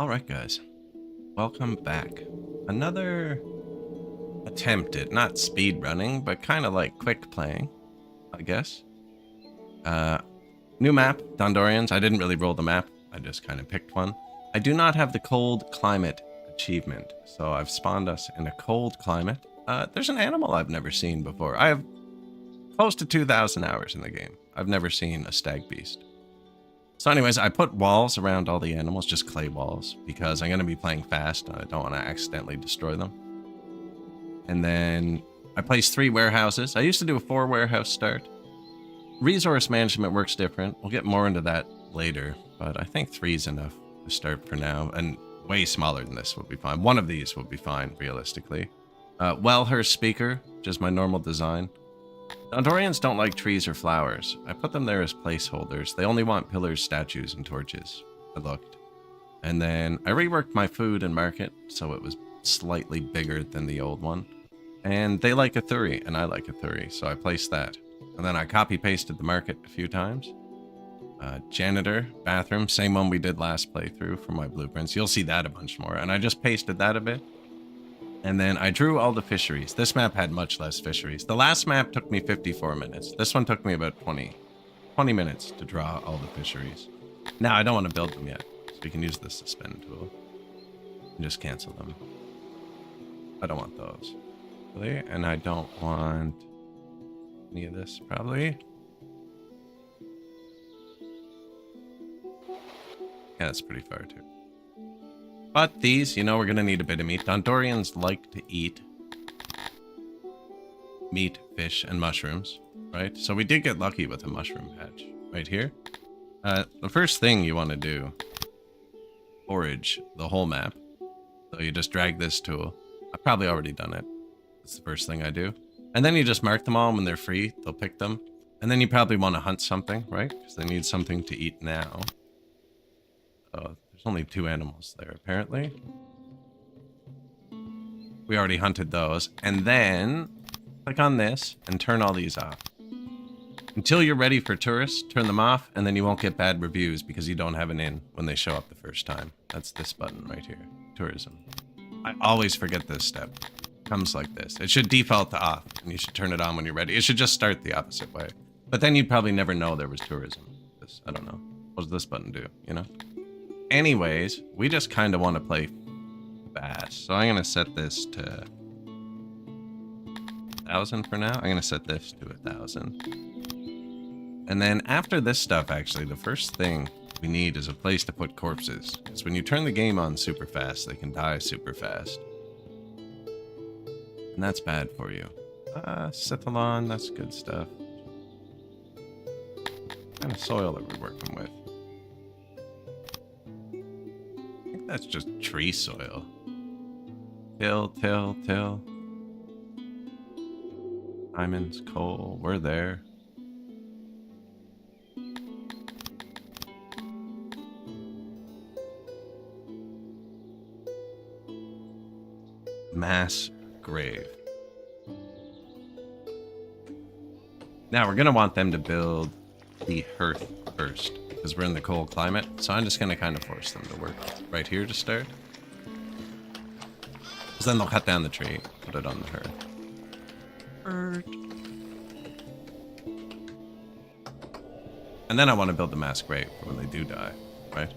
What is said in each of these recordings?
Alright guys, welcome back. Another attempt at not speed running, but kind of like quick playing, I guess. New map, Dondorians. I didn't really roll the map, I just kind of picked one. I do not have the cold climate achievement, so I've spawned us in a cold climate. There's an animal I've never seen before. I have close to 2,000 hours in the game. I've never seen a stag beast. So anyways, I put walls around all the animals, just clay walls, because I'm going to be playing fast and I don't want to accidentally destroy them. And then I placed 3 warehouses. I used to do a 4 warehouse start. Resource management works different. We'll get more into that later, but I think 3 is enough to start for now, and way smaller than this will be fine. One of these will be fine, realistically. Wellhurst speaker, which is my normal design. Dondorians don't like trees or flowers. I put them there as placeholders. They only want pillars, statues, and torches. I looked. And then I reworked my food and market, so it was slightly bigger than the old one. And they like a Thuri, and I like a Thuri, so I placed that. And then I copy-pasted the market a few times. Janitor, bathroom, same one we did last playthrough for my blueprints. You'll see that a bunch more. And I just pasted that a bit. And then I drew all the fisheries. This map had much less fisheries. The last map took me 54 minutes. This one took me about 20 minutes to draw all the fisheries. Now, I don't want to build them yet, so we can use the suspend tool and just cancel them. I don't want those, really, and I don't want any of this, probably. Yeah, that's pretty far, too. But these, you know, we're going to need a bit of meat. Dondorians like to eat meat, fish, and mushrooms, right? So we did get lucky with a mushroom patch right here. The first thing you want to do, forage the whole map. So you just drag this tool. I've probably already done it. That's the first thing I do. And then you just mark them all when they're free. They'll pick them. And then you probably want to hunt something, right? Because they need something to eat now. So there's only 2 animals there, apparently. We already hunted those. And then click on this and turn all these off. Until you're ready for tourists, turn them off, and then you won't get bad reviews because you don't have an inn when they show up the first time. That's this button right here, tourism. I always forget this step. It comes like this. It should default to off, and you should turn it on when you're ready. It should just start the opposite way. But then you'd probably never know there was tourism. This, I don't know. What does this button do, you know? Anyways, we just kind of want to play fast. So I'm going to set this to 1,000 for now. I'm going to set this to 1,000. And then after this stuff, actually, the first thing we need is a place to put corpses. Because when you turn the game on super fast, they can die super fast. And that's bad for you. Cethalon, that's good stuff. What kind of soil are we working with? I think that's just tree soil. Till. Diamonds, coal, we're there. Mass grave. Now we're gonna want them to build the hearth first because we're in the cold climate, so I'm just gonna kind of force them to work right here to start, because then they'll cut down the tree, put it on the hearth. And then I want to build the mass grave for when they do die, right?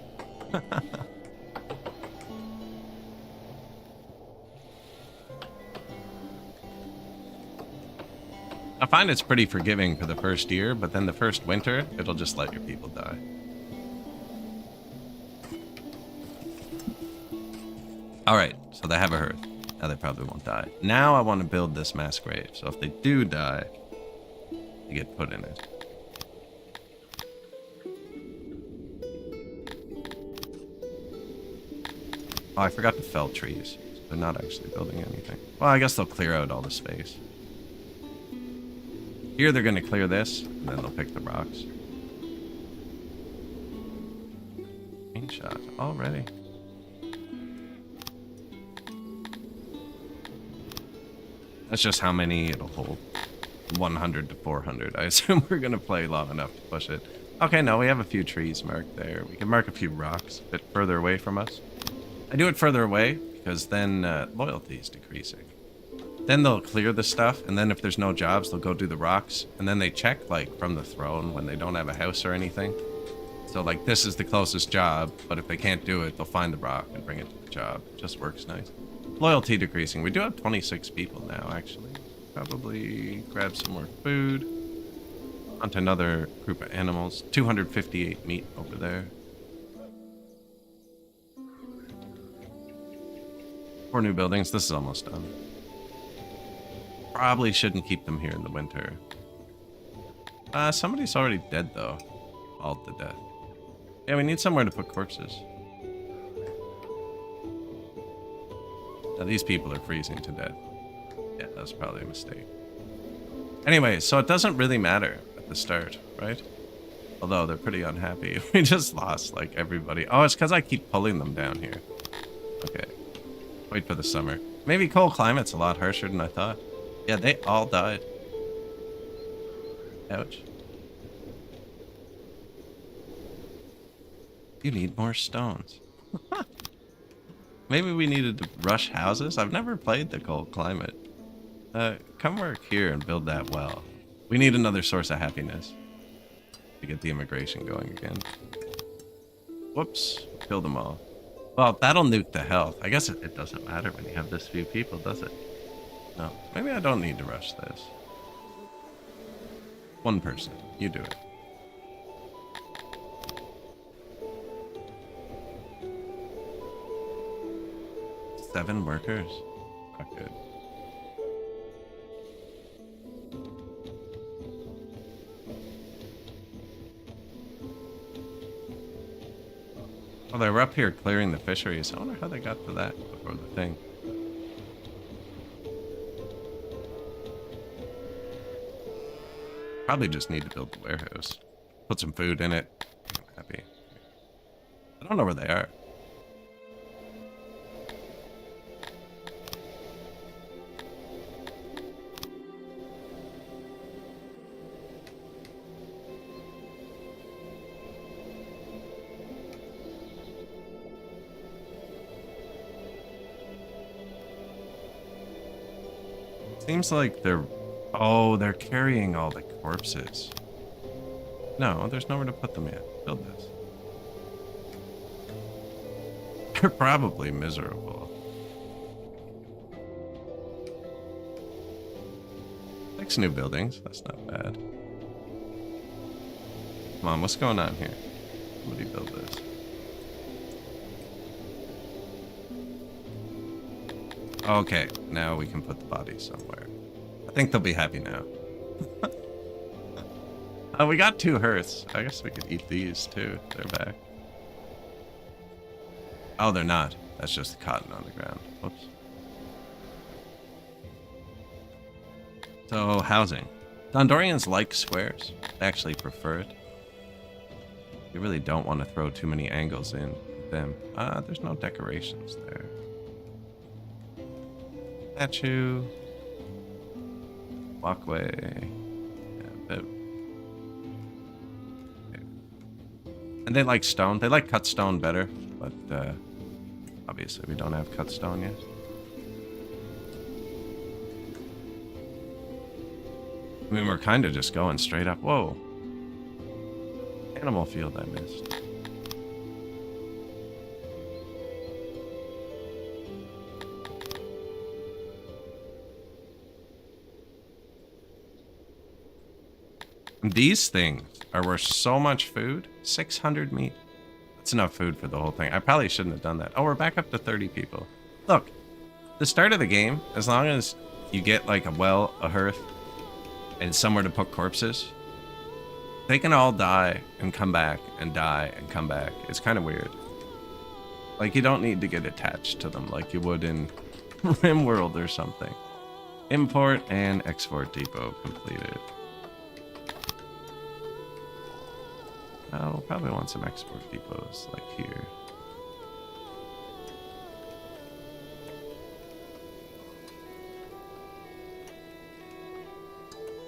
I find it's pretty forgiving for the first year, but then the first winter, it'll just let your people die. Alright, so they have a hearth. Now they probably won't die. Now I want to build this mass grave, so if they do die, they get put in it. Oh, I forgot to fell trees. So they're not actually building anything. Well, I guess they'll clear out all the space. Here they're going to clear this, and then they'll pick the rocks. Screenshot already. That's just how many it'll hold. 100 to 400. I assume we're going to play long enough to push it. Okay, no, we have a few trees marked there. We can mark a few rocks a bit further away from us. I do it further away because then loyalty is decreasing. Then they'll clear the stuff, and then if there's no jobs, they'll go do the rocks, and then they check, like, from the throne when they don't have a house or anything. So, like, this is the closest job, but if they can't do it, they'll find the rock and bring it to the job. It just works nice. Loyalty decreasing. We do have 26 people now, actually. Probably grab some more food. Onto another group of animals. 258 meat over there. 4 new buildings. This is almost done. Probably shouldn't keep them here in the winter. Somebody's already dead, though. All to death. Yeah, we need somewhere to put corpses. Now, these people are freezing to death. Yeah, that's probably a mistake. Anyway, so it doesn't really matter at the start, right? Although they're pretty unhappy. We just lost, like, everybody. Oh, it's because I keep pulling them down here. Okay. Wait for the summer. Maybe cold climate's a lot harsher than I thought. Yeah, they all died. Ouch. You need more stones. Maybe we needed to rush houses? I've never played the cold climate. Come work here and build that well. We need another source of happiness to get the immigration going again. Whoops. Killed them all. Well, that'll nuke the health. I guess it doesn't matter when you have this few people, does it? No. Maybe I don't need to rush this. One person. You do it. Seven workers? Not good. Oh, they were up here clearing the fisheries. I wonder how they got to that before the thing. Probably just need to build the warehouse. Put some food in it. I'm happy. I don't know where they are. Seems like they're... Oh, they're carrying all the corpses. No, there's nowhere to put them yet. Build this. They're probably miserable. 6 new buildings. That's not bad. Come on, what's going on here? Somebody build this. Okay, now we can put the bodies somewhere. I think they'll be happy now. We got 2 hearths. I guess we could eat these too. They're back. Oh, they're not. That's just the cotton on the ground. Whoops. So, housing. Dondorians like squares. They actually prefer it. You really don't want to throw too many angles in them. There's no decorations there. Statue. Walkway. Yeah, and they like stone. They like cut stone better, but obviously we don't have cut stone yet. I mean, we're kind of just going straight up. Whoa. Animal field I missed. These things are worth so much food. 600 meat. That's enough food for the whole thing. I probably shouldn't have done that. Oh, we're back up to 30 people. Look, the start of the game, as long as you get like a well, a hearth, and somewhere to put corpses, they can all die and come back and die and come back. It's kind of weird. Like, you don't need to get attached to them like you would in RimWorld or something. Import and export depot completed. I'll probably want some export depots, like here.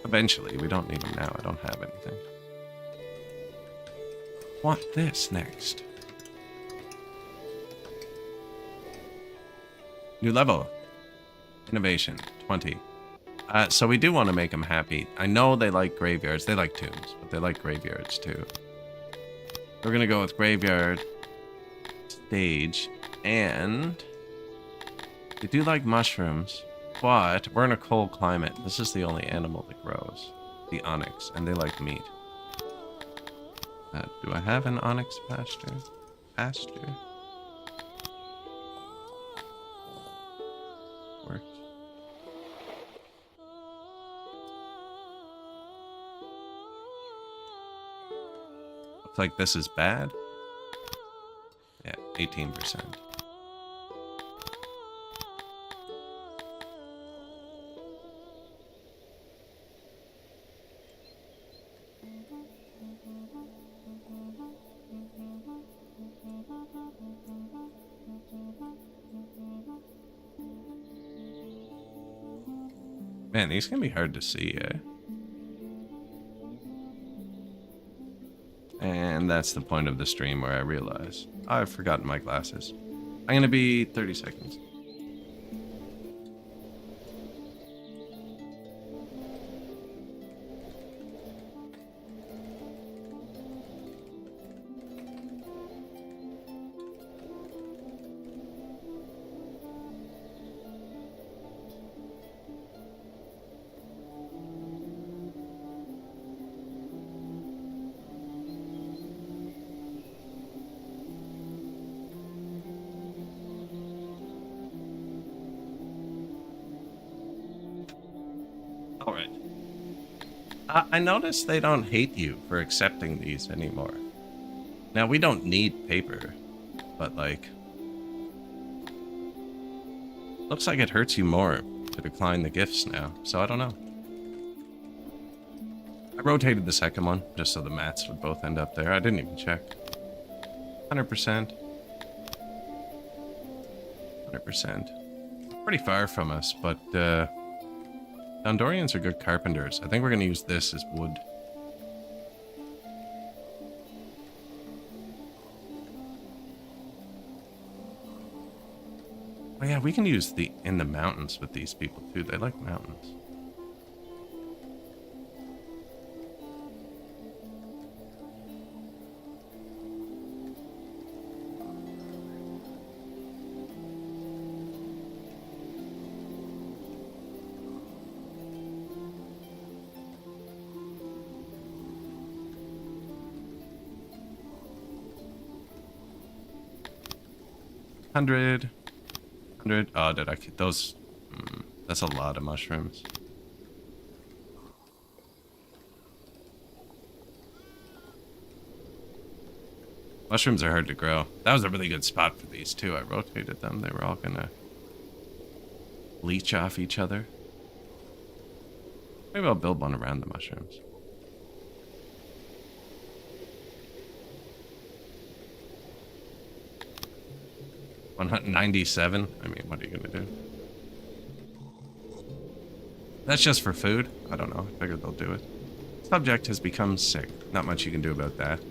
Eventually, we don't need them now. I don't have anything. Want this next. New level. Innovation, 20. So we do want to make them happy. I know they like graveyards. They like tombs, but they like graveyards too. We're going to go with graveyard stage. And they do like mushrooms, but we're in a cold climate. This is the only animal that grows. The onyx, and they like meat. Do I have an onyx pasture? Works. Looks like this is bad. Yeah, 18%. Man, these can be hard to see, eh? And that's the point of the stream where I realize I've forgotten my glasses. I'm gonna be 30 seconds. Alright. I noticed they don't hate you for accepting these anymore. Now, we don't need paper, but like... looks like it hurts you more to decline the gifts now, so I don't know. I rotated the second one, just so the mats would both end up there. I didn't even check. 100%. 100%. Pretty far from us, but, Dondorians are good carpenters. I think we're going to use this as wood. Oh yeah, we can use the in the mountains with these people too. They like mountains. Hundred. Oh, did I keep those? That's a lot of mushrooms. Mushrooms are hard to grow. That was a really good spot for these too. I rotated them. They were all gonna leech off each other. Maybe I'll build one around the mushrooms. $197. I mean, what are you gonna do? That's just for food. I don't know. I figured they'll do it. Subject has become sick. Not much you can do about that.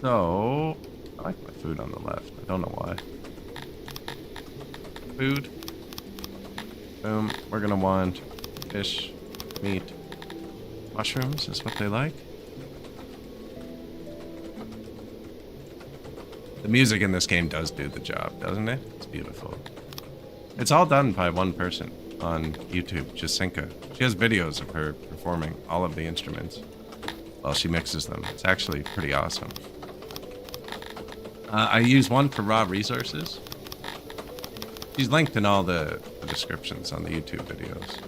So, I like my food on the left. I don't know why. Food. Boom. We're gonna want fish, meat, mushrooms is what they like. The music in this game does do the job, doesn't it? It's beautiful. It's all done by one person on YouTube, Jacinka. She has videos of her performing all of the instruments while she mixes them. It's actually pretty awesome. I use one for raw resources. She's linked in all the descriptions on the YouTube videos.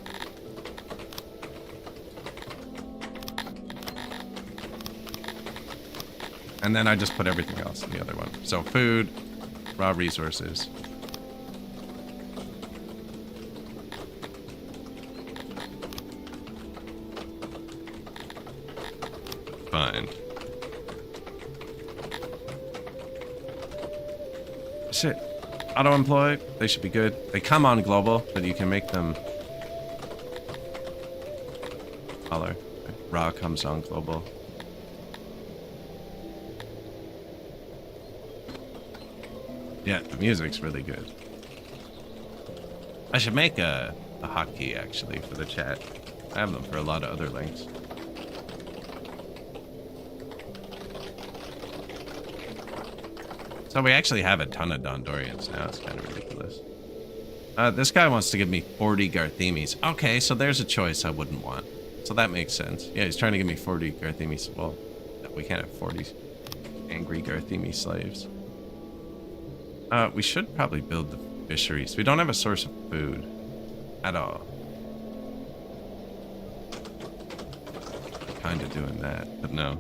And then I just put everything else in the other one. So food, raw resources. Fine. That's it. Auto-employ, they should be good. They come on global, but you can make them color. Raw comes on global. Yeah, the music's really good. I should make a hotkey actually for the chat. I have them for a lot of other links. So we actually have a ton of Dondorians now. It's kind of ridiculous. This guy wants to give me 40 Garthemis. Okay, so there's a choice I wouldn't want. So that makes sense. Yeah, he's trying to give me 40 Garthemis. Well, we can't have 40 angry Garthemi slaves. We should probably build the fisheries. We don't have a source of food at all. Kind of doing that, but no.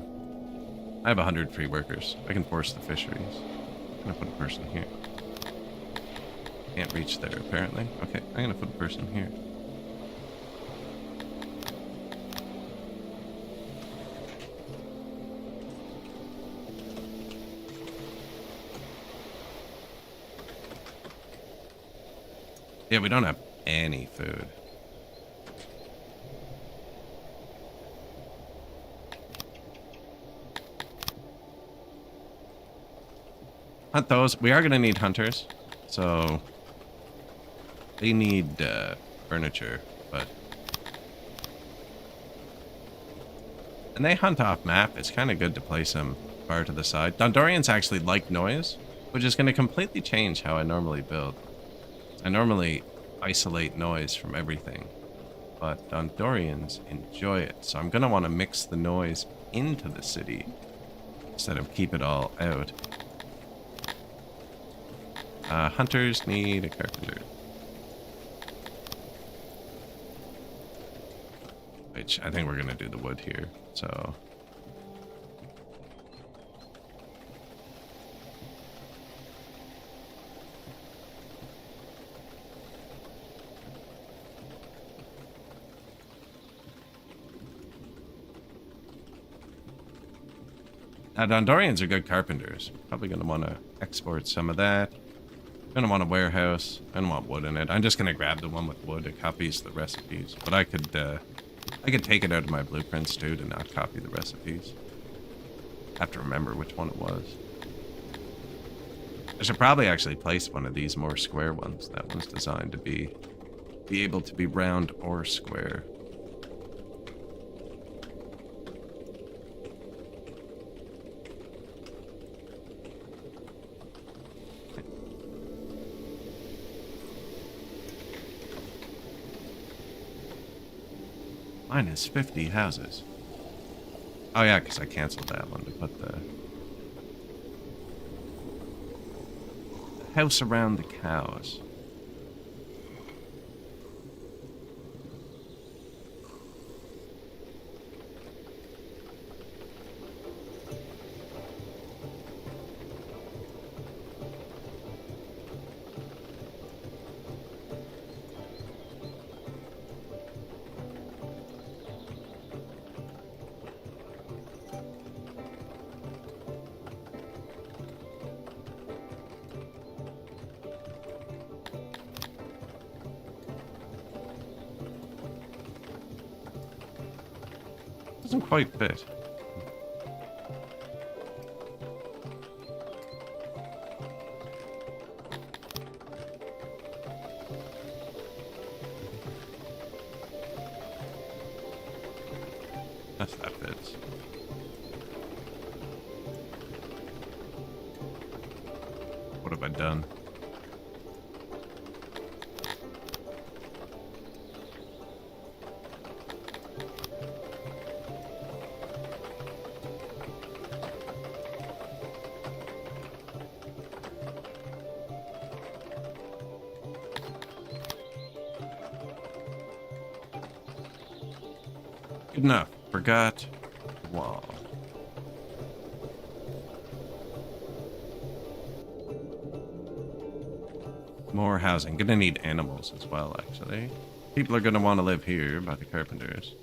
I have 100 free workers. I can force the fisheries. I'm gonna put a person here. Can't reach there, apparently. Okay, I'm gonna put a person here. Yeah, we don't have any food. Hunt those. We are going to need hunters. So they need furniture, but... And they hunt off map. It's kind of good to place them far to the side. Dondorians actually like noise, which is going to completely change how I normally build. I normally isolate noise from everything, but Dondorians enjoy it. So I'm going to want to mix the noise into the city instead of keep it all out. Hunters need a carpenter. Which I think we're going to do the wood here, so... Dondorians are good carpenters. Probably going to want to export some of that. Gonna want a warehouse. I don't want wood in it. I'm just gonna grab the one with wood. It copies the recipes. But I could take it out of my blueprints too to not copy the recipes. Have to remember which one it was. I should probably actually place one of these more square ones. That one's designed to be able to be round or square. Minus 50 houses. Oh yeah, because I canceled that one to put the house around the cows. Doesn't quite fit. That fits. What have I done? Good enough. Forgot the wall. More housing. Gonna need animals as well, actually. People are gonna want to live here by the carpenters.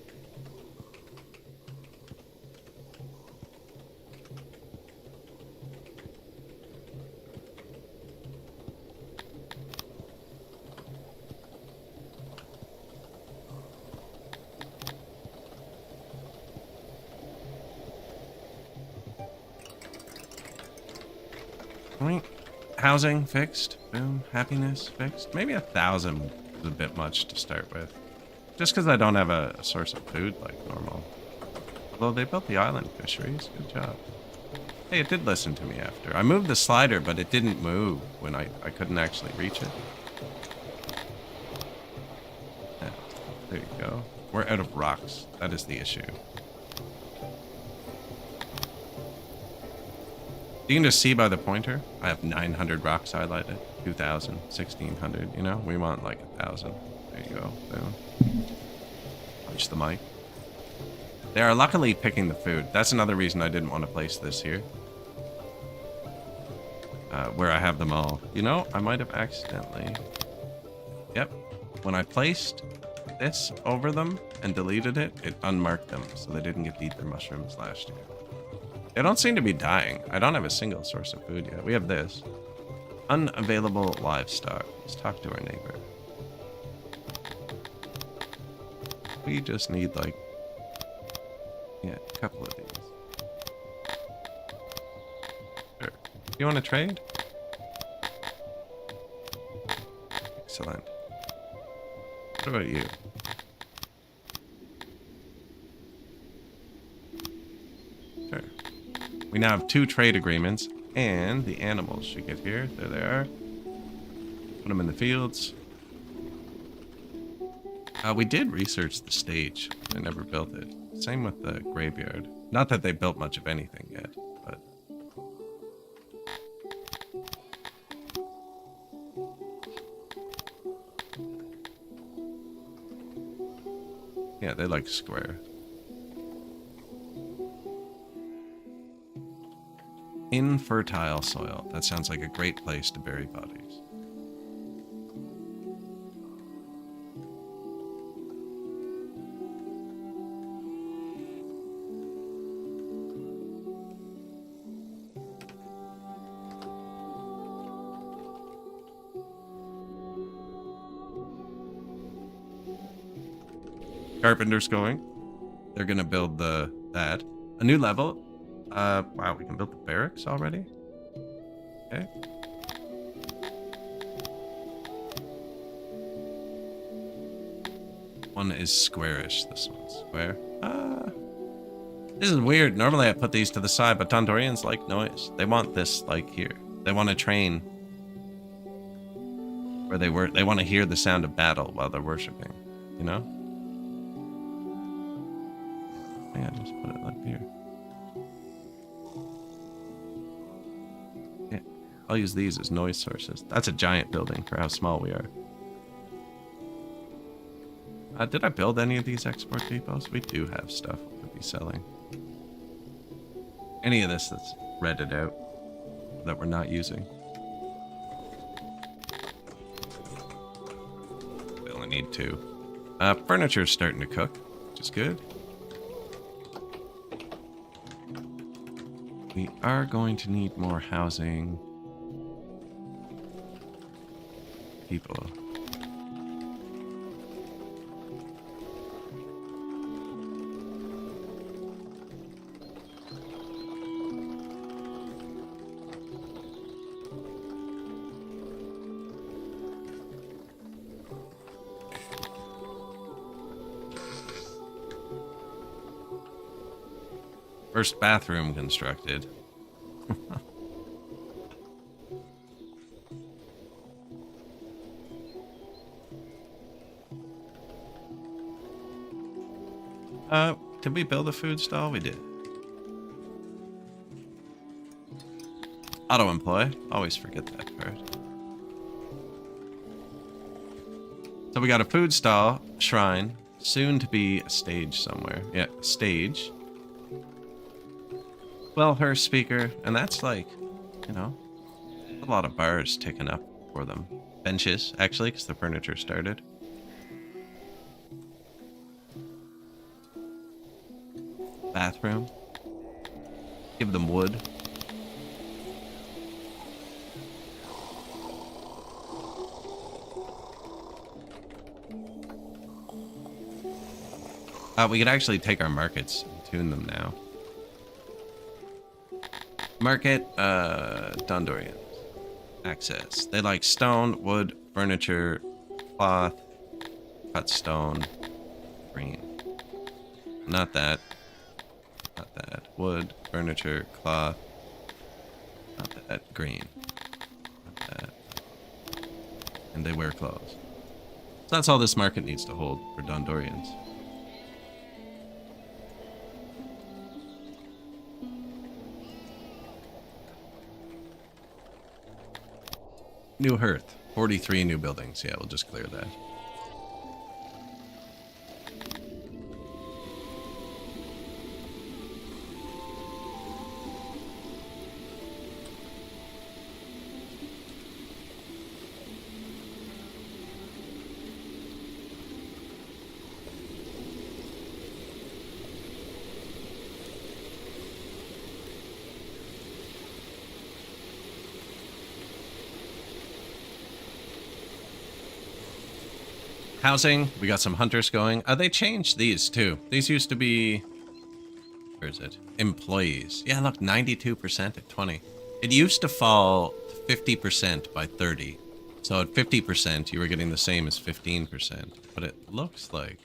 Housing fixed. Boom. Happiness fixed. Maybe 1,000 is a bit much to start with. Just because I don't have a source of food like normal. Although they built the island fisheries. Good job. Hey, it did listen to me after. I moved the slider, but it didn't move when I couldn't actually reach it. Yeah, there you go. We're out of rocks. That is the issue. You can just see by the pointer. I have 900 rocks highlighted. 2,000, 1,600, you know? We want like 1,000. There you go. Boom. Punch the mic. They are luckily picking the food. That's another reason I didn't want to place this here. Where I have them all. You know, I might have accidentally... Yep. When I placed this over them and deleted it, it unmarked them, so they didn't get to eat their mushrooms last year. They don't seem to be dying. I don't have a single source of food yet. We have this. Unavailable livestock. Let's talk to our neighbor. We just need like... Yeah, a couple of these. Sure. You want to trade? Excellent. What about you? Sure. We now have 2 trade agreements, and the animals should get here. There they are. Put them in the fields. We did research the stage. They never built it. Same with the graveyard. Not that they built much of anything yet, but... Yeah, they like square. Infertile soil. That sounds like a great place to bury bodies. Carpenter's going. They're gonna build that. A new level. Wow, we can build the barracks already? Okay. One is squarish, this one's square. This is weird. Normally I put these to the side, but Dondorians like noise. They want this like here. They want a train where they want to hear the sound of battle while they're worshiping, you know? Yeah, just put it like here. Yeah, I'll use these as noise sources. That's a giant building for how small we are. Did I build any of these export depots? We do have stuff we could be selling. Any of this that's redded out that we're not using. We only need 2. Furniture's starting to cook, which is good. We are going to need more housing. People. First bathroom constructed. Did we build a food stall? We did. Auto-employ. Always forget that part. So we got a food stall, shrine, soon to be a stage somewhere. Yeah, stage. Well, her speaker, and that's like, you know, a lot of bars taken up for them. Benches, actually, because the furniture started. Bathroom. Give them wood. We could actually take our markets and tune them now. Market, Dondorians. Access. They like stone, wood, furniture, cloth, Cut stone. Green. Not that. Not that. Wood. Furniture. Cloth. Not that. Green. Not that. And they wear clothes. So that's all this market needs to hold for Dondorians. New hearth. 43 new buildings. Yeah, we'll just clear that. Housing, we got some hunters going. They changed these too. These used to be, where is it? Employees. Yeah, look, 92% at 20. It used to fall to 50% by 30. So at 50%, you were getting the same as 15%. But it looks like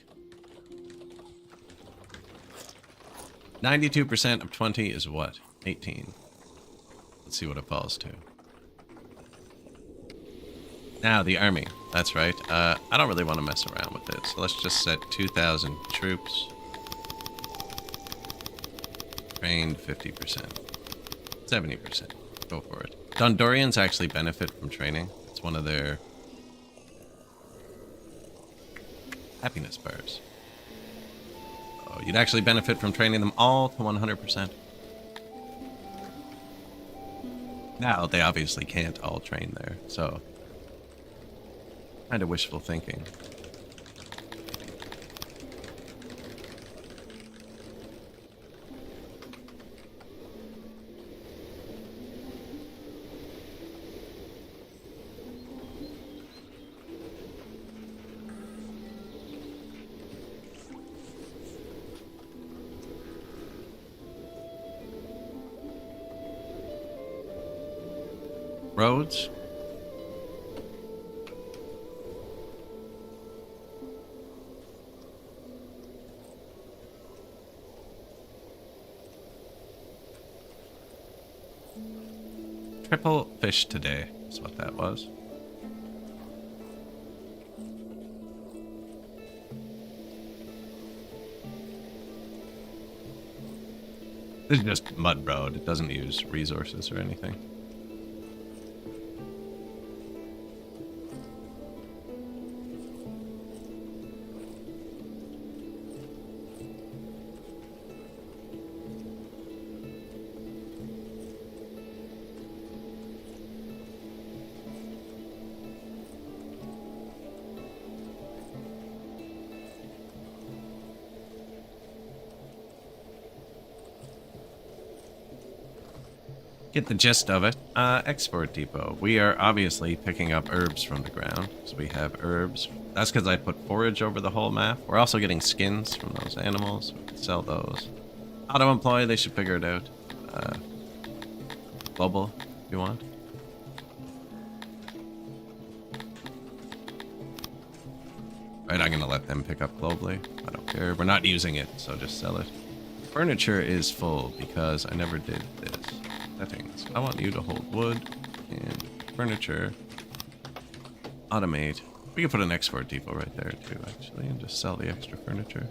92% of 20 is what? 18. Let's see what it falls to. Now, the army. That's right. I don't really want to mess around with it, so let's just set 2,000 troops. Trained 50%. 70%. Go for it. Dondorians actually benefit from training. It's one of their happiness bars. So you'd actually benefit from training them all to 100%. Now, they obviously can't all train there, so kind of wishful thinking. Roads. Triple fish today is what that was. This is just mud road. It doesn't use resources or anything. Get the gist of it. Export depot. We are obviously picking up herbs from the ground. So we have herbs. That's because I put forage over the whole map. We're also getting skins from those animals. We can sell those. Auto-employ, they should figure it out. Global, if you want. Right, I'm going to let them pick up globally. I don't care. We're not using it, so just sell it. Furniture is full because I never did this. Settings. I want you to hold wood and furniture. Automate. We can put an export depot right there too, actually, and just sell the extra furniture.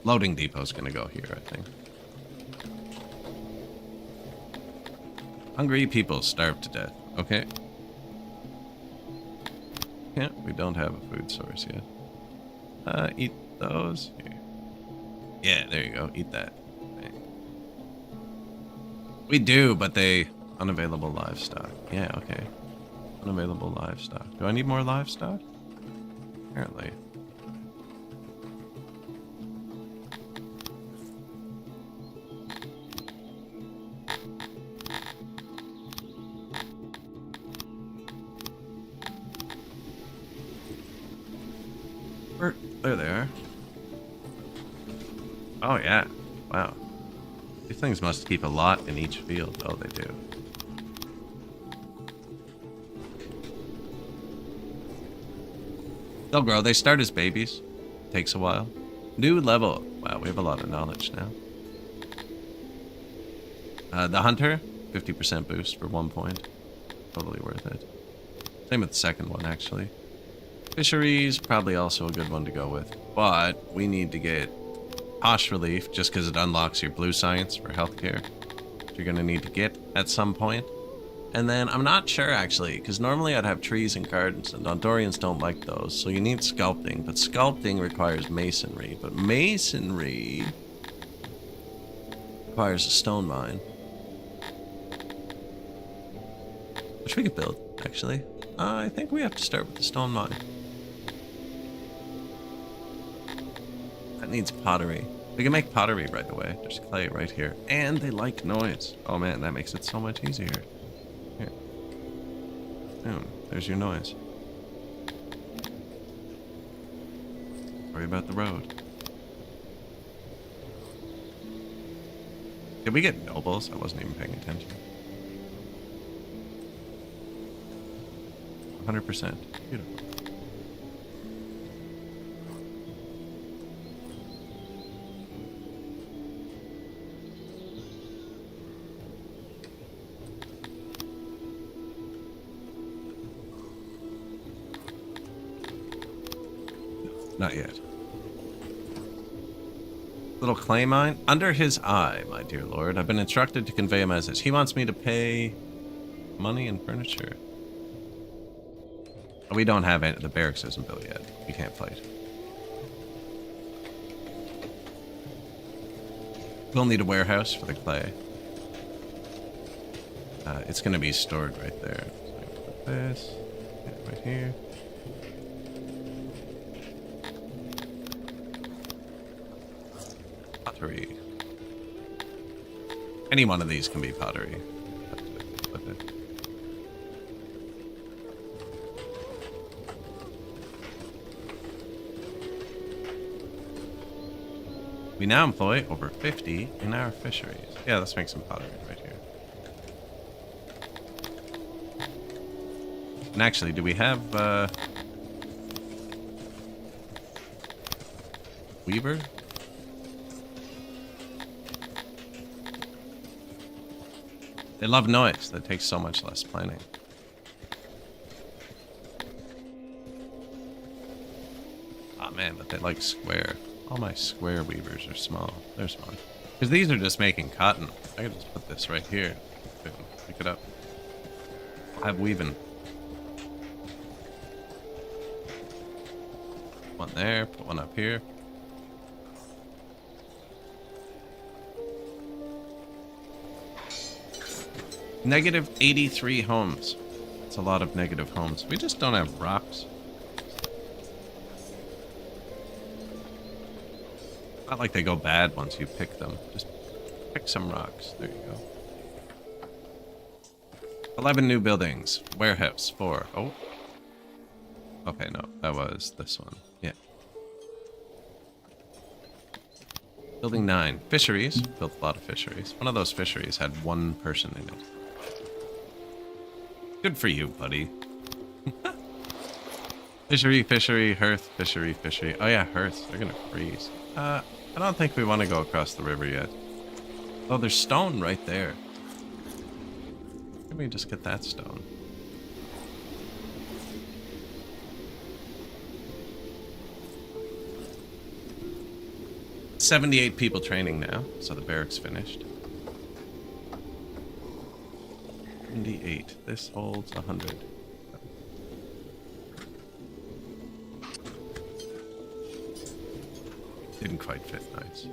Loading depot's gonna go here, I think. Hungry people starve to death. Okay. Yeah, we don't have a food source yet. Eat those. Here. Yeah, there you go. Eat that. Okay. We do, but they... Unavailable livestock. Yeah, okay. Unavailable livestock. Do I need more livestock? Apparently. There they are. Oh yeah, wow. These things must keep a lot in each field. Oh, they do. They'll grow. They start as babies. Takes a while. New level. Wow, we have a lot of knowledge now. The hunter, 50% boost for 1 point. Totally worth it. Same with the second one, actually. Fisheries, probably also a good one to go with. But we need to get Posh Relief, just because it unlocks your blue science for healthcare. Which you're going to need to get at some point. And then, I'm not sure, actually, because normally I'd have trees and gardens, and Dondorians don't like those. So you need sculpting, but sculpting requires masonry. But masonry requires a stone mine. Which we could build, actually. I think we have to start with the stone mine. That needs pottery. We can make pottery right away. There's clay right here. And they like noise. Oh man, that makes it so much easier. Here. Boom. There's your noise. Worry about the road. Did we get nobles? I wasn't even paying attention. 100%. Beautiful. Not yet. Little clay mine. Under his eye, my dear lord. I've been instructed to convey a message. He wants me to pay money and furniture. We don't have any. The barracks isn't built yet. We can't fight. We'll need a warehouse for the clay. It's going to be stored right there. So I can put this right here. Pottery. Any one of these can be pottery. Flip it. We now employ over 50 in our fisheries. Yeah, let's make some pottery right here. And actually, do we have weaver? They love noise. That takes so much less planning. Ah, man, but they like square. All my square weavers are small. They're small. Because these are just making cotton. I can just put this right here. Pick it up. I'll have weaving. One there. Put one up here. Negative 83 homes. That's a lot of negative homes. We just don't have rocks. Not like they go bad once you pick them. Just pick some rocks. There you go. 11 new buildings. Warehouse 4. Oh. Okay, no. That was this one. Yeah. Building 9. Fisheries. Built a lot of fisheries. One of those fisheries had one person in it. Good for you, buddy. Fishery, hearth, fishery. Oh yeah, hearths. They're gonna freeze. I don't think we want to go across the river yet. Oh, there's stone right there. Let me just get that stone. $78 people training now, so the barracks finished. 78. This holds 100. Didn't quite fit nice.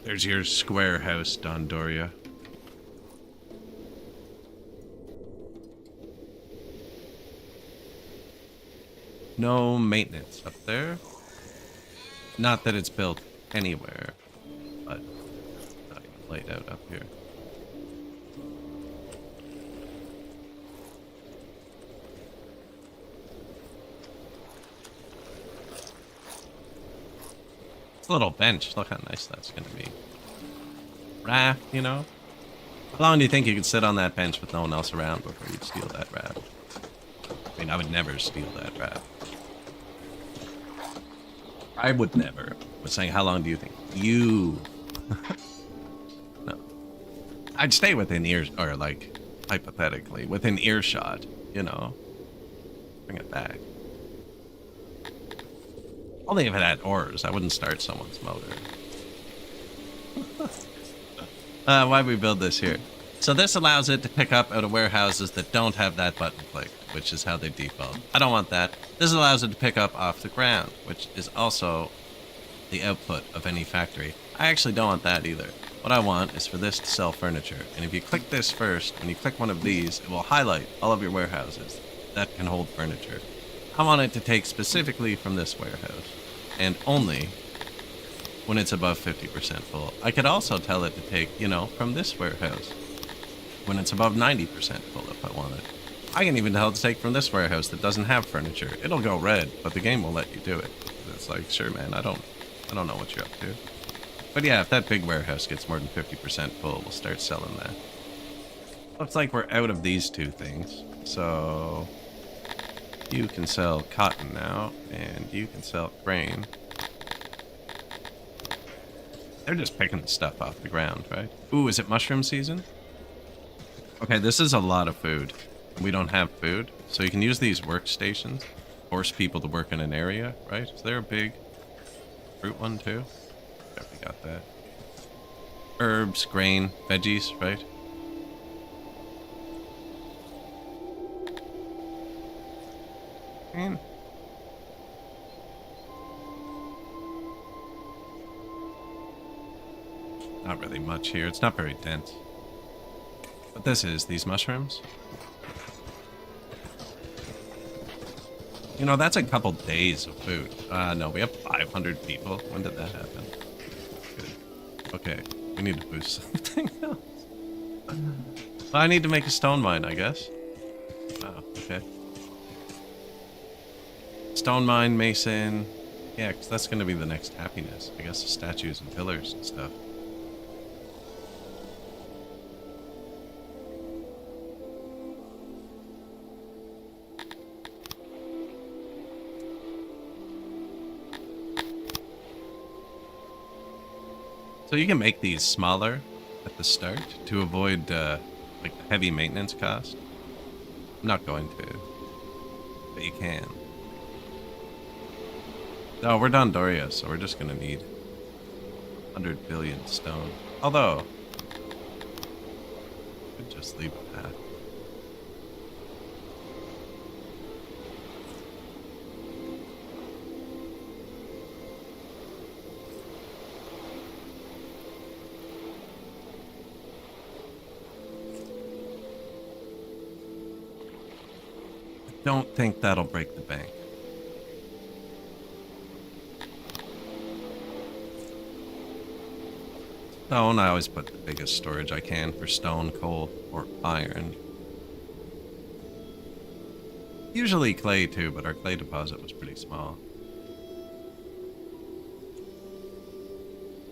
There's your square house, Dondoria. No maintenance up there. Not that it's built anywhere, but not even laid out up here. It's a little bench. Look how nice that's going to be. Raft, you know? How long do you think you could sit on that bench with no one else around before you'd steal that raft? I mean, I would never steal that raft. I would never. I was saying, how long do you think? You. No. I'd stay within ears, or like, hypothetically, within earshot, you know? Bring it back. Only if it had oars. I wouldn't start someone's motor. Why'd we build this here? So this allows it to pick up out of warehouses that don't have that button clicked, which is how they default. I don't want that. This allows it to pick up off the ground, which is also the output of any factory. I actually don't want that either. What I want is for this to sell furniture. And if you click this first, when you click one of these, it will highlight all of your warehouses that can hold furniture. I want it to take specifically from this warehouse, and only when it's above 50% full. I could also tell it to take, you know, from this warehouse when it's above 90% full if I wanted. I can even tell it to take from this warehouse that doesn't have furniture. It'll go red, but the game will let you do it. It's like, sure, man, I don't know what you're up to. But yeah, if that big warehouse gets more than 50% full, we'll start selling that. Looks like we're out of these two things, so you can sell cotton now, and you can sell grain. They're just picking the stuff off the ground, right? Ooh, is it mushroom season? Okay, this is a lot of food. We don't have food, so you can use these workstations, force people to work in an area, right? Is there a big fruit one too? Yeah, we got that. Herbs, grain, veggies, right? And not really much here. It's not very dense. But this is these mushrooms. You know, that's a couple days of food. No, we have 500 people. When did that happen? Good. Okay, we need to boost something else. Well, I need to make a stone mine, I guess. Oh, okay. Stone mine, mason. Yeah, because that's going to be the next happiness. I guess the statues and pillars and stuff. So you can make these smaller at the start to avoid like the heavy maintenance cost. I'm not going to, but you can. No, we're Dondorians, so we're just gonna need 100 billion stone. Although, I could just leave it at. Don't think that'll break the bank. Stone, I always put the biggest storage I can for stone, coal, or iron. Usually clay too, but our clay deposit was pretty small.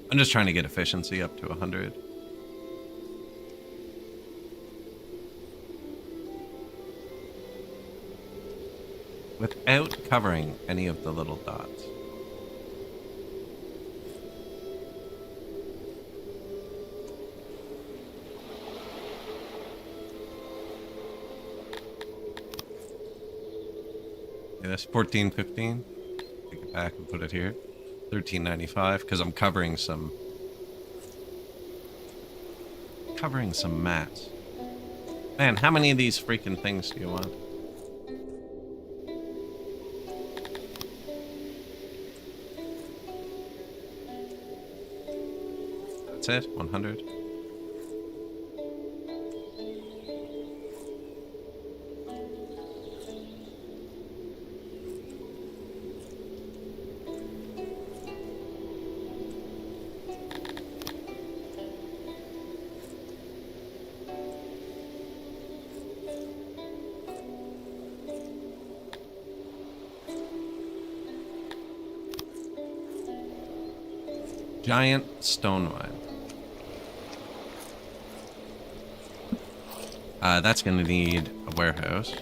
I'm just trying to get efficiency up to 100. Without covering any of the little dots. Yeah, that's 14.15. Take it back and put it here. 13.95 because I'm covering some mats. Man, how many of these freaking things do you want? That's it, 100. Giant stone mine. That's going to need a warehouse.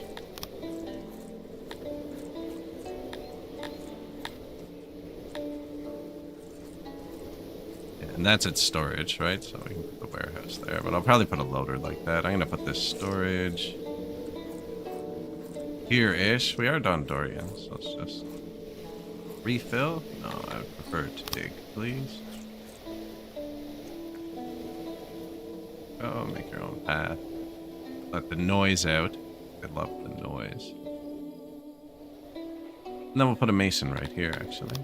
And that's its storage, right? So we can put the warehouse there. But I'll probably put a loader like that. I'm going to put this storage here-ish. We are Dondorians. So let's just refill. No, I would prefer to dig, please. Oh, make your own path. Let the noise out. I love the noise. And then we'll put a mason right here, actually.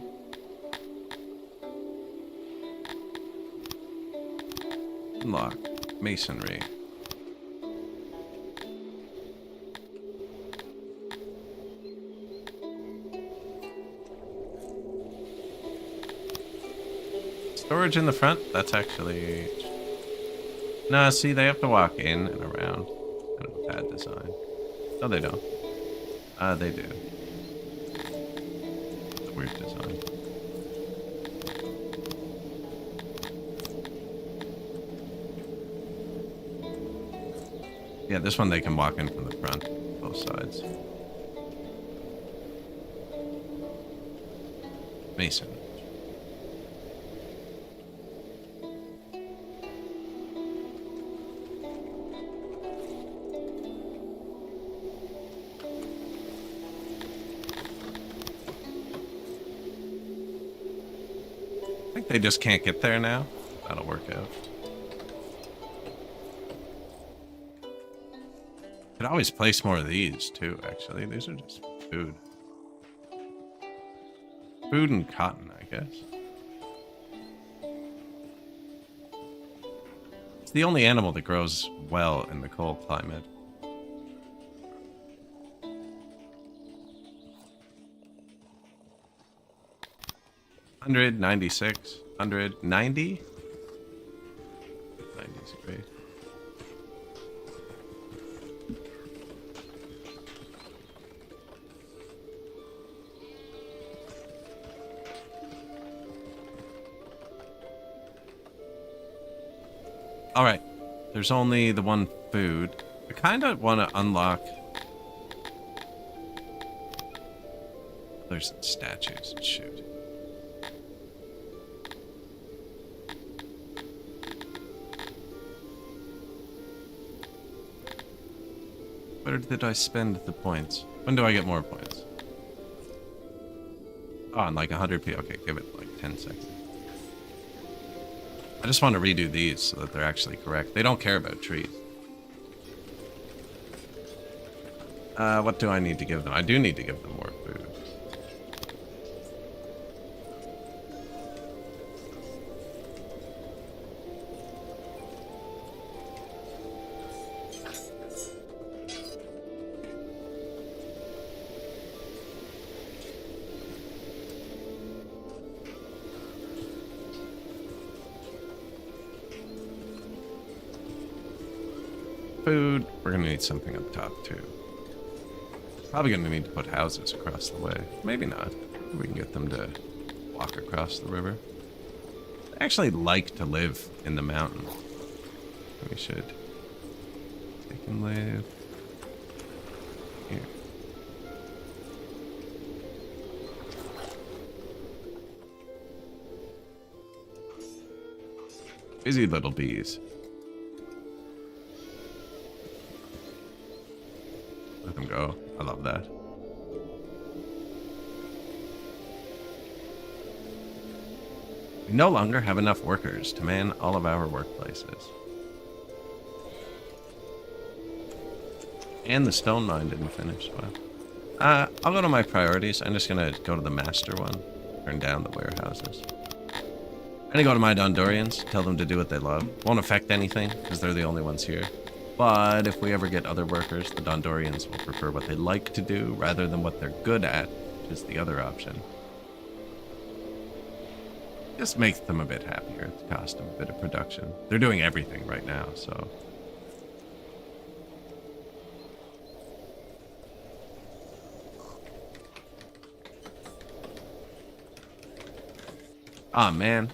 Unlock masonry. Storage in the front? That's actually... No, see, they have to walk in and around. Kind of a bad design. No, they don't. They do. It's a weird design. Yeah, this one they can walk in from the front, both sides. Mason. I think they just can't get there now. That'll work out. Could always place more of these too, actually. These are just food. Food and cotton, I guess. It's the only animal that grows well in the cold climate. $196, $190. 90's great. All right, there's only the one food. I kind of want to unlock. There's statues. Shoot. Where did I spend the points? When do I get more points? Oh, in like 100 p. Okay, give it like 10 seconds. I just want to redo these so that they're actually correct. They don't care about trees. What do I need to give them? I do need to give them more food. Food. We're gonna need something up top too. Probably gonna need to put houses across the way. Maybe not. We can get them to walk across the river. They actually like to live in the mountain. We should. They can live here. Busy little bees. Let them go. I love that. We no longer have enough workers to man all of our workplaces. And the stone mine didn't finish. Wow. I'll go to my priorities. I'm just gonna go to the master one. Turn down the warehouses. I'm gonna go to my Dondorians. Tell them to do what they love. Won't affect anything, because they're the only ones here. But if we ever get other workers, the Dondorians will prefer what they like to do rather than what they're good at, which is the other option. Just makes them a bit happier at the cost of a bit of production. They're doing everything right now, so. Ah, man.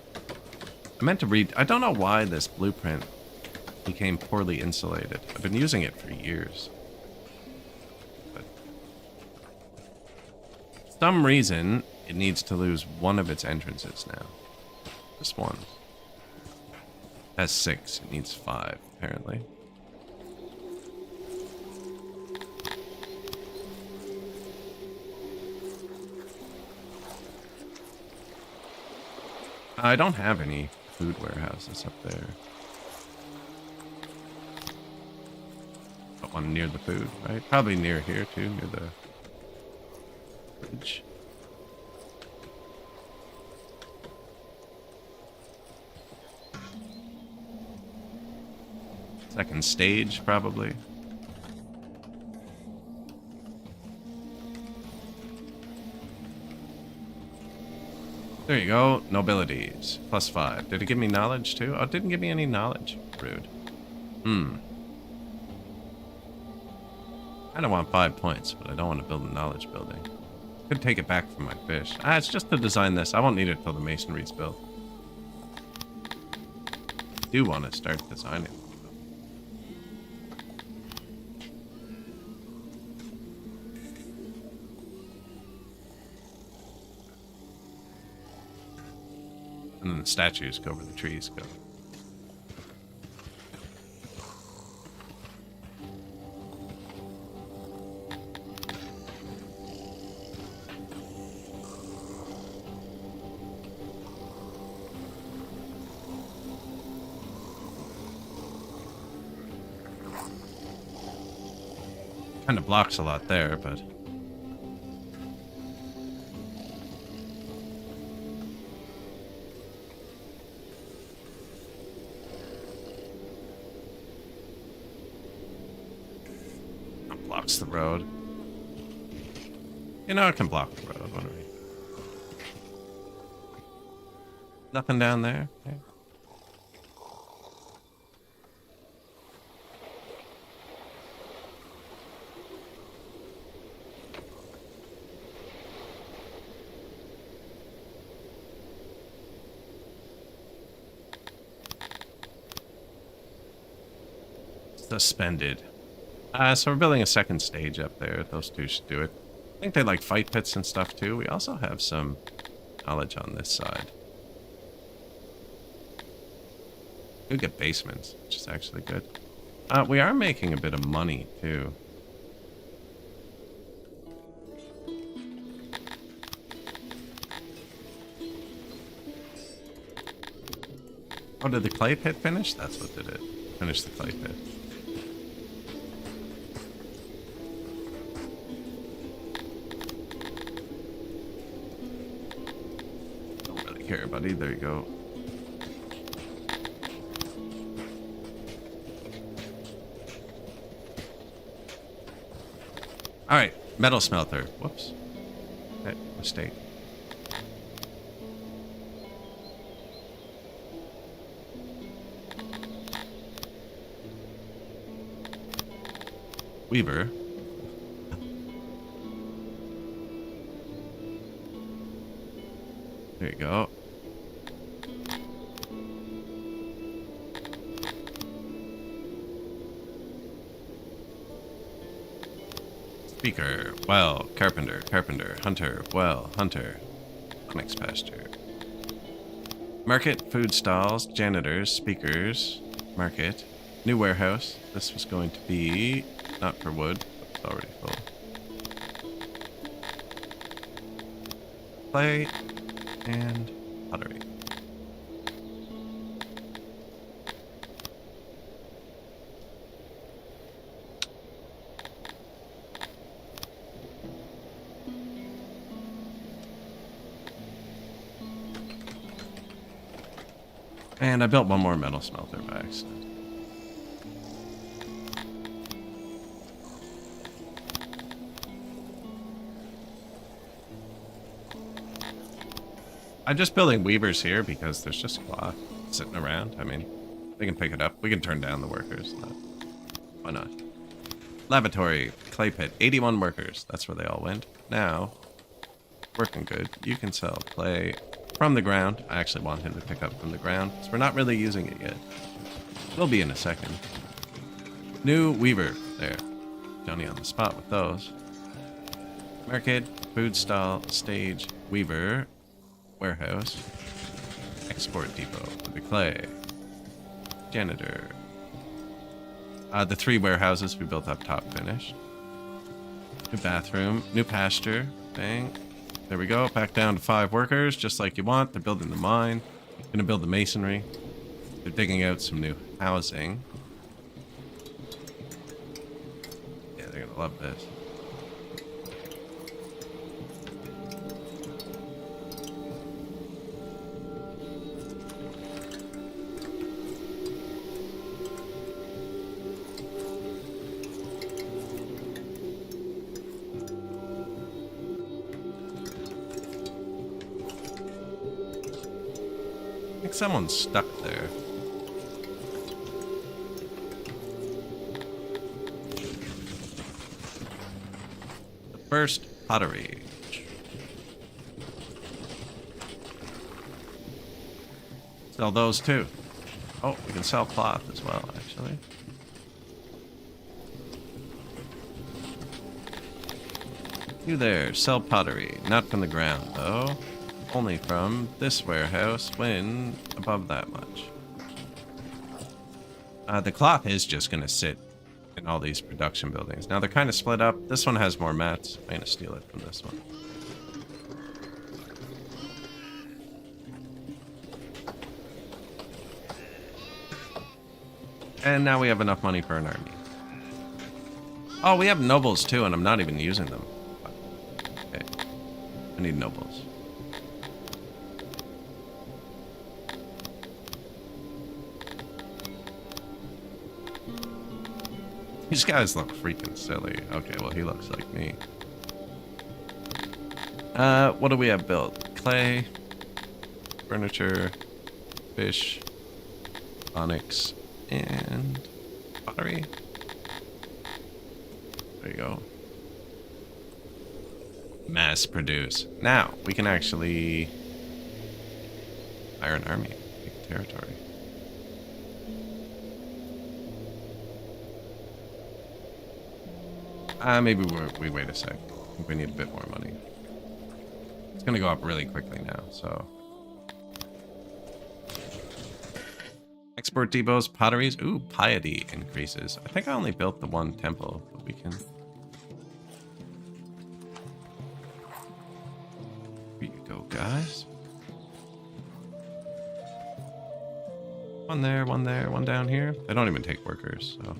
I meant to read. I don't know why this blueprint became poorly insulated. I've been using it for years. But for some reason, it needs to lose one of its entrances now. Just one. It has 6. It needs 5, apparently. I don't have any food warehouses up there. But one near the food, right? Probably near here too, near the fridge. Second stage, probably. There you go. Nobilities. +5. Did it give me knowledge too? Oh, it didn't give me any knowledge. Rude. I don't want 5 points, but I don't want to build a knowledge building. Could take it back from my fish. It's just to design this. I won't need it till the masonry's built. I do want to start designing. And then the statues go where the trees go. Kind of blocks a lot there, but... blocks the road. You know, it can block the road, whatever. Nothing down there? Okay. Suspended. So we're building a second stage up there. Those two should do it. I think they like fight pits and stuff too. We also have some knowledge on this side. We get basements, which is actually good. We are making a bit of money too. Oh, did the clay pit finish? That's what did it. Finish the clay pit. Here, buddy. There you go. All right, metal smelter. Whoops. Okay, mistake. Weaver. There you go. Speaker, well, carpenter, carpenter, hunter, well, hunter. Next pasture. Market, food stalls, janitors, speakers, market, new warehouse. This was going to be not for wood, but it's already full. Clay and pottery. And I built one more metal smelter by accident. I'm just building weavers here because there's just cloth sitting around. I mean, they can pick it up. We can turn down the workers. Why not? Lavatory, clay pit, 81 workers. That's where they all went. Now, working good. You can sell clay from the ground. I actually want him to pick up from the ground, because we're not really using it yet. Will be in a second. New weaver. There. Johnny on the spot with those. Market, food stall, stage, weaver, warehouse, export depot with the clay, janitor. The 3 warehouses we built up top finished. New bathroom, new pasture, bang. There we go, back down to 5 workers, just like you want. They're building the mine, gonna build the masonry. They're digging out some new housing. Yeah, they're gonna love this. I think someone's stuck there. The first pottery. Sell those too. Oh, we can sell cloth as well, actually. You there, sell pottery. Not from the ground, though. Only from this warehouse when above that much. The cloth is just going to sit in all these production buildings. Now, they're kind of split up. This one has more mats. I'm going to steal it from this one. And now we have enough money for an army. Oh, we have nobles too, and I'm not even using them. Okay. I need nobles. These guys look freaking silly. Okay, well, he looks like me. What do we have built? Clay, furniture, fish, onyx, and pottery. There you go. Mass produce. Now, we can actually hire an army, take territory. Maybe we wait a sec. I think we need a bit more money. It's gonna go up really quickly now, so. Export depots, potteries. Ooh, piety increases. I think I only built the 1 temple, but we can. Here you go, guys. One there, one down here. They don't even take workers, so.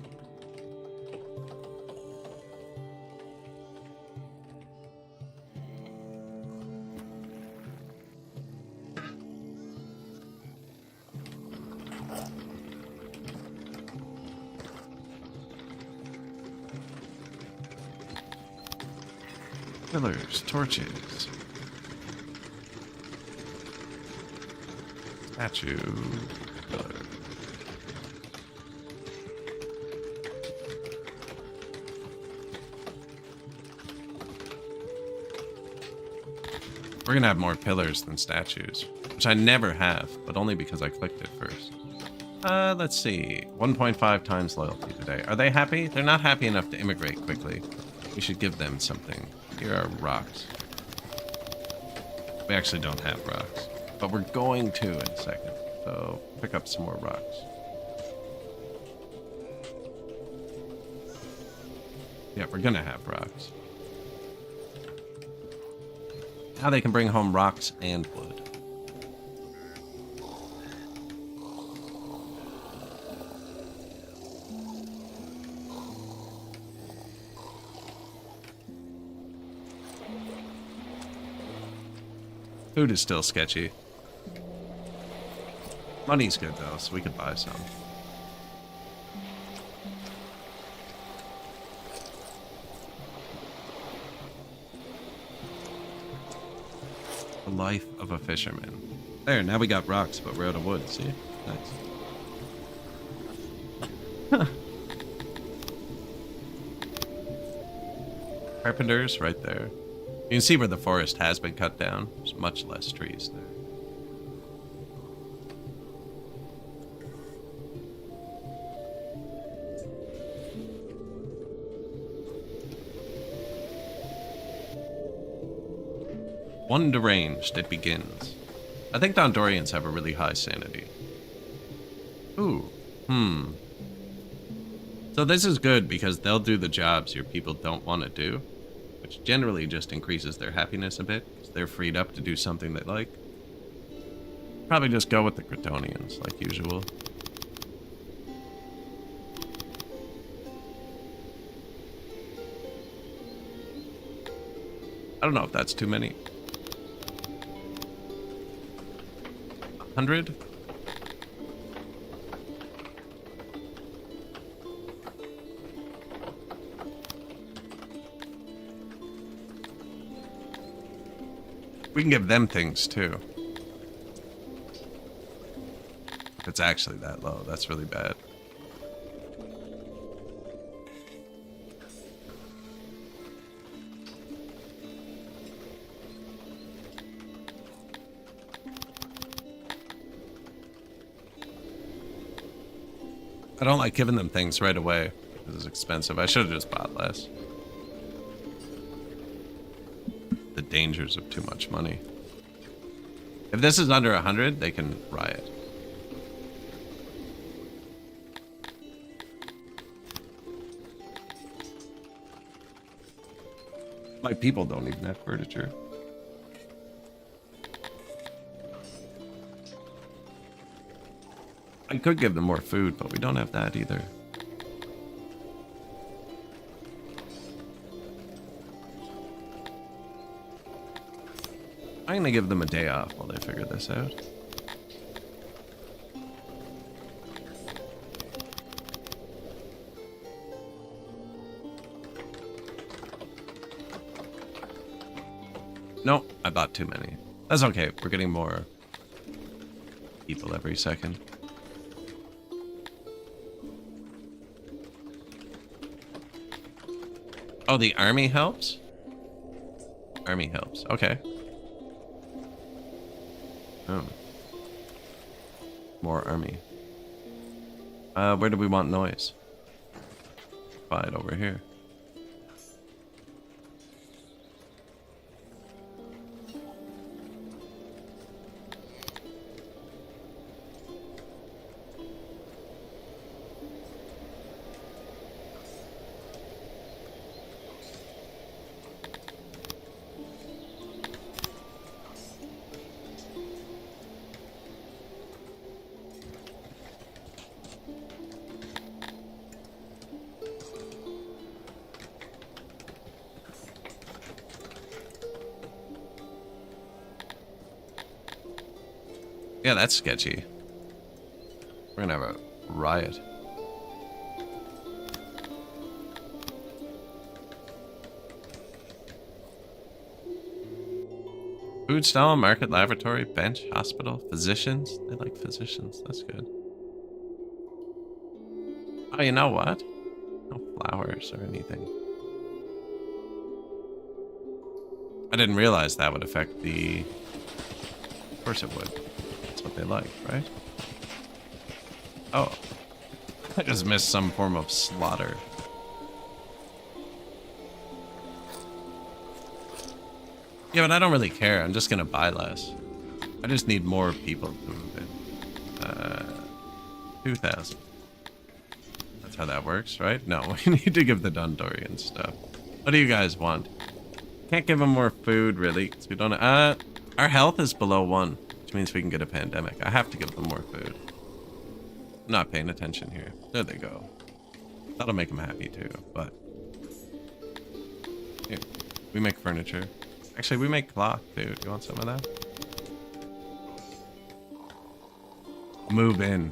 Pillars, torches, statue, pillar. We're gonna have more pillars than statues, which I never have, but only because I clicked it first. Let's see, 1.5 times loyalty today. Are they happy? They're not happy enough to immigrate quickly. We should give them something. Here are rocks. We actually don't have rocks, but we're going to in a second. So pick up some more rocks. Yeah, we're gonna have rocks. Now they can bring home rocks and wood. Food is still sketchy. Money's good though, so we could buy some. The life of a fisherman. There, now we got rocks, but we're out of wood, see? Nice. Huh. Carpenters right there. You can see where the forest has been cut down. There's much less trees there. One deranged, it begins. I think Dondorians have a really high sanity. Ooh. So this is good because they'll do the jobs your people don't want to do, which generally just increases their happiness a bit because they're freed up to do something they like. Probably just go with the Kryptonians like usual. I don't know if that's too many. 100? We can give them things too. If it's actually that low, that's really bad. I don't like giving them things right away. This is expensive. I should have just bought less. The dangers of too much money. If this is under 100, they can riot. My people don't even have furniture. I could give them more food, but we don't have that either. I'm gonna give them a day off while they figure this out. No, I bought too many. That's okay. We're getting more people every second. Oh, the army helps? Army helps. Okay. Oh. More army. Where do we want noise? Buy it over here. Yeah, that's sketchy. We're gonna have a riot. Food stall, market, laboratory, bench, hospital, physicians. They like physicians. That's good. Oh, you know what? No flowers or anything. I didn't realize that would affect the... Of course it would. What they like, right? Oh, I just missed some form of slaughter. Yeah, but I don't really care. I'm just gonna buy less. I just need more people to move in. 2,000. That's how that works, right? No, we need to give the Dondorians stuff. What do you guys want? Can't give them more food, really, because we don't... our health is below 1. Means we can get a pandemic. I have to give them more food. I'm not paying attention here. There they go. That'll make them happy too, but... Here, we make furniture. Actually, we make cloth too. Do you want some of that? Move in.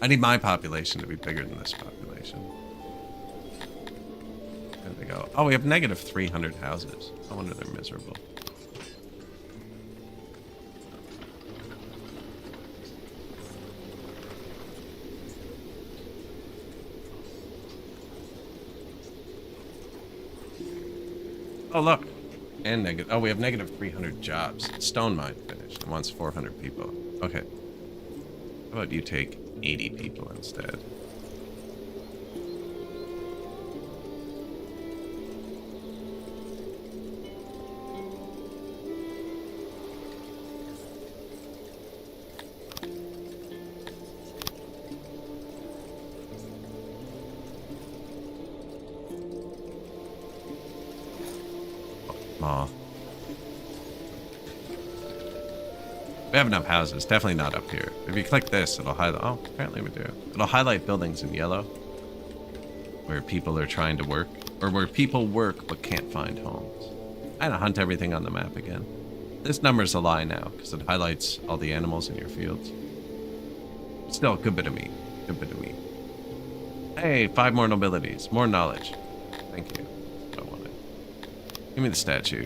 I need my population to be bigger than this population. There they go. Oh, we have negative 300 houses. No wonder they're miserable. Oh, look. And negative. Oh, we have negative 300 jobs. Stone mine finished. It wants 400 people. Okay. How about you take 80 people instead? small. We have enough houses. Definitely not up here. If you click this, it'll highlight... Oh, apparently we do. It'll highlight buildings in yellow. Where people are trying to work. Or where people work but can't find homes. I gotta hunt everything on the map again. This number's a lie now, because it highlights all the animals in your fields. Still, a good bit of meat. Good bit of meat. Hey, 5 more nobilities. More knowledge. Thank you. That's what I wanted. Give me the statue.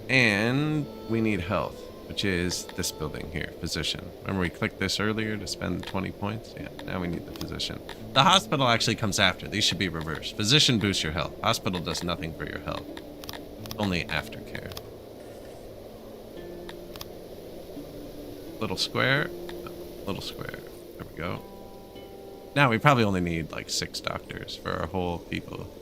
And we need health, which is this building here. Physician. Remember we clicked this earlier to spend 20 points? Yeah, now we need the physician. The hospital actually comes after. These should be reversed. Physician boosts your health. Hospital does nothing for your health. Only aftercare. Little square. Little square. There we go. Now we probably only need like 6 doctors for our whole people.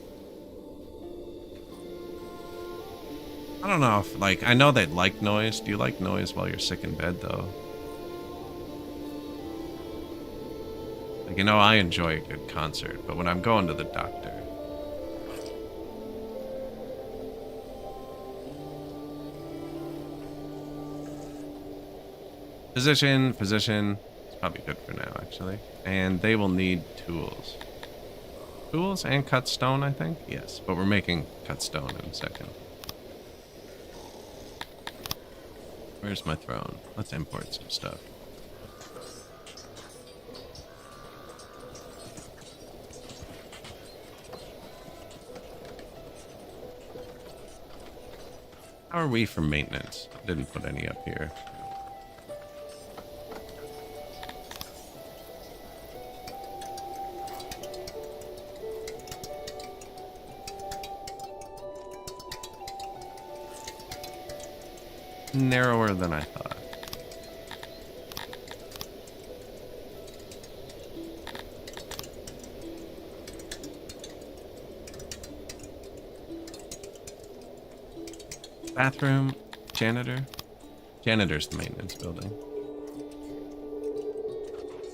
I don't know if, like, I know they'd like noise. Do you like noise while you're sick in bed, though? Like, you know, I enjoy a good concert, but when I'm going to the doctor... Physician. It's probably good for now, actually. And they will need tools. Tools and cut stone, I think? Yes, but we're making cut stone in a second. Where's my throne? Let's import some stuff. How are we for maintenance? Didn't put any up here. Narrower than I thought. Bathroom, janitor. Janitor's the maintenance building.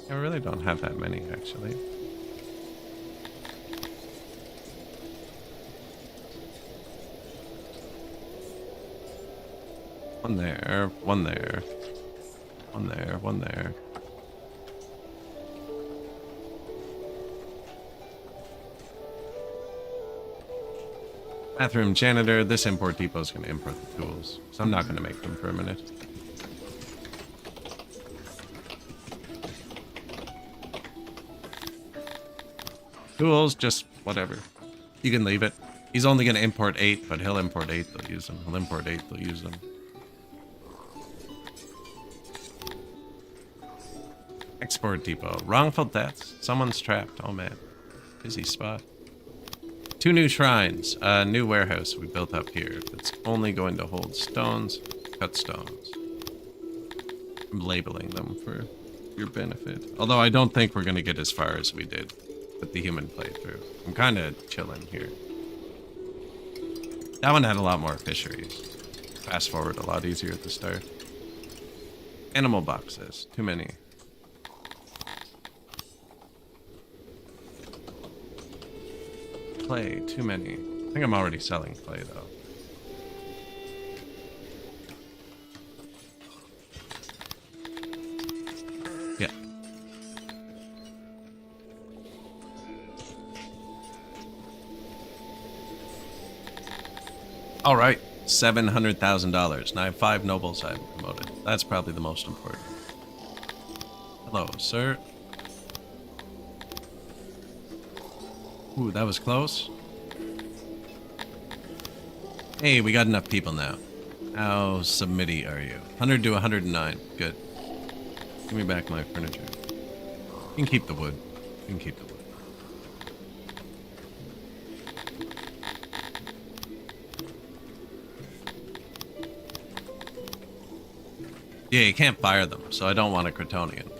I really don't have that many, actually. One there, one there, one there, one there. Bathroom, janitor. This import depot is going to import the tools, so I'm not going to make them for a minute. Tools, just whatever. You can leave it. He's only going to import 8, but he'll import 8, they'll use them. He'll import 8, they'll use them. Export depot. Wrongful deaths. Someone's trapped. Oh man. Busy spot. 2 new shrines. A new warehouse we built up here. That's only going to hold stones. Cut stones. I'm labeling them for your benefit. Although I don't think we're going to get as far as we did with the human playthrough. I'm kind of chilling here. That one had a lot more fisheries. Fast forward a lot easier at the start. Animal boxes. Too many. Clay, too many. I think I'm already selling clay though. Yeah. All right, $700,000. Now I have 5 nobles I've promoted. That's probably the most important. Hello, sir. Ooh, that was close. Hey, we got enough people now. How submitty are you? 100 to 109. Good. Give me back my furniture. You can keep the wood. You can keep the wood. Yeah, you can't fire them, so I don't want a Crotonian.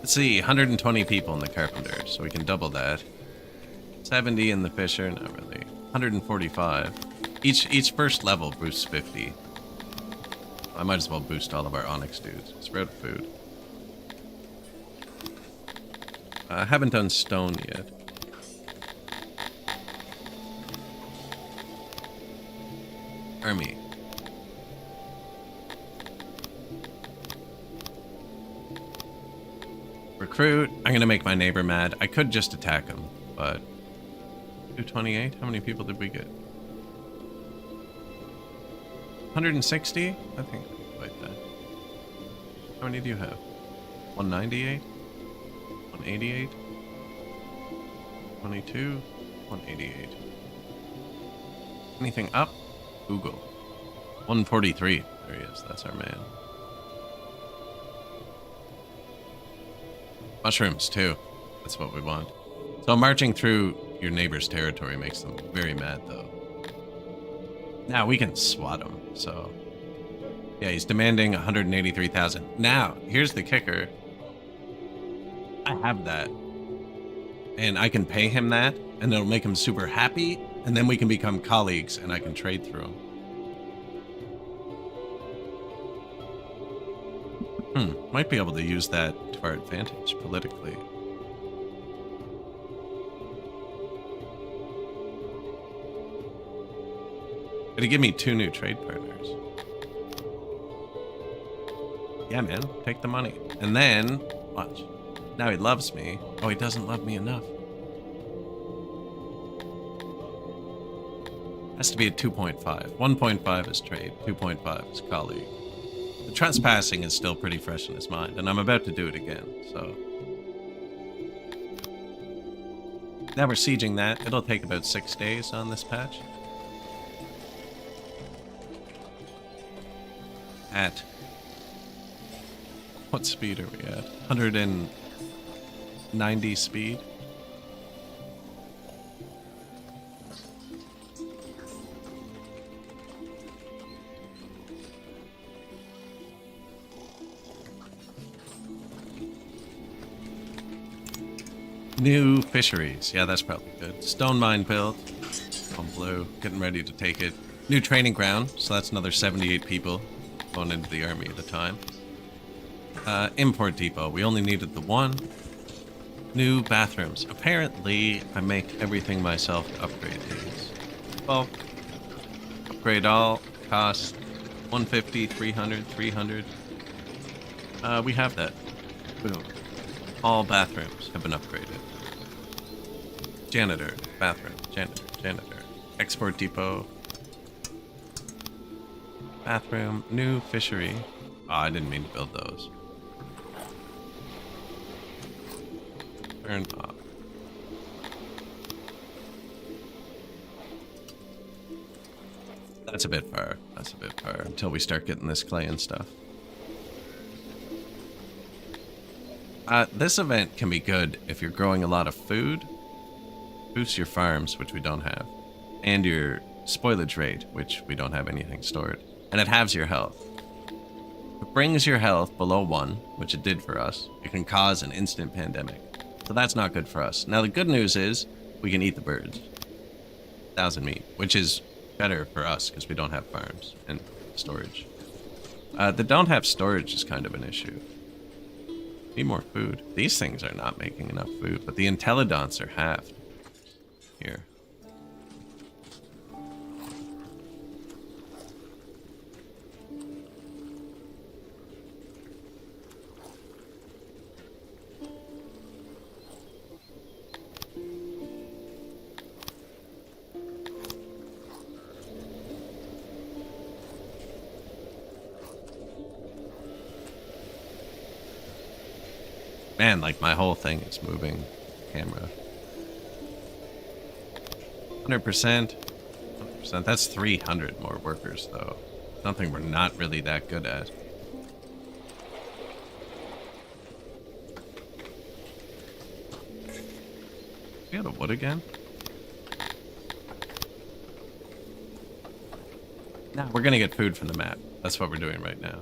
Let's see, 120 people in the carpenter, so we can double that. 70 in the fisher, not really. 145. Each first level boosts 50. I might as well boost all of our onyx dudes. Spread food. I haven't done stone yet. Army. Recruit. I'm gonna make my neighbor mad. I could just attack him, but 228. How many people did we get? 160. I think quite that. How many do you have? 198. 188. 22. 188. Anything up? Google. 143. There he is. That's our man. Mushrooms, too. That's what we want. So marching through your neighbor's territory makes them very mad, though. Now, we can swat him, so... Yeah, he's demanding 183,000. Now, here's the kicker. I have that. And I can pay him that, and it'll make him super happy, and then we can become colleagues, and I can trade through him. Might be able to use that to our advantage politically. It'll give me 2 new trade partners. Yeah, man, take the money. And then, watch. Now he loves me. Oh, he doesn't love me enough. Has to be a 2.5. 1.5 is trade, 2.5 is colleague. The trespassing is still pretty fresh in his mind, and I'm about to do it again, so... Now we're sieging that. It'll take about 6 days on this patch. At... What speed are we at? 190 speed? New fisheries. Yeah, that's probably good. Stone mine built. On blue. Getting ready to take it. New training ground. So that's another 78 people going into the army at a time. Import depot. We only needed the 1. New bathrooms. Apparently, I make everything myself to upgrade these. Well, upgrade all. Cost 150, 300, 300. We have that. Boom. All bathrooms have been upgraded. Janitor, bathroom, janitor. Export depot. Bathroom, new fishery. Oh, I didn't mean to build those. Turn off. That's a bit far. That's a bit far until we start getting this clay and stuff. This event can be good if you're growing a lot of food, boosts your farms, which we don't have, and your spoilage rate, which we don't have anything stored, and it halves your health. If it brings your health below 1, which it did for us, it can cause an instant pandemic. So that's not good for us. Now the good news is we can eat the birds. 1,000 meat, which is better for us because we don't have farms and storage. The don't have storage is kind of an issue. Need more food. These things are not making enough food, but the intelligents are halved. Here. Man, like my whole thing is moving camera. 100%. 100%. That's 300 more workers, though. Something we're not really that good at. We out of wood again? Nah, we're gonna get food from the map. That's what we're doing right now.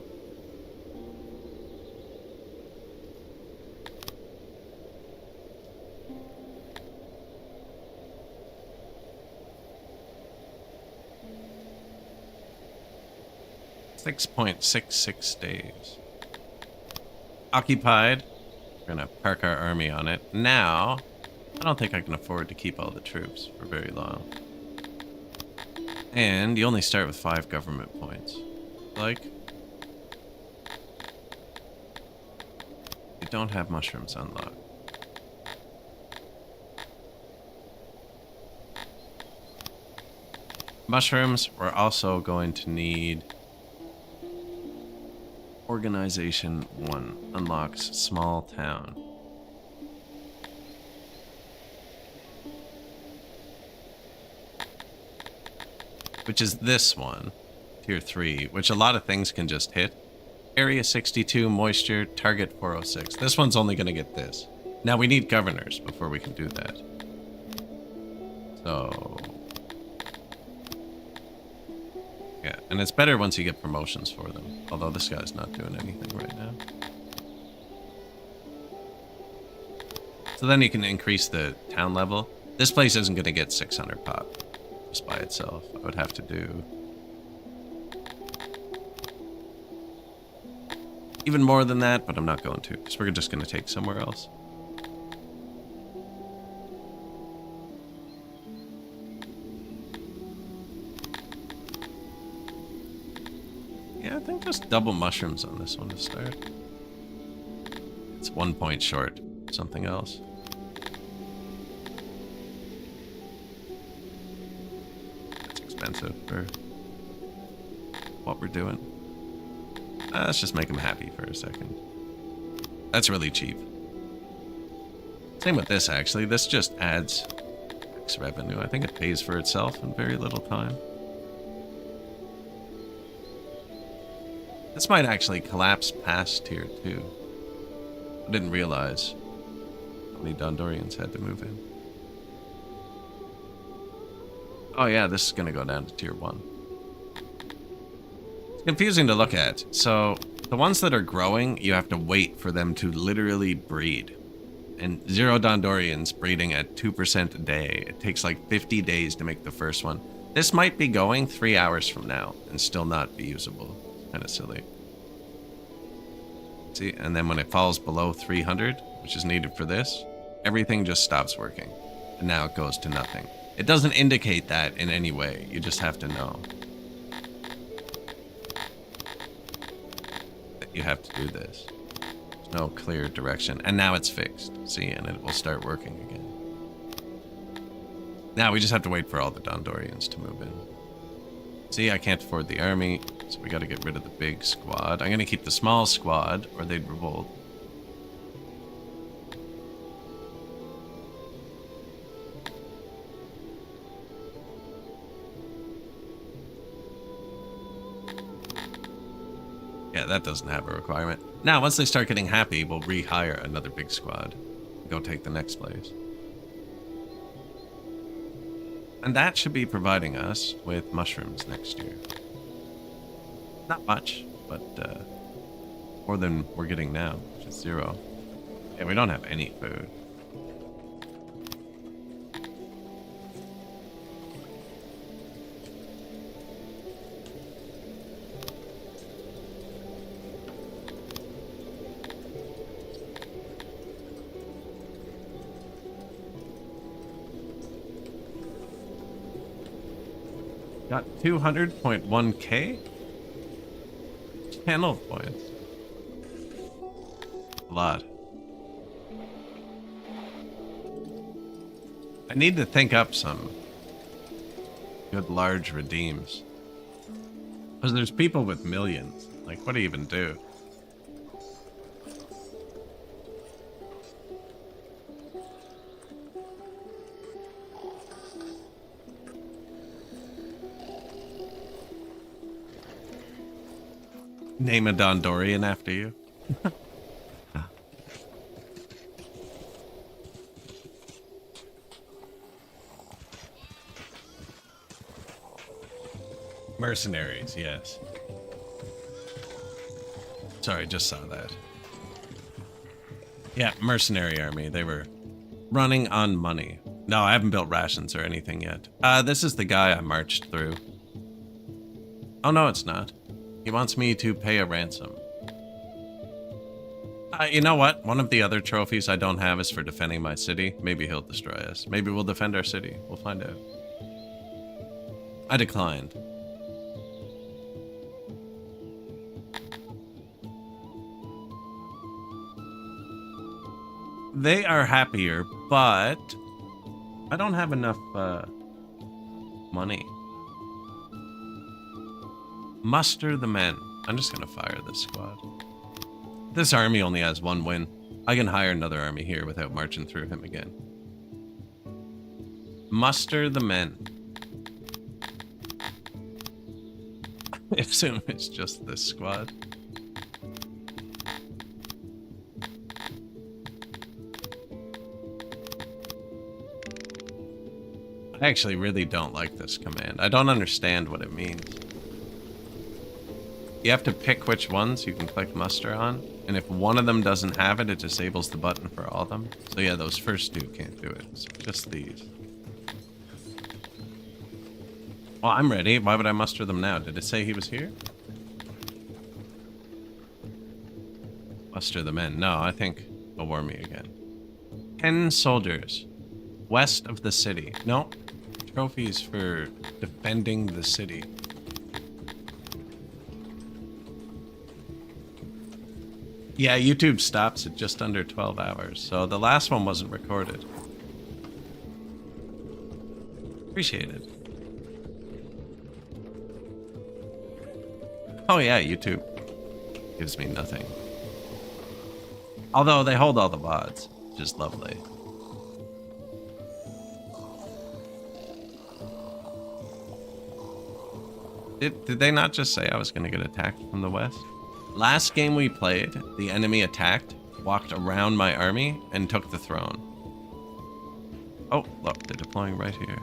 .66 days. Occupied. We're gonna park our army on it. Now, I don't think I can afford to keep all the troops for very long. And you only start with 5 government points. Like, you don't have mushrooms unlocked. Mushrooms, we're also going to need Organization 1 unlocks small town. Which is this one, tier 3, which a lot of things can just hit. Area 62, moisture, target 406. This one's only going to get this. Now we need governors before we can do that. So... yeah, and it's better once you get promotions for them. Although this guy's not doing anything right now. So then you can increase the town level. This place isn't going to get 600 pop just by itself. I would have to do even more than that, but I'm not going to, because we're just going to take somewhere else. Yeah, I think just double mushrooms on this one to start. It's 1 point short. Something else. That's expensive for what we're doing. Let's just make them happy for a second. That's really cheap. Same with this, actually. This just adds X revenue. I think it pays for itself in very little time. This might actually collapse past tier 2. I didn't realize how many Dondorians had to move in. Oh yeah, this is going to go down to tier 1. It's confusing to look at. So, the ones that are growing, you have to wait for them to literally breed. And 0 Dondorians breeding at 2% a day. It takes like 50 days to make the first one. This might be going 3 hours from now and still not be usable. Kind of silly. See, and then when it falls below 300, which is needed for this, everything just stops working. And now it goes to nothing. It doesn't indicate that in any way. You just have to know that you have to do this. There's no clear direction. And now it's fixed. See, and it will start working again. Now we just have to wait for all the Dondorians to move in. See, I can't afford the army, so we gotta get rid of the big squad. I'm gonna keep the small squad, or they'd revolt. Yeah, that doesn't have a requirement. Now, once they start getting happy, we'll rehire another big squad. Go take the next place. And that should be providing us with mushrooms next year. Not much, but more than we're getting now, which is 0. Yeah, we don't have any food. Got 200.1k channel points. A lot. I need to think up some good large redeems. Because there's people with millions. Like, what do you even do? Name a Dondorian after you. Mercenaries, yes. Sorry, just saw that. Yeah, mercenary army. They were running on money. No, I haven't built rations or anything yet. This is the guy I marched through. Oh, no, it's not. He wants me to pay a ransom. You know what? One of the other trophies I don't have is for defending my city. Maybe he'll destroy us. Maybe we'll defend our city. We'll find out. I declined. They are happier, but I don't have enough money. Muster the men. I'm just gonna fire this squad. This army only has one win. I can hire another army here without marching through him again. Muster the men. I assume it's just this squad. I actually really don't like this command. I don't understand what it means. You have to pick which ones you can click muster on, and if one of them doesn't have it, it disables the button for all of them. So yeah, those first two can't do it. So just these. Well, I'm ready. Why would I muster them now? Did it say he was here? Muster the men. No, I think he'll warn me again. 10 soldiers west of the city. No. Trophies for defending the city. Yeah, YouTube stops at just under 12 hours, so the last one wasn't recorded. Appreciate it. Oh yeah, YouTube gives me nothing. Although they hold all the VODs, which is lovely. Did they not just say I was going to get attacked from the west? Last game we played, the enemy attacked, walked around my army, and took the throne. Oh, look, they're deploying right here.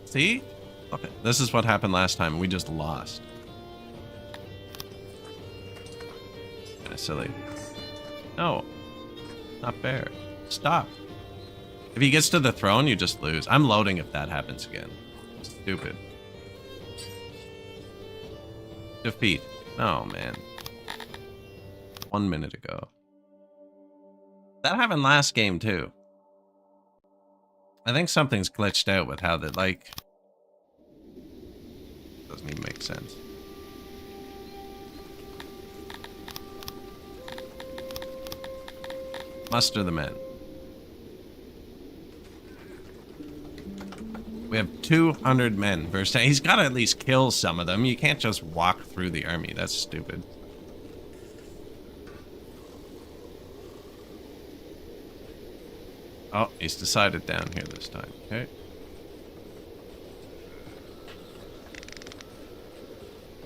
See? Okay, this is what happened last time. We just lost. Kind of silly. No, not fair. Stop. If he gets to the throne, you just lose. I'm loading if that happens again. Stupid. Defeat. Oh, man. 1 minute ago. That happened last game, too. I think something's glitched out with how that, like... Doesn't even make sense. Muster the men. We have 200 men versus... He's got to at least kill some of them. You can't just walk through the army. That's stupid. Oh, he's decided down here this time. Okay.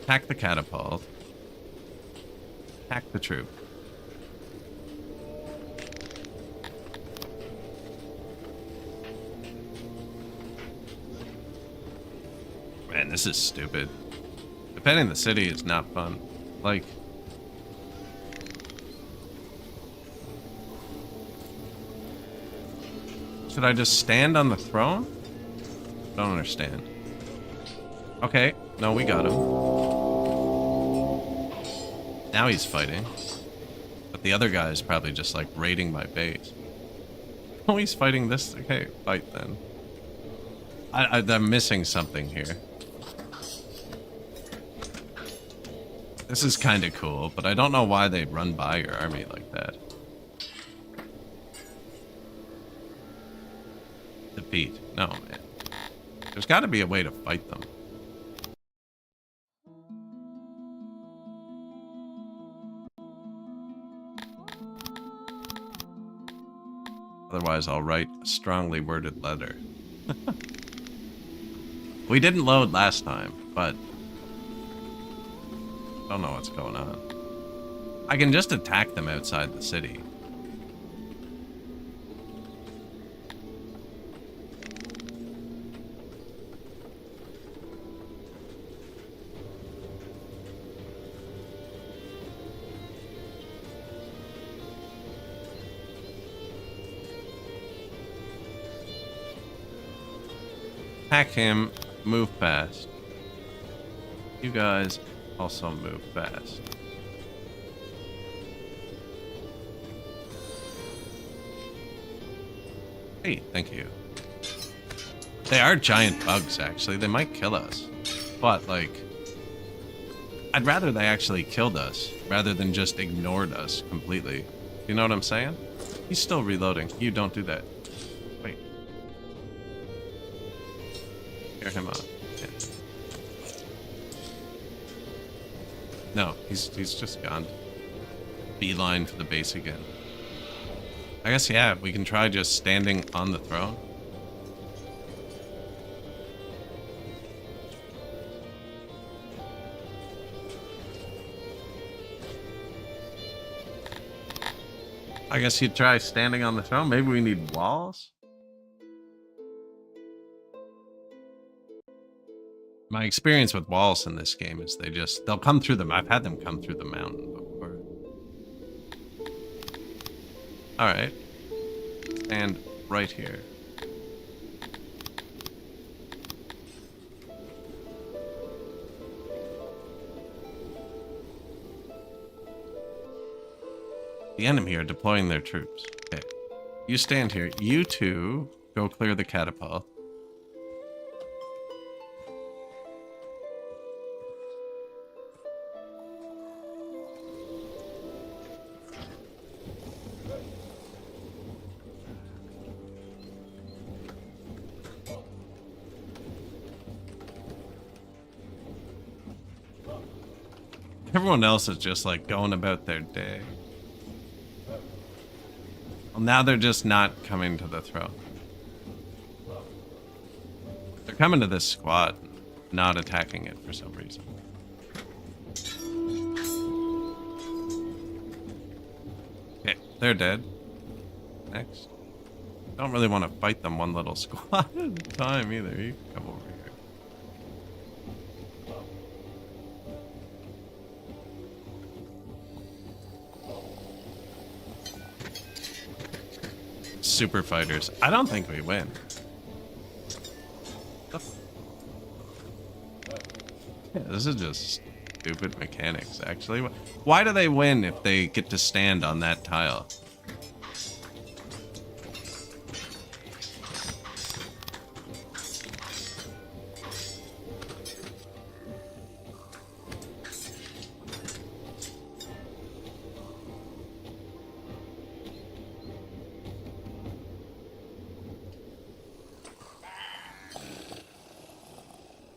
Attack the catapult. Attack the troop. Man, this is stupid. Defending the city is not fun. Like... Should I just stand on the throne? Don't understand. Okay. No, we got him. Now he's fighting. But the other guy is probably just like raiding my base. Oh, he's fighting this. Okay, fight then. I'm missing something here. This is kind of cool, but I don't know why they run by your army like that. Defeat. No, man. There's got to be a way to fight them. Otherwise, I'll write a strongly worded letter. We didn't load last time, but... don't know what's going on. I can just attack them outside the city. Attack him, move fast. You guys also move fast. Hey, thank you. They are giant bugs, actually. They might kill us. But, like, I'd rather they actually killed us rather than just ignored us completely. You know what I'm saying? He's still reloading. You don't do that. Wait. Hear him out. Yeah. No, he's just gone. Beeline for the base again. I guess, yeah, we can try just standing on the throne. I guess you'd try standing on the throne. Maybe we need walls? My experience with walls in this game is they'll come through them. I've had them come through the mountain before. Alright. Stand right here. The enemy are deploying their troops. Okay. You stand here. You two go clear the catapult. Everyone else is just like going about their day. Well, now they're just not coming to the throne. They're coming to this squad, not attacking it for some reason. Okay, they're dead. Next. Don't really want to fight them one little squad at a time either. You can come over here. Super fighters. I don't think we win. Yeah, this is just stupid mechanics, actually. Why do they win if they get to stand on that tile?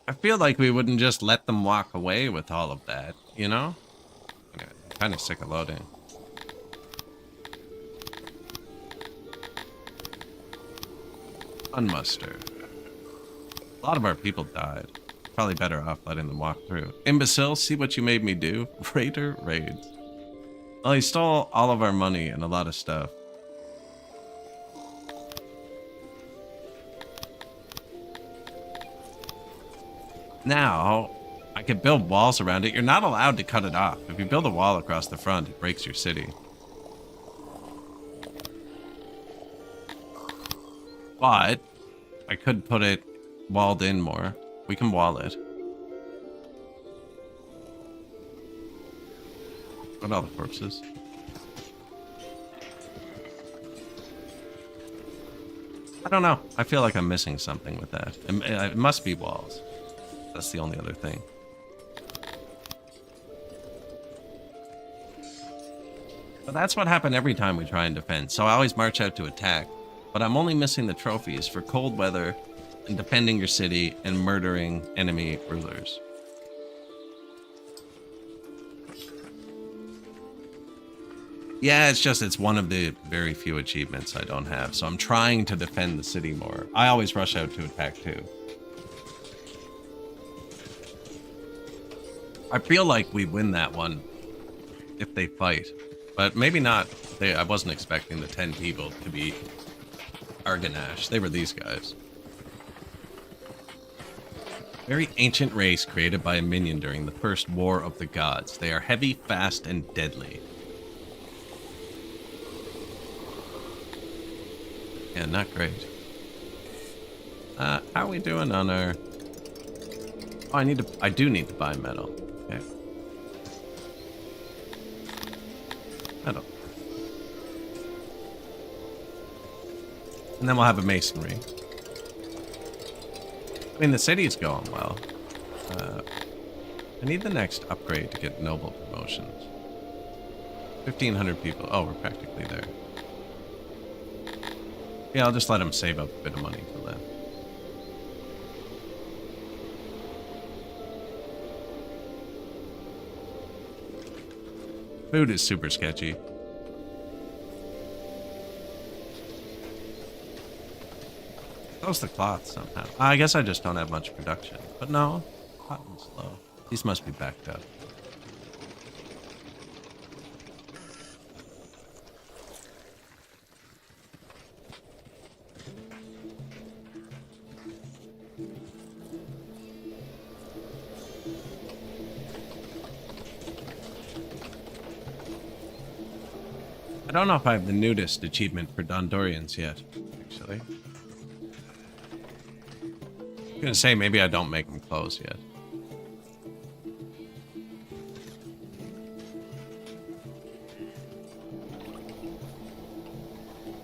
I feel like we wouldn't just let them walk away with all of that, you know? Okay, I'm kind of sick of loading. Unmuster. A lot of our people died. Probably better off letting them walk through. Imbecile, see what you made me do? Raider raids. Well, he stole all of our money and a lot of stuff. Now, I could build walls around it. You're not allowed to cut it off. If you build a wall across the front, it breaks your city. But I could put it walled in more. We can wall it. What are all the corpses? I don't know. I feel like I'm missing something with that. It must be walls. That's the only other thing. But that's what happened every time we try and defend. So I always march out to attack. But I'm only missing the trophies for cold weather and defending your city and murdering enemy rulers. Yeah, it's one of the very few achievements I don't have. So I'm trying to defend the city more. I always rush out to attack too. I feel like we win that one if they fight, but maybe not. I wasn't expecting the 10 people to be Arganash. They were these guys. Very ancient race created by a minion during the first War of the Gods. They are heavy, fast, and deadly. Yeah, not great. How are we doing on our... Oh, I do need to buy metal. Okay. Metal. And then we'll have a masonry. I mean, the city's going well. I need the next upgrade to get noble promotions. 1,500 people. Oh, we're practically there. Yeah, I'll just let him save up a bit of money for that. Food is super sketchy. How's the cloth somehow? I guess I just don't have much production. But no, cotton's low. These must be backed up. I don't know if I have the nudist achievement for Dondorians yet, actually. I'm gonna say maybe I don't make them clothes yet.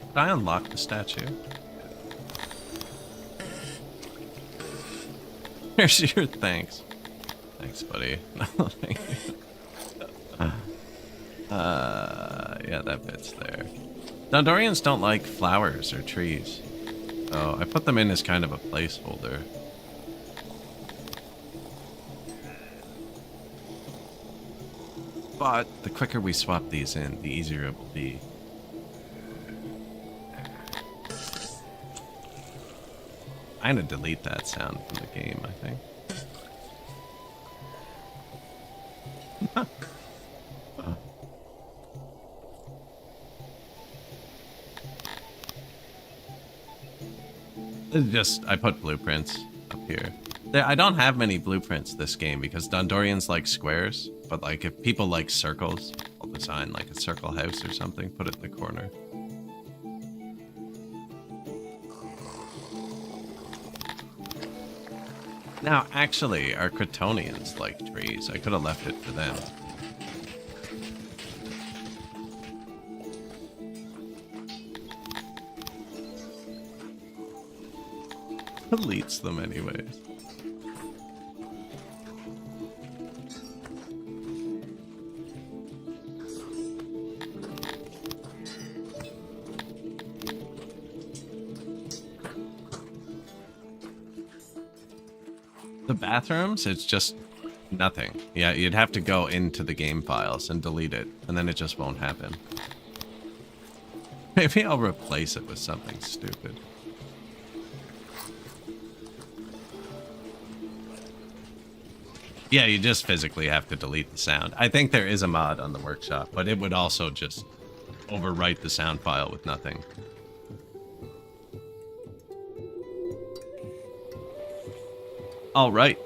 Did I unlock the statue? Here's your thanks. Thanks, buddy. Thank you. Yeah, that bit's there. Dondorians don't like flowers or trees, so I put them in as kind of a placeholder. But the quicker we swap these in, the easier it will be. I'm gonna delete that sound from the game, I think. I put blueprints up here. I don't have many blueprints this game because Dondorians like squares, but like if people like circles, I'll design like a circle house or something, put it in the corner. Now, actually, our Cretonians like trees. I could have left it for them. Deletes them anyways. The bathrooms, it's just nothing. Yeah, you'd have to go into the game files and delete it, and then it just won't happen. Maybe I'll replace it with something stupid. Yeah, you just physically have to delete the sound. I think there is a mod on the workshop, but it would also just overwrite the sound file with nothing. All right,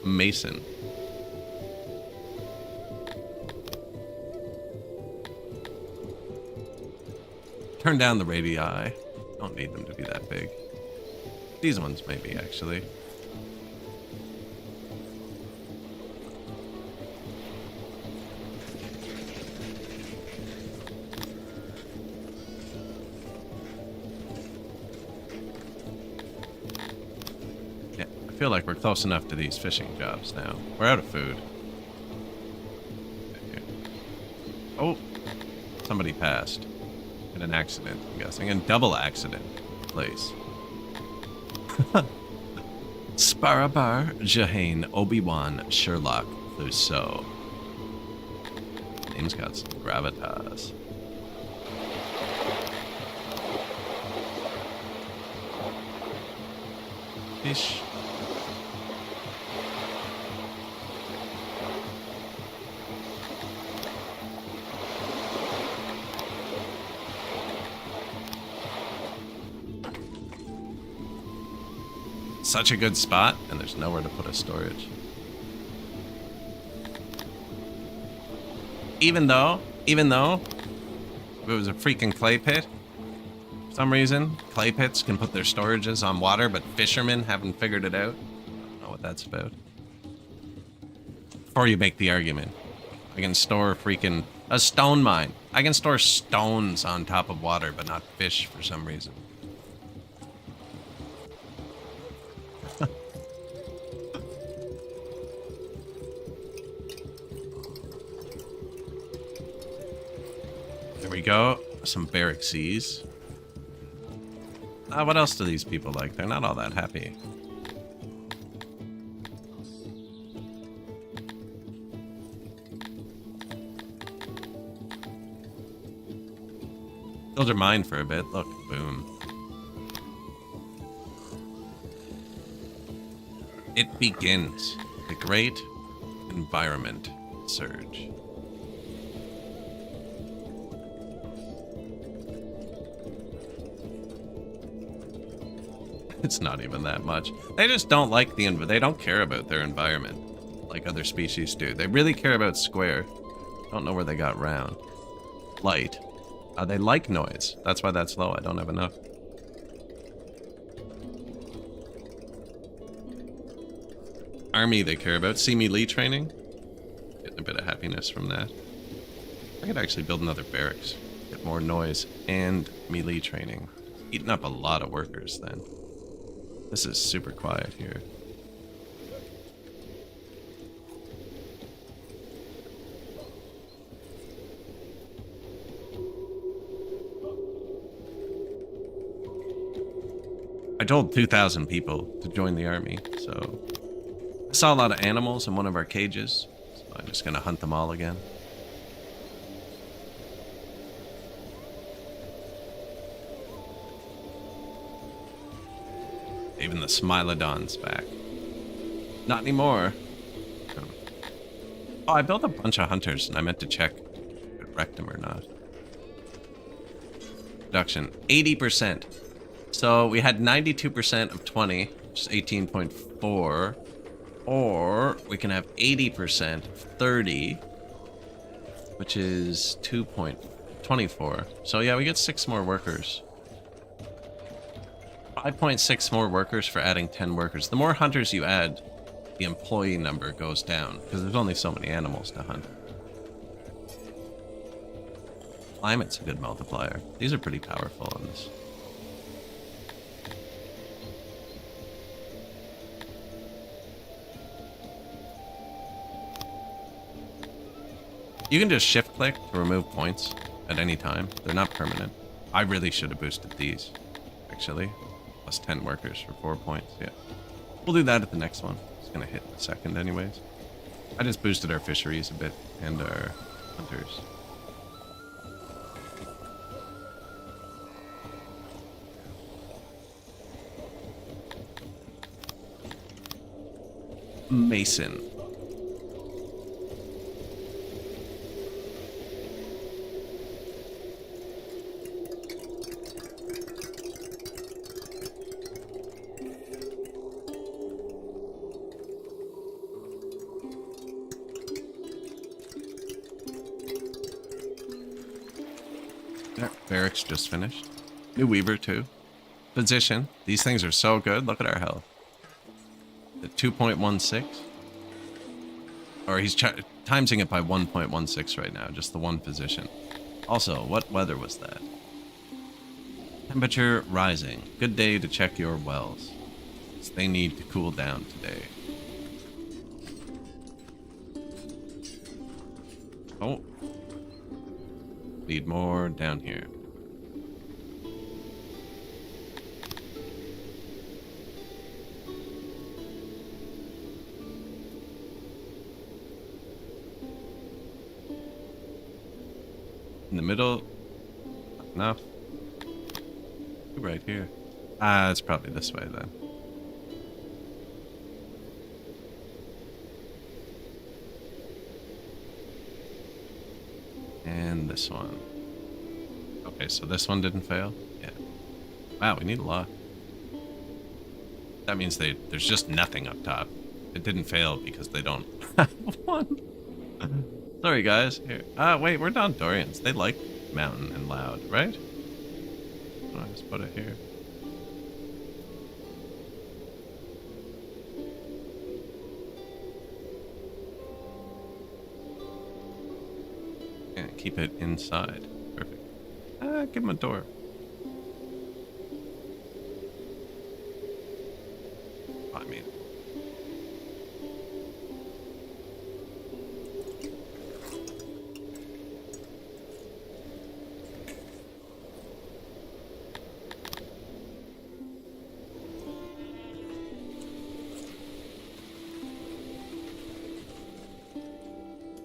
Mason. Turn down the radii. Don't need them to be that big. These ones maybe, actually. I feel like we're close enough to these fishing jobs now. We're out of food. Oh, somebody passed in an accident, I'm guessing. And double accident place. Sparabar, Jahane, Obi-Wan, Sherlock, Clouseau. Name's got some gravitas. Fish. Such a good spot, and there's nowhere to put a storage. Even though, if it was a freaking clay pit, for some reason, clay pits can put their storages on water, but fishermen haven't figured it out. I don't know what that's about. Before you make the argument, I can store freaking a stone mine. I can store stones on top of water, but not fish for some reason. There we go. Some barracksies. What else do these people like? They're not all that happy. Those are mine for a bit. Look, boom. It begins. The Great Environment Surge. It's not even that much. They just don't like they don't care about their environment like other species do. They really care about square. Don't know where they got round. Light. They like noise. That's why that's low. I don't have enough. Army they care about. See melee training. Getting a bit of happiness from that. I could actually build another barracks. Get more noise and melee training. Eating up a lot of workers then. This is super quiet here. I told 2,000 people to join the army, so I saw a lot of animals in one of our cages, so I'm just gonna hunt them all again. Even the Smilodon's back. Not anymore. Oh, I built a bunch of hunters, and I meant to check if it wrecked them or not. Production, 80%. So we had 92% of 20, which is 18.4. Or we can have 80% of 30, which is 2.24. So yeah, we get 6 more workers. 5.6 more workers for adding 10 workers. The more hunters you add, the employee number goes down, because there's only so many animals to hunt. Climate's a good multiplier. These are pretty powerful on this. You can just shift click to remove points at any time. They're not permanent. I really should have boosted these, actually. Plus 10 workers for 4 points, yeah. We'll do that at the next one. It's gonna hit in a second anyways. I just boosted our fisheries a bit and our hunters. Mason. Barracks just finished. New Weaver too. Position. These things are so good. Look at our health. At 2.16. Or he's timesing it by 1.16 right now. Just the one position. Also, what weather was that? Temperature rising. Good day to check your wells. They need to cool down today. Oh. Need more down here. In the middle. Not enough. Right here. It's probably this way then. And this one. Okay, so this one didn't fail? Yeah. Wow, we need a lot. That means there's just nothing up top. It didn't fail because they don't have one. Sorry, guys. Here. Wait, we're Dondorians. They like mountain and loud, right? I'll just put it here. Yeah, keep it inside. Perfect. Give him a door. I mean...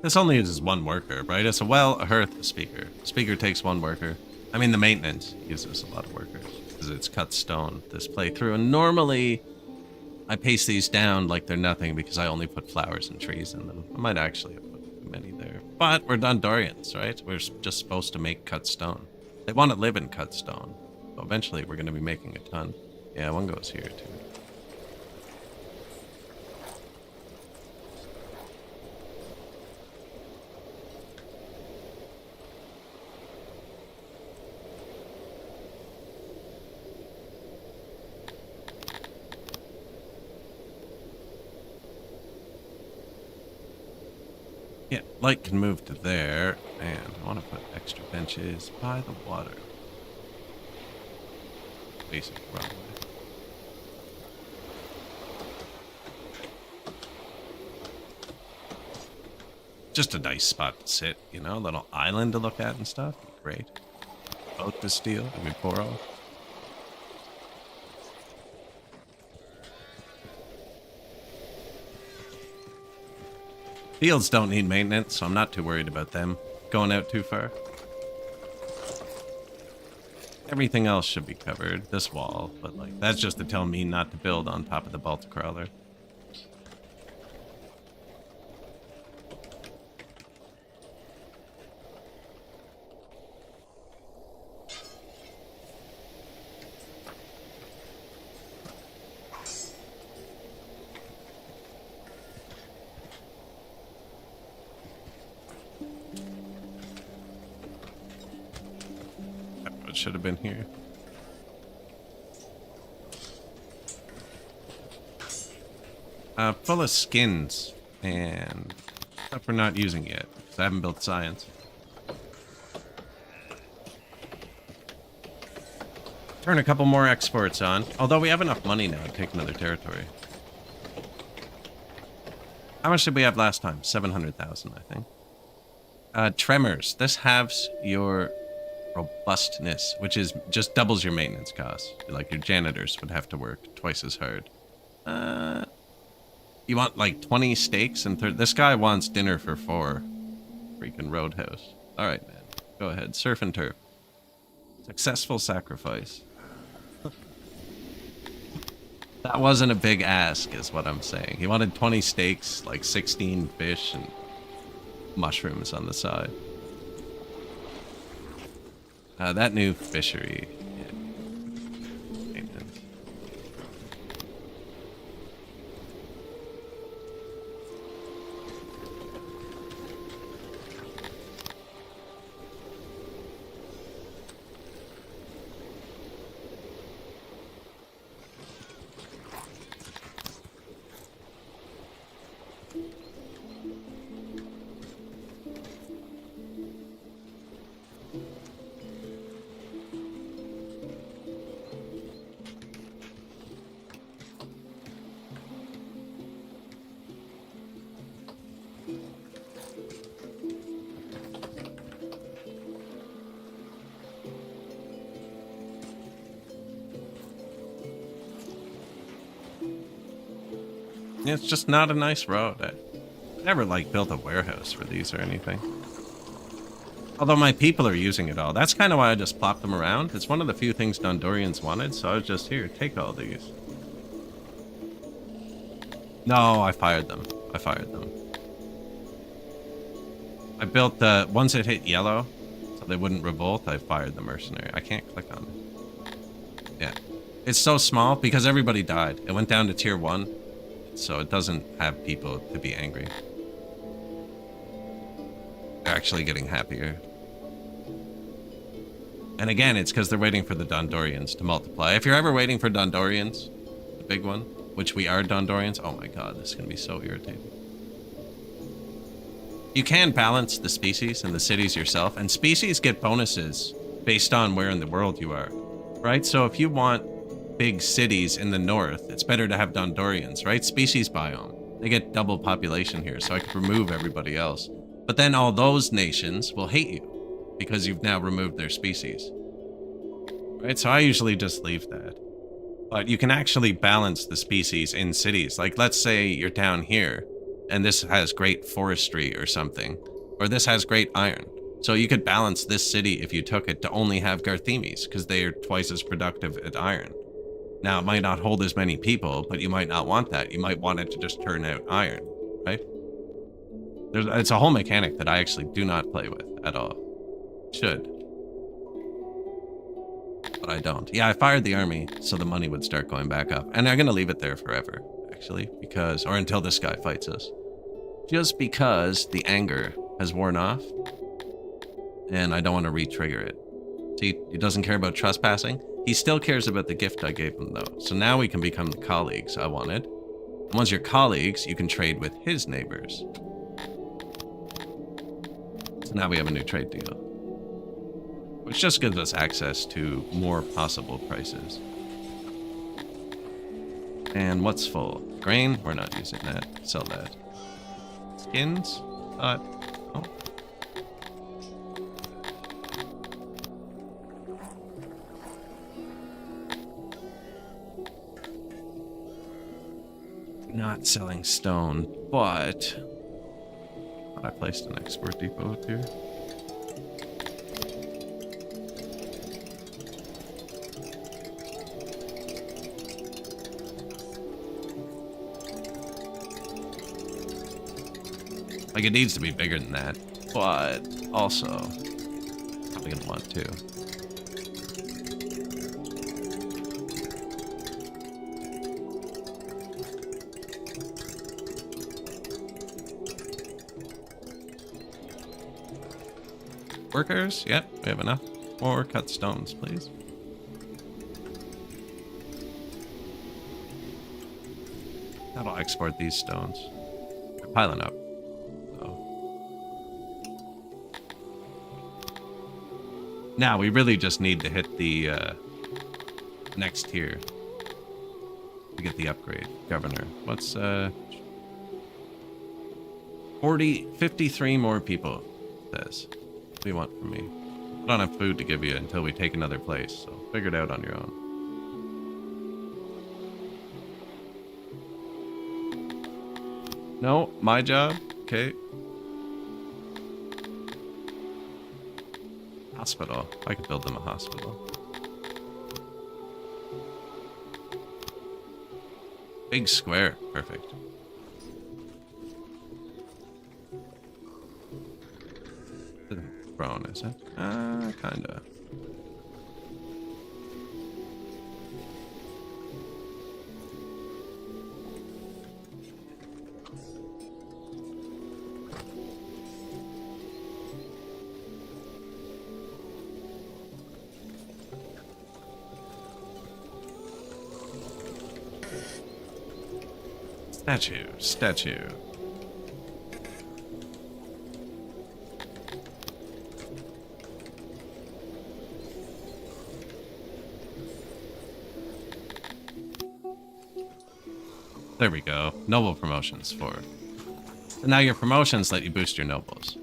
This only uses one worker, right? It's a well, a hearth, a speaker. Speaker takes one worker. I mean, the maintenance uses a lot of workers because it's cut stone this playthrough. And normally, I pace these down like they're nothing because I only put flowers and trees in them. I might actually have put too many there. But we're Dondorians, right? We're just supposed to make cut stone. They want to live in cut stone. So eventually, we're going to be making a ton. Yeah, one goes here, too. Yeah, light can move to there, and I want to put extra benches by the water. Basic runway. Just a nice spot to sit, you know, a little island to look at and stuff. Great. Boat to steal, and we pour off. Fields don't need maintenance, so I'm not too worried about them going out too far. Everything else should be covered. This wall, but like that's just to tell me not to build on top of the Baltic crawler. Should have been here. Full of skins and stuff we're not using yet because I haven't built science. Turn a couple more exports on, although we have enough money now to take another territory. How much did we have last time? 700,000, I think. Tremors. This halves your robustness, which is just doubles your maintenance costs. Like your janitors would have to work twice as hard. You want like 20 steaks and this guy wants dinner for 4. Freaking roadhouse. All right, man. Go ahead. Surf and turf. Successful sacrifice. That wasn't a big ask, is what I'm saying. He wanted 20 steaks, like 16 fish, and mushrooms on the side. That new fishery. Yeah. Maintenance. Yeah, it's just not a nice road. I never like built a warehouse for these or anything. Although my people are using it all. That's kind of why I just plopped them around. It's one of the few things Dondorians wanted, so I was just here, take all these. No, I fired them. I fired them. I built the once it hit yellow, so they wouldn't revolt, I fired the mercenary. I can't click on it. Yeah. It's so small because everybody died. It went down to tier 1. So it doesn't have people to be angry. They're actually getting happier. And again, it's because they're waiting for the Dondorians to multiply. If you're ever waiting for Dondorians, the big one, which we are Dondorians, oh my god, this is going to be so irritating. You can balance the species and the cities yourself, and species get bonuses based on where in the world you are, right? So if you want big cities in the north, it's better to have Dondorians, right? Species biome. They get double population here, so I could remove everybody else. But then all those nations will hate you because you've now removed their species. Right? So I usually just leave that. But you can actually balance the species in cities. Like, let's say you're down here and this has great forestry or something, or this has great iron. So you could balance this city if you took it to only have Garthemes, because they are twice as productive at iron. Now, it might not hold as many people, but you might not want that. You might want it to just turn out iron, right? It's a whole mechanic that I actually do not play with at all. Should. But I don't. Yeah, I fired the army so the money would start going back up. And I'm going to leave it there forever, actually, because, or until this guy fights us. Just because the anger has worn off, and I don't want to re-trigger it. See, he doesn't care about trespassing. He still cares about the gift I gave him, though. So now we can become the colleagues I wanted. And once you're colleagues, you can trade with his neighbors. So now we have a new trade deal, which just gives us access to more possible prices. And what's full? Grain? We're not using that. Sell that. Skins? Oh. Not selling stone, but I placed an export depot here. Like, it needs to be bigger than that, but also probably gonna want to. Workers? Yep, we have enough. More cut stones, please. That'll export these stones. They're piling up. Now we really just need to hit the next tier to get the upgrade. Governor. What's 53 more people, it says. What do you want from me? I don't have food to give you until we take another place, so figure it out on your own. No, my job? Okay. Hospital. I could build them a hospital. Big square. Perfect. Throne, is it? Kinda. Statue. There we go. Noble promotions for. So now your promotions let you boost your nobles.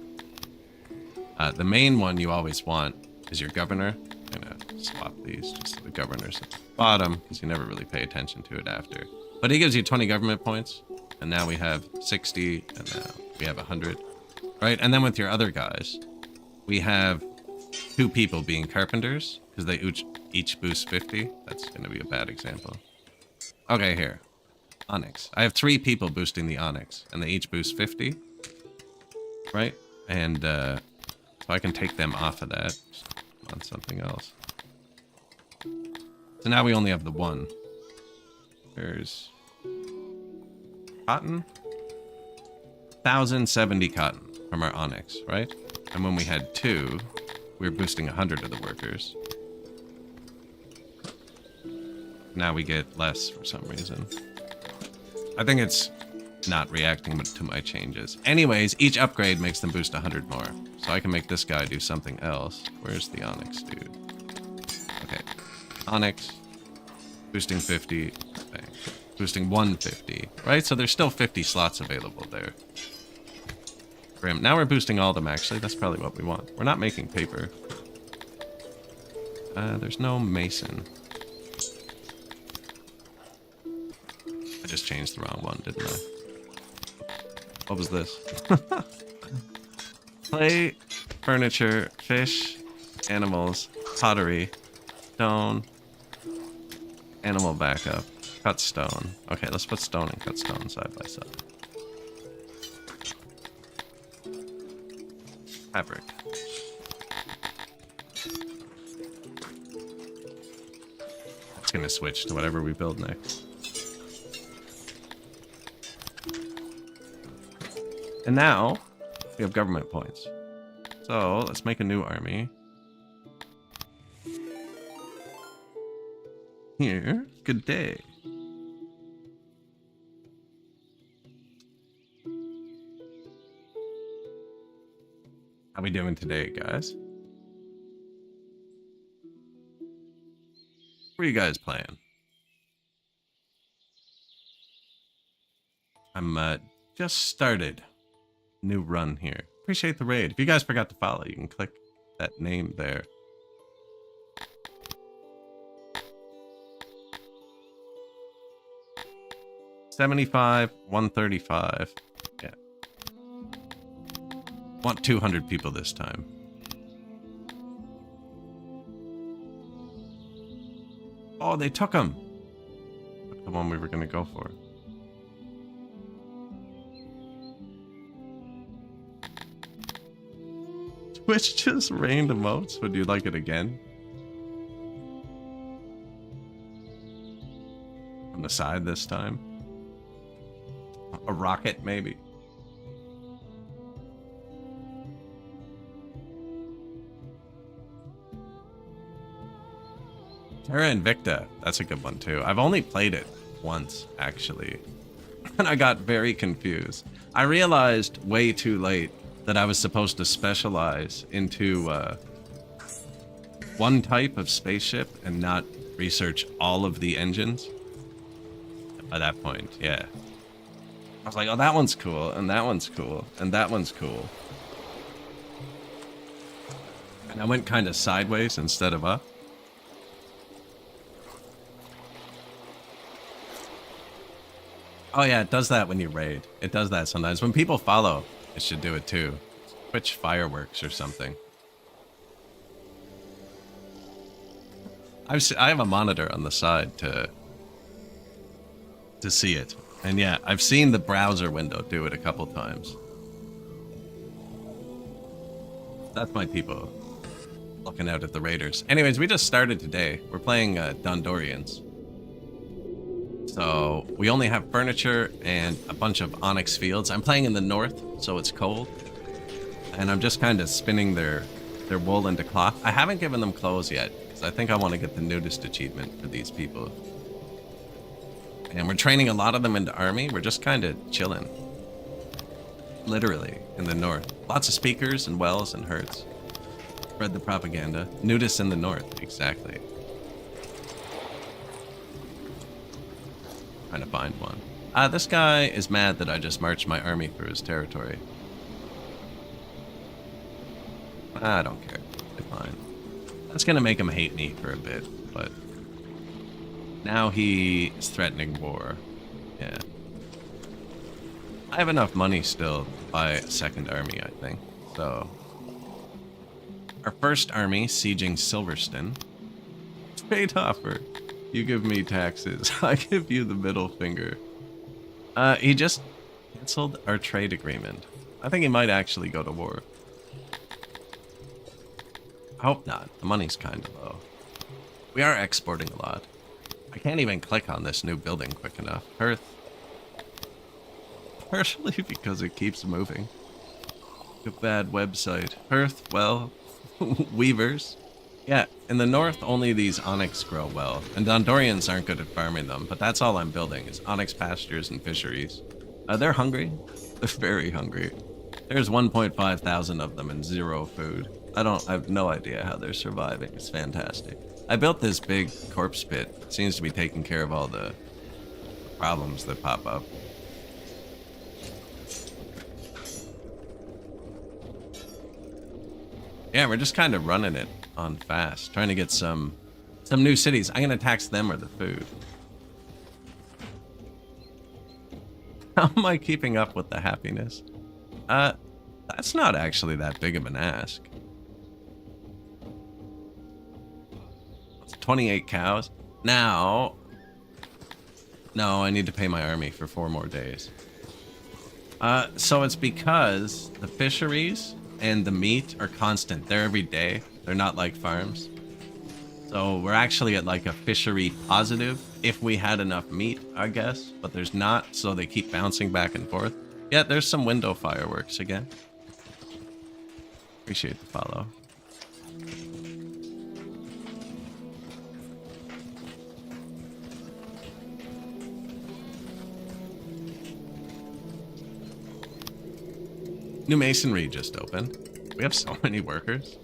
The main one you always want is your governor. I'm gonna swap these just to the governors at the bottom because you never really pay attention to it after. But he gives you 20 government points, and now we have 60, and now we have 100, right? And then with your other guys, we have 2 people being carpenters, because they each boost 50. That's going to be a bad example. Okay, here. Onyx. I have 3 people boosting the Onyx, and they each boost 50, right? And so I can take them off of that on something else. So now we only have the 1. There's cotton. 1,070 cotton from our Onyx, right? And when we had 2, we were boosting 100 of the workers. Now we get less for some reason. I think it's not reacting to my changes. Anyways, each upgrade makes them boost 100 more. So I can make this guy do something else. Where's the Onyx dude? Okay. Onyx. Boosting 50. Bang. Boosting 150. Right? So there's still 50 slots available there. Grim. Now we're boosting all of them, actually. That's probably what we want. We're not making paper. There's no mason. I just changed the wrong one, didn't I? What was this? Clay, furniture, fish, animals, pottery, stone, animal backup, cut stone. Okay, let's put stone and cut stone side by side. Fabric. It's gonna switch to whatever we build next. And now we have government points. So let's make a new army. Here, good day. How we doing today, guys? What are you guys playing? I'm just started new run here. Appreciate the raid. If you guys forgot to follow, you can click that name there. $75, $135. Yeah. Want 200 people this time. Oh, they took him. Took the one we were gonna go for. Twitch just rained emotes. Would you like it again? On the side this time. A rocket, maybe. Terra Invicta. That's a good one too. I've only played it once, actually. And I got very confused. I realized way too late that I was supposed to specialize into one type of spaceship and not research all of the engines. By that point, yeah. I was like, oh, that one's cool, and that one's cool, and that one's cool. And I went kind of sideways instead of up. Oh yeah, it does that when you raid. It does that sometimes. When people follow, it should do it too. Twitch fireworks or something. I have a monitor on the side to see it. And yeah, I've seen the browser window do it a couple times. That's my people looking out at the raiders. Anyways, we just started today. We're playing Dondorians. So we only have furniture and a bunch of onyx fields. I'm playing in the north, so it's cold. And I'm just kind of spinning their wool into cloth. I haven't given them clothes yet, because I think I want to get the nudist achievement for these people. And we're training a lot of them into army. We're just kind of chilling. Literally, in the north. Lots of speakers and wells and herds. Spread the propaganda. Nudists in the north, exactly. Trying to find one. This guy is mad that I just marched my army through his territory. I don't care. It's fine. That's gonna make him hate me for a bit, but now he is threatening war. Yeah. I have enough money still to buy a second army, I think. So our first army sieging Silverstone. Trade offer. You give me taxes. I give you the middle finger. He just canceled our trade agreement. I think he might actually go to war. I hope not. The money's kind of low. We are exporting a lot. I can't even click on this new building quick enough. Earth. Partially because it keeps moving. A bad website. Earth, well, weavers. Yeah, in the north, only these onyx grow well, and Dondorians aren't good at farming them, but that's all I'm building, is onyx pastures and fisheries. They're hungry. They're very hungry. There's 1.5 thousand of them and 0 food. I have no idea how they're surviving. It's fantastic. I built this big corpse pit. It seems to be taking care of all the problems that pop up. Yeah, we're just kind of running it on fast, trying to get some new cities. I'm gonna tax them or the food. How am I keeping up with the happiness? That's not actually that big of an ask. It's 28 cows. Now, no, I need to pay my army for 4 more days. So it's because the fisheries and the meat are constant. They're every day. They're not like farms. So we're actually at like a fishery positive if we had enough meat, I guess. But there's not, so they keep bouncing back and forth. Yeah, there's some window fireworks again. Appreciate the follow. New masonry just opened. We have so many workers.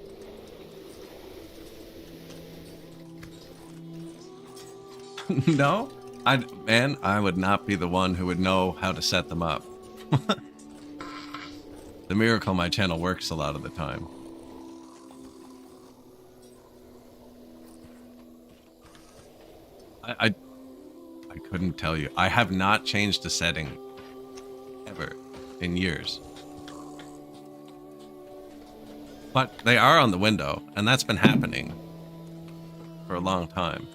No? Man, I would not be the one who would know how to set them up. The miracle my channel works a lot of the time. I couldn't tell you. I have not changed the setting ever in years. But they are on the window, and that's been happening for a long time.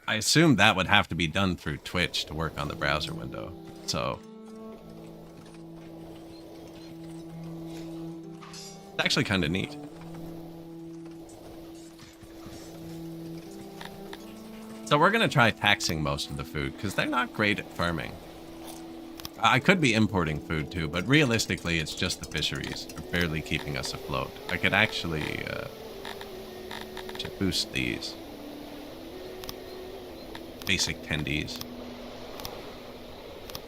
I assume that would have to be done through Twitch to work on the browser window. So it's actually kind of neat. So we're going to try taxing most of the food because they're not great at farming. I could be importing food too, but realistically it's just the fisheries are barely keeping us afloat. I could actually boost these. Basic tendies.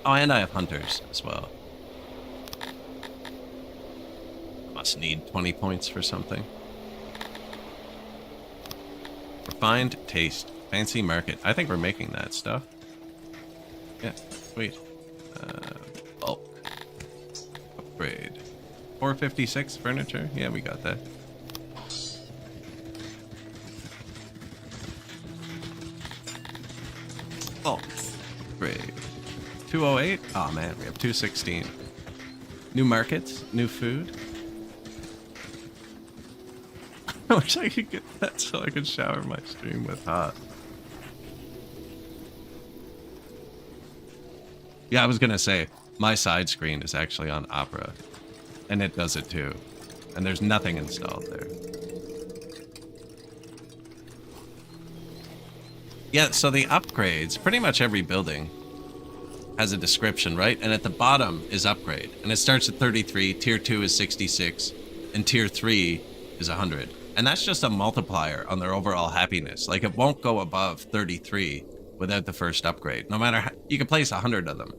Oh, and I have hunters as well. Must need 20 points for something. Refined taste. Fancy market. I think we're making that stuff. Yeah, sweet. Bulk. Upgrade. 456 furniture. Yeah, we got that. Bulk. Upgrade. 208. Oh man, we have 216. New markets. New food. I wish I could get that so I could shower my stream with hot. Yeah, I was gonna say, my side screen is actually on Opera, and it does it too. And there's nothing installed there. Yeah, so the upgrades, pretty much every building has a description, right? And at the bottom is upgrade. And it starts at 33, tier 2 is 66, and tier 3 is 100. And that's just a multiplier on their overall happiness. Like, it won't go above 33 without the first upgrade. No matter how, you can place 100 of them.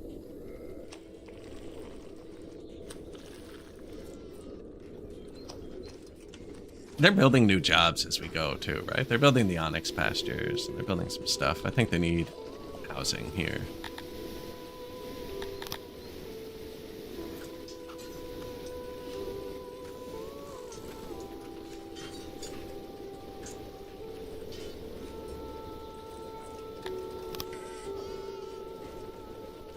They're building new jobs as we go too, right? They're building the Onyx pastures, and they're building some stuff. I think they need housing here.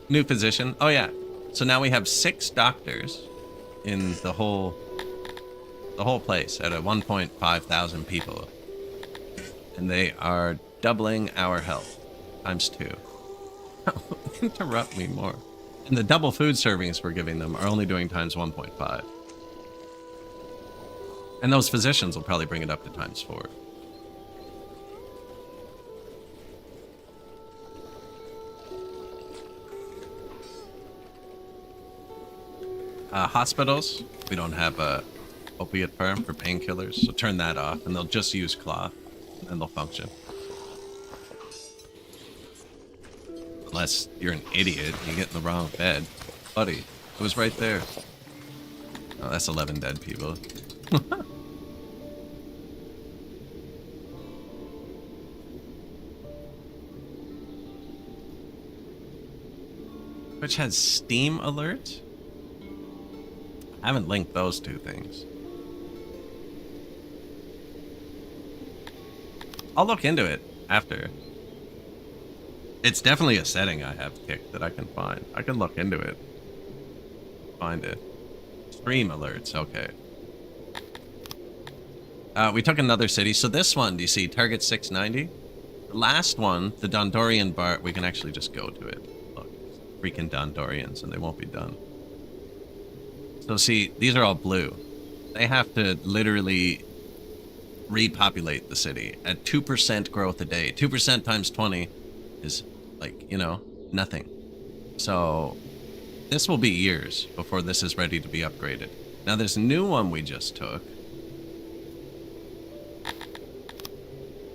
New physician. Oh yeah. So now we have 6 doctors in the whole place at a 1.5 thousand people. And they are doubling our health times 2. Interrupt me more. And the double food servings we're giving them are only doing times 1.5. And those physicians will probably bring it up to times 4. Hospitals, we don't have a opiate farm for painkillers, so turn that off and they'll just use cloth and they'll function. Unless you're an idiot and you get in the wrong bed. Buddy, it was right there. Oh, that's 11 dead people. Which has Steam alerts? I haven't linked those 2 things. I'll look into it after. It's definitely a setting I have kicked that I can find. I can look into it. Find it. Stream alerts, okay. We took another city. So this one, do you see, target 690? The last one, the Dondorian bar, we can actually just go to it. Look, freaking Dondorians, and they won't be done. So see, these are all blue. They have to literally repopulate the city at 2% growth a day. 2% times 20 is like, you know, nothing. So this will be years before this is ready to be upgraded. Now this new one we just took,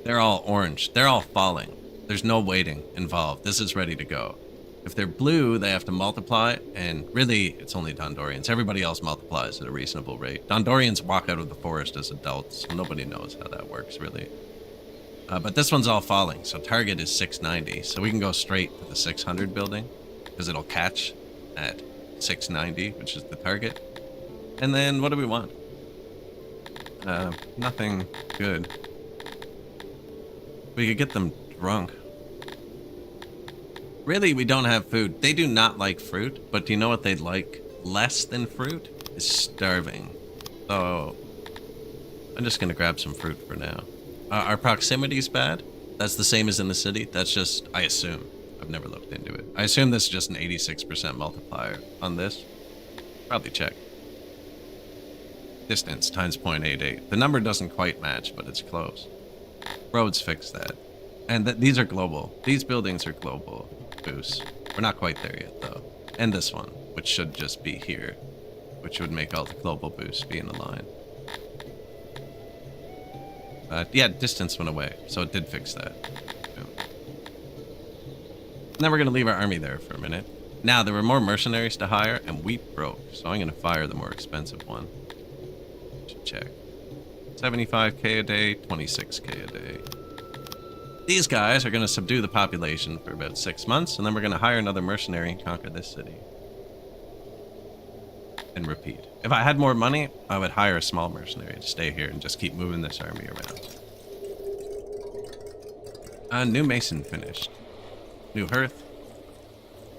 they're all orange. They're all falling. There's no waiting involved. This is ready to go. If they're blue, they have to multiply, and really, it's only Dondorians. Everybody else multiplies at a reasonable rate. Dondorians walk out of the forest as adults, so nobody knows how that works, really. But this one's all falling, so target is 690. So we can go straight to the 600 building, because it'll catch at 690, which is the target. And then, what do we want? Nothing good. We could get them drunk. Really, we don't have food. They do not like fruit, but do you know what they'd like less than fruit? Is starving. So, I'm just gonna grab some fruit for now. Our proximity's bad. That's the same as in the city. That's just, I assume. I've never looked into it. I assume this is just an 86% multiplier on this. Probably check. Distance times 0.88. The number doesn't quite match, but it's close. Roads fix that. And these are global. These buildings are global boosts. We're not quite there yet, though. And this one, which should just be here, which would make all the global boosts be in a line. Yeah, distance went away, so it did fix that. Now we're going to leave our army there for a minute. Now, there were more mercenaries to hire, and wheat broke, so I'm going to fire the more expensive one. Should check. 75k a day, 26k a day. These guys are going to subdue the population for about 6 months, and then we're going to hire another mercenary and conquer this city. And repeat. If I had more money, I would hire a small mercenary to stay here and just keep moving this army around. New mason finished. New hearth.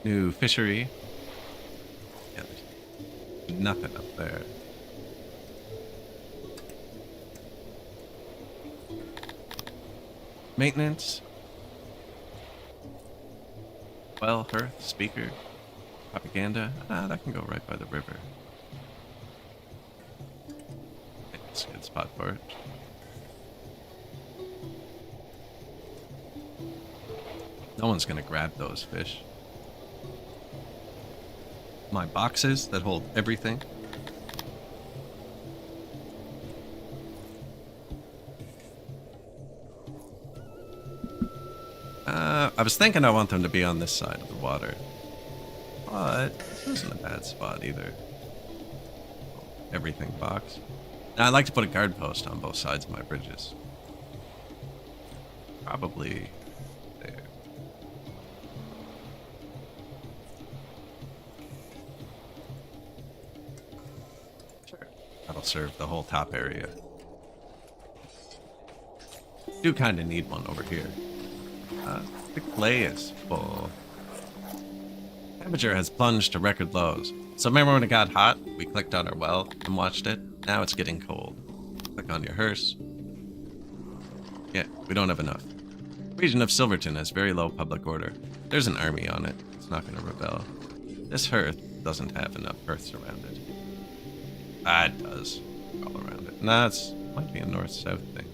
New fishery. Yeah, there's nothing up there. Maintenance. Well, hearth, speaker, propaganda. That can go right by the river. It's a good spot for it. No one's gonna grab those fish. My boxes that hold everything. I was thinking I want them to be on this side of the water. But this isn't a bad spot either. Everything box. Now, I'd like to put a guard post on both sides of my bridges. Probably there. Sure. That'll serve the whole top area. Do kind of need one over here. The clay is full. Temperature has plunged to record lows. So remember when it got hot? We clicked on our well and watched it. Now it's getting cold. Click on your hearse. Yeah, we don't have enough. Region of Silverton has very low public order. There's an army on it. It's not going to rebel. This hearth doesn't have enough hearths around it. It does. All around it. Nah, it might be a north-south thing.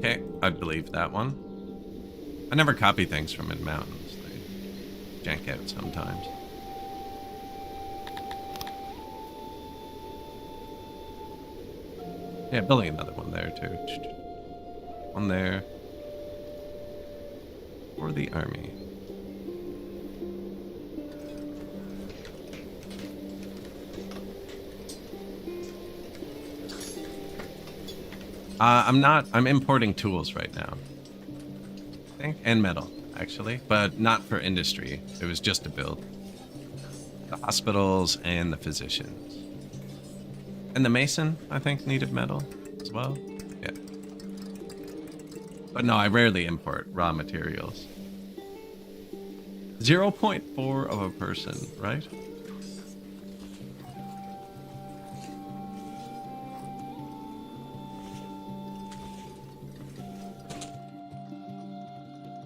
Okay, I believe that one. I never copy things from mid-mountains. They jank out sometimes. Yeah, building another one there too. One there. For the army. I'm importing tools right now. I think, and metal, actually, but not for industry. It was just to build. The hospitals and the physicians. And the mason, I think, needed metal as well. Yeah. But no, I rarely import raw materials. 0.4 of a person, right?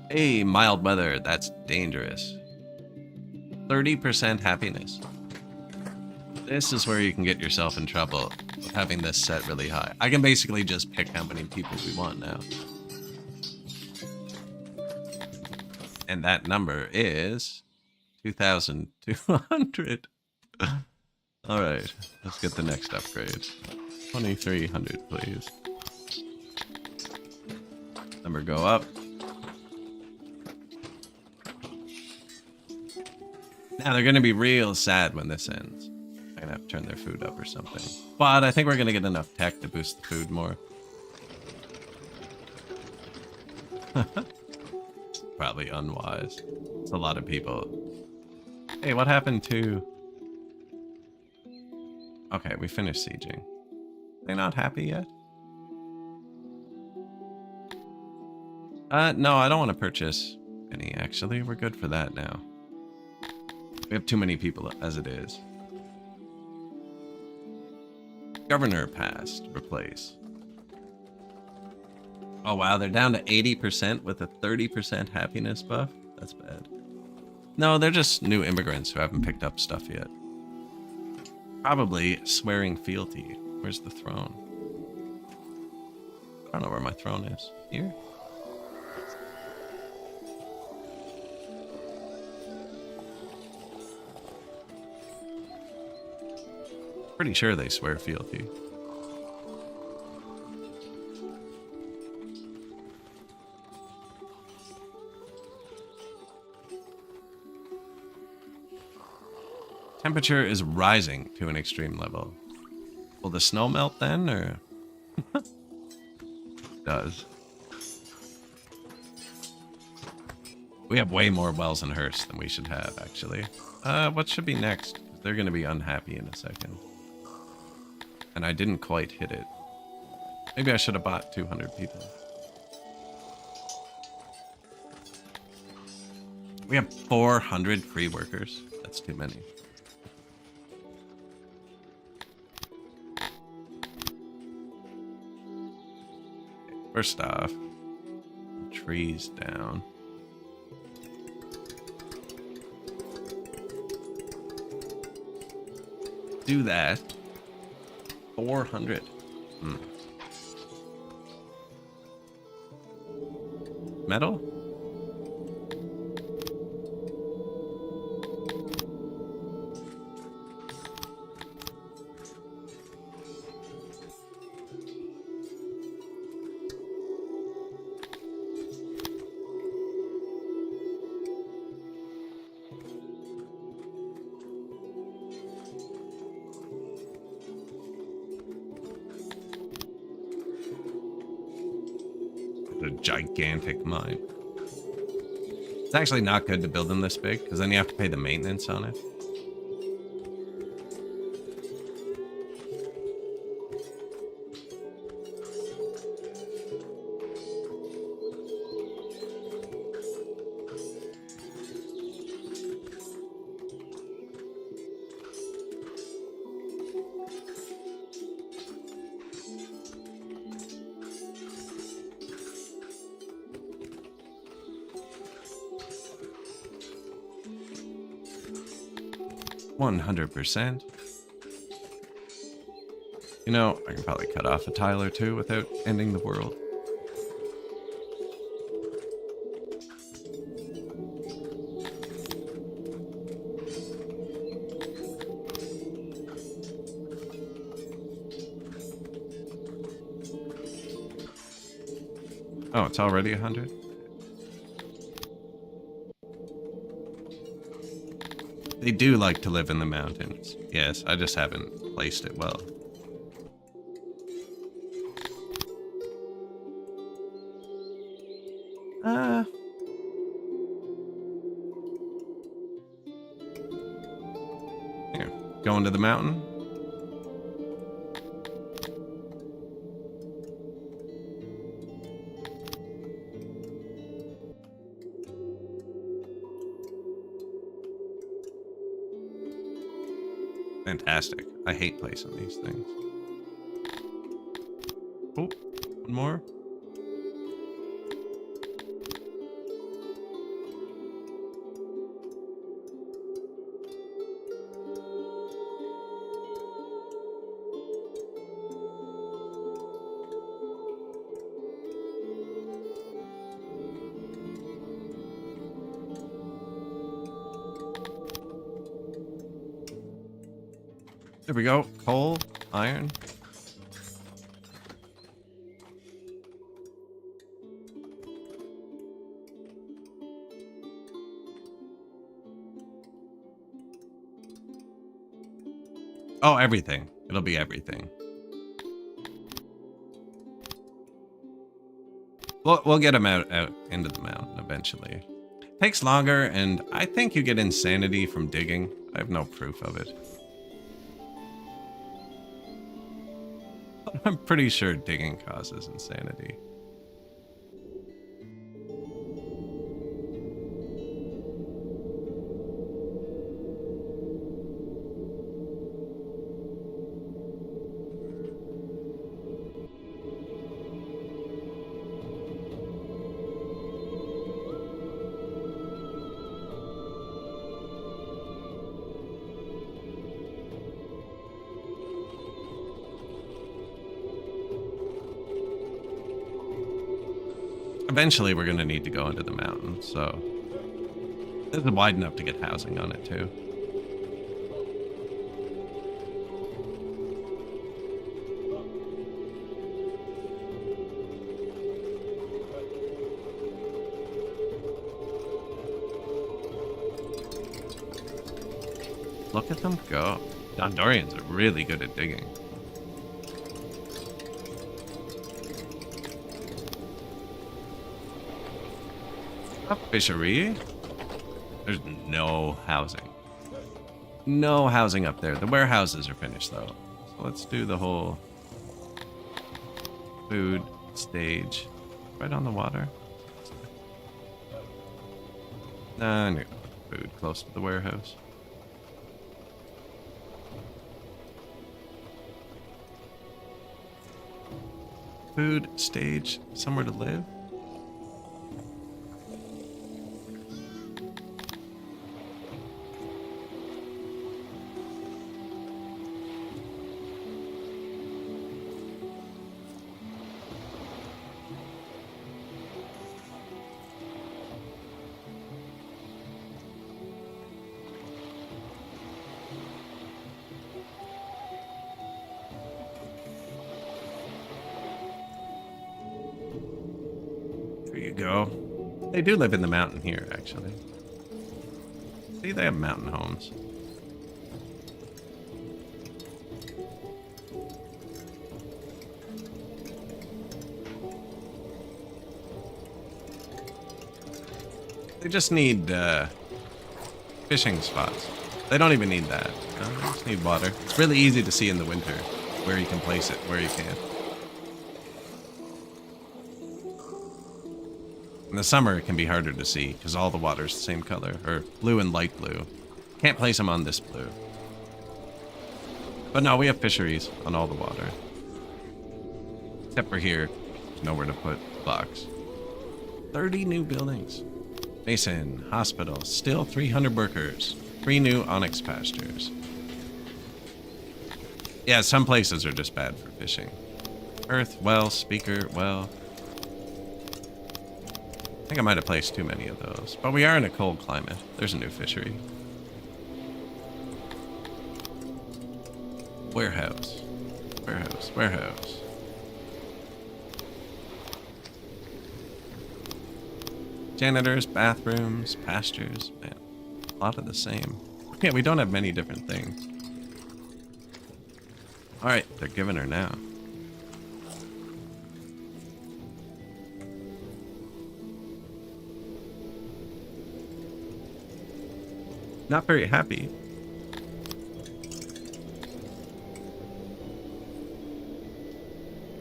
Hey, mild weather, that's dangerous. 30% happiness. This is where you can get yourself in trouble with having this set really high. I can basically just pick how many people we want now. And that number is 2,200. All right, let's get the next upgrade. 2,300, please. Number go up. Now they're gonna be real sad when this ends. I'm gonna have to turn their food up or something. But I think we're gonna get enough tech to boost the food more. Probably unwise. It's a lot of people. Hey, what happened to... Okay, we finished sieging. They not happy yet? No, I don't want to purchase any, actually. We're good for that now. We have too many people as it is. Governor passed. Replace. Oh wow, they're down to 80% with a 30% happiness buff? That's bad. No, they're just new immigrants who haven't picked up stuff yet. Probably swearing fealty. Where's the throne? I don't know where my throne is. Here? Pretty sure they swear fealty. Temperature is rising to an extreme level. Will the snow melt then, or? It does. We have way more wells and hearths than we should have, actually. What should be next? They're going to be unhappy in a second. And I didn't quite hit it. Maybe I should have bought 200 people. We have 400 free workers. That's too many. First off, trees down. Do that. 400. Metal? A gigantic mine. It's actually not good to build them this big, because then you have to pay the maintenance on it. %. You know, I can probably cut off a tile or two without ending the world. Oh, it's already 100? They do like to live in the mountains. Yes, I just haven't placed it well. Uh, Here, going to the mountain. Fantastic. I hate placing these things. Oh, one more. There we go. Coal, iron. Oh, everything. It'll be everything. We'll get them out into the mountain eventually. Takes longer, and I think you get insanity from digging. I have no proof of it. I'm pretty sure digging causes insanity. Eventually, we're going to need to go into the mountain, so this is wide enough to get housing on it, too. Look at them go. Dondorians are really good at digging. A fishery. There's no housing. No housing up there. The warehouses are finished though. So let's do the whole food stage right on the water. Nah, no. Food close to the warehouse. Food stage, somewhere to live. Go. They do live in the mountain here, actually. See, they have mountain homes. They just need fishing spots. They don't even need that. No, they just need water. It's really easy to see in the winter where you can place it, where you can't. In the summer, it can be harder to see because all the water's the same color, or blue and light blue. Can't place them on this blue. But no, we have fisheries on all the water. Except for here, there's nowhere to put blocks. 30 new buildings. Mason, hospital, still 300 workers. 3 new onyx pastures. Yeah, some places are just bad for fishing. Earth, well, speaker, well. I think I might have placed too many of those. But we are in a cold climate. There's a new fishery. Warehouse. Warehouse. Warehouse. Janitors, bathrooms, pastures. Man, a lot of the same. Yeah, we don't have many different things. Alright, they're giving her now. Not very happy.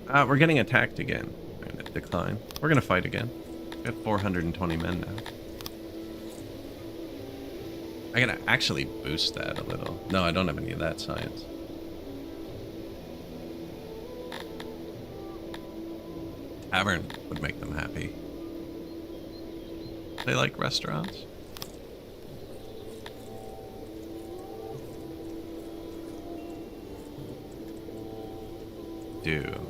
We're getting attacked again. Decline. We're gonna fight again. We have 420 men now. I gotta actually boost that a little. No, I don't have any of that science. Tavern would make them happy. They like restaurants. Do.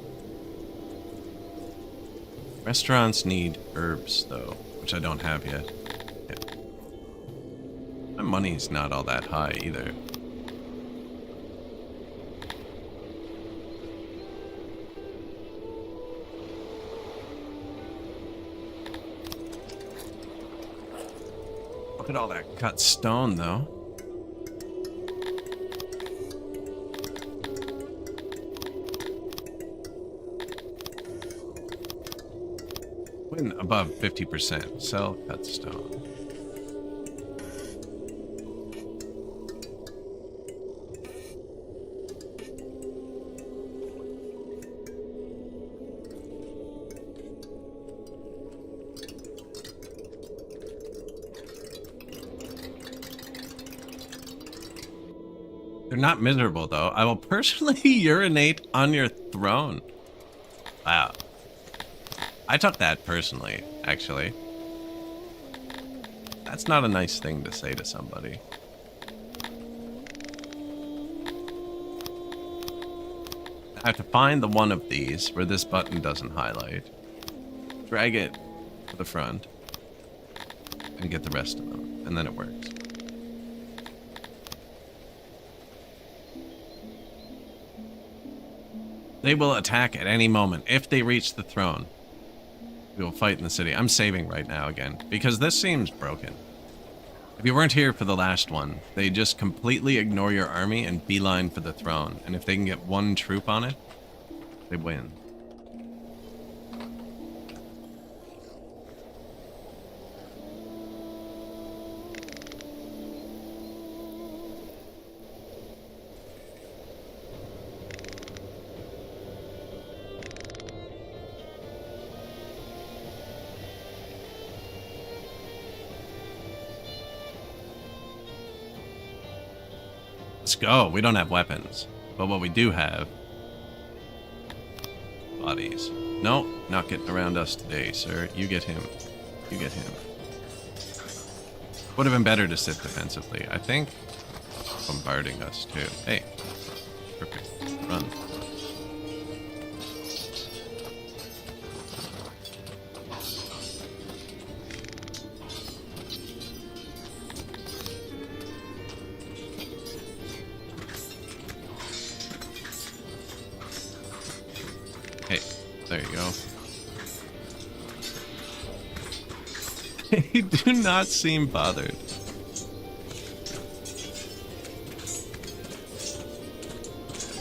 Restaurants need herbs, though, which I don't have yet. Yeah. My money's not all that high, either. Look at all that cut stone, though. When above 50%, sell cut stone. They're not miserable, though. I will personally urinate on your throne. Wow. I took that personally, actually. That's not a nice thing to say to somebody. I have to find the one of these where this button doesn't highlight. Drag it to the front. And get the rest of them. And then it works. They will attack at any moment if they reach the throne. We will fight in the city. I'm saving right now again, because this seems broken. If you weren't here for the last one, they just completely ignore your army and beeline for the throne. And if they can get one troop on it, they win. Let's go. We don't have weapons. But what we do have... bodies. No, not getting around us today, sir. You get him. You get him. Would have been better to sit defensively. I think bombarding us, too. Hey. Perfect. Run. There you go. They do not seem bothered.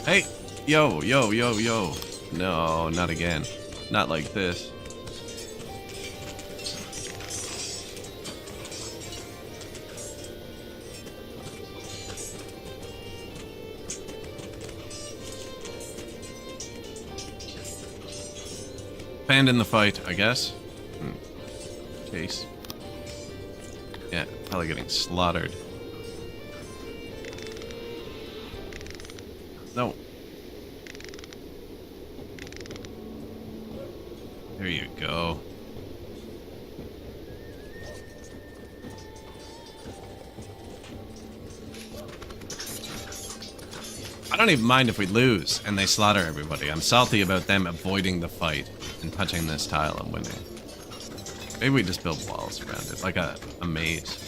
Hey! Yo, yo, yo, yo. No, not again. Not like this. Abandon the fight, I guess. Chase. Yeah, probably getting slaughtered. No. There you go. I don't even mind if we lose and they slaughter everybody. I'm salty about them avoiding the fight and touching this tile and winning. Maybe we just build walls around it, like a maze.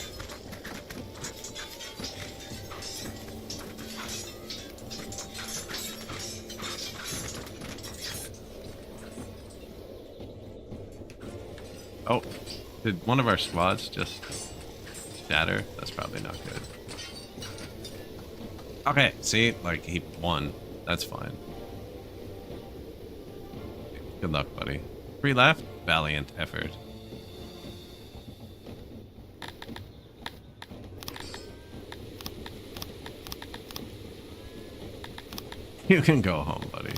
Oh, did one of our squads just shatter? That's probably not good. Okay, see, like he won. That's fine. Good luck, buddy. 3 left. Valiant effort. You can go home, buddy.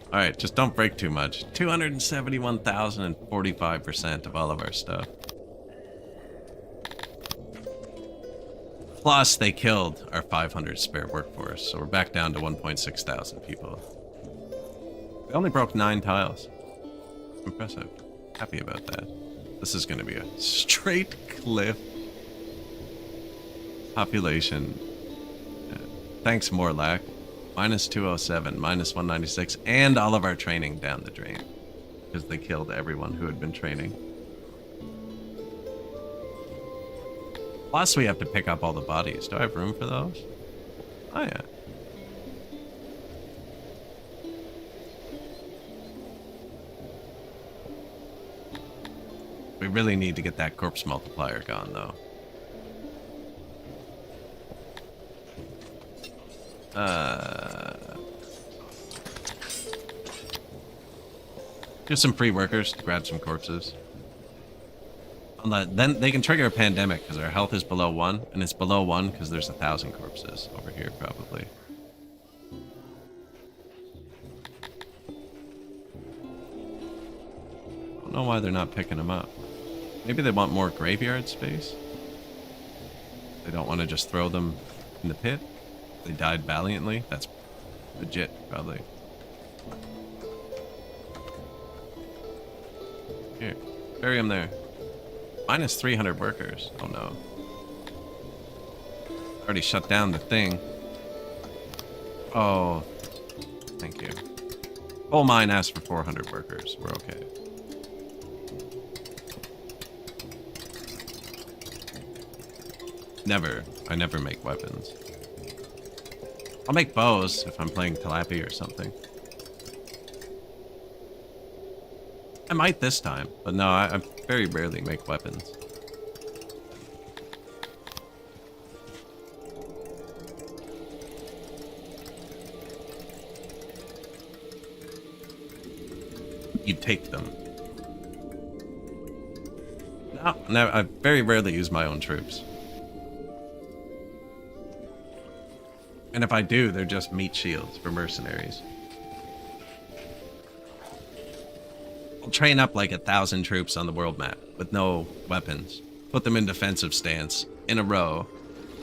Alright, just don't break too much. 271,045% of all of our stuff. Plus, they killed our 500 spare workforce, so we're back down to 1.6 thousand people. We only broke 9 tiles. Impressive. Happy about that. This is going to be a straight cliff. Population. Thanks, Morlack. Minus 207, minus 196, and all of our training down the drain. Because they killed everyone who had been training. Plus, we have to pick up all the bodies. Do I have room for those? Oh, yeah. We really need to get that corpse multiplier gone, though. Just some free workers to grab some corpses. Then they can trigger a pandemic because our health is below 1, and it's below 1 because there's 1,000 corpses over here, probably. I don't know why they're not picking them up. Maybe they want more graveyard space? They don't want to just throw them in the pit? They died valiantly? That's legit, probably. Here, bury them there. Minus 300 workers. Oh no. Already shut down the thing. Oh. Thank you. Coal mine asked for 400 workers. We're okay. Never. I never make weapons. I'll make bows if I'm playing Tilapia or something. I might this time, but no, I very rarely make weapons. You take them. No, I very rarely use my own troops. And if I do, they're just meat shields for mercenaries. I'll train up like 1,000 troops on the world map with no weapons. Put them in defensive stance, in a row,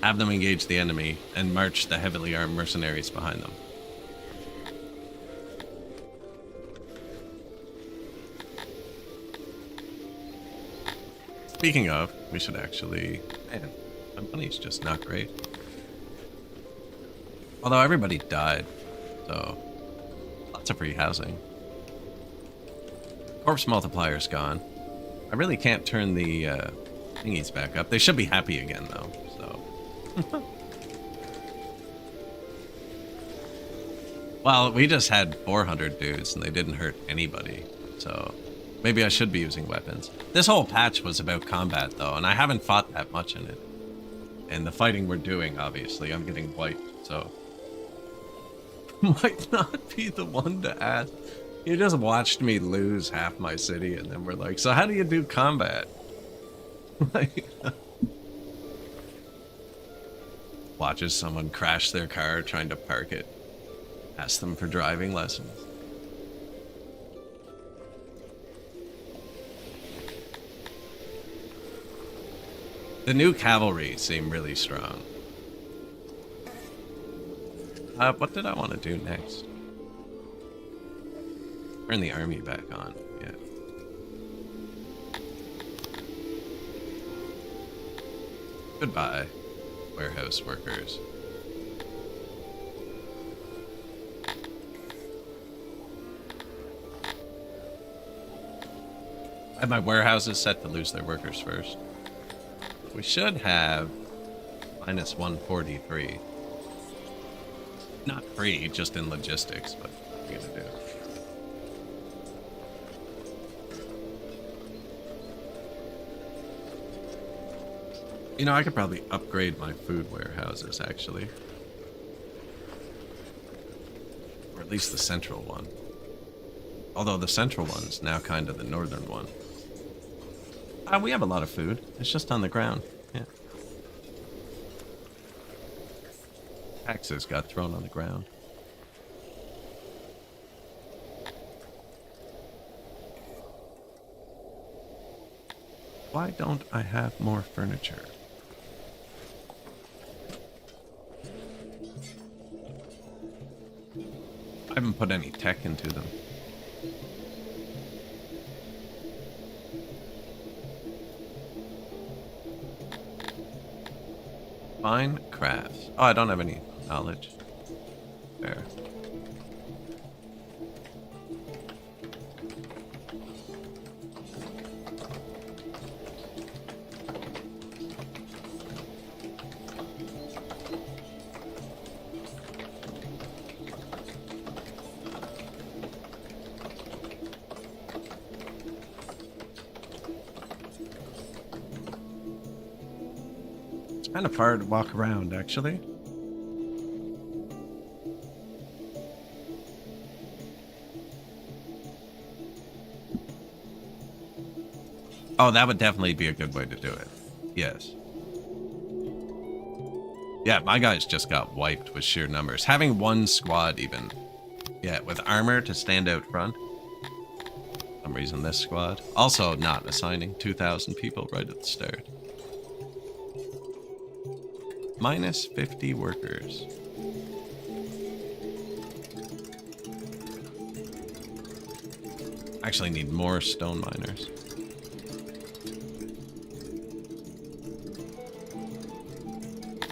have them engage the enemy, and march the heavily armed mercenaries behind them. Speaking of, we should actually... Man, my money's just not great. Although everybody died, so lots of free housing. Corpse multiplier's gone. I really can't turn the thingies back up. They should be happy again, though, so... Well, we just had 400 dudes, and they didn't hurt anybody, so... Maybe I should be using weapons. This whole patch was about combat, though, and I haven't fought that much in it. And the fighting we're doing, obviously, I'm getting wiped, so... Might not be the one to ask. You just watched me lose half my city, and then we're like, so how do you do combat? Like... Watches someone crash their car trying to park it. Ask them for driving lessons. The new cavalry seem really strong. What did I want to do next? Turn the army back on, yeah. Goodbye, warehouse workers. I have my warehouses set to lose their workers first. We should have minus 143. Not free, just in logistics, but what are you gonna do? You know, I could probably upgrade my food warehouses, actually. Or at least the central one. Although the central one's now kind of the northern one. We have a lot of food. It's just on the ground. Yeah. Axes got thrown on the ground. Why don't I have more furniture? I haven't put any tech into them. Fine crafts. Oh, I don't have any knowledge. There. Kind of far to walk around, actually. Oh, that would definitely be a good way to do it. Yes. Yeah, my guys just got wiped with sheer numbers. Having one squad even. Yeah, with armor to stand out front. For some reason this squad. Also not assigning 2,000 people right at the start. Minus 50 workers. Actually need more stone miners.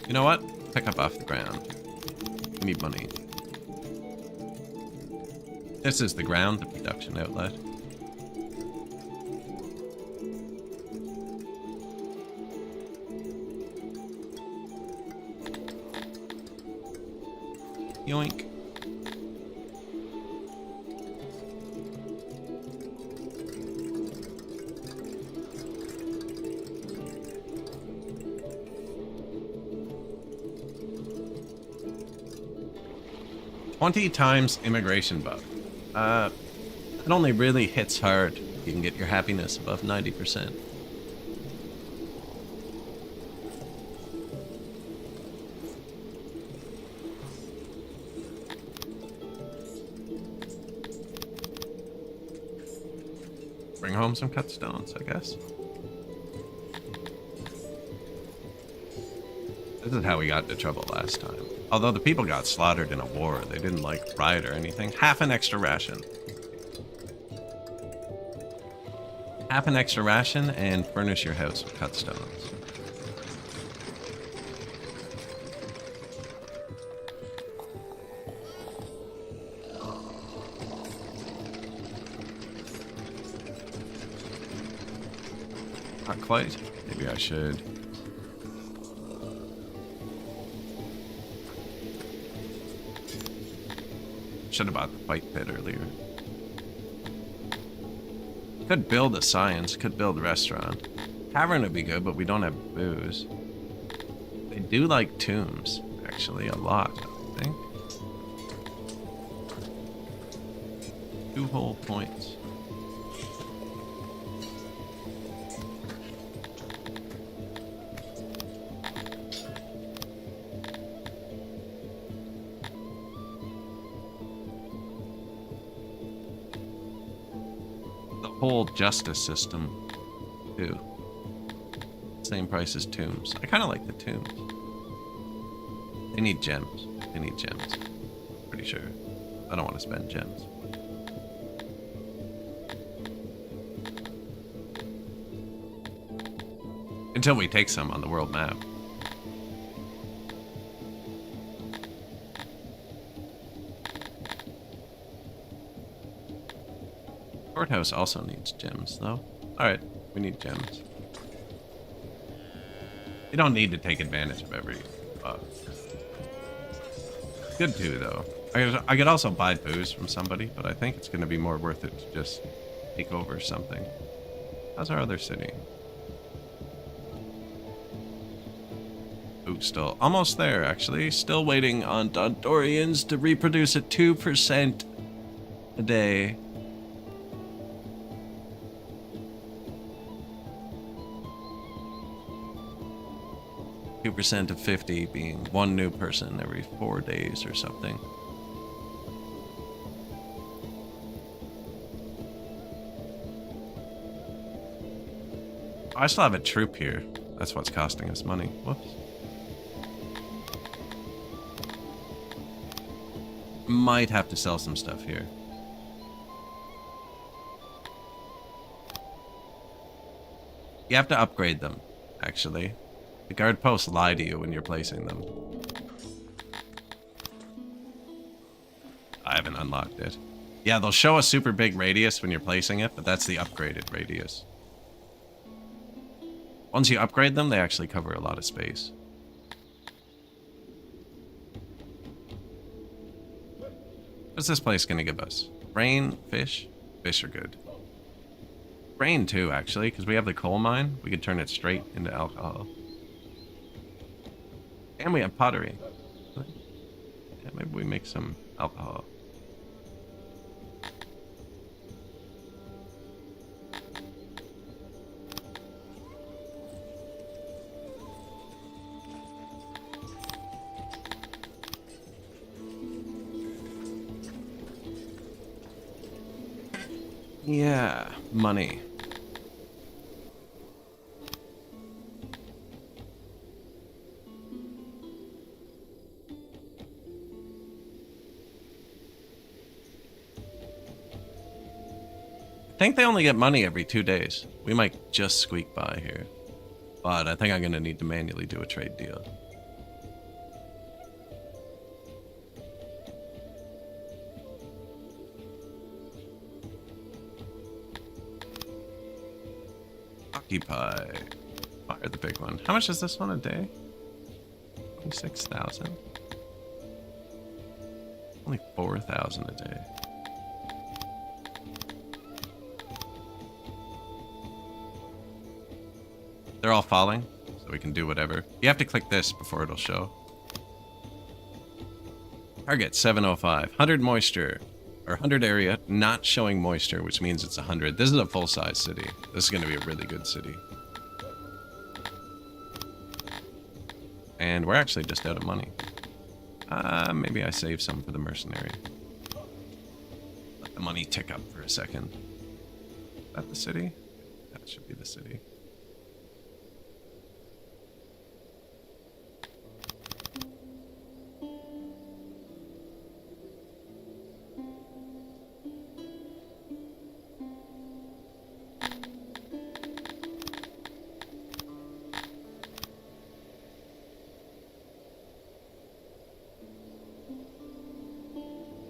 You know what? Pick up off the ground. We need money. This is the ground, the production outlet. Yoink. "20 times immigration buff. It only really hits hard if you can get your happiness above 90%. Bring home some cut stones, I guess. This is how we got into trouble last time. Although the people got slaughtered in a war, they didn't like riot or anything. Half an extra ration. Half an extra ration and furnish your house with cut stones. Not quite. Maybe I should. Should have bought the fight pit earlier. Could build a science, could build a restaurant. Tavern would be good, but we don't have booze. They do like tombs, actually, a lot, I think. 2 whole points. Whole justice system too. Same price as tombs. I kind of like the tombs. They need gems. They need gems. Pretty sure. I don't want to spend gems. Until we take some on the world map. Courthouse also needs gems, though. Alright, we need gems. You don't need to take advantage of every buff. Good too, though. I could also buy booze from somebody, but I think it's going to be more worth it to just take over something. How's our other city? Ooh, still almost there, actually. Still waiting on Dondorians to reproduce at 2% a day. 2% of 50 being one new person every 4 days or something. I still have a troop here. That's what's costing us money. Whoops. Might have to sell some stuff here. You have to upgrade them, actually. The guard posts lie to you when you're placing them. I haven't unlocked it. Yeah, they'll show a super big radius when you're placing it, but that's the upgraded radius. Once you upgrade them, they actually cover a lot of space. What's this place gonna give us? Grain, fish? Fish are good. Grain too, actually, because we have the coal mine. We could turn it straight into alcohol. And we have pottery. Yeah, maybe we make some alcohol. Yeah, money. I think they only get money every 2 days. We might just squeak by here. But I think I'm going to need to manually do a trade deal. Occupy. Fire the big one. How much is this one a day? 26,000. Only 4,000 a day. They're all falling, so we can do whatever. You have to click this before it'll show. Target 705. 100 moisture. Or 100 area, not showing moisture, which means it's 100. This is a full-size city. This is going to be a really good city. And we're actually just out of money. Maybe I save some for the mercenary. Let the money tick up for a second. Is that the city? That should be the city.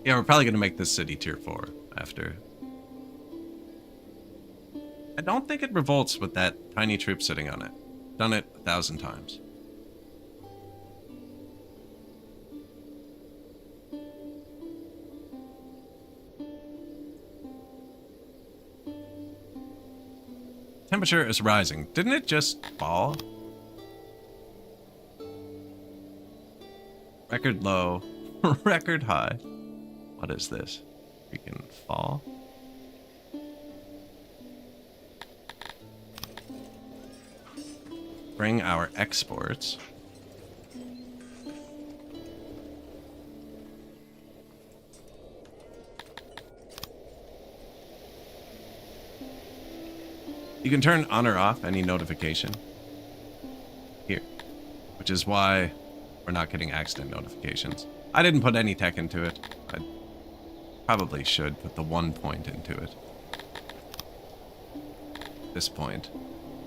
Yeah, we're probably going to make this city tier 4 after. I don't think it revolts with that tiny troop sitting on it. Done it 1,000 times. Temperature is rising. Didn't it just fall? Record low. Record high. What is this? Freaking fall? Bring our exports. You can turn on or off any notification here, which is why we're not getting accident notifications. I didn't put any tech into it. I probably should put the 1 point into it. This point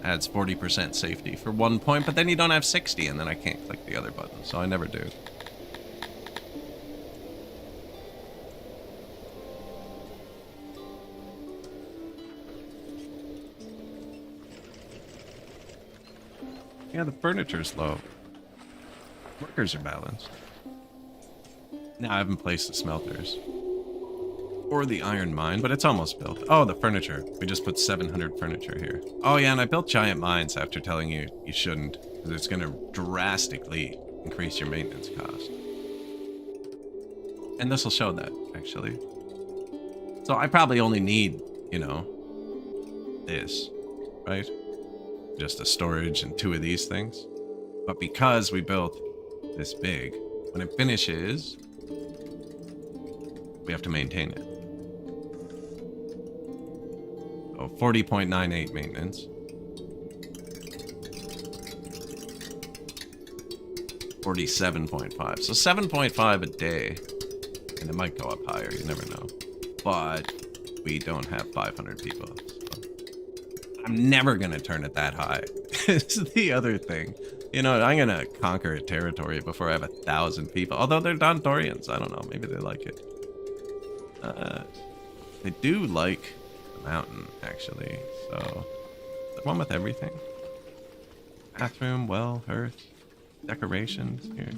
adds 40% safety for 1 point, but then you don't have 60, and then I can't click the other button, so I never do. Yeah, the furniture's low. Workers are balanced. Now I haven't placed the smelters. Or the iron mine, but it's almost built. Oh, the furniture. We just put 700 furniture here. Oh yeah, and I built giant mines after telling you you shouldn't, because it's going to drastically increase your maintenance cost. And this will show that, actually. So I probably only need, you know, this, right? Just a storage and 2 of these things. But because we built this big, when it finishes, we have to maintain it. So 40.98 maintenance. 47.5. So 7.5 a day. And it might go up higher, you never know. But we don't have 500 people. So I'm never gonna turn it that high. It's the other thing. You know, I'm gonna conquer a territory before I have 1,000 people. Although they're Dondorians, I don't know. Maybe they like it. They do like the mountain, actually. So, the one with everything. Bathroom, well, hearth, decorations here.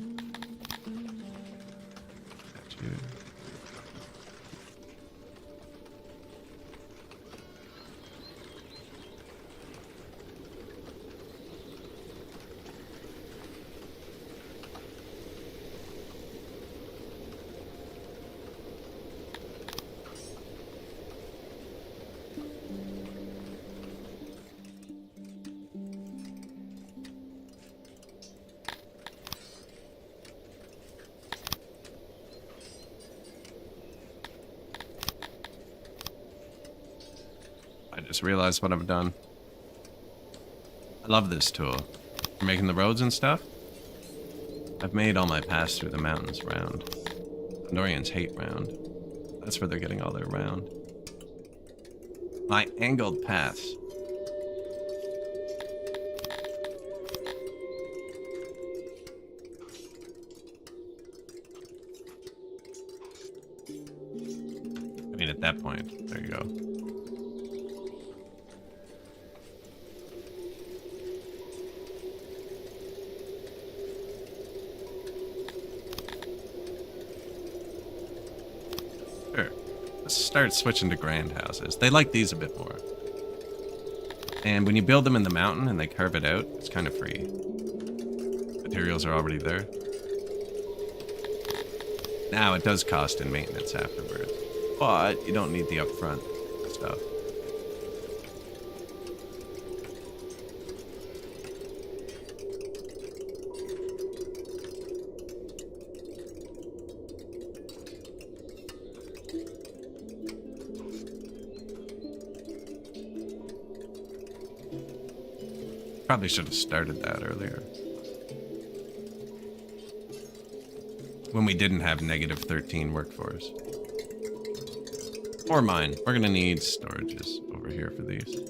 Statue. I just realized what I've done. I love this tool. For making the roads and stuff. I've made all my paths through the mountains round. Dondorians hate round. That's where they're getting all their round. My angled paths. I mean, at that point, there you go. Sure. Let's start switching to grand houses. They like these a bit more. And when you build them in the mountain and they carve it out, it's kind of free. Materials are already there. Now, it does cost in maintenance afterwards. But you don't need the upfront stuff. Probably should have started that earlier. When we didn't have negative 13 workforce. Or mine. We're gonna need storages over here for these.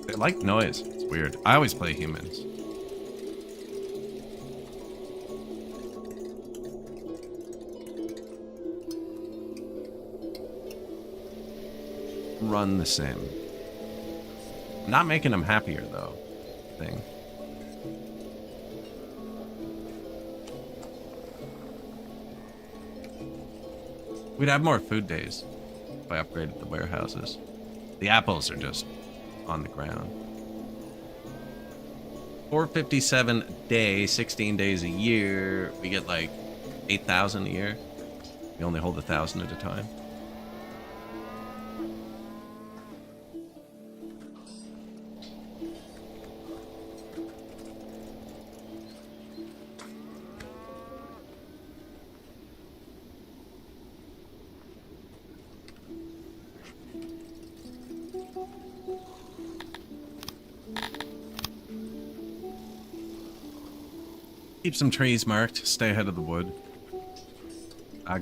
They like noise. It's weird. I always play humans. Run the same. Not making them happier though. Thing. We'd have more food days if I upgraded the warehouses. The apples are just on the ground. 457 a day, 16 days a year. We get like 8,000 a year. We only hold 1,000 at a time. Keep some trees marked, stay ahead of the wood.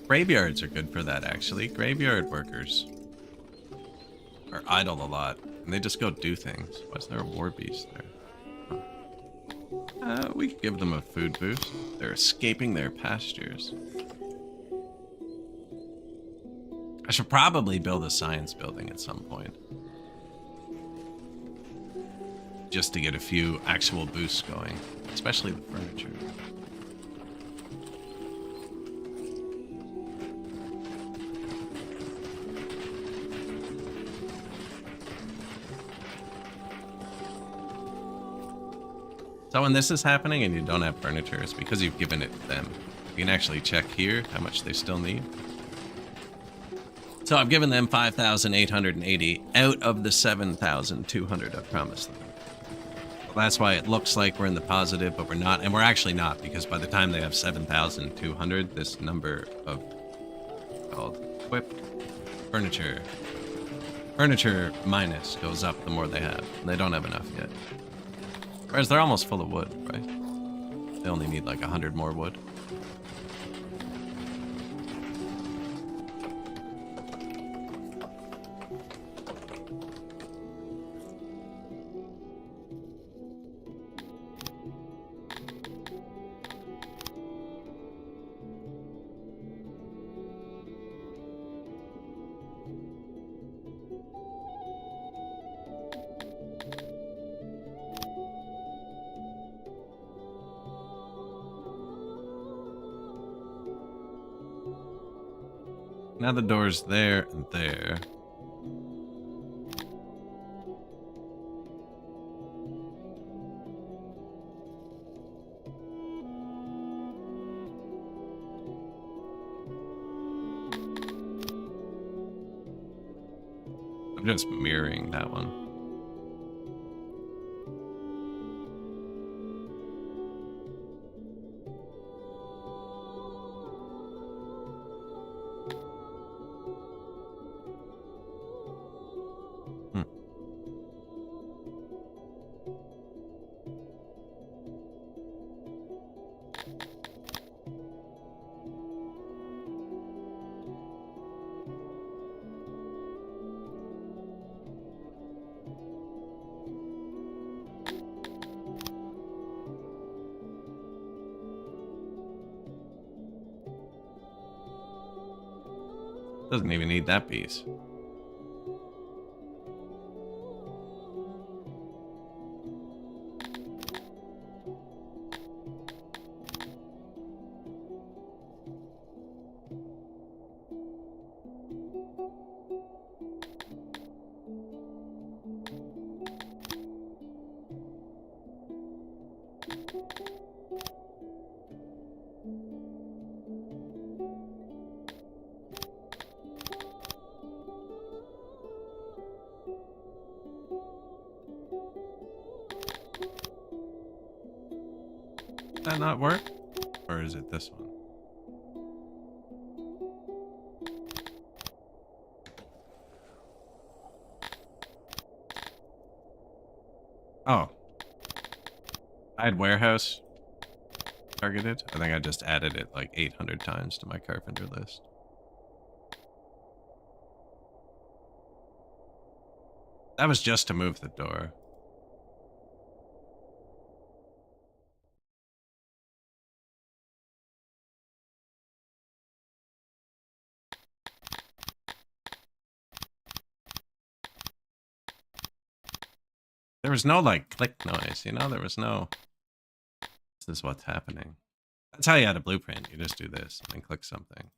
Graveyards are good for that, actually. Graveyard workers are idle a lot, and they just go do things. Why is there a war beast there? Huh. We could give them a food boost. They're escaping their pastures. I should probably build a science building at some point. Just to get a few actual boosts going, especially the furniture. So when this is happening and you don't have furniture, it's because you've given it to them. You can actually check here how much they still need. So I've given them 5,880 out of the 7,200 I promised them. Well, that's why it looks like we're in the positive, but we're not. And we're actually not, because by the time they have 7,200, this number of called equipped furniture minus goes up the more they have. And they don't have enough yet. Whereas they're almost full of wood, right? They only need like 100 more wood. Now the door's there and there. I'm just mirroring that one. Doesn't even need that piece. Did that not work? Or is it this one? Oh. I had warehouse targeted. I think I just added it like 800 times to my carpenter list. That was just to move the door. There was no like click noise, you know, there was no, this is what's happening. That's how you had a blueprint. You just do this and then click something.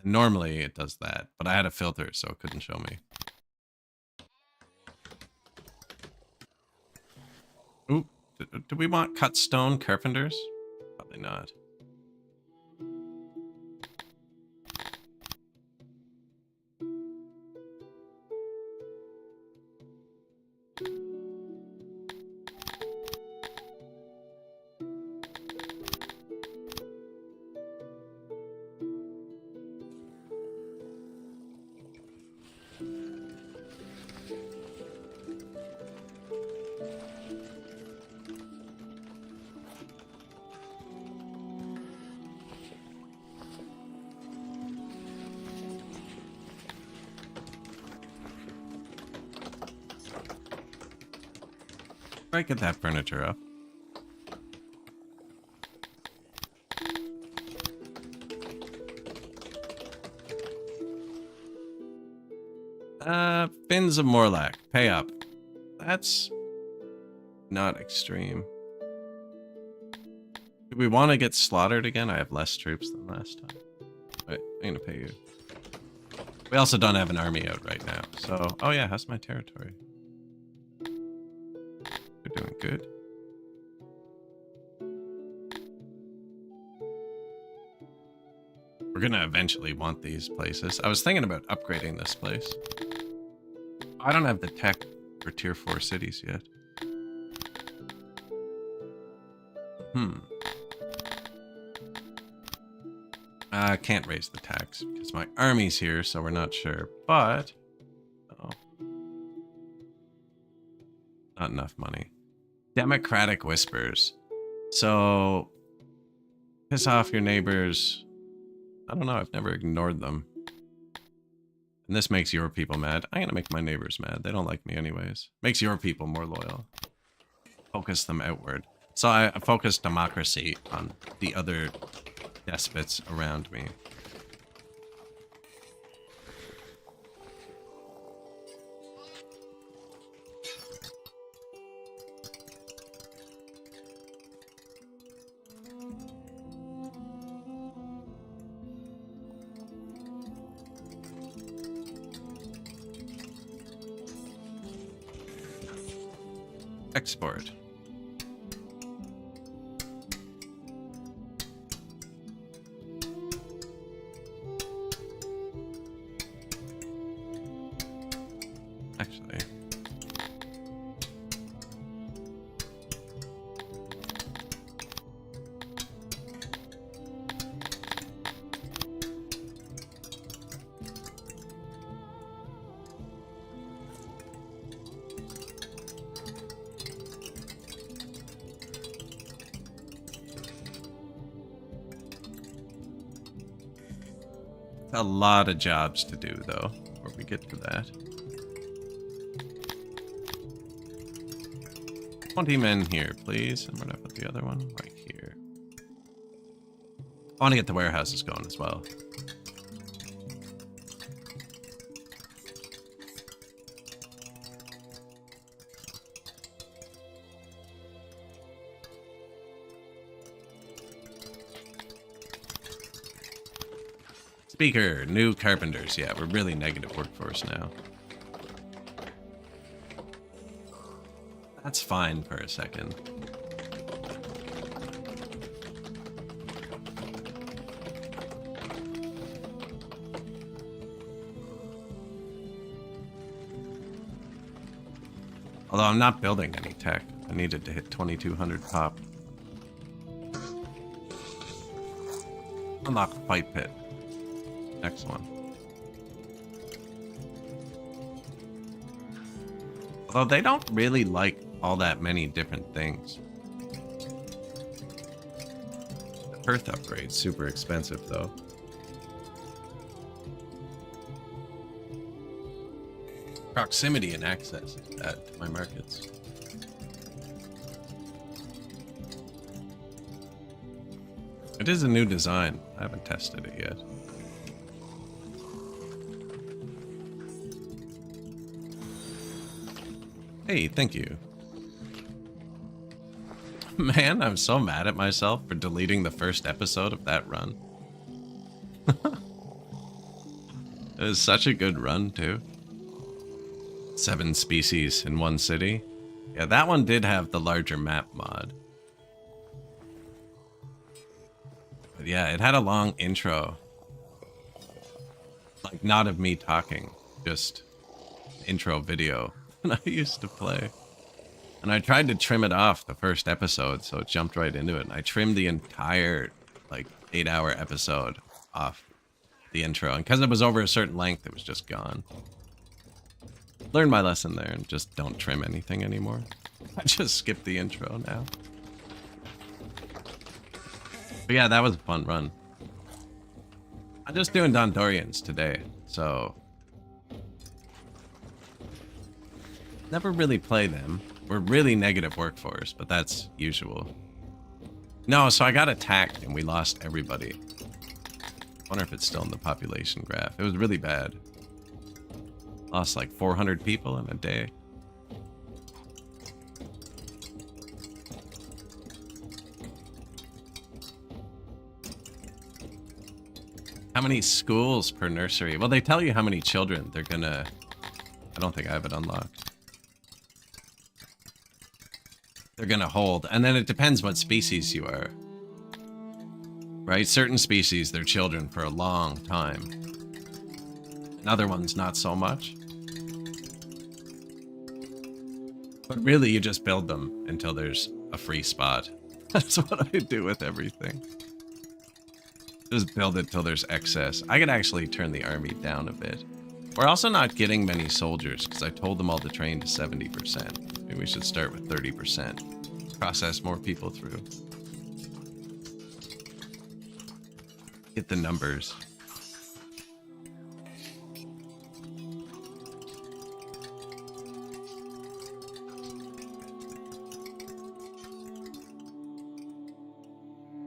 And normally it does that, but I had a filter, so it couldn't show me. Ooh, do we want cut stone carpenters? Probably not. Right, get that furniture up. Fins of Morlack, pay up. That's not extreme. Do we want to get slaughtered again? I have less troops than last time. Wait, I'm gonna pay you. We also don't have an army out right now, so... Oh yeah, how's my territory? We're doing good. We're gonna eventually want these places. I was thinking about upgrading this place. I don't have the tech for tier 4 cities yet. I can't raise the tax because my army's here, so we're not sure. But not enough money. Democratic whispers. So piss off your neighbors. I don't know. I've never ignored them. And this makes your people mad. I'm gonna make my neighbors mad. They don't like me anyways. Makes your people more loyal. Focus them outward. So I focus democracy on the other despots around me. Export. Actually. A lot of jobs to do, though, before we get to that. 20 men here, please. And we're gonna put the other one right here. I want to get the warehouses going as well. Speaker, new carpenters. Yeah, we're really negative workforce now. That's fine for a second. Although I'm not building any tech. I needed to hit 2200 pop. Unlock fight pit. Next one. Although they don't really like all that many different things. The Perth upgrade's super expensive though. Proximity and access is bad to my markets. It is a new design. I haven't tested it yet. Hey, thank you. Man, I'm so mad at myself for deleting the first episode of that run. It was such a good run, too. 7 species in one city. Yeah, that one did have the larger map mod. But yeah, it had a long intro. Like, not of me talking, just intro video. And I used to play. And I tried to trim it off the first episode, so it jumped right into it. And I trimmed the entire, like, 8-hour episode off the intro. And because it was over a certain length, it was just gone. Learned my lesson there and just don't trim anything anymore. I just skip the intro now. But yeah, that was a fun run. I'm just doing Dondorians today, so... Never really play them. We're really negative workforce, but that's usual. No, so I got attacked and we lost everybody. Wonder if it's still in the population graph. It was really bad. Lost like 400 people in a day. How many schools per nursery? Well, they tell you how many children they're gonna... I don't think I have it unlocked. They're gonna hold, and then it depends what species you are. Right? Certain species, they're children for a long time. And other ones, not so much. But really, you just build them until there's a free spot. That's what I do with everything. Just build it till there's excess. I could actually turn the army down a bit. We're also not getting many soldiers because I told them all to train to 70%. Maybe we should start with 30%. Process more people through. Get the numbers.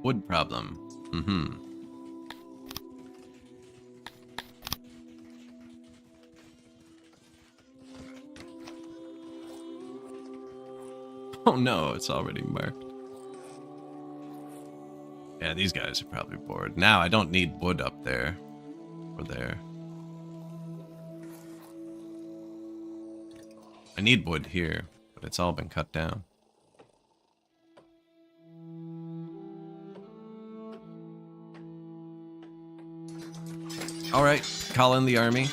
Wood problem. Mm-hmm. Oh no, it's already marked. Yeah, these guys are probably bored. Now I don't need wood up there. Or there. I need wood here, but it's all been cut down. Alright, call in the army.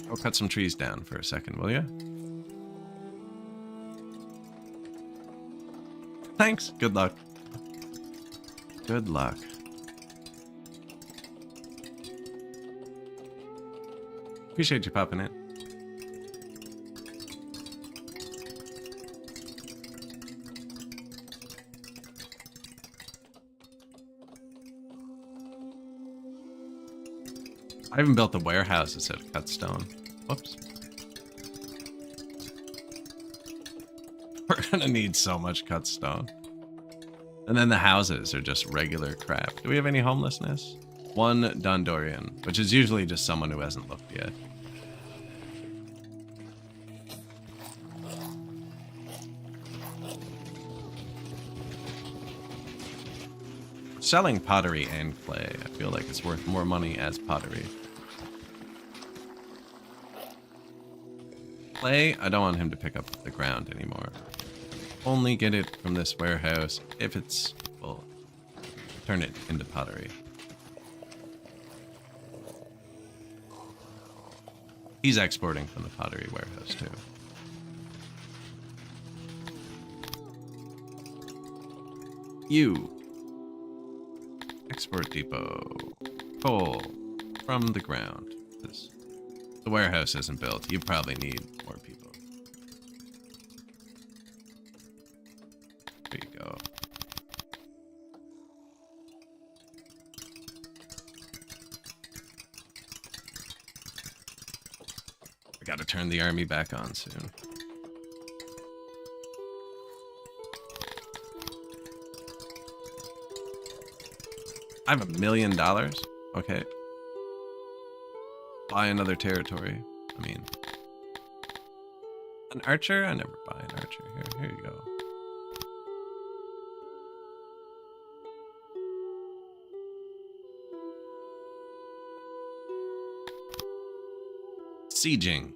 Go cut some trees down for a second, will you? Thanks. Good luck. Good luck. Appreciate you popping in. I haven't built the warehouse instead of cut stone. Whoops. We're gonna need so much cut stone. And then the houses are just regular crap. Do we have any homelessness? One Dondorian, which is usually just someone who hasn't looked yet. Selling pottery and clay. I feel like it's worth more money as pottery. Clay, I don't want him to pick up the ground anymore. Only get it from this warehouse if it's full. Turn it into pottery. He's exporting from the pottery warehouse too. You. Export depot. Coal from the ground. The warehouse isn't built. You probably need more people. There you go. I gotta turn the army back on soon. I have $1 million. Okay. Buy another territory. I mean, an archer? I never buy an archer. Here you go. Sieging.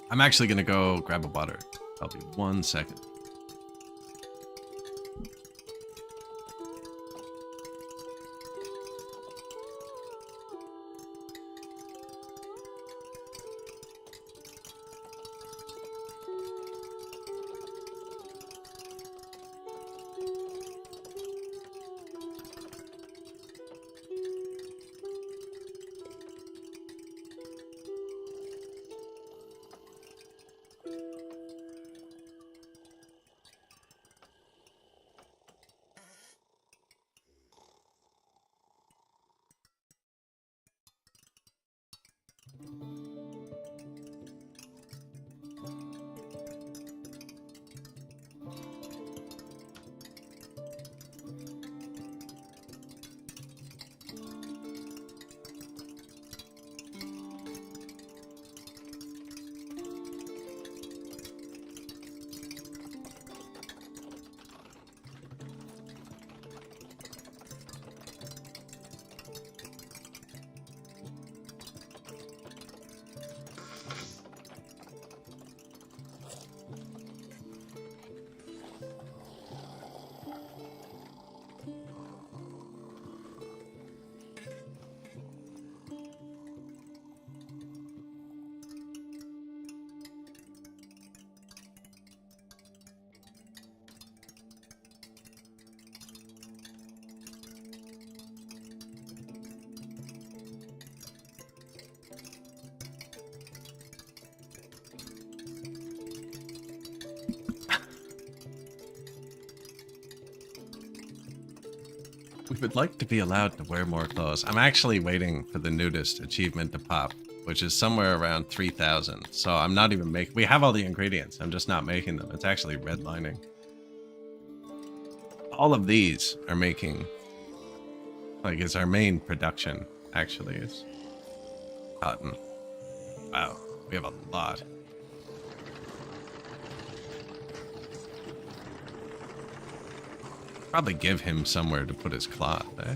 I'm actually gonna go grab a water. I'll be 1 second. We would like to be allowed to wear more clothes. I'm actually waiting for the nudist achievement to pop, which is somewhere around 3,000. So I'm not even making... We have all the ingredients. I'm just not making them. It's actually redlining. All of these are making... Like, it's our main production, actually, is cotton. Wow, we have a lot. Probably give him somewhere to put his cloth, eh?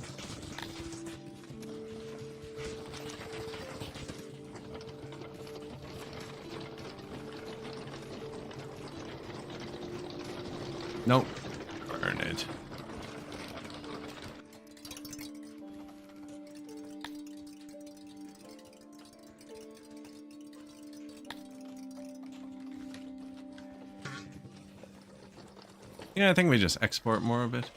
Nope. Burn it. Yeah, I think we just export more of it.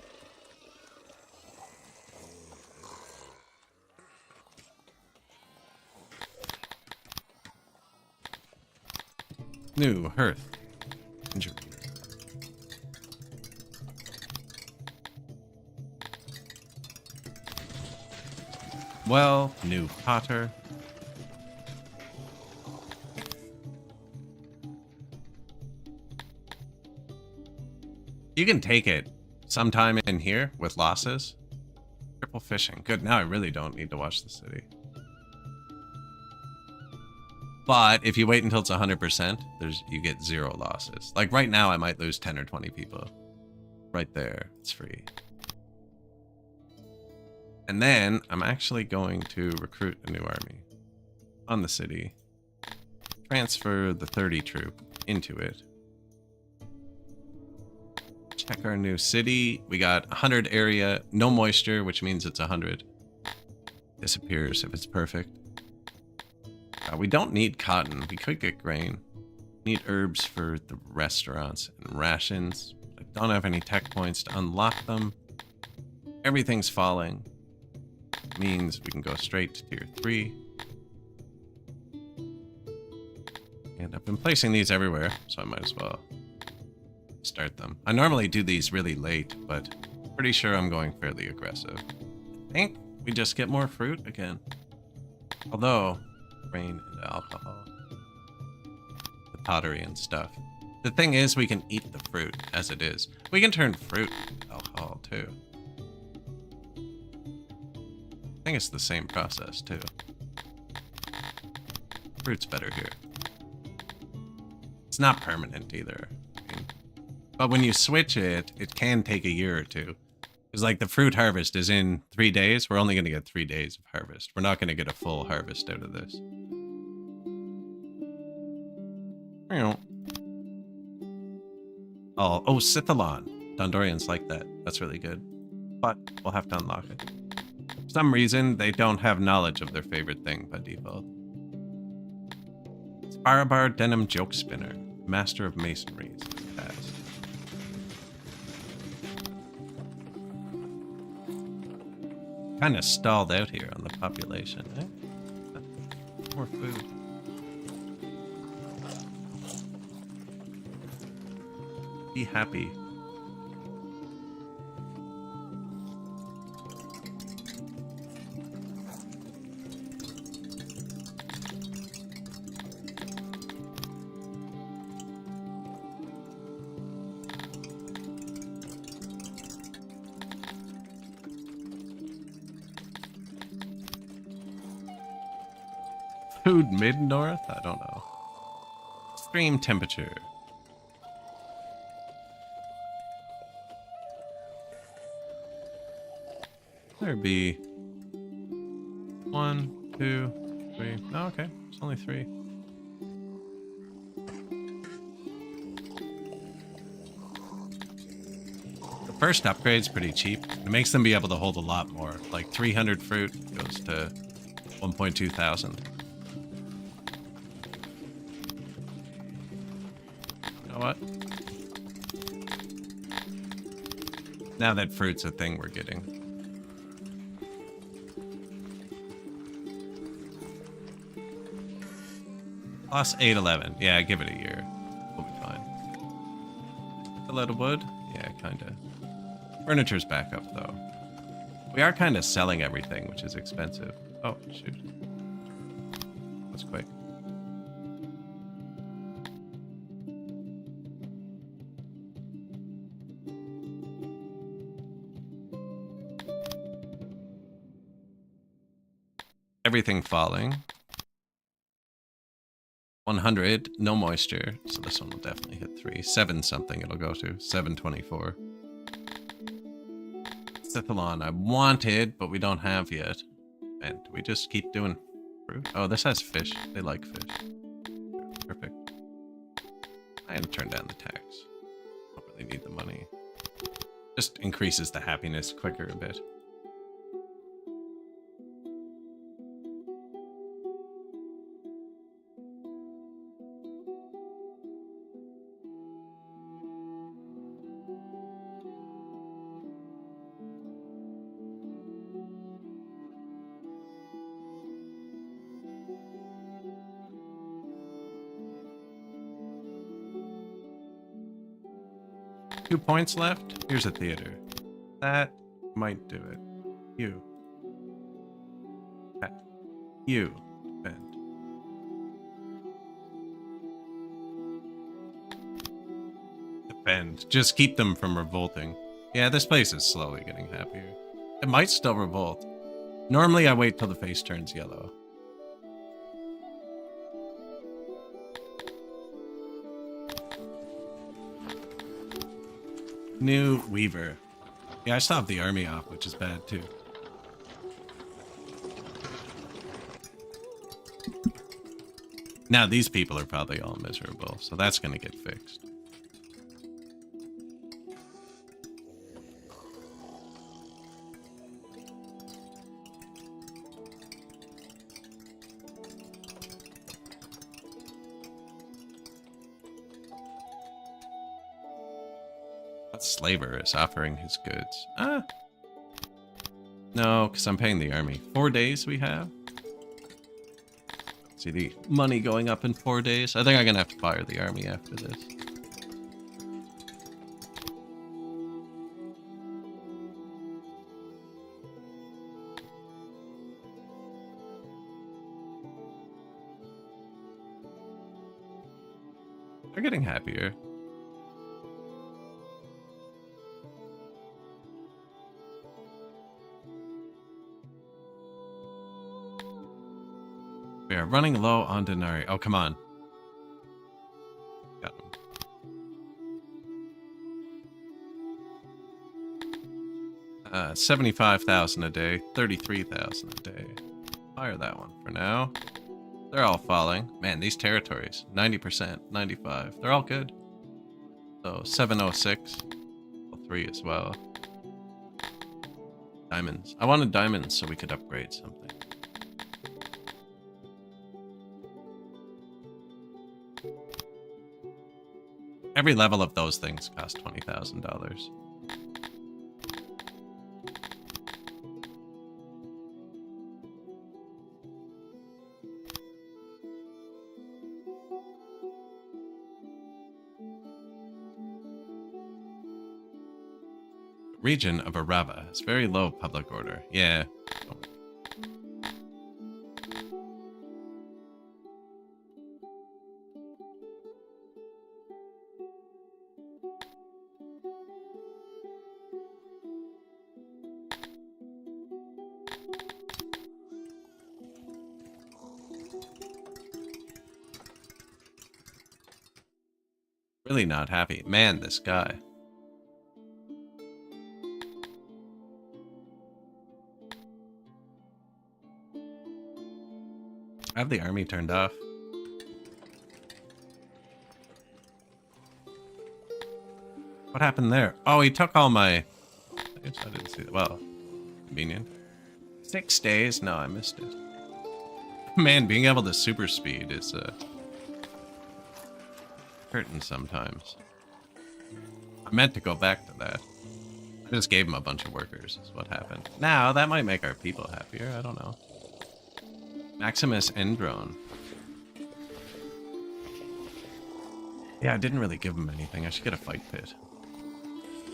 New hearth. Injury. Well, new potter. You can take it sometime in here with losses. Triple fishing. Good, now I really don't need to watch the city. But if you wait until it's 100%, you get 0 losses. Like right now, I might lose 10 or 20 people. Right there, it's free. And then I'm actually going to recruit a new army on the city. Transfer the 30 troop into it. Check our new city. We got 100 area, no moisture, which means it's 100. Disappears if it's perfect. We don't need cotton. We could get grain. Need herbs for the restaurants and rations. I don't have any tech points to unlock them. Everything's falling. Means we can go straight to tier 3. And I've been placing these everywhere, so I might as well start them. I normally do these really late, but pretty sure I'm going fairly aggressive. I think we just get more fruit again. Although, grain and alcohol. The pottery and stuff. The thing is, we can eat the fruit as it is. We can turn fruit into alcohol too. I think it's the same process too. Fruit's better here. It's not permanent either. I mean, but when you switch it, it can take a year or two. Because like the fruit harvest is in 3 days. We're only going to get 3 days of harvest. We're not going to get a full harvest out of this. Oh, Sithalon. Dondorians like that. That's really good. But we'll have to unlock it. For some reason, they don't have knowledge of their favorite thing by default. Sparabar Denim Joke Spinner. Master of Masonries. Pass. Kind of stalled out here on the population, eh? More food. Be happy. Food mid-north? I don't know. Extreme temperature. There'd be 1, 2, 3. No, okay. It's only 3. The first upgrade's pretty cheap. It makes them be able to hold a lot more. Like 300 fruit goes to 1.2 thousand. What? Now that fruit's a thing we're getting. Plus 811. Yeah, give it a year. We'll be fine. A load of wood? Yeah, kinda. Furniture's back up though. We are kind of selling everything, which is expensive. Oh, shoot. That's quick. Everything falling. 100, no moisture. So this one will definitely hit 3. 7 something it'll go to. 724. Cithalon I wanted, but we don't have yet. And do we just keep doing fruit? Oh, this has fish. They like fish. Perfect. I had to turn down the tax. Don't really need the money. Just increases the happiness quicker a bit. Two points left. Here's a theater. That might do it. You. You. Defend. Defend. Just keep them from revolting. Yeah, this place is slowly getting happier. It might still revolt. Normally I wait till the face turns yellow. New Weaver. Yeah, I still have the army off, which is bad too. Now these people are probably all miserable, so that's gonna get fixed. Slaver is offering his goods. No, because I'm paying the army. 4 days we have. See the money going up in 4 days. I think I'm gonna have to fire the army after this. They're getting happier. We are running low on denarii. Oh, come on. Got him. 75,000 a day, 33,000 a day. Fire that one for now. They're all falling. Man, these territories, 90%, 95. They're all good. So 706, 3 as well. Diamonds. I wanted diamonds so we could upgrade something. Every level of those things cost $20,000. Region of Arava has very low public order. Yeah. Really not happy. Man, this guy. I have the army turned off. What happened there? Oh, he took all my... I guess I didn't see that. Well, convenient. 6 days? No, I missed it. Man, being able to super speed is hurting sometimes. I meant to go back to that. I just gave him a bunch of workers, is what happened. Now, that might make our people happier. I don't know. Maximus Endrone. Yeah, I didn't really give him anything. I should get a fight pit.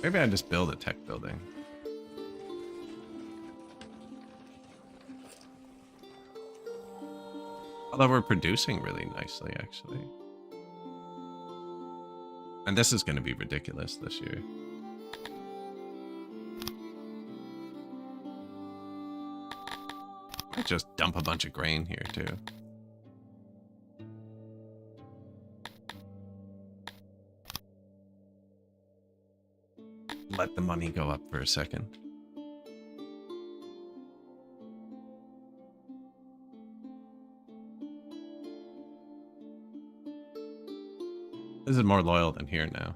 Maybe I just build a tech building. Although we're producing really nicely, actually. And this is going to be ridiculous this year. I just dump a bunch of grain here, too. Let the money go up for a second. This is more loyal than here now.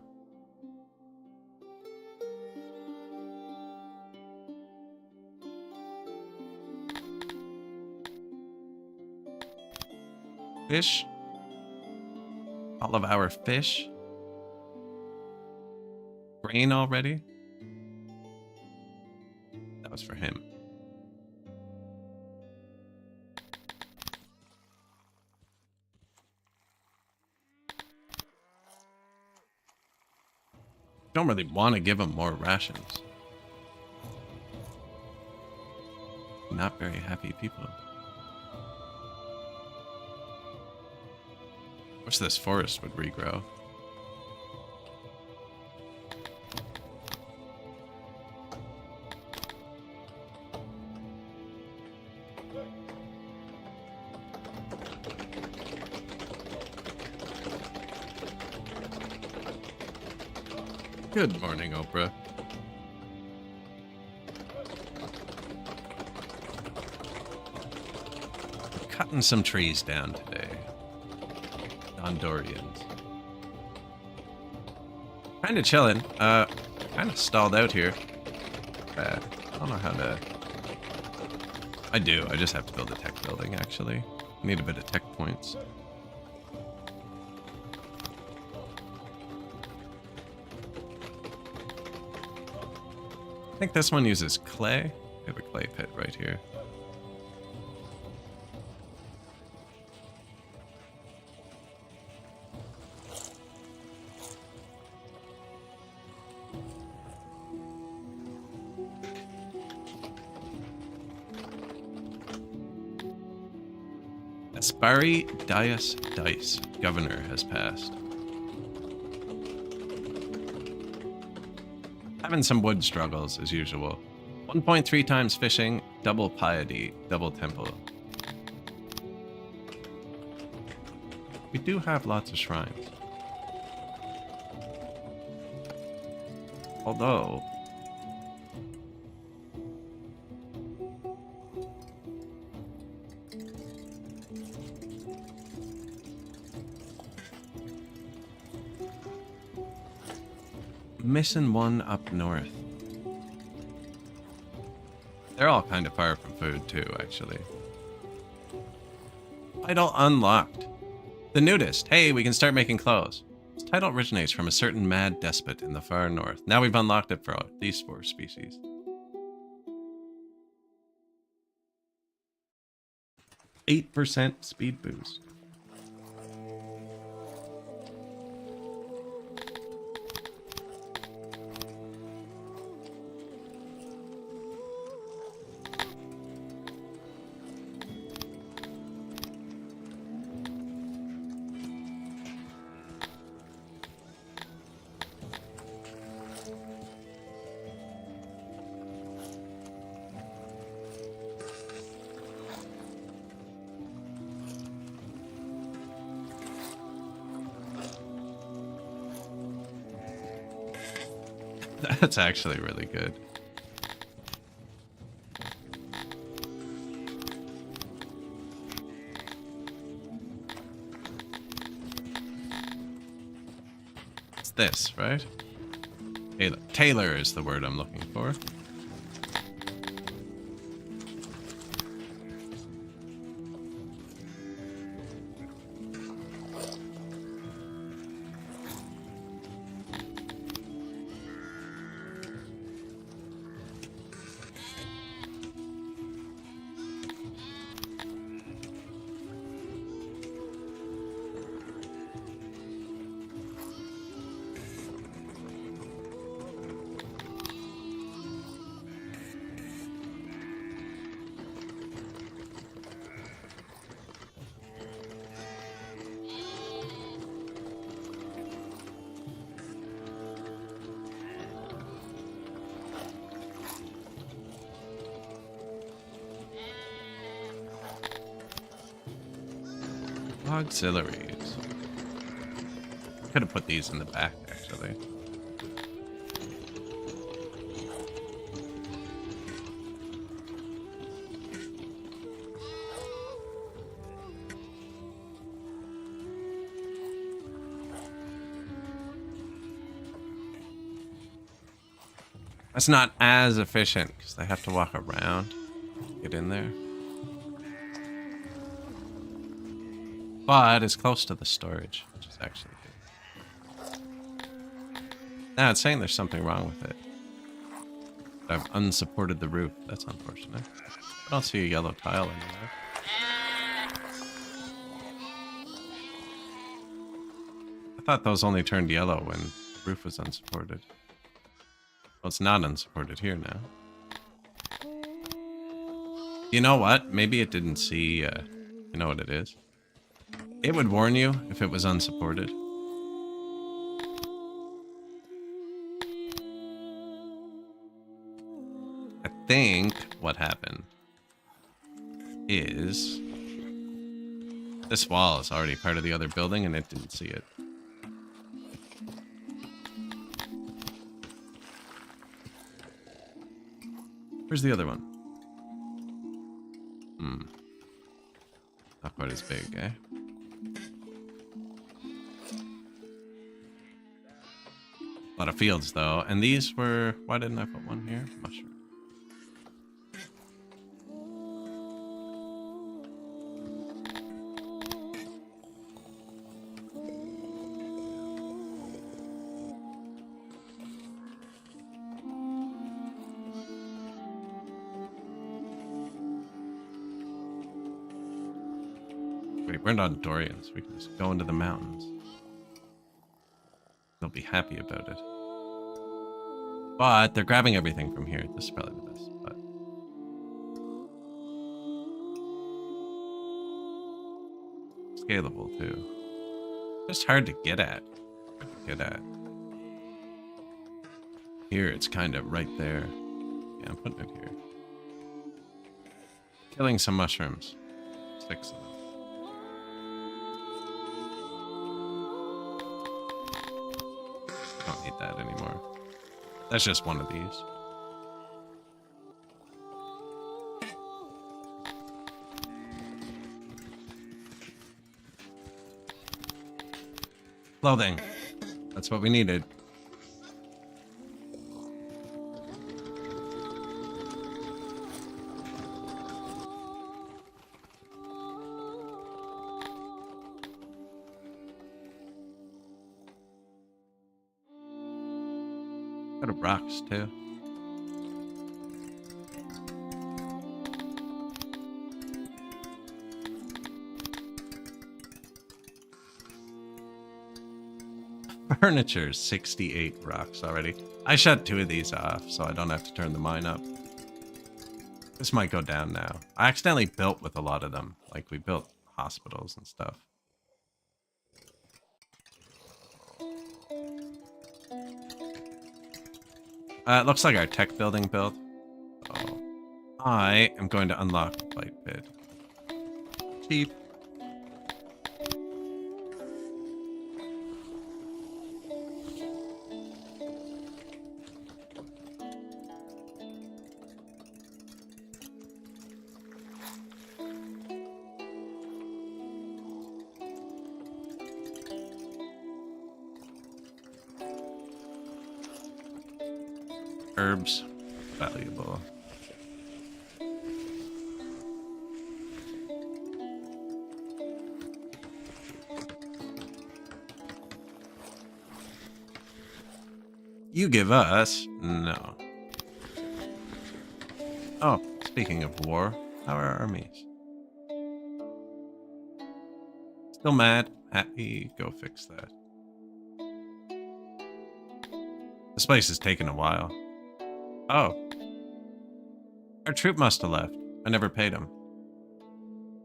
Fish. All of our fish. Grain already? That was for him. Don't really want to give him more rations. Not very happy people. Wish this forest would regrow. Good morning, Oprah. We're cutting some trees down today. Dondorians. Kinda chilling. Kinda stalled out here. I don't know how to... I do. I just have to build a tech building, actually. I need a bit of tech points. I think this one uses clay. We have a clay pit right here. Aspari Dias Dice, governor, has passed. Having some wood struggles as usual. 1.3 times fishing, double piety, double temple. We do have lots of shrines. Although... missing one up north. They're all kind of far from food too, actually. Title unlocked. The nudist. Hey, we can start making clothes. This title originates from a certain mad despot in the far north. Now we've unlocked it for these 4 species. %speed boost. That's actually really good. It's this, right? Tailor is the word I'm looking for. Auxiliaries. Could have put these in the back, actually. That's not as efficient because they have to walk around, get in there. But it's close to the storage, which is actually good. Now it's saying there's something wrong with it. I've unsupported the roof. That's unfortunate. I don't see a yellow tile anywhere. I thought those only turned yellow when the roof was unsupported. Well, it's not unsupported here now. You know what? Maybe it didn't see, you know what it is? It would warn you if it was unsupported. I think what happened is this wall is already part of the other building and it didn't see it. Where's the other one? Not quite as big, eh? A lot of fields, though. And these were... Why didn't I put one here? Mushroom. Wait, we're not Dondorians. We can just go into the mountains. They'll be happy about it. But they're grabbing everything from here. This is probably the best, but... Scalable, too. Just hard to get at. Here, it's kind of right there. Yeah, I'm putting it here. Killing some mushrooms. 6 of them. Don't need that anymore. That's just one of these. Clothing. That's what we needed. Got a rocks too. Furniture, 68 rocks already. I shut 2 of these off so I don't have to turn the mine up. This might go down now. I accidentally built with a lot of them. Like we built hospitals and stuff. It looks like our tech building built. So I am going to unlock the fight pit. Cheap. Herbs, valuable. You give us? No. Oh, speaking of war, how are our armies? Still mad? Happy? Go fix that. This place has taken a while. Oh. Our troop must have left. I never paid him.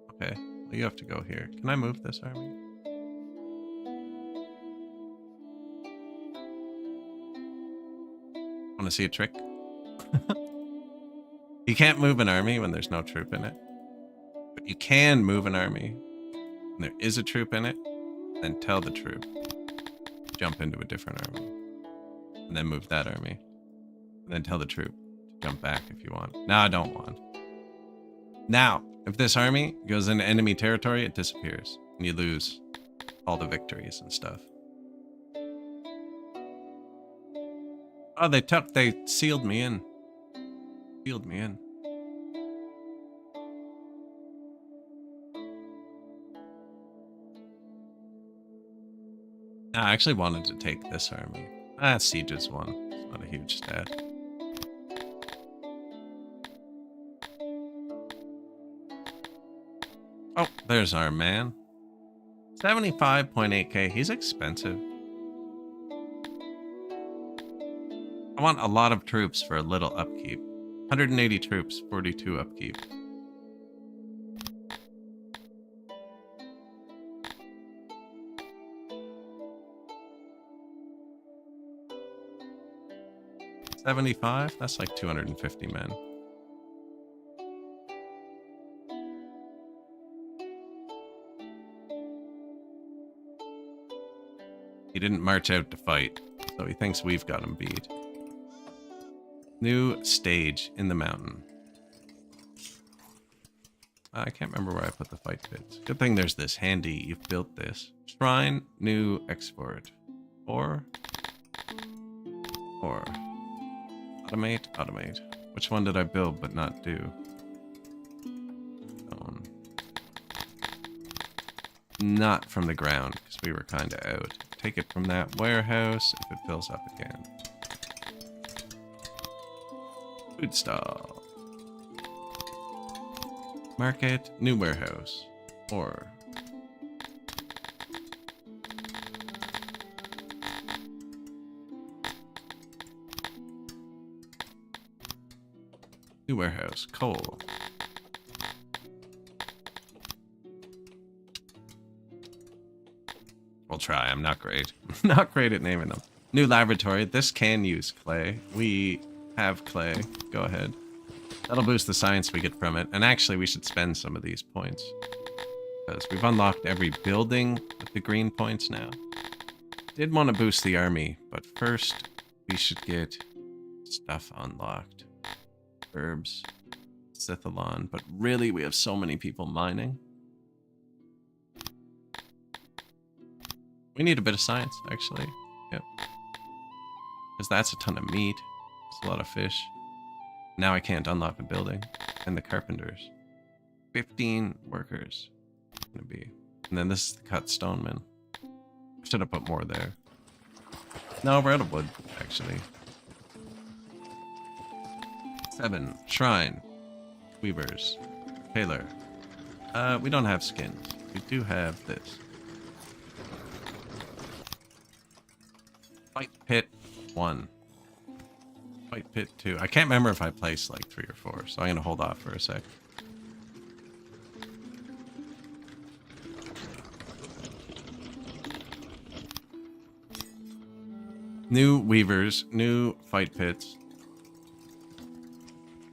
Okay, well, you have to go here. Can I move this army? Want to see a trick? You can't move an army when there's no troop in it. But you can move an army and there is a troop in it, then tell the troop, jump into a different army, and then move that army, and then tell the troop to jump back if you want. Now I don't want. Now, if this army goes into enemy territory, it disappears, and you lose all the victories and stuff. Oh, they sealed me in. Sealed me in. I actually wanted to take this army. Siege is one. It's not a huge stat. Oh, there's our man. 75.8k. He's expensive. I want a lot of troops for a little upkeep. 180 troops, 42 upkeep. $75? That's like 250 men. He didn't march out to fight, so he thinks we've got him beat. New stage in the mountain. I can't remember where I put the fight pits. Good thing there's this handy. You've built this. Shrine, new export. Or automate, automate. Which one did I build but not do? Not from the ground, because we were kind of out. Take it from that warehouse if it fills up again. Food stall. Market, new warehouse. Or new warehouse, coal. We'll try. I'm not great. Not great at naming them. New laboratory. This can use clay. We have clay. Go ahead. That'll boost the science we get from it. And actually, we should spend some of these points. Because we've unlocked every building with the green points now. Did want to boost the army, but first, we should get stuff unlocked. Herbs. Scythalon. But really, we have so many people mining. We need a bit of science, actually. Yep. Because that's a ton of meat. It's a lot of fish. Now I can't unlock a building. And the carpenters. 15 workers. Gonna be. And then this is the cut stoneman. I should have put more there. No, we're out of wood, actually. 7. Shrine. Weavers. Tailor. We don't have skins. We do have this. Fight pit 1. Fight pit 2. I can't remember if I placed like 3 or 4, so I'm gonna hold off for a sec. New weavers, new fight pits.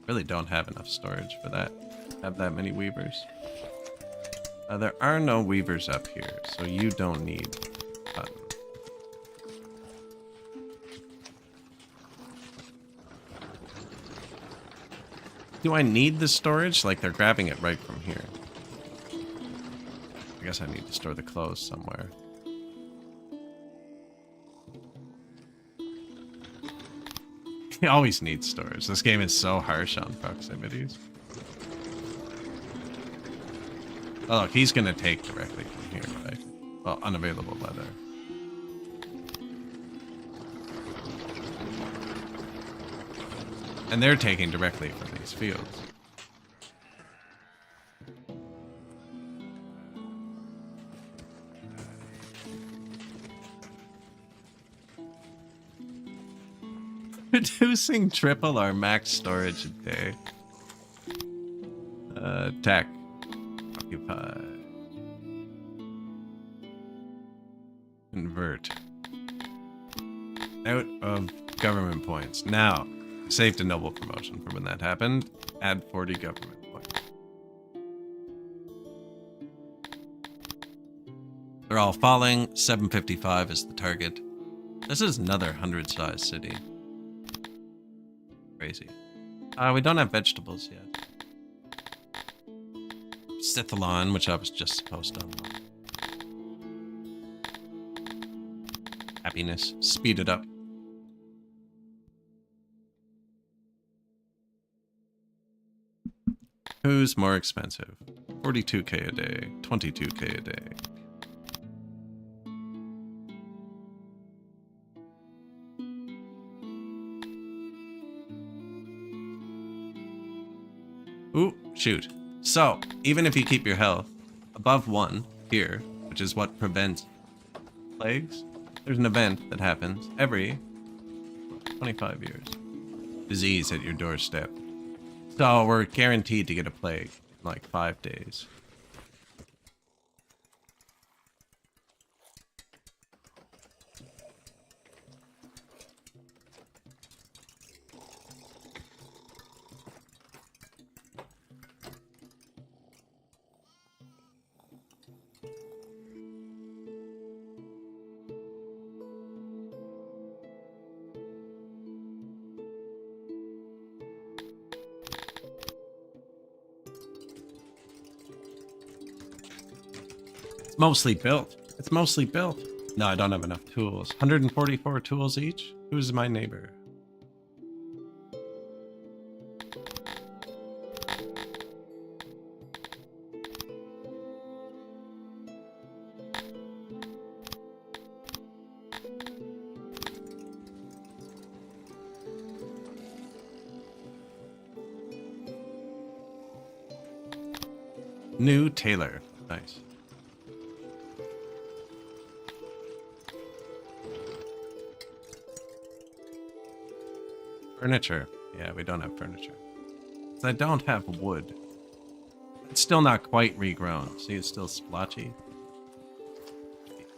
Really don't have enough storage for that. Have that many weavers. There are no weavers up here, so you don't need cotton. Do I need the storage? Like, they're grabbing it right from here. I guess I need to store the clothes somewhere. You always need storage. This game is so harsh on proximities. Oh, look, he's gonna take directly from here, right? Well, unavailable leather. And they're taking directly from these fields. Reducing triple our max storage a day. Tech. Occupy. Convert. Out of government points. Now. Saved a noble promotion for when that happened. Add 40 government points. They're all falling. 755 is the target. This is another 100-size city. Crazy. We don't have vegetables yet. Scythalon, which I was just supposed to unlock. Happiness. Speed it up. Who's more expensive? 42k a day, 22k a day. Ooh, shoot. So, even if you keep your health above 1 here, which is what prevents plagues, there's an event that happens every 25 years. Disease at your doorstep. So we're guaranteed to get a plague in like 5 days. It's mostly built. It's mostly built. No, I don't have enough tools. 144 tools each? Who's my neighbor? New tailor. Nice. Furniture. Yeah, we don't have furniture. I don't have wood. It's still not quite regrown. See, it's still splotchy.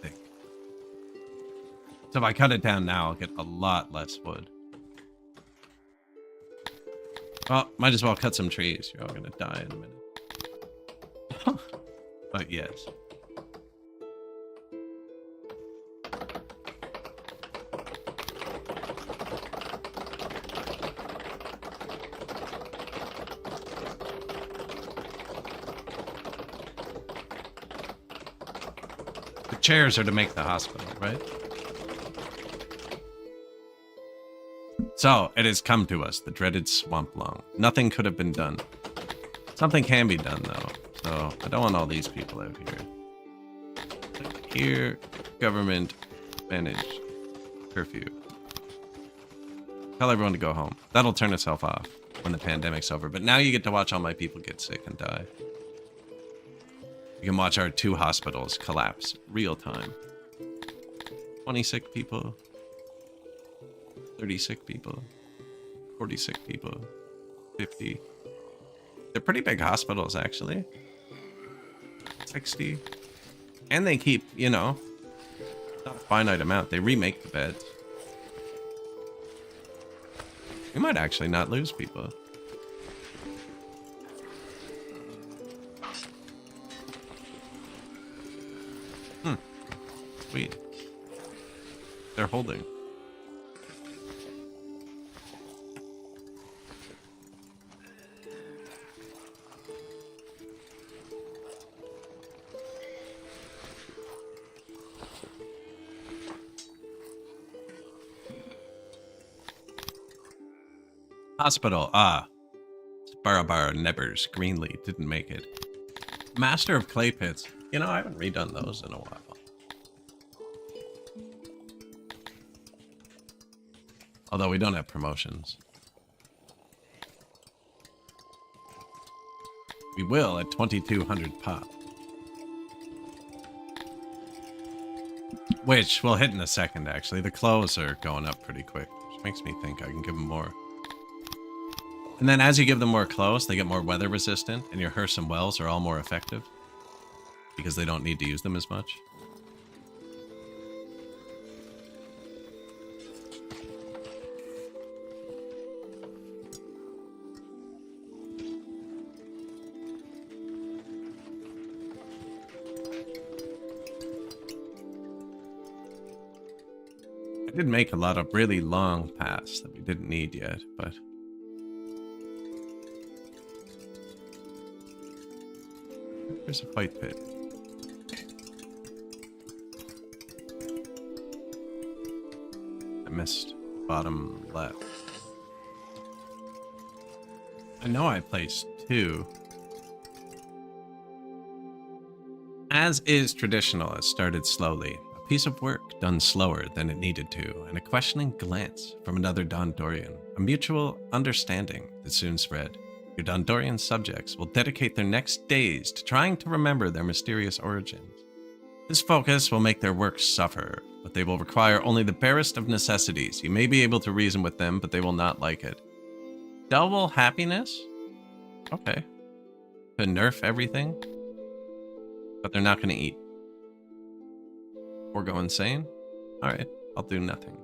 Thick. So if I cut it down now, I'll get a lot less wood. Well, might as well cut some trees. You're all gonna die in a minute. But yes. The chairs are to make the hospital, right? So, it has come to us, the dreaded swamp lung. Nothing could have been done. Something can be done, though. So, I don't want all these people out here. Click here, government, manage, curfew. Tell everyone to go home. That'll turn itself off when the pandemic's over. But now you get to watch all my people get sick and die. You can watch our 2 hospitals collapse real time. 20 sick people. 30 sick people. 40 sick people. 50. They're pretty big hospitals, actually. 60. And they keep, you know, not a finite amount. They remake the beds. We might actually not lose people. Sweet. They're holding. Hospital. Barabara Nevers. Greenlee didn't make it. Master of Clay Pits. You know, I haven't redone those in a while. Although we don't have promotions. We will at 2200 pop. Which we'll hit in a second, actually. The clothes are going up pretty quick, which makes me think I can give them more. And then as you give them more clothes, they get more weather resistant, and your hearse and wells are all more effective. Because they don't need to use them as much. We did make a lot of really long paths that we didn't need yet, but... There's a fight pit. I missed bottom left. I know I placed 2. As is traditional, it started slowly. A piece of work done slower than it needed to, and a questioning glance from another Dondorian. A mutual understanding that soon spread. Your Dondorian subjects will dedicate their next days to trying to remember their mysterious origins. This focus will make their work suffer, but they will require only the barest of necessities. You may be able to reason with them, but they will not like it. Double happiness? Okay. To nerf everything? But they're not going to eat. Or go insane? Alright, I'll do nothing.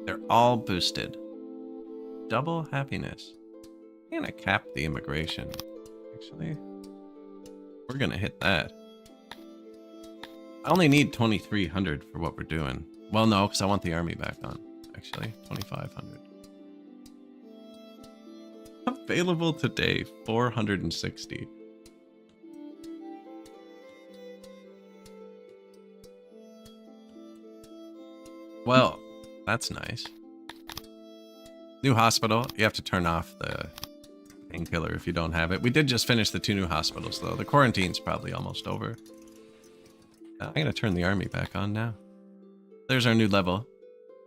They're all boosted. Double happiness. I'm gonna cap the immigration. Actually, we're gonna hit that. I only need 2,300 for what we're doing. Well, no, because I want the army back on. Actually, 2,500. Available today, 460. Well, that's nice. New hospital. You have to turn off the painkiller if you don't have it. We did just finish the 2 new hospitals, though. The quarantine's probably almost over. I'm going to turn the army back on now. There's our new level.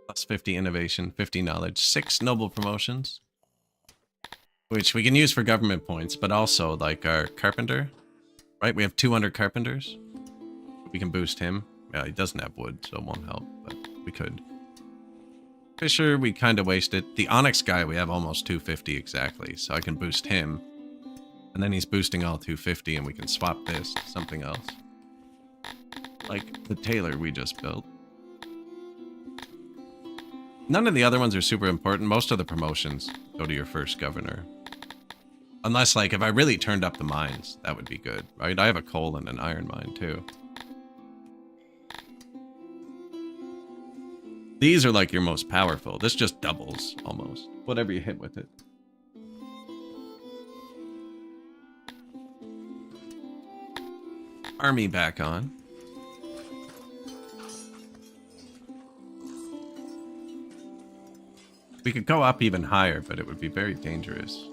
Plus 50 innovation, 50 knowledge, 6 noble promotions. Which we can use for government points, but also, like, our carpenter. Right? We have 200 carpenters. We can boost him. Yeah, he doesn't have wood, so it won't help, but we could. Fisher, we kind of wasted. The Onyx guy, we have almost 250 exactly, so I can boost him. And then he's boosting all 250, and we can swap this to something else. Like the tailor we just built. None of the other ones are super important. Most of the promotions go to your first governor. Unless, like, if I really turned up the mines, that would be good, right? I have a coal and an iron mine, too. These are like your most powerful. This just doubles, almost. Whatever you hit with it. Army back on. We could go up even higher, but it would be very dangerous.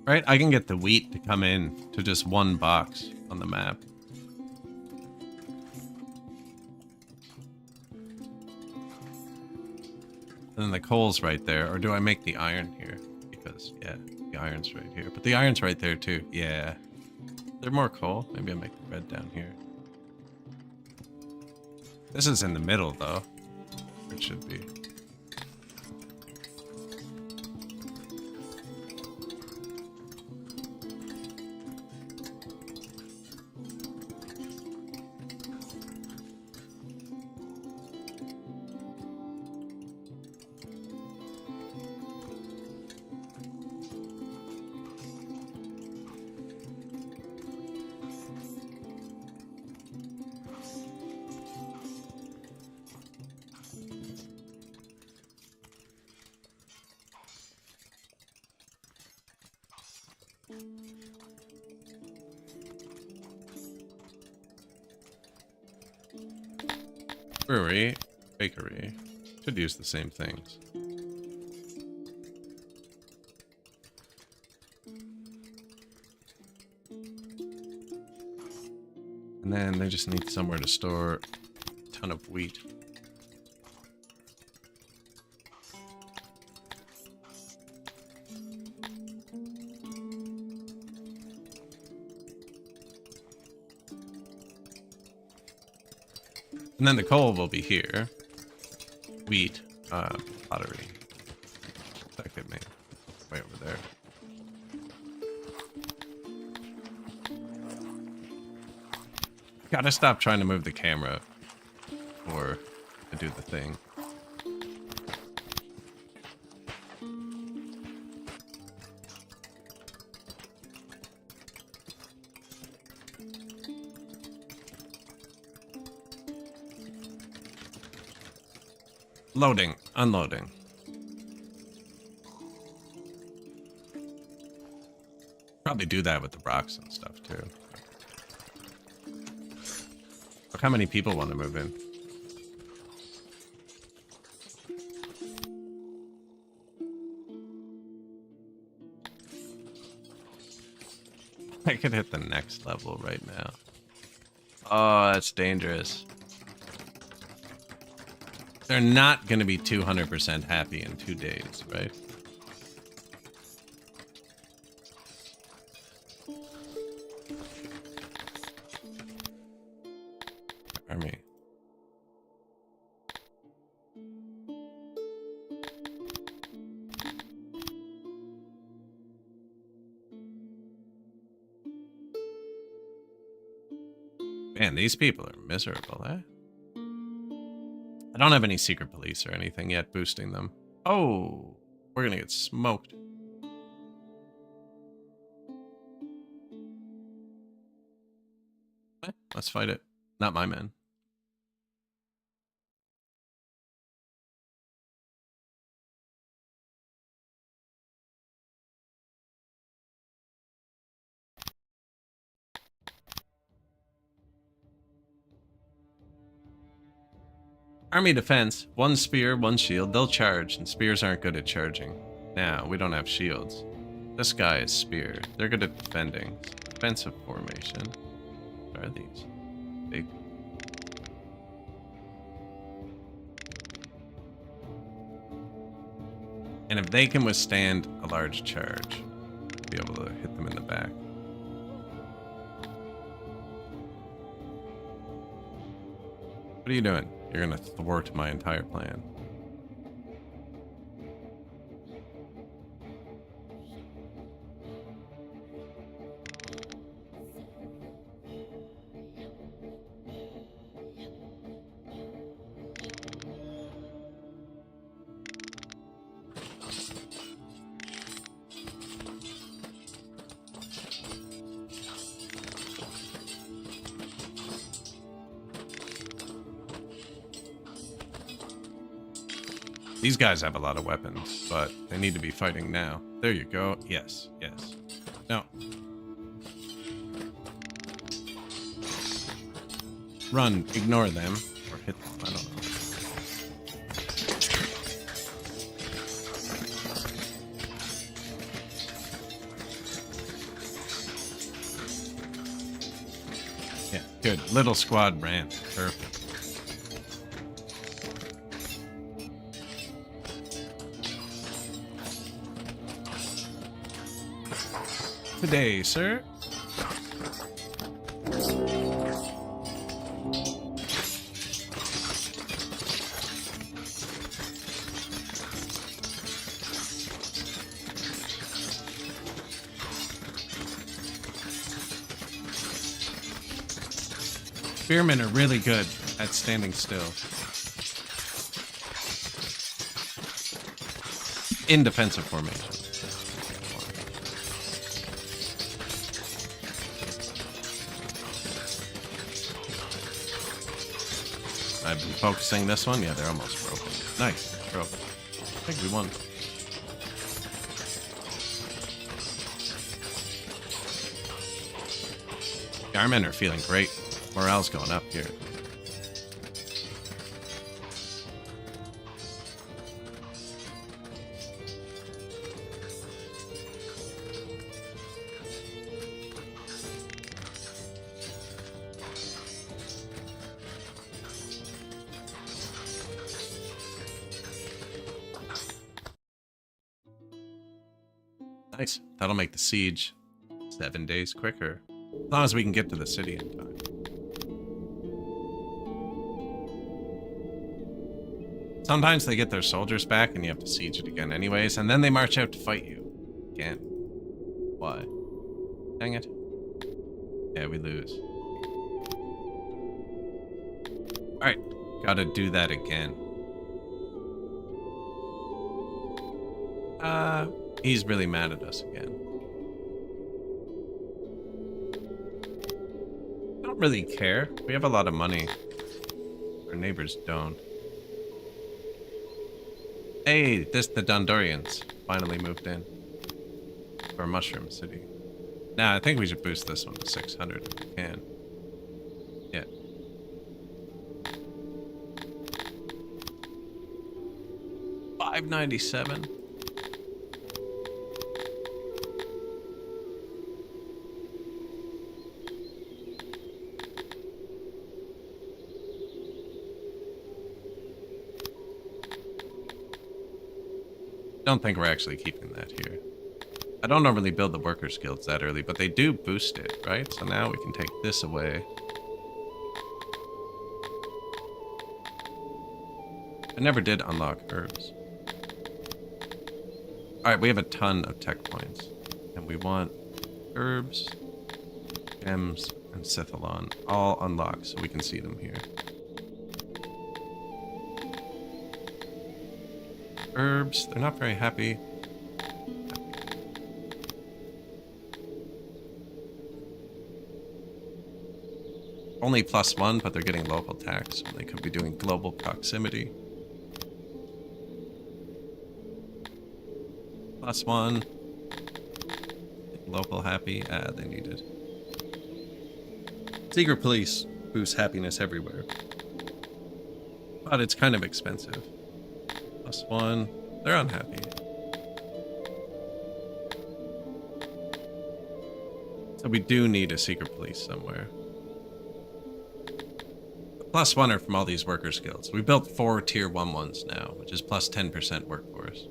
Right, I can get the wheat to come in to just 1 box on the map. And then the coal's right there. Or do I make the iron here? Because, yeah, the iron's right here. But the iron's right there, too. Yeah. There's more coal. Maybe I'll make the red down here. This is in the middle, though. It should be. Brewery, bakery. Should use the same things. And then they just need somewhere to store a ton of wheat. And then the coal will be here. Wheat Pottery. That could me. Way over there. Gotta stop trying to move the camera or to do the thing. Loading, unloading. Probably do that with the rocks and stuff too. Look how many people want to move in. I could hit the next level right now. Oh, that's dangerous. They're not going to be 200% happy in 2 days, right? Army. Man, these people are miserable, eh? I don't have any secret police or anything yet boosting them. Oh, we're gonna get smoked. Let's fight it. Not my men. Army defense. 1 spear, 1 shield. They'll charge, and spears aren't good at charging. Now, we don't have shields. This guy is spear. They're good at defending. Defensive formation. What are these? Big. And if they can withstand a large charge, we'll be able to hit them in the back. What are you doing? You're gonna thwart my entire plan. These guys have a lot of weapons, but they need to be fighting now. There you go. Yes, yes. No. Run. Ignore them. Or hit them. I don't know. Yeah, good. Little squad ran. Perfect. Today, sir. Spearmen are really good at standing still. In defensive formation. I've been focusing this one. Yeah, they're almost broken. Nice. Broken. I think we won. Our men are feeling great. Morale's going up here. Nice. That'll make the siege 7 days quicker. As long as we can get to the city in time. Sometimes they get their soldiers back and you have to siege it again anyways, and then they march out to fight you. Again. Why? Dang it. Yeah, we lose. Alright, gotta do that again. He's really mad at us again. I don't really care. We have a lot of money. Our neighbors don't. Hey, the Dondorians finally moved in. For Mushroom City. Nah, I think we should boost this one to 600 if we can. Yeah. $597. Don't think we're actually keeping that here. I don't normally build the workers guilds that early, but they do boost it, right? So now we can take this away. I never did unlock herbs. Alright, we have a ton of tech points. And we want herbs, gems, and Sithalon all unlocked so we can see them here. Herbs, they're not very happy. Only +1, but they're getting local tax. They could be doing global proximity. +1. Local happy. Ah, they need it. Secret police boosts happiness everywhere. But it's kind of expensive. +1. They're unhappy. So we do need a secret police somewhere. +1 are from all these workers guilds. We built 4 tier 1 ones now, which is plus 10% workforce.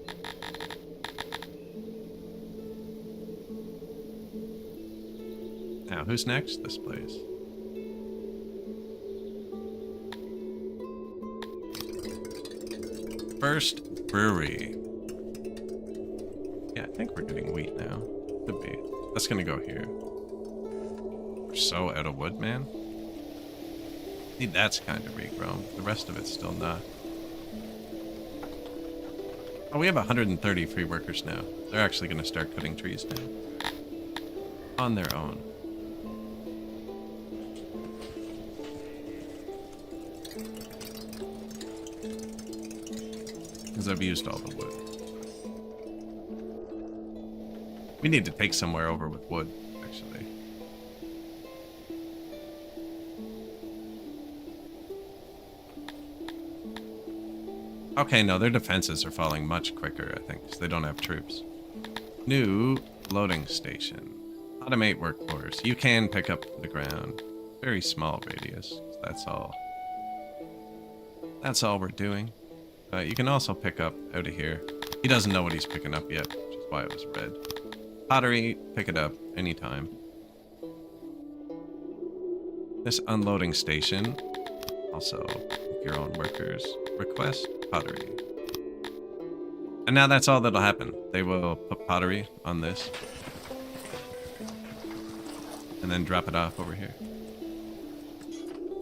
Now, who's next? This place. First brewery. Yeah, I think we're getting wheat now. Could be. That's gonna go here. We're so out of wood, man. See, that's kind of regrown. The rest of it's still not. Oh, we have 130 free workers now. They're actually gonna start cutting trees down. On their own. Because I've used all the wood. We need to take somewhere over with wood, actually. Okay, no, their defenses are falling much quicker, I think, because they don't have troops. New loading station. Automate workforce. You can pick up the ground. Very small radius. That's all. That's all we're doing. You can also pick up out of here. He doesn't know what he's picking up yet, which is why it was red. Pottery, pick it up anytime. This unloading station, also pick your own workers. Request pottery. And now that's all that'll happen. They will put pottery on this. And then drop it off over here.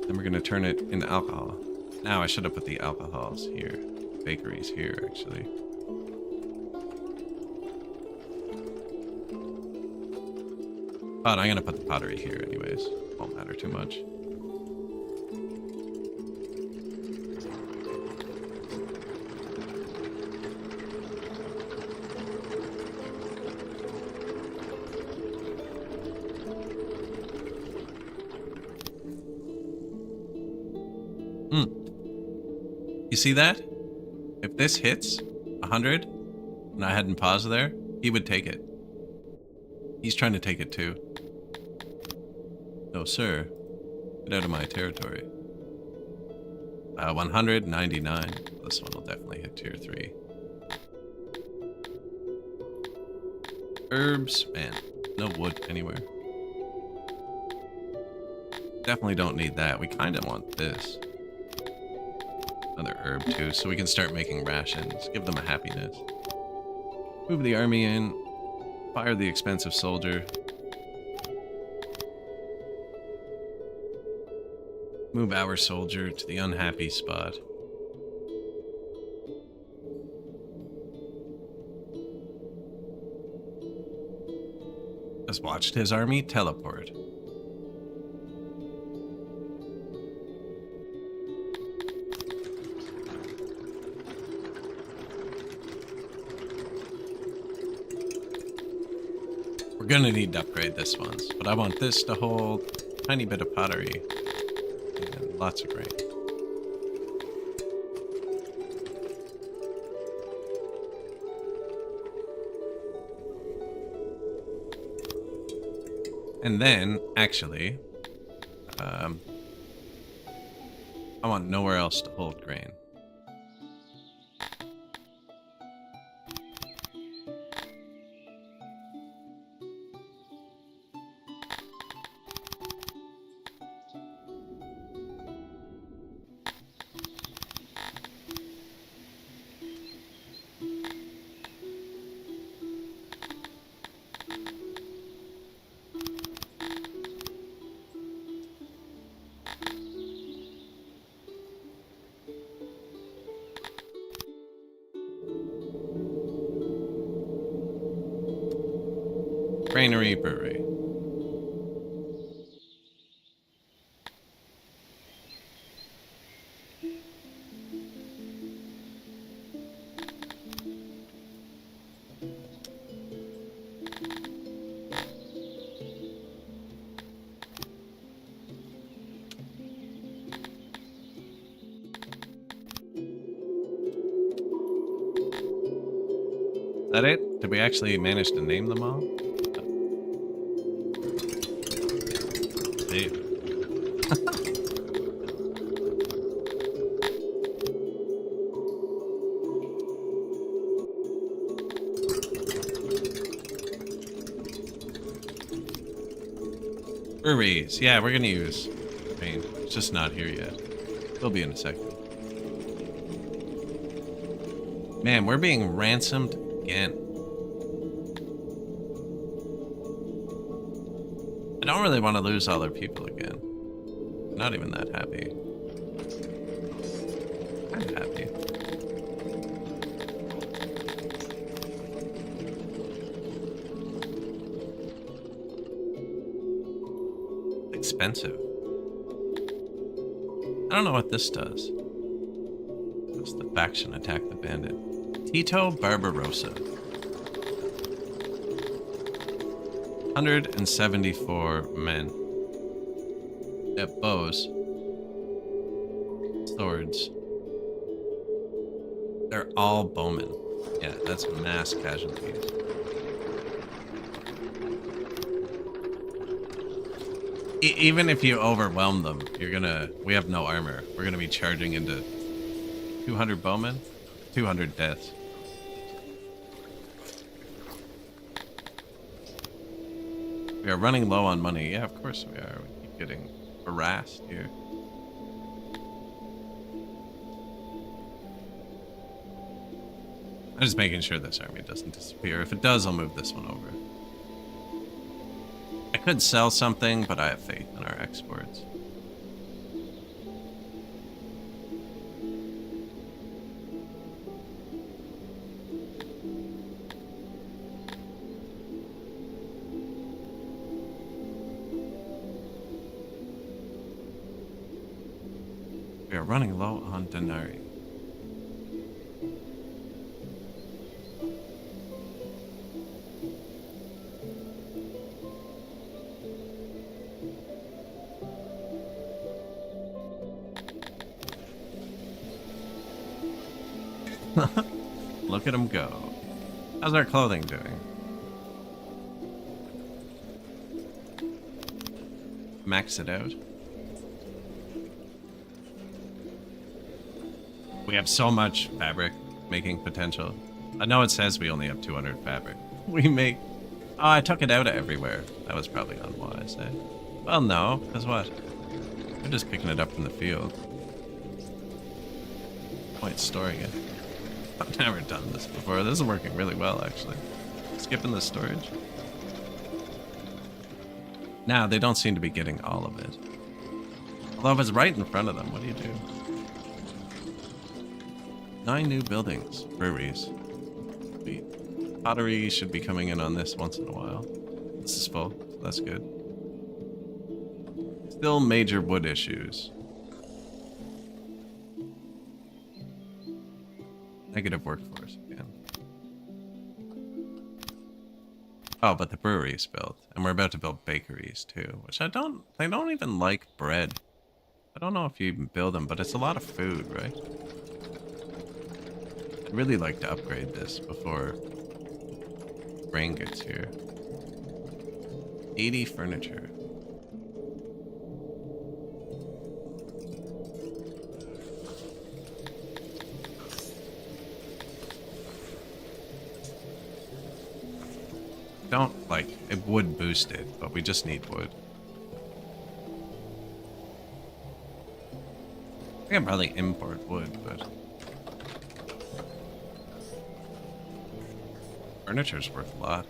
Then we're going to turn it into alcohol. Now I should have put the alcohols here. Bakeries here, actually. But I'm gonna put the pottery here anyways. Won't matter too much. You see that? If this hits 100 and I hadn't paused there, he would take it. He's trying to take it too. No, sir. Get out of my territory. 199. This one will definitely hit tier 3. Herbs. Man, no wood anywhere. Definitely don't need that. We kind of want this. another herb too, so we can start making rations. Give them a happiness. Move the army in. Fire the expensive soldier. Move our soldier to the unhappy spot. Just watched his army teleport. We're gonna need to upgrade this once, but I want this to hold a tiny bit of pottery and lots of grain. And then, actually, I want nowhere else to hold grain. Granary Brewery. Is that it? Did we actually manage to name them all? Breweries. Yeah, we're gonna use grain. It's just not here yet. It'll be in a second. Man, we're being ransomed again. I don't really want to lose all our people again. Not even that happy. I'm happy. Expensive. I don't know what this does. Does the faction attack the bandit? Tito Barbarossa. 174 men. Yeah, bows. Swords. They're all bowmen. Yeah, that's mass casualties. Even if you overwhelm them, we have no armor. We're gonna be charging into 200 bowmen, 200 deaths. We are running low on money. Yeah, of course we are. We keep getting harassed here. I'm just making sure this army doesn't disappear. If it does, I'll move this one over. I could sell something, but I have faith in our exports. We are running low on denarii. Look at him go. How's our clothing doing? Max it out. We have so much fabric making potential. I know it says we only have 200 fabric. We make... Oh, I took it out of everywhere. That was probably unwise, eh? Well, no, because what? We're just picking it up from the field. point storing it. I've never done this before. This is working really well, actually. Skipping the storage. Now, they don't seem to be getting all of it. Although if it's right in front of them, what do you do? 9 new buildings. Breweries. Sweet. Pottery should be coming in on this once in a while. This is full, so that's good. Still major wood issues. Negative workforce again. Oh, but the brewery is built. And we're about to build bakeries too, which they don't even like bread. I don't know if you even build them, but it's a lot of food, right? I'd really like to upgrade this before rain gets here. 80 furniture. Don't, like, it would boost it, but we just need wood. I can probably import wood, but furniture's worth a lot.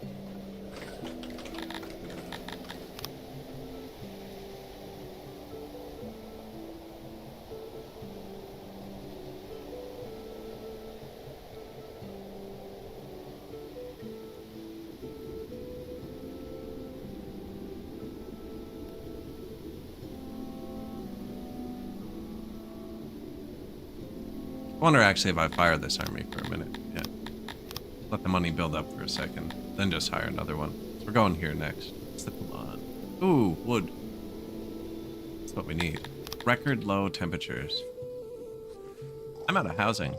I wonder actually if I fire this army for a minute. Yeah. Let the money build up for a second, then just hire another one. So we're going here next. What's the command? Ooh, wood. That's what we need. Record low temperatures. I'm out of housing.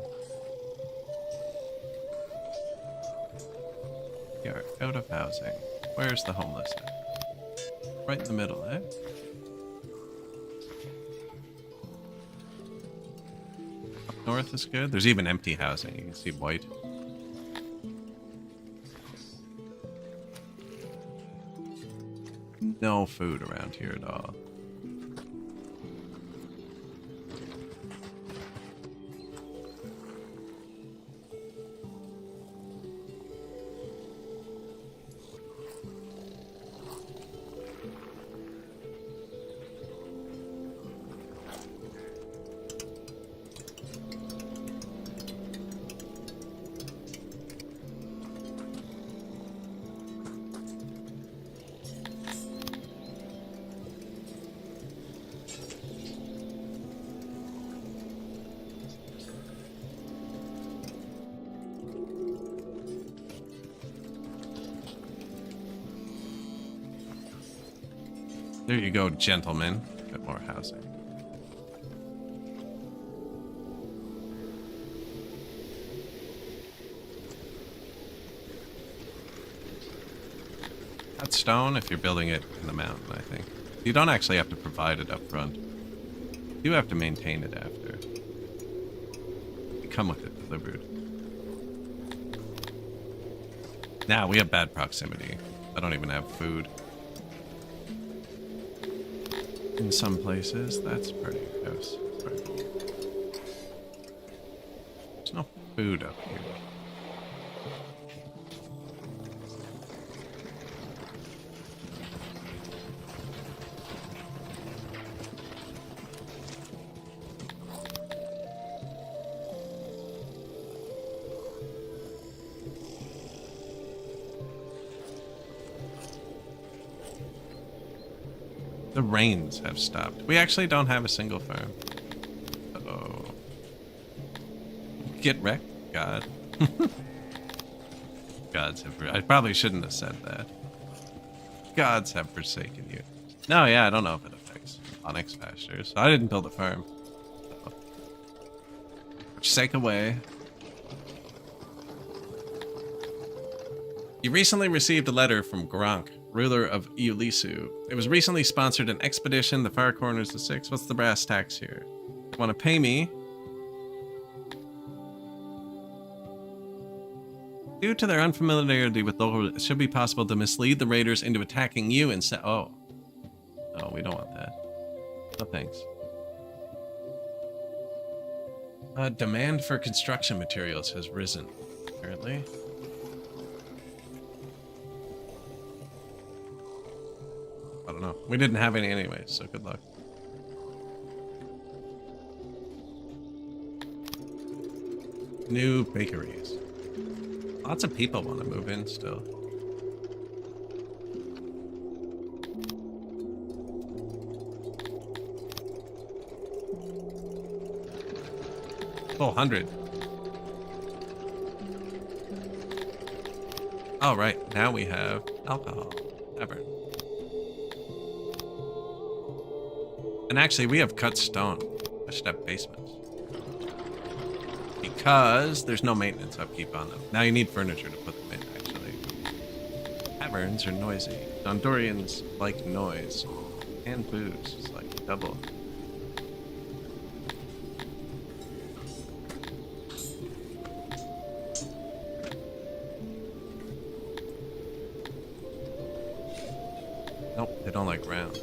We are out of housing. Where's the homeless at? Right in the middle, eh? North is good. There's even empty housing. You can see white. No food around here at all. There you go, gentlemen. A bit more housing. That's stone if you're building it in the mountain, I think. You don't actually have to provide it up front. You have to maintain it after. You come with it delivered. Now, we have bad proximity. I don't even have food. In some places, that's pretty gross. There's no food up here. The rains have stopped. We actually don't have a single farm. Uh-oh. Get wrecked? God. Gods have... I probably shouldn't have said that. Gods have forsaken you. No, yeah, I don't know if it affects Onyx pastures. I didn't build a farm. So. Forsake away. You recently received a letter from Gronk, ruler of Iulisu. It was recently sponsored an expedition, the Far Corners of Six. What's the brass tacks here? You want to pay me? Due to their unfamiliarity with local, it should be possible to mislead the raiders into attacking you instead. Oh. No, we don't want that. No thanks. Demand for construction materials has risen, apparently. I don't know. We didn't have any anyway, so good luck. New bakeries. Lots of people want to move in still. Oh, 100. Oh, right. Now we have alcohol. Ever. And actually, we have cut stone. I should have basements. Because there's no maintenance upkeep on them. Now you need furniture to put them in, actually. Taverns are noisy. Dondorians like noise. And booze. It's like double. Nope, they don't like round.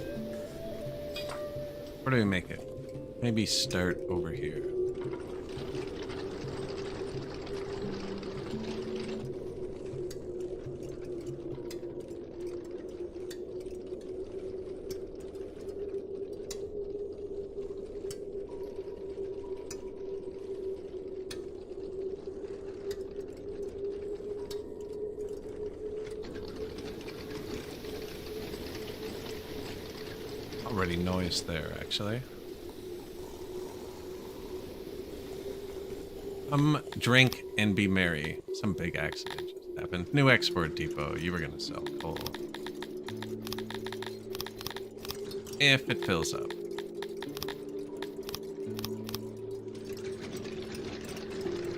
Where do we make it? Maybe start over here. Already noise there, actually. Drink and be merry. Some big accident just happened. New export depot. You were gonna sell coal. If it fills up.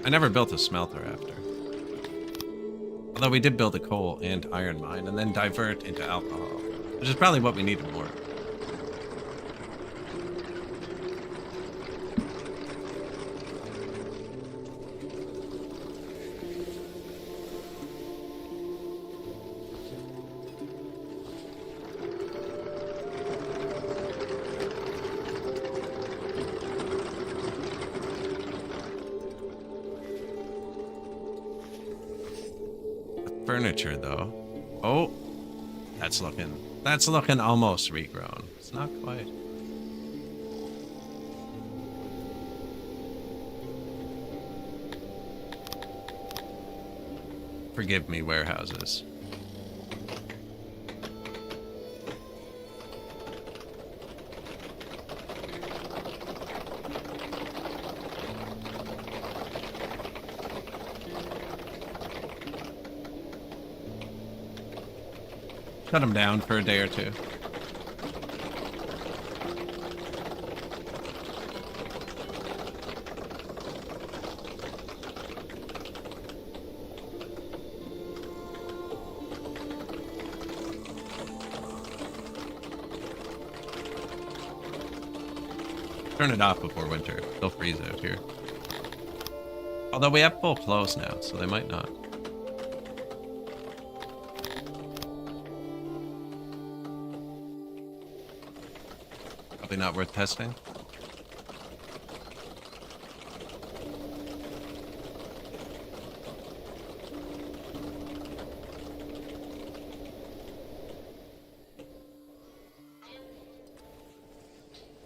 I never built a smelter after. Although we did build a coal and iron mine and then divert into alcohol, which is probably what we needed more. Furniture though. Oh, that's looking almost regrown. It's not quite. Forgive me, warehouses. Shut them down for a day or two. Turn it off before winter. They'll freeze out here. Although we have full clothes now, so they might not. Probably not worth testing.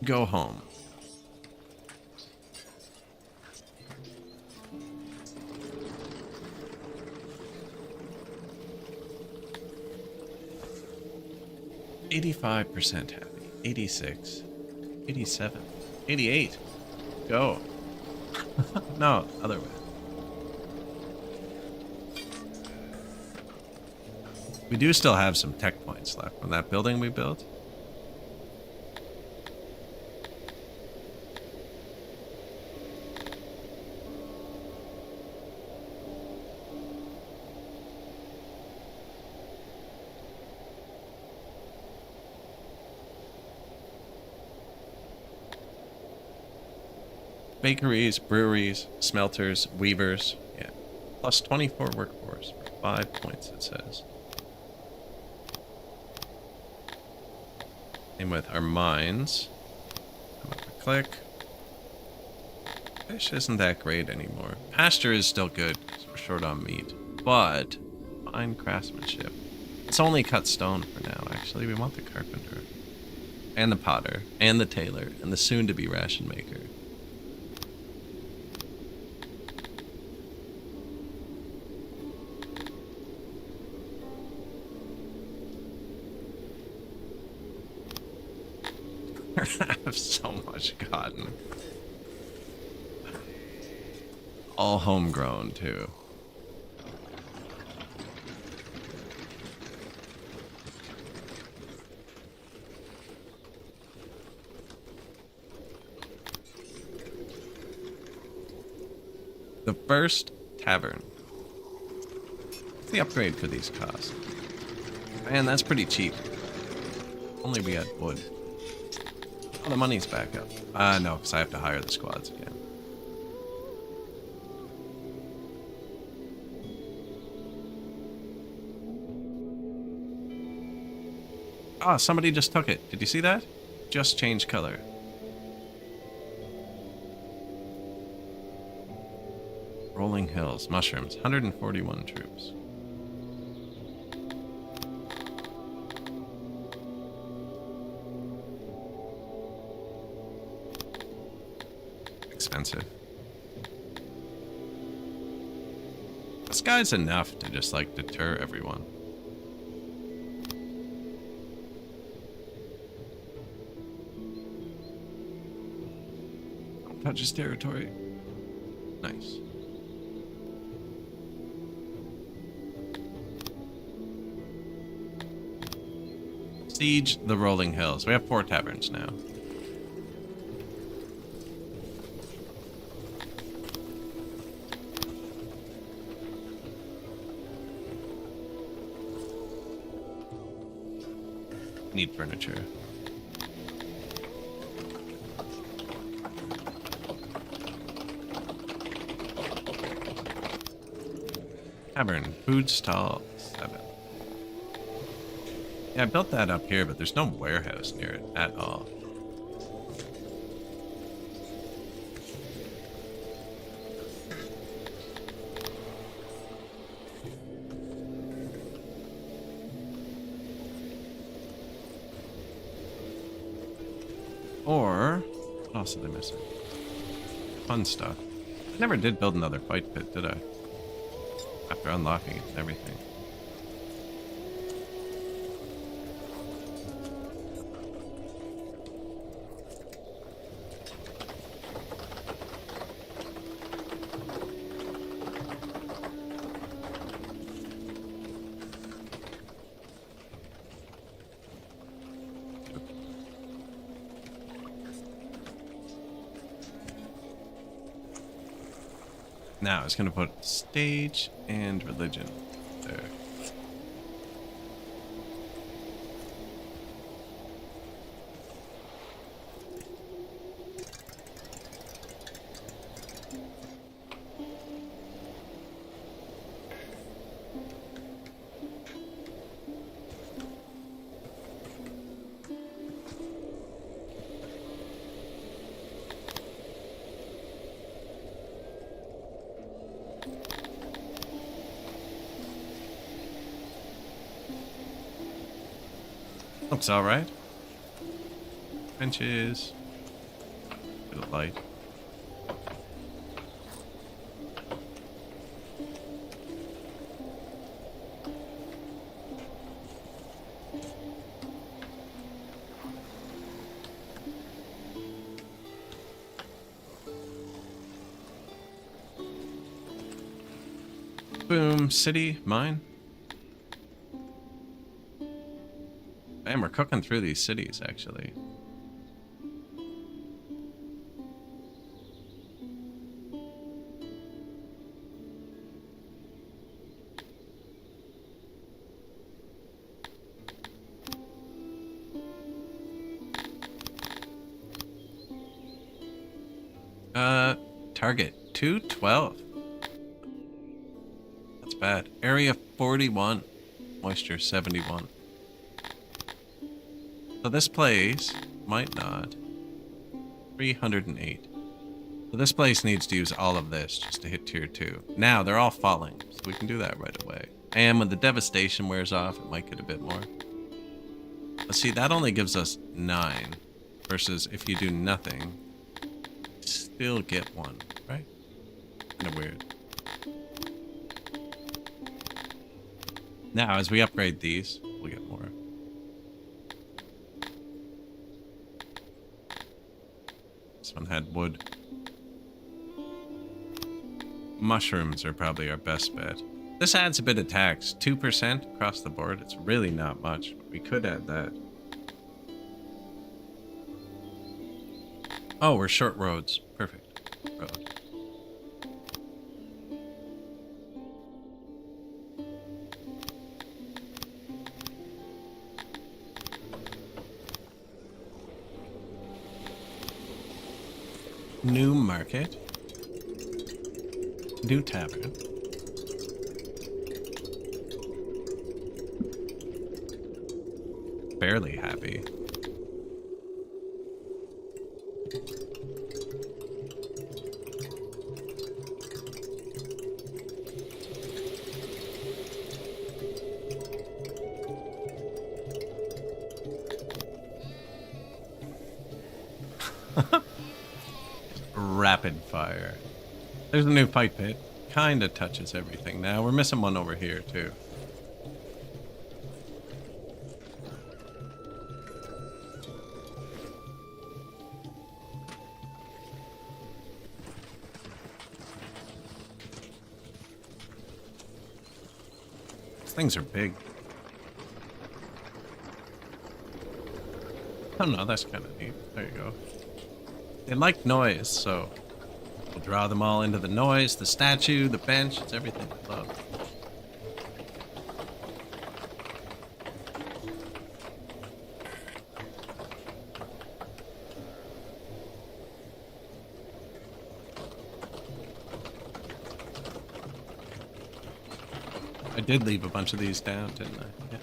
Go home. %, happy. 86. 87. 88. Go. No, other way. We do still have some tech points left from that building we built. Bakeries, breweries, smelters, weavers. Yeah. Plus 24 workforce. 5 points, it says. Same with our mines. Come up and click. Fish isn't that great anymore. Pasture is still good because we're short on meat. But fine craftsmanship. It's only cut stone for now, actually. We want the carpenter. And the potter. And the tailor. And the soon-to-be ration maker. I have so much cotton. All homegrown, too. The first tavern. What's the upgrade for these cost? Man, that's pretty cheap. Only we had wood. Oh, the money's back up. No, because I have to hire the squads again. Ah, somebody just took it. Did you see that? Just changed color. Rolling Hills. Mushrooms. 141 troops. Expensive. This guy's enough to just, like, deter everyone. Don't touch his territory. Nice. Siege the Rolling Hills. We have 4 taverns now. Need furniture. Tavern. Food stall 7. Yeah, I built that up here, but there's no warehouse near it at all. Or, what else did I miss? Fun stuff. I never did build another fight pit, did I? After unlocking it and everything. Now, I was going to put stage and religion there. Looks alright. Benches. Bit of light. Boom, city, mine. Man, we're cooking through these cities, actually. Target 212. That's bad. Area 41. Moisture 71. So this place might not. 308. So this place needs to use all of this just to hit tier 2. Now they're all falling, so we can do that right away. And when the devastation wears off, it might get a bit more. Let's see, that only gives us 9. Versus if you do nothing, still get 1, right? Kind of weird. Now, as we upgrade these, we'll get more. This one had wood. Mushrooms are probably our best bet. This adds a bit of tax, 2% across the board. It's really not much, but we could add that. Oh, we're short roads. Perfect. Road. New market. New tavern. Barely happy. Rapid fire. There's a new fight pit. Kinda touches everything now. We're missing one over here too. These things are big. I don't know, that's kind of neat. There you go. They like noise, so we'll draw them all into the noise, the statue, the bench. It's everything I love. I did leave a bunch of these down, didn't I? Yeah.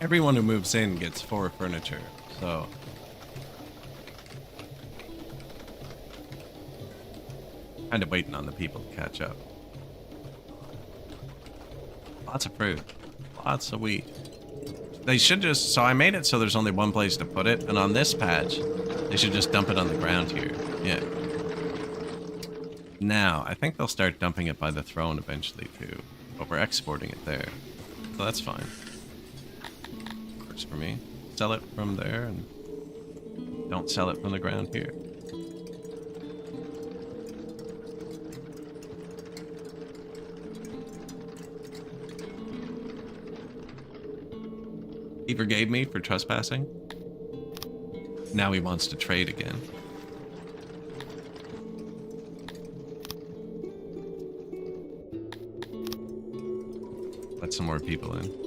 Everyone who moves in gets 4 furniture, so kind of waiting on the people to catch up. Lots of fruit, lots of wheat. They should just, so I made it so there's only one place to put it, and on this patch, they should just dump it on the ground here. Yeah. Now, I think they'll start dumping it by the throne eventually too, but we're exporting it there, so that's fine. For me, sell it from there and don't sell it from the ground here. He forgave me for trespassing. Now he wants to trade again. Let some more people in.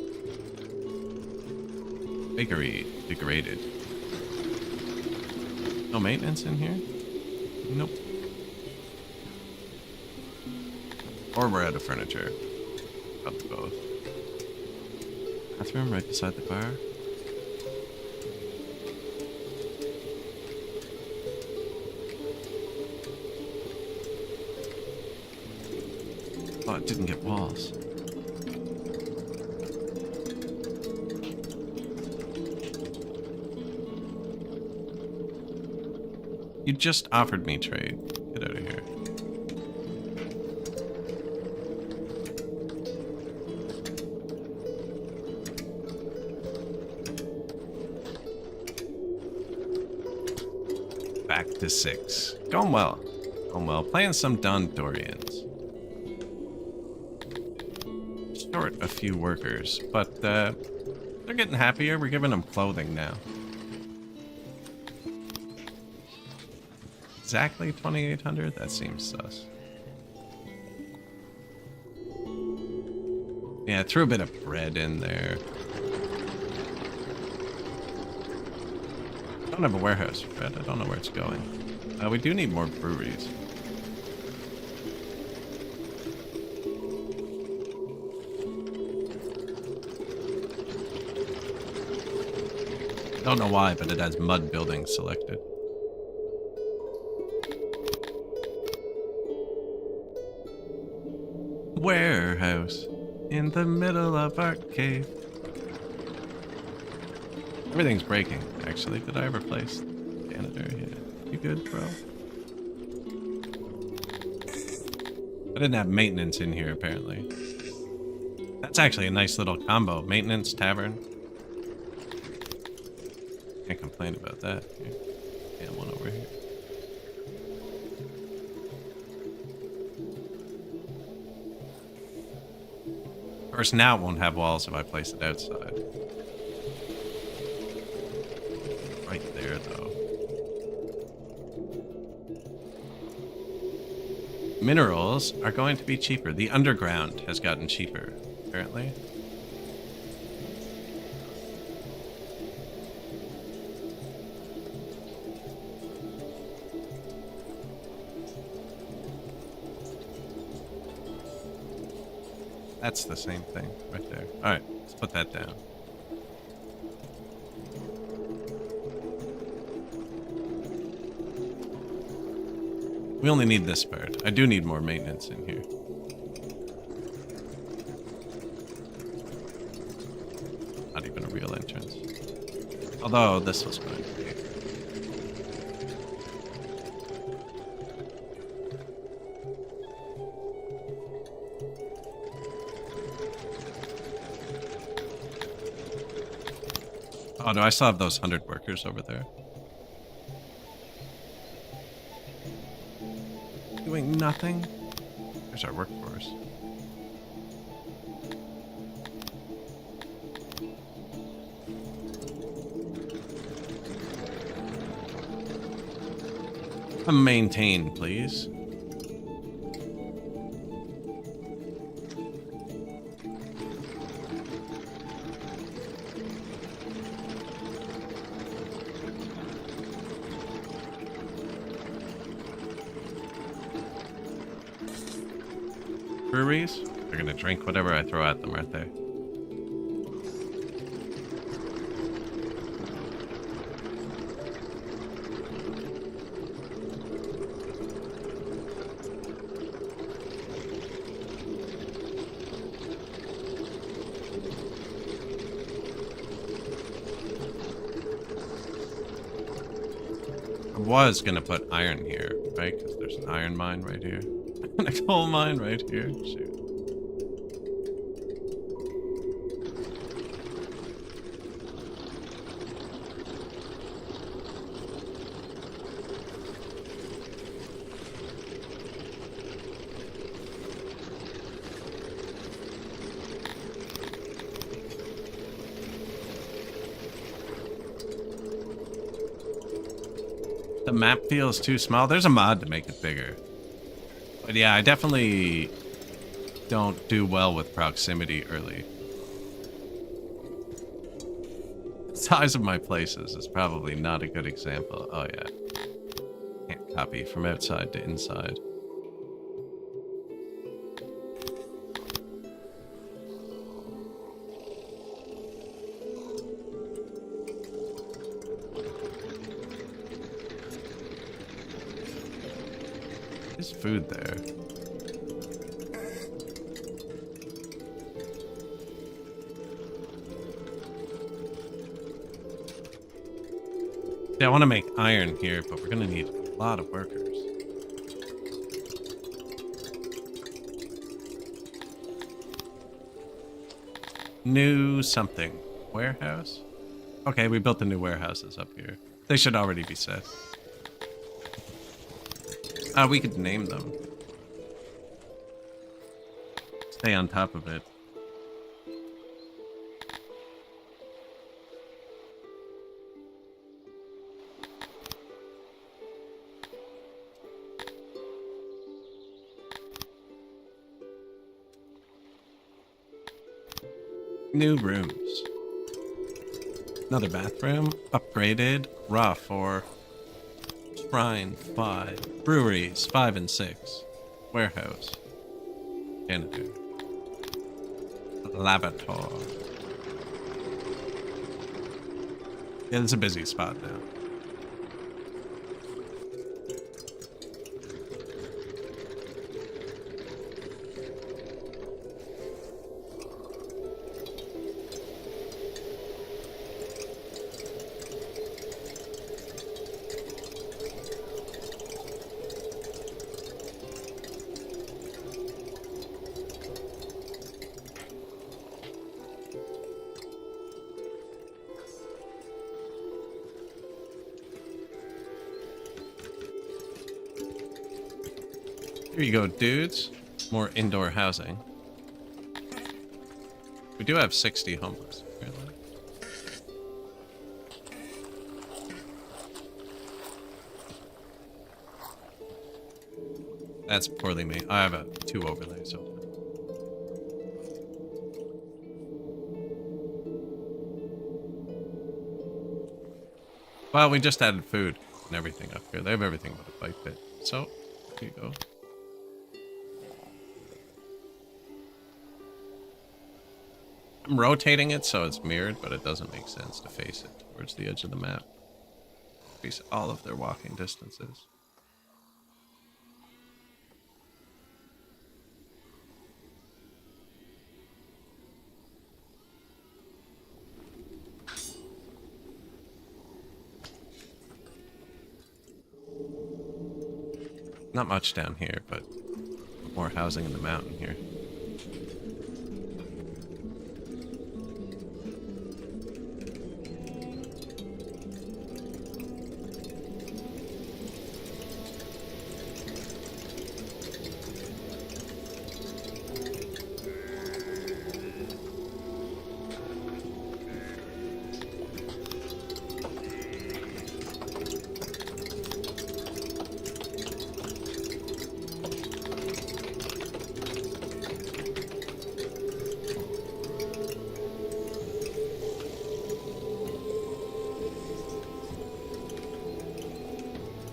Bakery degraded. No maintenance in here? Nope. Or we're out of furniture. Probably both. Bathroom right beside the bar. Oh, it didn't get walls. You just offered me trade. Get out of here. Back to 6. Going well. Going well. Playing some Dondorians. Short a few workers, but they're getting happier. We're giving them clothing now. Exactly 2,800? That seems sus. Yeah, I threw a bit of bread in there. I don't have a warehouse, Fred. I don't know where it's going. We do need more breweries. Don't know why, but it has mud buildings selected. Warehouse in the middle of our cave. Everything's breaking, actually. Did I ever place janitor? Yeah. You good, bro? I didn't have maintenance in here, apparently. That's actually a nice little combo. Maintenance, tavern. Can't complain about that. Here. Yeah, one over here. Of course, now it won't have walls if I place it outside. Right there, though. Minerals are going to be cheaper. The underground has gotten cheaper, apparently. That's the same thing right there. All right, let's put that down. We only need this part. I do need more maintenance in here. Not even a real entrance. Although this was going to be. Oh, do I still have those 100 workers over there? Doing nothing? There's our workforce. Maintain, please. Breweries? They're gonna drink whatever I throw at them, aren't they? I was gonna put iron here, right? Because there's an iron mine right here. And a coal mine right here. Shoot. The map feels too small. There's a mod to make it bigger. But yeah, I definitely don't do well with proximity early. The size of my places is probably not a good example. Oh yeah. Can't copy from outside to inside. There's food there. Yeah, I want to make iron here, but we're gonna need a lot of workers. New something. Warehouse? Okay, we built the new warehouses up here. They should already be set. We could name them. Stay on top of it. New rooms. Another bathroom. Upgraded. Raw 4. Shrine 5. Breweries 5 and 6. Warehouse. Janitor. Laboratory. Yeah, it's a busy spot now. Here you go, dudes. More indoor housing. We do have 60 homeless, apparently. That's poorly made. I have 2 overlays open. Well, we just added food and everything up here. They have everything but a fight pit. So, here you go. I'm rotating it so it's mirrored, but it doesn't make sense to face it towards the edge of the map. Face all of their walking distances. Not much down here, but more housing in the mountain here.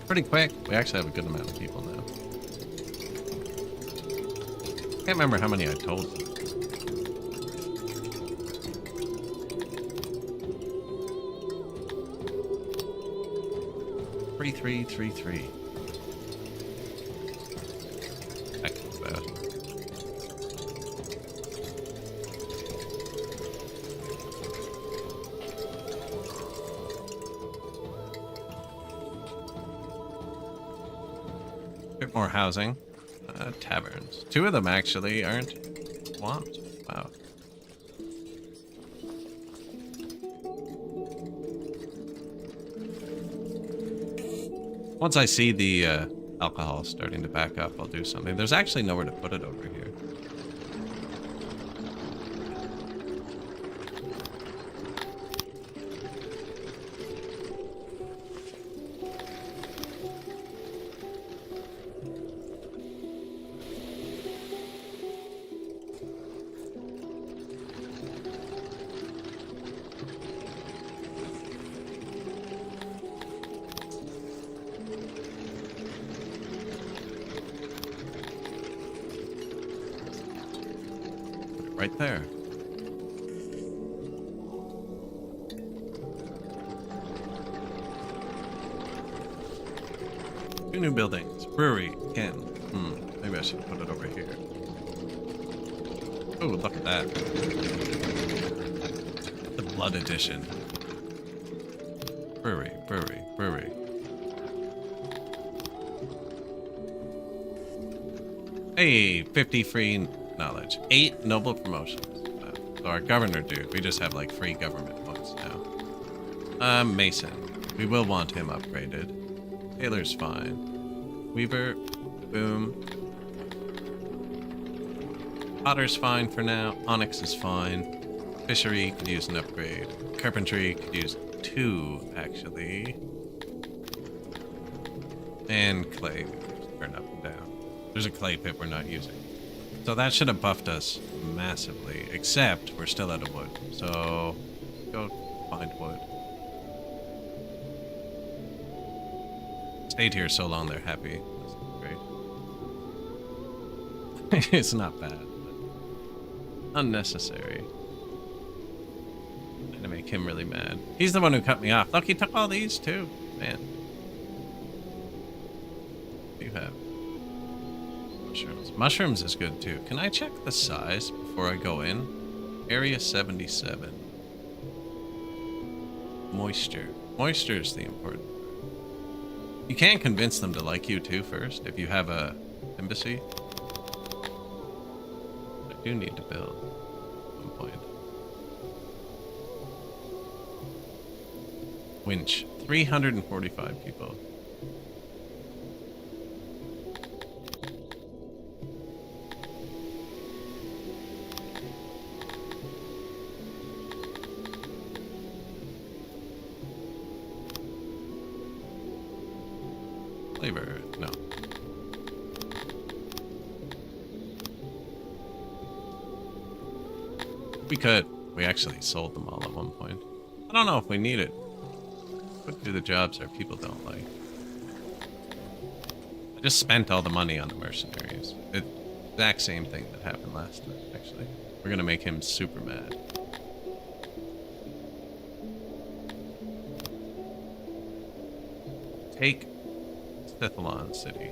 Pretty quick. We actually have a good amount of people now. Can't remember how many I told you. Three. Excellent that. Bit more housing. Taverns. 2 of them actually aren't swamped. Wow. Once I see the alcohol starting to back up, I'll do something. There's actually nowhere to put it over here. Right there. Two new buildings. Brewery. Ken. Maybe I should put it over here. Oh, look at that. The Blood Edition. Brewery. Hey, 50 free knowledge. 8 noble promotions. So our governor dude, we just have like free government points now. Mason. We will want him upgraded. Taylor's fine. Weaver. Boom. Potter's fine for now. Onyx is fine. Fishery could use an upgrade. Carpentry could use 2, actually. And clay. Turn up and down. There's a clay pit we're not using. So that should have buffed us massively, except we're still out of wood. So go find wood. stayed here so long they're happy. That's great. It's not bad, but unnecessary. To make him really mad. He's the one who cut me off. Look, he took all these too. Man. What do you have? Mushrooms. Mushrooms is good too. Can I check the size before I go in? Area 77. Moisture. Moisture is the important part. You can convince them to like you too first if you have a embassy. I do need to build at one point. Winch. 345 people. Flavor. No. We could. We actually sold them all at one point. I don't know if we need it. Could do the jobs our people don't like. I just spent all the money on the mercenaries. It's the exact same thing that happened last time, actually. We're gonna make him super mad. Take Stithalon City.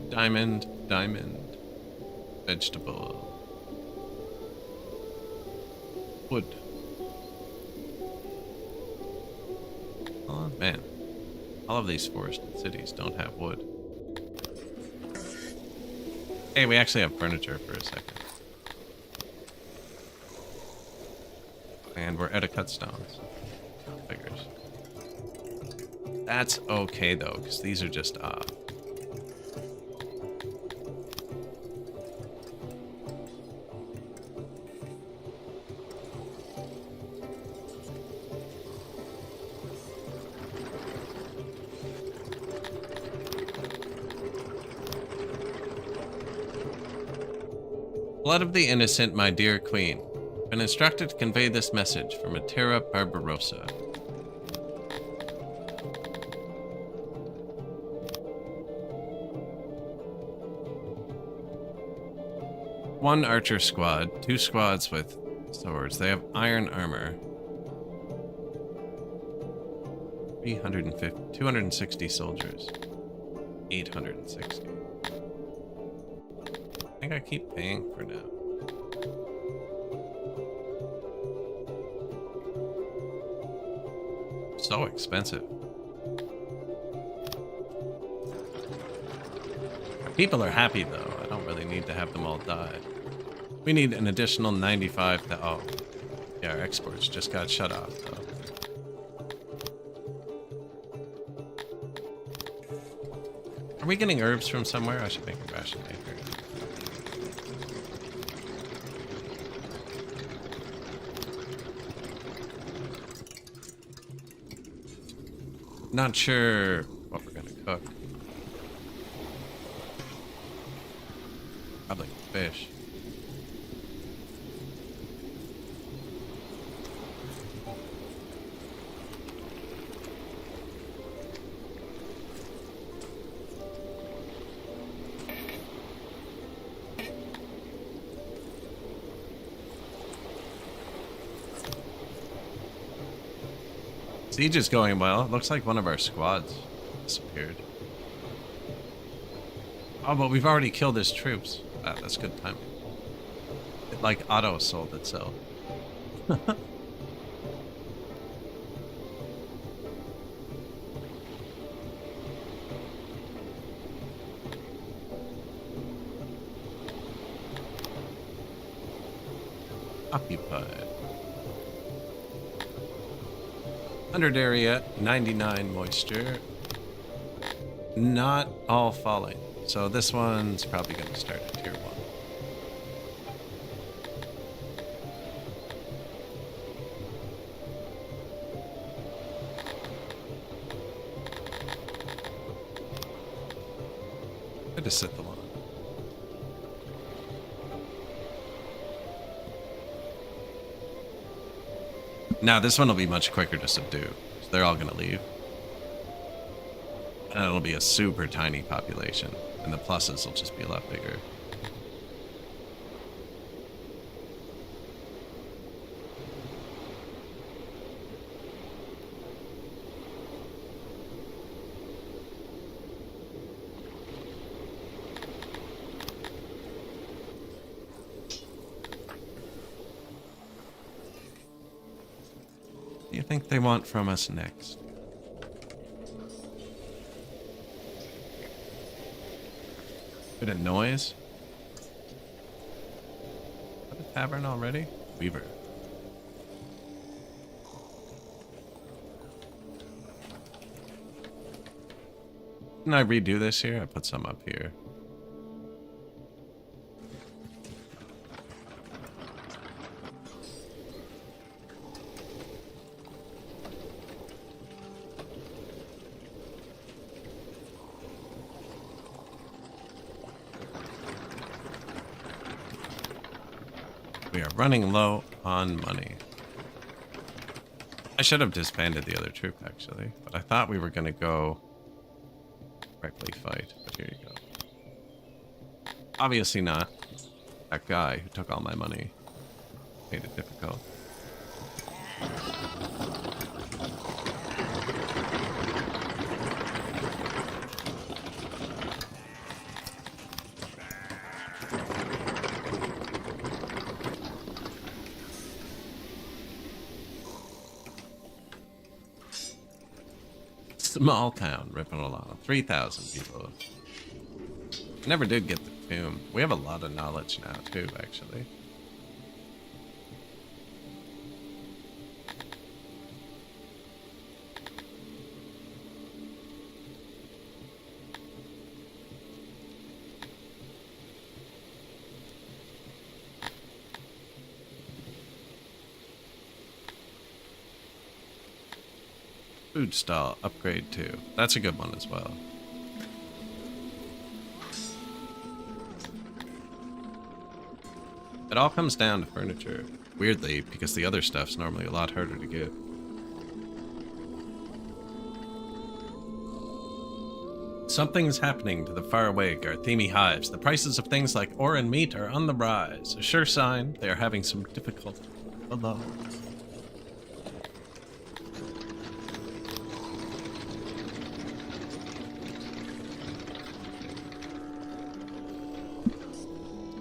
Diamond, diamond. Vegetable. Wood. Oh, man. All of these forested cities don't have wood. Hey, we actually have furniture for a second. And we're out of cut stones. Figures. That's okay, though, because these are just off. Blood of the innocent, my dear queen. Been instructed to convey this message from Matera Barbarossa. One archer squad, 2 squads with swords. They have iron armor. 350, 260 soldiers. 860. I think I keep paying for now. So expensive. People are happy though. I don't really need to have them all die. We need an additional 95 to... Oh. Yeah, our exports just got shut off though. Are we getting herbs from somewhere? I should make a ration maker. Not sure what we're gonna cook. Probably fish. Siege is going well. It looks like one of our squads disappeared. Oh, but we've already killed his troops. Ah, that's good timing. It like auto-sold itself. Occupied. 100 area, 99 moisture. Not all falling. So this one's probably going to start at tier 1. I just set the line. Now this one will be much quicker to subdue. they're all gonna leave. And it'll be a super tiny population, and the pluses will just be a lot bigger. What do you think they want from us next? Bit of noise. At the tavern already? Weaver. Didn't I redo this here? I put some up here. We are running low on money. I should have disbanded the other troop, actually. But I thought we were going to go directly fight. But here you go. Obviously not. That guy who took all my money made it difficult. Small town, ripping along. 3,000 people. Never did get the tomb. We have a lot of knowledge now, too, actually. Food stall upgrade 2. That's a good one as well. It all comes down to furniture. Weirdly, because the other stuff's normally a lot harder to get. Something's happening to the faraway Garthemi hives. The prices of things like ore and meat are on the rise. A sure sign they are having some difficulty below.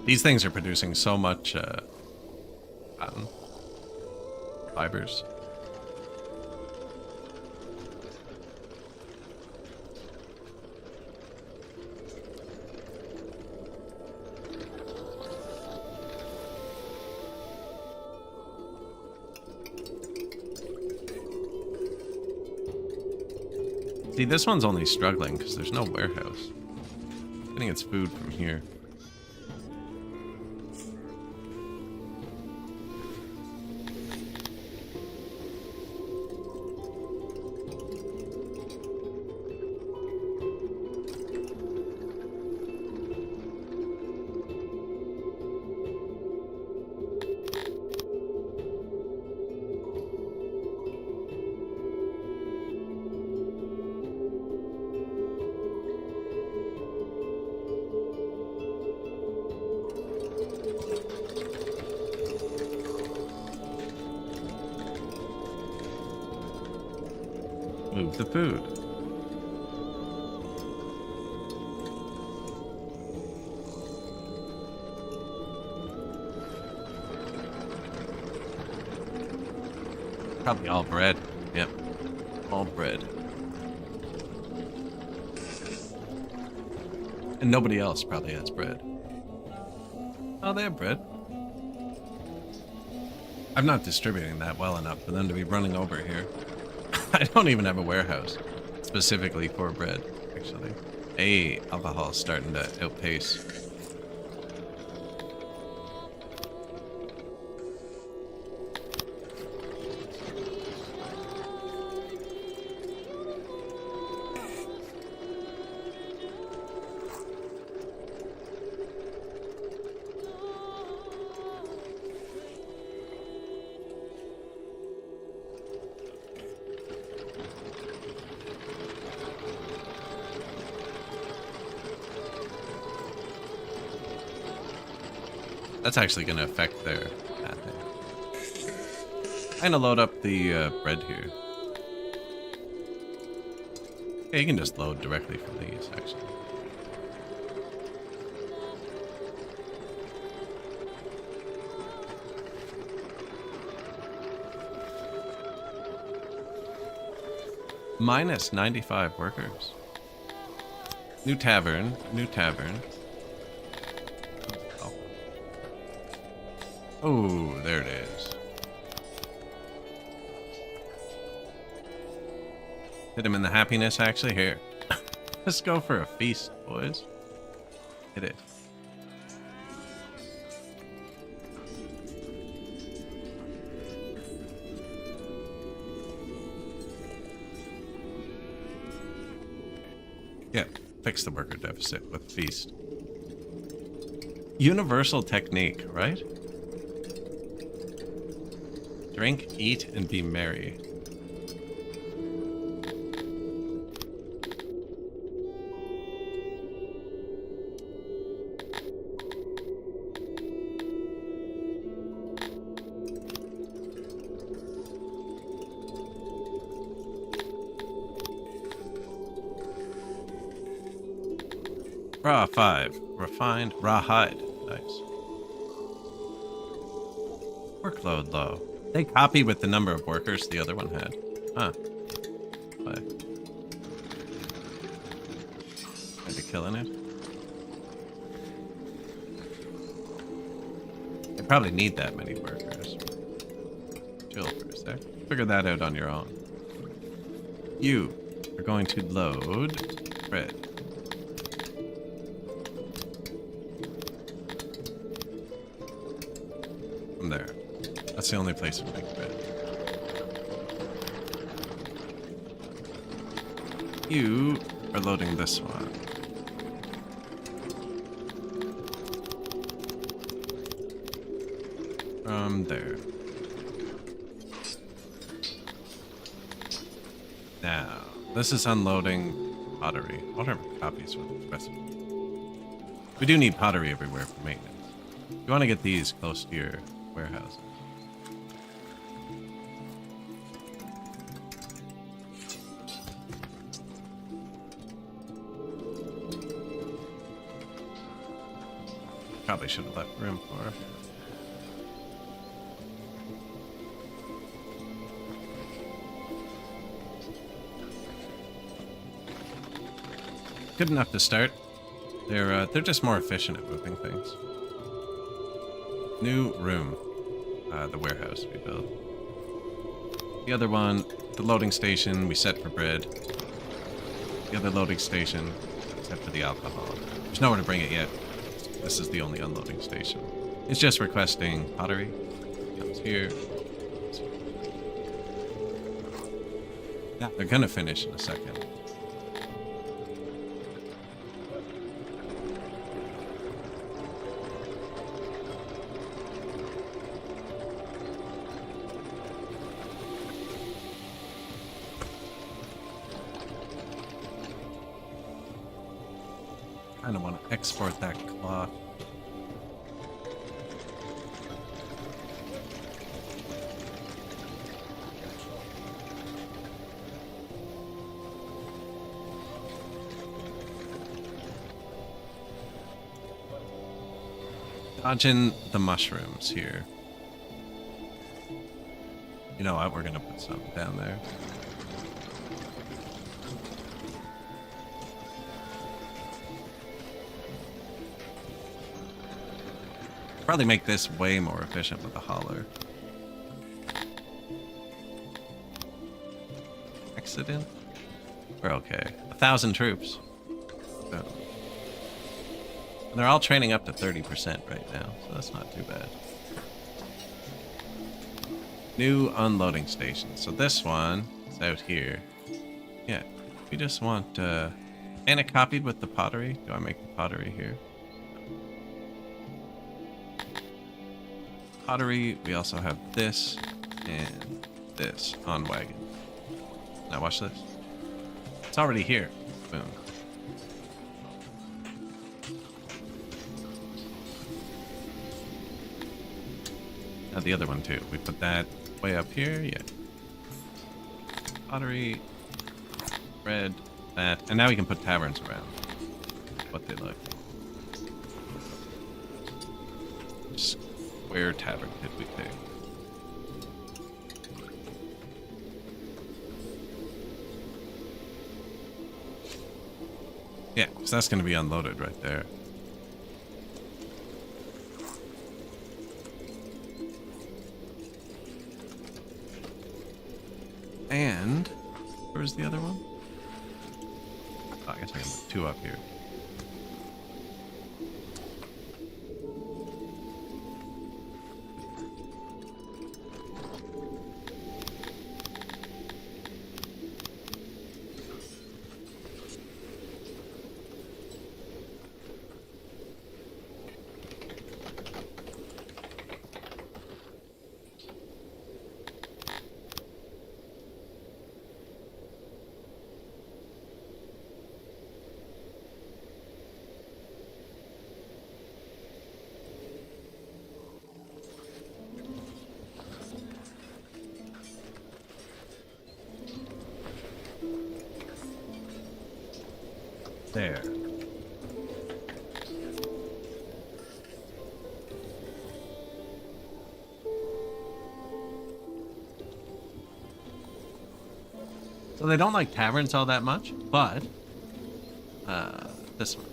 These things are producing so much cotton fibers. See, this one's only struggling because there's no warehouse. It's getting its food from here. Move the food. Probably all bread. Yep. All bread. And nobody else probably has bread. Oh, they have bread. I'm not distributing that well enough for them to be running over here. I don't even have a warehouse specifically for bread, actually. Hey, alcohol's starting to outpace. That's actually going to affect their pathing. I'm going to load up the bread here. Yeah, you can just load directly from these, actually. Minus 95 workers. New tavern, new tavern. Oh, oh, there it is. Hit him in the happiness, actually. Here. Let's go for a feast, boys. Hit it. Yeah, fix the worker deficit with feast. Universal technique, right? Drink, eat, and be merry. Raw 5. Refined rawhide. Nice. Workload low. They copy with the number of workers the other one had. Huh. Why? Are they killing it? They probably need that many workers. Chill for a sec. Figure that out on your own. You are going to load bread. There. That's the only place to make bread. You are loading this one. From there. Now, this is unloading pottery. I wonder if copies with the recipe. We do need pottery everywhere for maintenance. You want to get these close to your warehouses. Probably should have left room for it. Good enough to start. They're just more efficient at moving things. New room. The warehouse we built. The other one, the loading station, we set for bread. The other loading station, set for the alcohol. There's nowhere to bring it yet. This is the only unloading station. It's just requesting pottery. Comes here. Yeah, they're gonna finish in a second. I kind of want to export that cloth. Dodging the mushrooms here. You know what? We're going to put some down there. Probably make this way more efficient with the hauler. Accident? We're okay. 1,000 troops. So. And they're all training up to 30% right now, so that's not too bad. New unloading station. So this one is out here. Yeah, we just want... and it copied with the pottery. Do I make the pottery here? Pottery, we also have this and this on wagon. Now watch this. It's already here. Boom. The other one too. We put that way up here. Yeah. Pottery. Red. That. And now we can put taverns around. What they like. Square tavern did we pick? Yeah, because that's going to be unloaded right there. And where's the other one? Oh, I guess I can put 2 up here. There. So they don't like taverns all that much, but this one.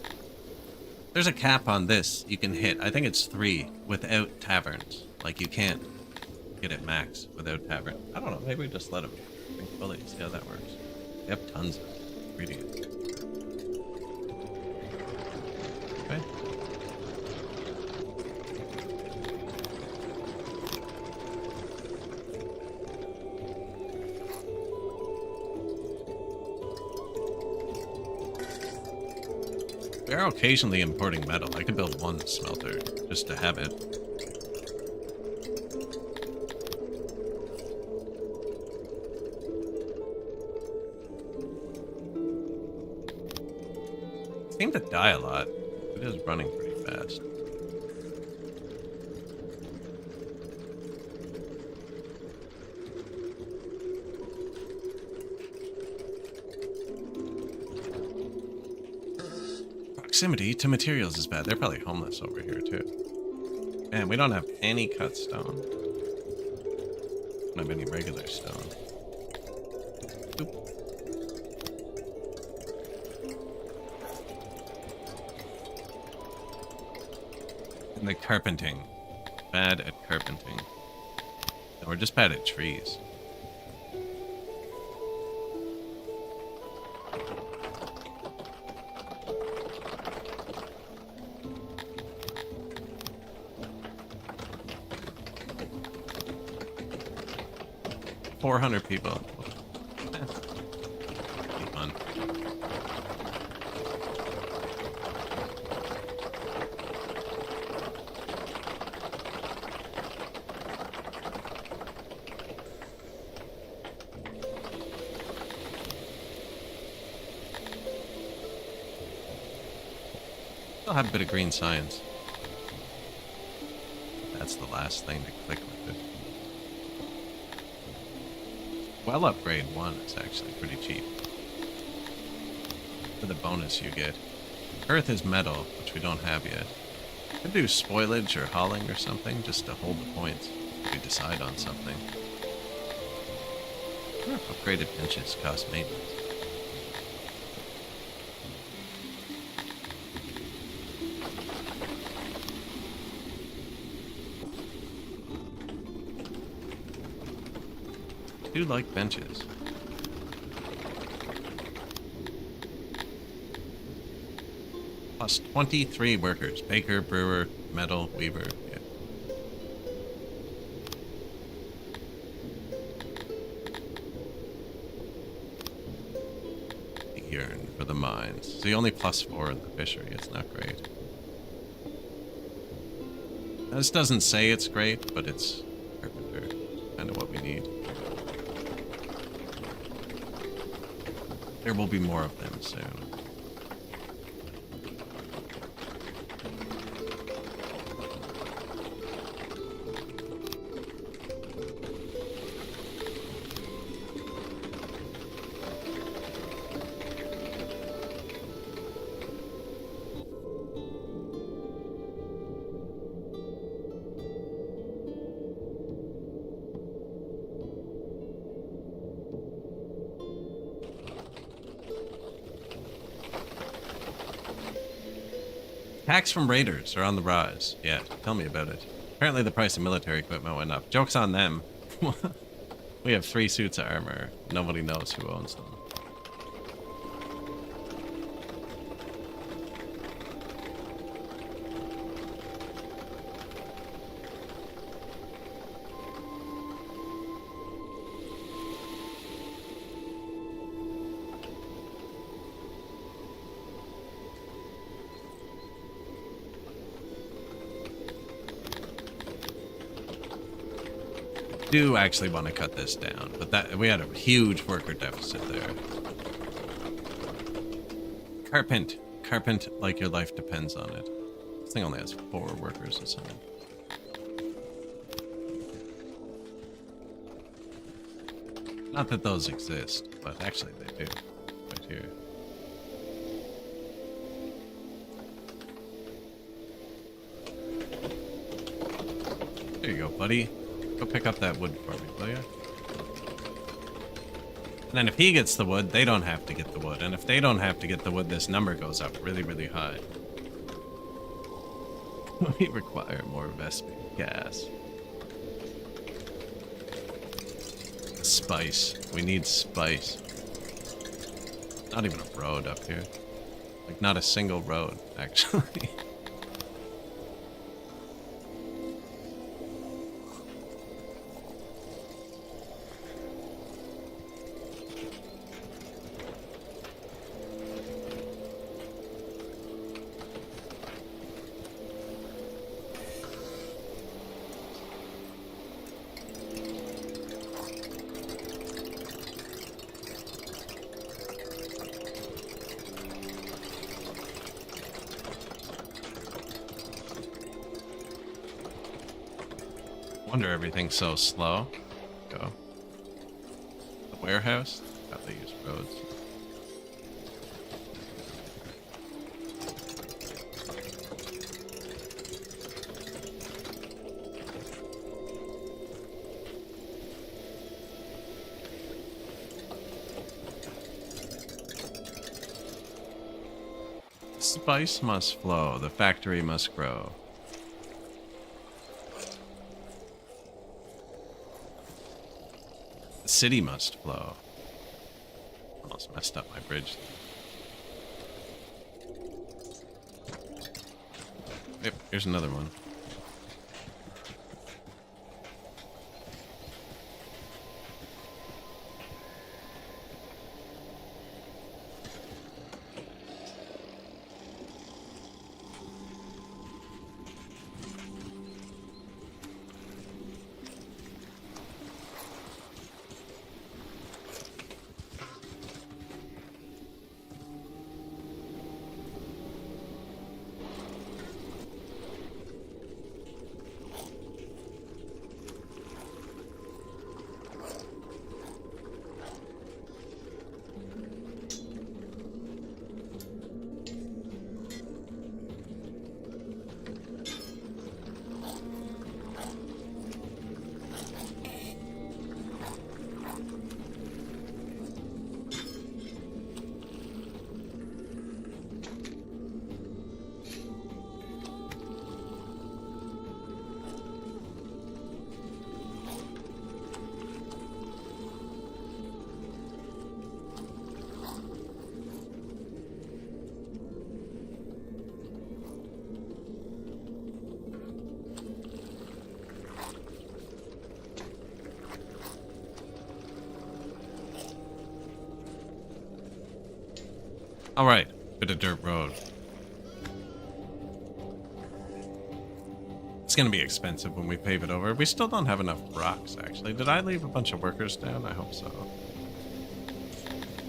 There's a cap on this you can hit. I think it's 3 without taverns. Like you can't get it max without tavern. I don't know, maybe we just let them drink fully, see how that works. They have tons of ingredients. Okay. We are occasionally importing metal. I could build 1 smelter just to have it. It seemed to die a lot. It is running pretty fast. Proximity to materials is bad. They're probably homeless over here too. And we don't have any cut stone. Don't have any regular stone. Oop. And the carpenting. Bad at carpenting. And we're just bad at trees. $400 people. Be fun. Still have a bit of green science. That's the last thing to click with it. Well, upgrade 1 is actually pretty cheap. For the bonus you get. Earth is metal, which we don't have yet. Could do spoilage or hauling or something, just to hold the points if we decide on something. Upgraded benches cost maintenance. I do like benches. Plus 23 workers. Baker, brewer, metal, weaver. Yeah. Yearn for the mines. So you only +4 in the fishery. It's not great. Now, this doesn't say it's great, but it's carpenter. Kind of what we need. There will be more of them soon. Attacks from raiders are on the rise. Yeah, tell me about it. Apparently the price of military equipment went up. Joke's on them. We have 3 suits of armor. Nobody knows who owns them. Do actually want to cut this down, but that we had a huge worker deficit there. Carpent like your life depends on it. This thing only has 4 workers or something. Not that those exist, but actually they do. Right here. There you go, buddy. Go pick up that wood for me, will ya? And then if he gets the wood, they don't have to get the wood. And if they don't have to get the wood, this number goes up really, really high. We require more Vespine gas. Spice. We need spice. Not even a road up here. Like, not a single road, actually. Wonder everything's so slow. Go. The warehouse? How they use roads. Spice must flow. The factory must grow. City must flow. Almost messed up my bridge. Yep, here's another one. All right, bit of dirt road. It's gonna be expensive when we pave it over. We still don't have enough rocks, actually. Did I leave a bunch of workers down? I hope so.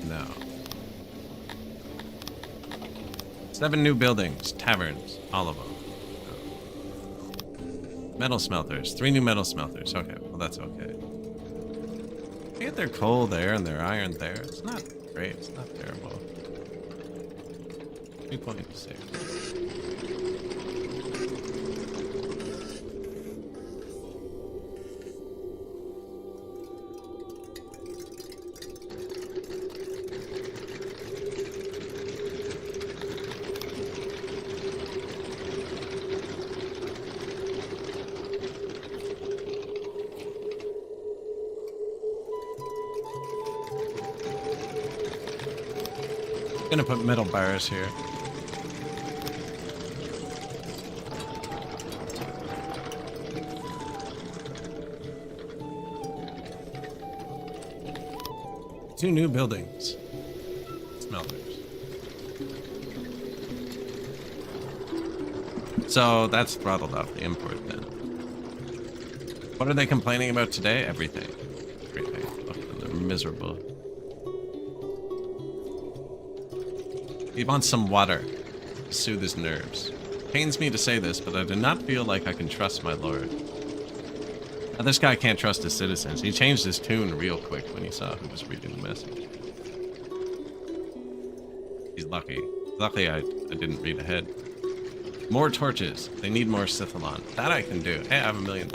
No. 7 new buildings, taverns, all of them. Metal smelters, 3 new metal smelters. Okay, well that's okay. They get their coal there and their iron there. It's not great, it's not terrible. 3.6. Gonna put metal bars here. Two new buildings. Smelters. So that's throttled off the import then. What are they complaining about today? Everything. Everything. Look, they're miserable. He wants some water to soothe his nerves. Pains me to say this, but I do not feel like I can trust my lord. Now, this guy can't trust his citizens. He changed his tune real quick when he saw who was reading the message. He's lucky. Luckily, I didn't read ahead. More torches. They need more Scythalon. That I can do. Hey, I have $1 million.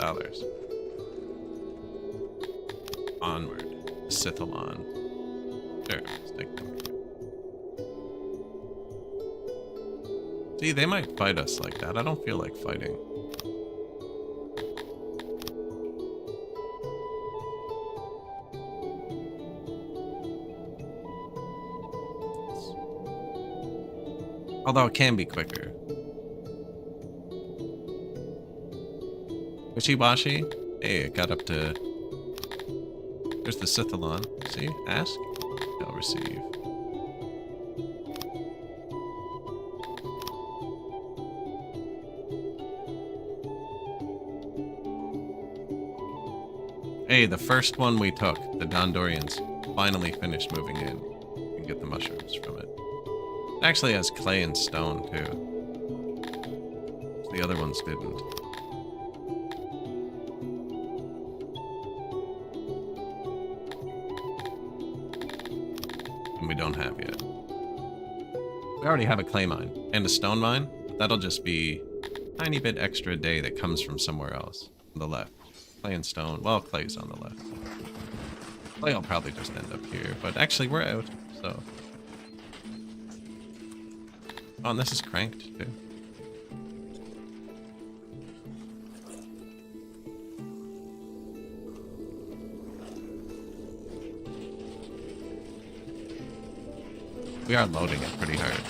Onward. Scythalon. Sure, let's take them. See, they might fight us like that. I don't feel like fighting. Although it can be quicker. Wishy-washy? Hey, it got up to... There's the Scythalon. See? Ask. I'll receive. Hey, the first one we took, the Dondorians, finally finished moving in. You can get the mushrooms from it. It actually has clay and stone, too. The other ones didn't. And we don't have yet. We already have a clay mine and a stone mine. That'll just be a tiny bit extra a day that comes from somewhere else on the left. Clay and stone. Well, clay's on the left. Clay will probably just end up here, but actually we're out, so. Oh, and this is cranked too. We are loading it pretty hard.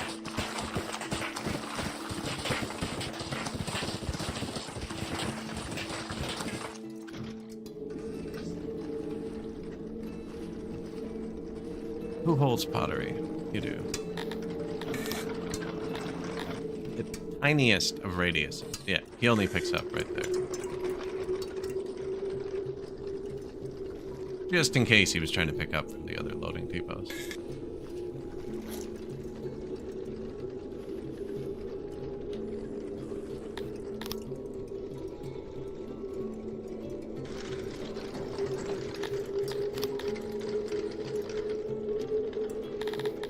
Who holds pottery? You do. The tiniest of radius. Yeah, he only picks up right there. Just in case he was trying to pick up from the other loading depots.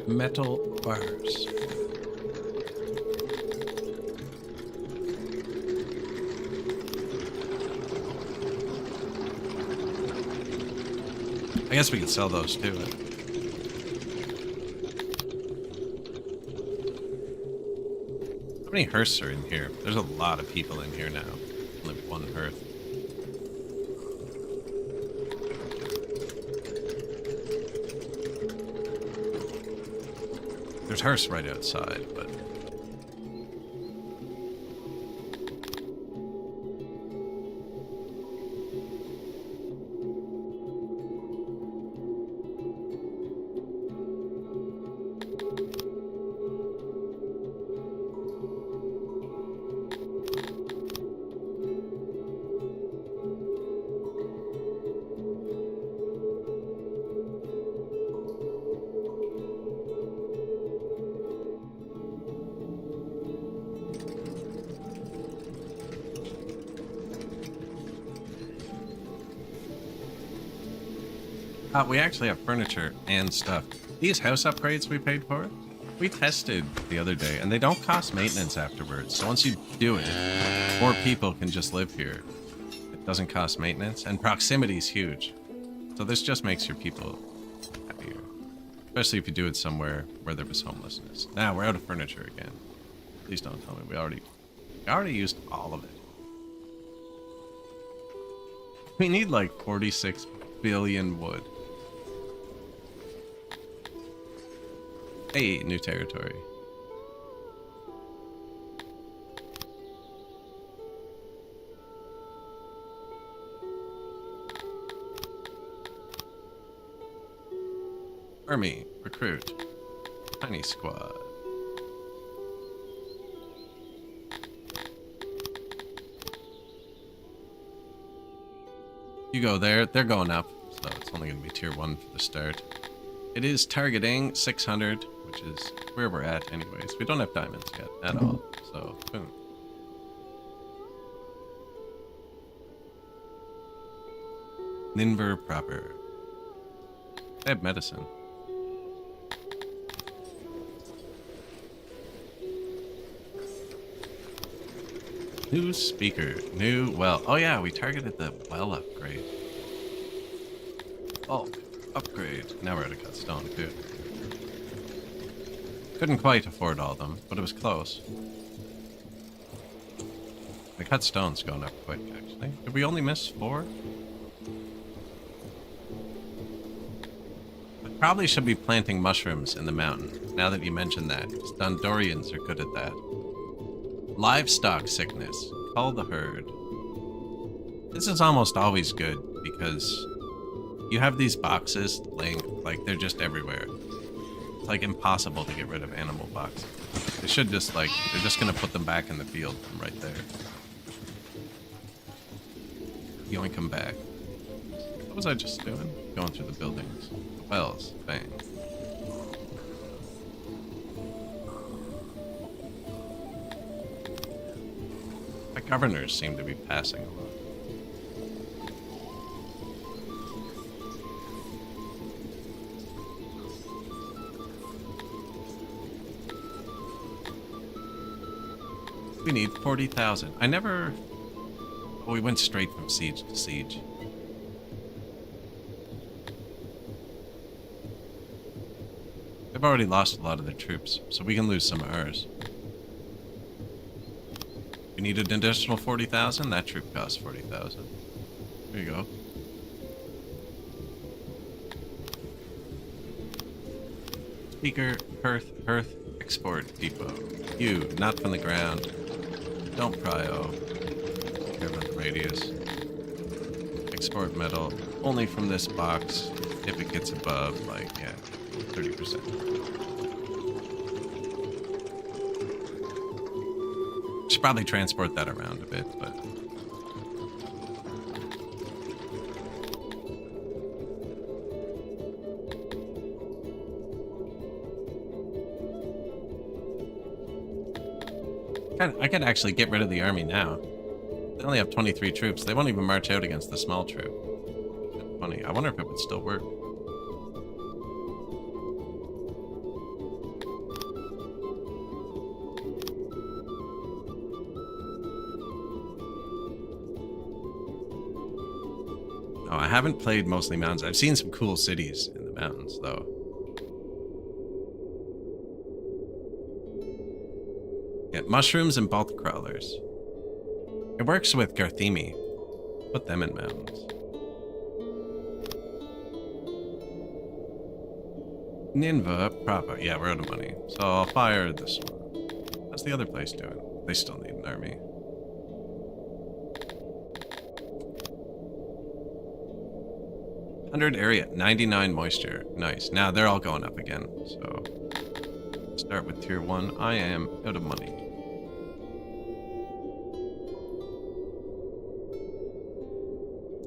Metal bars. I guess we could sell those too. How many hearths are in here? There's a lot of people in here now. Only one hearth. There's hearths right outside, but... we actually have furniture and stuff. These house upgrades we paid for, we tested the other day, and they don't cost maintenance afterwards. So once you do it, more people can just live here. It doesn't cost maintenance, and proximity is huge. So this just makes your people happier. Especially if you do it somewhere where there was homelessness. Now, we're out of furniture again. Please don't tell me. We already used all of it. We need like 46 billion wood. Hey, new territory. Army, recruit. Tiny squad. You go there, they're going up, so it's only going to be tier 1 for the start. It is targeting 600, which is where we're at anyways. We don't have diamonds yet at all, so boom. Ninver proper. They have medicine. New speaker, new well. Oh yeah, we targeted the well upgrade. Oh, upgrade. Now we're at a cut stone too. Couldn't quite afford all of them, but it was close. The cut stone's going up quick, actually. Did we only miss 4? I probably should be planting mushrooms in the mountain, now that you mentioned that, because Dondorians are good at that. Livestock sickness. Call the herd. This is almost always good because you have these boxes laying, like, they're just everywhere. It's like impossible to get rid of animal boxes. They should just, like, they're just gonna put them back in the field from right there. Yoink them back. What was I just doing? Going through the buildings. The wells. Bang. Governors seem to be passing a lot. We need 40,000. I never... Oh, we went straight from siege to siege. They've already lost a lot of their troops, so we can lose some of ours. We need an additional 40,000. That troop costs 40,000. There you go. Speaker, Hearth, export depot. You, not from the ground. Don't prio. Care about the radius. Export metal only from this box if it gets above, like, yeah, 30%. Should probably transport that around a bit, but I could actually get rid of the army now. They only have 23 troops. They won't even march out against the small troop. That's funny. I wonder if it would still work. Oh, I haven't played mostly mountains. I've seen some cool cities in the mountains, though. Yeah, mushrooms and bolt crawlers. It works with Garthemi. Put them in mountains. Ninva proper. Yeah, we're out of money. So I'll fire this one. How's the other place doing? They still need an army. Area, 99 moisture. Nice. Now they're all going up again. So start with tier 1. I am out of money.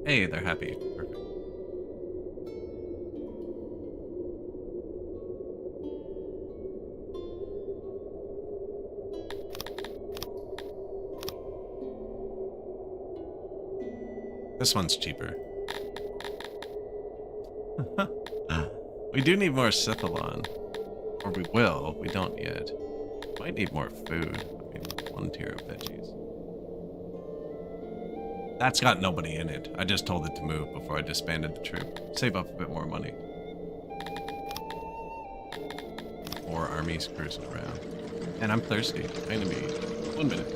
Hey, they're happy. Perfect. This one's cheaper. We do need more Sithalon. Or we will. We don't yet. Might need more food. I mean, 1 tier of veggies. That's got nobody in it. I just told it to move before I disbanded the troop. Save up a bit more money. More armies cruising around. And I'm thirsty. Going to be 1 minute.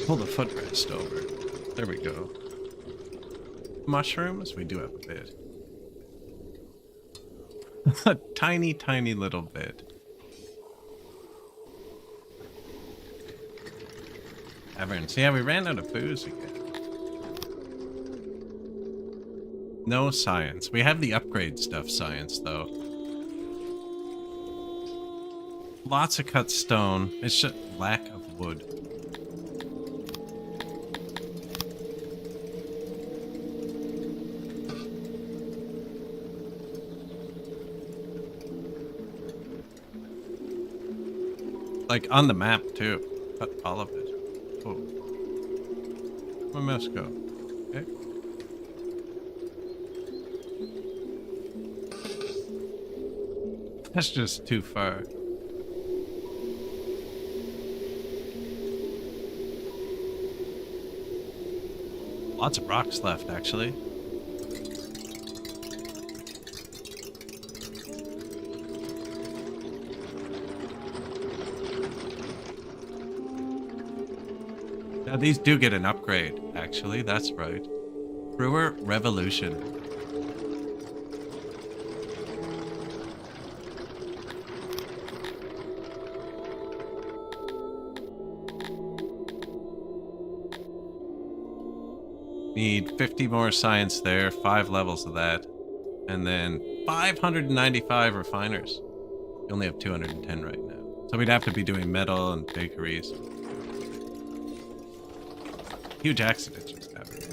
pull the footrest over. There we go. Mushrooms? We do have a bit. A tiny, tiny little bit. Taverns. Yeah, we ran out of booze again. No science. We have the upgrade stuff science, though. Lots of cut stone. It's just lack of wood. Like on the map too. Cut all of it. Oh. Where must go? Okay. That's just too far. Lots of rocks left, actually. Now, these do get an upgrade, actually. That's right. Brewer Revolution. Need 50 more science there, 5 levels of that, and then 595 refiners. We only have 210 right now. So we'd have to be doing metal and bakeries. Huge accident just happened.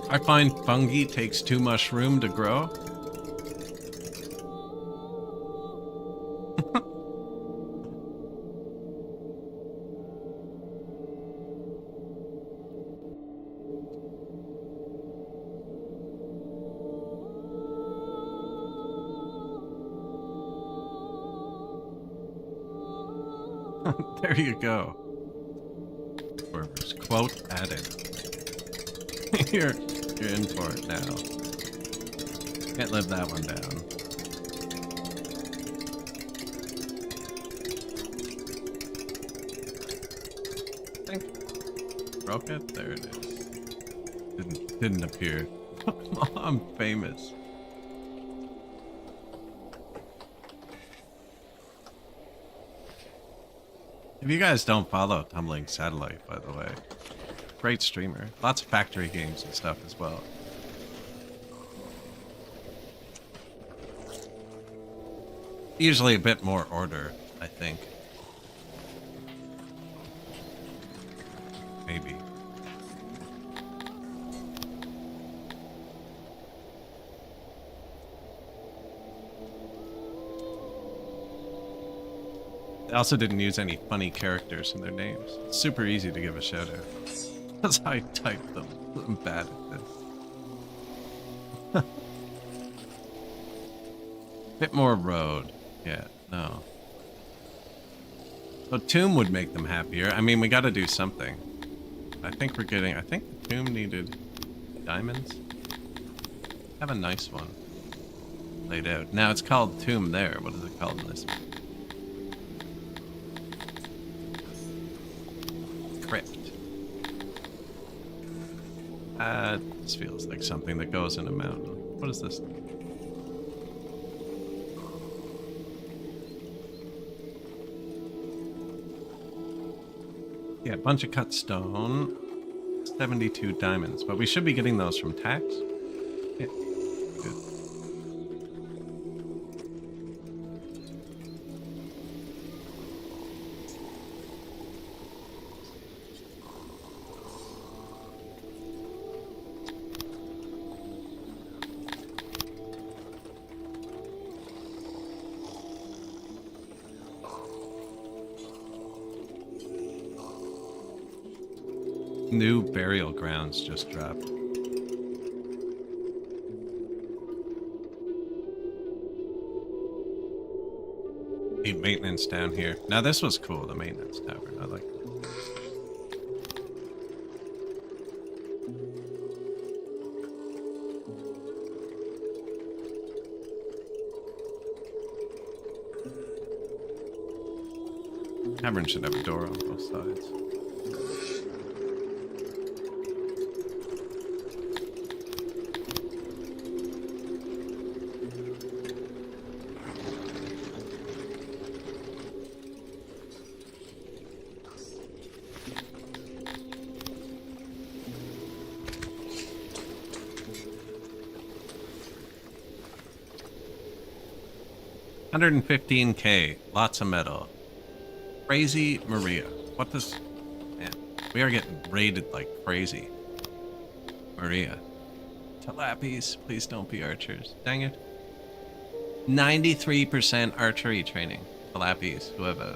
I find fungi takes too much room to grow. There you go. Workers. Quote added. you're in for it now. Can't live that one down. I think broke it. There it is. Didn't appear. I'm famous. If you guys don't follow Tumbling Satellite, by the way, great streamer. Lots of factory games and stuff as well. Usually a bit more order, I think. Maybe. They also didn't use any funny characters in their names. It's super easy to give a shout out. That's how I type them. I'm bad at this. Bit more road. Yeah, no. So tomb would make them happier. I mean, we gotta do something. I think the tomb needed diamonds. Have a nice one laid out. Now it's called tomb there. What is it called in this one? Crypt. This feels like something that goes in a mountain. What is this? Yeah, a bunch of cut stone. 72 diamonds, but we should be getting those from tax. Yeah, good. New burial grounds just dropped. Need maintenance down here. Now this was cool, the maintenance tavern. I like it. Tavern should have a door on both sides. $115K, lots of metal. Crazy Maria. What does... Man, we are getting raided like crazy. Maria. Tilappies, please don't be archers. Dang it. 93% archery training. Tilappies, who have a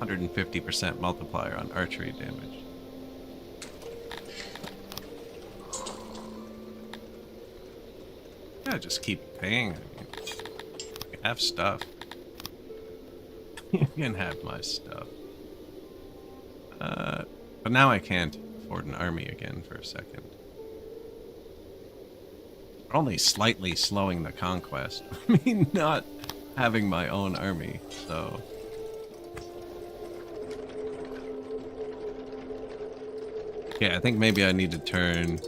150% multiplier on archery damage. Yeah, just keep paying. I mean, have stuff. You can have my stuff. But now I can't afford an army again for a second. We're only slightly slowing the conquest. I mean, not having my own army, so... Yeah, I think maybe I need to turn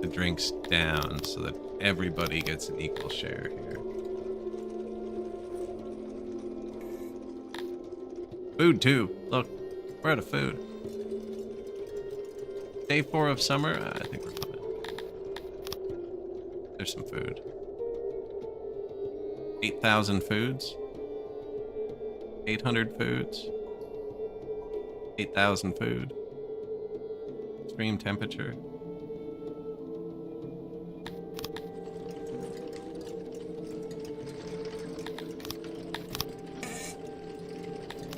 the drinks down so that everybody gets an equal share here. Food too. Look, we're out of food. Day 4 of summer. I think we're fine. There's some food. 8,000 foods. 800 foods. 8,000 food. Extreme temperature.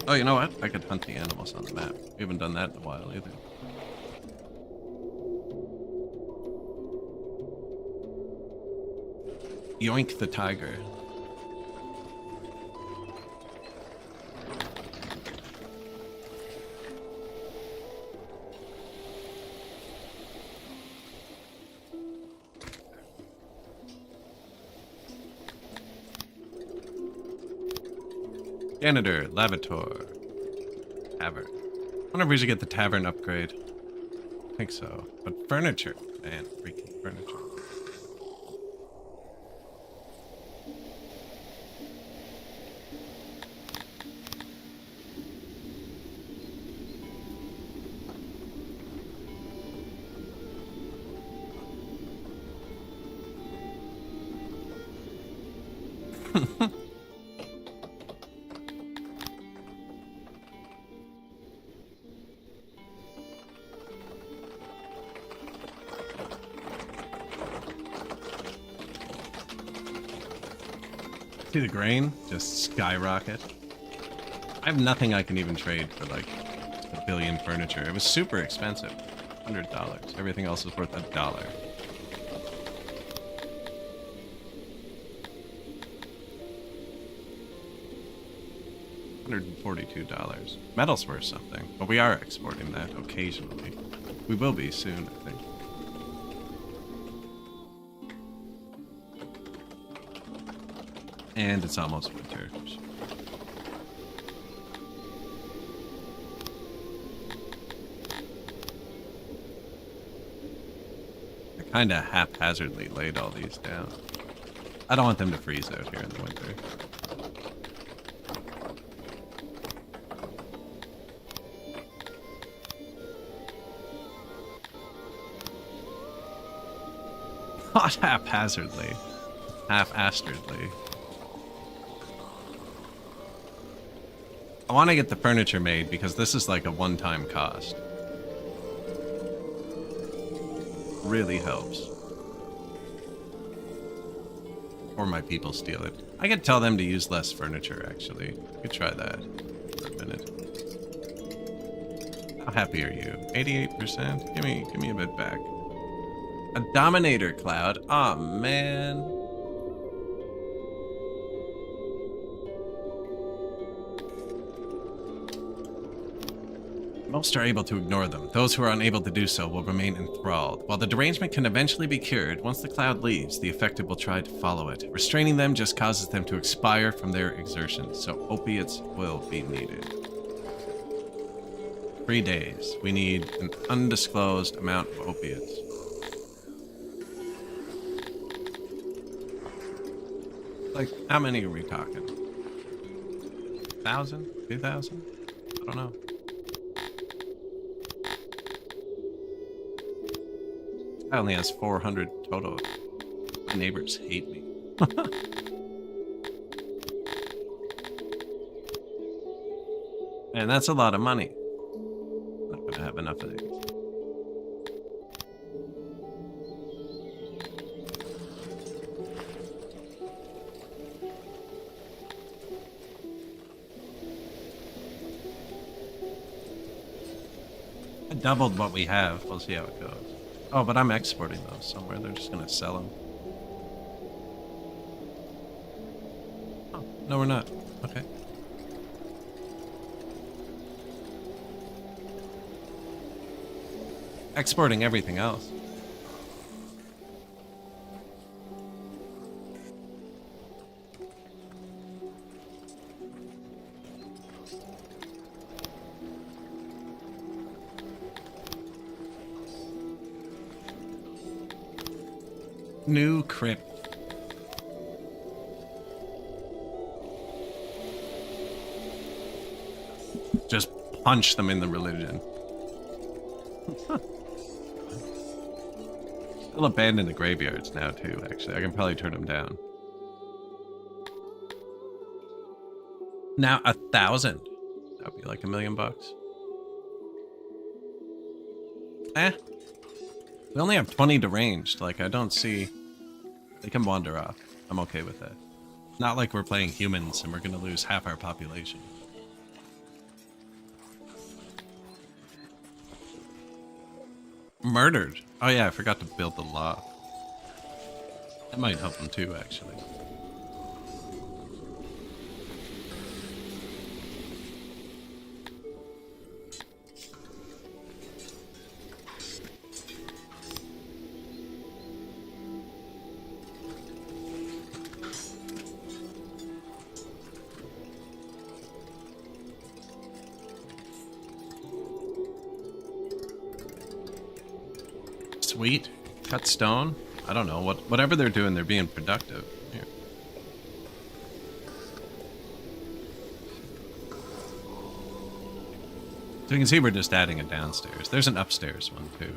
Oh, you know what? I could hunt the animals on the map. We haven't done that in a while either. Yoink the tiger. Janitor, Lavator, Tavern. I wonder if we should get the tavern upgrade. I think so. But furniture, man, freaking furniture. See the grain just skyrocket. I have nothing I can even trade for like a billion furniture. It was super expensive. $100. Everything else is worth $1. $142. Metal's worth something, but we are exporting that occasionally. We will be soon, I think. And it's almost winter. I kind of haphazardly laid all these down. I don't want them to freeze out here in the winter. Not haphazardly. Half-astardly. I want to get the furniture made because this is like a one-time cost. Really helps. Or my people steal it. I could tell them to use less furniture, actually. I could try that for a minute. How happy are you? 88%? Give me a bit back. A Dominator Cloud? Aw, man. Most are able to ignore them. Those who are unable to do so will remain enthralled. While the derangement can eventually be cured, once the cloud leaves, the affected will try to follow it. Restraining them just causes them to expire from their exertions, so opiates will be needed. 3 days. We need an undisclosed amount of opiates. Like, how many are we talking? 1,000? 2,000? I don't know. I only has 400 total. My neighbors hate me. And that's a lot of money. I'm not gonna have enough of these. I doubled what we have. We'll see how it goes. Oh, but I'm exporting those somewhere. They're just gonna sell them. Oh, no, we're not. Okay. Exporting everything else. New crypt. Just punch them in the religion. They'll abandon the graveyards now too, actually. I can probably turn them down. Now 1,000. That'd be like $1 million bucks. We only have 20 deranged. Like, I don't see... They can wander off. I'm okay with that. Not like we're playing humans and we're gonna lose half our population. Murdered. Oh yeah, I forgot to build the law. That might help them too, actually. Sweet. Cut stone. I don't know. Whatever they're doing, they're being productive. Here. So you can see we're just adding it downstairs. There's an upstairs one too.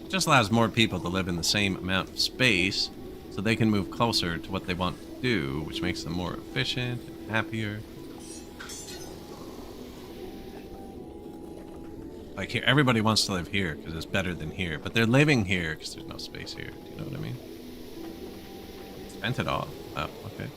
It just allows more people to live in the same amount of space so they can move closer to what they want to do, which makes them more efficient and happier. Like here, everybody wants to live here because it's better than here, but they're living here because there's no space here. Do you know what I mean? Spent it all. Oh, okay.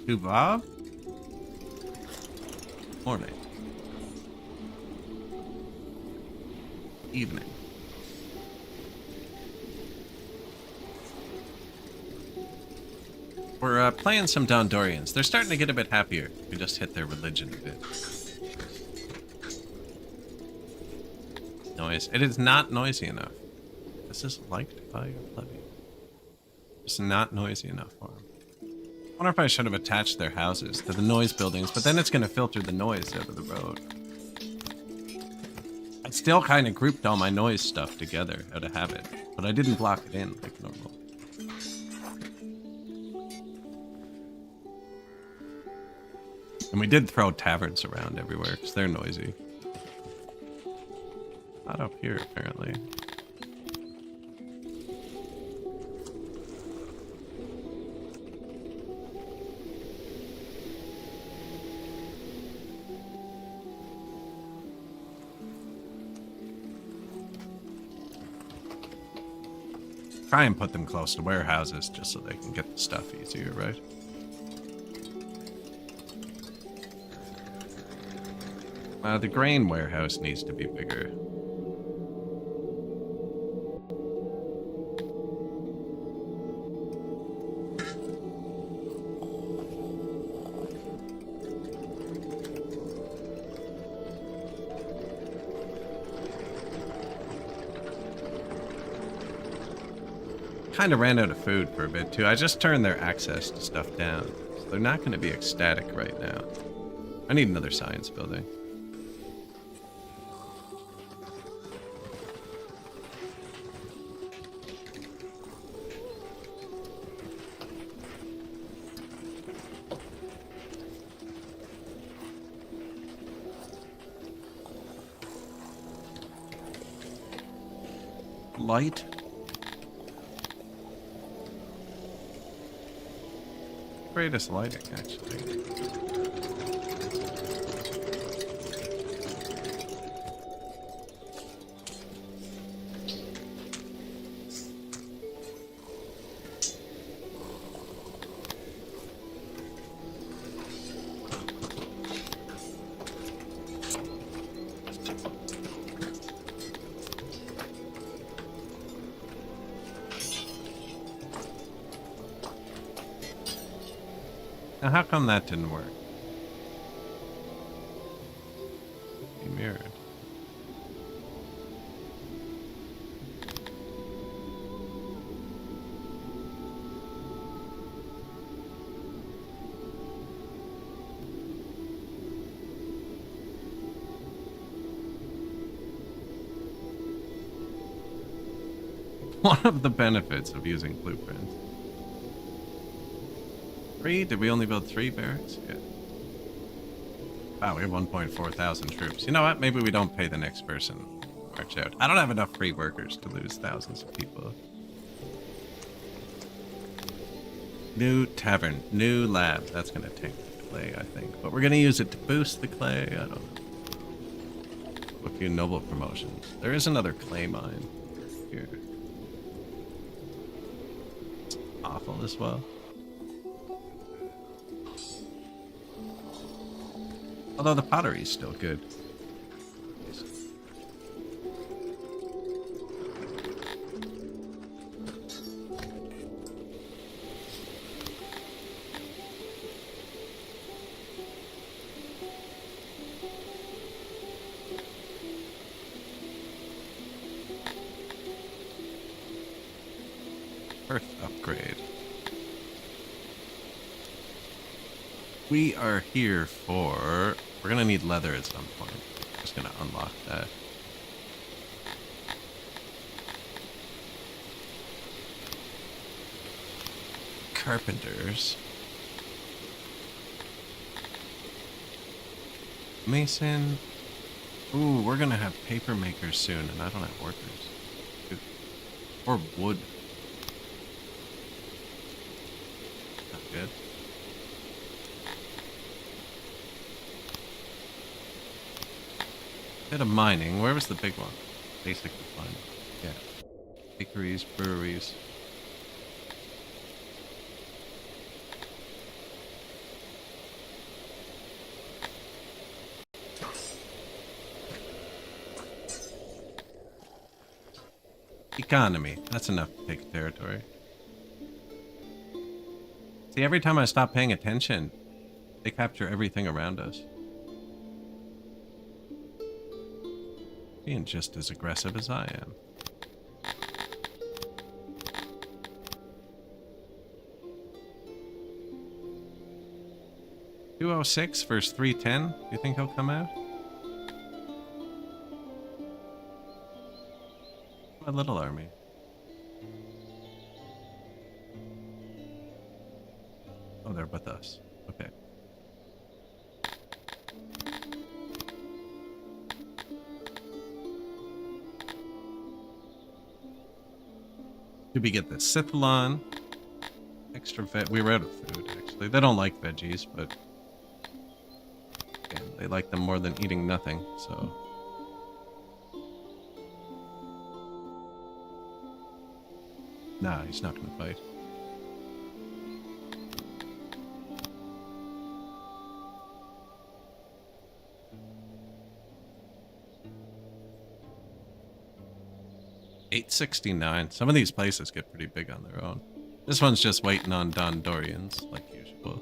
To Bob? Morning. Evening. We're playing some Dondorians. They're starting to get a bit happier. We just hit their religion a bit. Noise. It is not noisy enough. This is liked by your plebeian. It's not noisy enough for them. I wonder if I should have attached their houses to the noise buildings, but then it's going to filter the noise out of the road. I still kind of grouped all my noise stuff together out of habit, but I didn't block it in like normal. And we did throw taverns around everywhere because they're noisy. Not up here, apparently. Try and put them close to warehouses just so they can get the stuff easier, right? The grain warehouse needs to be bigger. Kind of ran out of food for a bit too. I just turned their access to stuff down, so they're not going to be ecstatic right now. I need another science building. Light. Greatest lighting, actually. Now, how come that didn't work? Be mirrored. One of the benefits of using blueprints. 3? Did we only build 3 barracks? Yeah. Wow, we have 1.4 thousand troops. You know what? Maybe we don't pay the next person to march out. I don't have enough free workers to lose thousands of people. New tavern, new lab. That's going to take the clay, I think. But we're going to use it to boost the clay. I don't know. A few noble promotions. There is another clay mine here. It's awful as well. Although the pottery is still good. First upgrade. We are here for... We're gonna need leather at some point. Just gonna unlock that. Carpenters. Mason. Ooh, we're gonna have paper makers soon, and I don't have workers. Dude. Or wood. Not good. Bit of mining. Where was the big one? Basically fine. Yeah. Bakeries, breweries. Economy. That's enough to take territory. See, every time I stop paying attention, they capture everything around us. Being just as aggressive as I am. $206 versus 310. Do you think he'll come out? My little army. Oh, they're with us. Okay. Did we get the Scythalon? Extra veg. We were out of food, actually. They don't like veggies, but again, they like them more than eating nothing, so. Nah, he's not gonna fight. 869. Some of these places get pretty big on their own. This one's just waiting on Dondorians, like usual.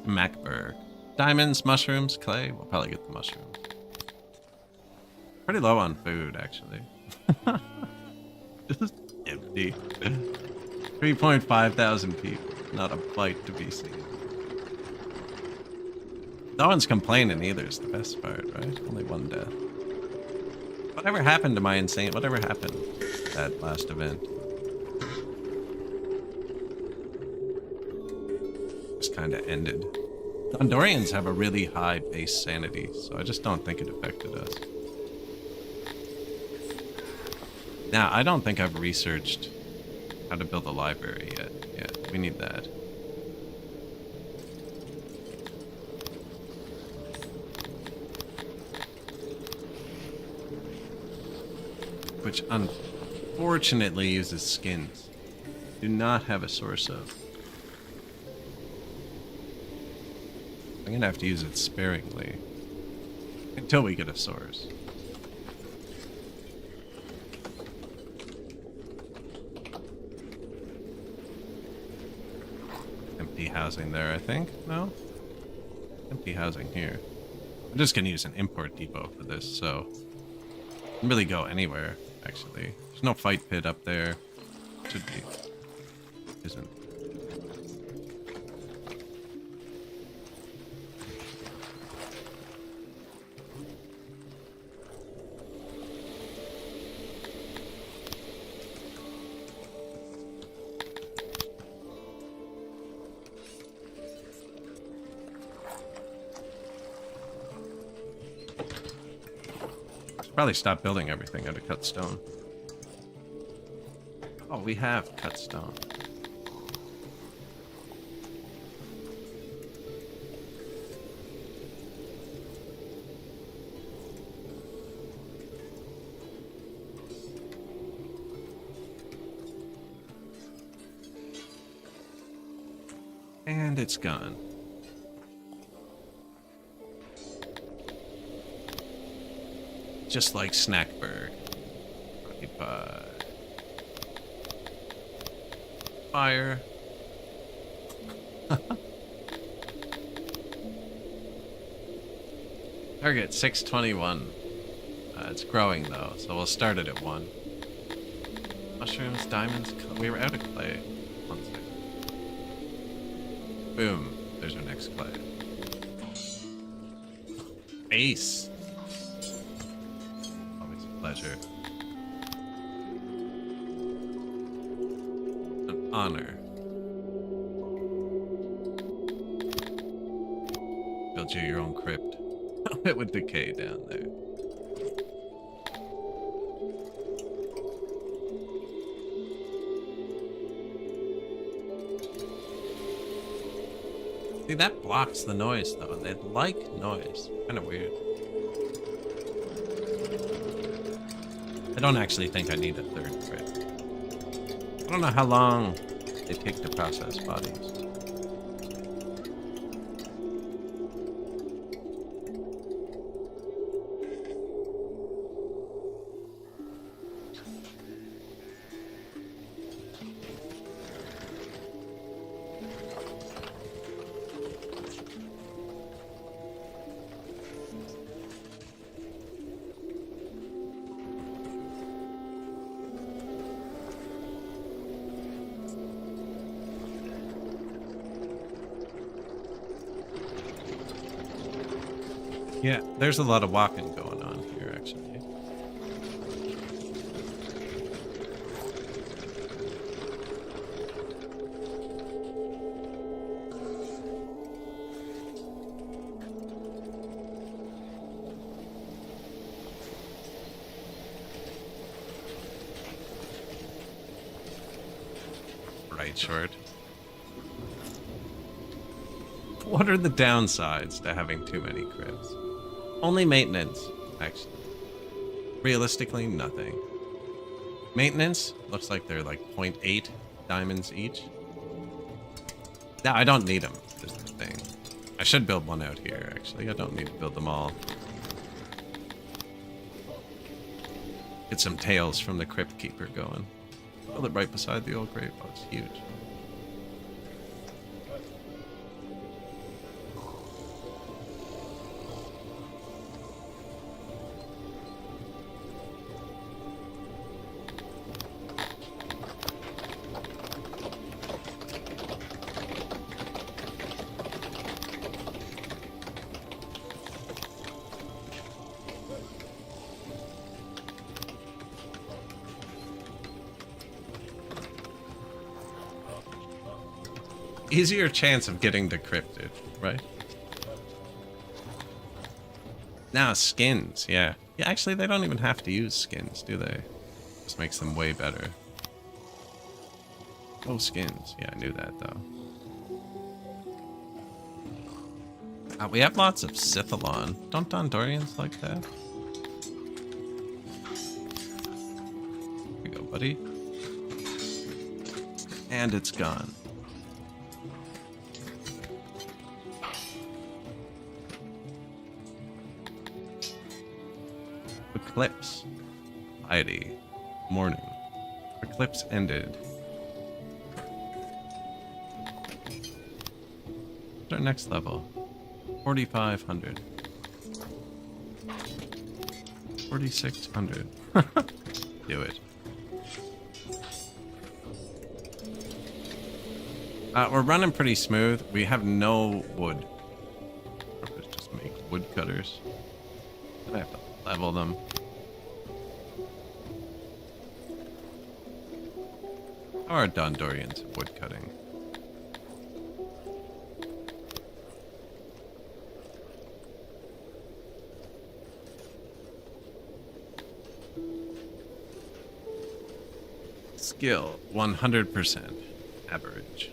Macberg. Diamonds, mushrooms, clay. We'll probably get the mushrooms. Pretty low on food, actually. Just empty. 3.5 thousand people. Not a bite to be seen. No one's complaining either is the best part, right? Only one death. Whatever happened to my insane... Whatever happened at that last event? Just kind of ended. Dondorians have a really high base sanity, so I just don't think it affected us. Now, I don't think I've researched how to build a library yet. Yeah, we need that. Which unfortunately uses skins. Do not have a source of. I'm gonna have to use it sparingly until we get a source. Empty housing there, I think. No? Empty housing here. I'm just gonna use an import depot for this, so I can really go anywhere, actually. There's no fight pit up there. Should be. Isn't. Probably stop building everything out of cut stone. Oh, we have cut stone. And it's gone. Just like Snackberg. Occupy. Fire. Target 621. It's growing though, so we'll start it at 1. Mushrooms, diamonds, we were out of clay. 1 second. Boom. There's our next clay. Ace. Pleasure. An honor. Build you your own crypt. It would decay down there. See, that blocks the noise though. They like noise. Kind of weird. I don't actually think I need a 3rd crit. I don't know how long they take to process bodies. Yeah, there's a lot of walking going on here, actually. Right short. What are the downsides to having too many crypts? Only maintenance, actually. Realistically, nothing. Maintenance looks like they're like 0.8 diamonds each. No, I don't need them, is the thing. I should build one out here, actually. I don't need to build them all. Get some tails from the Crypt Keeper going. Build it right beside the old grave. Oh, it's huge. Easier chance of getting decrypted, right? Now, skins, yeah. Yeah, actually, they don't even have to use skins, do they? Just makes them way better. Oh, skins. Yeah, I knew that, though. We have lots of Sithalon. Don't Dondorians like that? Here we go, buddy. And it's gone. Eclipse. Piety. Morning. Eclipse ended. What's our next level? 4,500. 4,600. Do it. We're running pretty smooth. We have no wood. Let's just make wood cutters. I have to level them. How are Dondorians at wood cutting? Skill 100% average.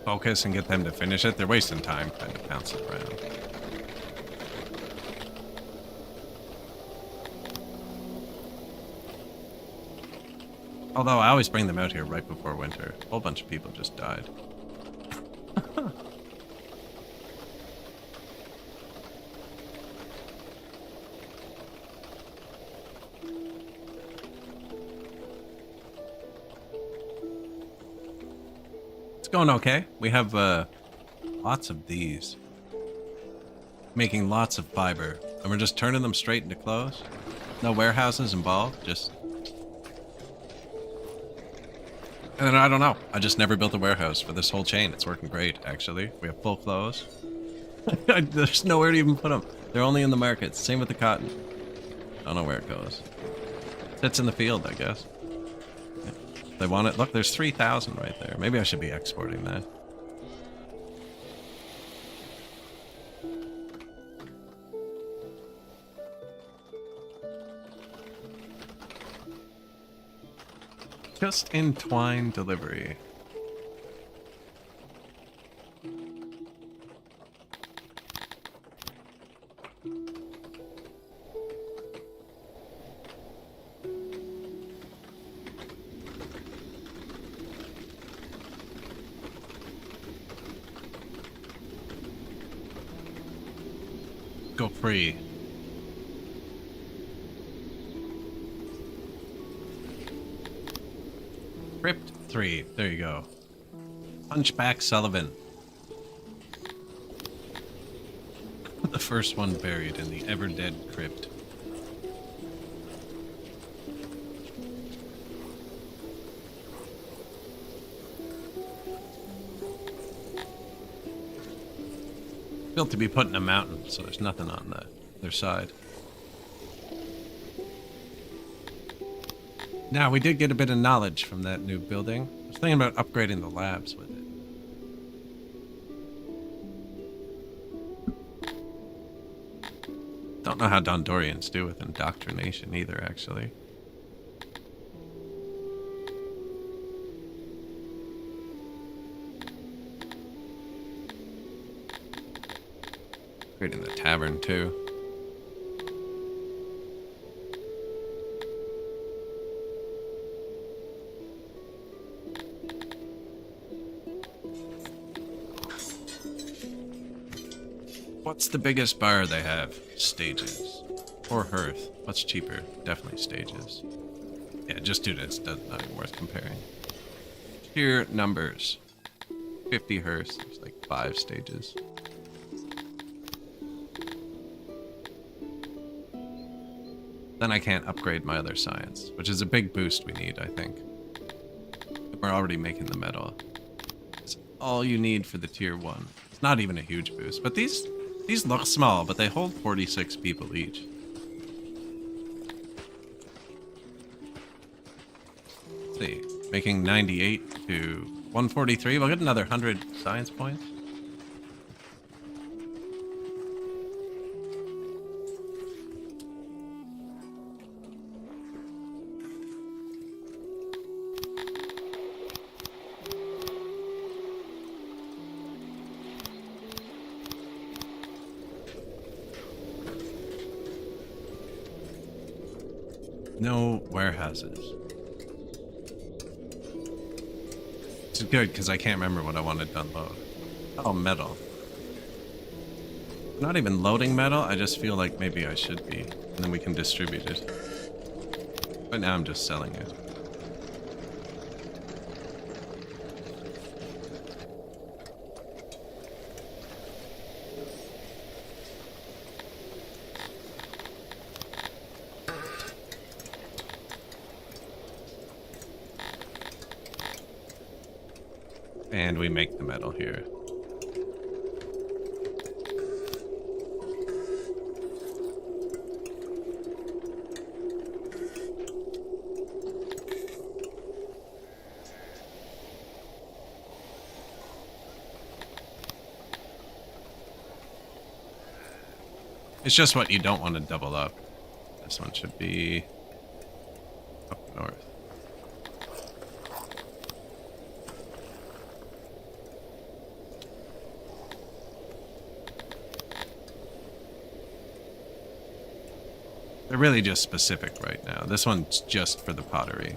Focus and get them to finish it. They're wasting time kind of bouncing around. Although I always bring them out here right before winter. A whole bunch of people just died. It's going okay. We have lots of these. Making lots of fiber. And we're just turning them straight into clothes. No warehouses involved, just... And then I don't know. I just never built a warehouse for this whole chain. It's working great, actually. We have full clothes. There's nowhere to even put them. They're only in the market. Same with the cotton. Don't know where it goes. Sits in the field, I guess. They want it. Look, there's 3,000 right there. Maybe I should be exporting that. Just in twine delivery. Go free. Crypt 3. There you go. Hunchback Sullivan. The first one buried in the ever-dead crypt. Built to be put in a mountain, so there's nothing on the other side. Now, we did get a bit of knowledge from that new building. Thinking about upgrading the labs with it. Don't know how Dondorians do with indoctrination either, actually. Upgrading the tavern, too. What's the biggest bar they have? Stages. Or hearth. What's cheaper? Definitely stages. Yeah, just do this. Not even worth comparing. Here, numbers. 50 hearths. There's like 5 stages. Then I can't upgrade my other science, which is a big boost we need, I think. We're already making the metal. It's all you need for the tier 1. It's not even a huge boost, but these look small, but they hold 46 people each. Let's see, making 98 to 143. We'll get another 100 science points. No warehouses. It's good because I can't remember what I wanted to unload. Oh, metal. I'm not even loading metal, I just feel like maybe I should be. And then we can distribute it. But now I'm just selling it. And we make the metal here. It's just what you don't want to double up. This one should be up north. They're really just specific right now. This one's just for the pottery.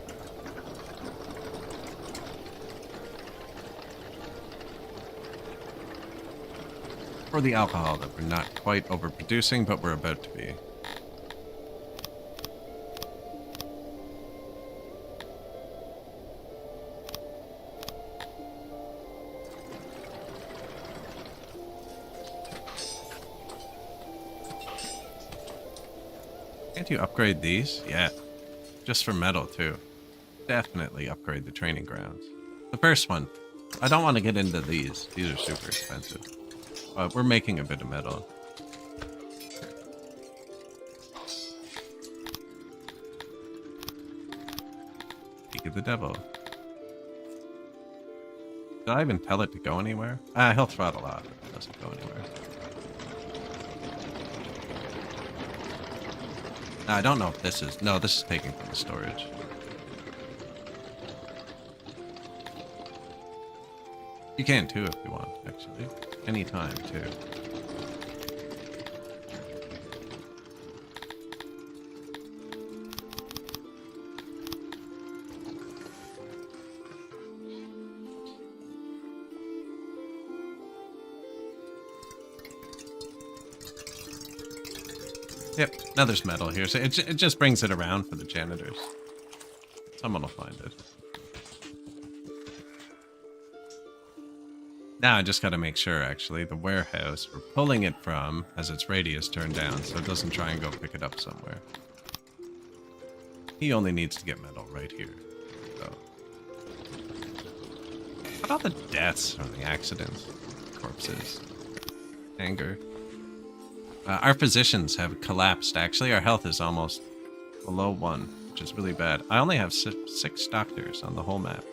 For the alcohol that we're not quite overproducing, but we're about to be. Can't you upgrade these? Yeah. Just for metal, too. Definitely upgrade the training grounds. The first one. I don't want to get into these. These are super expensive. But we're making a bit of metal. Peak of the devil. Did I even tell it to go anywhere? He'll throttle out. It doesn't go anywhere. I don't know if this is... No, this is taken from the storage. You can too if you want, actually. Anytime, too. Yep, now there's metal here, so it just brings it around for the janitors. Someone will find it. Now I just gotta make sure, actually, the warehouse we're pulling it from has its radius turned down, so it doesn't try and go pick it up somewhere. He only needs to get metal right here. So. What about the deaths from the accidents? Corpses. Anger. Our physicians have collapsed, actually. Our health is almost below 1, which is really bad. I only have 6 doctors on the whole map.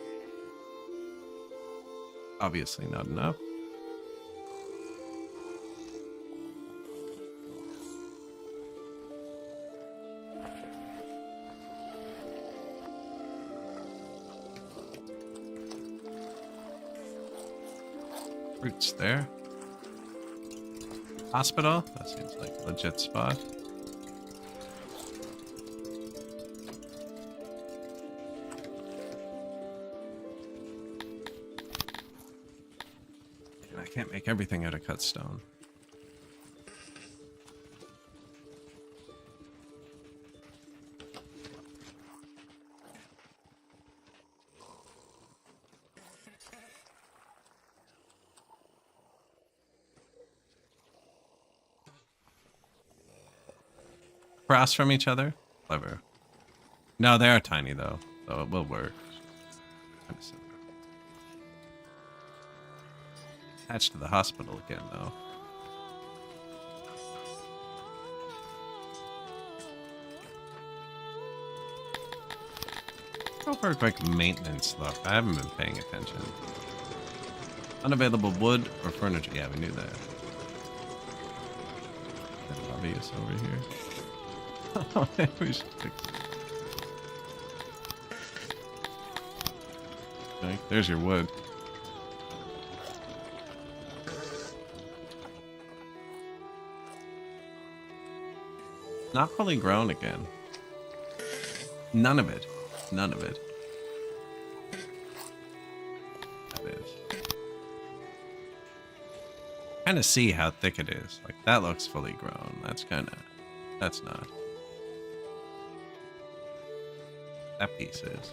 Obviously not enough. Fruits there. Hospital? That seems like a legit spot. And I can't make everything out of cut stone. Across from each other? Clever. No, they are tiny though, so it will work. Attached to the hospital again though. Go for a quick maintenance look. I haven't been paying attention. Unavailable wood or furniture. Yeah, we knew that. Obvious over here. Oh, we should fix it. Okay, there's your wood. Not fully grown again. None of it. None of it. That is. Kind of see how thick it is. Like that looks fully grown. That's kind of. That's not. That piece is.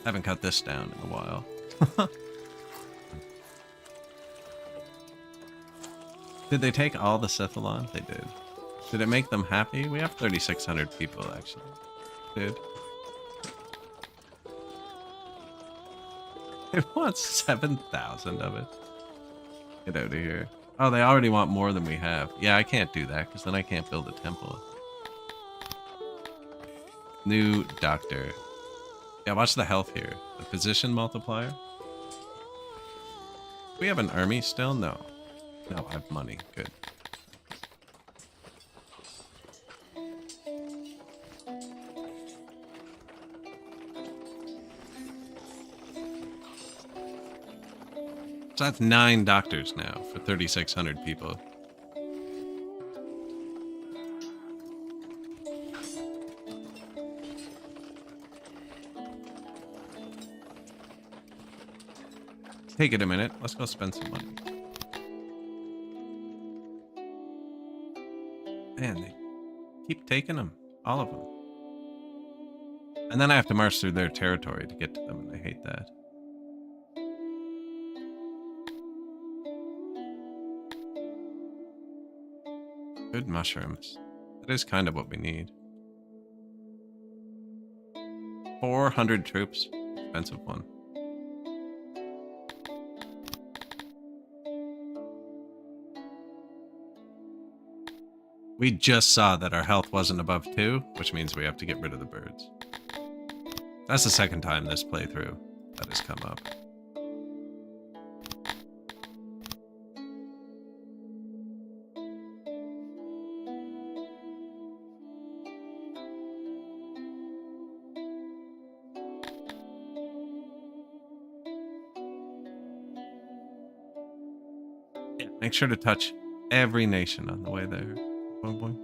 Haven't cut this down in a while. Did they take all the Cephalon? They did. Did it make them happy? We have 3,600 people actually. Did. It wants 7,000 of it. Get out of here. Oh, they already want more than we have. Yeah, I can't do that because then I can't build a temple. New doctor. Yeah, watch the health here. The physician multiplier. We have an army still? No. No, I have money. Good. So that's 9 doctors now for 3,600 people. Take it a minute. Let's go spend some money. Man, they keep taking them. All of them. And then I have to march through their territory to get to them, and I hate that. Good mushrooms. That is kind of what we need. 400 troops. Expensive one. We just saw that our health wasn't above 2, which means we have to get rid of the birds. That's the second time this playthrough that has come up. Yeah, make sure to touch every nation on the way there. Boing, boing.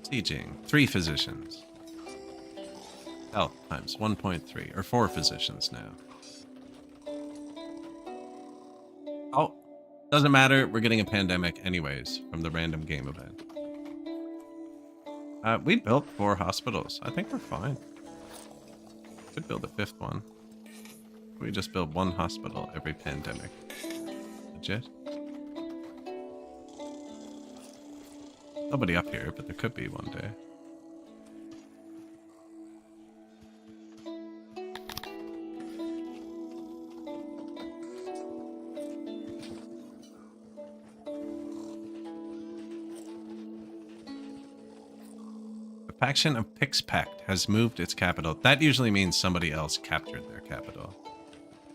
Sieging. 3 physicians. Health times 1.3. Or 4 physicians now. Oh. Doesn't matter. We're getting a pandemic anyways from the random game event. We built 4 hospitals. I think we're fine. Could build a 5th one. We just build 1 hospital every pandemic. Legit. Nobody up here, but there could be one day. faction of Pixpact has moved its capital. That usually means somebody else captured their capital.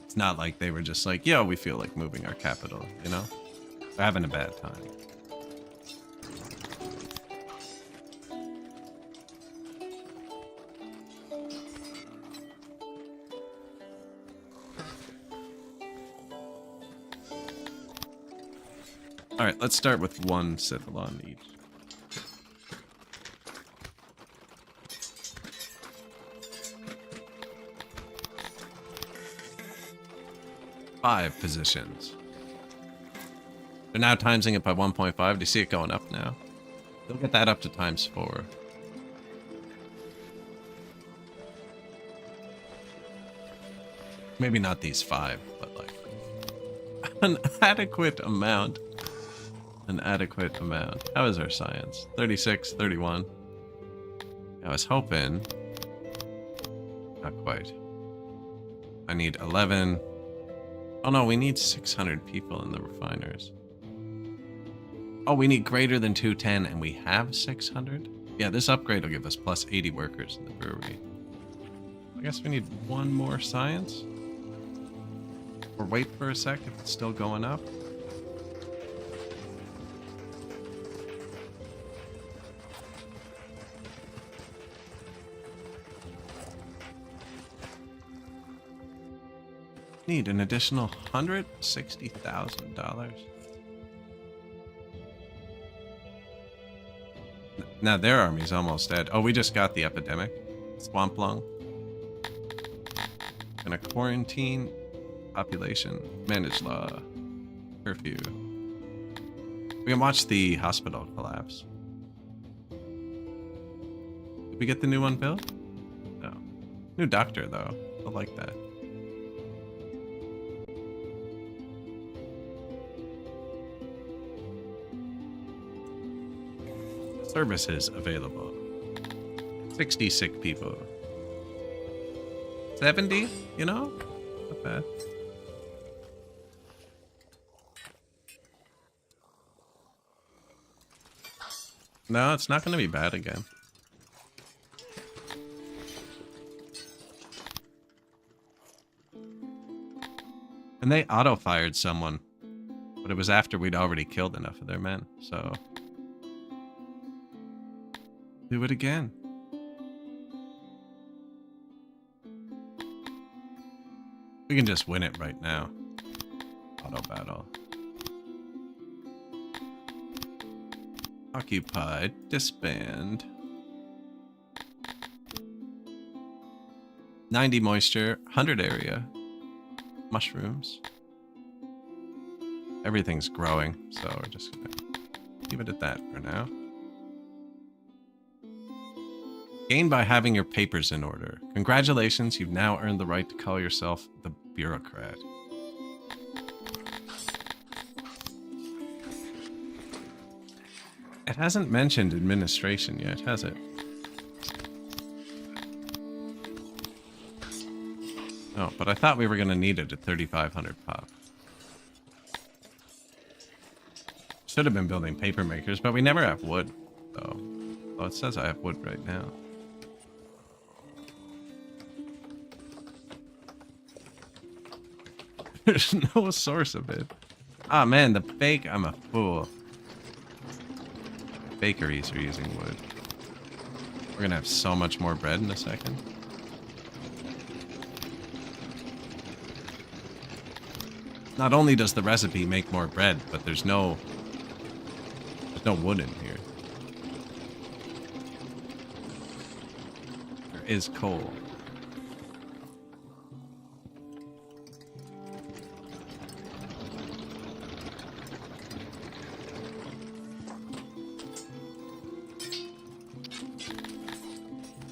It's not like they were just like, yo, we feel like moving our capital, you know? They're having a bad time. All right, let's start with one Scythalon each. Five positions. They're now timesing it by 1.5. Do you see it going up now? They'll get that up to ×4. Maybe not these 5, but like an adequate amount. An adequate amount. How is our science? 36, 31. I was hoping. Not quite. I need 11. Oh no, we need 600 people in the refiners. Oh, we need greater than 210 and we have 600? Yeah, this upgrade will give us plus 80 workers in the brewery. I guess we need one more science. Or wait for a sec if it's still going up. Need an additional $160,000. Now their army's almost dead. Oh, we just got the epidemic. Swamp lung. Gonna quarantine population. Manage law. Curfew. We can watch the hospital collapse. Did we get the new one built? No. New doctor though. I like that. Services available. 60 sick people. 70, you know? Not bad. No, it's not going to be bad again. And they auto-fired someone. But it was after we'd already killed enough of their men, so... do it again. We can just win it right now. Auto battle. Occupied. Disband. 90 moisture. 100 area. Mushrooms. Everything's growing, so we're just gonna leave it at that for now. Gained by having your papers in order. Congratulations, you've now earned the right to call yourself the bureaucrat. It hasn't mentioned administration yet, has it? Oh, but I thought we were going to need it at 3,500 pop. Should have been building paper makers, but we never have wood, though. Oh, it says I have wood right now. There's no source of it. Ah, man, the bake. I'm a fool. Bakeries are using wood. We're gonna have so much more bread in a second. Not only does the recipe make more bread, but there's no wood in here. There is coal.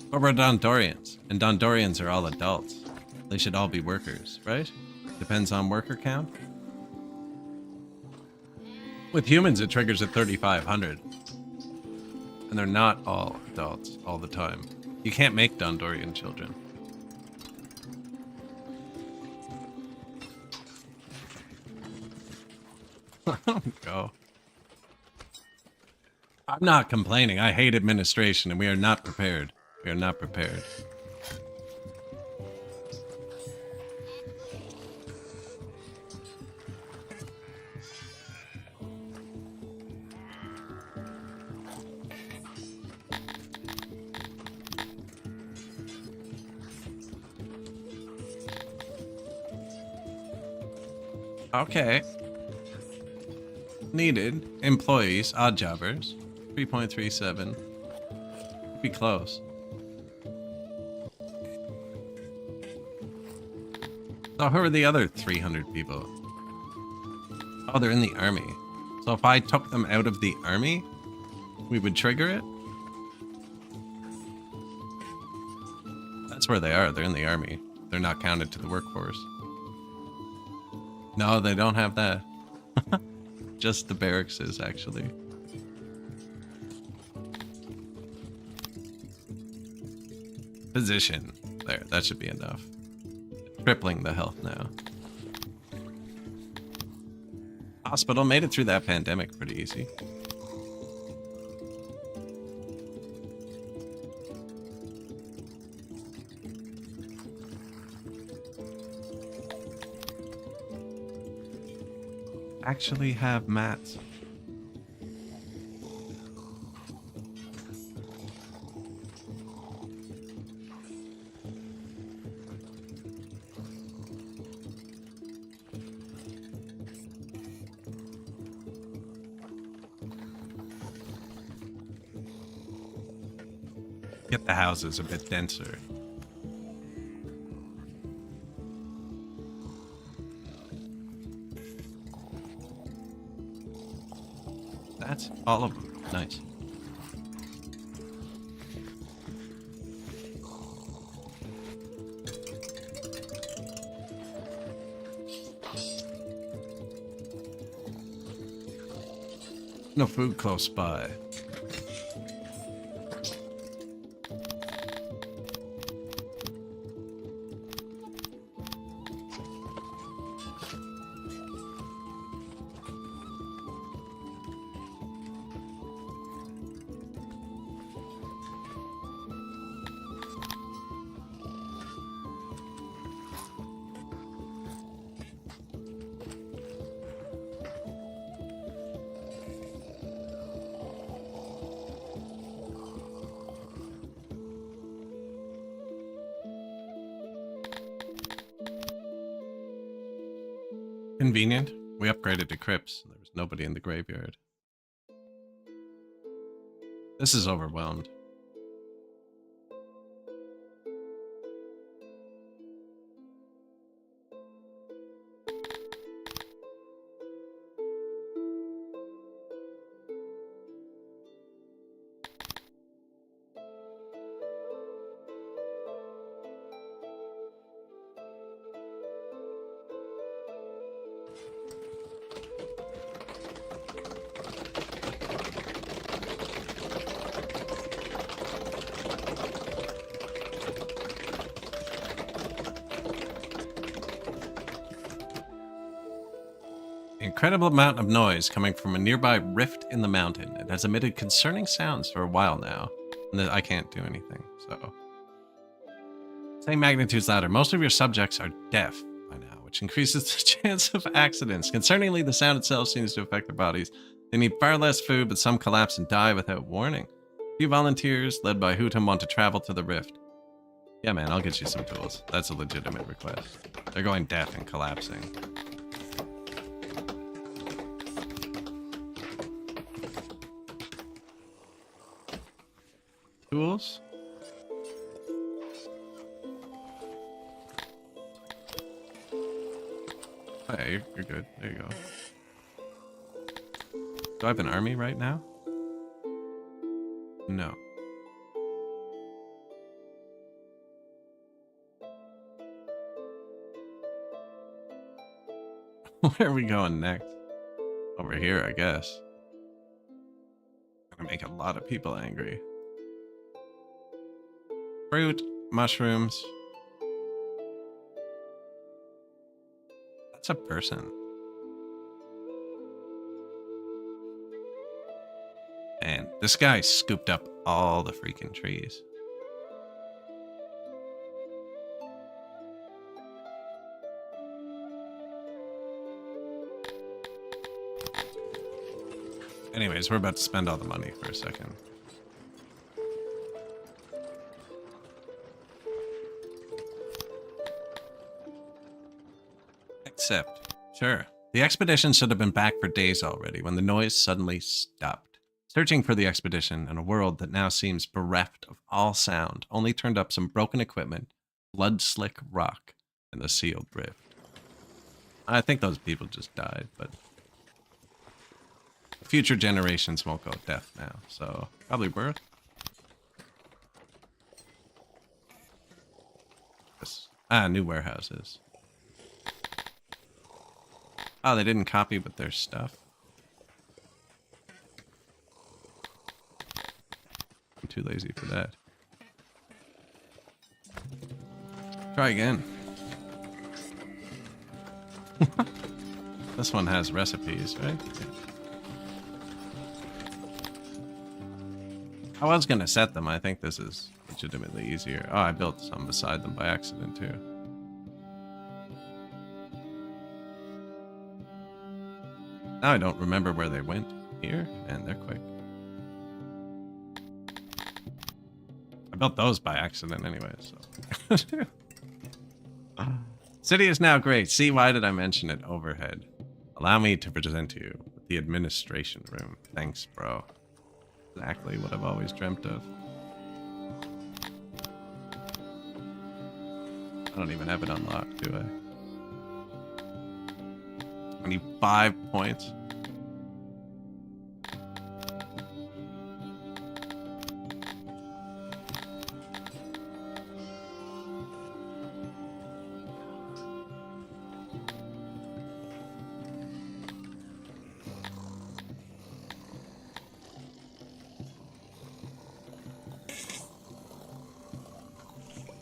But we're Dondorians, and Dondorians are all adults. They should all be workers, right? Depends on worker count. With humans, it triggers at 3,500. And they're not all adults all the time. You can't make Dondorian children. Let them go. I'm not complaining. I hate administration, and we are not prepared. We are not prepared. Okay. Needed. Employees. Odd jobbers. 3.37. Be close. So who are the other 300 people? Oh, they're in the army. So if I took them out of the army, we would trigger it? That's where they are. They're in the army. They're not counted to the workforce. No, they don't have that. Just the barracks is actually. Position. There, that should be enough. Tripling the health now. Hospital made it through that pandemic pretty easy. Actually have mats. Get the houses a bit denser. That's all of them. Nice. No food close by. Convenient. We upgraded to crypts. There was nobody in the graveyard. This is overwhelmed. Incredible amount of noise coming from a nearby rift in the mountain. It has emitted concerning sounds for a while now. And I can't do anything, so. Same magnitude's louder. Most of your subjects are deaf by now, which increases the chance of accidents. Concerningly, the sound itself seems to affect their bodies. They need far less food, but some collapse and die without warning. A few volunteers, led by Hootum, want to travel to the rift. Yeah, man, I'll get you some tools. That's a legitimate request. They're going deaf and collapsing. Tools? Hey, you're good. There you go. Do I have an army right now? No. Where are we going next? Over here, I guess. Gonna make a lot of people angry. Fruit, mushrooms. That's a person. And Man, this guy scooped up all the freaking trees. Anyways, we're about to spend all the money for a second. Except, sure, the expedition should have been back for days already when the noise suddenly stopped. Searching for the expedition in a world that now seems bereft of all sound only turned up some broken equipment, blood-slick rock, and the sealed rift. I think those people just died, but future generations won't go deaf now, so probably worth. New warehouses. Oh, they didn't copy with their stuff. I'm too lazy for that. Try again. This one has recipes, right? Yeah. I was gonna set them. I think this is legitimately easier. Oh, I built some beside them by accident too. Now I don't remember where they went. Here, and they're quick. I built those by accident anyway, so. City is now great. See, why did I mention it overhead? Allow me to present you with the administration room. Thanks, bro. Exactly what I've always dreamt of. I don't even have it unlocked, do I? 25 points.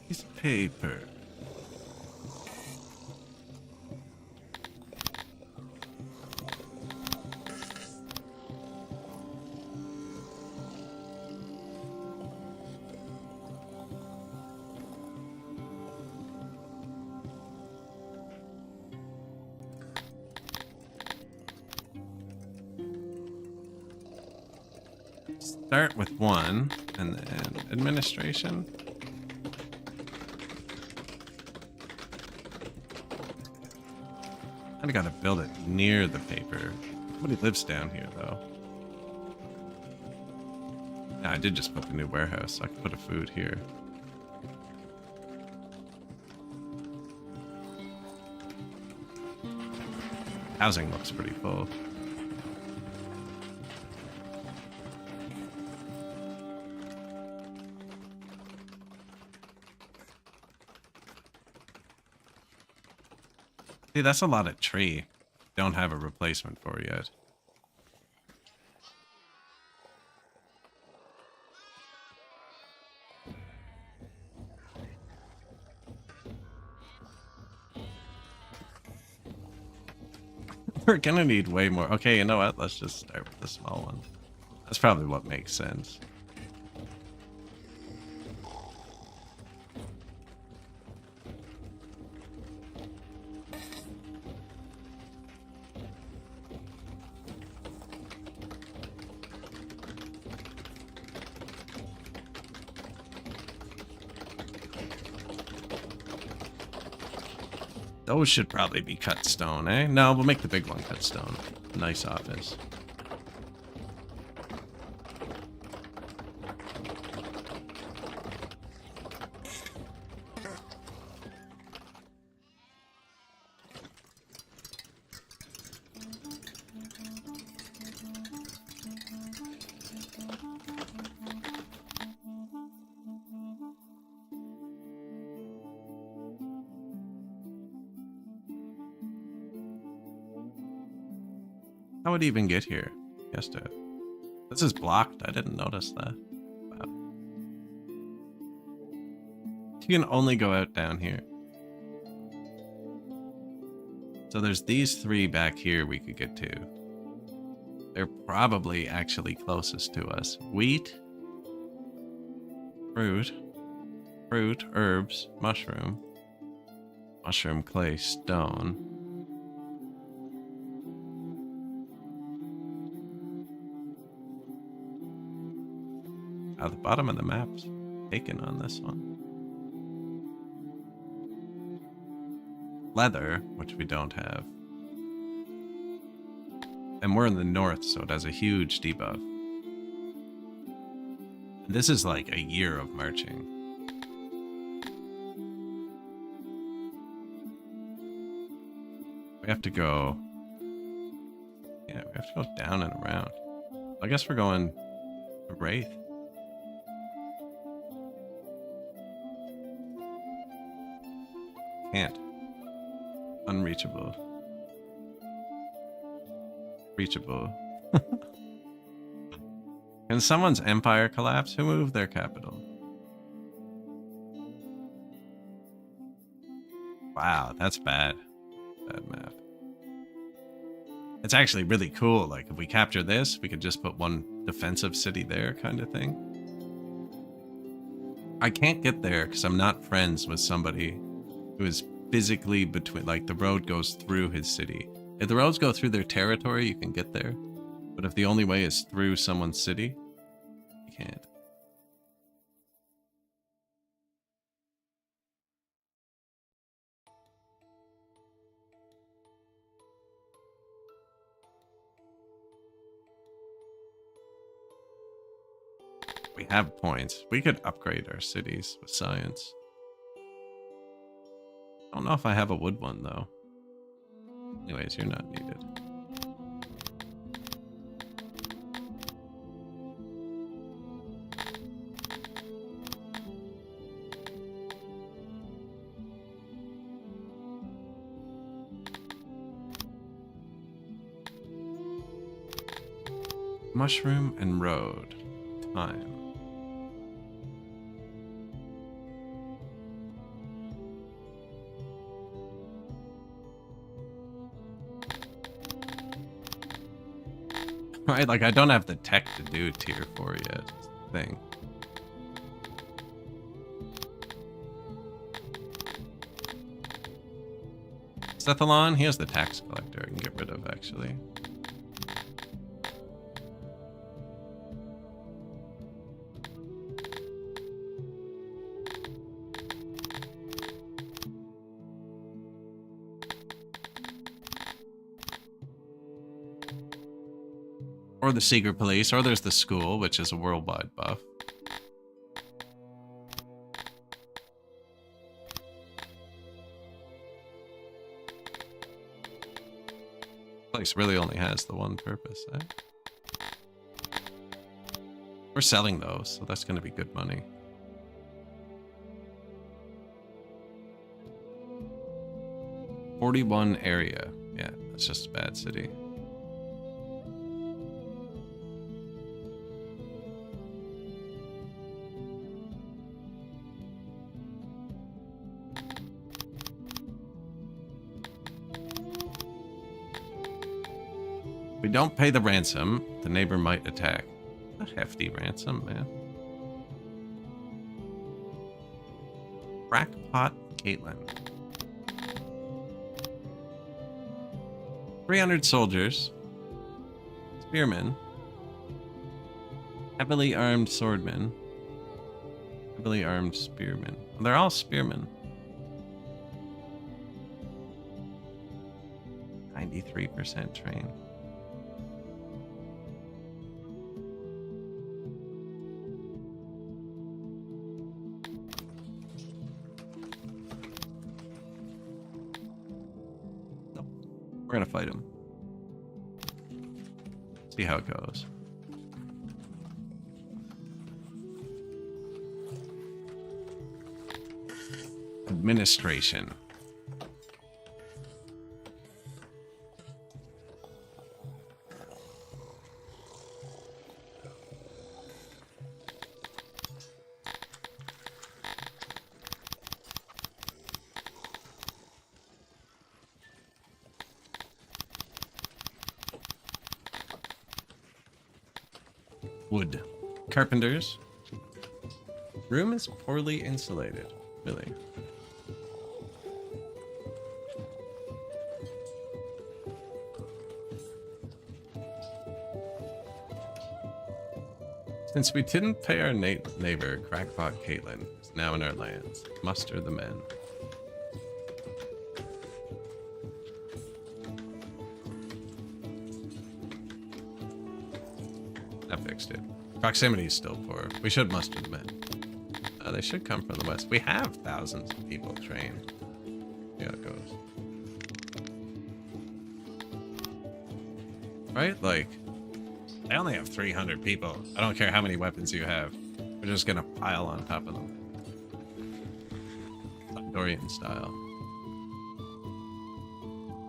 Piece of paper. Start with one, and then administration. I gotta build it near the paper. Nobody lives down here, though. Yeah, I did just put the new warehouse, so I can put a food here. Housing looks pretty full. See, that's a lot of tree. Don't have a replacement for yet. We're gonna need way more. Okay, you know what? Let's just start with the small one. That's probably what makes sense. Those should probably be cut stone, eh? No, we'll make the big one cut stone. Nice office. How would he even get here? He has to. This is blocked. I didn't notice that. Wow. You can only go out down here. So there's these three back here we could get to. They're probably actually closest to us. Wheat, fruit, herbs, mushroom, clay, stone. The bottom of the map's taken on this one. Leather, which we don't have. And we're in the north, so it has a huge debuff. This is like a year of marching. We have to go... Yeah, we have to go down and around. I guess we're going to Wraith. Can't. Unreachable. Reachable. Can someone's empire collapse? Who moved their capital? Wow, that's bad. Bad map. It's actually really cool. Like, if we capture this, we could just put one defensive city there, kind of thing. I can't get there because I'm not friends with somebody who is physically between, like, the road goes through his city. If the roads go through their territory, you can get there. But if the only way is through someone's city, you can't. We have points. We could upgrade our cities with science. I don't know if I have a wood one, though. Anyways, you're not needed. Mushroom and road. Time. Right, like I don't have the tech to do tier 4 yet. That's the thing. Cephalon, he has the tax collector I can get rid of actually. Or the secret police, or there's the school, which is a worldwide buff. Place really only has the one purpose, eh? We're selling those, so that's going to be good money. $41 area. Yeah, that's just a bad city. If we don't pay the ransom, the neighbor might attack. A hefty ransom, man. Crackpot Caitlin. 300 soldiers. Spearmen. Heavily armed swordmen. Heavily armed spearmen. They're all spearmen. 93% trained. We're gonna fight him. See how it goes. Administration. Wood. Carpenters. Room is poorly insulated. Really? Since we didn't pay our neighbor, Crackpot Caitlin is now in our lands. Muster the men. I fixed it. Proximity is still poor. We should muster the men. They should come from the west. We have thousands of people trained. See how it goes. Right? Like, I only have 300 people. I don't care how many weapons you have. We're just gonna pile on top of them. Dondorian style.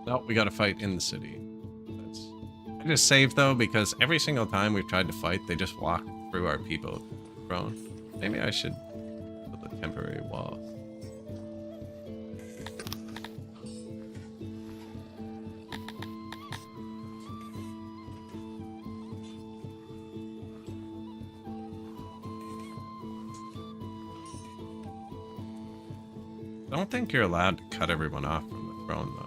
No, we gotta fight in the city. I just saved though, because every single time we've tried to fight, they just walk through our people prone. Maybe I should build a temporary wall. I don't think you're allowed to cut everyone off from the throne, though.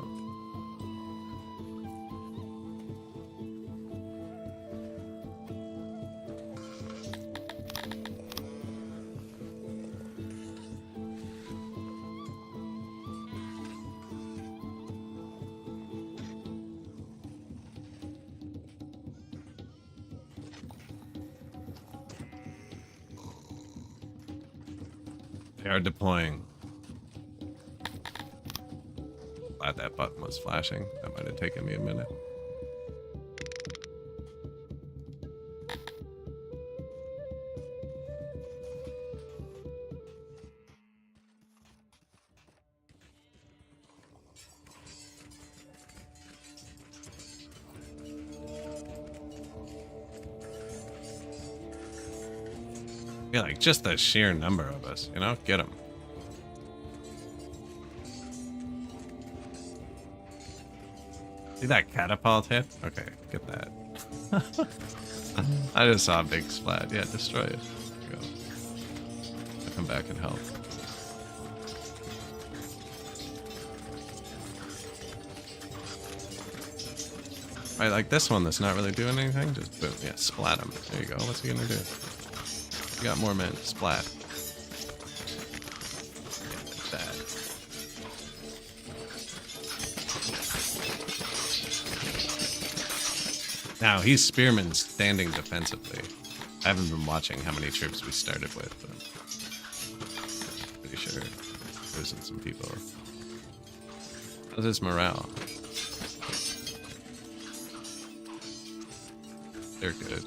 They are deploying. Glad that button was flashing. That might have taken me a minute. Yeah, like just the sheer number of us, you know? Get them. See that catapult hit? Okay, get that. I just saw a big splat. Yeah, destroy it. There you go. I'll come back and help. Right, like this one that's not really doing anything. Just boom. Yeah, splat him. There you go. What's he gonna do? We got more men. Splat. Yeah, like that. Now, he's spearmen standing defensively. I haven't been watching how many troops we started with, but I'm pretty sure losing some people. How's his morale? They're good.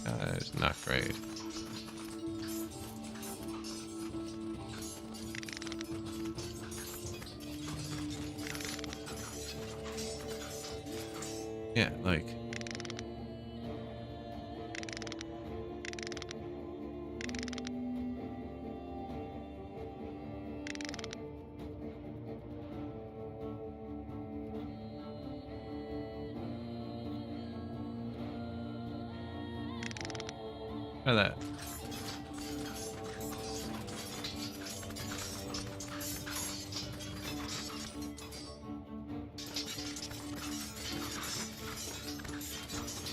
Guys, not great. Yeah, like... Try that.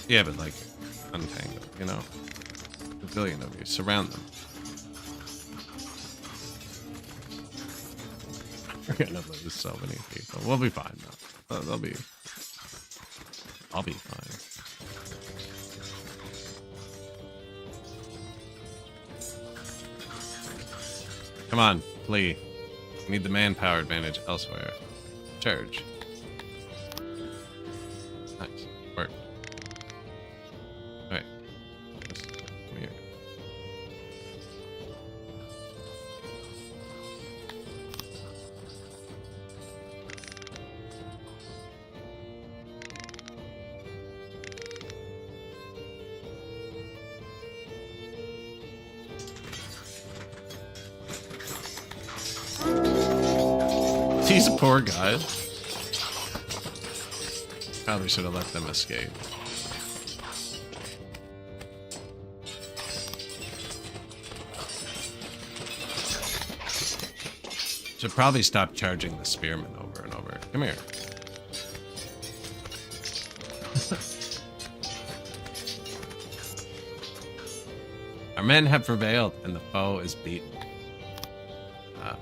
Yeah, but like, untangle, you know? A billion of you. Surround them. We're gonna lose so many people. We'll be fine, though. They'll be... I'll be fine. Come on, flee. We need the manpower advantage elsewhere. Charge. Nice. Work. Alright. Come here. These poor guys. Probably should have let them escape. Should probably stop charging the spearmen over and over. Come here. Our men have prevailed, and the foe is beaten.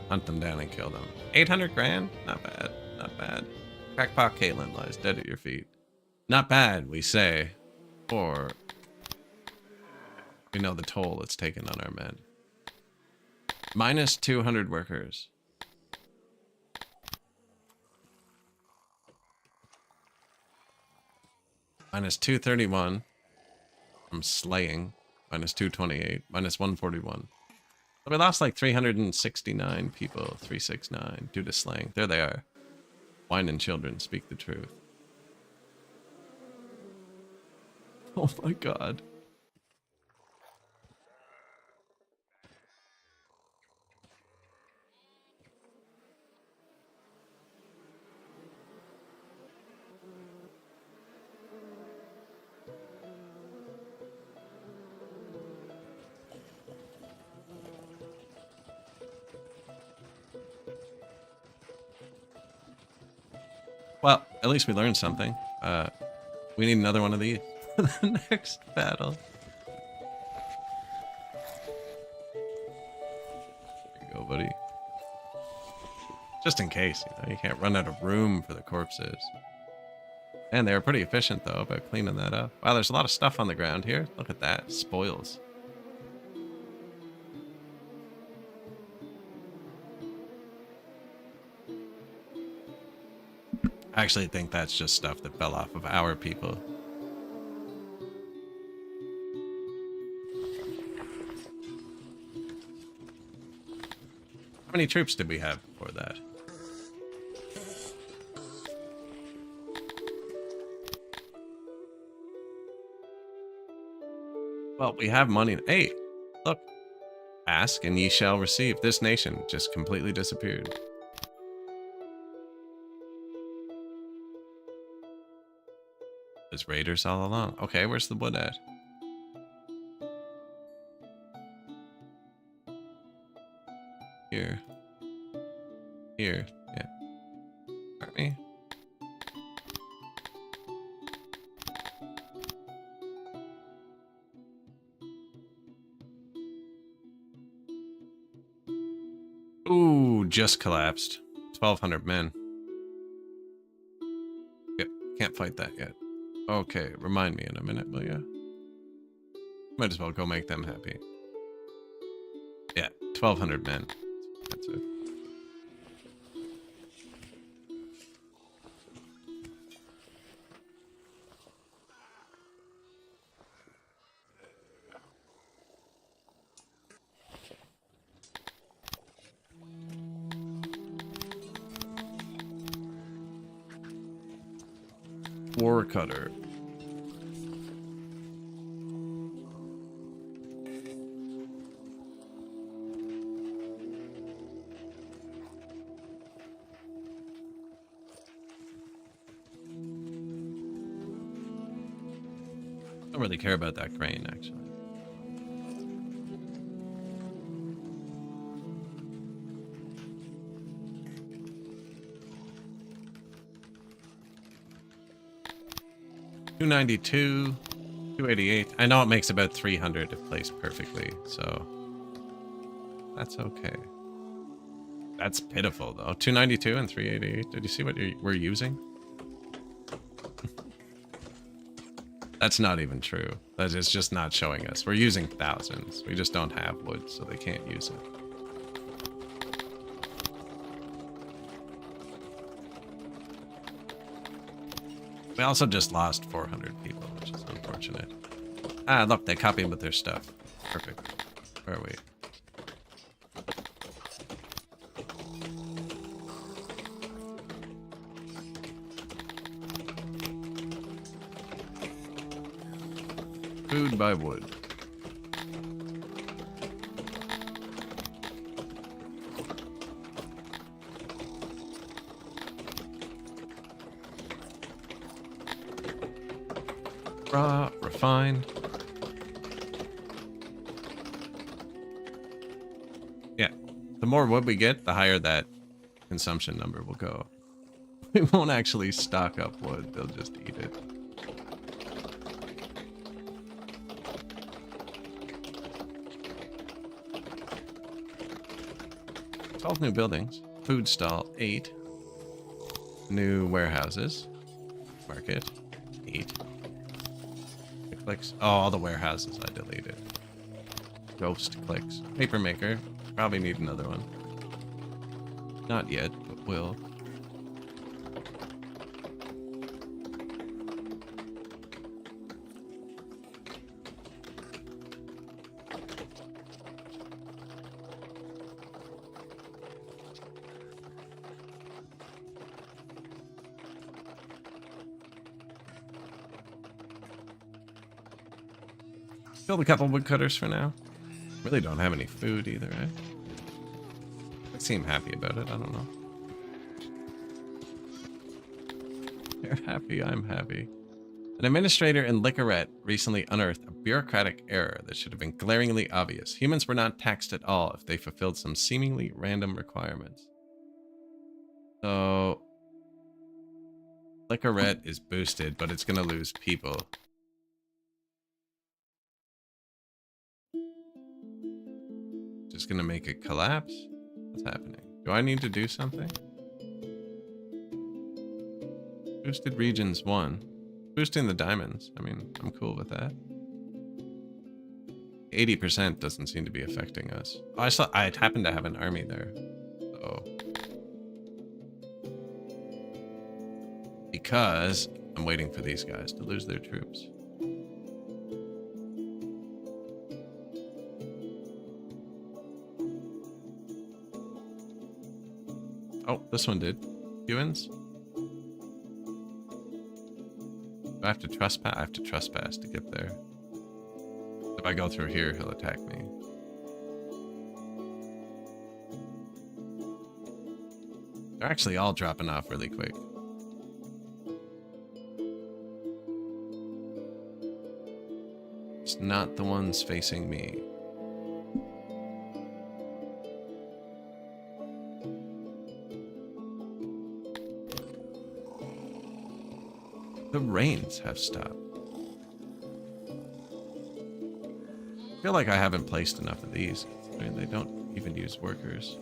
Hunt them down and kill them. 800 grand? Not bad. Not bad. Crackpot Caitlin lies dead at your feet. Not bad, we say. Or we know the toll it's taken on our men. Minus 200 workers. Minus 231 from slaying. Minus 228. Minus 141. So we lost like 369 people. 369 due to slaying. There they are. Wine and children speak the truth. Oh my god. Well, at least we learned something. We need another one of these for the next battle. There you go, buddy. Just in case, you can't run out of room for the corpses. And they were pretty efficient, though, about cleaning that up. Wow, there's a lot of stuff on the ground here. Look at that. Spoils. I actually think that's just stuff that fell off of our people. How many troops did we have before that? Well, we have money. Hey, look. Ask and ye shall receive. This nation just completely disappeared. There's raiders all along. Okay, where's the wood at? Here. Here. Yeah. Hurt me. Ooh, just collapsed. 1,200 men. Yep, can't fight that yet. Okay, remind me in a minute, will ya? Might as well go make them happy. Yeah, 1,200 men. That's it. War cutter. Don't really care about that grain, actually. $292, 288. I know it makes about 300 if placed perfectly, so that's okay. That's pitiful though. 292 and 388. Did you see what we're using? That's not even true. That is just not showing us. We're using thousands. We just don't have wood, so they can't use it. We also just lost 400 people, which is unfortunate. Ah, look, they copied with their stuff. Perfect. Where are we? Food by wood. Raw, refined. Yeah, the more wood we get, the higher that consumption number will go. We won't actually stock up wood, they'll just eat it. 12 new buildings. Food stall, 8. New warehouses. Market, 8. Clicks. Oh, all the warehouses I deleted. Ghost clicks. Paper maker. Probably need another one. Not yet, but will. Build a couple woodcutters for now. Really don't have any food either, right? They seem happy about it, I don't know. They're happy, I'm happy. An administrator in Licorette recently unearthed a bureaucratic error that should have been glaringly obvious. Humans were not taxed at all if they fulfilled some seemingly random requirements. So... Licorette is boosted, but it's gonna lose people. Just gonna make it collapse? What's happening? Do I need to do something? Boosted regions 1. Boosting the diamonds. I mean, I'm cool with that. 80% doesn't seem to be affecting us. Oh, I happen to have an army there. So. Because I'm waiting for these guys to lose their troops. Oh, this one did. Humans? Do I have to trespass? I have to trespass to get there. If I go through here, he'll attack me. They're actually all dropping off really quick. It's not the ones facing me. The rains have stopped. I feel like I haven't placed enough of these. I mean, they don't even use workers.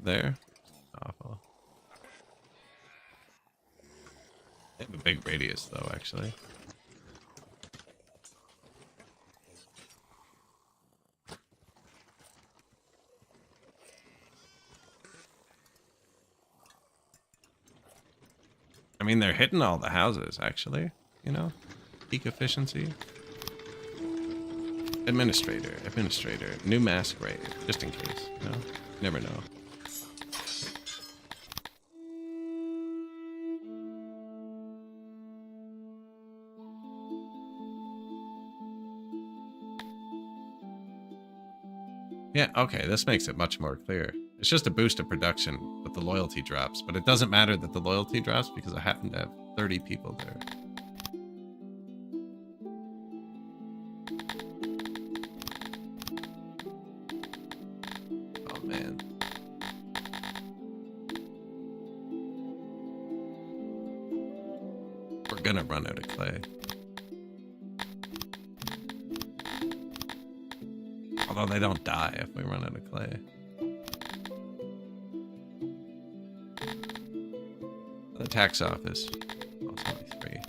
There. Awful. They have a big radius, though, actually. I mean, they're hitting all the houses, actually. You know? Peak efficiency. Administrator. New masquerade. Just in case, you know? Never know. Yeah, okay, this makes it much more clear. It's just a boost of production, but the loyalty drops. But it doesn't matter that the loyalty drops because I happen to have 30 people there. Oh, man. We're gonna run out of clay. Although they don't die if we run out of clay. The tax office. Oh, it's only 3.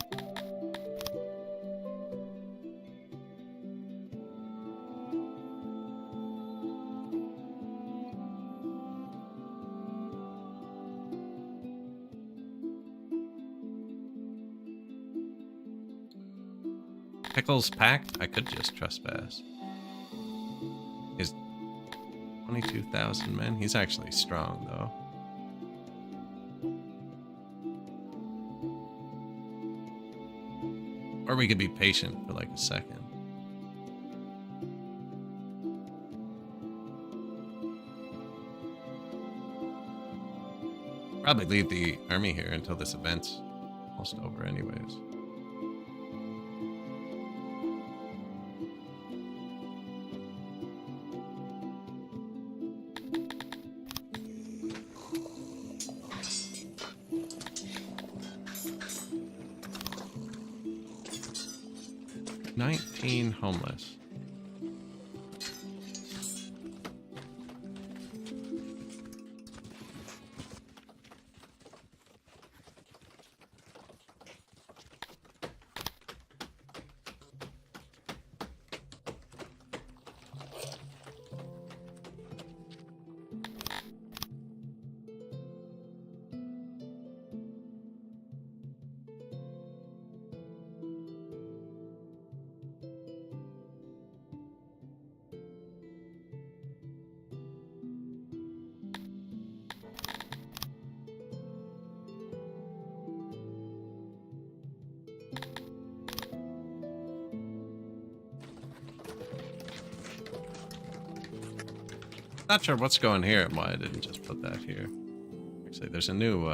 Pickles packed? I could just trespass. 22,000 men. He's actually strong, though. Or we could be patient for like a second. Probably leave the army here until this event's almost over anyways. Homeless. Not sure what's going here and why I didn't just put that here. Actually, there's a new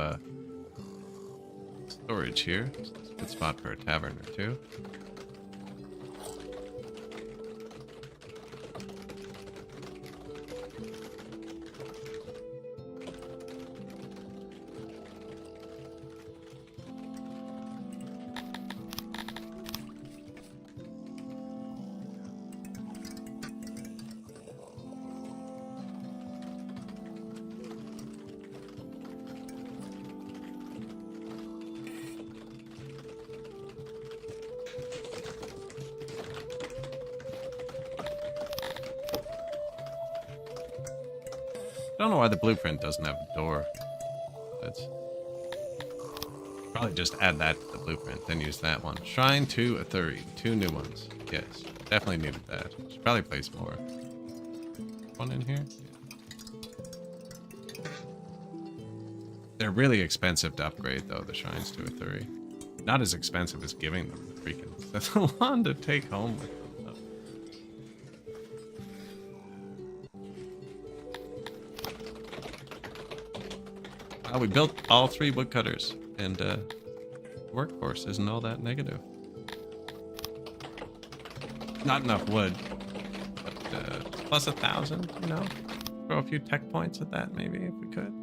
storage here. So it's a good spot for a tavern or two. I don't know why the blueprint doesn't have a door. That's probably just add that to the blueprint, then use that one. Shrine to Athuri, 2 new ones. Yes, definitely needed that. Should probably place more. One in here? Yeah. They're really expensive to upgrade, though, the shrines to Athuri. Not as expensive as giving them the freaking... That's a lot to take home with them. We built all 3 woodcutters, and the workforce isn't all that negative. Not enough wood, but plus 1,000, you know? Throw a few tech points at that, maybe, if we could.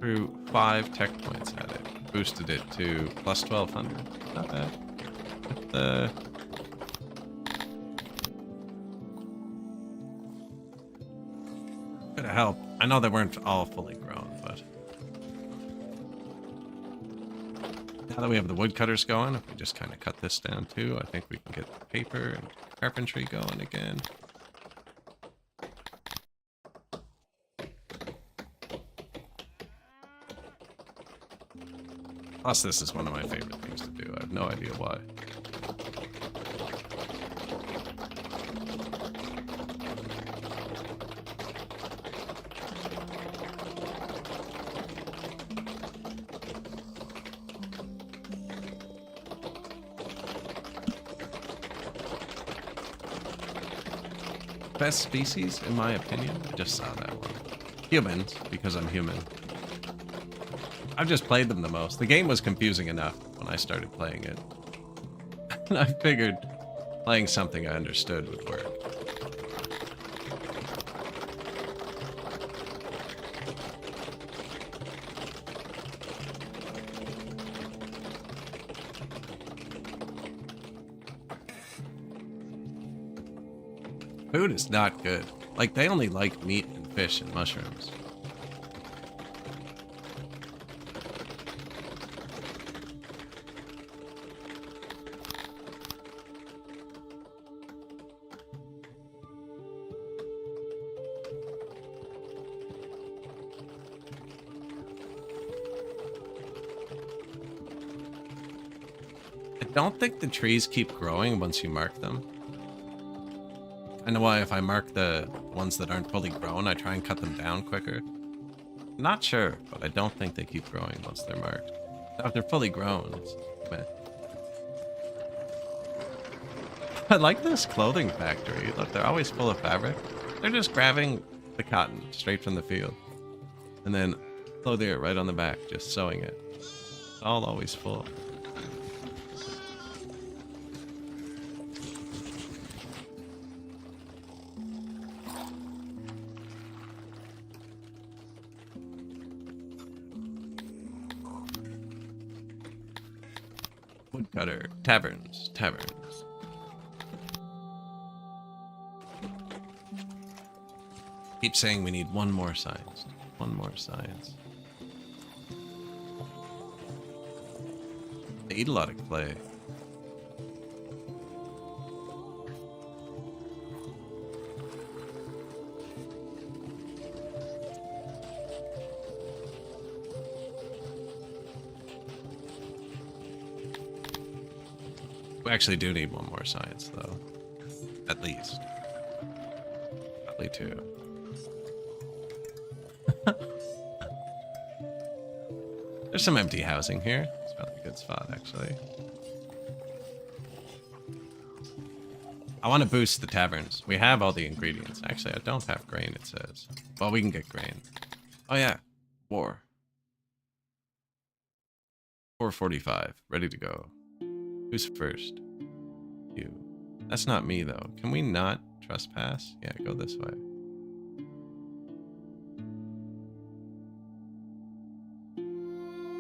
Threw 5 tech points at it. Boosted it to plus 1,200. Not bad. But the... Could have helped. I know they weren't all fully grown, but now that we have the woodcutters going, if we just kind of cut this down too, I think we can get the paper and carpentry going again. Plus, this is one of my favorite things to do. I have no idea why. Best species, in my opinion. I just saw that one. Humans, because I'm human. I've just played them the most. The game was confusing enough when I started playing it. And I figured playing something I understood would work. Food is not good. Like, they only like meat and fish and mushrooms. don't think the trees keep growing once you mark them. I know why if I mark the ones that aren't fully grown, I try and cut them down quicker. Not sure, but I don't think they keep growing once they're marked. Now, if they're fully grown, it's meh. I like this clothing factory. Look, they're always full of fabric. They're just grabbing the cotton straight from the field. And then, oh there, right on the back, just sewing it. It's all always full. Woodcutter, taverns. Keep saying we need one more science. One more science. They eat a lot of clay. We actually do need one more science, though. At least. Probably two. There's some empty housing here. It's probably a good spot, actually. I want to boost the taverns. We have all the ingredients. Actually, I don't have grain, it says. Well, we can get grain. Oh, yeah. War. 4:45. Ready to go. Who's first? You. That's not me, though. Can we not trespass? Yeah, go this way.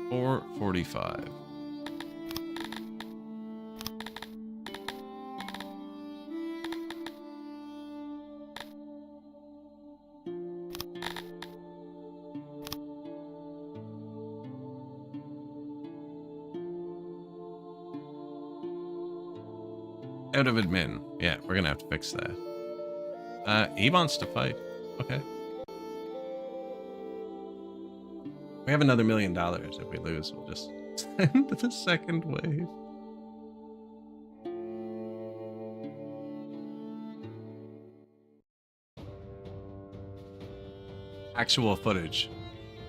$4.45. Out of admin. Yeah, we're gonna have to fix that. He wants to fight. Okay. We have another $1 million. If we lose, we'll just send the second wave. Actual footage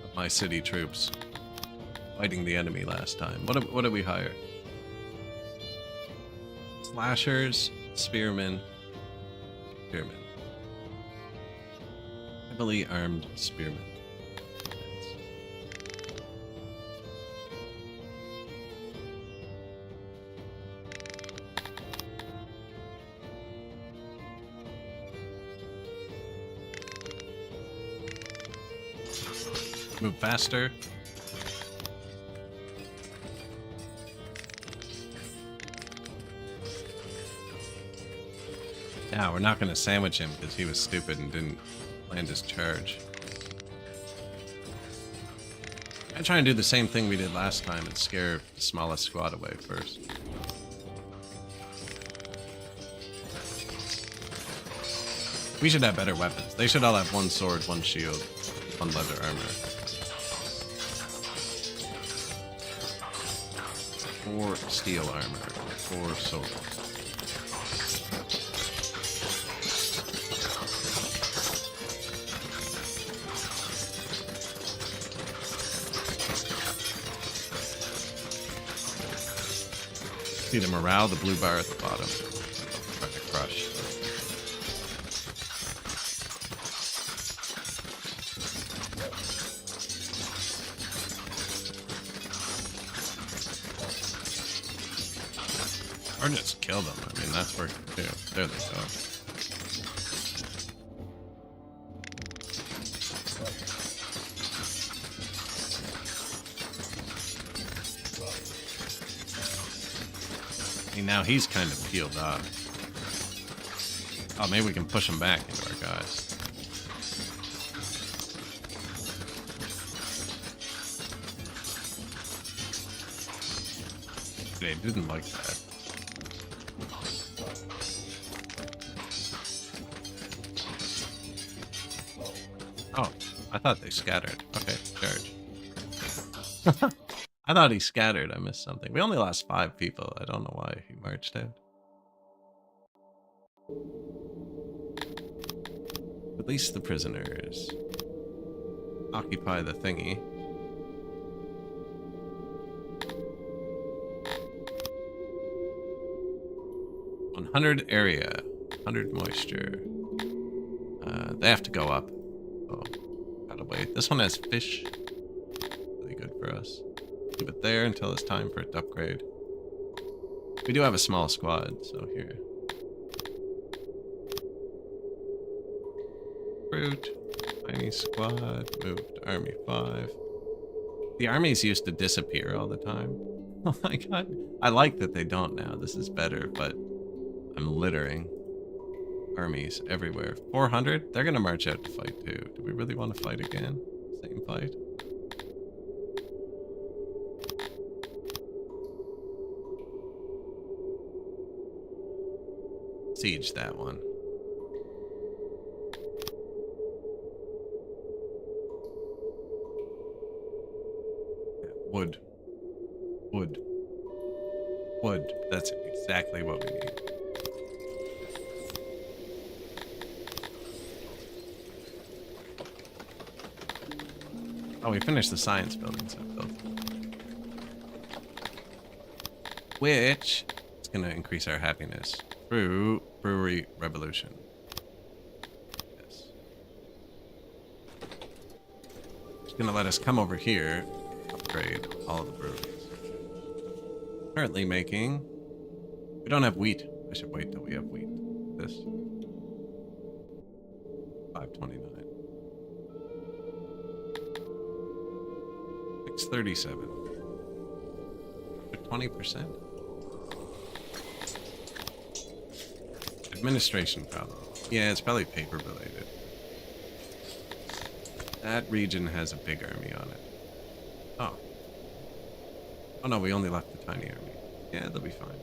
of my city troops fighting the enemy last time. What did we hire? Slashers, spearmen. Heavily armed spearmen. Move faster. Yeah, we're not going to sandwich him because he was stupid and didn't land his charge. I try and do the same thing we did last time and scare the smallest squad away first. We should have better weapons. They should all have one sword, one shield, one leather armor. 4 steel armor, 4 swords. See the morale, the blue bar at the bottom. Try to crush. Or just kill them. I mean, that's working too. There they go. I mean, now he's kind of peeled up. Oh, maybe we can push him back into our guys. They didn't like that. Oh, I thought they scattered. Okay, charge. I thought he scattered. I missed something. We only lost 5 people. I don't know why he marched out. Release the prisoners. Occupy the thingy. "100 area. 100 moisture." They have to go up. Oh, gotta wait. This one has fish. Really good for us. Leave it there until it's time for it to upgrade. We do have a small squad, so here. Fruit. Tiny squad. Moved. Army 5. The armies used to disappear all the time. Oh my god. I like that they don't now. This is better, but I'm littering armies everywhere. 400? They're gonna march out to fight too. Do we really want to fight again? Same fight? Siege that one. Wood. Wood. Wood. That's exactly what we need. Oh, we finished the science buildings I built. Which is going to increase our happiness through brewery revolution. Yes. It's going to let us come over here, upgrade all of the breweries. Currently making... We don't have wheat. I should wait till we have wheat. This. 529. 637. 20%. Administration problem. Yeah, it's probably paper related. That region has a big army on it. Oh. Oh no, we only left the tiny army. Yeah, they'll be fine.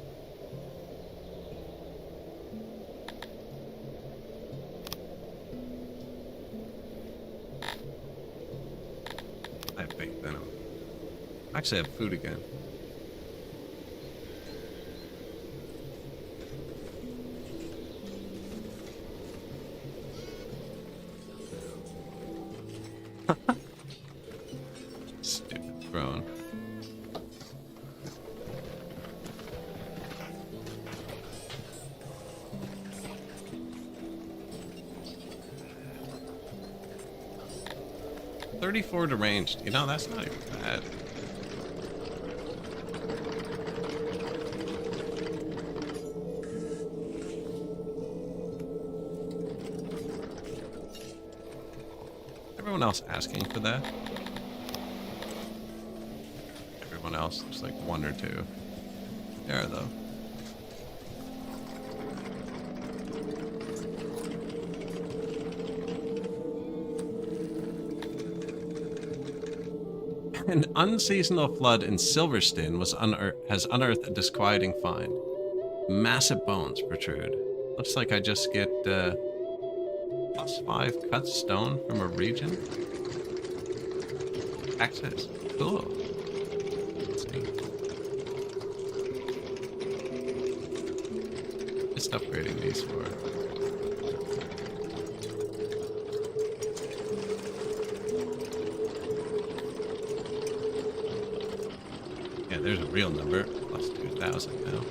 I have baked venom. Actually, I have food again. Stupid throne. $34 deranged. You know, that's not even bad. Everyone else asking for that? Everyone else, there's like 1 or 2. There, though. An unseasonal flood in Silverstone has unearthed a disquieting find. Massive bones protrude. Looks like I just get +5 cut stone from a region. Access. Cool. That's neat. Just upgrading these for. Yeah, there's a real number. Plus 2,000 now.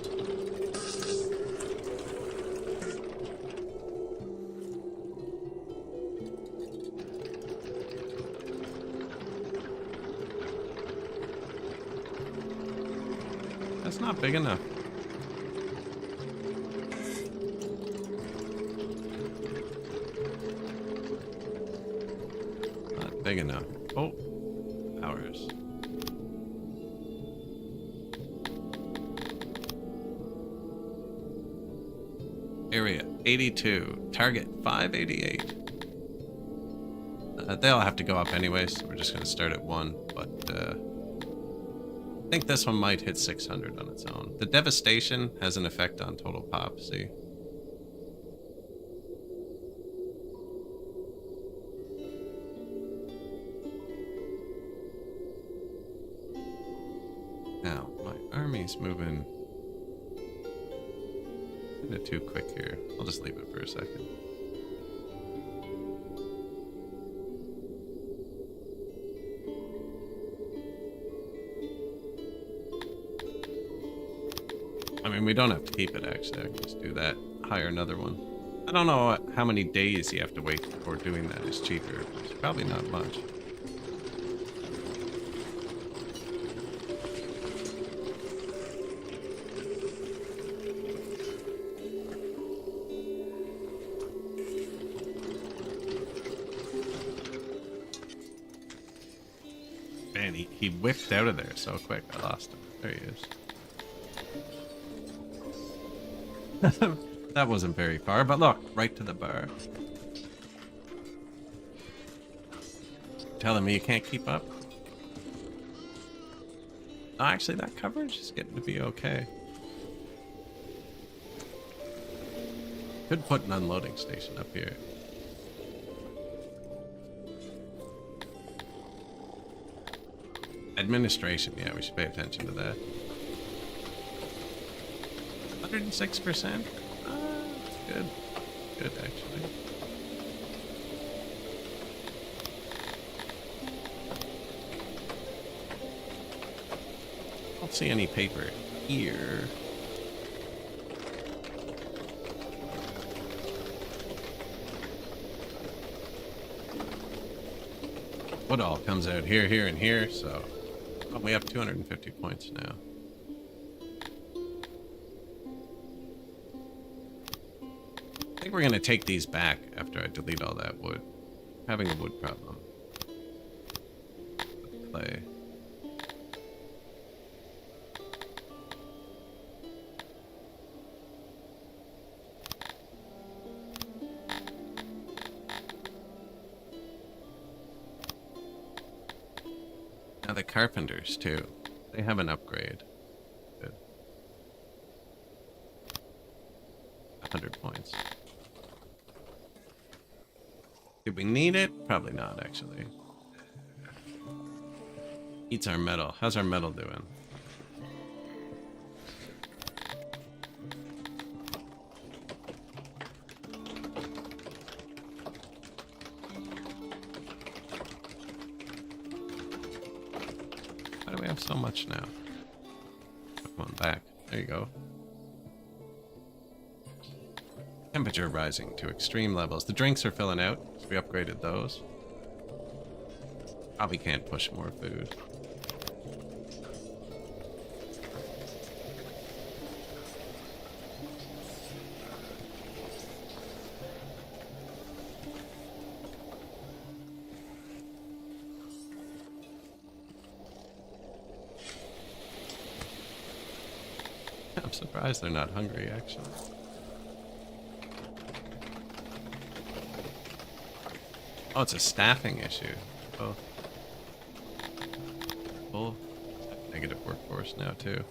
That's not big enough. Not big enough. Oh, hours. Area 82. Target 588. They'll have to go up anyways. So we're just going to start at 1. But I think this one might hit 600 on its own. The devastation has an effect on total pop. See? enemy's moving kind of too quick here. I'll just leave it for a second. I mean, we don't have to keep it, actually. I can just do that. Hire another one. I don't know how many days you have to wait before doing that is cheaper. It's probably not much. Man, he whipped out of there so quick. I lost him. There he is. That wasn't very far, but look, right to the bar. Telling me you can't keep up? Oh, actually, that coverage is getting to be okay. Could put an unloading station up here. Administration, yeah, we should pay attention to that. 106%? Good. Good, actually. I don't see any paper here. Wood all comes out here, here, and here, so... Oh, we have 250 points now. I think we're going to take these back after I delete all that wood. I'm having a wood problem. With clay. Now the carpenters, too. They have an upgrade. Good. 100 points. Did we need it? Probably not, actually. Eats our metal. How's our metal doing? Why do we have so much now? Put one back. There you go. Temperature rising to extreme levels. The drinks are filling out. So we upgraded those. Probably can't push more food. I'm surprised they're not hungry, actually. Oh, it's a staffing issue. Oh. Full negative workforce now, too.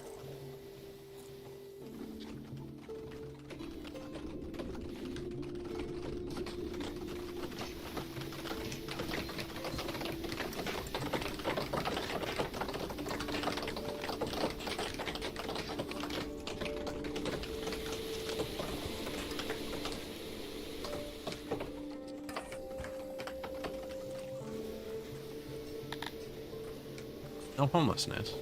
No homelessness.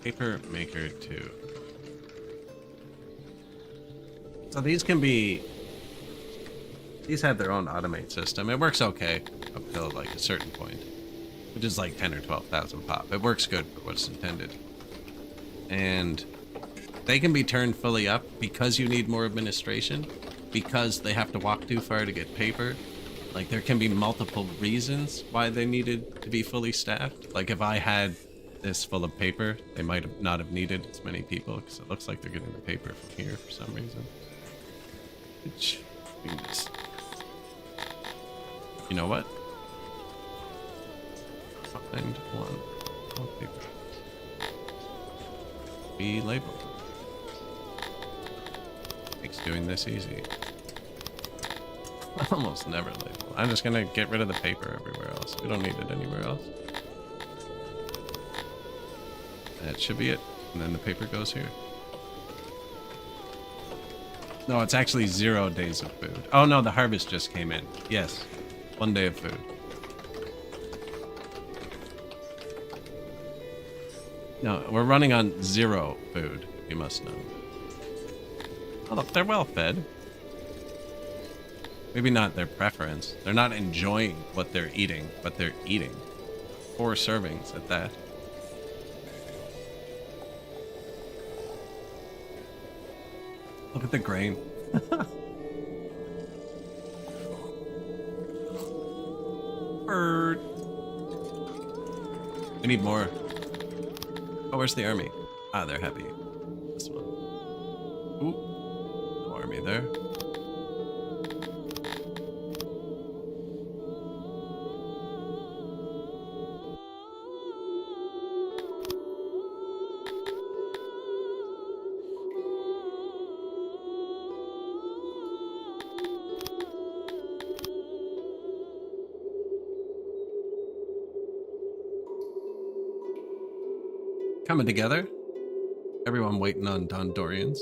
Paper maker 2. So these can be... These have their own automate system. It works okay up till like a certain point, which is like 10 or 12,000 pop. It works good for what's intended. And they can be turned fully up because you need more administration. Because they have to walk too far to get paper. Like, there can be multiple reasons why they needed to be fully staffed. Like, if I had this full of paper, they might have not have needed as many people, because it looks like they're getting the paper from here for some reason. Which means... You know what? Find one. Oh, paper. Be labeled. Makes doing this easy. Almost never label. I'm just gonna get rid of the paper everywhere else. We don't need it anywhere else. That should be it. And then the paper goes here. No, it's actually 0 days of food. Oh no, the harvest just came in. Yes. 1 day of food. No, we're running on 0 food, you must know. Oh look, they're well fed. Maybe not their preference. They're not enjoying what they're eating, but they're eating. 4 servings at that. Look at the grain. Bird. We need more. Oh, where's the army? Ah, they're happy. This one. Ooh. No army there. Coming together. Everyone waiting on Dondorians.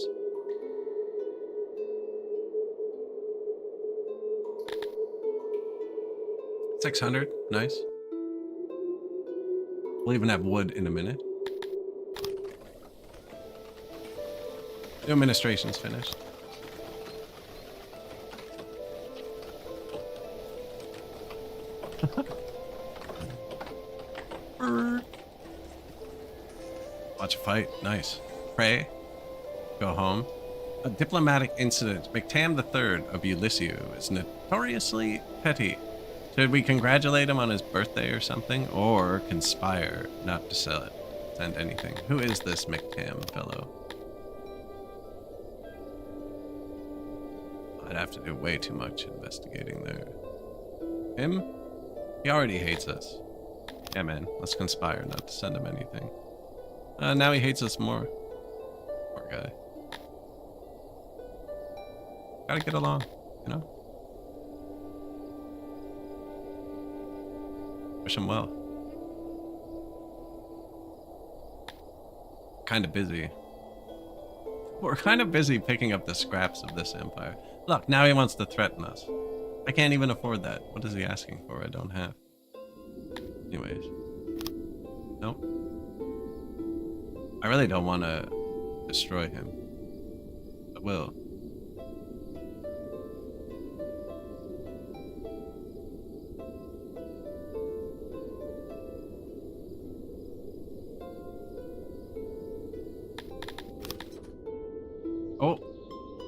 $600, nice. We'll even have wood in a minute. New administration's finished. Watch a fight. Nice. Pray. Go home. A diplomatic incident. McTam III of Ulysses is notoriously petty. Should we congratulate him on his birthday or something? Or conspire not to send anything? Who is this McTam fellow? I'd have to do way too much investigating there. Him? He already hates us. Yeah, man. Let's conspire not to send him anything. Now he hates us more. Poor guy. Gotta get along, you know? Wish him well. Kinda busy. We're kind of busy picking up the scraps of this empire. Look, now he wants to threaten us. I can't even afford that. What is he asking for? I don't have. Anyways. Nope. I really don't want to destroy him. I will. Oh,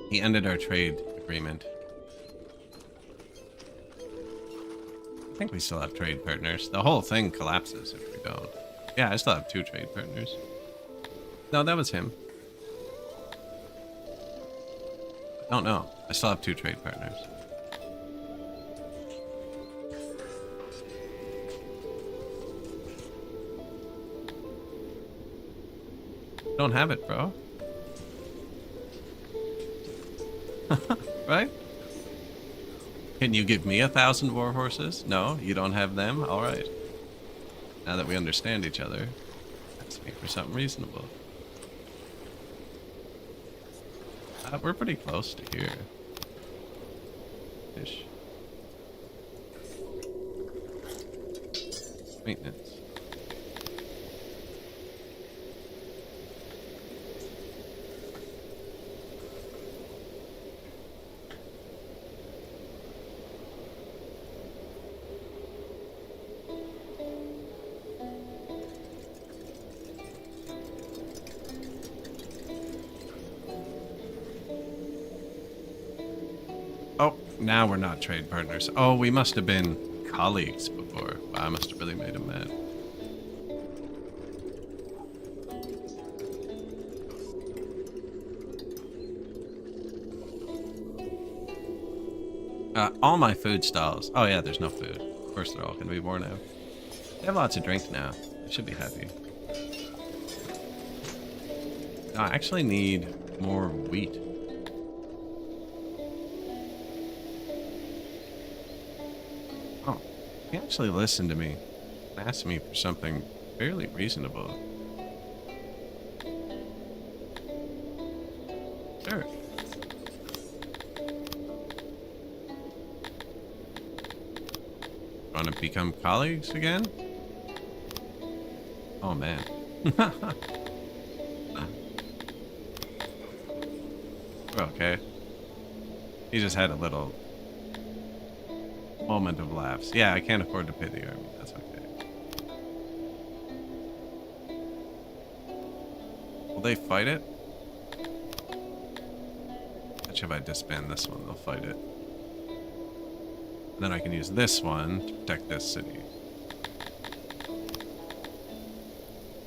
he ended our trade agreement. I think we still have trade partners. The whole thing collapses if we don't. Yeah, I still have 2 trade partners. No, that was him. I don't know. I still have 2 trade partners. Don't have it, bro. Right? Can you give me 1,000 war horses? No, you don't have them? Alright. Now that we understand each other, ask me for something reasonable. We're pretty close to here. Ish. Maintenance. Oh, now we're not trade partners. Oh, we must have been colleagues before. Wow, I must have really made him mad. All my food stalls. Oh yeah, there's no food. Of course they're all gonna be worn out. They have lots of drink now. I should be happy. I actually need more wheat. He actually listened to me and asked me for something fairly reasonable. Sure. Want to become colleagues again? Oh man. We're okay. He just had a little moment of laughs. Yeah, I can't afford to pay the army. That's okay. Will they fight it? Bet you if I disband this one, they'll fight it. And then I can use this one to protect this city.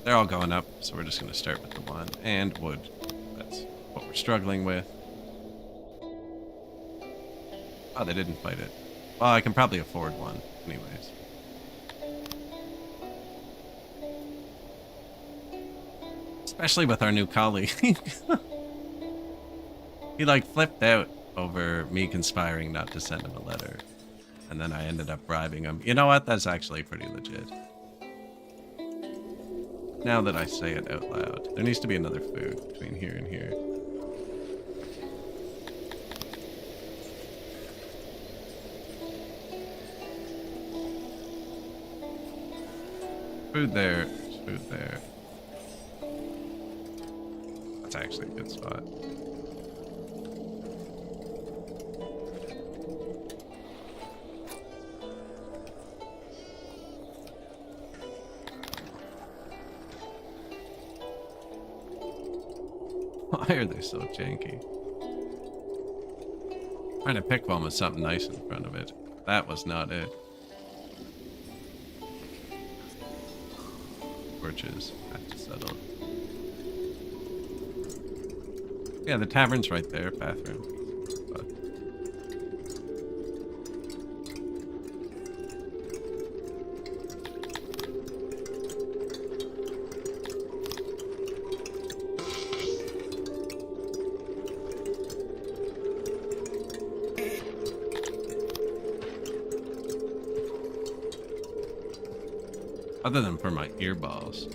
They're all going up, so we're just going to start with the one. And wood. That's what we're struggling with. Oh, they didn't fight it. Well, I can probably afford one, anyways. Especially with our new colleague. He like flipped out over me conspiring not to send him a letter. And then I ended up bribing him. You know what? That's actually pretty legit. Now that I say it out loud, there needs to be another food between here and here. Food there, food there. That's actually a good spot. Why are they so janky? Trying to pick one with something nice in front of it. That was not it. Torches. Have to settle. Yeah, the tavern's right there. Bathroom. But... Other than for my earballs.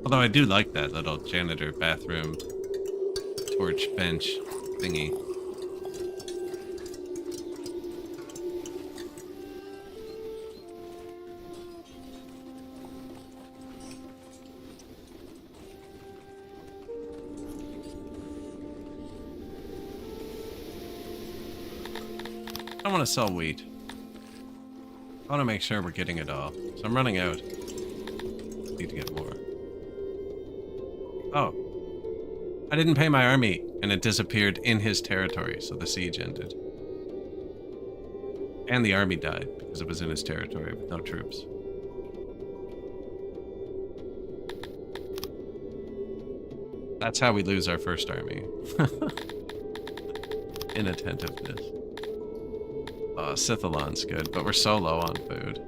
Although I do like that little janitor bathroom torch bench thingy. I want to sell wheat. I want to make sure we're getting it all. So I'm running out. Need to get more. Oh. I didn't pay my army, and it disappeared in his territory, so the siege ended. And the army died, because it was in his territory with no troops. That's how we lose our first army. Inattentiveness. Sithalon's good, but we're so low on food.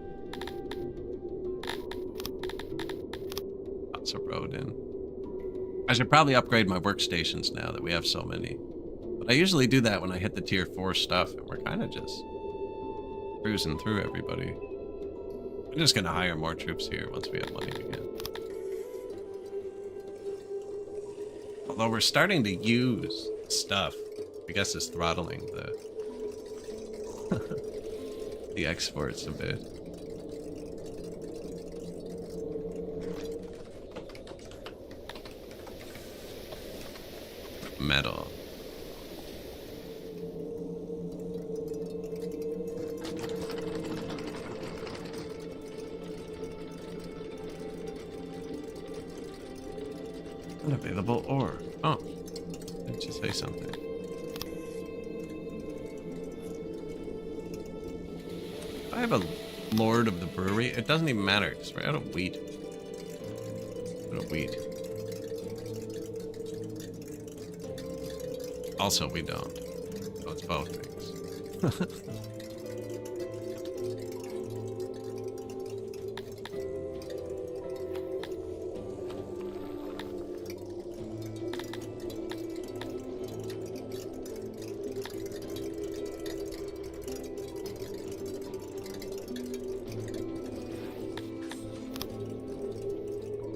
Lots of road in. I should probably upgrade my workstations now that we have so many. But I usually do that when I hit the tier 4 stuff, and we're kind of just cruising through everybody. I'm just going to hire more troops here once we have money again. Although we're starting to use stuff. I guess it's throttling the exports a bit. Metal. Unavailable ore. Oh, didn't you say something? I have a lord of the brewery. It doesn't even matter because we're out of wheat. Out of wheat. Also, we don't. So it's both things.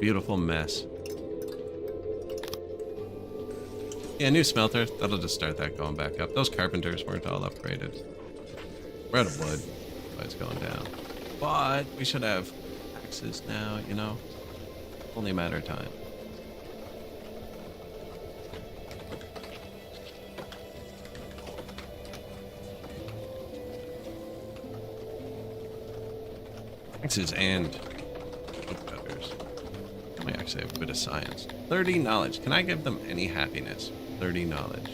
beautiful mess. Yeah, new smelter. That'll just start that going back up. Those carpenters weren't all upgraded. We're out of wood. That's why it's going down. But we should have axes now, you know? Only a matter of time. Axes and woodcutters. I might actually have a bit of science. 30 knowledge. Can I give them any happiness? 30 knowledge.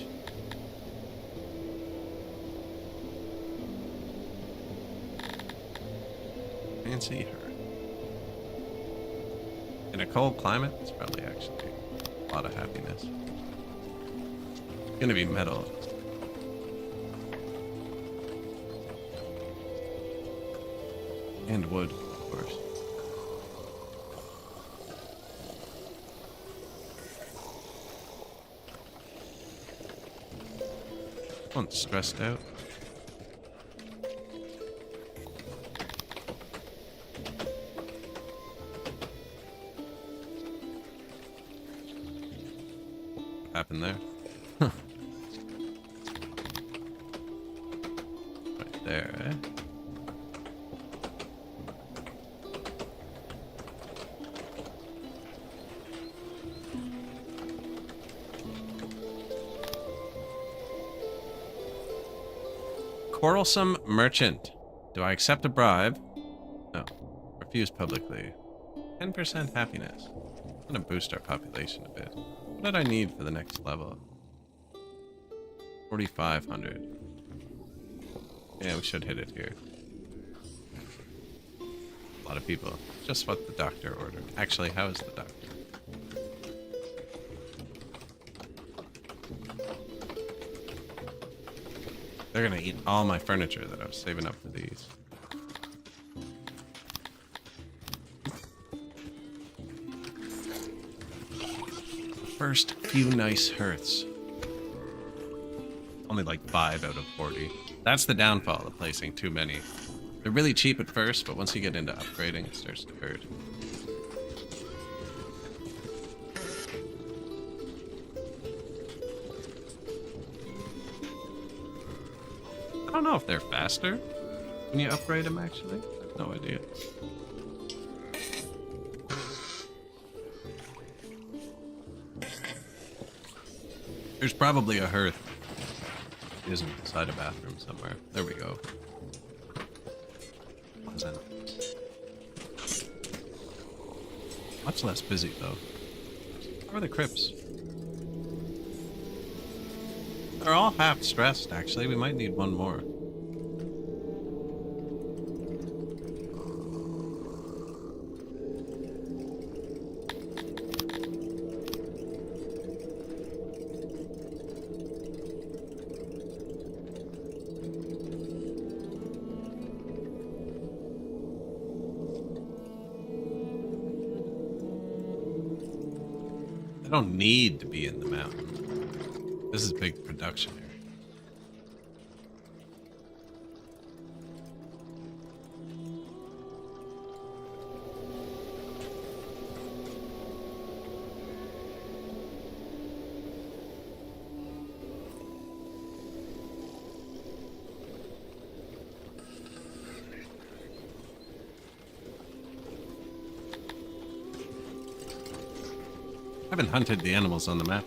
Fancy her. In a cold climate, it's probably actually a lot of happiness. It's gonna be metal. And wood, of course. One's stressed out. What happened there? Right there, eh? Quarrelsome merchant. Do I accept a bribe? No. Refuse publicly. 10% happiness. I'm gonna boost our population a bit. What did I need for the next level? 4,500. Yeah, we should hit it here. A lot of people. Just what the doctor ordered. Actually, how is the doctor? They're gonna eat all my furniture that I was saving up for these. First few nice hearths. Only like 5 out of 40. That's the downfall of placing too many. They're really cheap at first, but once you get into upgrading, it starts to hurt. I don't know if they're faster when you upgrade them, actually. I have no idea. There's probably a hearth. It isn't inside a bathroom somewhere. There we go. Pleasant. Much less busy, though. How are the crypts? They're all half stressed, actually. We might need one more. I don't need to be in the mountain. This is big production here. I haven't hunted the animals on the map.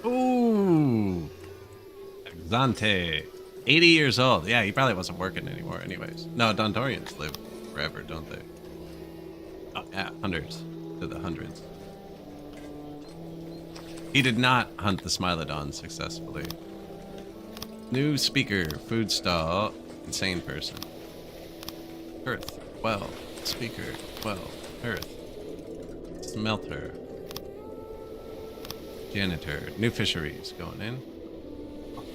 Ooh, Exante, 80 years old. Yeah, he probably wasn't working anymore anyways. No, Dondorians live forever, don't they? Oh, yeah, hundreds to the hundreds. He did not hunt the Smilodon successfully. New speaker, food stall, insane person. Hearth, well, speaker, well, hearth. Smelter. Janitor, new fisheries going in.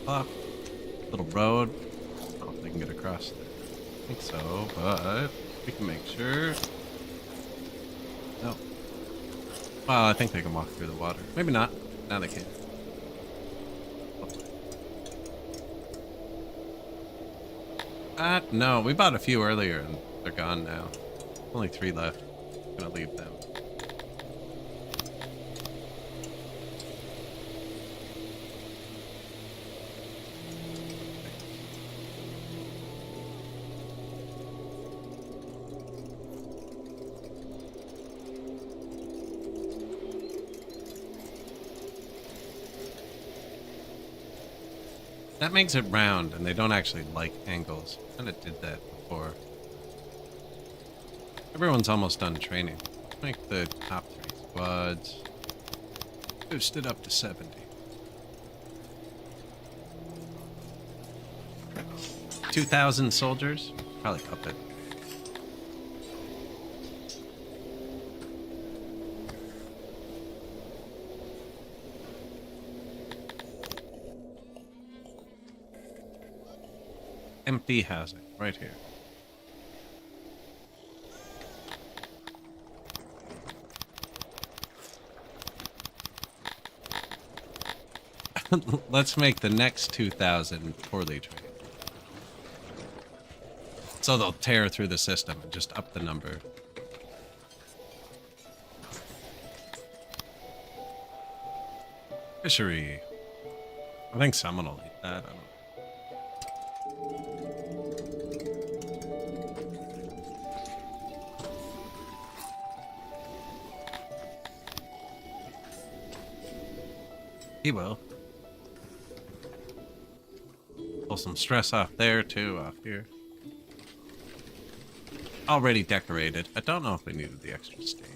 Up, little road. I don't know if they can get across there. I think so, but we can make sure. No. Well, I think they can walk through the water. Maybe not. Now they can. No, we bought a few earlier and they're gone now. Only 3 left. I'm gonna leave them. That makes it round, and they don't actually like angles. Kind of did that before. Everyone's almost done training. Make the top 3 squads. Boost it up to 70. $2,000 soldiers? Probably up it. Empty housing, right here. Let's make the next 2,000 poorly trained. So they'll tear through the system and just up the number. Fishery. I think someone will eat that. I don't know. He will. Pull some stress off there, too, off here. Already decorated. I don't know if we needed the extra stain.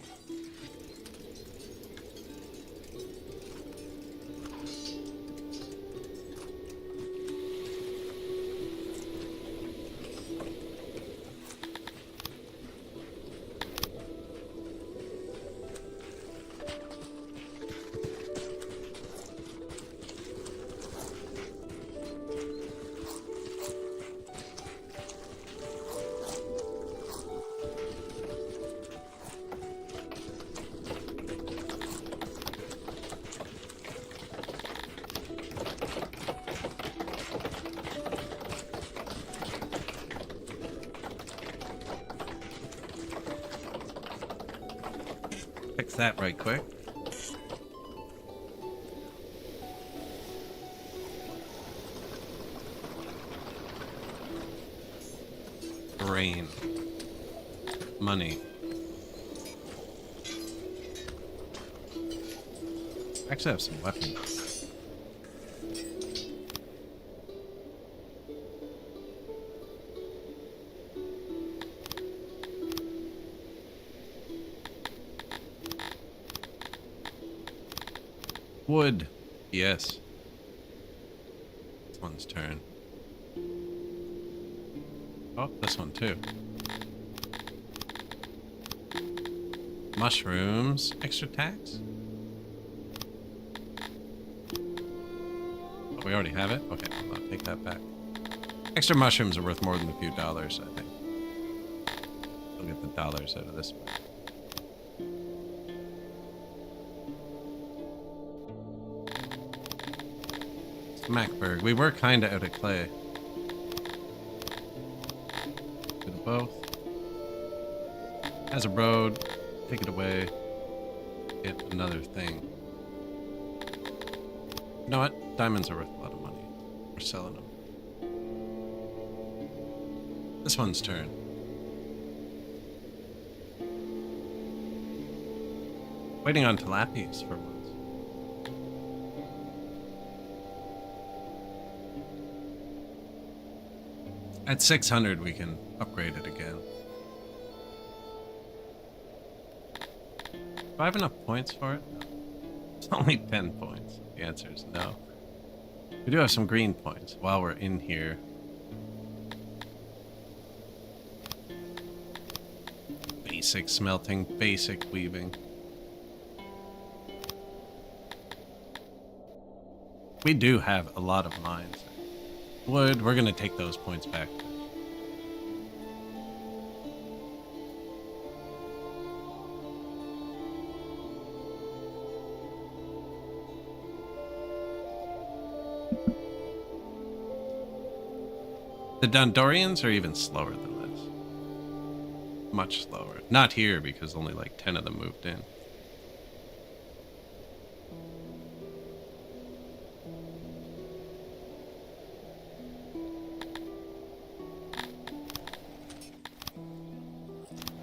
Fix that right quick. Grain. Money. Actually have some weapons. Wood. Yes. This one's turn. Oh, this one too. Mushrooms. Extra tax? Oh, we already have it? Okay, I'll take that back. Extra mushrooms are worth more than a few dollars, I think. We'll get the dollars out of this one. Macberg. We were kinda out of clay. Do the both. Has a road. Take it away. Get another thing. You know what? Diamonds are worth a lot of money. We're selling them. This one's turn. Waiting on tilapias for once. At 600, we can upgrade it again. Do I have enough points for it? It's only 10 points. The answer is no. We do have some green points while we're in here. Basic smelting, basic weaving. We do have a lot of mines. Wood, we're gonna take those points back. The Dondorians are even slower than this. Much slower. Not here because only like 10 of them moved in.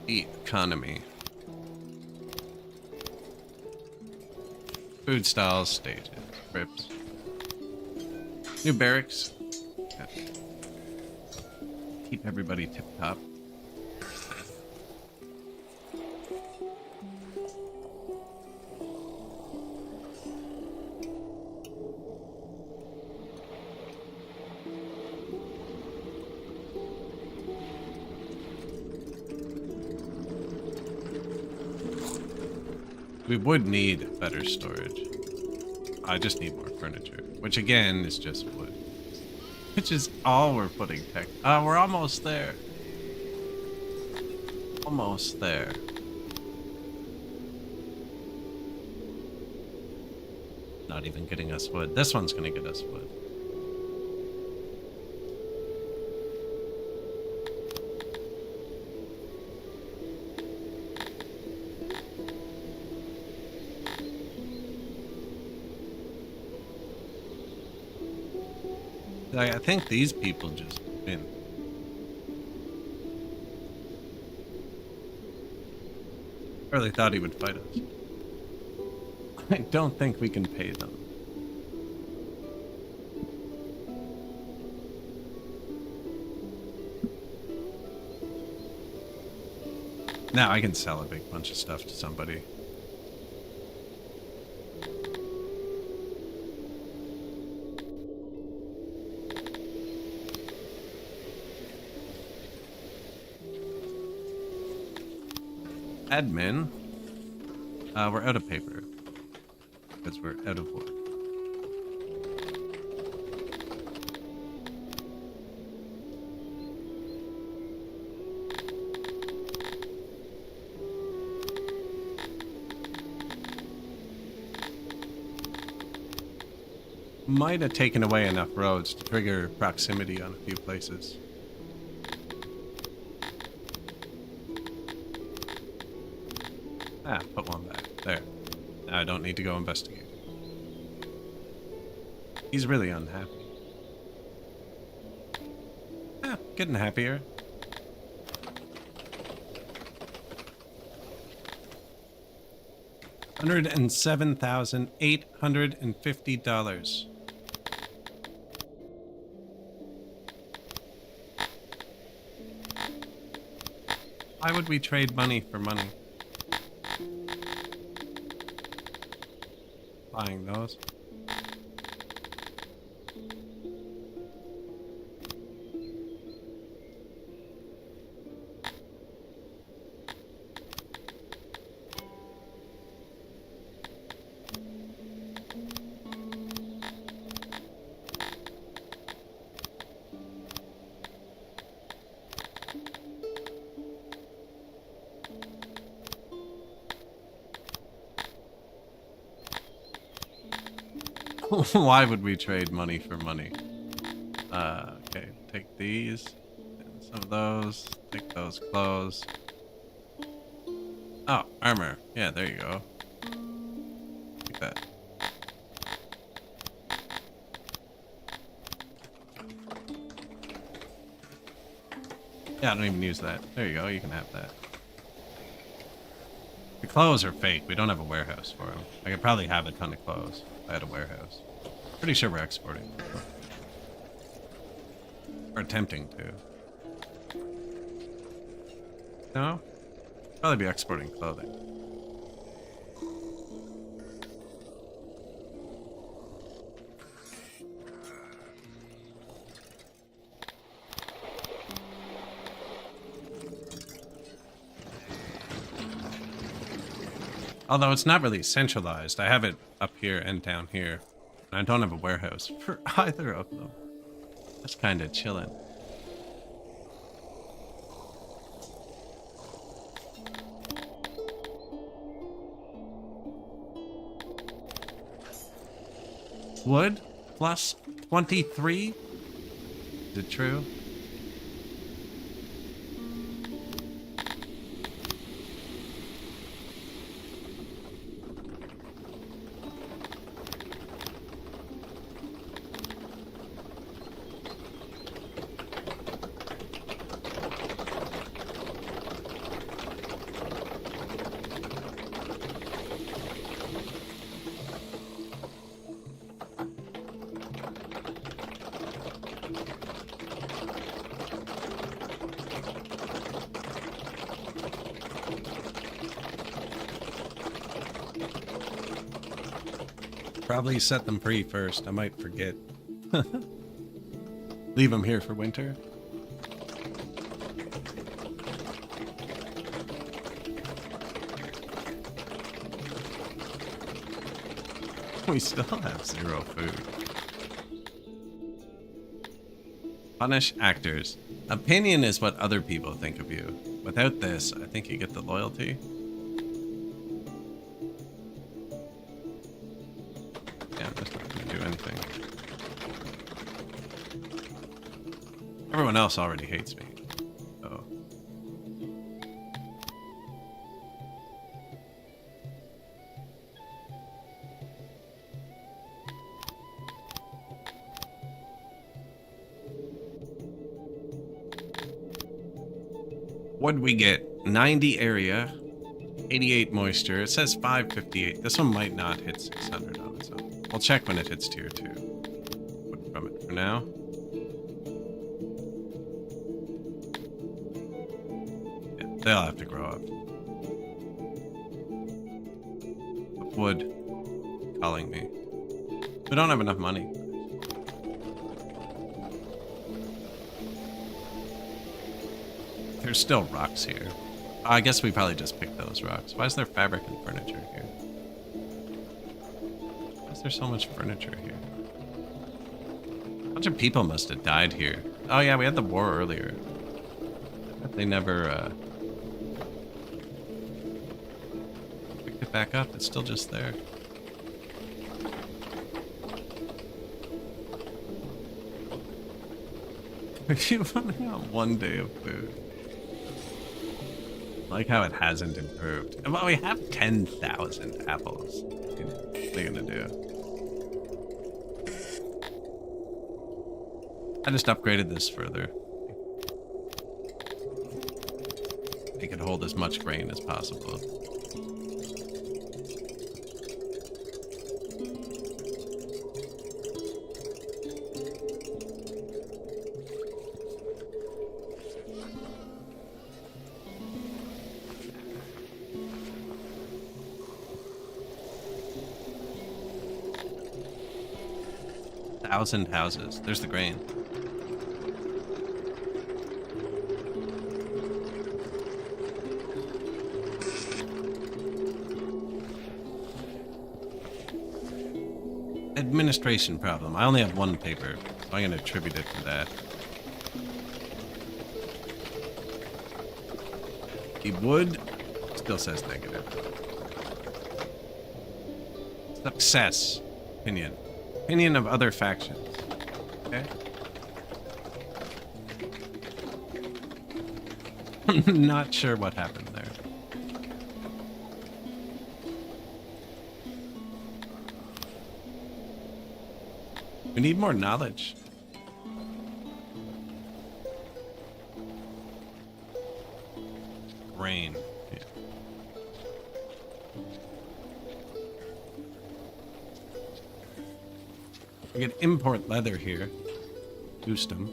The economy. Food stalls, stages, crypts. New barracks. Yeah. Keep everybody tip top. We would need better storage. I just need more furniture, which again is just wood. Which is all we're putting tech. We're almost there. Almost there. Not even getting us wood. This one's gonna get us wood. I think these people just win. I really thought he would fight us. I don't think we can pay them. Now I can sell a big bunch of stuff to somebody. Admin. We're out of paper. Because we're out of wood. Might have taken away enough roads to trigger proximity on a few places. Put one back. There. Now I don't need to go investigate. He's really unhappy. Getting happier. $107,850. Why would we trade money for money? Buying those. Why would we trade money for money? Okay, take these, and some of those, take those clothes. Oh, armor. Yeah, there you go. Take that. Yeah, I don't even use that. There you go, you can have that. The clothes are fake. We don't have a warehouse for them. I could probably have a ton of clothes if I had a warehouse. Pretty sure we're exporting. Or attempting to. No? Probably be exporting clothing. Although it's not really centralized. I have it up here and down here. And I don't have a warehouse for either of them. That's kind of chilling. Wood plus 23? Is it true? probably set them free first. I might forget. Leave them here for winter. We still have 0 food. Punish actors. Opinion is what other people think of you. Without this, I think you get the loyalty. Yeah, that's not going to do anything. Everyone else already hates me. So. What'd we get? 90 area, 88 moisture. It says 558. This one might not hit 600 on its own. I'll check when it hits tier 2. What from it for now? Yeah, they'll have to grow up. Wood calling me. We don't have enough money. There's still rocks here. I guess we probably just picked those rocks. Why is there fabric and furniture here? Why is there so much furniture here? A bunch of people must have died here. Oh yeah, we had the war earlier. But they never picked it back up. It's still just there. You're running on 1 day of food. I like how it hasn't improved. Well, we have 10,000 apples. What are you gonna do? I just upgraded this further. It could hold as much grain as possible. Thousand houses. There's the grain. Administration problem. I only have 1 paper, so I'm going to attribute it to that. The wood still says negative. Success. Opinion. Opinion of other factions. Okay. I'm not sure what happened there. We need more knowledge. Grain. Yeah. We can import leather here. Boost them.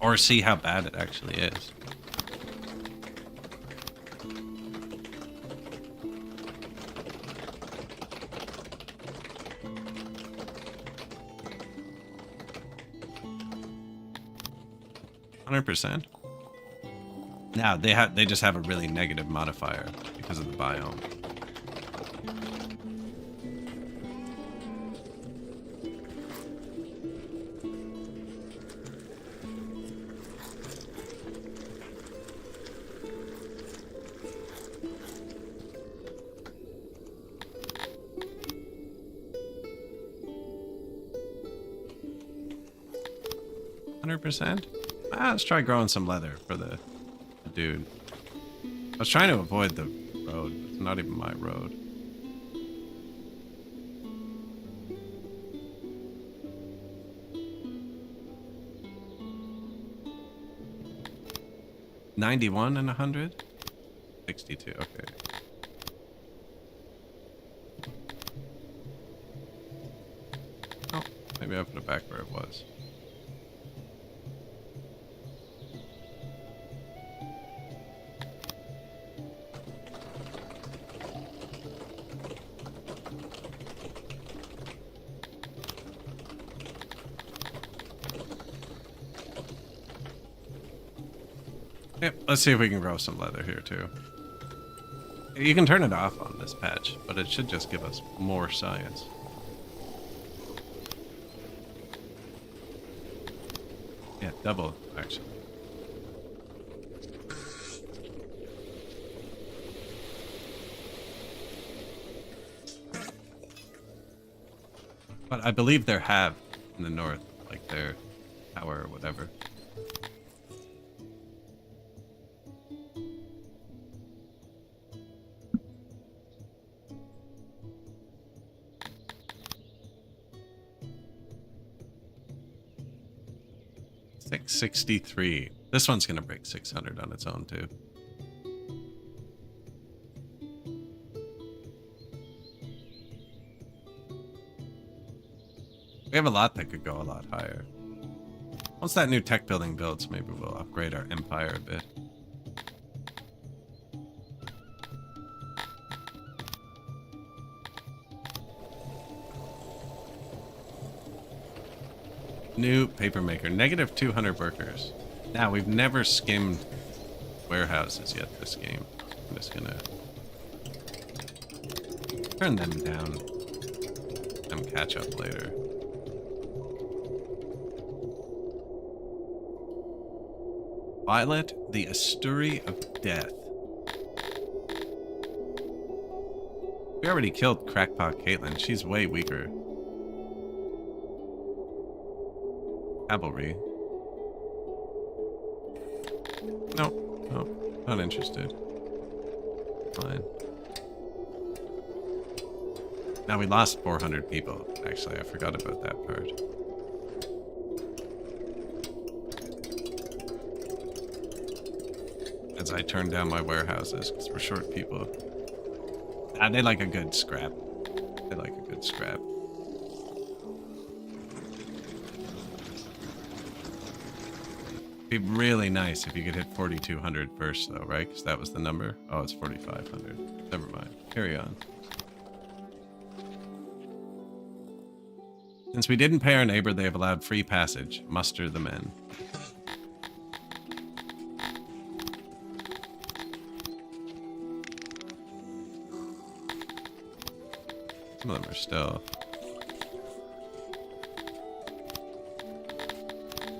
Or see how bad it actually is. %. Now they just have a really negative modifier because of the biome. %. Let's try growing some leather for the dude. I was trying to avoid the road. It's not even my road. $91 and 100? 62, okay. Oh, maybe I put it back where it was. Yep, let's see if we can grow some leather here too. You can turn it off on this patch, but it should just give us more science. Yeah, double, actually. But I believe they're halved in the north, like their tower or whatever. $663. This one's gonna break 600 on its own too. We have a lot that could go a lot higher. Once that new tech building builds, maybe we'll upgrade our empire a bit. New paper maker, negative 200 workers. Now, we've never skimmed warehouses yet this game. I'm just gonna turn them down and catch up later. Violet, the Asturi of Death. We already killed Crackpot Caitlin. She's way weaker. Cavalry. No, not interested. Fine. Now we lost 400 people. Actually, I forgot about that part. As I turn down my warehouses because we're short people. Ah, they like a good scrap. They like a good scrap. Be really nice if you could hit 4,200 first, though, right? Because that was the number. Oh, it's 4,500. Never mind. Carry on. Since we didn't pay our neighbor, they have allowed free passage. Muster the men. Some of them are still.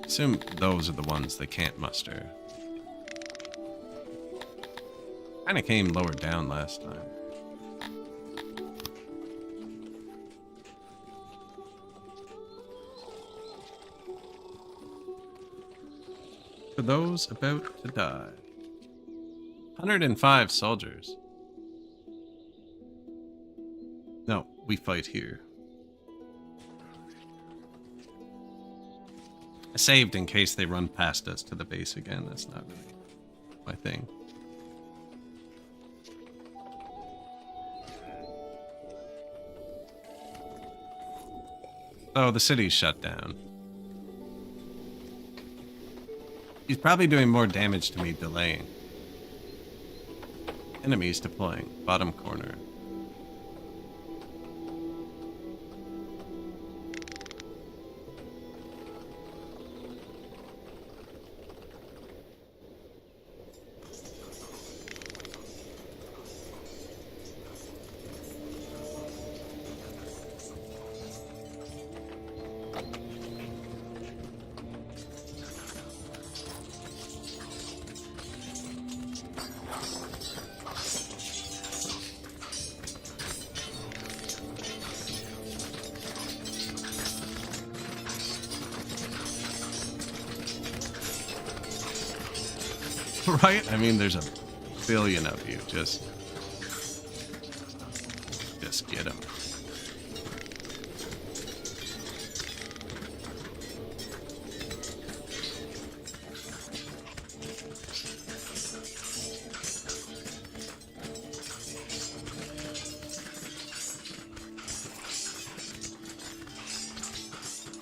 Assume those are the ones they can't muster. Kinda came lower down last time. For those about to die. 105 soldiers. No, we fight here. I saved in case they run past us to the base again. That's not really my thing. Oh, the city's shut down. He's probably doing more damage to me delaying. Enemies deploying. Bottom corner. Right? I mean, there's a billion of you. Just get them.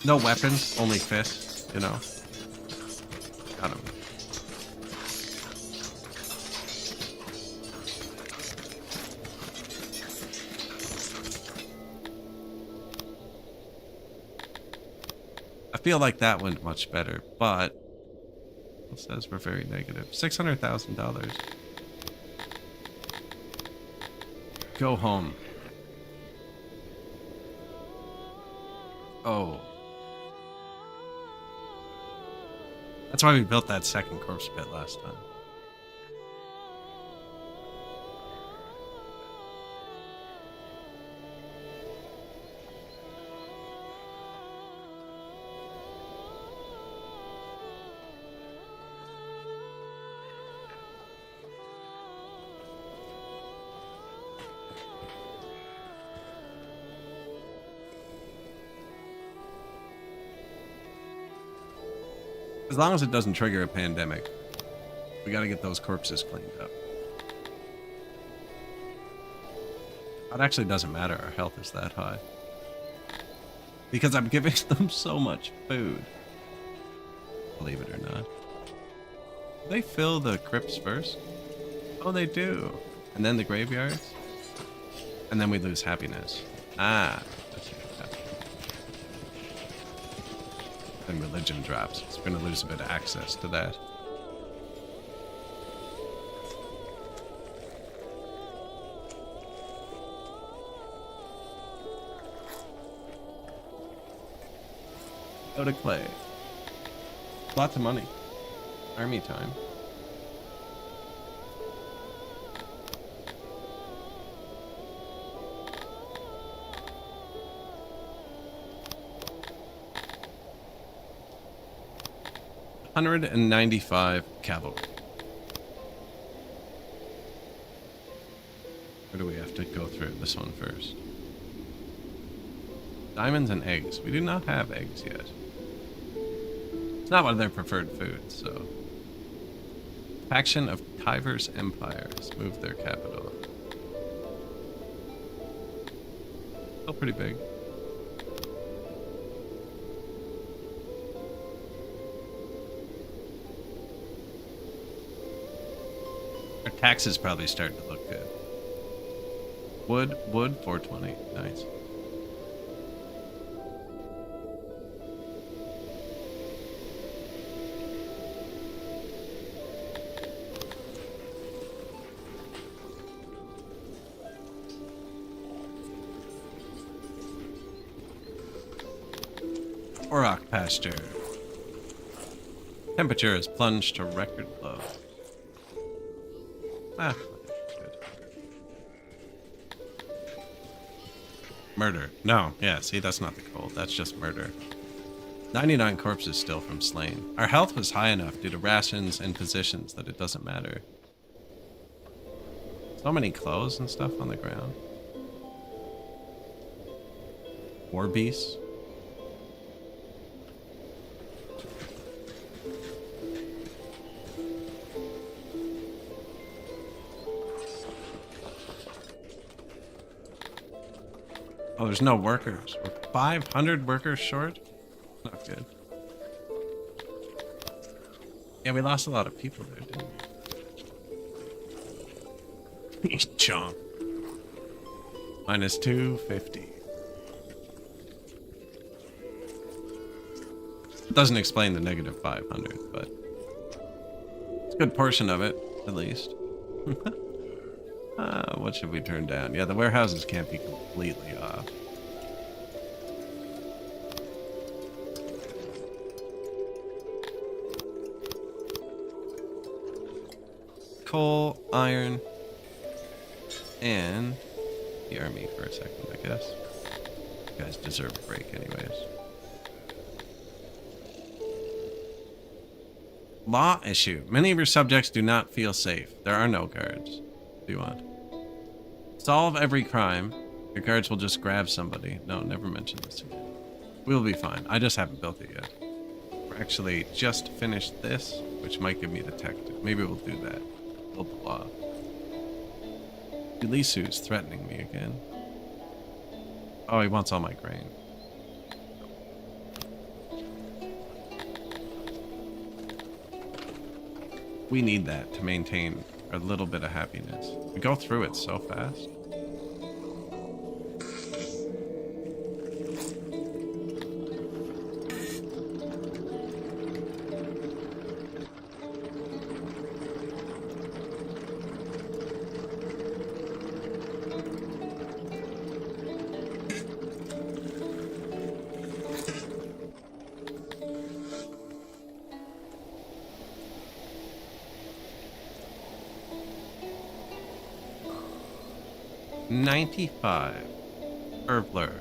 No weapons, only fists, you know. Got him. I feel like that went much better, but It says we're very negative. $600,000. Go home. Oh. That's why we built that second corpse pit last time. As long as it doesn't trigger a pandemic, we gotta get those corpses cleaned up. It actually doesn't matter, our health is that high. Because I'm giving them so much food. Believe it or not. Do they fill the crypts first? Oh, they do. And then the graveyards? And then we lose happiness. Ah. Then religion drops. So we're gonna lose a bit of access to that. Go to clay. Lots of money. Army time. $195 cavalry. Or do we have to go through this one first? Diamonds and eggs. We do not have eggs yet. It's not one of their preferred foods, so. Faction of Tiver's Empire has moved their capital. Still pretty big. Our taxes probably starting to look good. Wood, 420. Nice. Auroch pasture. Temperature has plunged to record low. Ah, good. Murder. No, yeah, see, that's not the cold. That's just murder. 99 corpses still from slain. Our health was high enough due to rations and positions that it doesn't matter. So many clothes and stuff on the ground. War beasts. Oh, there's no workers. We're 500 workers short? Not good. Yeah, we lost a lot of people there, didn't we? Chomp. Minus 250. Doesn't explain the negative 500, but it's a good portion of it, at least. What should we turn down? Yeah, the warehouses can't be completely off. Coal, iron, and the army for a second, I guess. You guys deserve a break anyways. Law issue. Many of your subjects do not feel safe. There are no guards. What do you want? Solve every crime. Your guards will just grab somebody. No, never mention this again. We'll be fine. I just haven't built it yet. We're actually just finished this, which might give me detective. Maybe we'll do that. Build the law. Ulisu's threatening me again. Oh, he wants all my grain. We need that to maintain a little bit of happiness. We go through it so fast. 95. Burbler.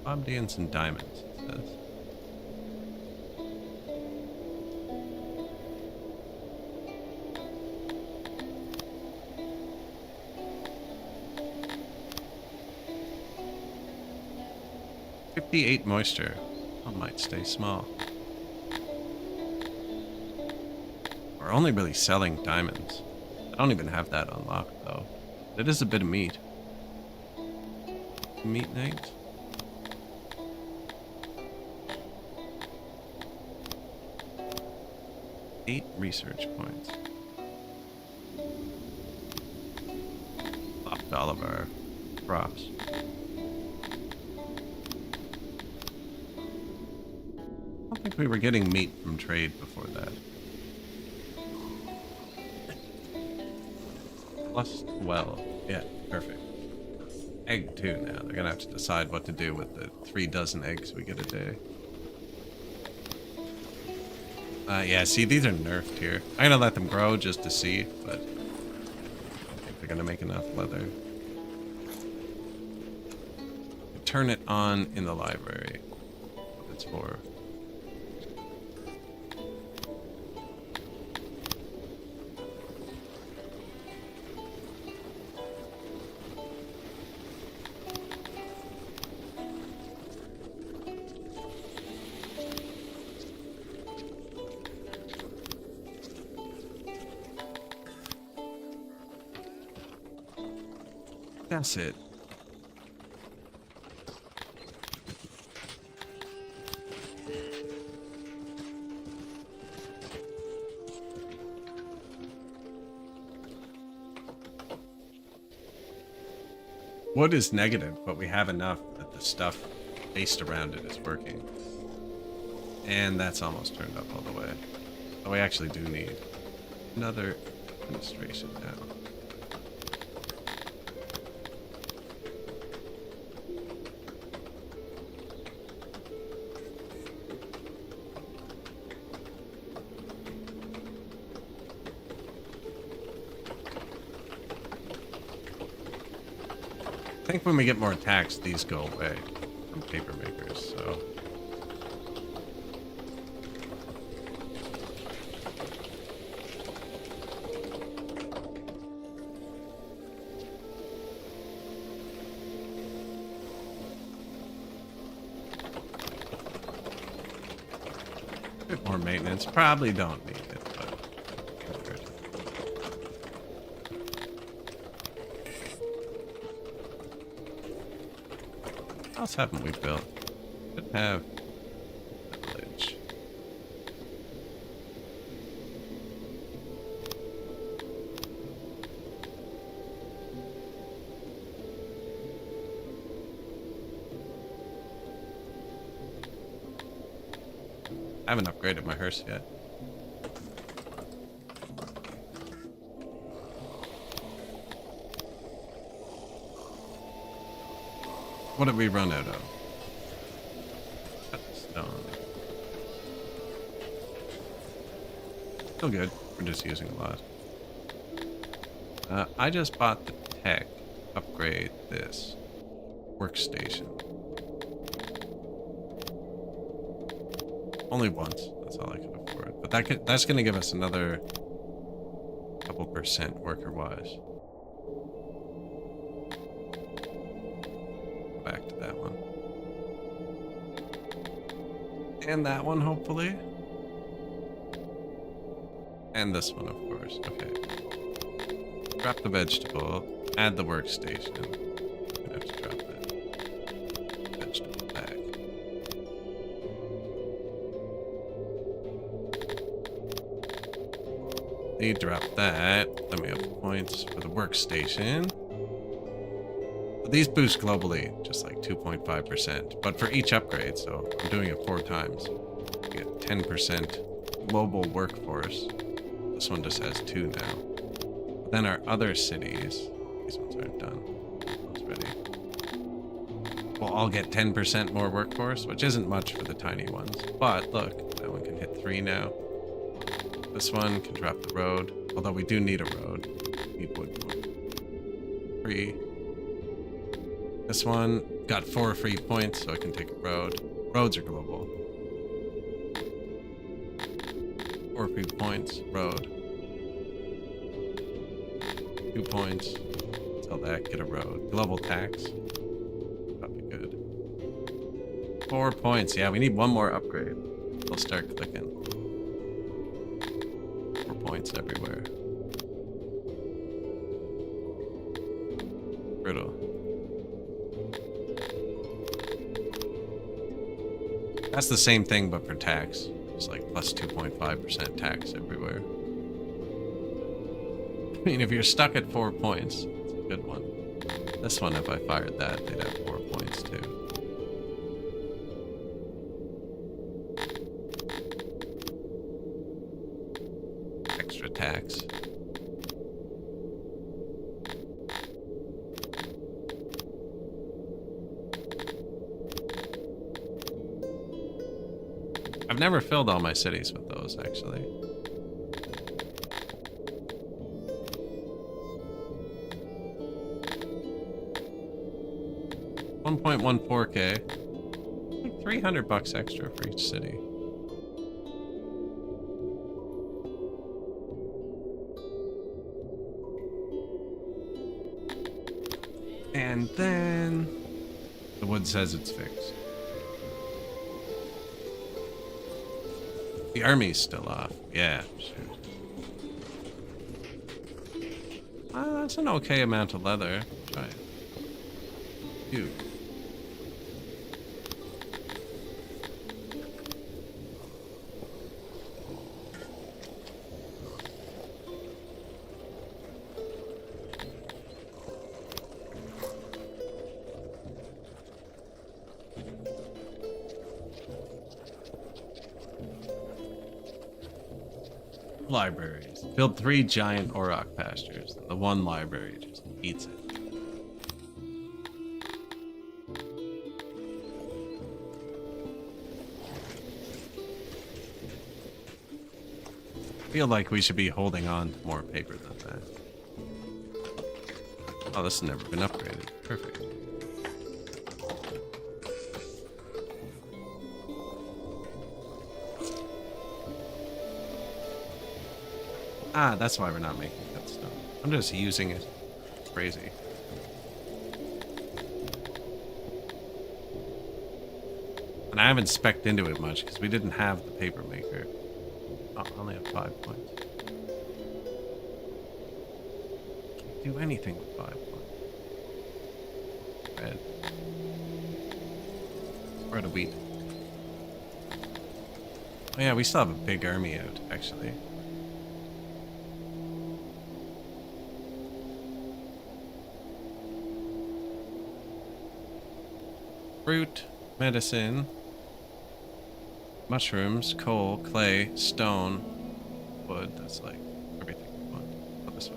Obsidians and diamonds, it says. "58 moisture. I might stay small." We're only really selling diamonds. I don't even have that unlocked though. It is a bit of meat. Meat night. Eight research points. Popped all of our crops. I don't think we were getting meat from trade before that. Plus 12. Yeah, perfect. Egg too now. They're gonna have to decide what to do with the 3 dozen eggs we get a day. Yeah, see, these are nerfed here. I'm gonna let them grow just to see, but I don't think they're gonna make enough leather. Turn it on in the library. What it's for. That's it. Wood is negative, but we have enough that the stuff based around it is working. And that's almost turned up all the way. So we actually do need another administration now. I think when we get more attacks, these go away from paper makers, so. A bit more maintenance. Probably don't need it, but. What else haven't we built? Could have a village. I haven't upgraded my hearse yet. What did we run out of? Cut stone. Still good. We're just using a lot. I just bought the tech. Upgrade this workstation. Only once. That's all I could afford. But that's going to give us another couple percent worker-wise. Back to that one. And that one, hopefully. And this one, of course. Okay. Drop the vegetable. Add the workstation. I'm gonna have to drop that vegetable back. You drop that. Then we have points for the workstation. These boost globally, just like 2.5%, but for each upgrade, so I'm doing it 4 times. You get 10% global workforce. This one just has 2 now. But then our other cities, these ones aren't done. One's ready. We'll all get 10% more workforce, which isn't much for the tiny ones. But look, that one can hit 3 now. This one can drop the road, although we do need a road. We need wood more. free. This one got 4 free points, so I can take a road. Roads are global. 4 free points, road. 2 points. Sell that, get a road. Global tax. Probably good. 4 points. Yeah, we need one more upgrade. We'll start clicking. 4 points everywhere. Brutal. That's the same thing, but for tax. It's like plus 2.5% tax everywhere. I mean, if you're stuck at 4 points, it's a good one. This one, if I fired that, they'd have 4 points too. Extra tax. I've never filled all my cities with those, actually. $1.14K. Like $300 extra for each city. And then the wood says it's fixed. The army's still off. Yeah, sure. That's an okay amount of leather. Try it. Dude. Libraries. Build 3 giant auroch pastures. The one library just eats it. I feel like we should be holding on to more paper than that. Oh, this has never been upgraded. Perfect. Ah, that's why we're not making that stone. I'm just using it. Crazy. And I haven't spec'd into it much because we didn't have the paper maker. Oh, I only have 5 points. Can't do anything with 5 points. Red. Spread of wheat. Oh yeah, we still have a big army out, actually. Fruit, medicine, mushrooms, coal, clay, stone, wood. That's like everything we want. Go this way.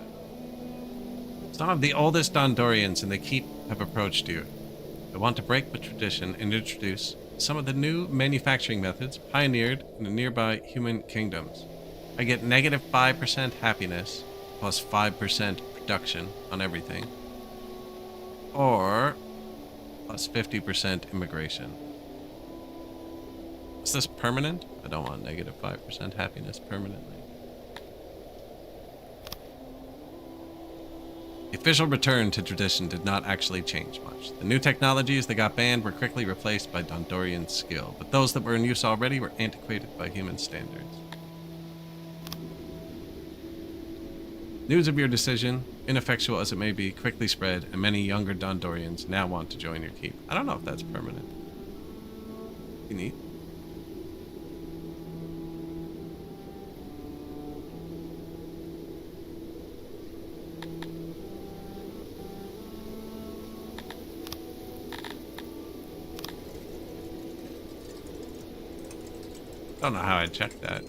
Some of the oldest Dondorians in the keep have approached you. They want to break with tradition and introduce some of the new manufacturing methods pioneered in the nearby human kingdoms. I get negative 5% happiness plus 5% production on everything. Or plus 50% immigration. Is this permanent? I don't want negative 5% happiness permanently. The official return to tradition did not actually change much. The new technologies that got banned were quickly replaced by Dondorian skill, but those that were in use already were antiquated by human standards. News of your decision, ineffectual as it may be, quickly spread, and many younger Dondorians now want to join your keep. I don't know if that's permanent. You neat. Don't know how I checked that.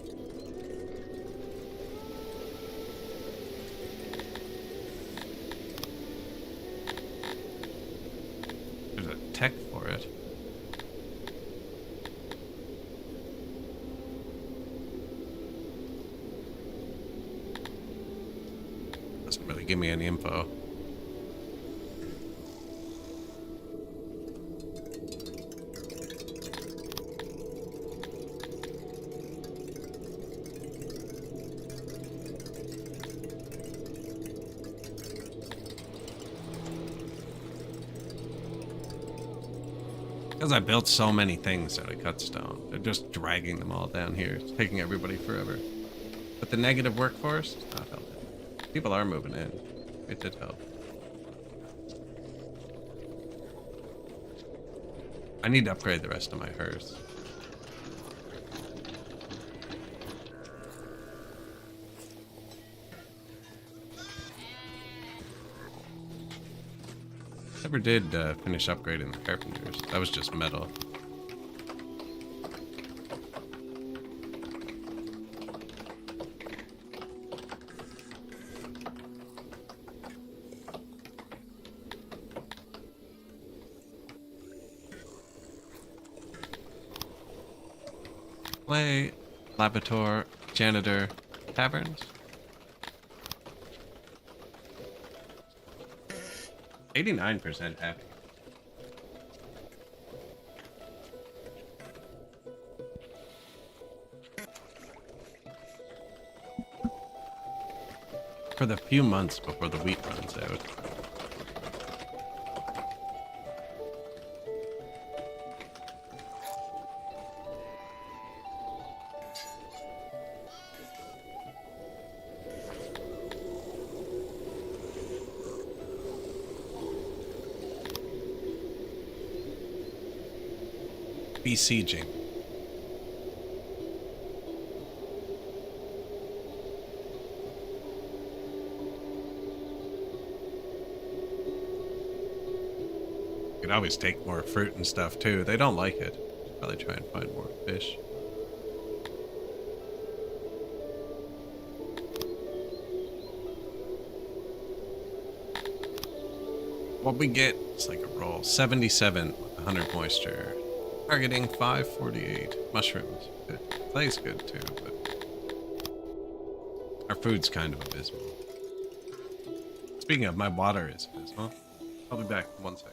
There's a tech for it. Doesn't really give me any info. Because I built so many things out of cut stone. They're just dragging them all down here. It's taking everybody forever. But the negative workforce, not helping. People are moving in. It did help. I need to upgrade the rest of my hearse. Never did finish upgrading the carpenters. That was just metal. Play, laboratory, janitor, taverns. 89% happy. For the few months before the wheat runs out. Besieging. You could always take more fruit and stuff too. They don't like it. Probably try and find more fish. What we get is like a roll. 77 with 100 moisture. Targeting 548. Mushrooms. Good. Clay's good too, but our food's kind of abysmal. Speaking of, my water is abysmal. I'll be back in 1 sec.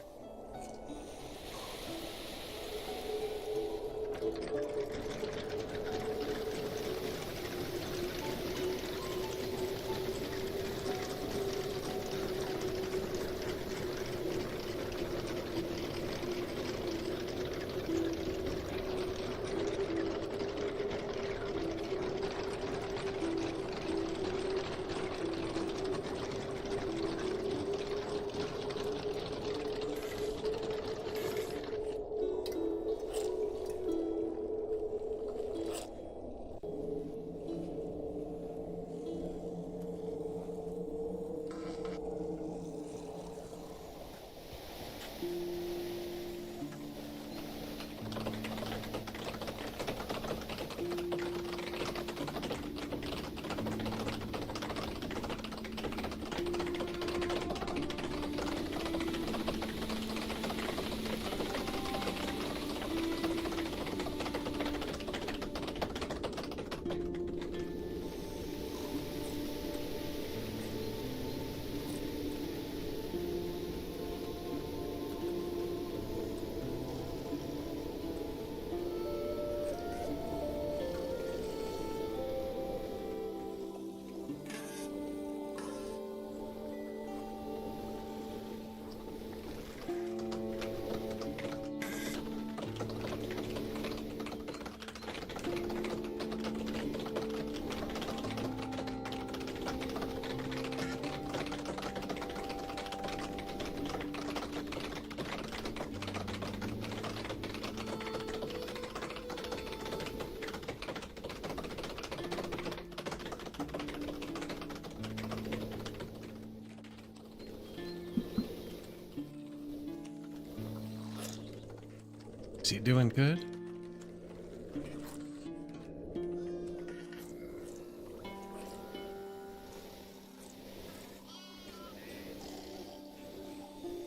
Is he doing good?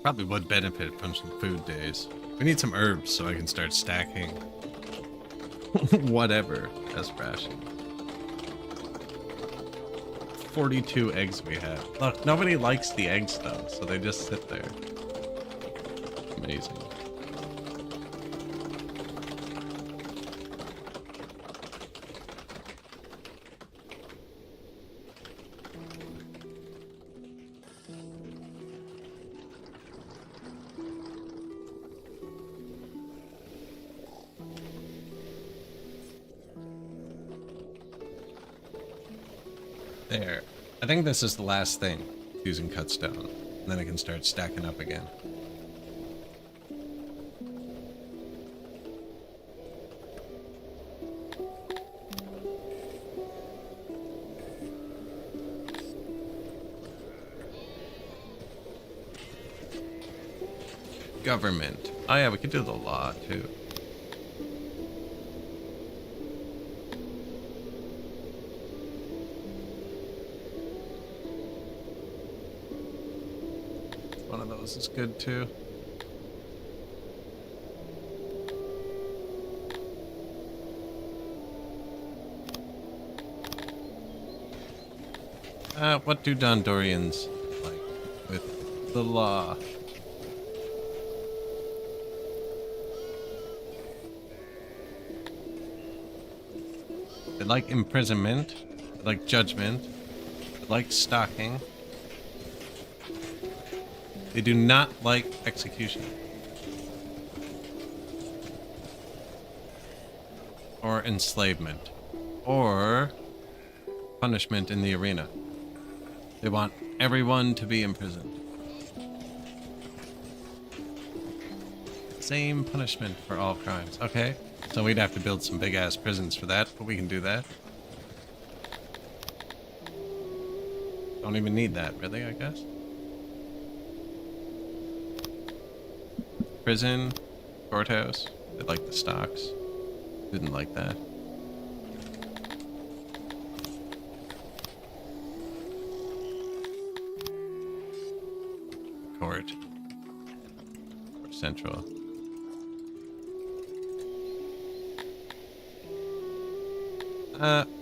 Probably would benefit from some food days. We need some herbs so I can start stacking whatever as ration. 42 eggs we have. Look, nobody likes the eggs though, so they just sit there. Amazing. There. I think this is the last thing using cut stone. And then I can start stacking up again. Government. Oh yeah, we could do the law too. One of those is good too. What do Dondorians like with the law? They like imprisonment, they like judgment, they like stalking. They do not like execution. Or enslavement. Or punishment in the arena. They want everyone to be imprisoned. Same punishment for all crimes. Okay, so we'd have to build some big ass prisons for that, but we can do that. Don't even need that, really, I guess. Prison, courthouse. They like the stocks. Didn't like that. Court. Or central.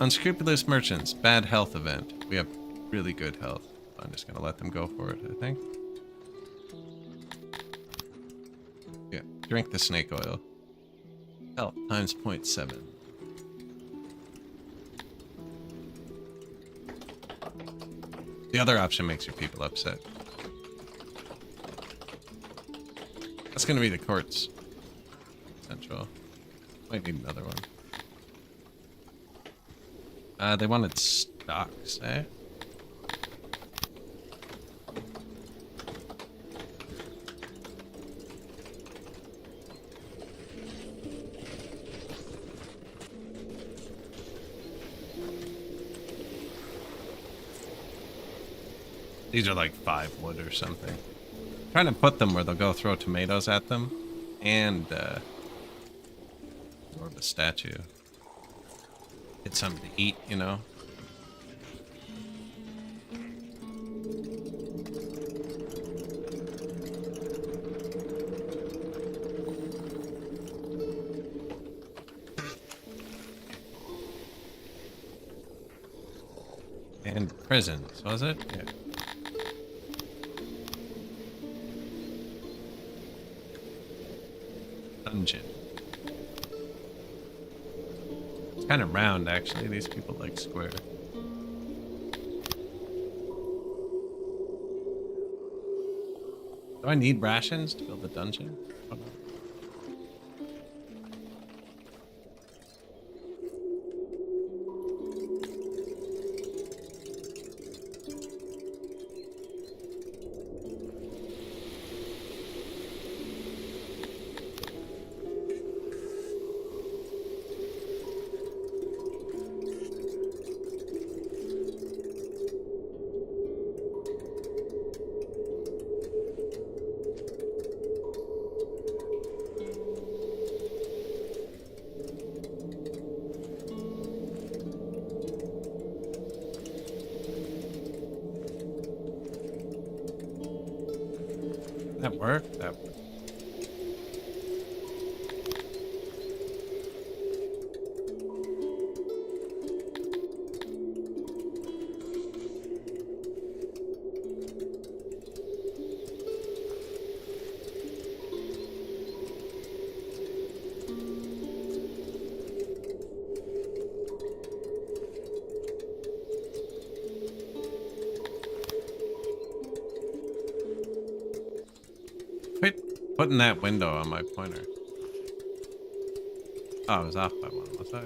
Unscrupulous merchants. Bad health event. We have really good health. I'm just gonna let them go for it, I think. Yeah, drink the snake oil. Health times 0.7. The other option makes your people upset. That's gonna be the courts. Central. Might need another one. They wanted stocks, eh? These are like 5 wood or something. I'm trying to put them where they'll go throw tomatoes at them and more of a statue. Get something to eat, you know. And prisons, was it? Yeah. Dungeon. It's kind of round, actually. These people like square. Do I need rations to build the dungeon? Oh, no. That worked? That worked. Quit putting that window on my pointer. Oh, I was off by one, was I?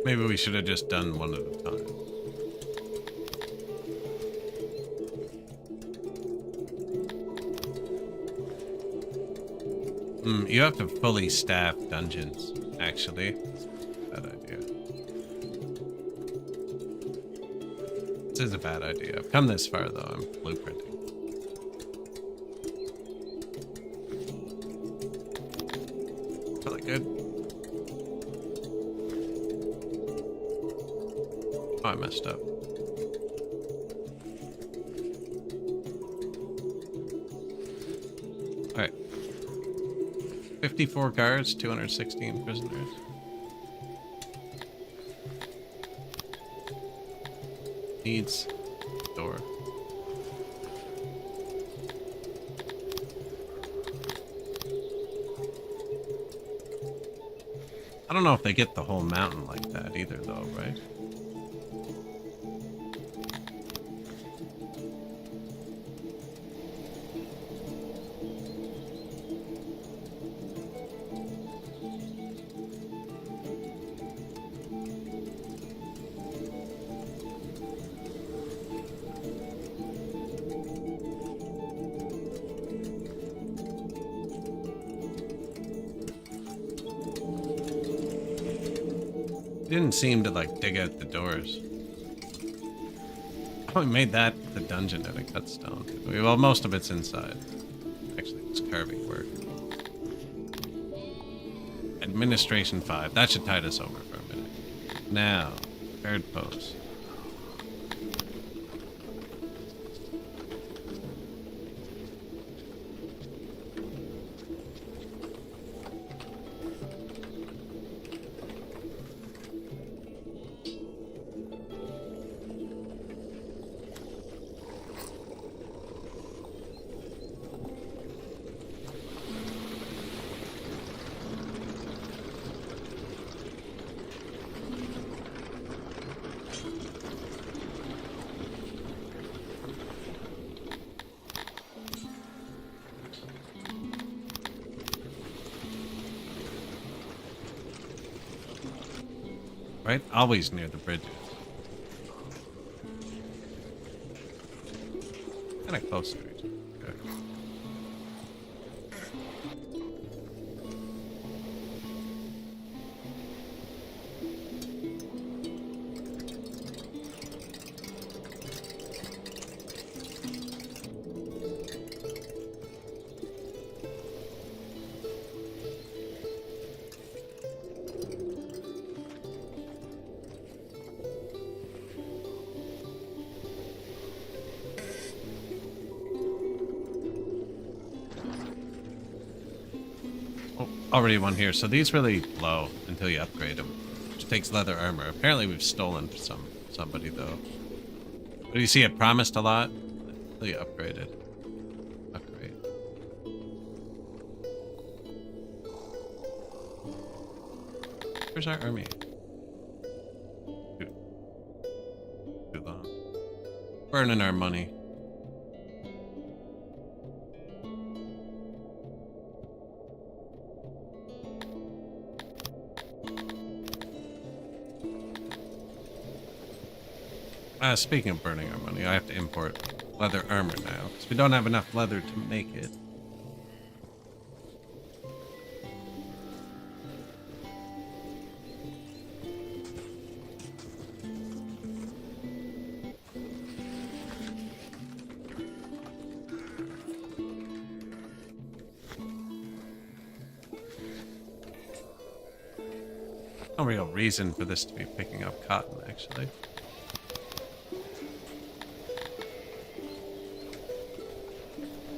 Maybe we should have just done one at a time. You have to fully staff dungeons, actually. Bad idea. This is a bad idea. I've come this far, though. I'm blueprinting. Really good. Oh, I messed up. Alright. 54 guards, 216 prisoners. Needs door. I don't know if they get the whole mountain like that either, though, right? Didn't seem to like dig out the doors. Oh, we made that the dungeon out of cut stone. Well, most of it's inside. Actually, it's carving work. Administration 5. That should tide us over for a minute. Now, guard post. Right? Always near the bridges. Kind of close to each other. Okay. Already one here. So these really low until you upgrade them, which takes leather armor. Apparently we've stolen somebody though. But you see it promised a lot until you upgrade it. Upgrade. Where's our army? Too long. Burning our money. Speaking of burning our money, I have to import leather armor now, because we don't have enough leather to make it. No real reason for this to be picking up cotton, actually.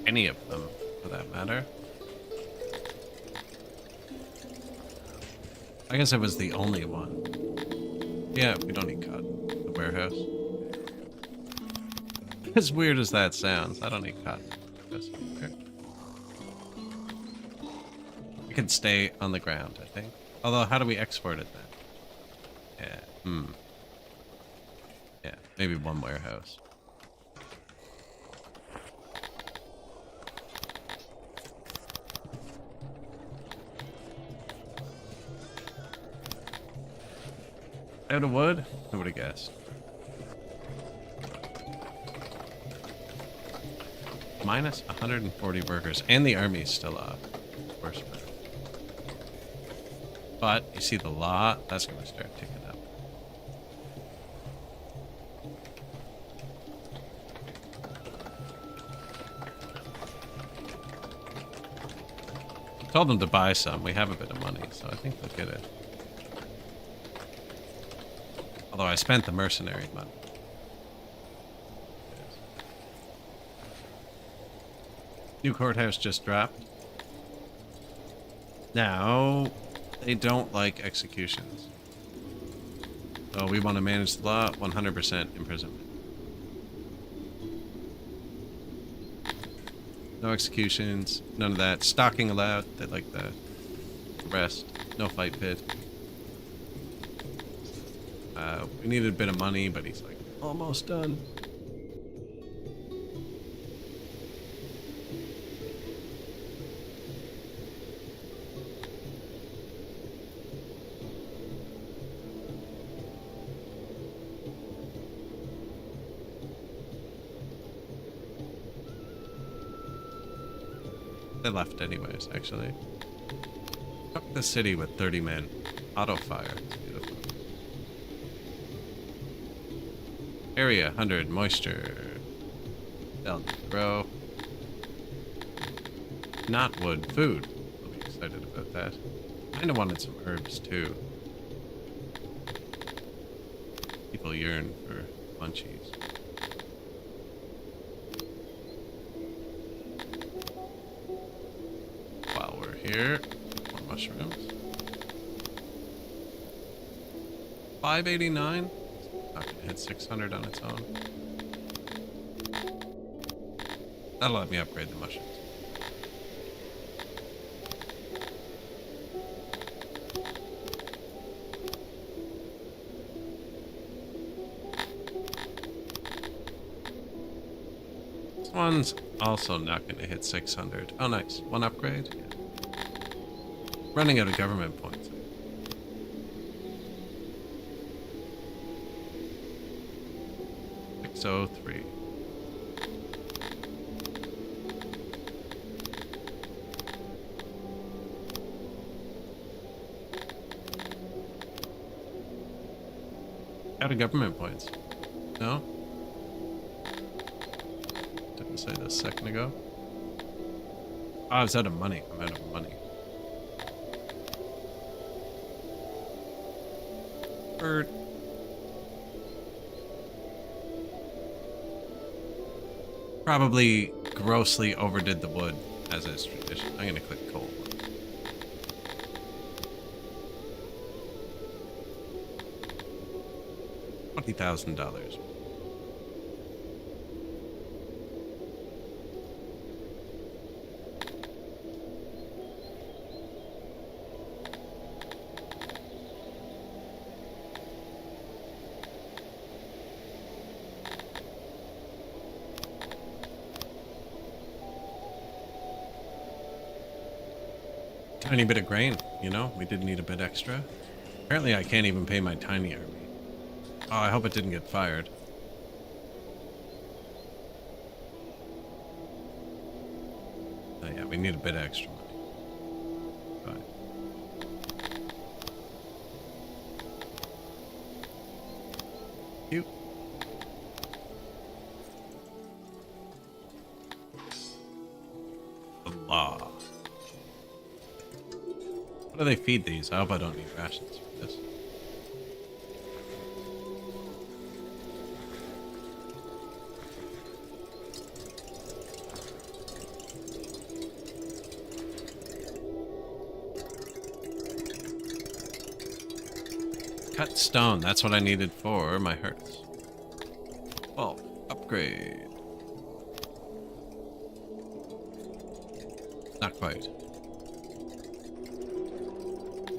Any of them, for that matter. I guess it was the only one. Yeah, we don't need cotton. The warehouse. As weird as that sounds, I don't need cotton. It can stay on the ground, I think. Although, how do we export it then? Yeah, yeah, maybe one warehouse. Out of wood? Who would have guessed? Minus 140 workers, and the army's still up. Worse. But you see the lot, that's going to start ticking up. Told them to buy some. We have a bit of money, so I think they'll get it. Although I spent the mercenary money. New courthouse just dropped. Now, they don't like executions. So we want to manage the law, 100% imprisonment. No executions, none of that. Stalking allowed, they like the rest. No fight pit. We needed a bit of money, but he's like, almost done. They left anyways, actually. Took the city with 30 men. Auto fire. Beautiful. Area 100. Moisture. They'll grow. Not wood. Food. I'll be excited about that. Kinda wanted some herbs too. People yearn for munchies. Here, more mushrooms. 589. Not gonna hit 600 on its own. That'll let me upgrade the mushrooms. This one's also not gonna hit 600. Oh, nice. One upgrade. Yeah. Running out of government points. $603. Out of government points. No? Didn't say this a second ago. Oh, I was out of money. I'm out of money. Bird. Probably grossly overdid the wood, as is tradition. I'm gonna click coal. $20,000. Tiny bit of grain, you know? We did need a bit extra. Apparently I can't even pay my tiny army. Oh, I hope it didn't get fired. Oh yeah, we need a bit of extra money. Fine. Cute. The law. What do they feed these? I hope I don't need rations for this. Cut stone, that's what I needed for my hearts. Well, upgrade. Not quite.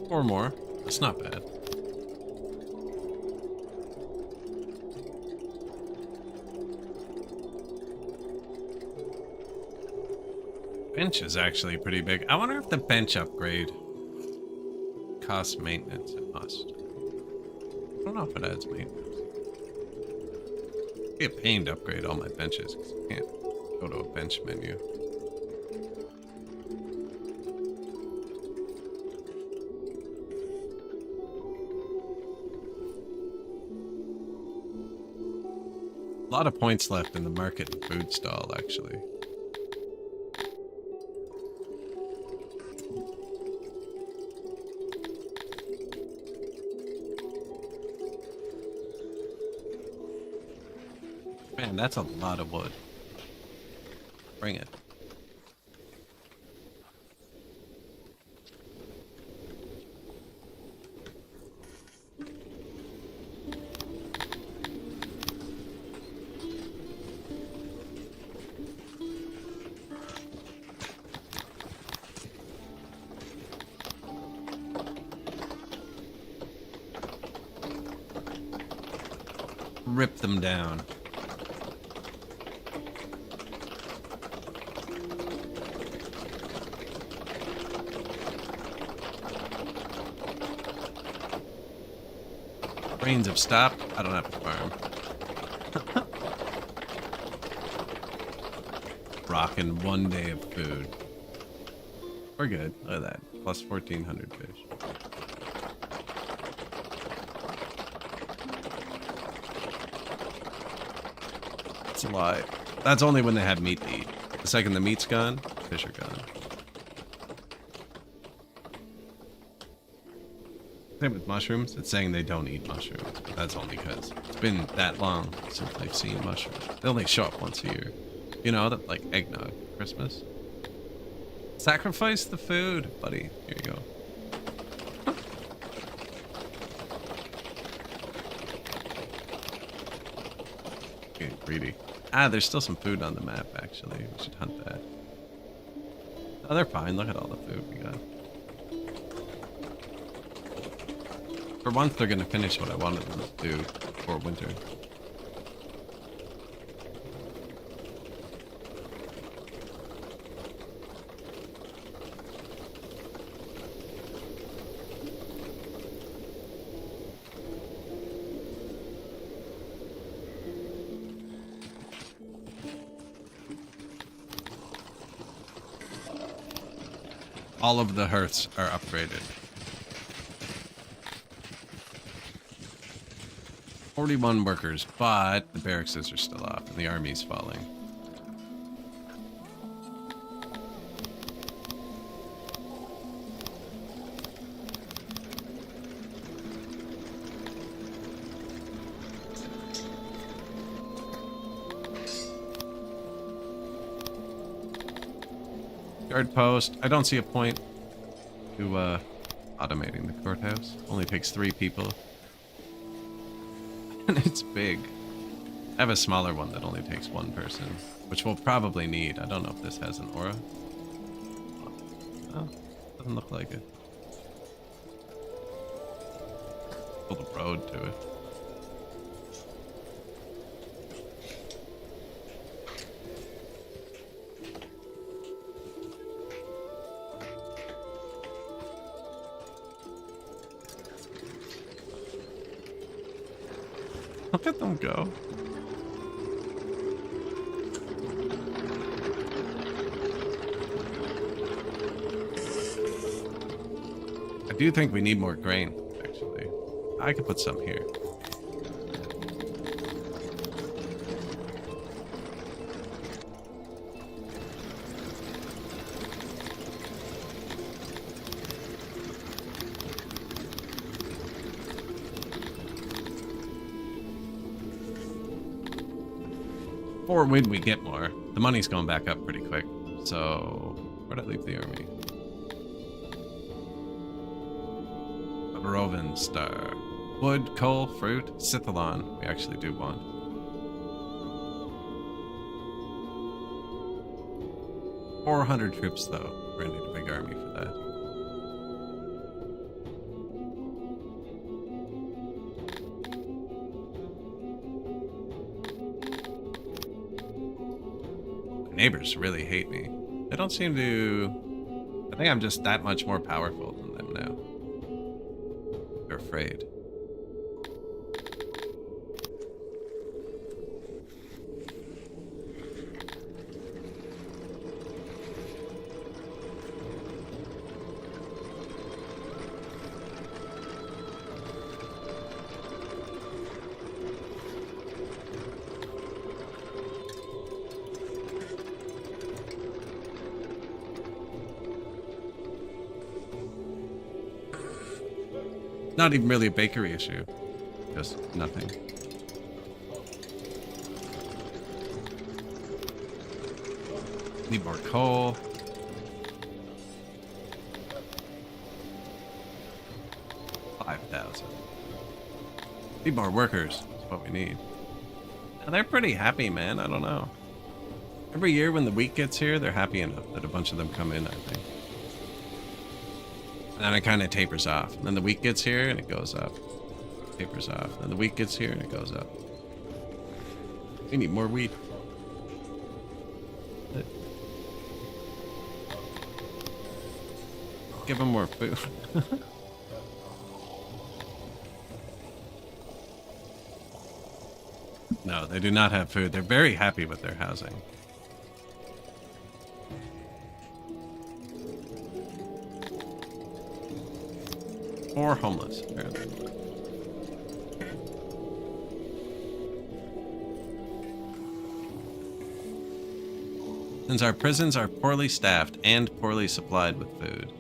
4 more. That's not bad. Bench is actually pretty big. I wonder if the bench upgrade costs maintenance. It must. I don't know if it adds maintenance. It'd be a pain to upgrade all my benches because I can't go to a bench menu. A lot of points left in the market and food stall, actually. Man, that's a lot of wood. Bring it. Rip them down. Rains have stopped. I don't have to farm. Rocking 1 day of food. We're good. Look at that. Plus 1,400 fish. That's a lie. That's only when they have meat to eat. The second the meat's gone, fish are gone. Same with mushrooms. It's saying they don't eat mushrooms, but that's only because it's been that long since they've seen mushrooms. They only show up once a year. You know, that like eggnog, Christmas. Sacrifice the food, buddy. Here you go. Getting greedy. Ah, there's still some food on the map, actually. We should hunt that. Oh, they're fine. Look at all the food we got. For once, they're gonna finish what I wanted them to do before winter. All of the hearths are upgraded. 41 workers, but the barracks are still off and the army's falling. Guard post. I don't see a point to automating the courthouse. Only takes 3 people. And it's big. I have a smaller one that only takes 1 person, which we'll probably need. I don't know if this has an aura. Oh, doesn't look like it. Build a road to it. Look at them go. I do think we need more grain, actually. I could put some here. Or when we get more. The money's going back up pretty quick. So, where'd I leave the army? Roven Star. Wood, coal, fruit, Sithalon. We actually do want. $400 troops, though. We're gonna need a big army for that. Neighbors really hate me. They don't seem to... I think I'm just that much more powerful than them now. They're afraid. Not even really a bakery issue. Just nothing. Need more coal. $5,000. Need more workers. That's what we need. And they're pretty happy, man. I don't know. Every year when the wheat gets here, they're happy enough that a bunch of them come in, I think. And then it kind of tapers off. And then the wheat gets here and it goes up. Tapers off. And then the wheat gets here and it goes up. We need more wheat. Give them more food. No, they do not have food. They're very happy with their housing. Or homeless, apparently. Since our prisons are poorly staffed and poorly supplied with food.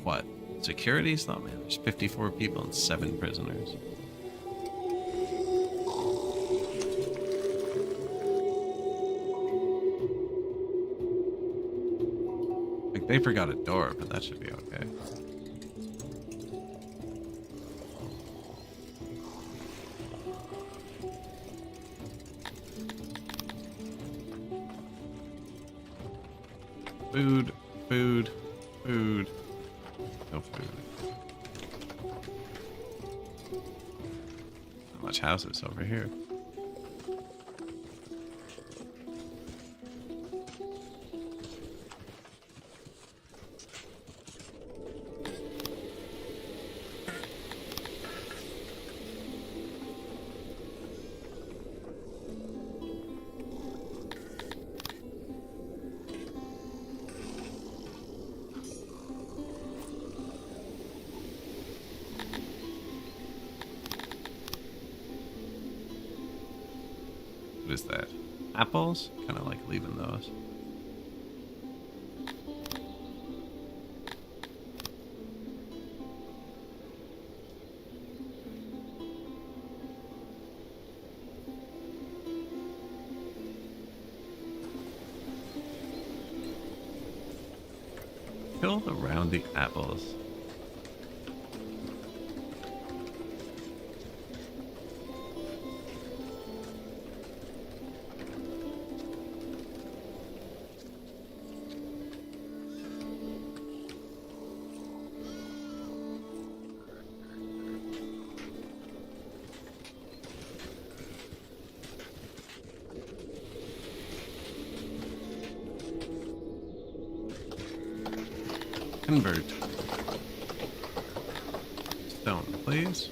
What? Security's not, man. There's 54 people and 7 prisoners. Like, they forgot a door, but that should be okay. Food, food, food. No food. Not much houses over here. What is that? Apples? Kind of like leaving those. Build around the apples. Convert. Stone, please.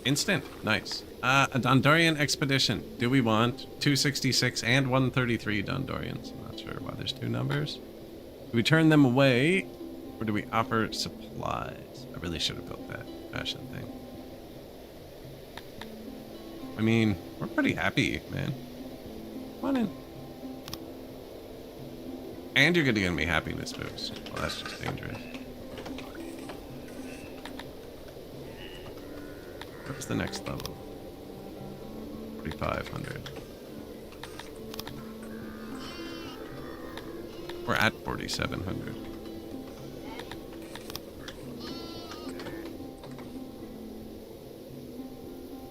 Instant. Nice. A Dondorian expedition. Do we want 266 and 133 Dondorians? I'm not sure why there's 2 numbers. Do we turn them away, or do we offer supplies? I really should have built that fashion thing. I mean, we're pretty happy, man. Come on in. And you're gonna give me happiness boost. Well, that's just dangerous. What's the next level? 4,500. We're at 4,700.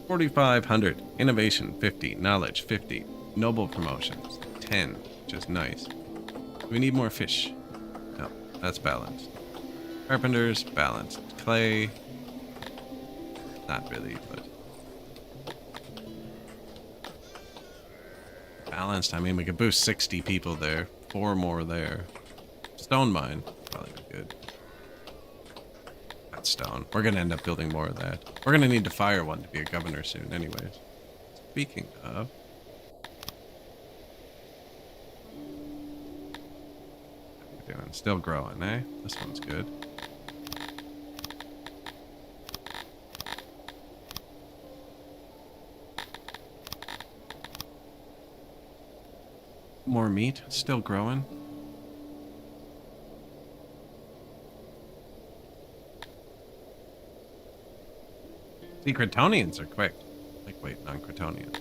$4,500. Innovation 50. Knowledge 50. Noble promotions 10, which is nice. We need more fish. No, that's balanced. Carpenters, balanced. Clay, not really, but balanced. I mean, we could boost 60 people there, 4 more there. Stone mine, probably be good. That's stone. We're gonna end up building more of that. We're gonna need to fire one to be a governor soon, anyways. Speaking of. Doing? Still growing, eh? This one's good. More meat, still growing. See, Cretonians are quick. Like, wait, non-Cretonians.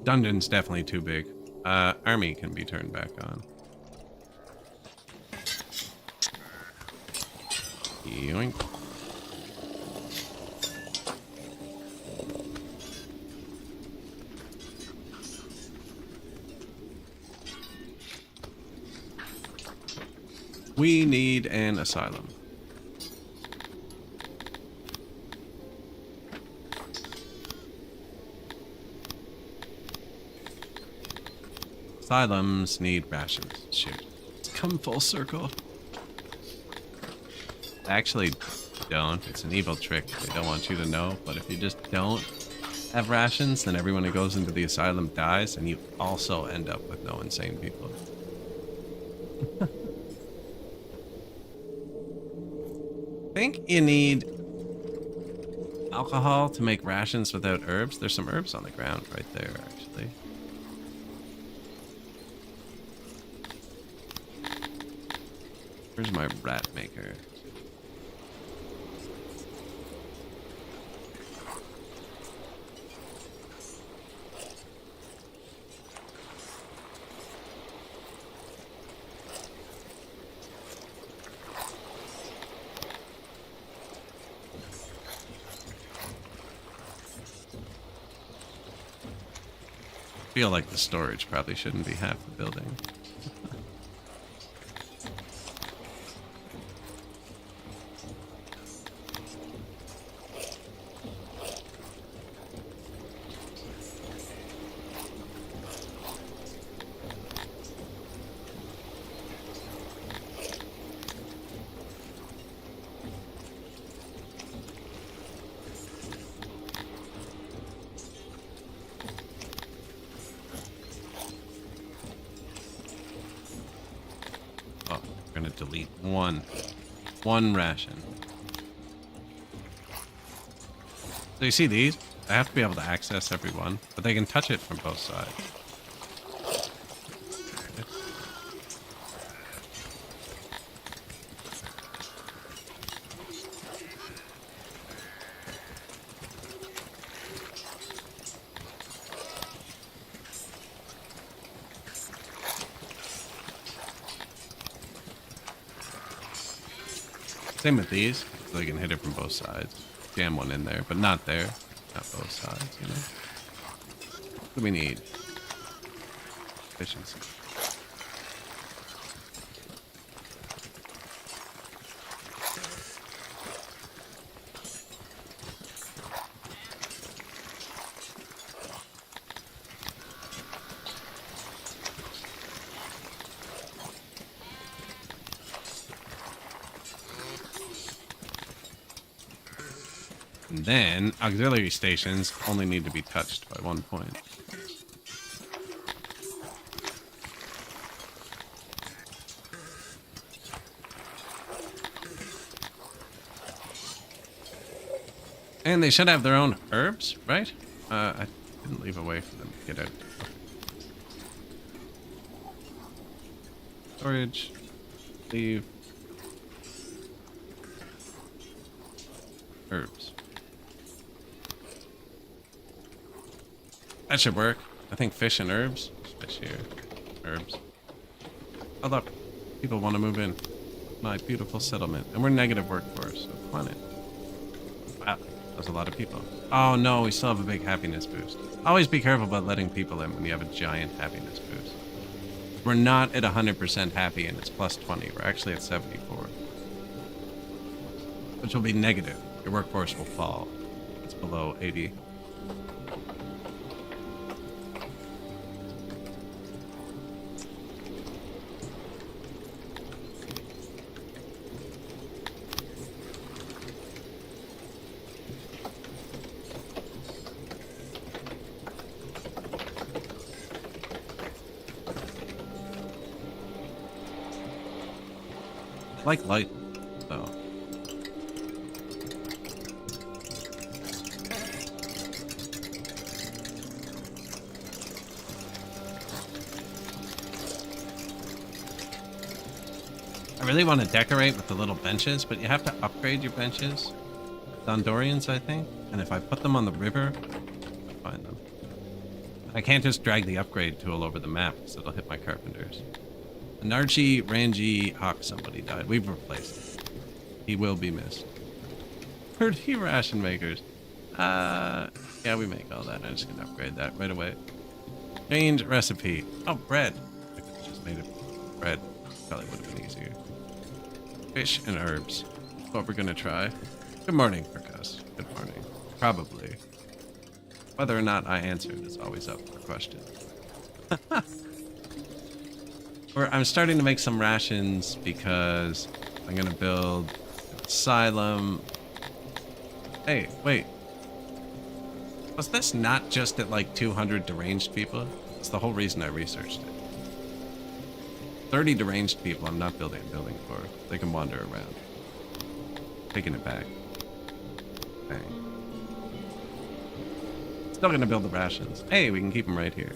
Dungeon's definitely too big. Army can be turned back on. Yoink. We need an asylum. Asylums need rations. Shoot. It's come full circle. Actually, don't. It's an evil trick. They don't want you to know. But if you just don't have rations, then everyone who goes into the asylum dies, and you also end up with no insane people. I think you need alcohol to make rations without herbs. There's some herbs on the ground right there, actually. Where's my rat maker? I feel like the storage probably shouldn't be half the building. Delete one ration. So you see these? I have to be able to access every one, but they can touch it from both sides. Same with these, so they can hit it from both sides. Jam one in there, but not there. Not both sides, you know? What do we need? Efficiency. And then, auxiliary stations only need to be touched by 1 point. And they should have their own herbs, right? I didn't leave a way for them to get out. Storage. Leave. Herbs. That should work. I think fish and herbs. Fish here. Herbs. Oh look. People want to move in. My beautiful settlement. And we're negative workforce, so planet. Wow. That's a lot of people. Oh no, we still have a big happiness boost. Always be careful about letting people in when you have a giant happiness boost. We're not at 100% happy and it's plus 20. We're actually at 74. Which will be negative. Your workforce will fall. It's below 80. Like light, though. I really want to decorate with the little benches, but you have to upgrade your benches. Dondorians, I think. And if I put them on the river, I'll find them. I can't just drag the upgrade tool over the map because it'll hit my carpenters. Anarchi Ranji Hawk, somebody died. We've replaced him. He will be missed. 30 ration makers. Yeah, we make all that. I'm just gonna upgrade that right away. Change recipe. Oh, bread. I could have just made it bread. Probably would have been easier. Fish and herbs. That's what we're gonna try. Good morning, Percus. Good morning. Probably. Whether or not I answered is always up for question. I'm starting to make some rations because I'm gonna build an asylum. Hey, wait. Was this not just at like 200 deranged people? That's the whole reason I researched it. 30 deranged people I'm not building a building for. They can wander around. Taking it back. Bang. Still gonna build the rations. Hey, we can keep them right here.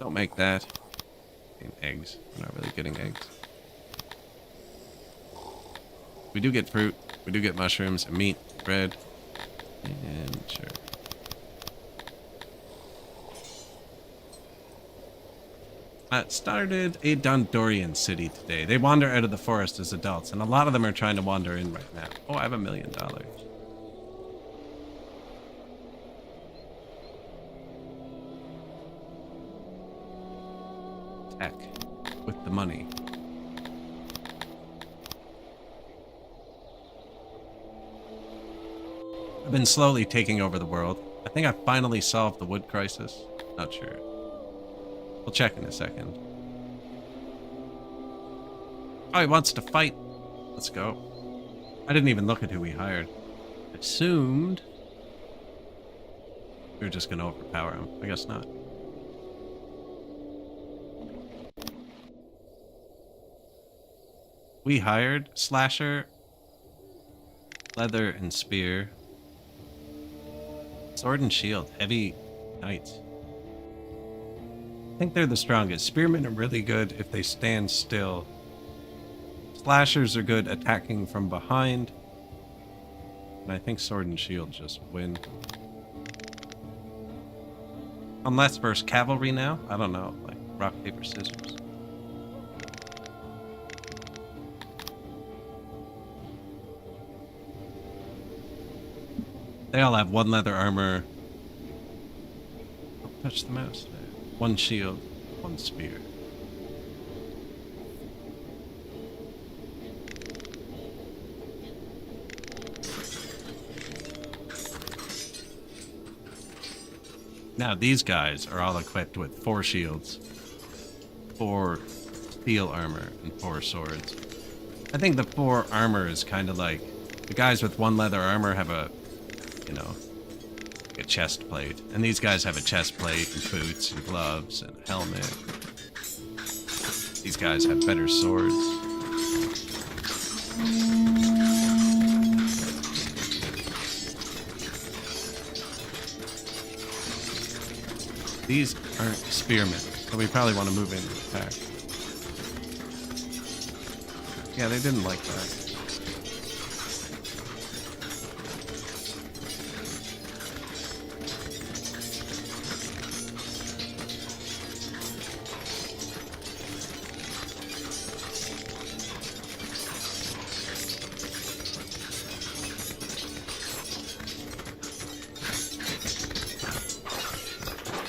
Don't make that. Getting eggs. We're not really getting eggs. We do get fruit. We do get mushrooms, meat, bread, and sure. Started a Dondorian city today. They wander out of the forest as adults, and a lot of them are trying to wander in right now. Oh, I have $1 million. Tech with the money. I've been slowly taking over the world. I think I finally solved the wood crisis. Not sure. We'll check in a second. Oh, he wants to fight. Let's go. I didn't even look at who we hired. I assumed we were just going to overpower him. I guess not. We hired Slasher, Leather, and Spear. Sword and Shield. Heavy Knights. I think they're the strongest. Spearmen are really good if they stand still. Slashers are good attacking from behind. And I think Sword and Shield just win. Unless versus cavalry now? I don't know. Like rock, paper, scissors. They all have 1 leather armor. Don't touch the mouse. 1 shield, 1 spear. Now these guys are all equipped with 4 shields, 4 steel armor, and 4 swords. I think the 4 armor is kind of like the guys with 1 leather armor have a, you know, a chest plate, and these guys have a chest plate and boots and gloves and a helmet. These guys have better swords. These aren't spearmen, so we probably want to move into attack. Yeah, they didn't like that.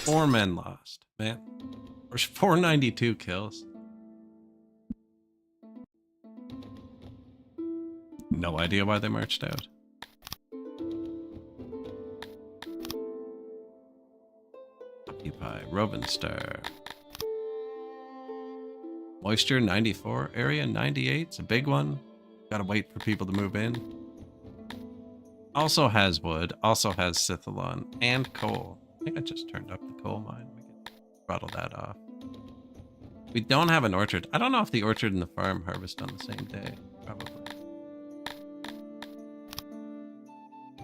Four men lost, man. There's 492 kills. No idea why they marched out. Occupy, Robenstar. Moisture 94, area 98. It's a big one. Gotta wait for people to move in. Also has wood, also has Sithalon, and coal. I think I just turned up the coal mine. We can throttle that off. We don't have an orchard. I don't know if the orchard and the farm harvest on the same day. Probably.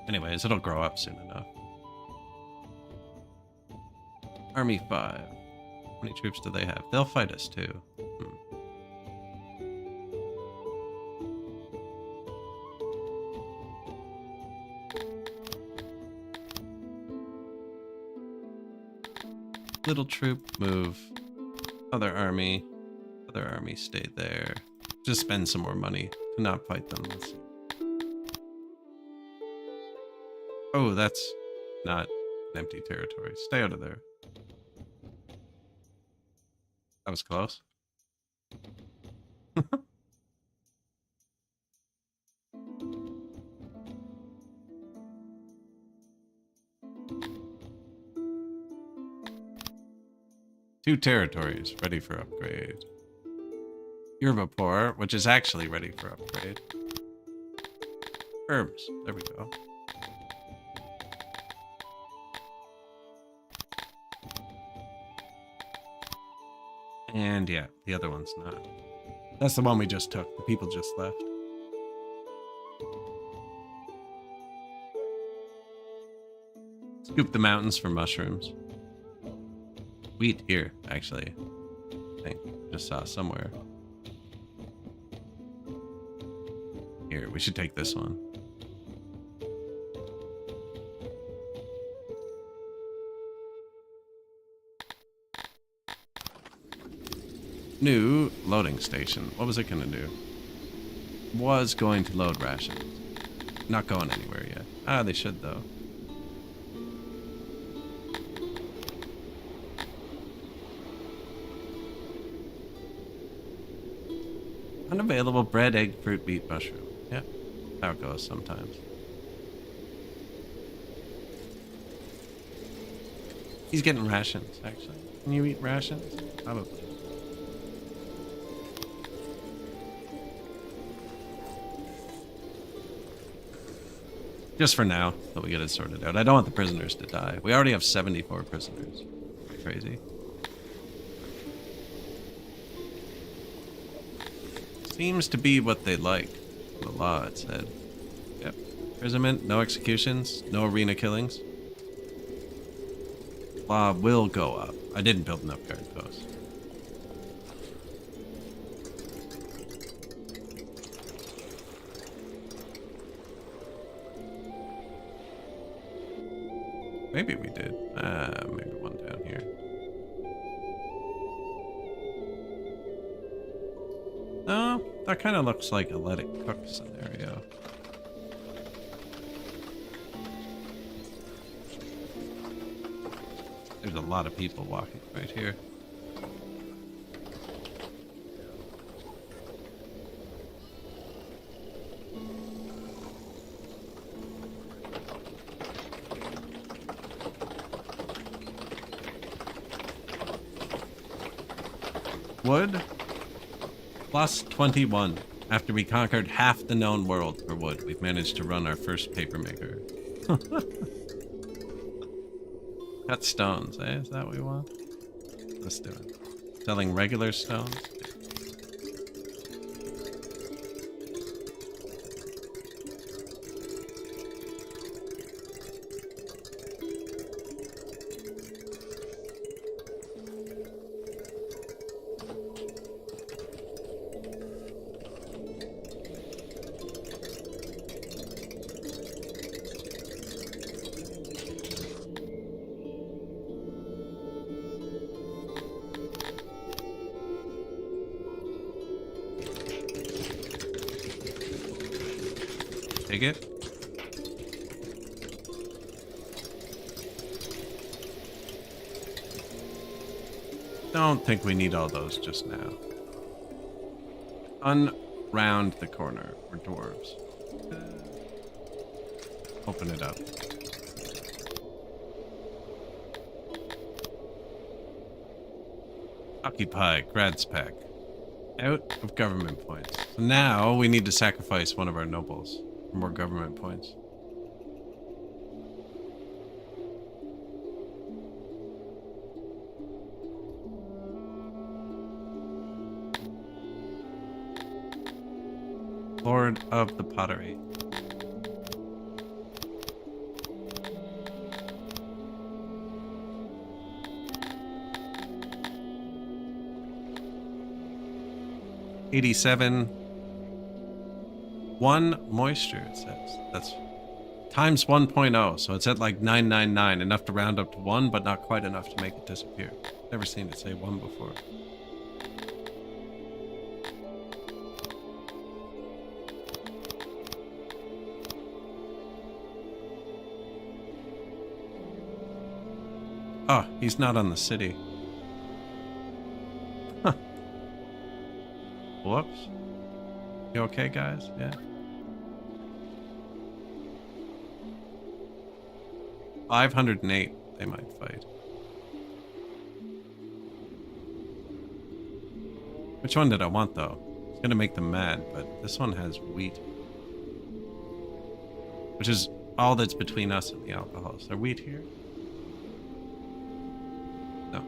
Anyways, it'll grow up soon enough. Army 5. How many troops do they have? They'll fight us too. Little troop, move. Other army stay there. Just spend some more money to not fight them. Let's see. Oh, that's not an empty territory. Stay out of there. That was close. Two territories ready for upgrade. Herbivore, which is actually ready for upgrade. Herbs, there we go. And yeah, the other one's not. That's the one we just took. The people just left. Scoop the mountains for mushrooms. Wheat here, actually. I think just saw somewhere. Here, we should take this one. New loading station. What was it gonna do? Was going to load rations. Not going anywhere yet. Ah, they should though. Unavailable bread, egg, fruit, meat, mushroom. Yeah, how it goes sometimes. He's getting rations, actually. Can you eat rations? Probably. Just for now, till we get it sorted out. I don't want the prisoners to die. We already have 74 prisoners. Crazy. Seems to be what they like. The law, it said. Yep. Imprisonment, no executions, no arena killings. Law will go up. I didn't build enough guard posts. Maybe we did. Maybe one down here. No, that kind of looks like a let it cook scenario. There's a lot of people walking right here. Wood plus 21. After we conquered half the known world for wood, we've managed to run our first paper maker. Cut stones, eh? Is that what we want? Let's do it. Selling regular stones. Take it. Don't think we need all those just now. Unround the corner. We're dwarves. Open it up. Occupy Gradspec. Out of government points. So now we need to sacrifice one of our nobles. For more government points. Lord of the Pottery. 87. 1 moisture, it says. That's times 1.0, so it's at like 999, enough to round up to 1, but not quite enough to make it disappear. Never seen it say 1 before. Oh, he's not on the city. Huh. Whoops. You okay, guys? Yeah. 508, they might fight. Which one did I want, though? It's gonna make them mad, but this one has wheat. Which is all that's between us and the alcohol. Is there wheat here? No.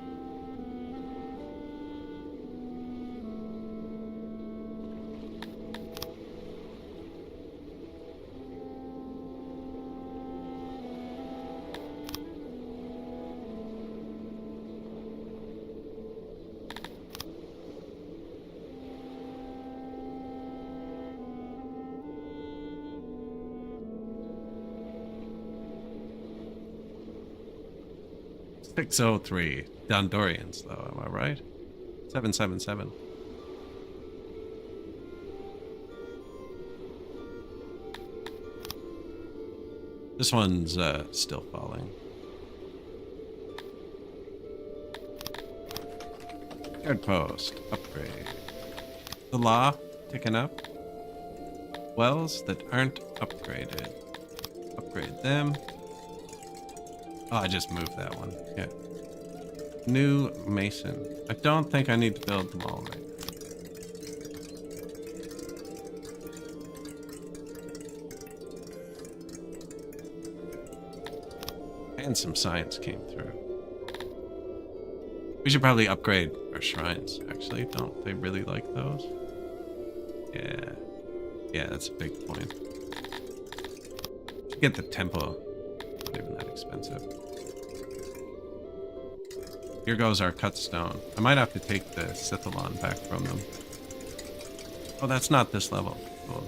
.603 Dondorians, though, am I right? 777. This one's still falling. Guard post upgrade. The law ticking up. Wells that aren't upgraded. Upgrade them. Oh, I just moved that one. Yeah. New mason. I don't think I need to build them all right. And some science came through. We should probably upgrade our shrines, actually. Don't they really like those? Yeah. Yeah, that's a big point. Should get the temple. Not even that expensive. Here goes our cut stone. I might have to take the Sithalon back from them. Oh, that's not this level. Cool.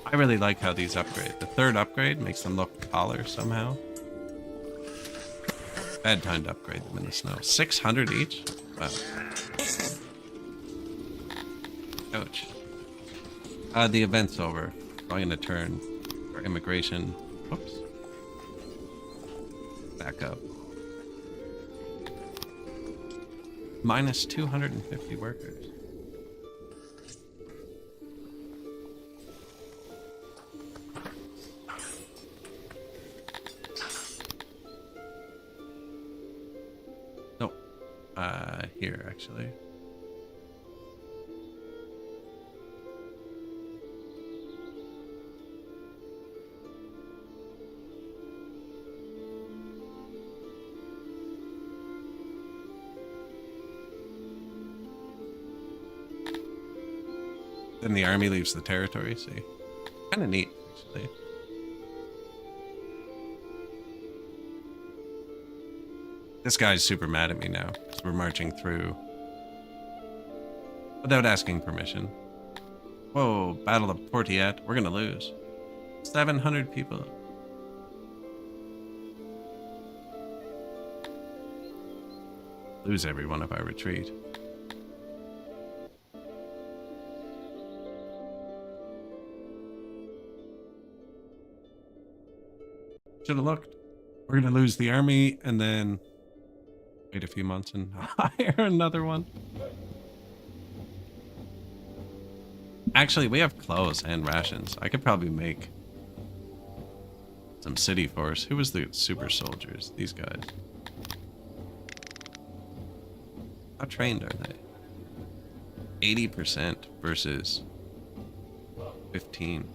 I really like how these upgrade. The third upgrade makes them look taller somehow. Bad time to upgrade them in the snow. 600 each? Wow. Ouch. The event's over. I'm going to turn for immigration. Whoops. Back up. Minus 250 workers. Nope. Here, actually. Then the army leaves the territory, see? Kind of neat, actually. This guy's super mad at me now, because we're marching through without asking permission. Whoa, Battle of Portiat. We're gonna lose. 700 people. Lose everyone if I retreat. Should have looked. We're gonna lose the army and then wait a few months and hire another one. Actually, we have clothes and rations. I could probably make some city force. Who was the super soldiers? These guys. How trained are they? 80% versus 15.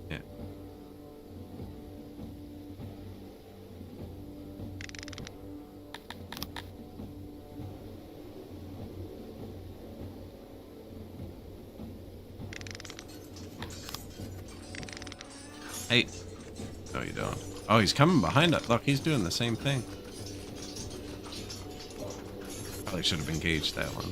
Yeah. Hey. No, you don't. Oh, he's coming behind us. Look, he's doing the same thing. Probably should have engaged that one.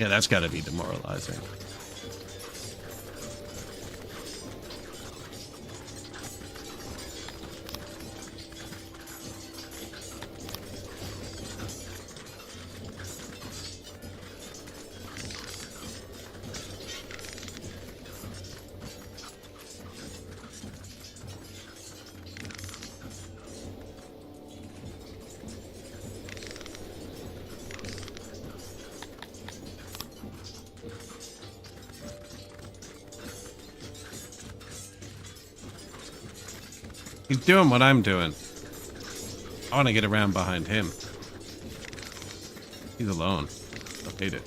Yeah, that's got to be demoralizing. He's doing what I'm doing. I want to get around behind him. He's alone. I hate it.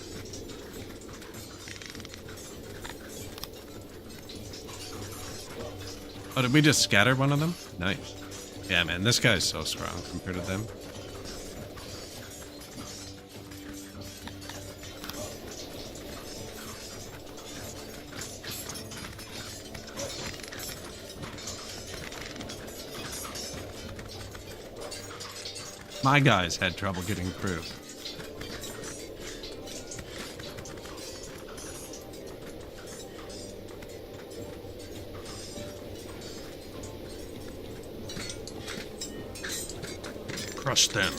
Oh, did we just scatter one of them? Nice. Yeah, man, this guy's so strong compared to them. My guys had trouble getting through. Crush them.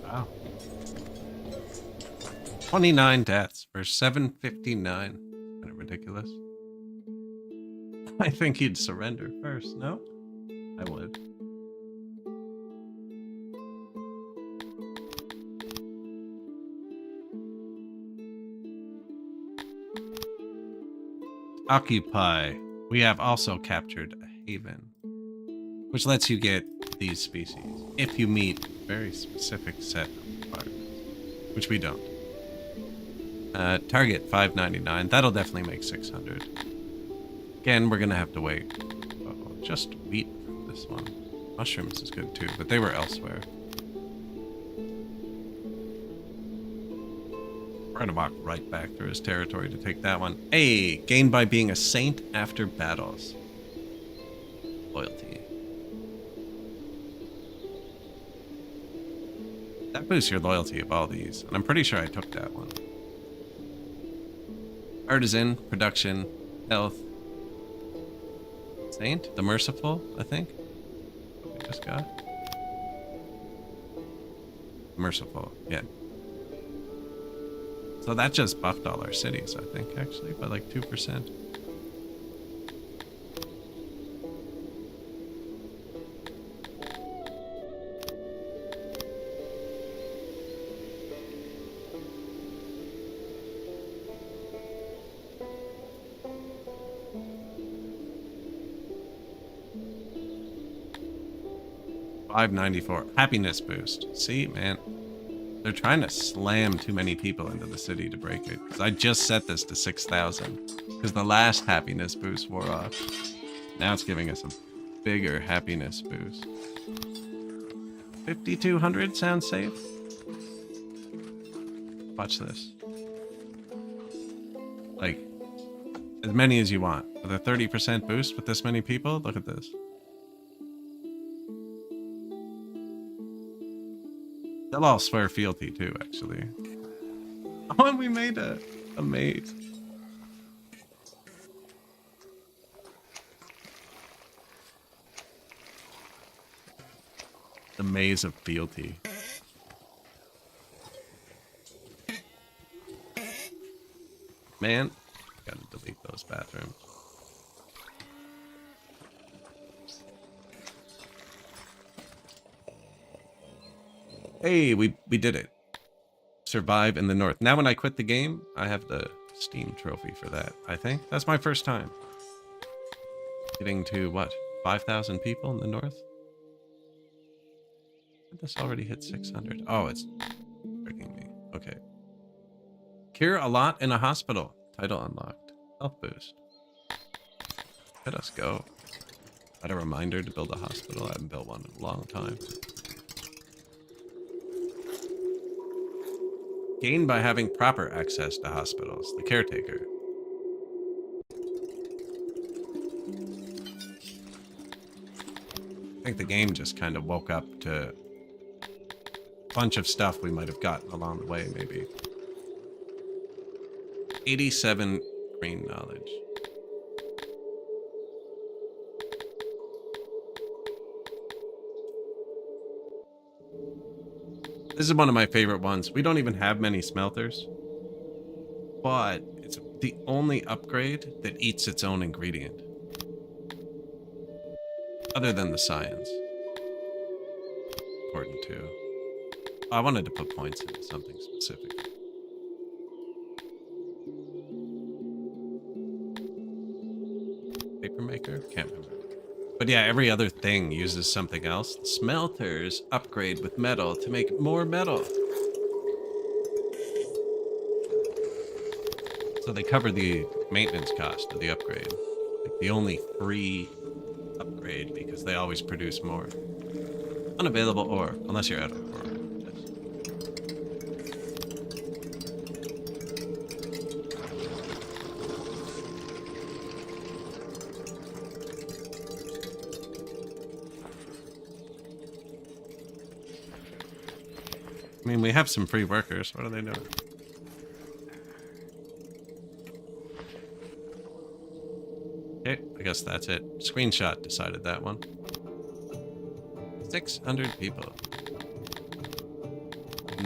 Wow. 29 deaths for 759. Kind of ridiculous. I think he'd surrender first, no? I would. Occupy. We have also captured a haven, which lets you get these species if you meet a very specific set of requirements, which we don't. Target 599. That'll definitely make 600. Again, we're gonna have to wait. Uh-oh, just wheat from this one. Mushrooms is good too, but they were elsewhere. We're gonna walk right back through his territory to take that one. Hey, gained by being a saint after battles. Loyalty. That boosts your loyalty of all these, and I'm pretty sure I took that one. Artisan, production, health. Saint, the merciful, I think. What we just got. Merciful, yeah. So that just buffed all our cities, I think, actually, by like 2%. $594 happiness boost. See, man, they're trying to slam too many people into the city to break it. Because I just set this to 6,000 because the last happiness boost wore off. Now it's giving us a bigger happiness boost. 5,200 sounds safe. Watch this. Like, as many as you want. With a 30% boost with this many people, look at this. They'll all swear fealty too, actually. Oh, and we made a maze. The maze of fealty. Man, gotta delete those bathrooms. Hey, we did it. Survive in the north. Now when I quit the game, I have the Steam trophy for that, I think. That's my first time. Getting to, what, 5,000 people in the north? This already hit 600. Oh, it's freaking me. Okay. Cure a lot in a hospital. Title unlocked. Health boost. Let us go. Had a reminder to build a hospital. I haven't built one in a long time. Gained by having proper access to hospitals. The caretaker. I think like the game just kind of woke up to a bunch of stuff we might have gotten along the way, maybe. 87 green knowledge. This is one of my favorite ones. We don't even have many smelters, but it's the only upgrade that eats its own ingredient. Other than the science. According to... I wanted to put points into something specific. Paper maker? Can't remember. But yeah, every other thing uses something else. Smelters upgrade with metal to make more metal. So they cover the maintenance cost of the upgrade. Like the only free upgrade because they always produce more. Unavailable ore, unless you're out of ore. I mean, we have some free workers. What are they doing? Okay, I guess that's it. Screenshot decided that one. 600 people.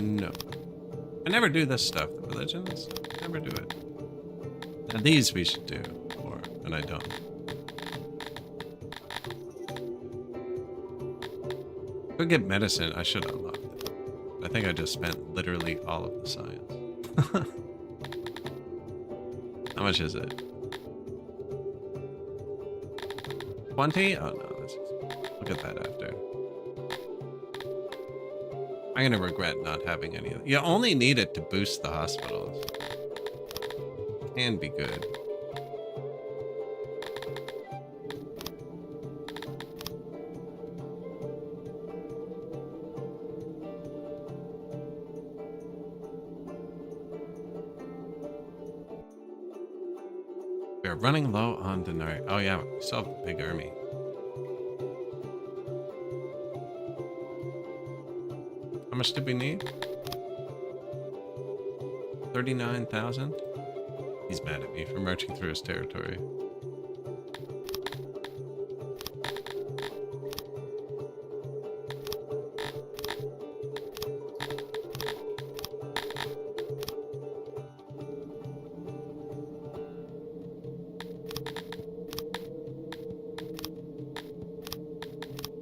No. I never do this stuff. The religions, I never do it. Now these we should do more, and I don't. Go get medicine. I should unlock that. I think I just spent literally all of the science. How much is it? 20? Oh no, that's expensive. Look at that after. I'm gonna regret not having any of it. You only need it to boost the hospitals. Can be good. We're running low on Dondorians. Oh yeah, we still have a big army. How much did we need? 39,000? He's mad at me for marching through his territory.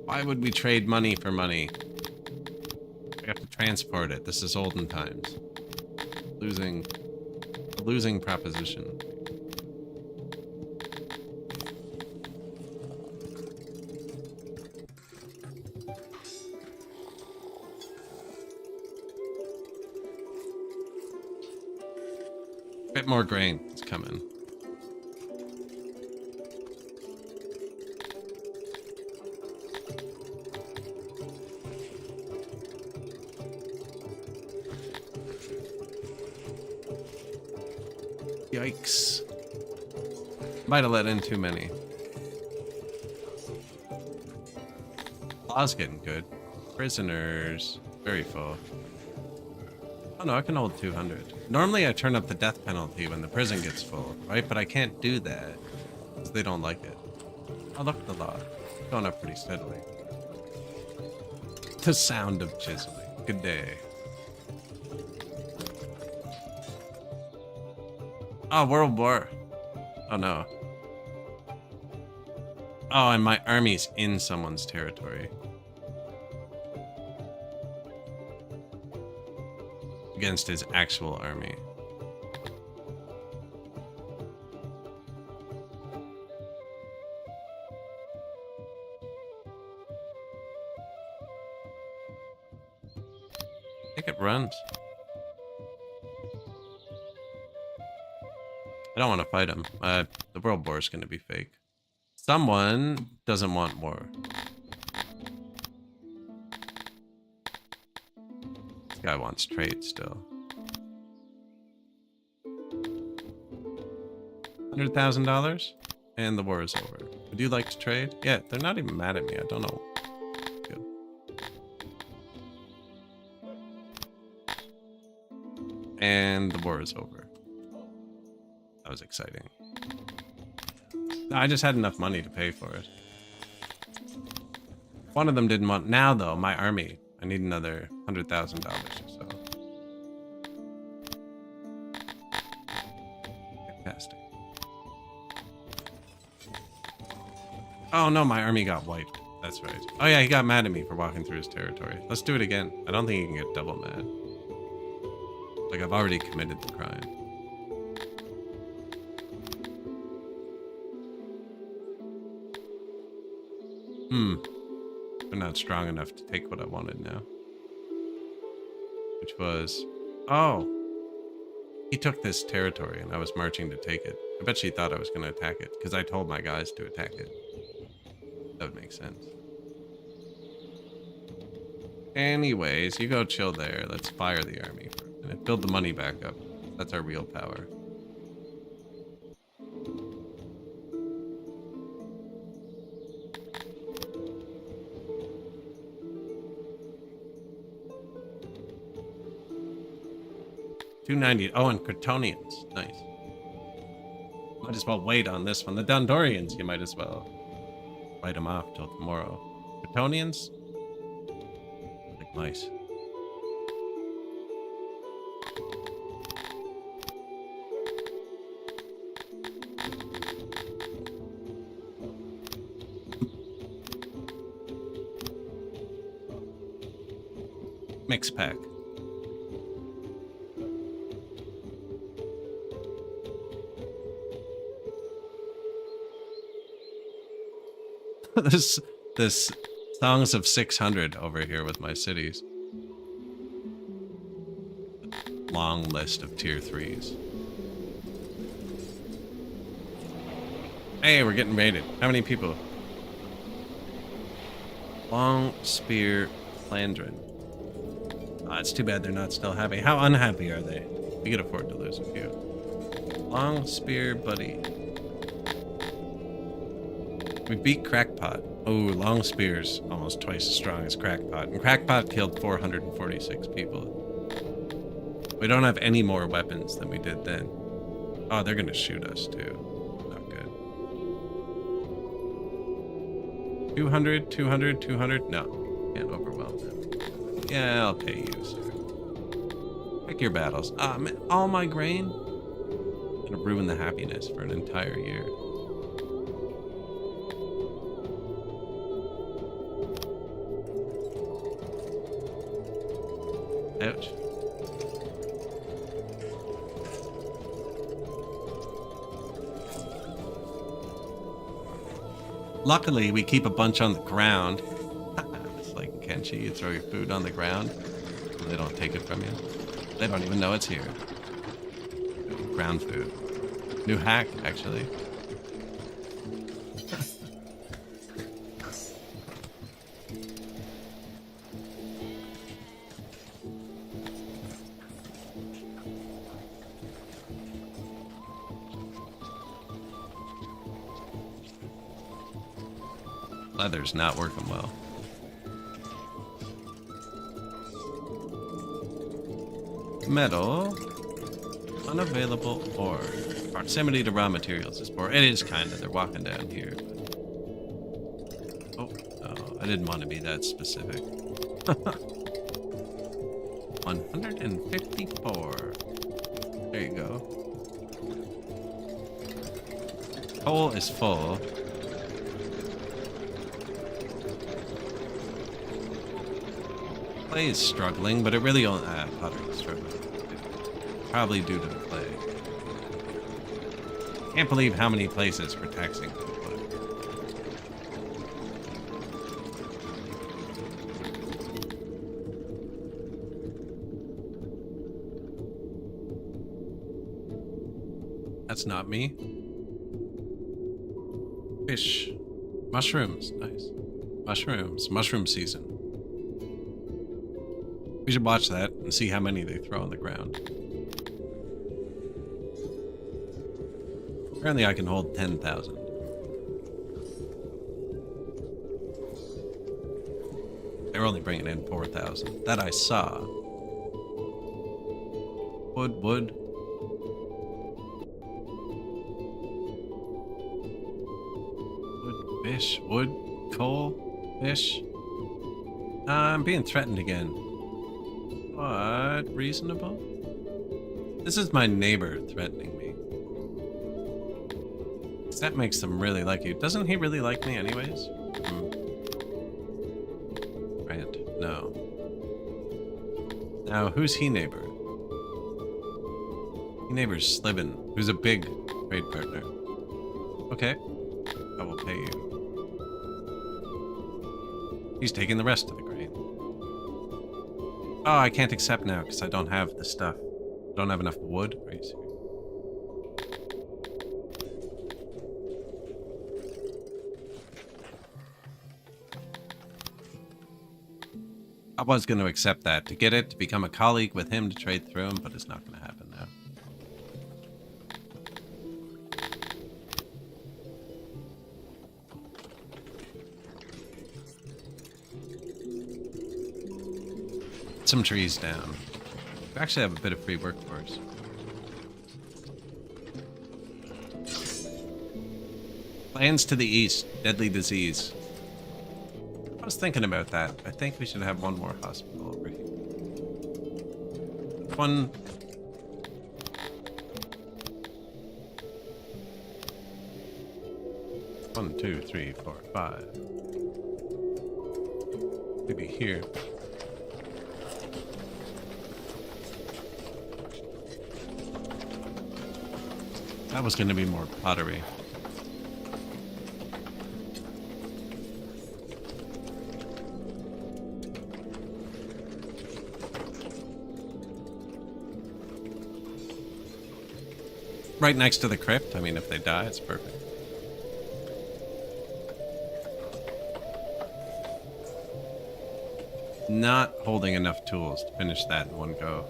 Why would we trade money for money? We have to transport it. This is olden times. A losing proposition. Bit more grain is coming. Yikes. Might have let in too many. Law's getting good. Prisoners, very full. Oh no, I can hold 200. Normally I turn up the death penalty when the prison gets full, right? But I can't do that because they don't like it. Oh, look at the law. Going up pretty steadily. The sound of chiseling. Good day. Oh, World War. Oh no. Oh, and my army's in someone's territory. Against his actual army. I think it runs. I don't want to fight him. The World War is going to be fake. Someone doesn't want war. This guy wants trade still. $100,000 and the war is over. Would you like to trade? Yeah, they're not even mad at me. I don't know And the war is over. That was exciting. I just had enough money to pay for it. One of them didn't want... Now, though, my army. I need another $100,000 or so. Fantastic. Oh, no, my army got wiped. That's right. Oh, yeah, he got mad at me for walking through his territory. Let's do it again. I don't think he can get double mad. Like, I've already committed the crime. They're not strong enough to take what I wanted now. Which was... Oh! He took this territory and I was marching to take it. I bet she thought I was going to attack it, because I told my guys to attack it. That would make sense. Anyways, you go chill there. Let's fire the army for a minute. Build the money back up. That's our real power. $290. Oh, and Kryptonians. Nice. Might as well wait on this one. The Dondorians, you might as well write them off till tomorrow. Kryptonians? Like mice. Mix pack. this songs of 600 over here with my cities. Long list of tier 3s. Hey, we're getting raided. How many people? Long Spear Flandrin. Oh, it's too bad they're not still happy. How unhappy are they? We could afford to lose a few. Long Spear Buddy. We beat Crackpot. Oh, Long Spear's almost twice as strong as Crackpot. And Crackpot killed 446 people. We don't have any more weapons than we did then. Oh, they're gonna shoot us too. Not good. 200, 200, 200. No, can't overwhelm them. Yeah, I'll pay you, sir. Pick your battles. Ah, man, all my grain? I'm gonna ruin the happiness for an entire year. Ouch. Luckily, we keep a bunch on the ground. It's like Kenshi, you throw your food on the ground, and they don't take it from you. They don't even know it's here. Ground food. New hack, actually. Leather's not working well. Metal. Unavailable ore. Proximity to raw materials is poor. It is kind of. They're walking down here. Oh, no. I didn't want to be that specific. 154. There you go. Coal is full. Clay is struggling, but it really only... pottery is struggling. Probably due to the clay. Can't believe how many places we're taxing for clay. That's not me. Fish. Mushrooms. Nice. Mushrooms. Mushroom season. We should watch that and see how many they throw on the ground. Apparently I can hold 10,000. They're only bringing in 4,000. That I saw. Wood. Wood, fish, wood, coal, fish. I'm being threatened again. What? Reasonable? This is my neighbor threatening me. That makes them really like you. Doesn't he really like me anyways? Grant, no. Now, who's he neighbor? He neighbor's Slibbin, who's a big trade partner. Okay, I will pay you. He's taking the rest of the grain. Oh, I can't accept now because I don't have the stuff. I don't have enough wood. Are you serious? I was going to accept that, to get it, to become a colleague with him, to trade through him, but it's not going to happen now. Some trees down. We actually have a bit of free workforce. Lands to the east, deadly disease. I was thinking about that. I think we should have one more hospital over here. One. One, two, three, four, five. Maybe here. That was going to be more pottery. Right next to the crypt. I mean, if they die, it's perfect. Not holding enough tools to finish that in one go.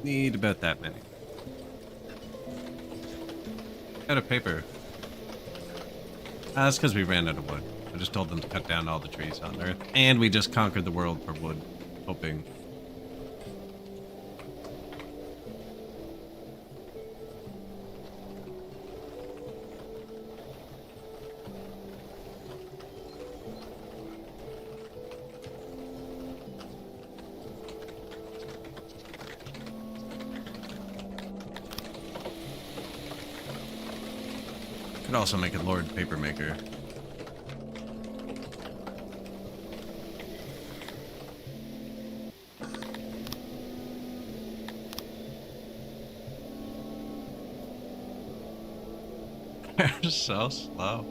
Need about that many. Out of paper. That's because we ran out of wood. I just told them to cut down all the trees on Earth. And we just conquered the world for wood. Hoping. Could also make a Lord Papermaker. They're so slow.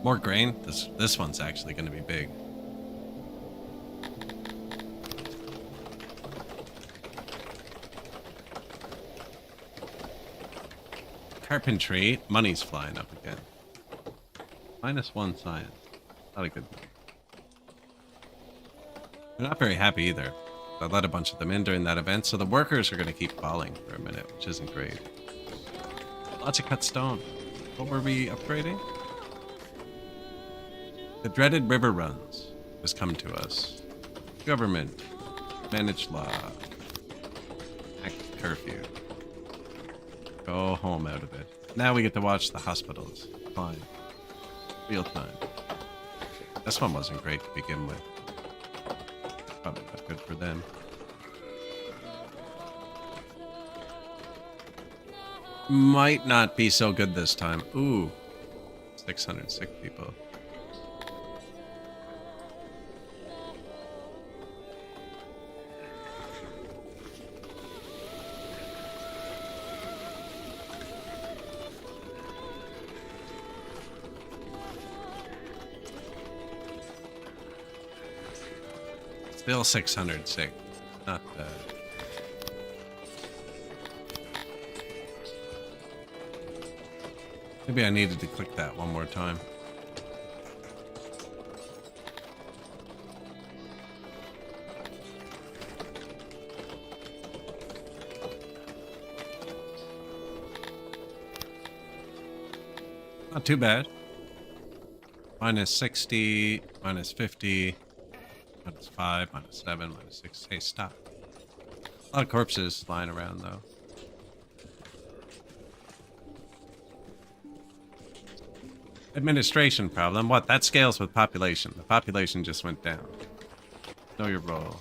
More grain? This one's actually going to be big. Carpentry. Money's flying up again. -1 science. Not a good thing. They're not very happy either. I let a bunch of them in during that event, so the workers are going to keep falling for a minute, which isn't great. Lots of cut stone. What were we upgrading? The dreaded river runs has come to us. Government. Managed law. Act curfew. Go home out of it. Now we get to watch the hospitals. Fine. Real time. This one wasn't great to begin with. Probably not good for them. Might not be so good this time. Ooh. 600 sick people. Still 600 sick. Not bad. Maybe I needed to click that one more time. Not too bad. Minus 60, minus 50, minus 5, minus 7, minus 6. Hey, stop. A lot of corpses lying around, though. Administration problem. What? That scales with population. The population just went down. Know your role.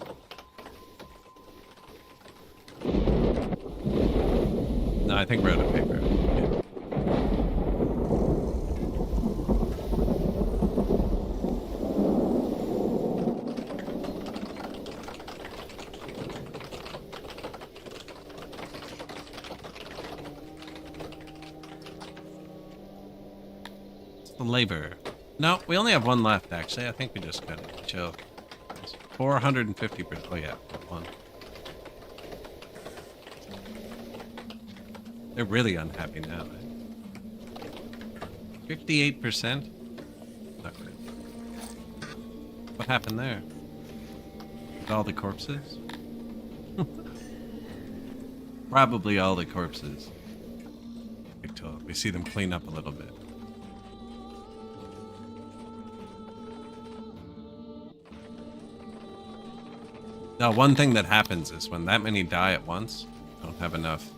No, I think we're out of paper. Yeah. The labor. No, we only have one left, actually. I think we just gotta chill. 450%. Oh, yeah, one. They're really unhappy now, eh? 58%? Not good. What happened there? With all the corpses? Probably all the corpses. Wait till we see them clean up a little bit. Now, one thing that happens is when that many die at once, you don't have enough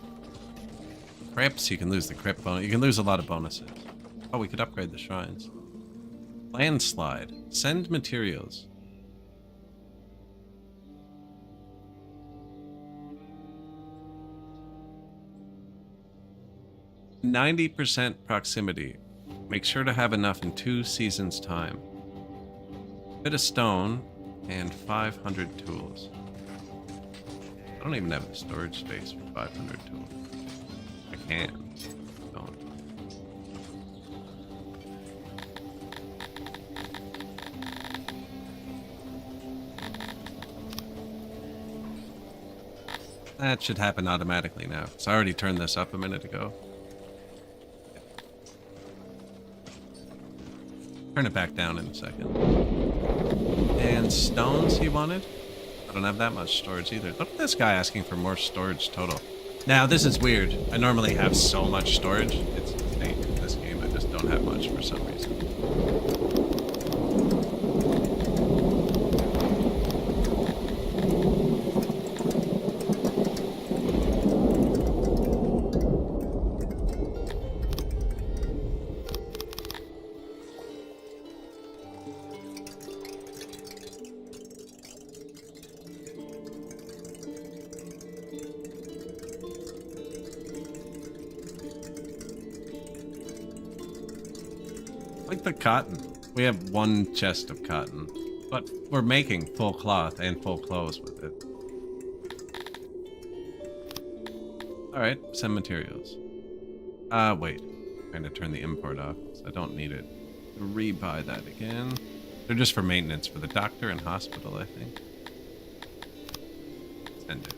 crypts, you can lose the crypt bonus. You can lose a lot of bonuses. Oh, we could upgrade the shrines. Landslide. Send materials. %, proximity. Make sure to have enough in 2 seasons' time. Bit of stone and 500 tools. I don't even have the storage space for 500 tools. I can. Don't. That should happen automatically now. So I already turned this up a minute ago. Turn it back down in a second. And stones he wanted? I don't have that much storage either. Look at this guy asking for more storage total. Now, this is weird. I normally have so much storage. It's insane in this game. I just don't have much for some reason. Like the cotton. We have 1 chest of cotton, but we're making full cloth and full clothes with it. Alright, send materials. Wait. I'm trying to turn the import off, so I don't need it. Rebuy that again. They're just for maintenance for the doctor and hospital, I think. Send it.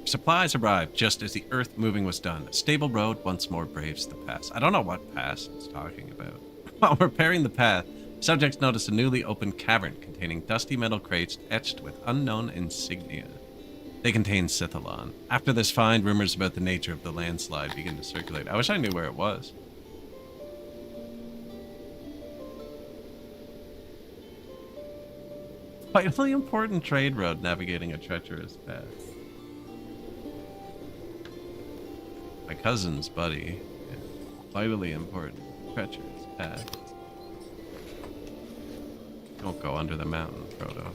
Supplies arrived just as the earth moving was done. A stable road once more braves the pass. I don't know what pass it's talking about. While repairing the path, subjects noticed a newly opened cavern containing dusty metal crates etched with unknown insignia. They contain Sithalon. After this find, rumors about the nature of the landslide begin to circulate. I wish I knew where it was. Vitally important trade road navigating a treacherous path. My cousin's buddy. Yeah. Vitally important. Treacherous path. Don't go under the mountain, Frodo.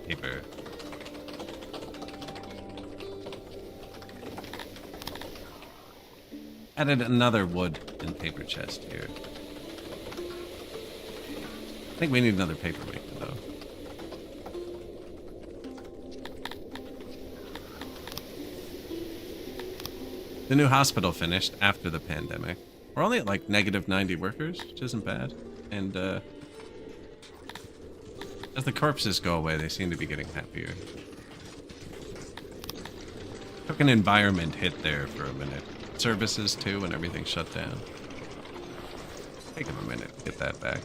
Paper. Added another wood and paper chest here. I think we need another paperweight, though. The new hospital finished after the pandemic. We're only at like -90 workers, which isn't bad. And as the corpses go away, they seem to be getting happier. Took an environment hit there for a minute. Services too, when everything shut down. Take them a minute to get that back.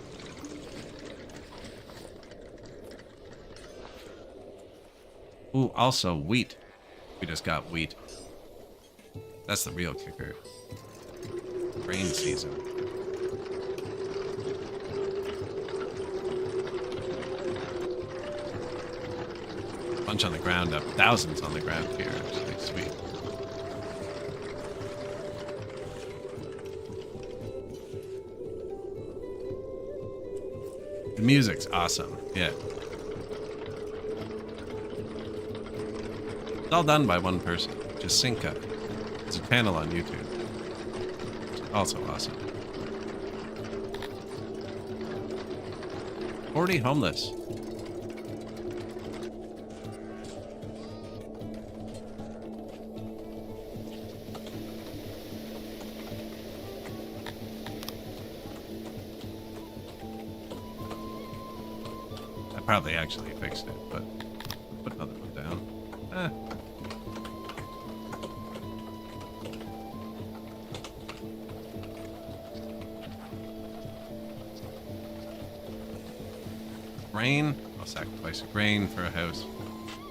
Ooh, also wheat. We just got wheat. That's the real kicker. Rain season. Bunch on the ground up. Thousands on the ground here, actually. Sweet. The music's awesome. Yeah. It's all done by one person. Just Cinca. It's a channel on YouTube. It's also awesome. 40 homeless. I probably actually fixed it, but put another one down. Grain? I'll sacrifice grain for a house.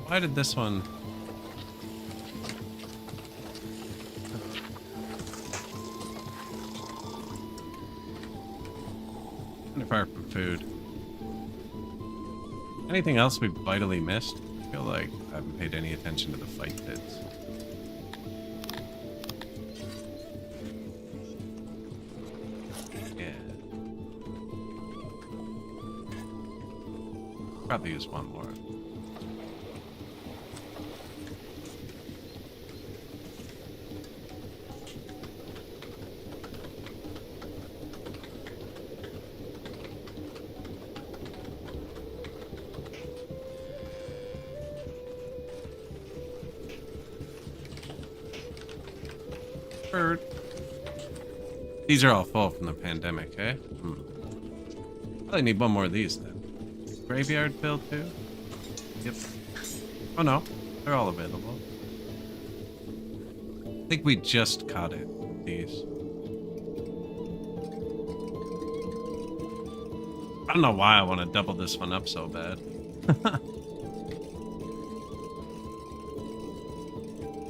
Why did this one... kind of far from food. Anything else we vitally missed? I feel like I haven't paid any attention to the fight bits. Yeah. Probably use one more. Bird. These are all full from the pandemic, eh? Probably need one more of these then. Graveyard filled too? Yep. Oh no, they're all available. I think we just caught it. These. I don't know why I want to double this one up so bad.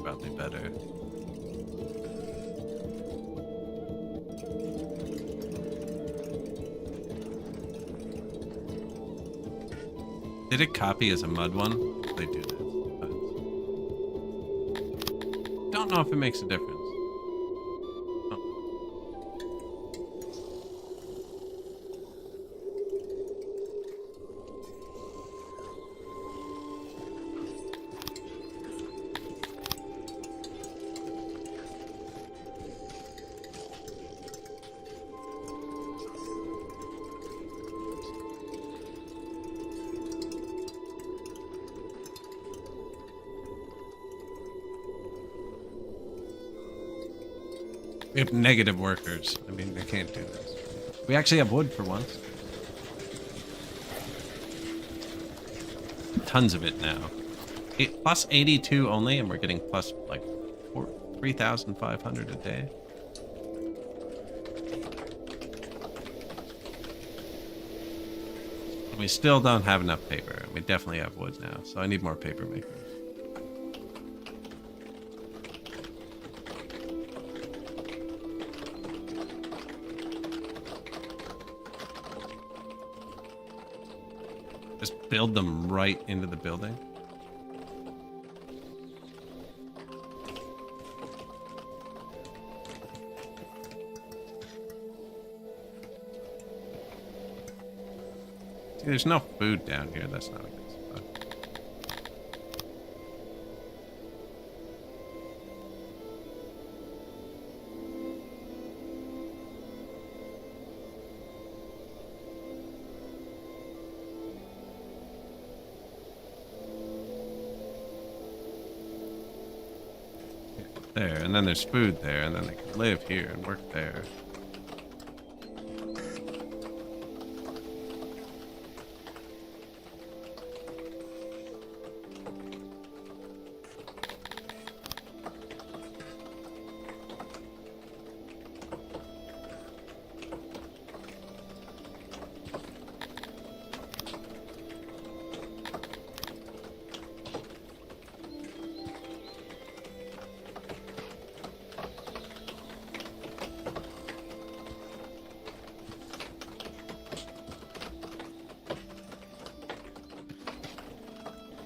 Probably better. Did it copy as a mud one? They do this. But don't know if it makes a difference. Oh. We have negative workers. I mean, they can't do this. We actually have wood for once. Tons of it now. Plus 82 only, and we're getting plus like 3,500 a day. And we still don't have enough paper. We definitely have wood now, so I need more paper makers. Just build them right into the building. See, there's no food down here. That's not a good spot. There, and then there's food there, and then they can live here and work there.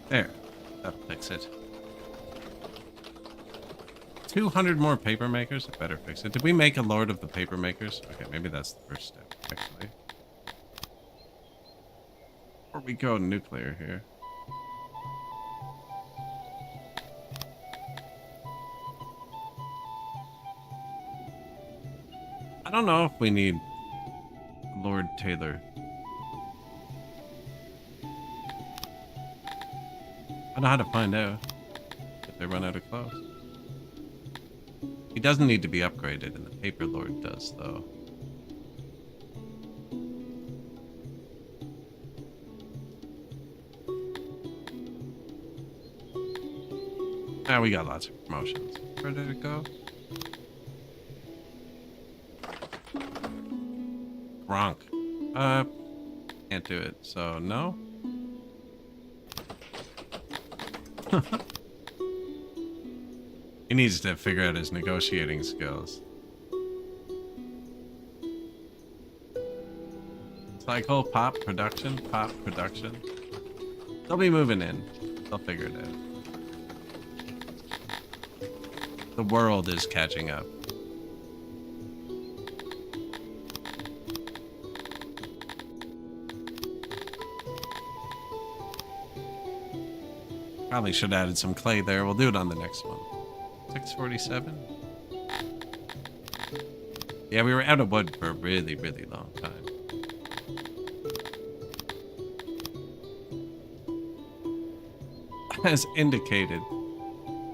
There. That'll fix it. 200 more paper makers? That better fix it. Did we make a Lord of the Paper Makers? Okay, maybe that's the first step, actually. Or we go nuclear here. I don't know if we need Lord Taylor. I know how to find out if they run out of clothes. He doesn't need to be upgraded, and the Paper Lord does, though. Ah, we got lots of promotions. Where did it go? Gronk. Can't do it, so no. He needs to figure out his negotiating skills. Cycle, pop, production, pop, production. They'll be moving in. They'll figure it out. The world is catching up. Probably should have added some clay there. We'll do it on the next one. 647. Yeah, we were out of wood for a really, really long time. As indicated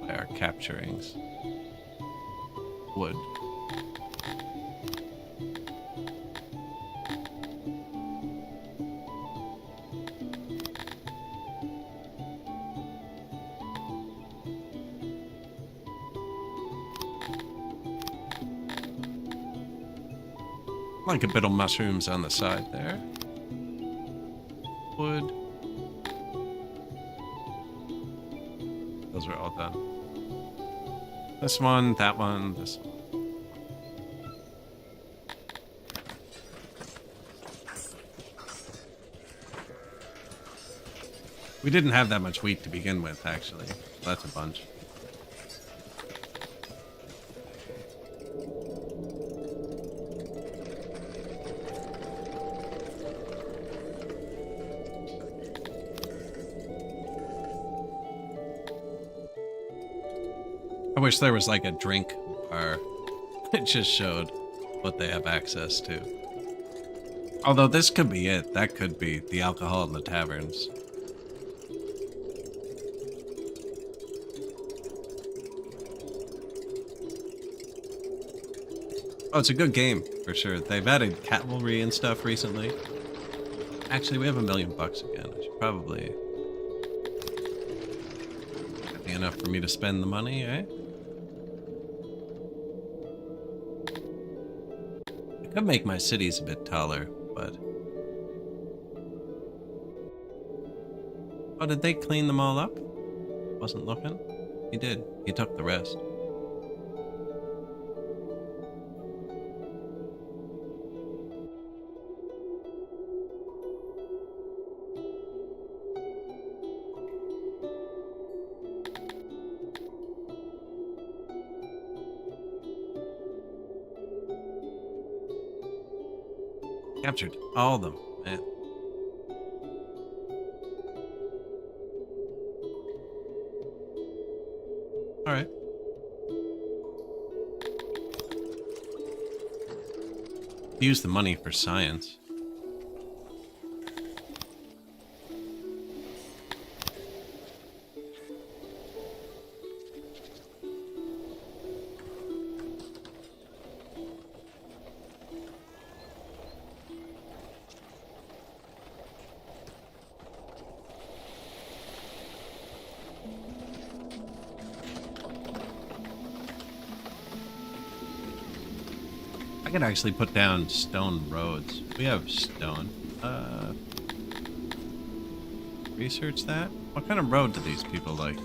by our capturings. Wood. Like a bit of mushrooms on the side there. Wood. Those are all done. This one, that one, this one. We didn't have that much wheat to begin with, actually. That's a bunch. I wish there was like a drink bar that just showed what they have access to. Although this could be it. That could be the alcohol in the taverns. Oh, it's a good game, for sure. They've added cavalry and stuff recently. Actually, we have $1 million again. I should probably... That'd be enough for me to spend the money, eh? I could make my cities a bit taller, but... Oh, did they clean them all up? Wasn't looking? He did. He took the rest. Captured all of them, man. All right. Use the money for science. I could actually put down stone roads. We have stone. Research that? What kind of road do these people like?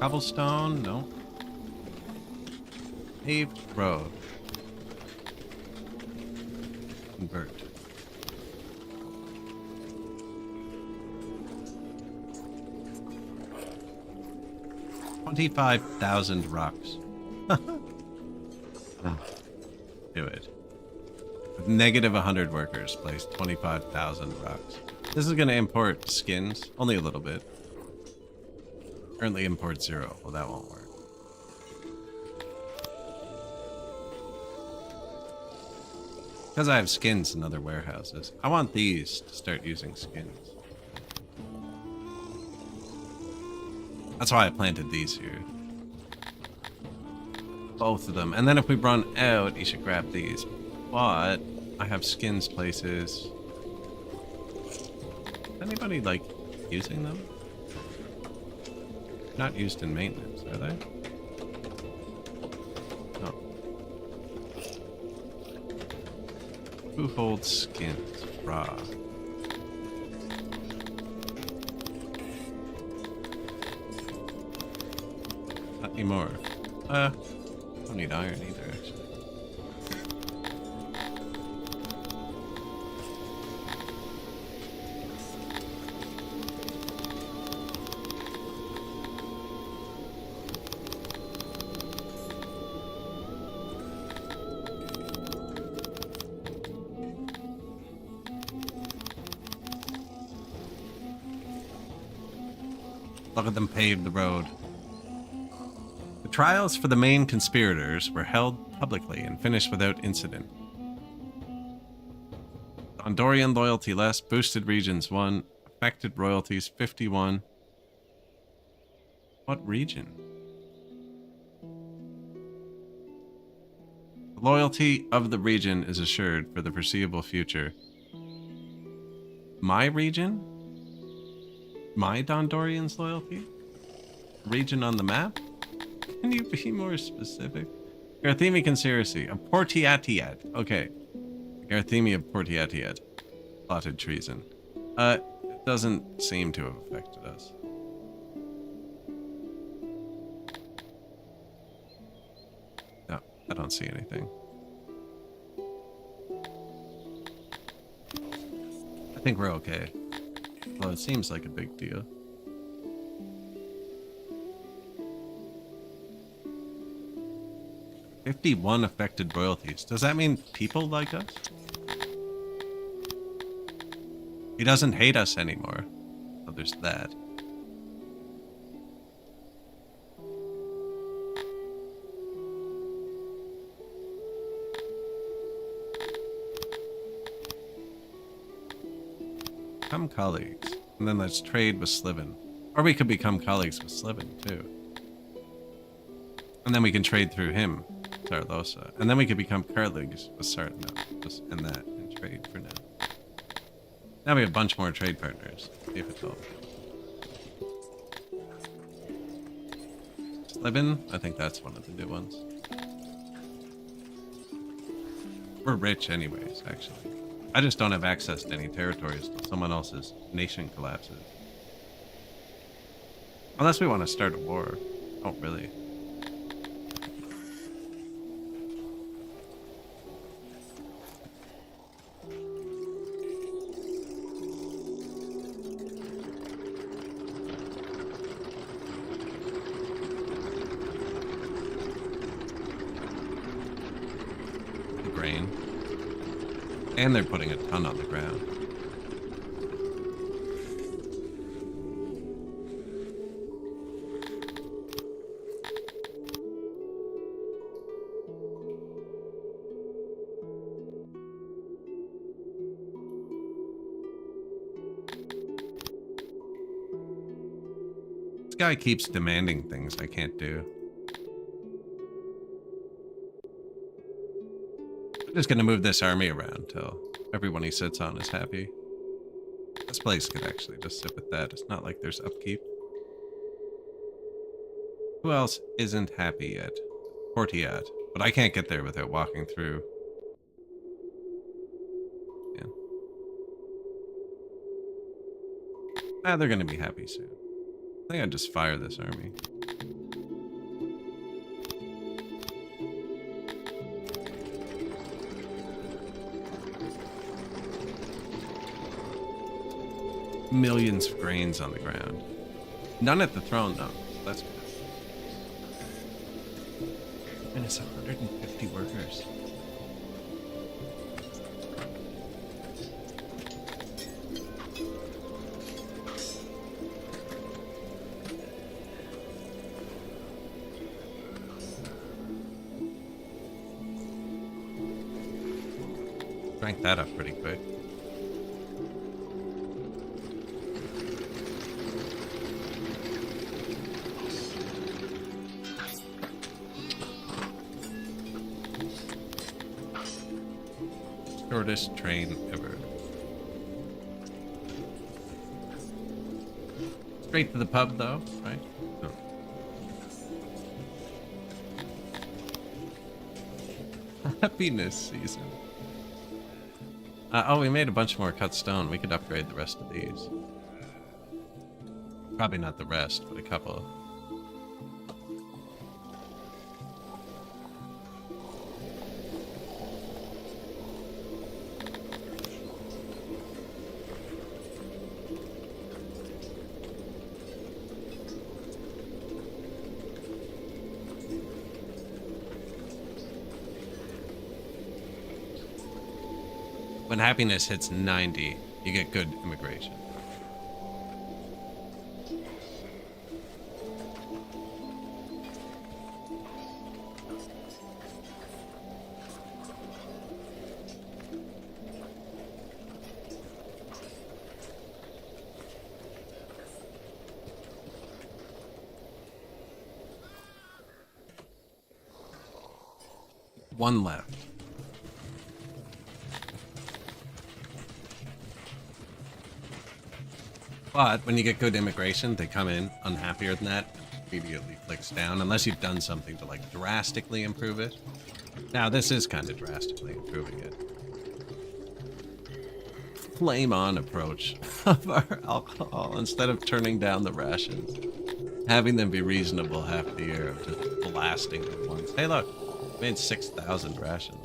Cobblestone? No. Paved road. Convert. 25,000 rocks. Do it. With negative 100 workers, place 25,000 rocks. This is going to import skins, only a little bit. Currently import 0. Well, that won't work. Because I have skins in other warehouses. I want these to start using skins. That's why I planted these here. Both of them. And then if we run out, you should grab these. But I have skins places. Is anybody, like, using them? Not used in maintenance, are they? No. Who holds skins? Raw. Not anymore. Don't need iron either, actually. Look at them pave the road. The trials for the main conspirators were held publicly and finished without incident. Dondorian loyalty less, boosted regions 1, affected royalties 51. What region? The loyalty of the region is assured for the foreseeable future. My region? My Dondorians loyalty? Region on the map? Can you be more specific? Garthemi conspiracy. A Portiatiad. Okay. Garthemi of Portiatiad. Plotted treason. It doesn't seem to have affected us. No, I don't see anything. I think we're okay. Well, it seems like a big deal. "51 affected royalties." Does that mean people like us? He doesn't hate us anymore. So there's that. Become colleagues. And then let's trade with Sliven. Or we could become colleagues with Sliven, too. And then we can trade through him, Sarlosa. And then we could become colleagues with Sartno. Just end that and trade for now. Now we have a bunch more trade partners. See if it's all. Sliven? I think that's one of the new ones. We're rich anyways, actually. I just don't have access to any territories till someone else's nation collapses. Unless we want to start a war. Oh, really? Grain. And they're putting a ton on the ground. This guy keeps demanding things I can't do. I'm just gonna move this army around till everyone he sits on is happy. This place could actually just sit with that. It's not like there's upkeep. Who else isn't happy yet? Portiat. But I can't get there without walking through. Yeah. Ah, they're gonna be happy soon. I think I'd just fire this army. Millions of grains on the ground. None at the throne, though. That's good. And it's 150 workers. Crank that up pretty quick. Shortest train ever. Straight to the pub though, right? No. Happiness season. Oh, we made a bunch more cut stone. We could upgrade the rest of these. Probably not the rest, but a couple. When happiness hits 90, you get good immigration. One left. But when you get good immigration, they come in unhappier than that, immediately clicks down, unless you've done something to like drastically improve it. Now this is kind of drastically improving it. Flame on approach of our alcohol instead of turning down the rations. Having them be reasonable half the year of just blasting them once. Hey look, made 6,000 rations.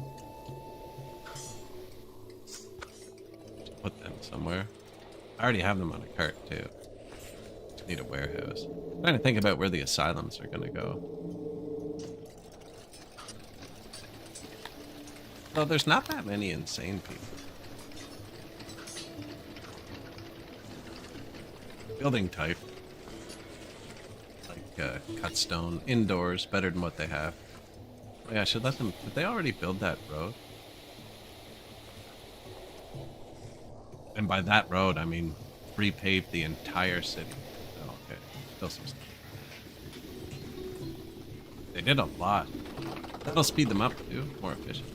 Put them somewhere. I already have them on a cart, too. Just need a warehouse. I'm trying to think about where the asylums are going to go. Well, there's not that many insane people. Building type. Like, cut stone. Indoors, better than what they have. Oh yeah, I should let them... Did they already build that road? And by that road, I mean repaved the entire city. Oh, okay. Still some stuff. They did a lot. That'll speed them up, too. More efficient.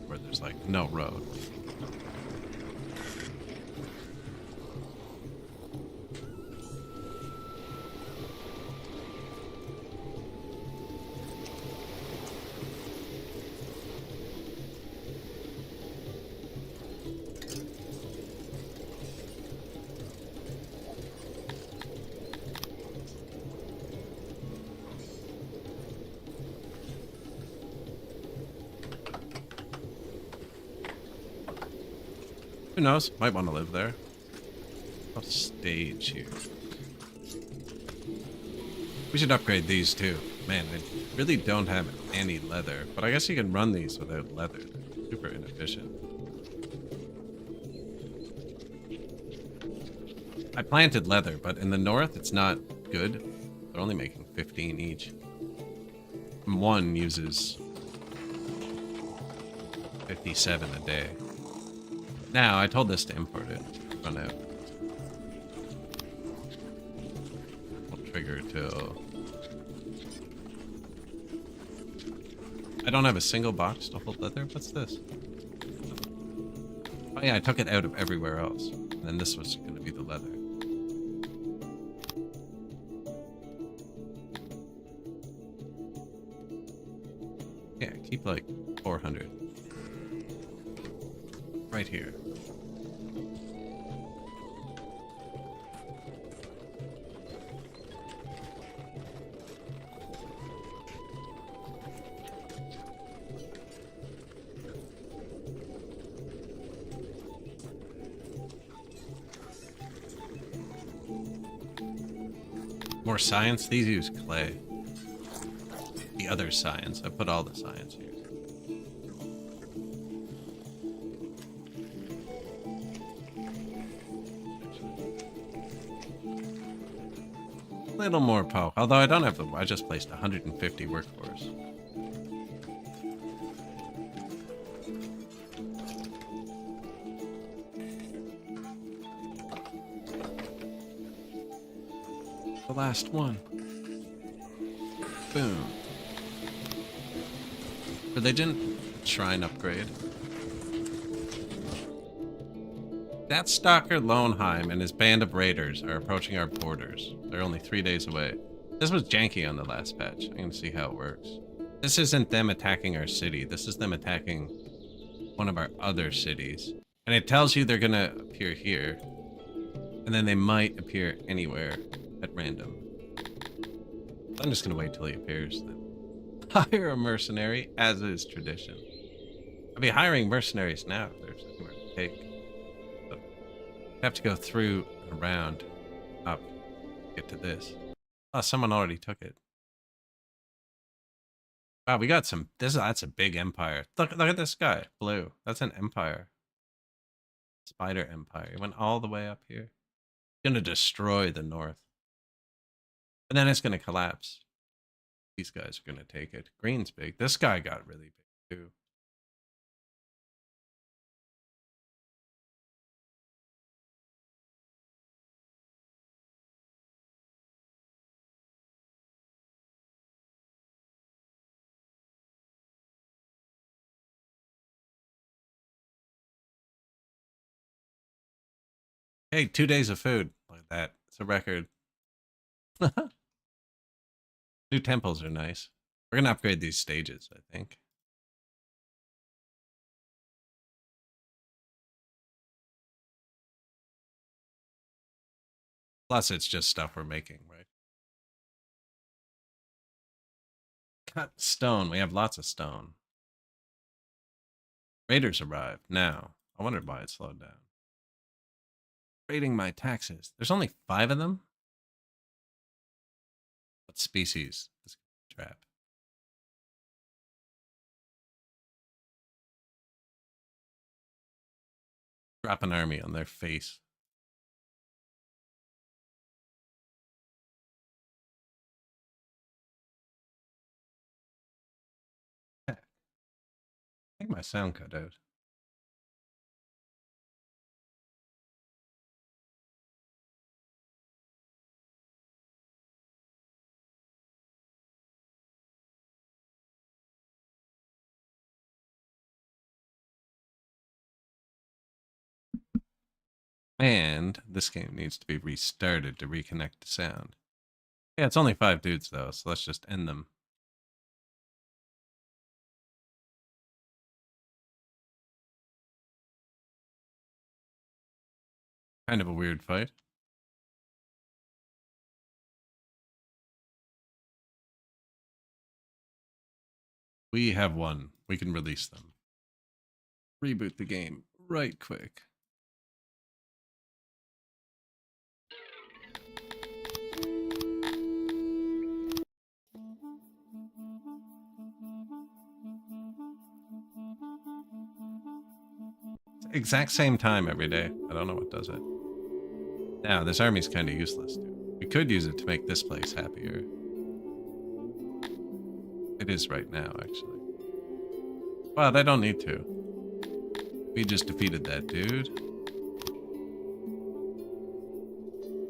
Where there's, like, no road. Who knows? Might want to live there. I'll stage here. We should upgrade these too. Man, I really don't have any leather, but I guess you can run these without leather. They're super inefficient. I planted leather, but in the north it's not good. They're only making 15 each. One uses 57 a day. Now, I told this to import it. Run out. Won't trigger till... I don't have a single box to hold leather. What's this? Oh yeah, I took it out of everywhere else. And then this was going to be the leather. Yeah, keep like 400. Right here. More science? These use clay. The other science. I put all the science here. A little more power. Although I don't have the... I just placed 150 workforce. The last one. Boom. Religion, shrine upgrade. That stalker Loneheim and his band of raiders are approaching our borders. They're only 3 days away. This was janky on the last patch. I'm gonna see how it works. This isn't them attacking our city. This is them attacking one of our other cities. And it tells you they're gonna appear here. And then they might appear anywhere at random. I'm just gonna wait till he appears then. Hire a mercenary, as is tradition. I'll be hiring mercenaries now if there's anywhere to take. But I have to go through and around up to get to this. Oh, someone already took it. Wow, we got some. That's a big empire. Look at this guy, blue. That's an empire. Spider empire. It went all the way up here. It's gonna destroy the north. And then it's gonna collapse. These guys are gonna take it. Green's big. This guy got really big too. Hey, 2 days of food. Look at that. It's a record. New temples are nice. We're gonna upgrade these stages, I think. Plus, it's just stuff we're making, right? Cut stone. We have lots of stone. Raiders arrive now. I wondered why it slowed down. Raiding my taxes. There's only 5 of them? What species? This trap. Drop an army on their face. I think my sound cut out. And this game needs to be restarted to reconnect to sound. Yeah, it's only 5 dudes though, so let's just end them. Kind of a weird fight. We have won. We can release them. Reboot the game right quick. Exact same time every day. I don't know what does it. Now, this army's kind of useless, dude. We could use it to make this place happier. It is right now, actually. But I don't need to. We just defeated that dude.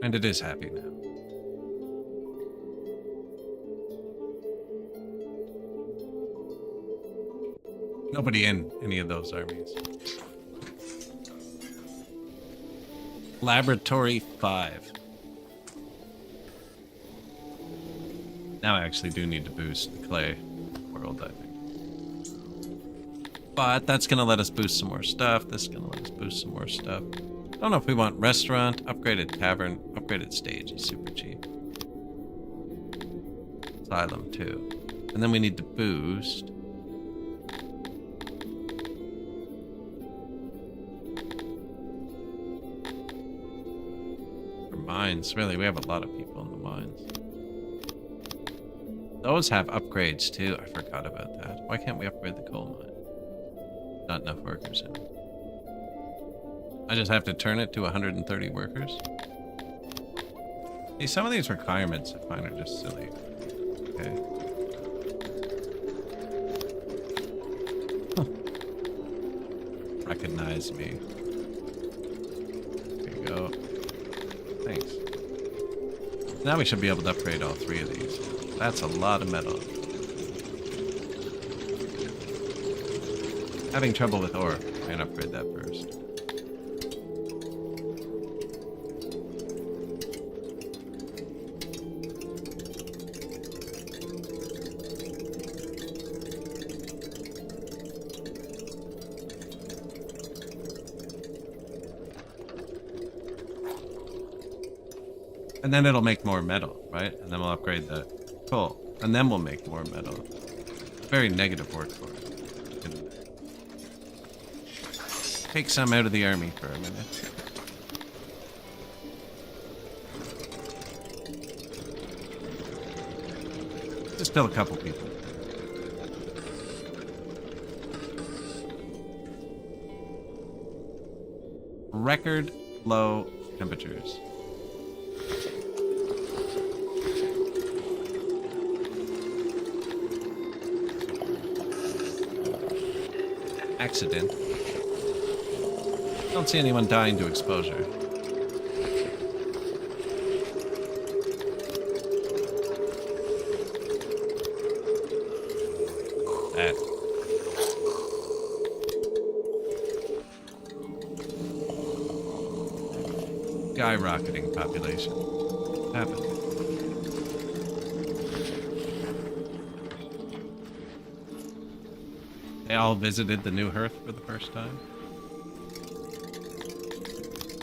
And it is happy now. Nobody in any of those armies. Laboratory 5. Now I actually do need to boost the clay world, I think. But that's going to let us boost some more stuff. This is going to let us boost some more stuff. I don't know if we want restaurant, upgraded tavern, upgraded stage is super cheap. Asylum too. And then we need to boost. Mines, really, we have a lot of people in the mines. Those have upgrades too. I forgot about that. Why can't we upgrade the coal mine? Not enough workers in it. I just have to turn it to 130 workers. See, some of these requirements I find are just silly. Okay. Recognize me. There you go. Thanks. Now we should be able to upgrade all 3 of these. That's a lot of metal. Having trouble with ore. I'm gonna upgrade that first. And then it'll make more metal, right? And then we'll upgrade the coal. And then we'll make more metal. Very negative workforce. Take some out of the army for a minute. Just kill a couple people. Record low temperatures. Accident. Don't see anyone dying to exposure. That. Skyrocketing population. What happened? They all visited the new hearth for the first time.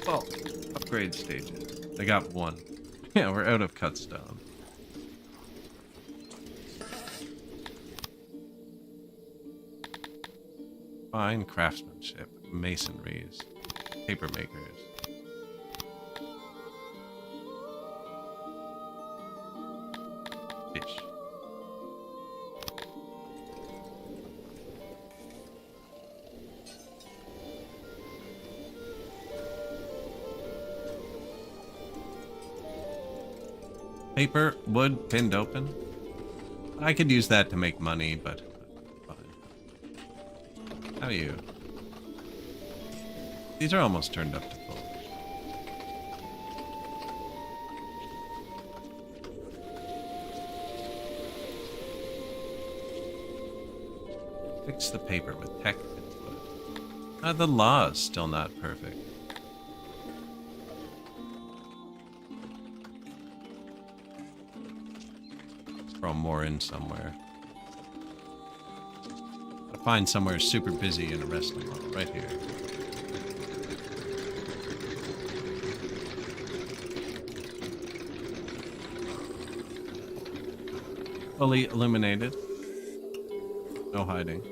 Well, upgrade stages. They got 1. Yeah, we're out of cut stone. Fine craftsmanship, masonries, paper makers. Fish. Paper, wood, pinned open. I could use that to make money, but fine. How are you? These are almost turned up to full. Fix the paper with tech input. The law is still not perfect. Throw more in somewhere. Gotta find somewhere super busy and arrest them all. Right here. Fully illuminated. No hiding.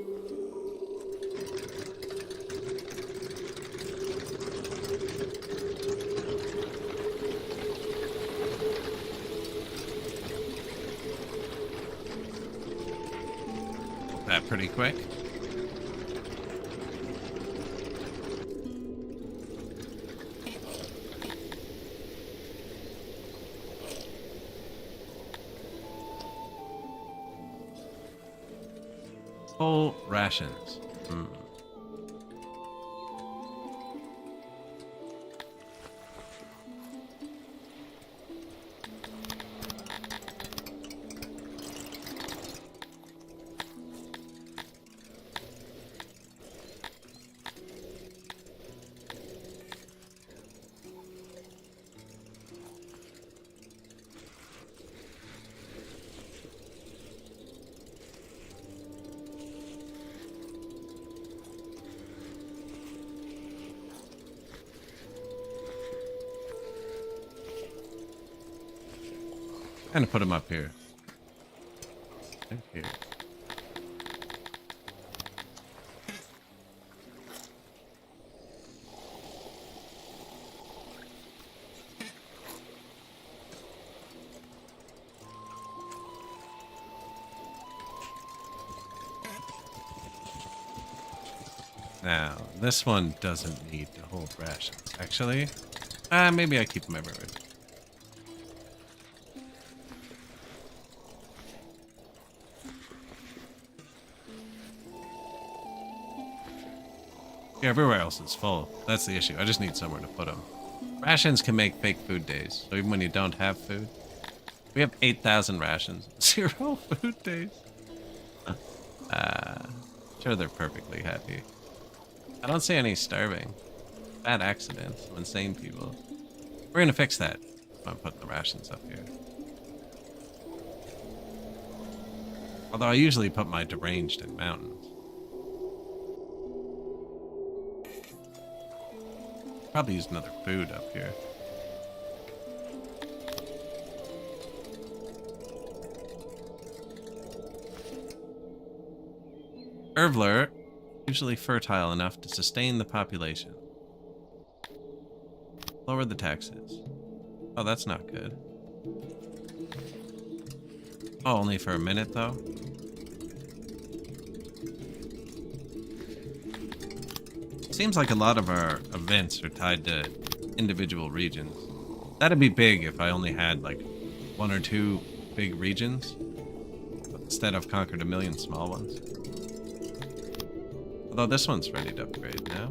That pretty quick. Whole rations. Kind of put them up here. Right here. Now, this one doesn't need to hold rations. Actually, maybe I keep them everywhere. Yeah, everywhere else is full. That's the issue. I just need somewhere to put them. Rations can make fake food days. So even when you don't have food. We have 8,000 rations. 0 food days. Sure, they're perfectly happy. I don't see any starving. Bad accidents. Some insane people. We're gonna fix that. I'm putting the rations up here. Although I usually put my deranged in mountains. Probably use another food up here. Ervler, usually fertile enough to sustain the population. Lower the taxes. Oh, that's not good. Oh, only for a minute though? Seems like a lot of our events are tied to individual regions. That'd be big if I only had like 1 or 2 big regions. Instead I've conquered 1 million small ones. Although this one's ready to upgrade now.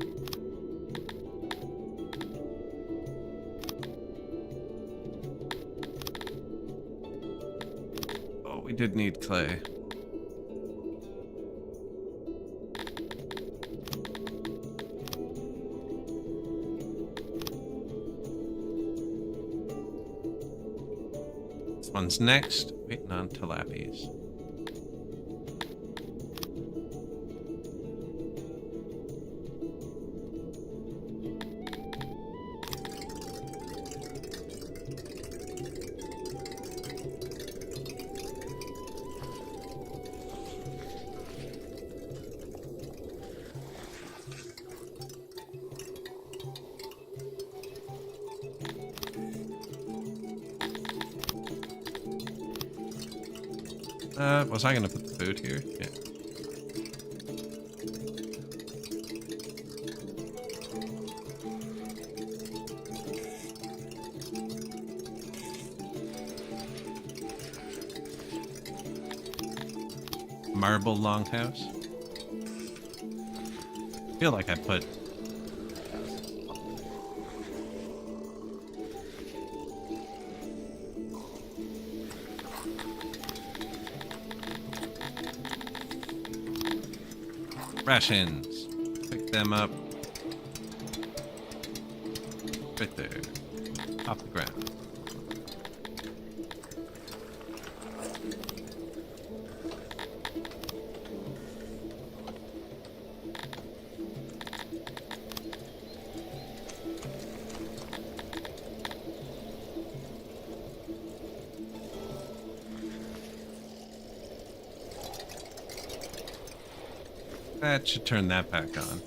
Oh, we did need clay. This one's next. Waiting on tilapies. Was I gonna put the food here? Yeah. Marble longhouse. I feel like I put rations. Pick them up. Right there. Off the ground. That should turn that back on.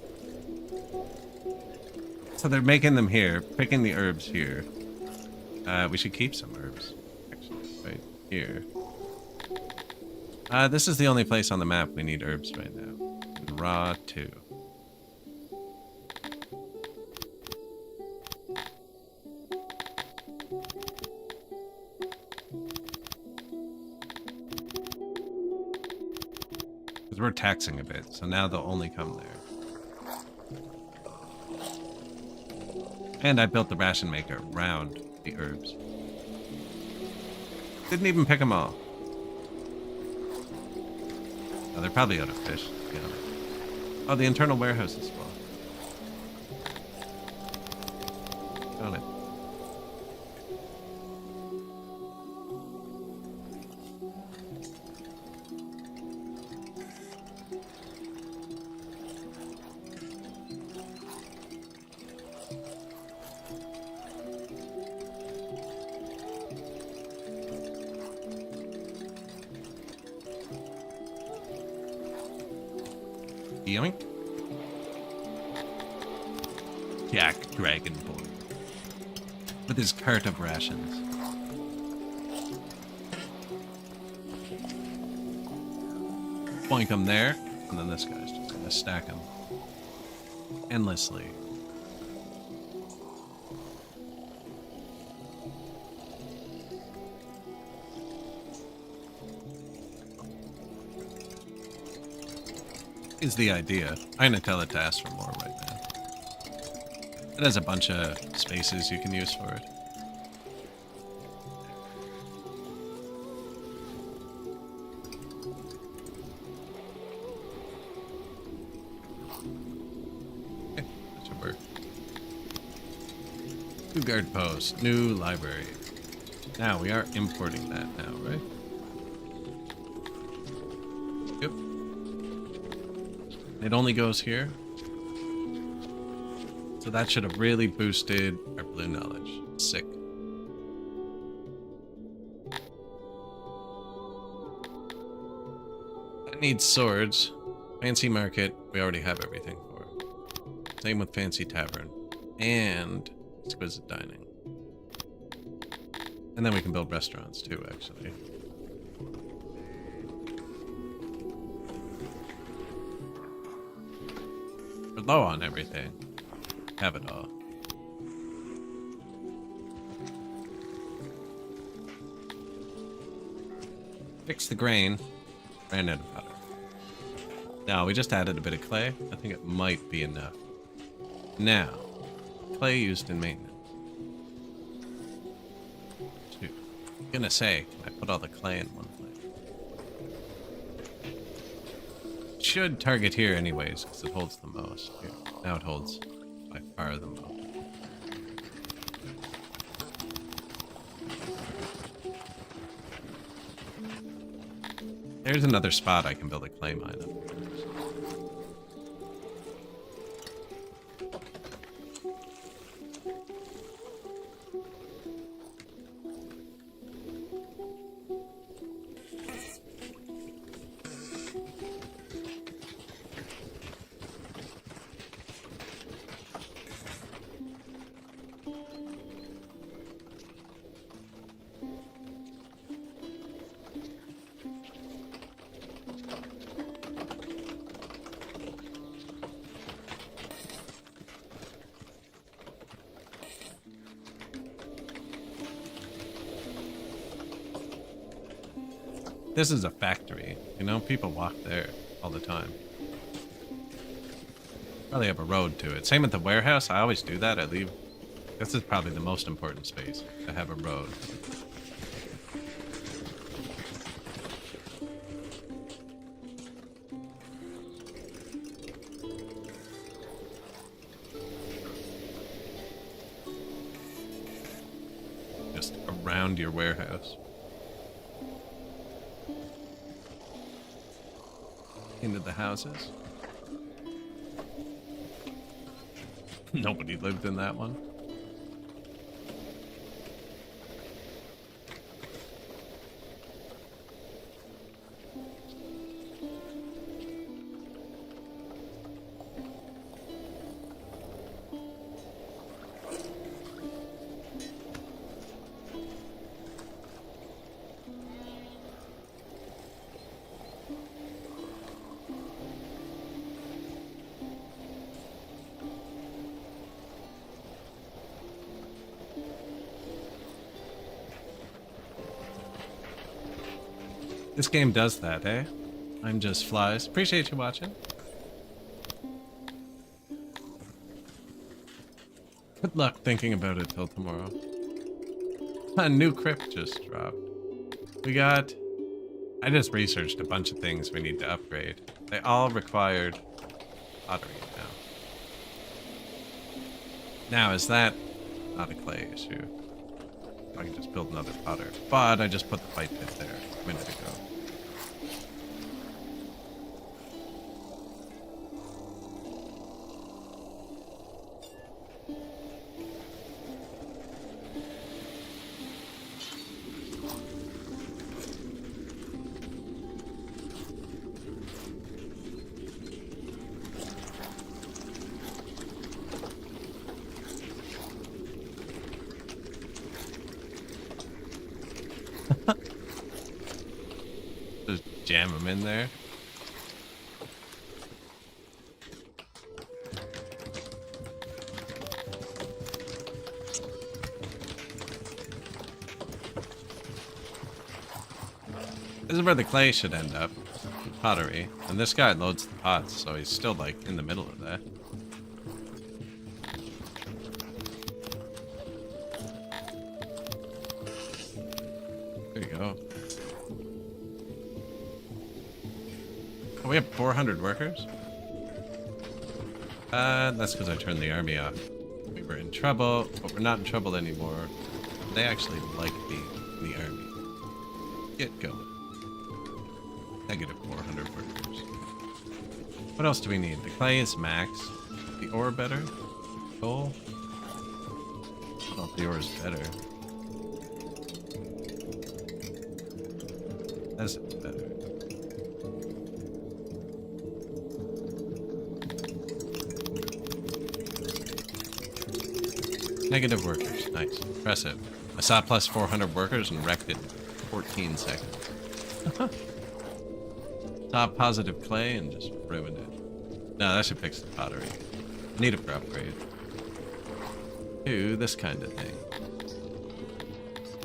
So they're making them here, picking the herbs here. We should keep some herbs, actually, right here. This is the only place on the map we need herbs right now. And raw too. We're taxing a bit, so now they'll only come there. And I built the ration maker around the herbs. Didn't even pick them all. Oh, they're probably out of fish, to be honest. Oh, the internal warehouse is full. Got it. Yoink. Jack Dragonborn. With his cart of rations. Boink him there, and then this guy's just gonna stack him. endlessly. Is the idea. I'm gonna tell it to ask for more right now. It has a bunch of spaces you can use for it. Okay, that should work. New guard post, new library. Now we are importing that now, right? Yep. It only goes here. So that should have really boosted our blue knowledge. Sick. That needs swords. Fancy market, we already have everything for. Same with fancy tavern. And exquisite dining. And then we can build restaurants too, actually. We're low on everything. Have it all. Fix the grain. Ran out of powder. Now, we just added a bit of clay. I think it might be enough. Now, clay used in maintenance. Two. I'm gonna say, can I put all the clay in one place? Should target here anyways, because it holds the most. Here. Now it holds by far the most. There's another spot I can build a clay mine up. This is a factory, you know? People walk there all the time. Probably have a road to it. Same with the warehouse. I always do that. I leave. This is probably the most important space, to have a road. Just around your warehouse. Into the houses. Nobody lived in that one. This game does that, eh? I'm just flies. Appreciate you watching. Good luck thinking about it till tomorrow. A new crypt just dropped. We got... I just researched a bunch of things we need to upgrade. They all required pottery now. Now, is that not a clay issue? I can just build another potter. But I just put the fight pit there a minute ago. Just jam them in there. This is where the clay should end up. Pottery. And this guy loads the pots, so he's still like in the middle of that. There you go. Oh, we have 400 workers? That's because I turned the army off. We were in trouble, but we're not in trouble anymore. They actually like being in the army. Get going. Negative 400 workers. What else do we need? The clay is max. The ore better? Coal? I don't know if the ore is better. That's better. Negative workers. Nice. Impressive. I saw plus 400 workers and wrecked it in 14 seconds. Saw positive clay and just ruined it. No, that should fix the pottery. Need it for upgrade. To this kind of thing.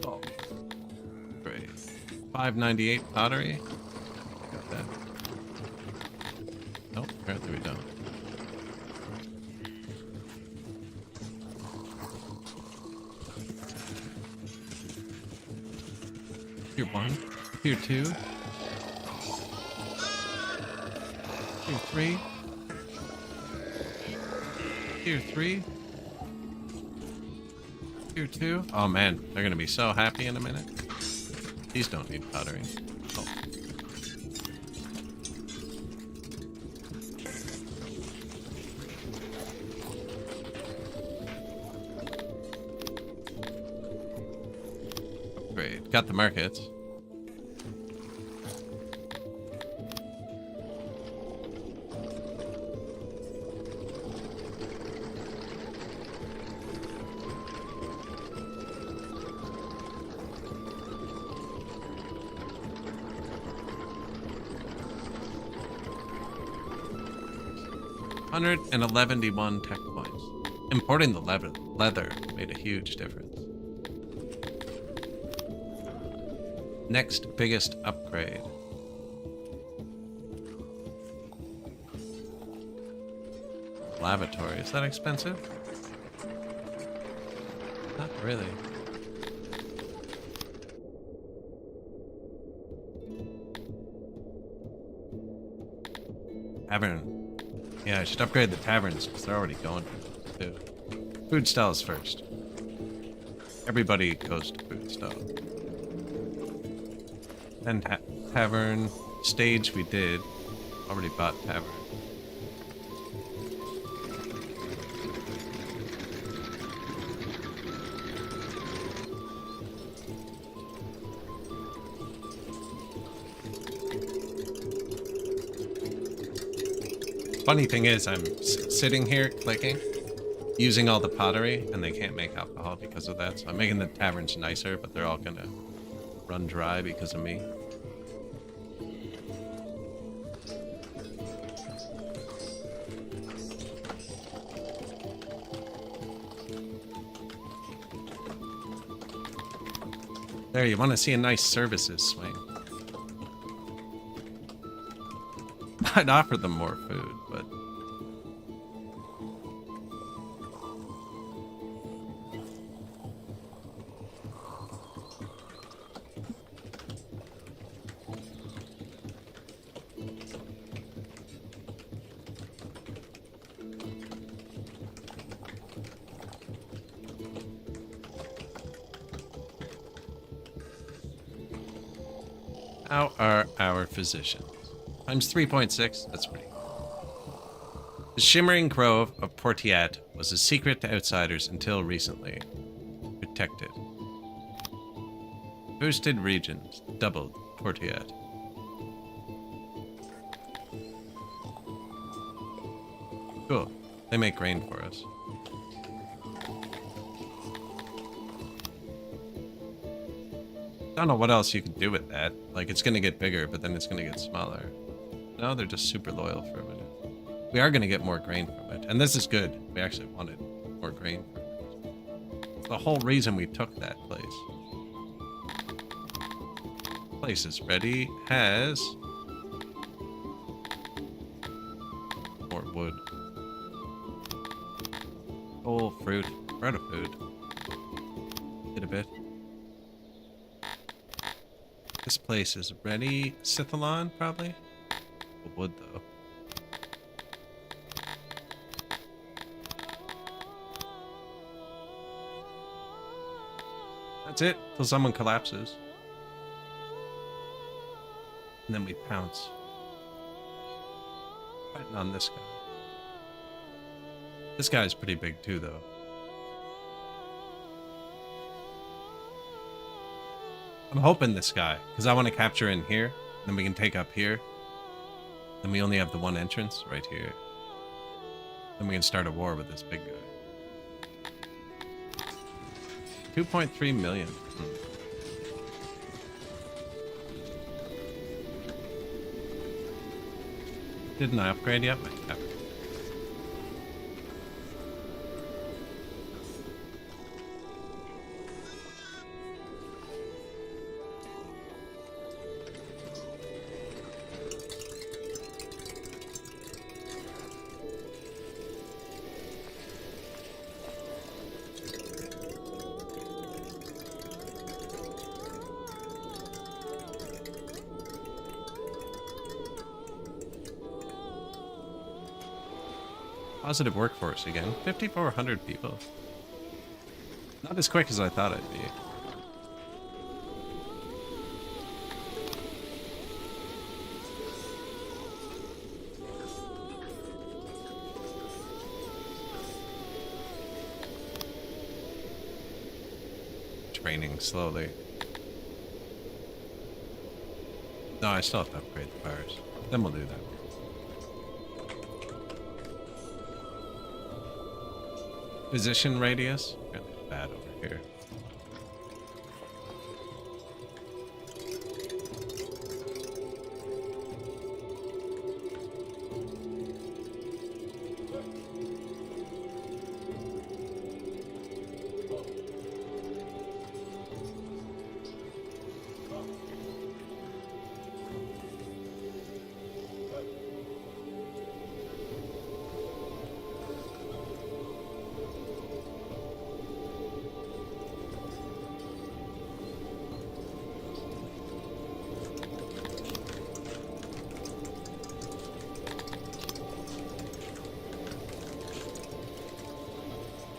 Oh. Great. 598 pottery. Got that. Nope, apparently we don't. Tier 1, Tier 2, Tier 3, Tier 3, Tier 2. Oh man, they're gonna be so happy in a minute. These don't need pottery. Oh. Great, got the markets. $111 tech points. Importing the leather made a huge difference. Next biggest upgrade. Lavatory. Is that expensive? Not really. Tavern. Yeah, I should upgrade the taverns because they're already going for it too. Food stalls first. Everybody goes to food stall. Then tavern. Stage we did. Already bought tavern. Funny thing is, I'm sitting here clicking, using all the pottery, and they can't make alcohol because of that. So I'm making the taverns nicer, but they're all gonna run dry because of me. There, you want to see a nice services swing. I'd offer them more food, but... How are our physicians? Times 3.6, that's pretty cool. The Shimmering Grove of Portiat was a secret to outsiders until recently. Protected. Boosted regions, doubled Portiat. Cool, they make grain for us. I don't know what else you can do with that. Like, it's gonna get bigger, but then it's gonna get smaller. No, they're just super loyal for a minute. We are gonna get more grain from it, and this is good. We actually wanted more grain from it. It's the whole reason we took that place. place is ready. Has more wood. Oh, fruit. We're out of food. Did a bit. This place is ready. Sithalon, probably. Wood, though. That's it, till someone collapses. And then we pounce. Fighting on this guy. This guy's pretty big too, though. I'm hoping this guy, because I want to capture in here. Then we can take up here. Then we only have the one entrance right here. Then we can start a war with this big guy. 2.3 million. Didn't I upgrade yet? Yeah. Positive workforce again. 5,400 people. Not as quick as I thought it'd be. Training slowly. No, I still have to upgrade the fires. Then we'll do that. Position radius? Really bad over here.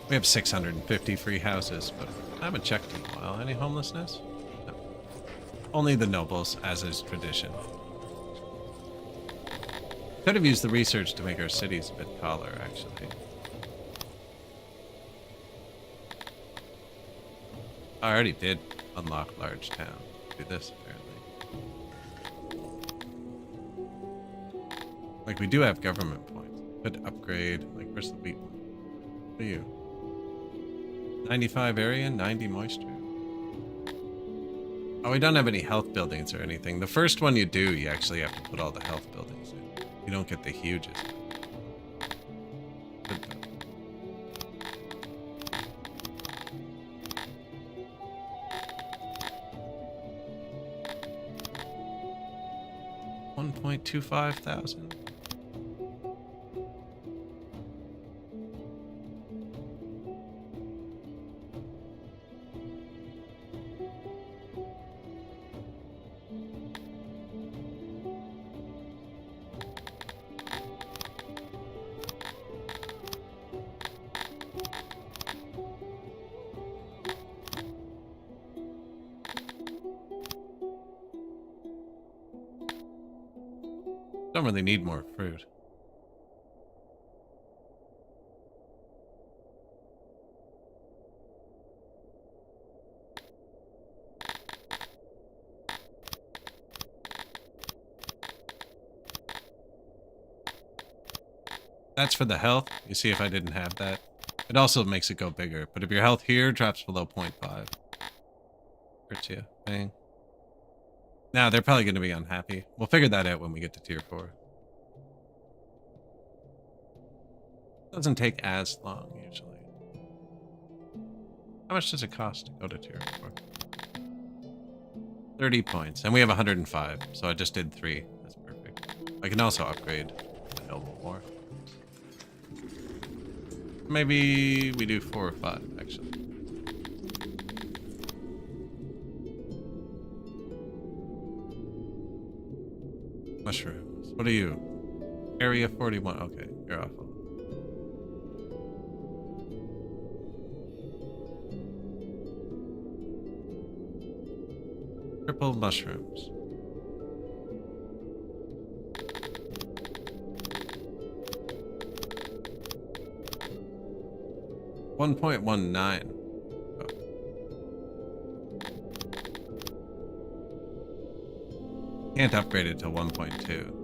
We have 650 free houses, but I haven't checked in a while. Any homelessness? No. Only the nobles, as is tradition. Could have used the research to make our cities a bit taller, actually. I already did unlock large town. Do this, apparently. Like, we do have government points. Could upgrade. Like, where's the wheat one? What are you? 95 area, 90 moisture. Oh, we don't have any health buildings or anything. The first one you do, you actually have to put all the health buildings in. You don't get the hugest. Good though. $1,250,000. Don't really need more fruit. That's for the health. You see if I didn't have that. It also makes it go bigger, but if your health here drops below 0.5. Hurts you. Bang. Now they're probably going to be unhappy. We'll figure that out when we get to tier 4. Doesn't take as long usually. How much does it cost to go to tier 4? 30 points. And we have 105, so I just did 3. That's perfect. I can also upgrade the noble more. Maybe we do 4 or 5, actually. Mushrooms. What are you? Area 41. Okay, you're awful. Triple mushrooms. $1.19. Oh. Can't upgrade it to 1.2.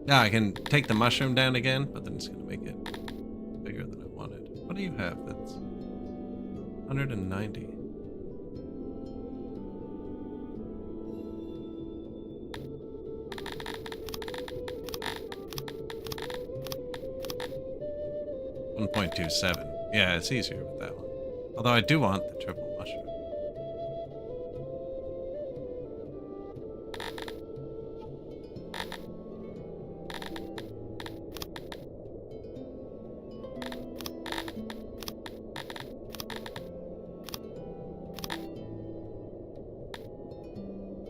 Yeah, I can take the mushroom down again, but then it's gonna make it bigger than I wanted. What do you have that's 190? $1.27. Yeah, it's easier with that one. Although I do want the triple mushroom.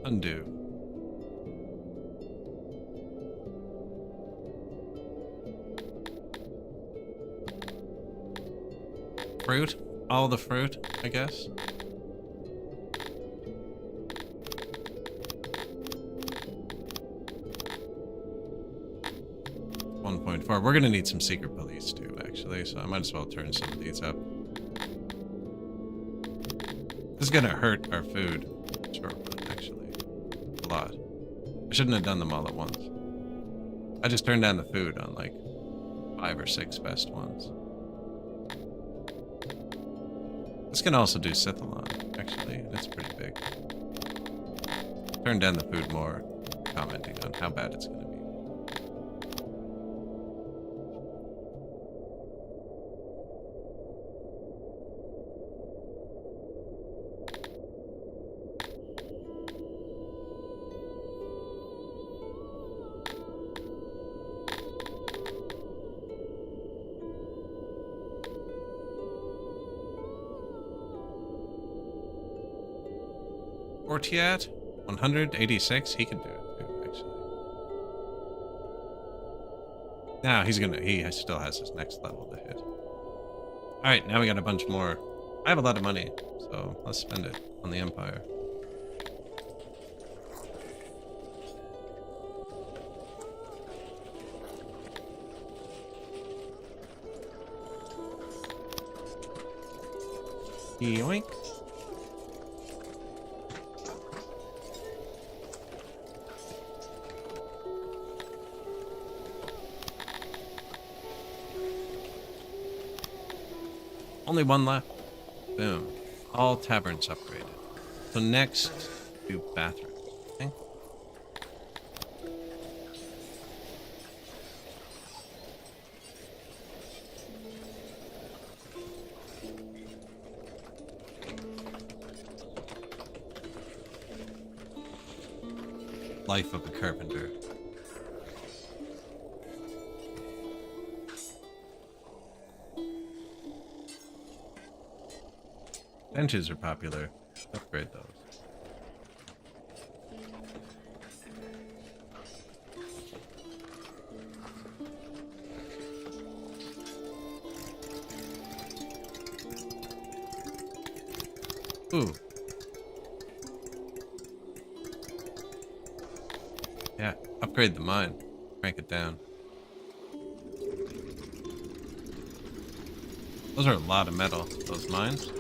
Undo. Fruit? All the fruit, I guess. $1.4. We're gonna need some secret police too, actually, so I might as well turn some of these up. This is gonna hurt our food. Sure, actually. A lot. I shouldn't have done them all at once. I just turned down the food on like 5 or 6 best ones. This can also do Scythalon, actually. That's pretty big. Turn down the food more, commenting on how bad it's going to be. Fortiat, 186. He can do it too, actually. Now he still has his next level to hit. All right, now we got a bunch more. I have a lot of money, so let's spend it on the Empire. Yoink. Only one left. Boom. All taverns upgraded. So next, do bathrooms. Okay. Life of a carpenter. Benches are popular. Upgrade those. Ooh. Yeah, upgrade the mine. Crank it down. Those are a lot of metal, those mines.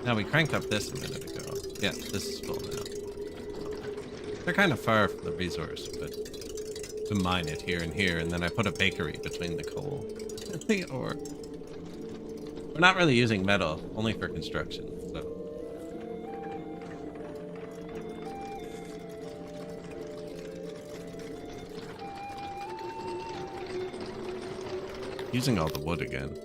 Now, we cranked up this a minute ago. Yeah, this is full now. They're kind of far from the resource, but to mine it here and here, and then I put a bakery between the coal and the ore. We're not really using metal, only for construction, so. Using all the wood again.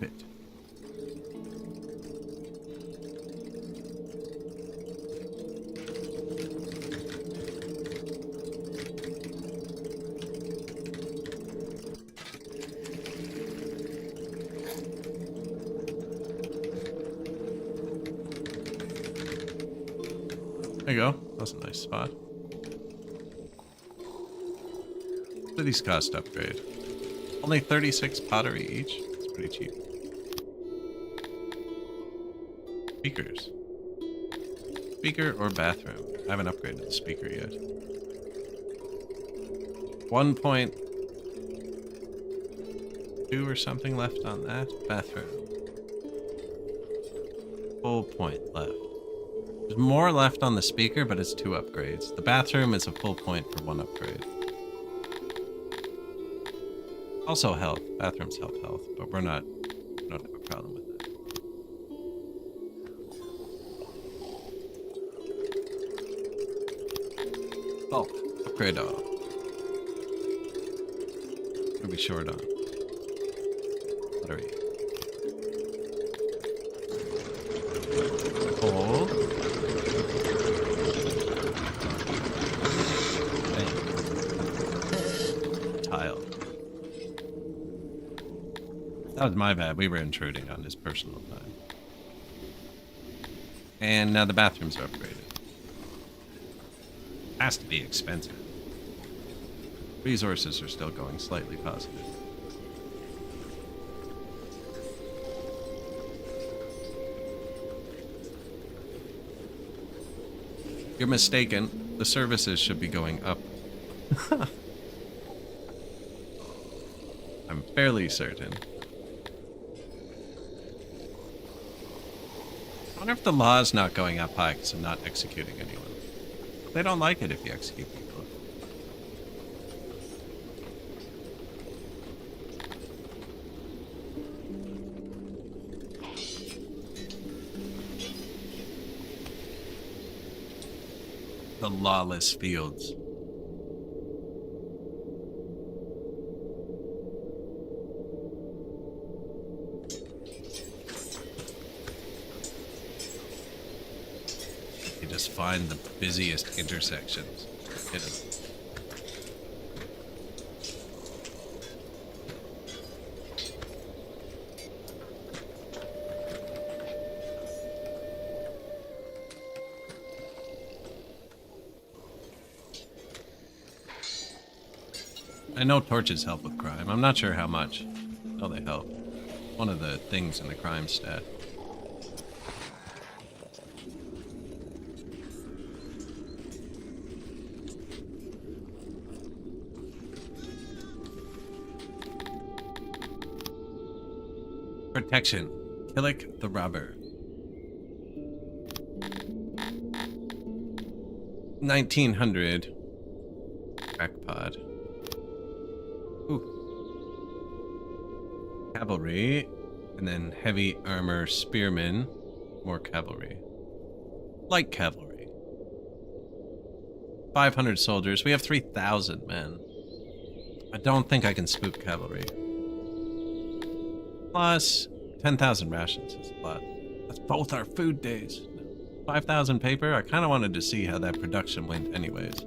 pit. There you go. That's a nice spot. What do these cost to upgrade? Only 36 pottery each? It's pretty cheap. Speakers. Speaker or bathroom? I haven't upgraded the speaker yet. 1.2 or something left on that. Bathroom. Full point left. There's more left on the speaker, but it's 2 upgrades. The bathroom is a full point for 1 upgrade. Also health. Bathrooms help health, but we don't have a problem with that. Oh, upgrade all. What are we short on? Battery. Coal. Tile. That was my bad. We were intruding on his personal time. And now the bathrooms are upgraded. Has to be expensive. Resources are still going slightly positive. You're mistaken. The services should be going up. I'm fairly certain. I wonder if the law's not going up high because I'm not executing anyone. They don't like it if you execute people. The lawless fields. You just find the busiest intersections. Hit 'em. I know torches help with crime. I'm not sure how much. Oh, they help. One of the things in the crime stat. Protection. Killick the robber. 1900. Crackpot. Ooh. Cavalry. And then heavy armor spearmen. More cavalry. Light cavalry. 500 soldiers. We have 3,000 men. I don't think I can spook cavalry. Plus 10,000 rations is a lot. That's both our food days. 5,000 paper? I kind of wanted to see how that production went anyways.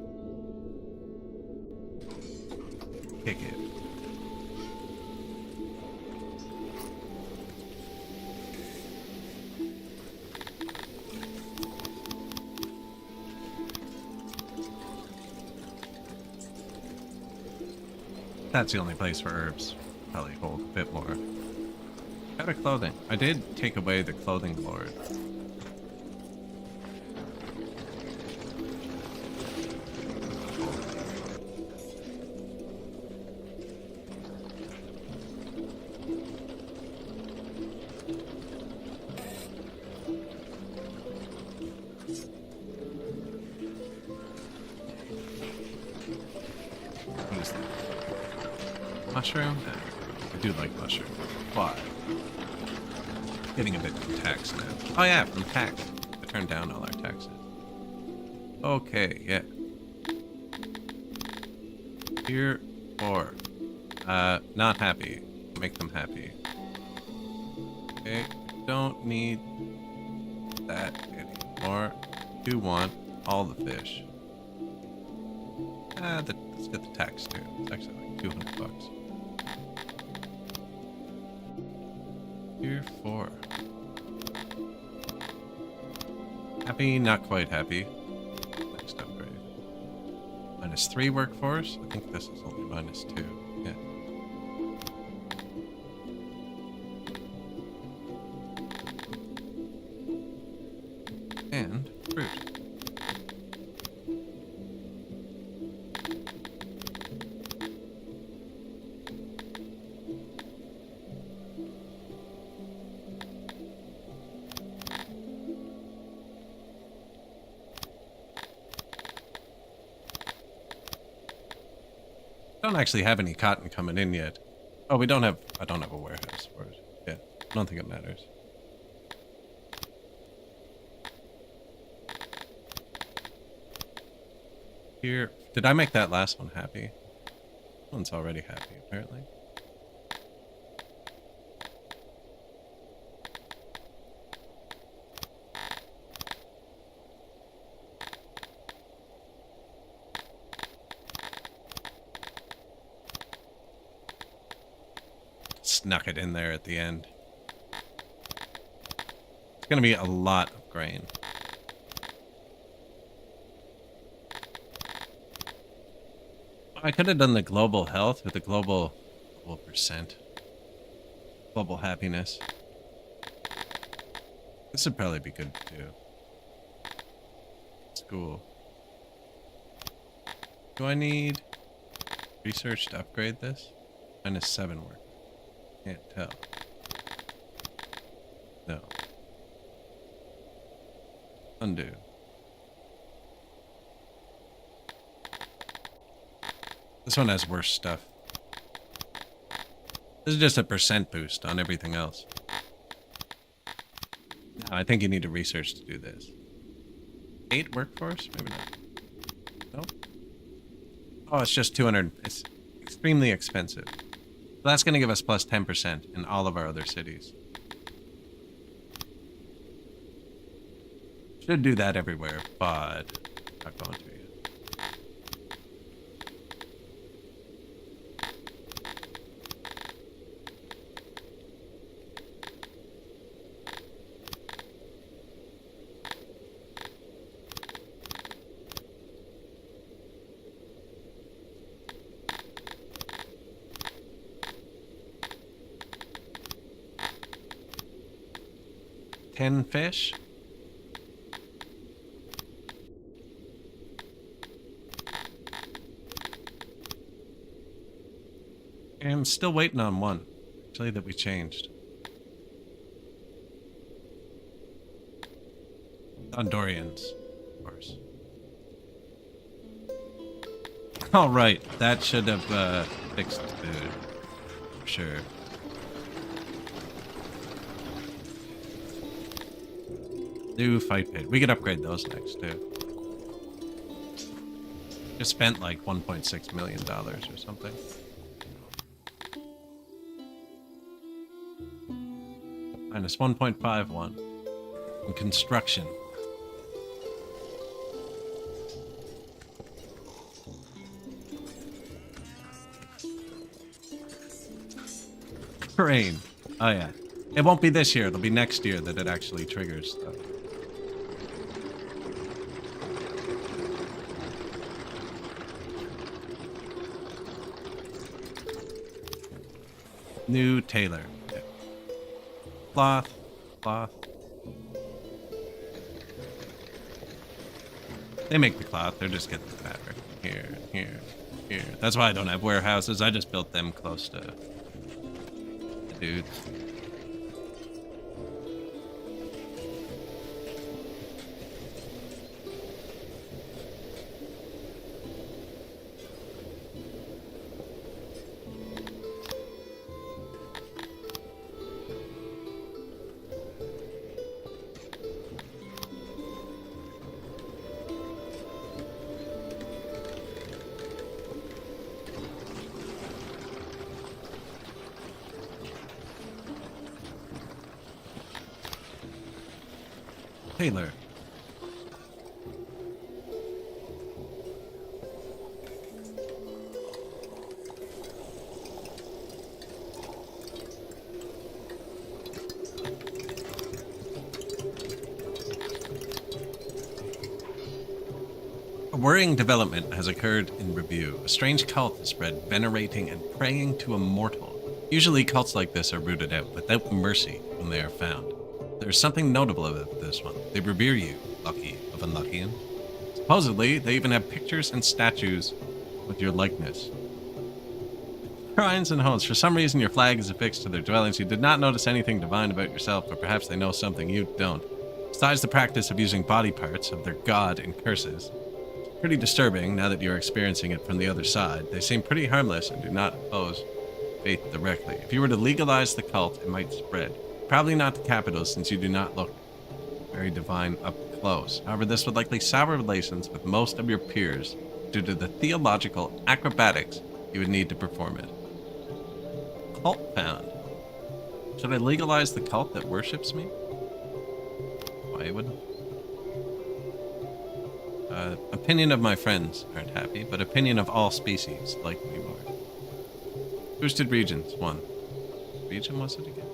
Kick it. That's the only place for herbs. Probably hold a bit more. Better clothing. I did take away the clothing lord. What is that? Mushroom? I do like mushroom. Why? Getting a bit taxed now. Oh yeah, from tax. I turned down all our taxes. Okay, yeah. Here or not happy. Make them happy. Okay, don't need that anymore. Do want all the fish. Let's get the tax too. It's actually like 200 bucks. Tier 4. Happy, not quite happy. Next upgrade. -3 workforce? I think this is only -2. Yeah. And fruit. Don't actually have any cotton coming in yet. Oh, I don't have a warehouse for it. Yeah, I don't think it matters. Here, did I make that last one happy? One's already happy, apparently. Snuck it in there at the end. It's gonna be a lot of grain. I could have done the global health or the global percent. Global happiness. This would probably be good to do. School. Do I need research to upgrade this? -7 work. Can't tell. No. Undo. This one has worse stuff. This is just a percent boost on everything else. No, I think you need to research to do this. 8 workforce? Maybe not. Nope. Oh, it's just 200. It's extremely expensive. So that's going to give us plus 10% in all of our other cities. Should do that everywhere, but not going to yet. Fish. I'm still waiting on one, actually, that we changed. Dondorians, of course. All right, that should have fixed food, for sure. New fight pit. We could upgrade those next, too. Just spent like $1.6 million or something. Minus 1.51. In construction. Terrain. Oh, yeah. It won't be this year. It'll be next year that it actually triggers stuff. New tailor. Yeah. Cloth. They make the cloth. They're just getting the fabric. Here. That's why I don't have warehouses. I just built them close to the dudes. Taylor. A worrying development has occurred in Review. A strange cult has spread, venerating and praying to a mortal. Usually cults like this are rooted out without mercy when they are found. There is something notable about this one. They revere you, lucky of unluckian. Supposedly, they even have pictures and statues with your likeness. Shrines and homes. For some reason, your flag is affixed to their dwellings. You did not notice anything divine about yourself, but perhaps they know something you don't. Besides the practice of using body parts of their god in curses, pretty disturbing now that you're experiencing it from the other side. They seem pretty harmless and do not oppose faith directly. If you were to legalize the cult, it might spread. Probably not the capital, since you do not look very divine up close. However, this would likely sour relations with most of your peers due to the theological acrobatics you would need to perform it. Cult found. Should I legalize the cult that worships me? Why wouldn't? Opinion of my friends aren't happy, but opinion of all species like me more. Boosted regions, 1. Region was it again?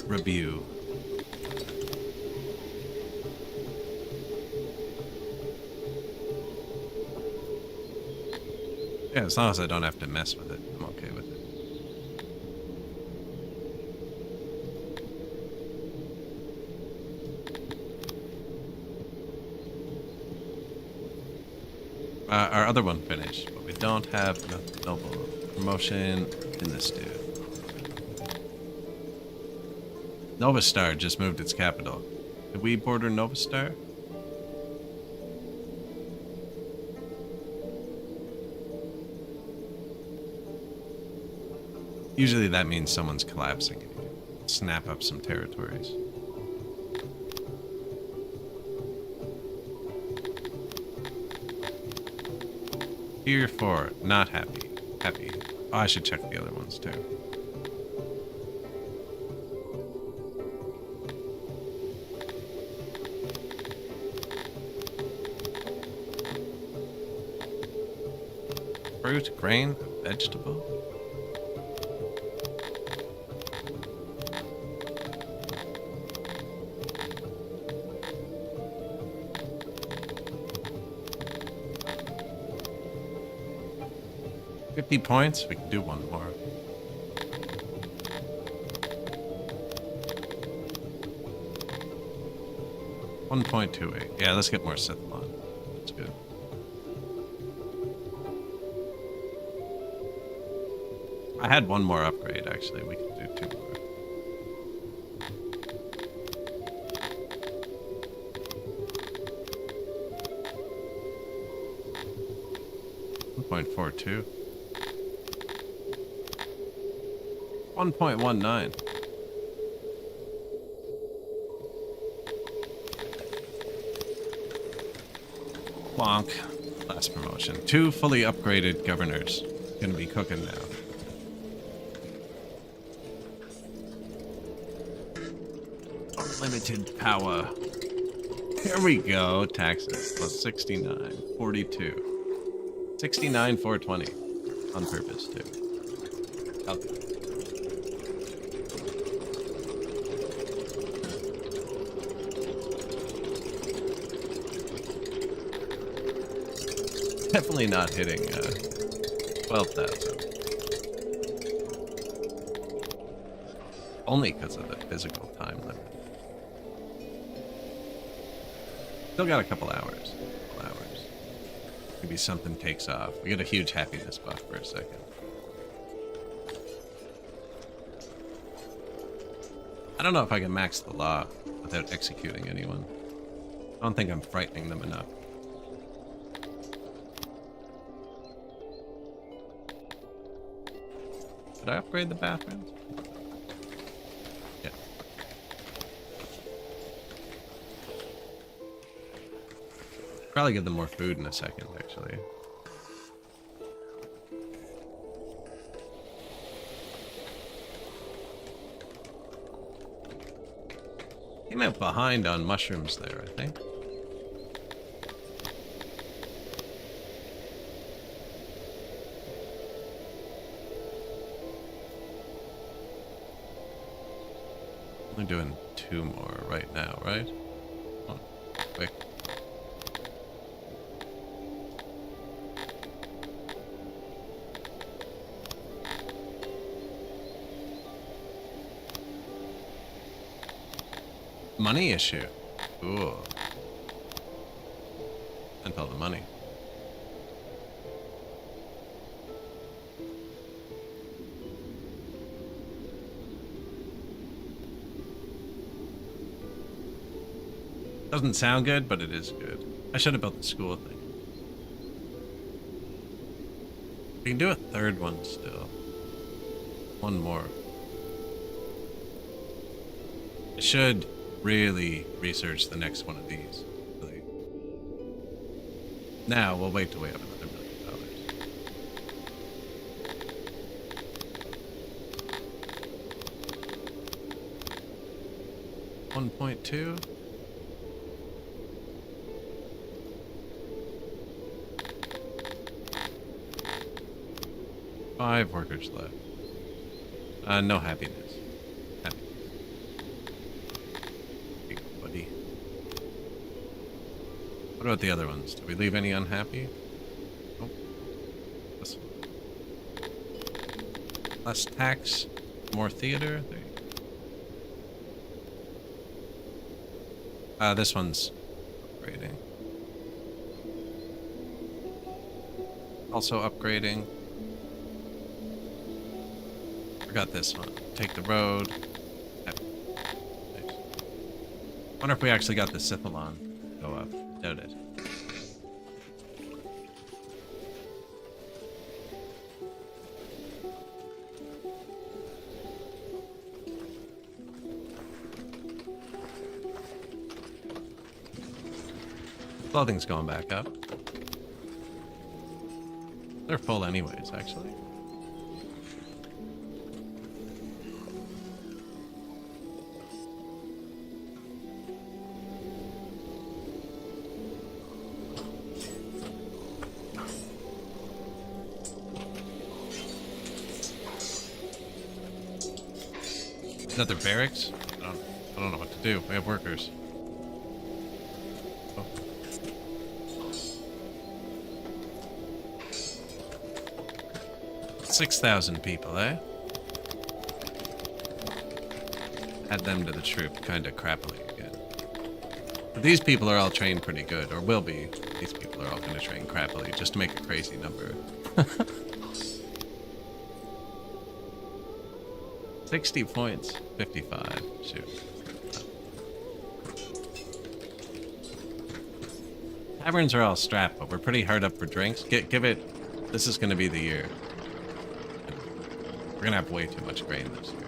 Review. Yeah, as long as I don't have to mess with it, I'm okay with it. Our other one finished, but we don't have enough noble promotion in this dude. Nova Star just moved its capital. Did we border Nova Star? Usually that means someone's collapsing. Snap up some territories. Tier 4, not happy. Happy. Oh, I should check the other ones too. Fruit, grain, vegetable. Points, we can do one more. $1.28. Yeah, let's get more Sithlon. That's good. I had one more upgrade actually. We can do 2 more. $1.42. 1.19. Bonk. Last promotion. 2 fully upgraded governors. Gonna be cooking now. Unlimited power. Here we go. Taxes. Plus 69. 42. 69, 420. On purpose, too. Okay. Definitely not hitting 12,000. Only because of the physical time limit. Still got a couple hours. Maybe something takes off. We get a huge happiness buff for a second. I don't know if I can max the law without executing anyone. I don't think I'm frightening them enough. Did I upgrade the bathrooms? Yeah. Probably give them more food in a second, actually. Came out behind on mushrooms there, I think. Only doing 2 more right now, right? Come on, quick. Money issue. Ooh. And all the money. Doesn't sound good, but it is good. I should have built the school thing. We can do a 3rd one still. 1 more. I should really research the next one of these. Really. Now we'll wait till we have another $1 million. 1.2. Five workers left. No happiness. Happy. Here you go, buddy. What about the other ones? Did we leave any unhappy? Nope. This one. Less tax, more theater. There you go. This one's upgrading. Also upgrading. Forgot this one. Take the road. Nice. Wonder if we actually got the Scythalon go up. Doubt it. Clothing's going back up. They're full anyways, actually. Another barracks? I don't know what to do. We have workers. Oh. 6,000 people, eh? Add them to the troop, kinda crappily again. But these people are all trained pretty good, or will be. These people are all gonna train crappily, just to make a crazy number. 60 points. 55. Shoot. Taverns are all strapped, but we're pretty hard up for drinks. Give it... This is going to be the year. We're going to have way too much grain this year.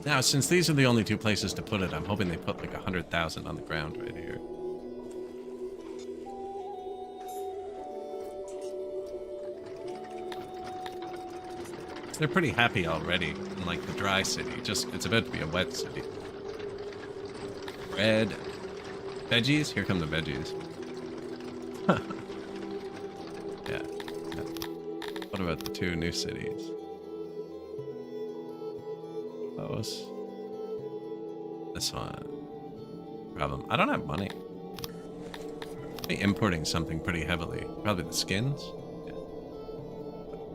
Now, since these are the only 2 places to put it, I'm hoping they put like 100,000 on the ground right here. They're pretty happy already in like the dry city. Just it's about to be a wet city. Bread. Veggies? Here come the veggies. Yeah. What about the 2 new cities? Those. This one. Problem. I don't have money. I'll be importing something pretty heavily. Probably the skins. Yeah.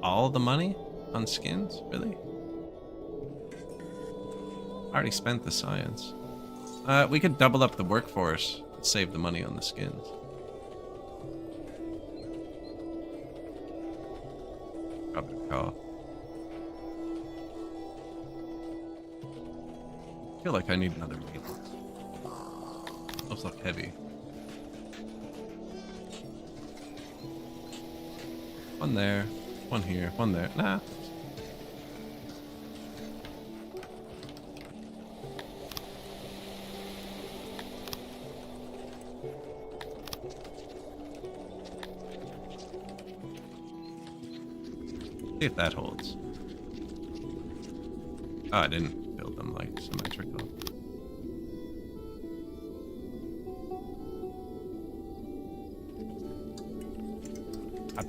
All the money? On skins? Really? I already spent the science. We could double up the workforce and save the money on the skins. Probably call. I feel like I need another maintenance. Those look heavy. One there, one here, one there. Nah. See if that holds. Oh, I didn't build them like symmetrical.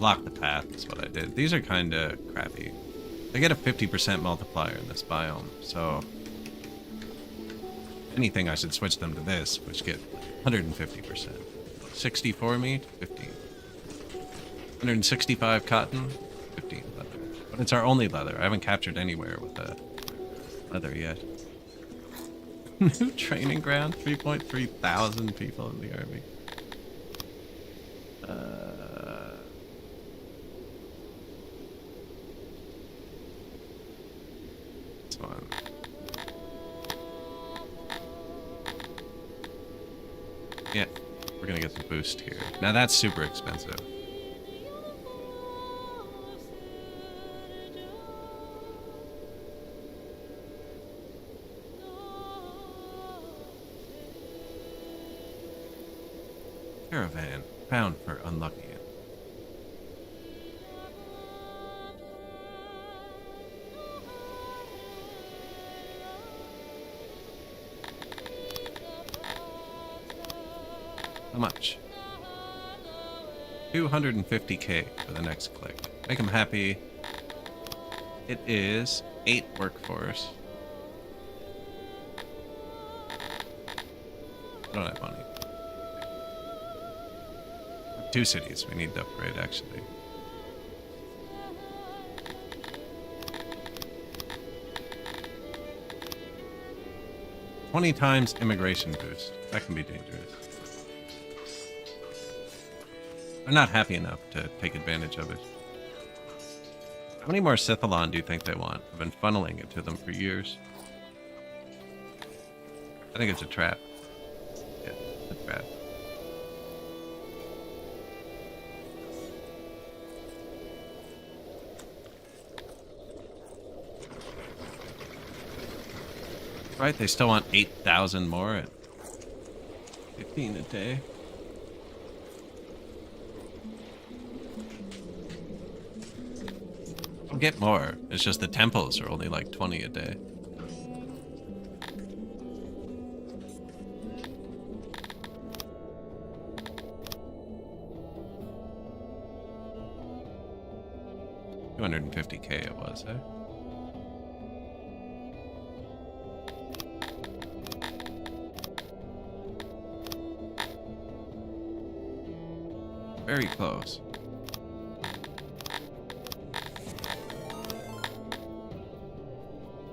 block the path is what I did. These are kind of crappy. I get a 50% multiplier in this biome, so if anything, I should switch them to this, which get 150%. 64 meat, 15. 165 cotton, 15 leather. But it's our only leather. I haven't captured anywhere with a leather yet. New training ground, 3.3 thousand people in the army. This one. Yeah, we're gonna get the boost here. Now that's super expensive. Caravan, found for unlucky. How much? 250k for the next click. Make them happy. It is 8 workforce. I don't have money. 2 cities we need to upgrade, actually. $20 times immigration boost. That can be dangerous. I'm not happy enough to take advantage of it. How many more Scythalon do you think they want? I've been funneling it to them for years. I think it's a trap. Yeah, it's a trap. Right, they still want 8,000 more at 15 a day. I'll get more. It's just the temples are only like 20 a day. $250k it was, eh? Very close.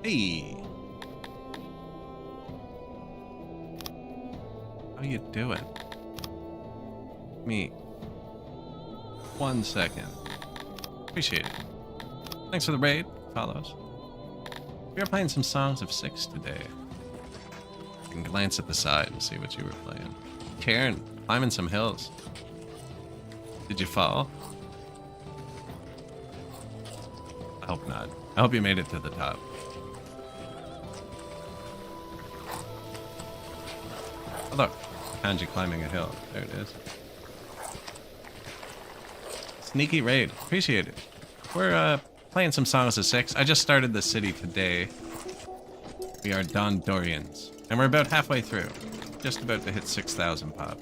Hey! How you doing? Me. 1 second. Appreciate it. Thanks for the raid. Follows. We are playing some Songs of Six today. You can glance at the side and see what you were playing. Karen, climbing some hills. Did you fall? I hope not. I hope you made it to the top. Oh, look. Kanji climbing a hill. There it is. Sneaky raid. Appreciate it. We're playing some Songs of Six. I just started the city today. We are Dondorians. And we're about halfway through. Just about to hit 6,000 pop.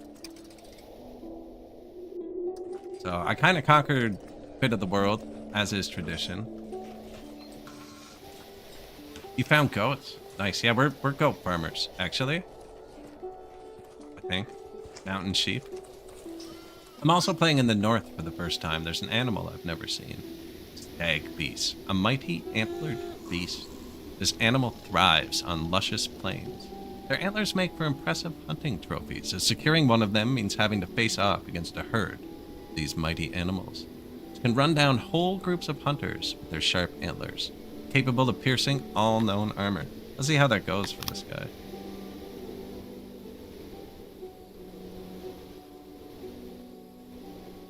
So I kind of conquered a bit of the world, as is tradition. You found goats? Nice. Yeah, we're goat farmers, actually. I think. Mountain sheep. I'm also playing in the north for the first time. There's an animal I've never seen. Stag beast. A mighty antlered beast. This animal thrives on luscious plains. Their antlers make for impressive hunting trophies, as securing one of them means having to face off against a herd. These mighty animals can run down whole groups of hunters with their sharp antlers, capable of piercing all known armor. Let's see how that goes for this guy.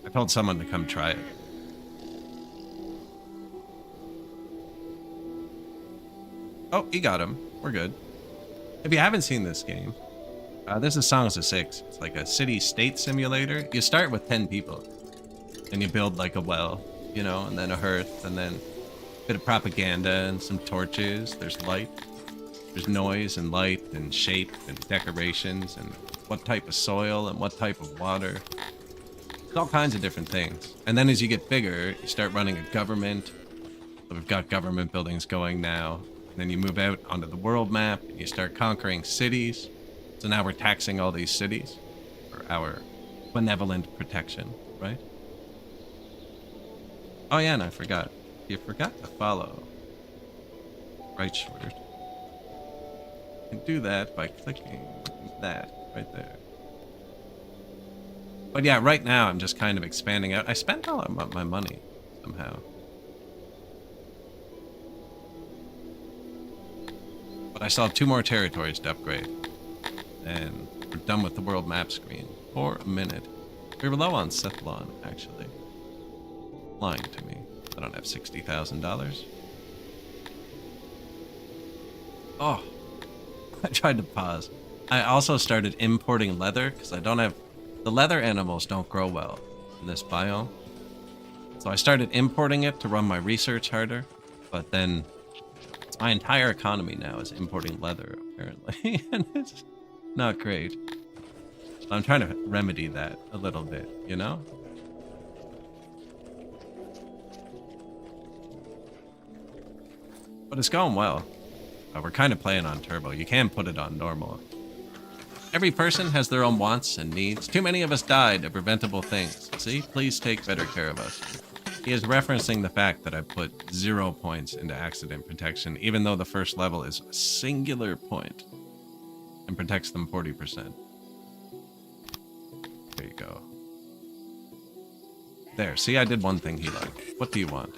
I told someone to come try it. Oh, he got him. We're good. If you haven't seen this game, this is Songs of Six. It's like a city-state simulator. You start with 10 people. And you build like a well, you know, and then a hearth, and then a bit of propaganda and some torches. There's light. There's noise and light and shape and decorations and what type of soil and what type of water. all kinds of different things. And then as you get bigger, you start running a government. So we've got government buildings going now. And then you move out onto the world map and you start conquering cities. So now we're taxing all these cities for our benevolent protection, right? Oh yeah, and I forgot. You forgot to follow right shorter. You can do that by clicking that right there. But yeah, right now I'm just kind of expanding out. I spent all of my money somehow. But I still have 2 more territories to upgrade. And we're done with the world map screen for a minute. We were low on Cephalon, actually. Lying to me. I don't have $60,000. Oh, I tried to pause. I also started importing leather because I don't have... The leather animals don't grow well in this biome. So I started importing it to run my research harder. But then my entire economy now is importing leather, apparently. And it's not great. I'm trying to remedy that a little bit, you know? But it's going well. We're kind of playing on turbo. You can put it on normal. Every person has their own wants and needs. Too many of us died of preventable things. See? Please take better care of us. He is referencing the fact that I put 0 points into accident protection, even though the first level is a singular point and protects them 40%. There you go. There, see, I did one thing he liked. What do you want?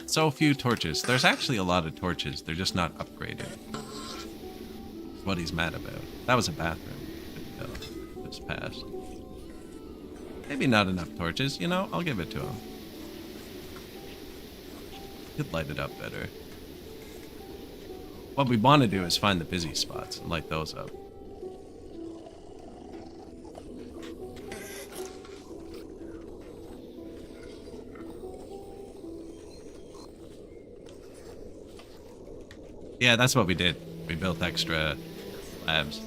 So few torches. There's actually a lot of torches. They're just not upgraded. That's what he's mad about. That was a bathroom. Just passed. Maybe not enough torches. You know, I'll give it to him. Could light it up better. What we want to do is find the busy spots and light those up. Yeah, that's what we did. We built extra labs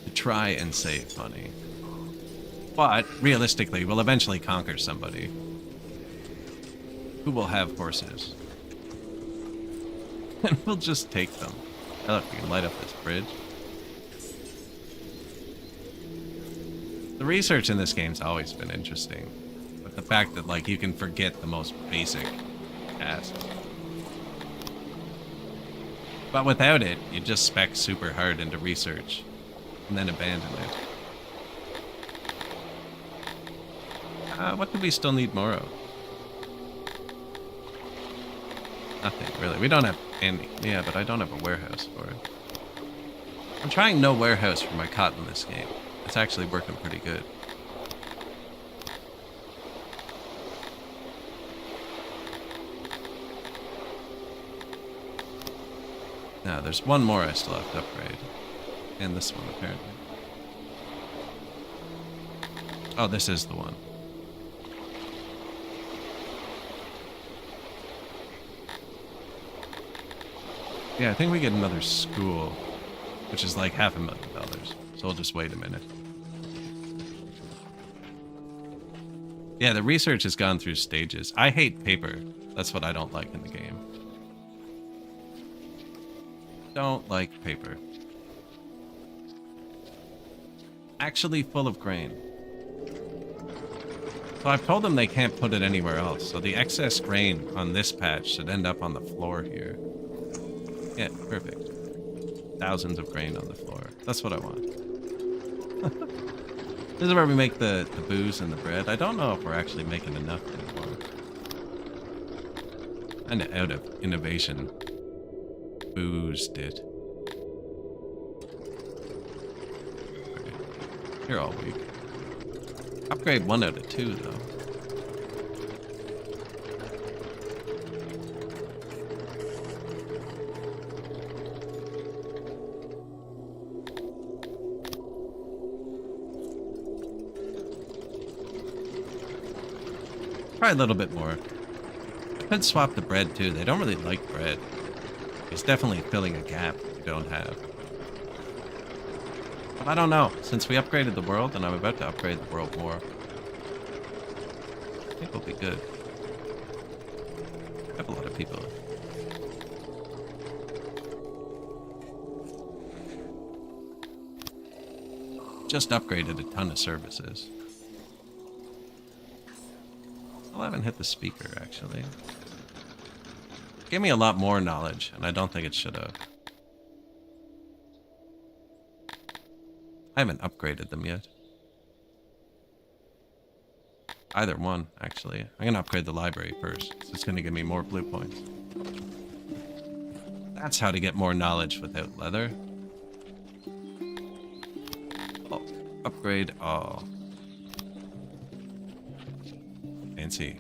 to try and save money. But, realistically, we'll eventually conquer somebody who will have horses. And we'll just take them. Oh, look, we can light up this bridge. The research in this game's always been interesting. But the fact that, like, you can forget the most basic tasks. But without it, you just spec super hard into research and then abandon it. What do we still need more of? Nothing, really. We don't have any. Yeah, but I don't have a warehouse for it. I'm trying no warehouse for my cotton this game. It's actually working pretty good. Now, there's one more I still have to upgrade. And this one, apparently. Oh, this is the one. Yeah, I think we get another school, which is like $500,000. So we'll just wait a minute. Yeah, the research has gone through stages. I hate paper. That's what I don't like in the game. Don't like paper. Actually full of grain. So I've told them they can't put it anywhere else. So the excess grain on this patch should end up on the floor here. Yeah, perfect. Thousands of grain on the floor. That's what I want. This is where we make the booze and the bread. I don't know if we're actually making enough anymore. Kinda out of innovation. Boozed it. You're all weak. Upgrade 1 out of 2, though. Try a little bit more. I could swap the bread, too. They don't really like bread. It's definitely filling a gap we don't have. But I don't know. Since we upgraded the world, and I'm about to upgrade the world more, think we'll be good. I have a lot of people. Just upgraded a ton of services. Still haven't hit the speaker, actually. Gave me a lot more knowledge, and I don't think it should have. I haven't upgraded them yet. Either one, actually. I'm gonna upgrade the library first, so it's gonna give me more blue points. That's how to get more knowledge without leather. Oh, upgrade all. Fancy.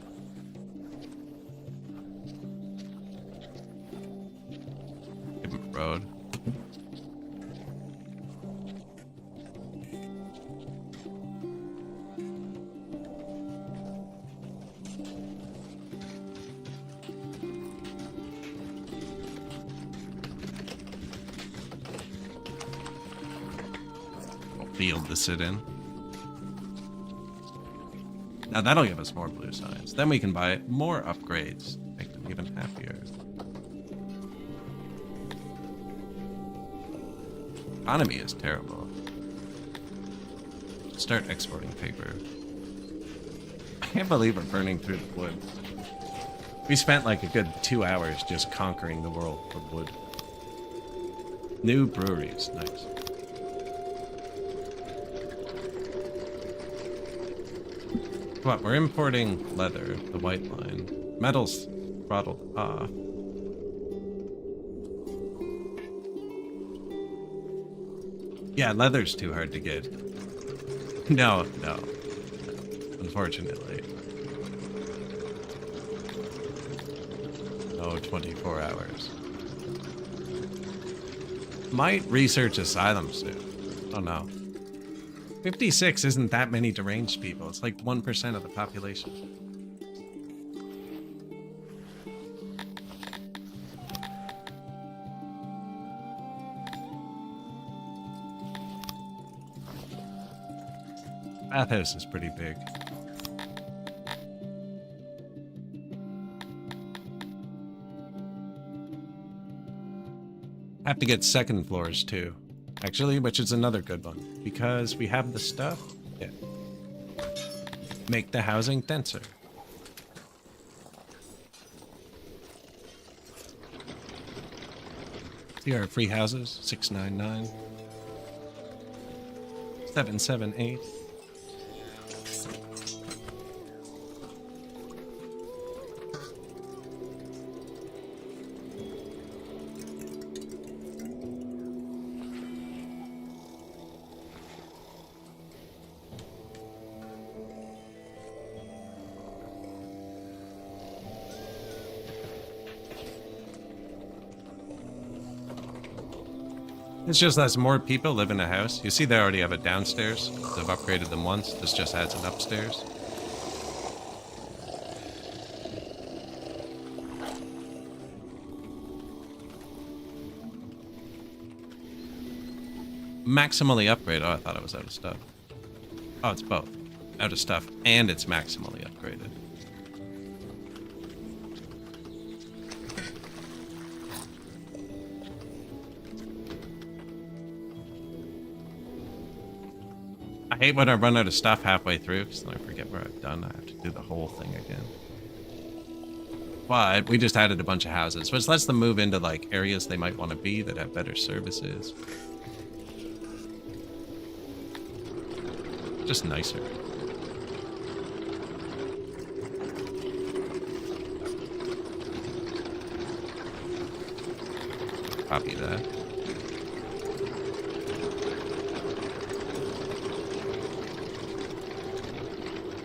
Give him a road. Field to sit in. Now that'll give us more blue signs. Then we can buy more upgrades. Make them even happier. Economy is terrible. Start exporting paper. I can't believe we're burning through the wood. We spent like a good 2 hours just conquering the world for wood. New breweries, nice. What, we're importing leather, the white line. Metal's throttled off. Yeah, leather's too hard to get. No. Unfortunately. No 24 hours. Might research asylum soon. Oh no. 56 isn't that many deranged people. It's like 1% of the population. Bathhouse is pretty big. Have to get second floors too. Actually, which is another good one, because we have the stuff. Yeah. Make the housing denser. Here are free houses, 699. 778. It's just as more people live in a house. You see they already have a downstairs. They've upgraded them once. This just adds an upstairs. Maximally upgraded. Oh, I thought it was out of stuff. Oh, it's both. Out of stuff and it's maximally upgraded. I hate when I run out of stuff halfway through, because then I forget where I've done. I have to do the whole thing again. But we just added a bunch of houses, which lets them move into like areas they might want to be that have better services. Just nicer. Copy that.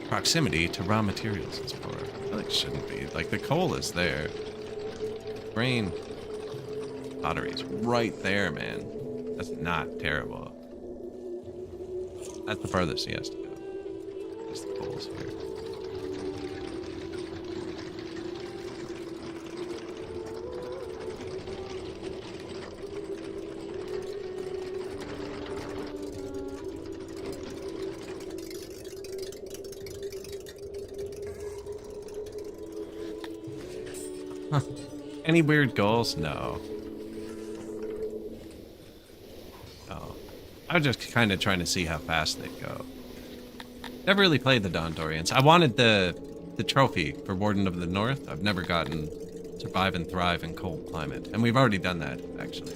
Proximity to raw materials is poor. I feel like it shouldn't be. Like, the coal is there. Grain. Pottery's right there, man. That's not terrible. That's the farthest he has to go. Just the coal's here. Any weird goals? No. No. I was just kind of trying to see how fast they go. Never really played the Dondorians. I wanted the trophy for Warden of the North. I've never gotten Survive and Thrive in Cold Climate. And we've already done that, actually.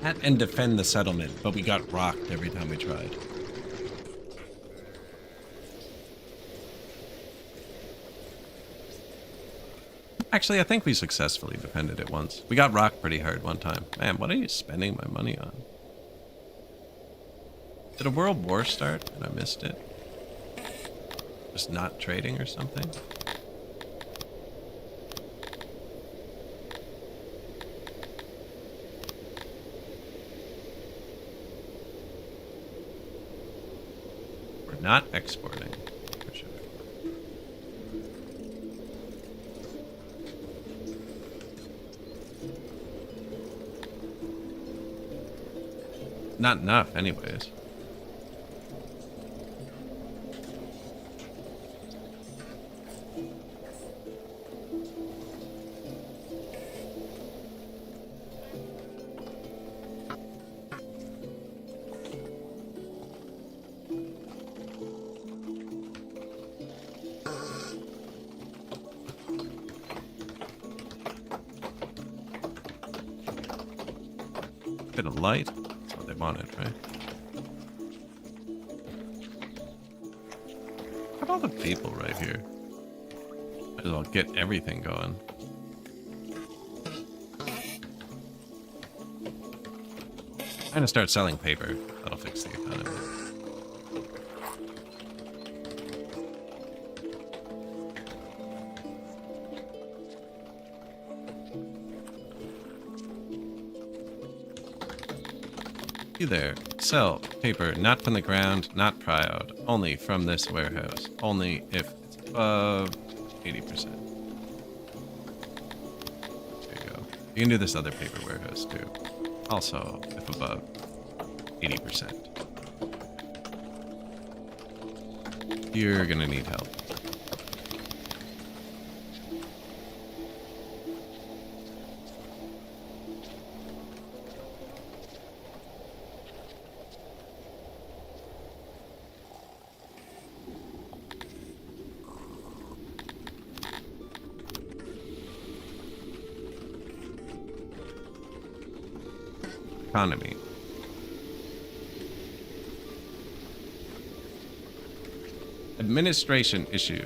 That and Defend the Settlement, but we got rocked every time we tried. Actually, I think we successfully defended it once. We got rocked pretty hard one time. Man, what are you spending my money on? Did a world war start and I missed it? Just not trading or something? We're not exporting. For sure. Not enough, anyways. Bit of light. That's what they wanted, right? Look at all the people right here. Might as well get everything going. I'm gonna start selling paper. That'll fix the economy. You there. Sell paper not from the ground, not proud. Only from this warehouse. Only if it's above 80%. There you go. You can do this other paper warehouse too. Also, if above 80%. You're gonna need help. Economy. Administration issue.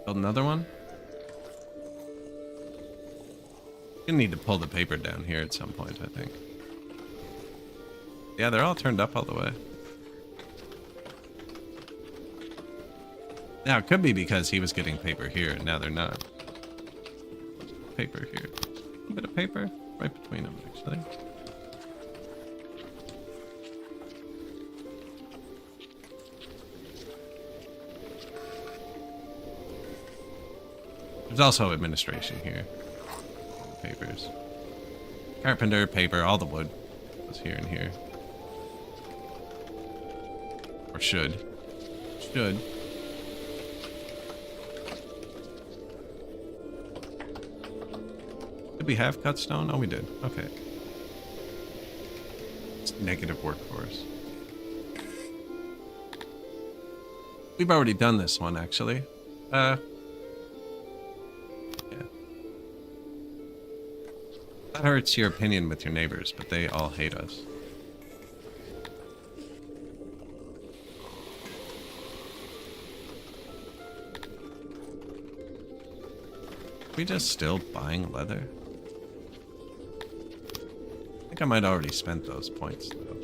Build another one? Gonna need to pull the paper down here at some point, I think. Yeah, they're all turned up all the way. Now, it could be because he was getting paper here, and now they're not. Paper here. A bit of paper right between them, actually. There's also administration here. Papers. Carpenter, paper, all the wood was here and here. Or should. Should. Did we have cut stone? Oh, we did. Okay. It's negative workforce. We've already done this one, actually. Yeah. That hurts your opinion with your neighbors, but they all hate us. We just still buying leather? I think I might already spent those points though.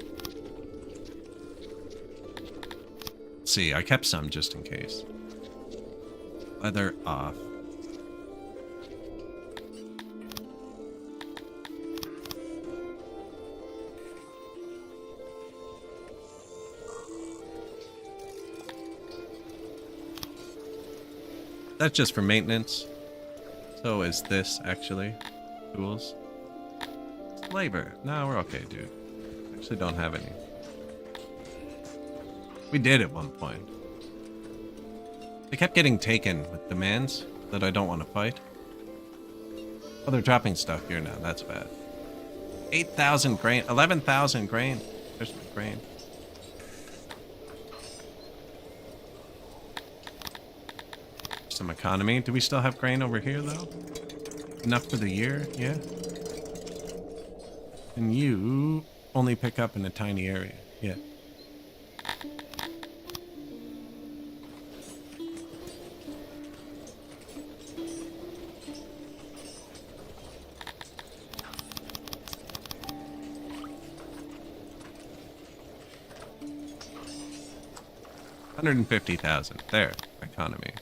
Let's see, I kept some just in case. Leather off. That's just for maintenance. So is this actually tools? Labor. No, we're okay, dude. Actually don't have any. We did at one point. They kept getting taken with demands that I don't want to fight. Oh, they're dropping stuff here now. That's bad. 8,000 grain. 11,000 grain. There's my grain. Some economy. Do we still have grain over here, though? Enough for the year? Yeah. And you only pick up in a tiny area. Yeah. $150,000. There. Economy.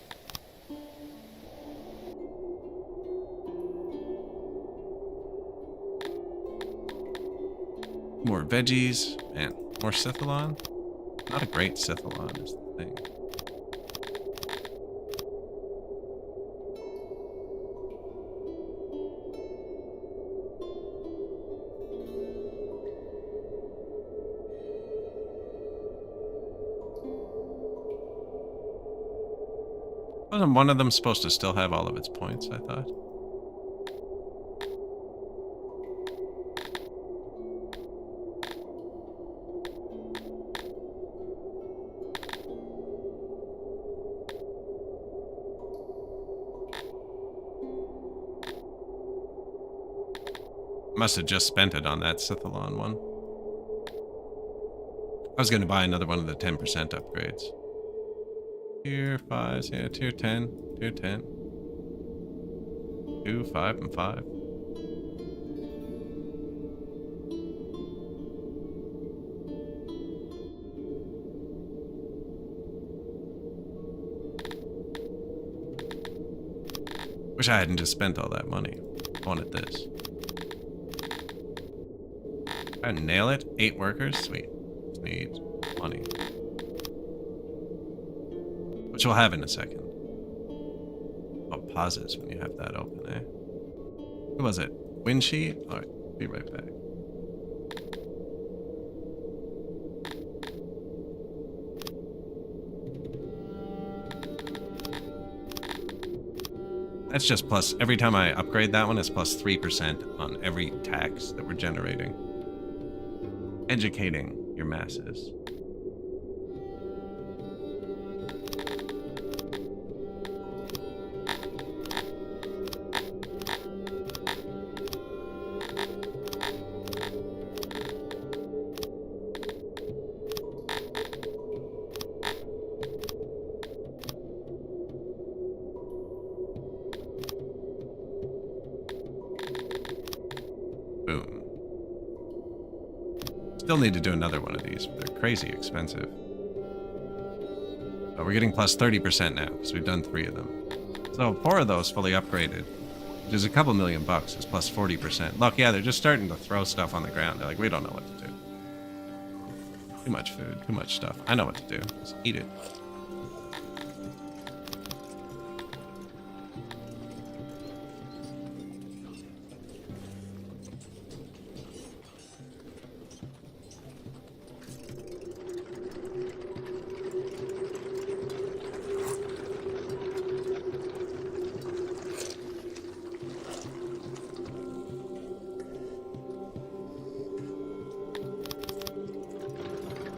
More veggies and more Scythalon. Not a great Scythalon is the thing. Wasn't one of them supposed to still have all of its points, I thought? Must have just spent it on that Scythalon one. I was going to buy another one of the 10% upgrades. Tier 5s, yeah, tier 10, tier 10. 2, 5, and 5. Wish I hadn't just spent all that money. I wanted this. I nail it. 8 workers. Sweet. Just need money. Which we'll have in a second. Oh, pauses when you have that open, eh? Who was it? Wind sheet? Alright, be right back. That's just plus, every time I upgrade that one, it's plus 3% on every tax that we're generating. Educating your masses. Boom. Still need to do another one of these, but they're crazy expensive. But we're getting plus 30% now, because we've done 3 of them. So 4 of those fully upgraded, which is a couple $1,000,000, is plus 40%. Look, yeah, they're just starting to throw stuff on the ground. They're like, we don't know what to do. Too much food, too much stuff. I know what to do. Just eat it.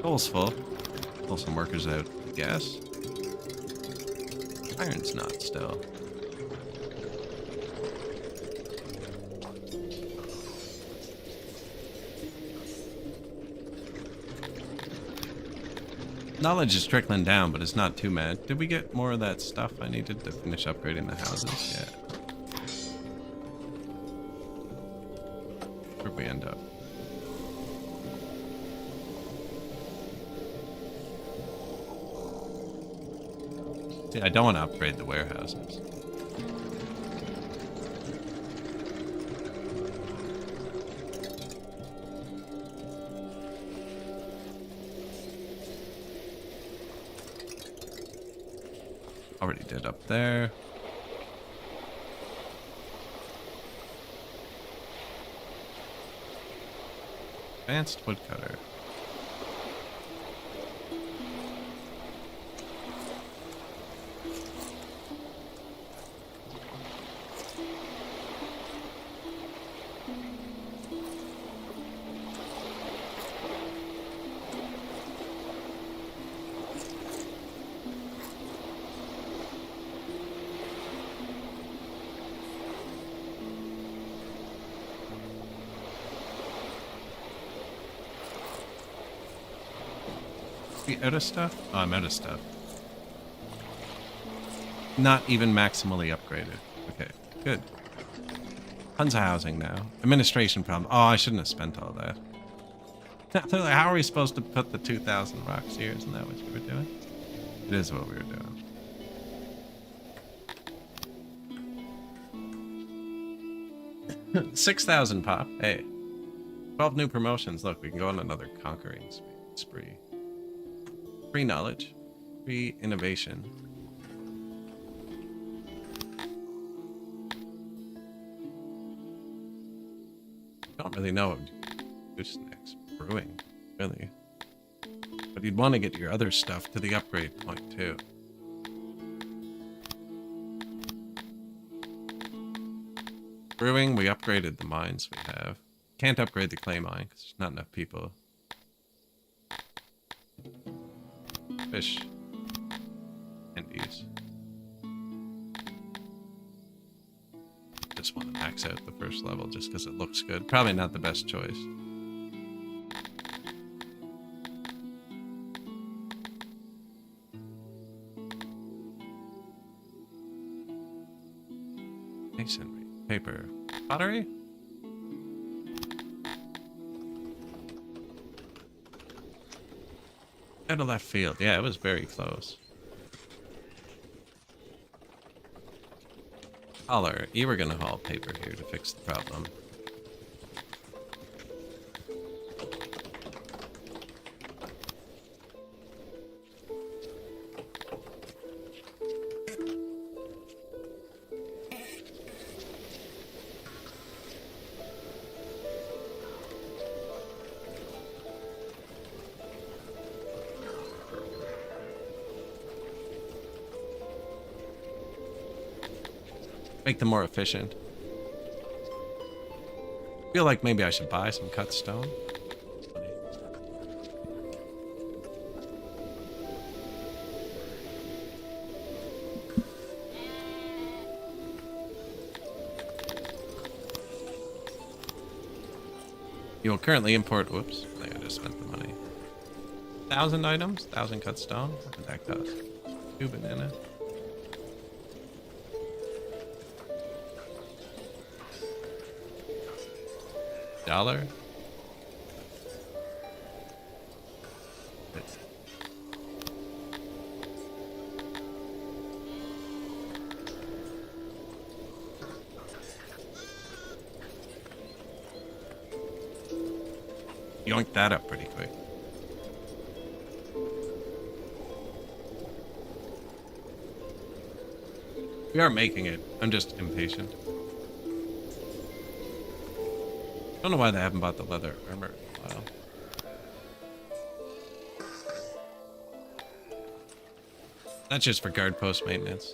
Coal's full. Pull some workers out, I guess. Iron's not still. Knowledge is trickling down, but it's not too bad. Did we get more of that stuff I needed to finish upgrading the houses? Yeah. Where'd we end up? See, I don't want to upgrade the warehouses. Already did up there. Advanced woodcutter. Be out of stuff? Oh, I'm out of stuff. Not even maximally upgraded. Okay, good. Tons of housing now. Administration problem. Oh, I shouldn't have spent all that. How are we supposed to put the 2,000 rocks here? Isn't that what you were doing? It is what we were doing. 6,000 pop. Hey. 12 new promotions. Look, we can go on another conquering spree. Free knowledge. Free innovation. Don't really know what who's next. Brewing, really. But you'd want to get your other stuff to the upgrade point too. Brewing, we upgraded the mines we have. Can't upgrade the clay mine because there's not enough people. Fish. Candies. Just want to max out the first level just because it looks good. Probably not the best choice. Masonry. Paper. Pottery? Out of left field. Yeah, it was very close. Hauler. You were gonna haul paper here to fix the problem. Make them more efficient. Feel like maybe I should buy some cut stone. You will currently import. Whoops! I think I just spent the money. 1,000 items, 1,000 cut stone. What did that cost? 2 banana. $1. Yoink that up pretty quick. We are making it. I'm just impatient. Don't know why they haven't bought the leather armor in a while. That's just for guard post maintenance.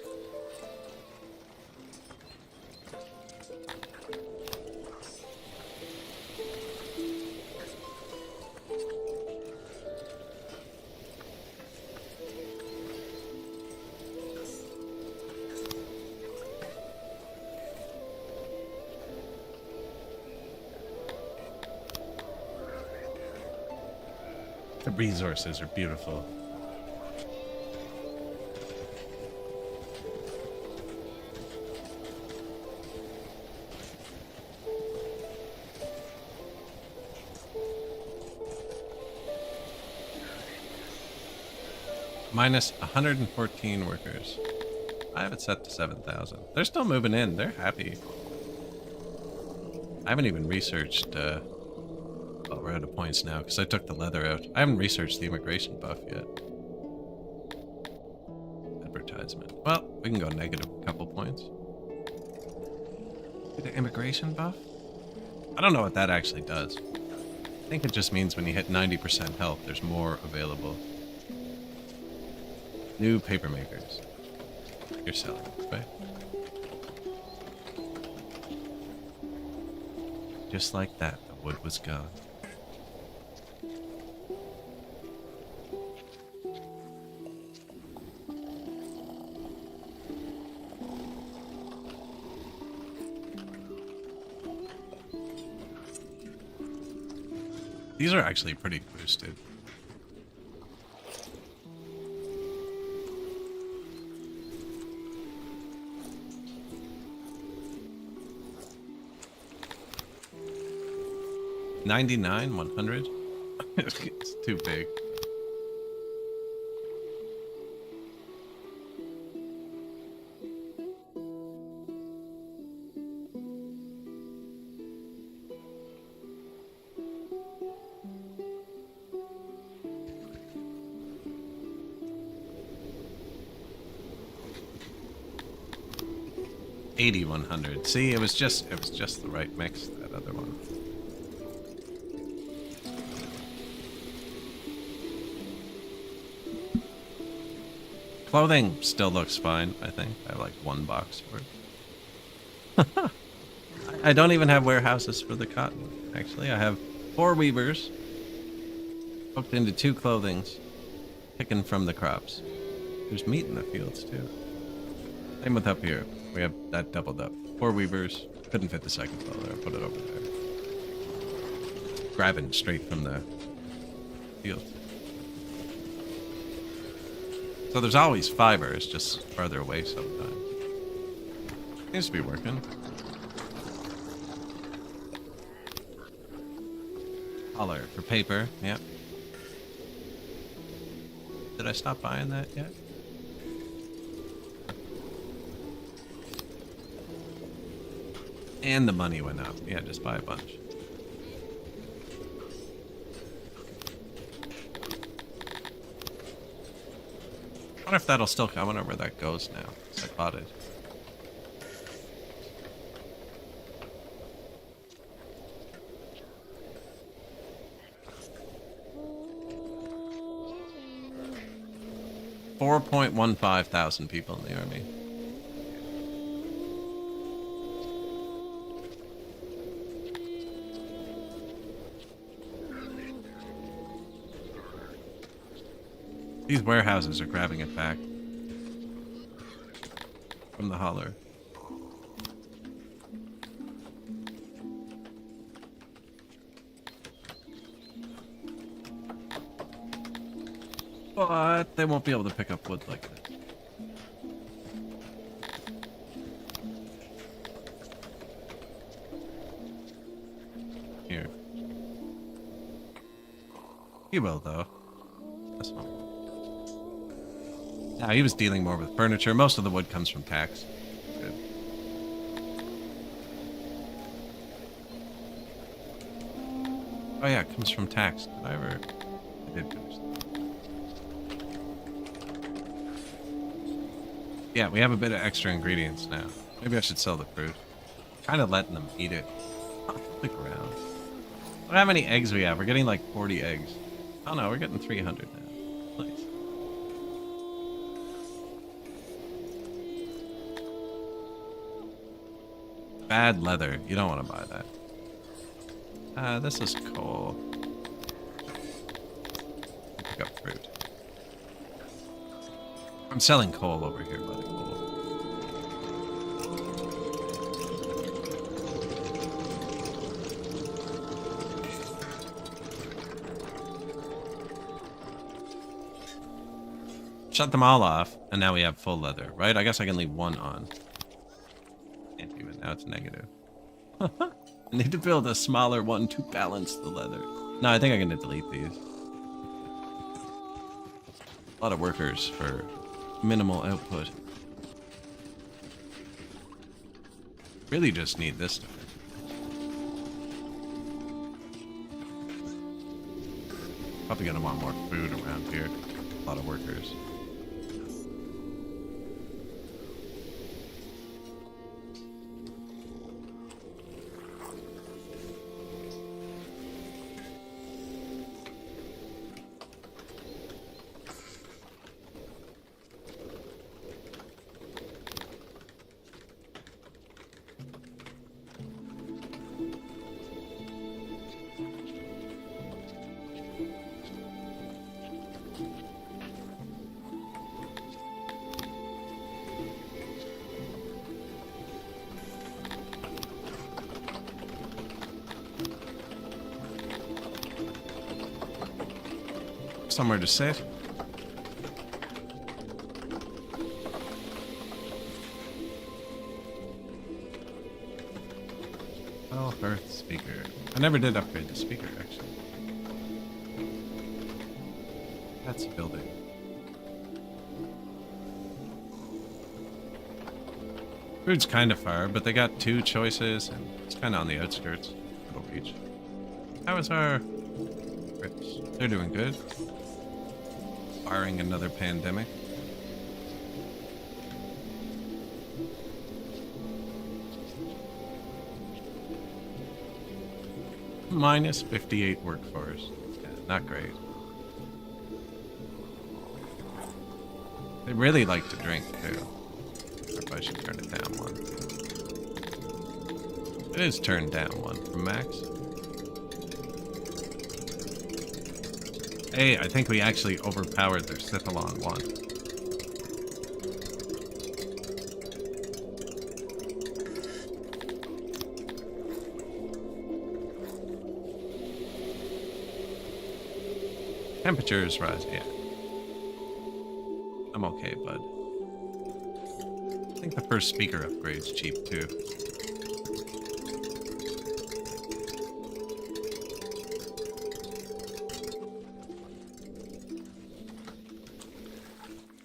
The resources are beautiful. Minus 114 workers. I have it set to 7,000. They're still moving in. They're happy. I haven't even researched well, we're out of points now because I took the leather out. I haven't researched the immigration buff yet. Advertisement. Well, we can go negative a couple points. The immigration buff? I don't know what that actually does. think it just means when you hit 90% health, there's more available. New paper makers. You're selling, right? Just like that, the wood was gone. These are actually pretty boosted. $99, 100. It's too big. $80, 100. See, it was just the right mix, that other one. Clothing still looks fine, I think. I have like one box for it. I don't even have warehouses for the cotton, actually. I have 4 weavers hooked into 2 clothings, picking from the crops. There's meat in the fields, too. Same with up here. We have that doubled up. 4 weavers. Couldn't fit the second floor there. Put it over there. Grabbing straight from the field. So there's always fiber. It's just farther away sometimes. Seems to be working. Holler for paper. Yep. Did I stop buying that yet? And the money went up. Yeah, just buy a bunch. I wonder if that'll still come. I wonder where that goes now. I bought it. $4,150 people in the army. These warehouses are grabbing it back from the holler. But they won't be able to pick up wood like that. Here. He will, though. That's fine. Now, he was dealing more with furniture. Most of the wood comes from tax. Good. Oh yeah, it comes from tax. Did I ever... I did finish that. Yeah, we have a bit of extra ingredients now. Maybe I should sell the fruit. Kind of letting them eat it off the ground. I don't know how many eggs we have. We're getting like 40 eggs. Oh no, we're getting 300 now. Nice. Bad leather. You don't want to buy that. This is coal. Pick up fruit. I'm selling coal over here, buddy. Coal. Shut them all off, and now we have full leather, right? I guess I can leave one on. Can't even. Now it's negative. I need to build a smaller one to balance the leather. No, I think I'm going to delete these. A lot of workers for minimal output. Really just need this stuff. Probably going to want more food around here. A lot of workers. somewhere to sit. Oh, Earth speaker. I never did upgrade the speaker, actually. That's a building. Food's kind of far, but they got 2 choices, and it's kind of on the outskirts. It'll reach. How is our Brits? They're doing good. Barring another pandemic. Minus 58 workforce. Yeah, not great. They really like to drink, too. Or I should turn it down 1. It is turned down 1 from max. Hey, I think we actually overpowered their Sithalon 1. Temperature is rising, yeah. I'm okay, bud. I think the first speaker upgrade's cheap, too.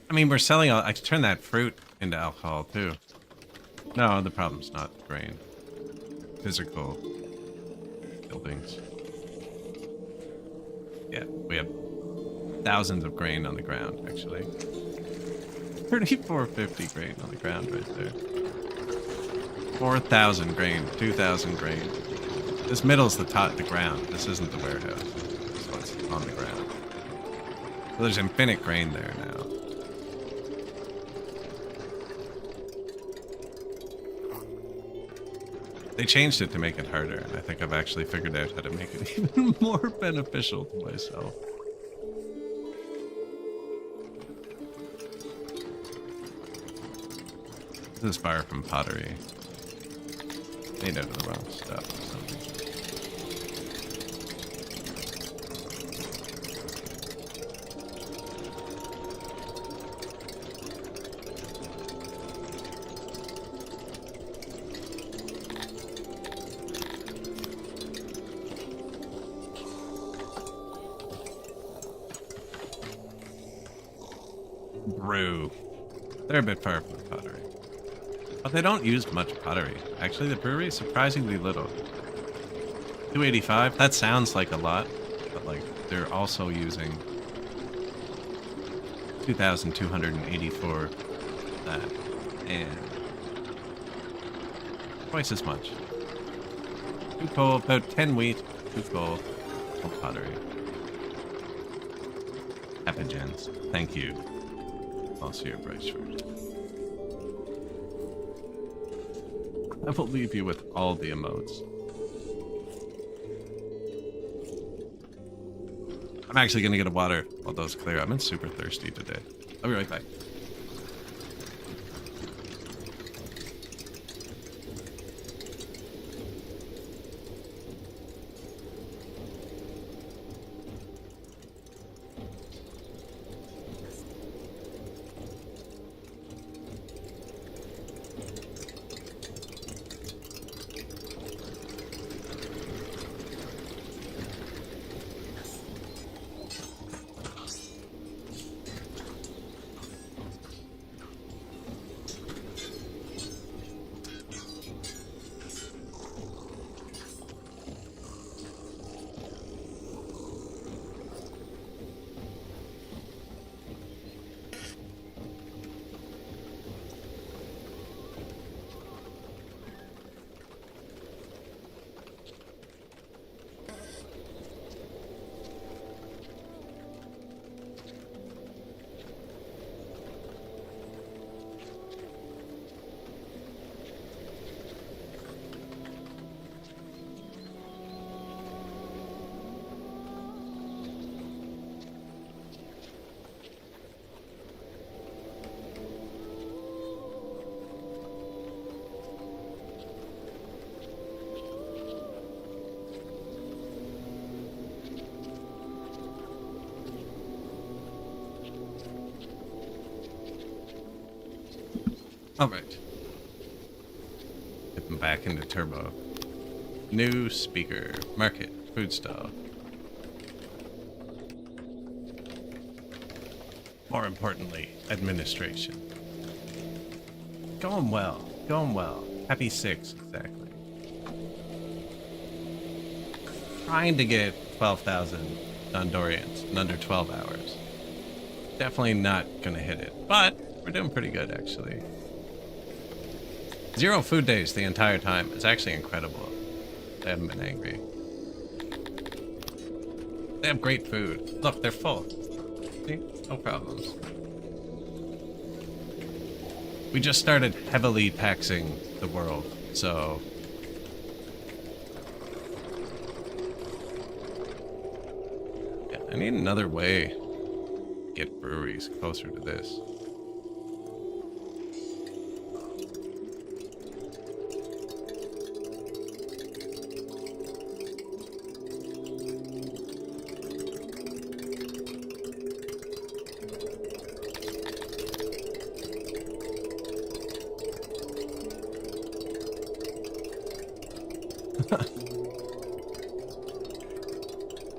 I mean, we're selling... I can turn that fruit into alcohol, too. No, the problem's not grain. Physical buildings. Yeah, we have thousands of grain on the ground, actually. 3450 grain on the ground right there. 4,000 grain, 2,000 grain. This middle's the ground. This isn't the warehouse. This is what's on the ground. So there's infinite grain there now. They changed it to make it harder, and I think I've actually figured out how to make it even more beneficial to myself. This is far from pottery. Made out of the wrong stuff or something. Brew. They're a bit far from the pottery. But they don't use much pottery. Actually, the brewery is surprisingly little. 285? That sounds like a lot, but like they're also using 2,284 that and twice as much. 2 coal, about 10 wheat, 2 coal, no pottery. Epigens. Thank you. Monsieur Braceford. I will leave you with all the emotes. I'm actually gonna get a water while those clear. I'm super thirsty today. I'll be right back. All right. Get them back into turbo. New speaker. Market. Food stall. More importantly, administration. Going well. Going well. Happy 6, exactly. Trying to get 12,000 Dondorians in under 12 hours. Definitely not gonna hit it, but we're doing pretty good, actually. 0 food days the entire time. It's actually incredible. They haven't been angry. They have great food. Look, they're full. See? No problems. We just started heavily taxing the world, so... yeah, I need another way to get breweries closer to this.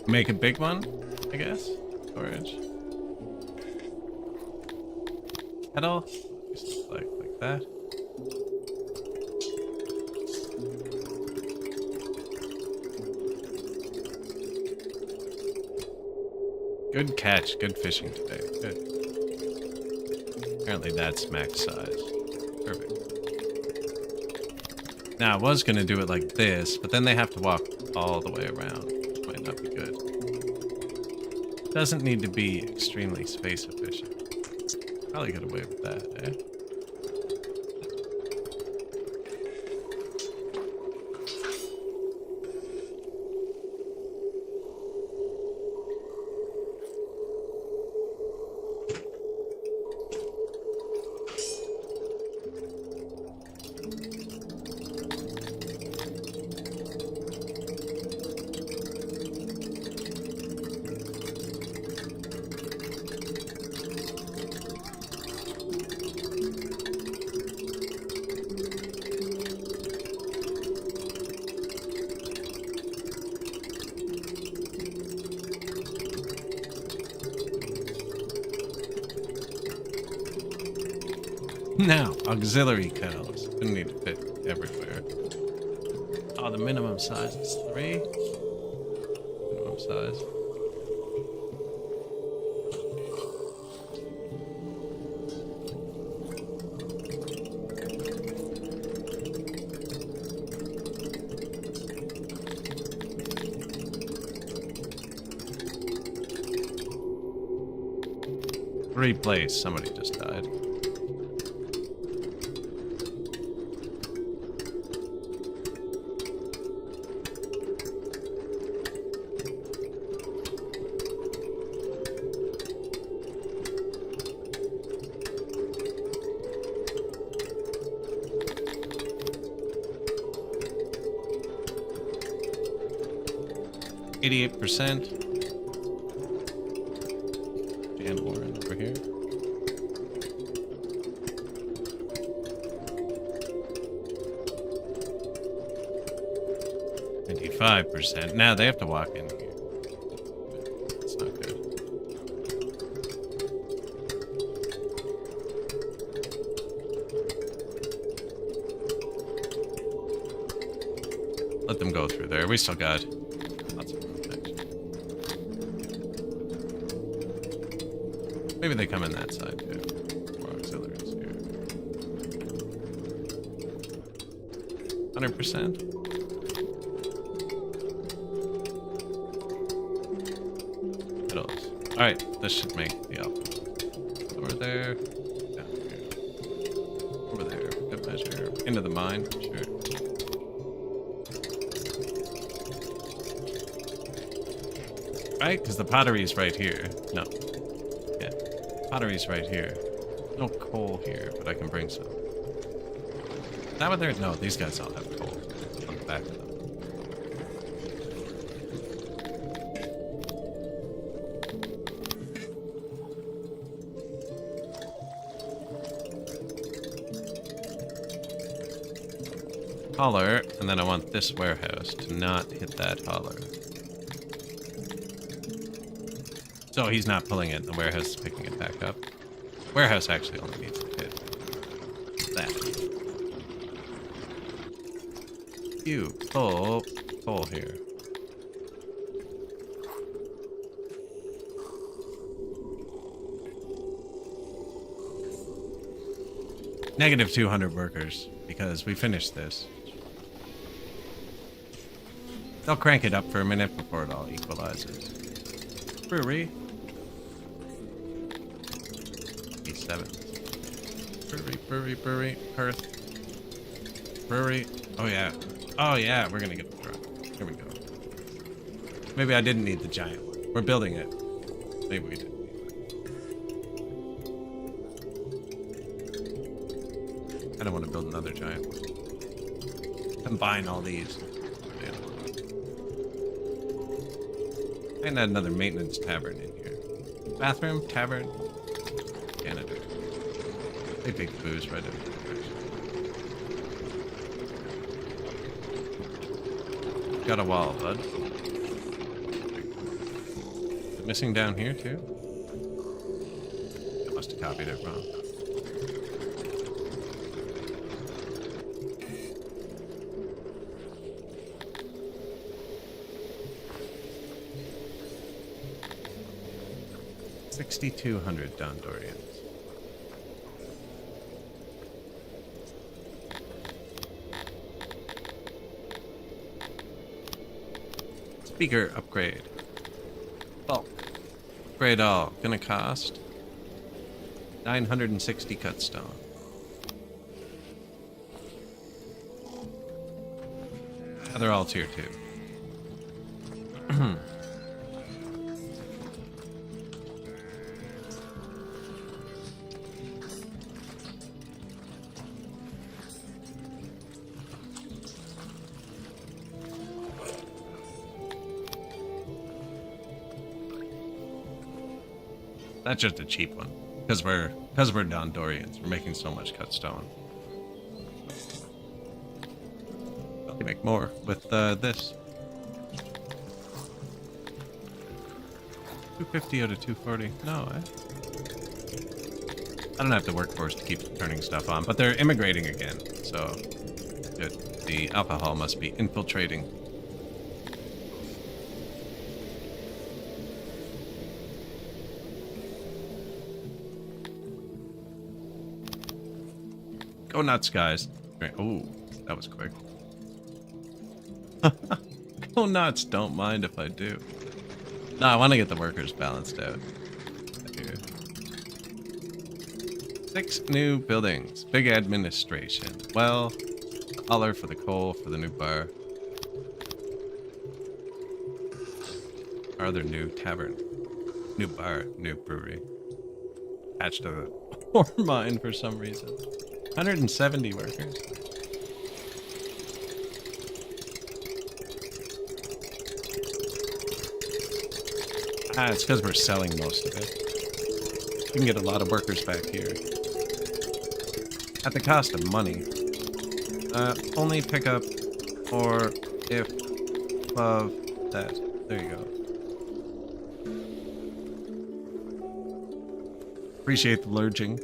Make a big one, I guess. Storage. Kettle. Just like that. Good catch. Good fishing today. Good. Apparently that's max size. Perfect. Now I was gonna do it like this, but then they have to walk all the way around. Might not be good. Doesn't need to be extremely space efficient. Probably get away with that, eh? Now, auxiliary kettles. Didn't need to fit everywhere. Oh, the minimum size is 3. Minimum size. Replace. Somebody just died. %. Dan Warren over here. %. Now they have to walk in here. It's not good. Let them go through there. We still got lots of room, actually. Maybe they come in that side too. More auxiliaries here. 100%. Alright, this should make the output. Over there. Down here. Over there. Good measure. Into the mine. Sure. Right? Because the pottery's right here. No. Yeah. Pottery's right here. No coal here, but I can bring some. Is that what they're... No, these guys all have coal on the back of them. hauler, and then I want this warehouse to not hit that hauler. So he's not pulling it, the warehouse is picking it back up. Warehouse actually only needs to hit that. You pull coal here. Negative 200 workers, because we finished this. They'll crank it up for a minute before it all equalizes. Brewery. E7. Brewery. Perth. Brewery. Oh yeah. Oh yeah, we're gonna get the truck. Here we go. Maybe I didn't need the giant one. We're building it. Maybe we did. I don't want to build another giant one. Combine all these. Yeah. And add another maintenance tavern in here. Bathroom, tavern, Canada. They take the booze right in. Got a wall, bud. Is it missing down here too? I must have copied it wrong. $6,200 Dondorians. Speaker upgrade. Bulk. Upgrade all. Gonna cost 960 cut stone. Yeah, they're all tier 2. That's just a cheap one, because we're Dondorians. We're making so much cut stone. They make more with this. 250 out of 240. No, I don't have the workforce to keep turning stuff on, but they're immigrating again, so good. The alcohol must be infiltrating. Go nuts, guys. Oh, that was quick. Go nuts. Don't mind if I do. No, I want to get the workers balanced out. I do. 6 new buildings. Big administration. Well, color for the coal for the new bar. Our other new tavern. New bar. New brewery. Attached to the ore mine for some reason. 170 workers. Ah, it's because we're selling most of it. We can get a lot of workers back here. At the cost of money. Only pick up or if above that. There you go. Appreciate the lurging.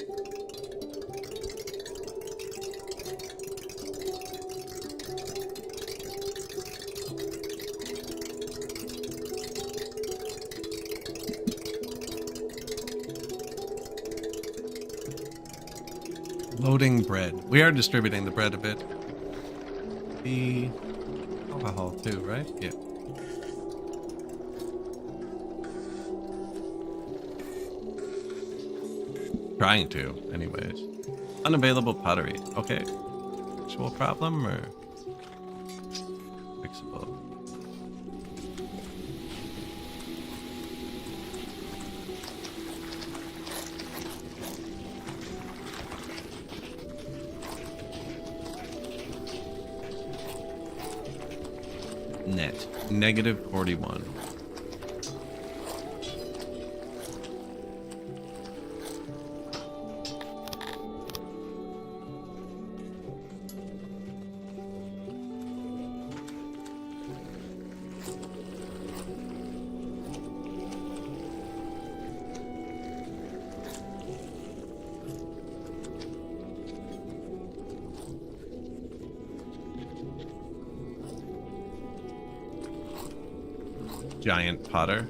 Loading bread. We are distributing the bread a bit. The alcohol too, right? Yeah. Trying to, anyways. Unavailable pottery. Okay. Actual problem or fixable? Net. Negative 41. giant potter.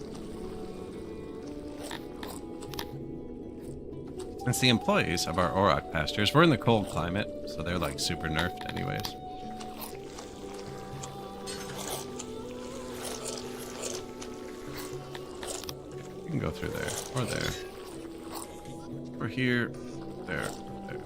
Since the employees of our auroch pastures, we're in the cold climate, so they're like super nerfed anyways. You can go through there, or there. Or here, there, there.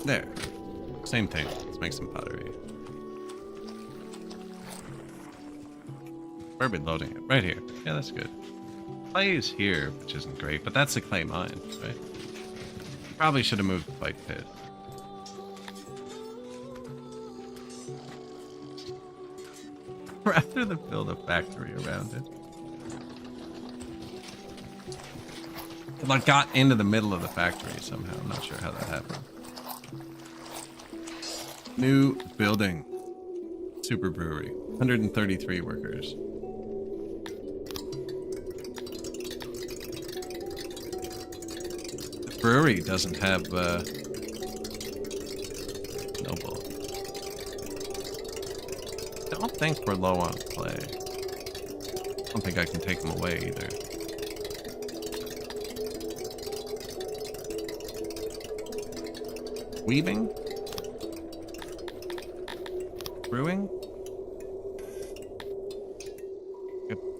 There. Same thing. Let's make some pottery. Where are we loading it? Right here. Yeah, that's good. Clay is here, which isn't great, but that's the clay mine, right? Probably should have moved the fight pit. Rather than build a factory around it. Well, I got into the middle of the factory somehow. I'm not sure how that happened. New building. Super brewery. 133 workers. The brewery doesn't have noble. I don't think we're low on clay. I don't think I can take them away either. Weaving? Brewing?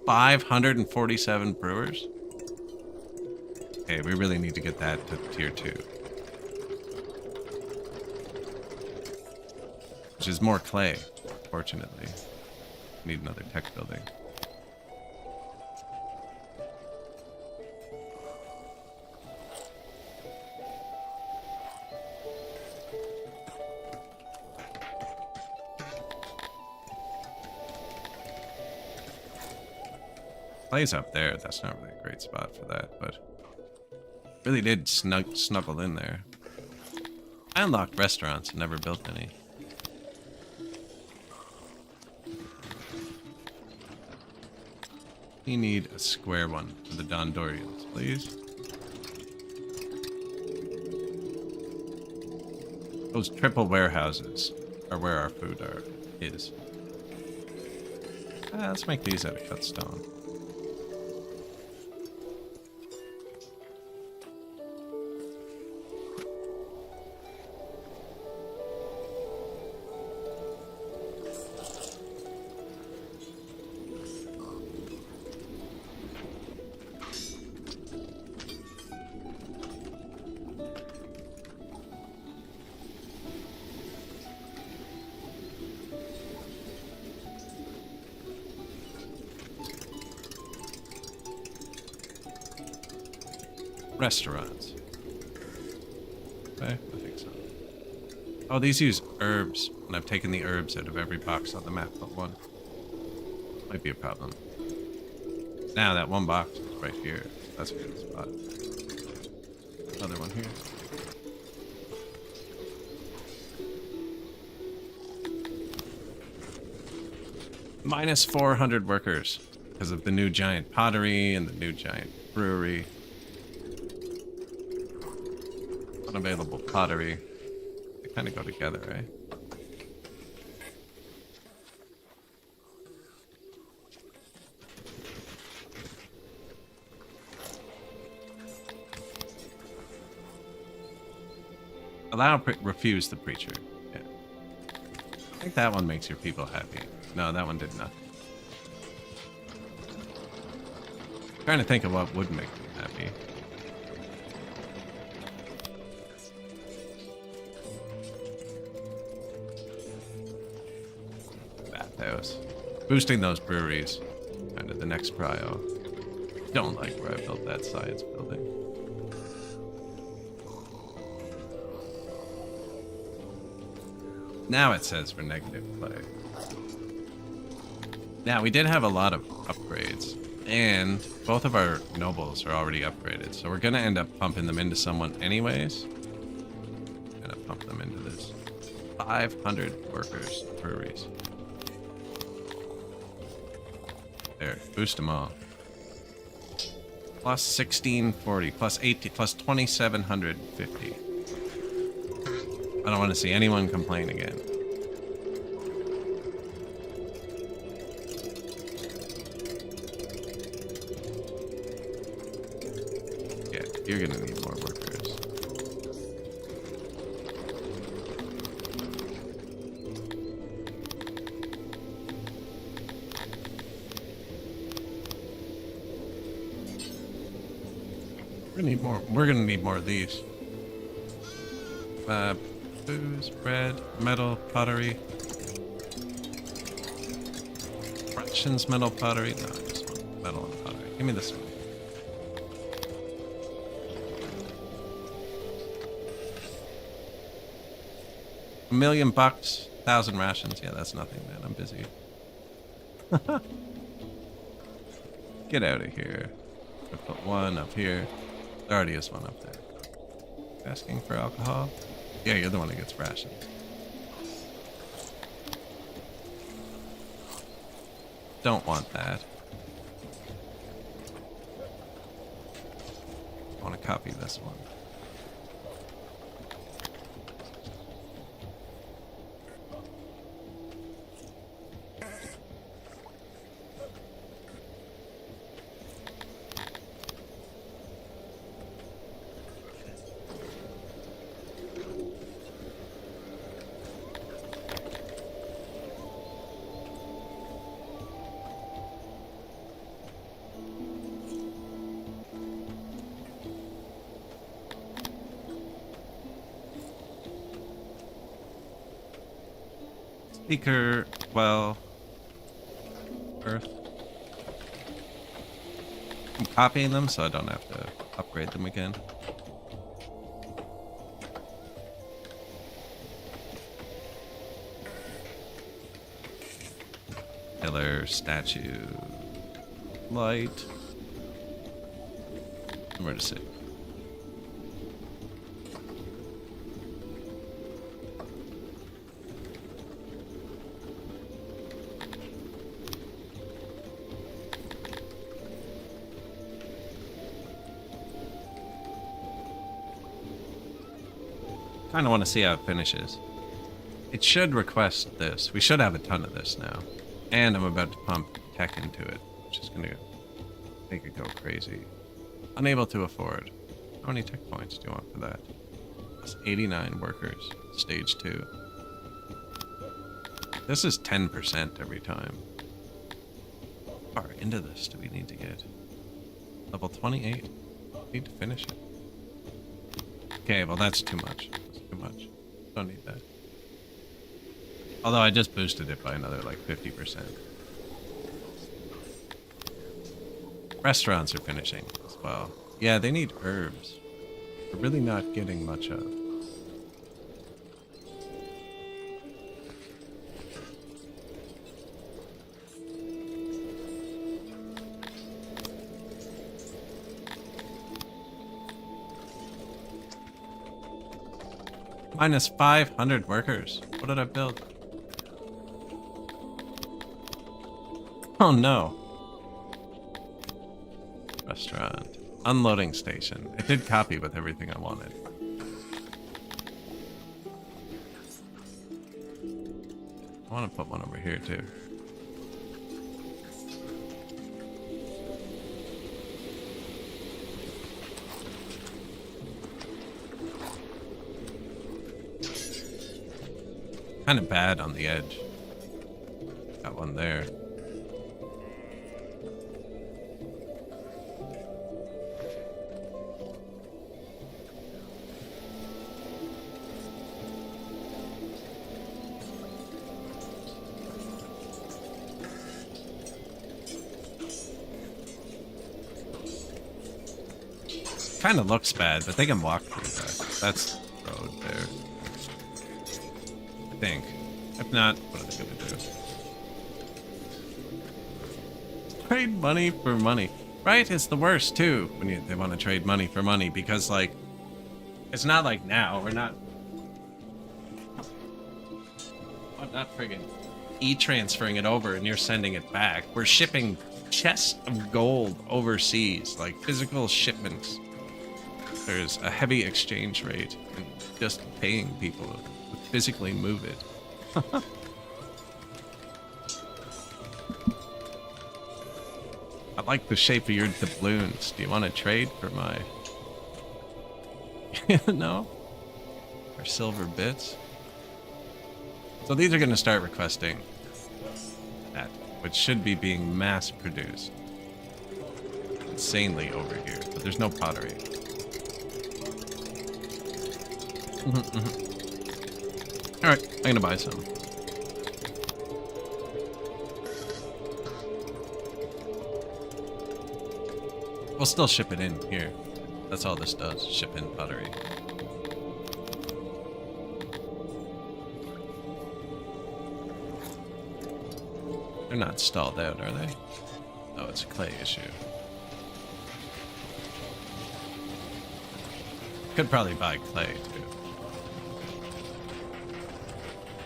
547 brewers? Okay, we really need to get that to tier 2. Which is more clay, fortunately. Need another tech building. Clay's up there. That's not really a great spot for that, but really did snuggle in there. I unlocked restaurants and never built any. We need a square one for the Dondorians, please. Those triple warehouses are where our food is. Let's make these out of cut stone. Restaurants. Okay, I think so. Oh, these use herbs, and I've taken the herbs out of every box on the map but one. Might be a problem. Now that one box is right here. That's a good spot. Another one here. Minus 400 workers because of the new giant pottery and the new giant brewery. Unavailable pottery. They kind of go together, right? Refuse the preacher. Yeah. I think that one makes your people happy. No, that one did nothing. I'm trying to think of what would make them happy. Bathhouse. Boosting those breweries. Kind of the next prio. Don't like where I built that science building. Now it says for negative play. Now, we did have a lot of upgrades, and both of our nobles are already upgraded, so we're going to end up pumping them into someone anyways. Going to pump them into this. 500 workers, breweries. There, boost them all. Plus 1640, plus 80, plus 2750. I don't want to see anyone complain again. Yeah, you're gonna need more workers. We're gonna need more of these. Booze, bread, metal, pottery. Rations, metal, pottery. No, this one. Metal and pottery. Give me this one. $1 million bucks, 1,000 rations. Yeah, that's nothing, man. I'm busy. Get out of here. I put one up here. There already is one up there. Asking for alcohol? Yeah, you're the one who gets rations. Don't want that. I want to copy this one. Speaker, well, Earth. I'm copying them so I don't have to upgrade them again. Pillar, statue, light. Where to sit? Kind of want to see how it finishes. It should request this. We should have a ton of this now. And I'm about to pump tech into it, which is going to make it go crazy. Unable to afford. How many tech points do you want for that? That's 89 workers. Stage 2. This is 10% every time. How far into this do we need to get? Level 28. Need to finish it. Okay, well that's too much. That's too much. Don't need that. Although I just boosted it by another like 50%. Restaurants are finishing as well. Yeah, they need herbs. We're really not getting much of. Minus 500 workers. What did I build? Oh no. Restaurant. Unloading station. It did copy with everything I wanted. I want to put one over here too. Kind of bad on the edge. Got one there. Kind of looks bad, but they can walk through that. That's the road there. I think. If not, what are they gonna do? Trade money for money. Right? It's the worst too when they want to trade money for money, because like it's not like now we're not friggin' e-transferring it over and you're sending it back. We're shipping chests of gold overseas, like physical shipments. There's a heavy exchange rate and just paying people to physically move it. I like the shape of your doubloons. Do you want to trade for my... No? Or silver bits? So these are going to start requesting that, which should be being mass produced. Insanely over here, but there's no pottery. Alright, I'm going to buy some. We'll still ship it in here. That's all this does, ship in pottery. They're not stalled out, are they? Oh, it's a clay issue. Could probably buy clay, too.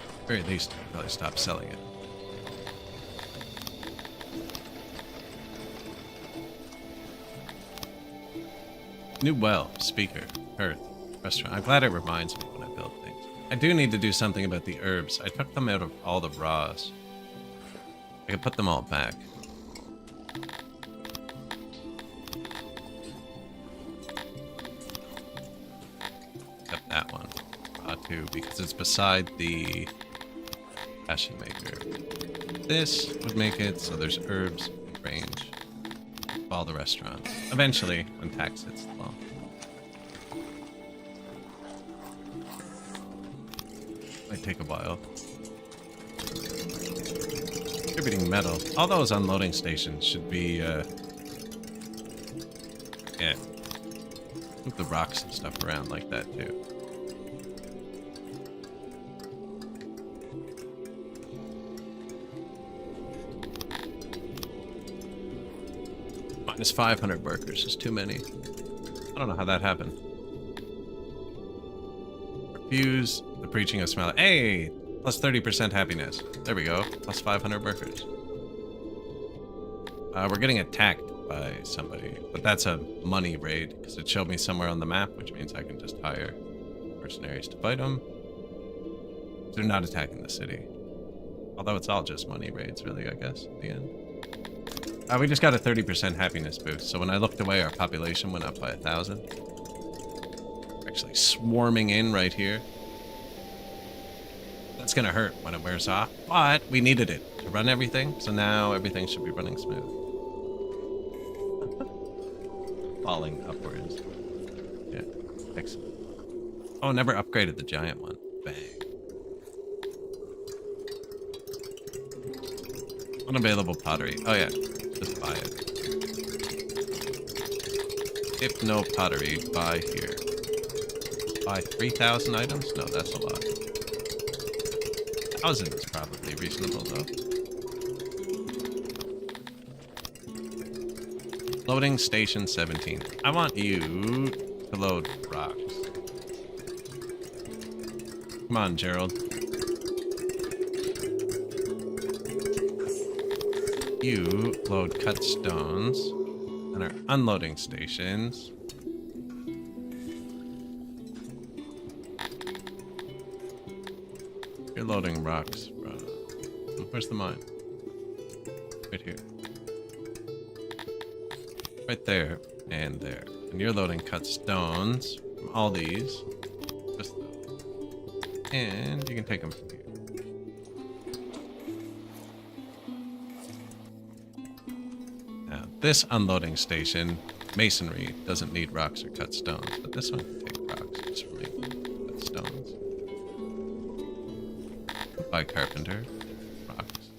At the very least, probably stop selling it. New well, speaker, earth, restaurant. I'm glad it reminds me when I build things. I do need to do something about the herbs. I took them out of all the raws. I can put them all back. Except that one. Raw too, because it's beside the passion maker. This would make it so there's herbs in range. All the restaurants. Eventually, when tax hits the law. Might take a while. Distributing metal. All those unloading stations should be, yeah. Move the rocks and stuff around like that, too. Minus 500 workers is too many. I don't know how that happened. Refuse the preaching of smell. Hey! Plus 30% happiness. There we go. Plus 500 workers. We're getting attacked by somebody. But that's a money raid, because it showed me somewhere on the map, which means I can just hire mercenaries to fight them. They're not attacking the city. Although it's all just money raids, really, I guess, at the end. We just got a 30% happiness boost, so when I looked away, our population went up by 1,000. We're actually swarming in right here. That's gonna hurt when it wears off, but we needed it to run everything, so now everything should be running smooth. Falling upwards. Yeah, excellent. Oh, never upgraded the giant one. Bang. Unavailable pottery. Oh yeah. Just buy it. If no pottery, buy here. Buy 3,000 items? No, that's a lot. 1,000 is probably reasonable, though. Loading station 17. I want you to load rocks. Come on, Gerald. You load cut stones and our unloading stations. You're loading rocks, bro. Where's the mine? Right here. Right there and there. And you're loading cut stones from all these. Just those. And you can take them from here. This unloading station, masonry, doesn't need rocks or cut stones, but this one can take rocks just for me. Cut stones. By carpenter, rocks.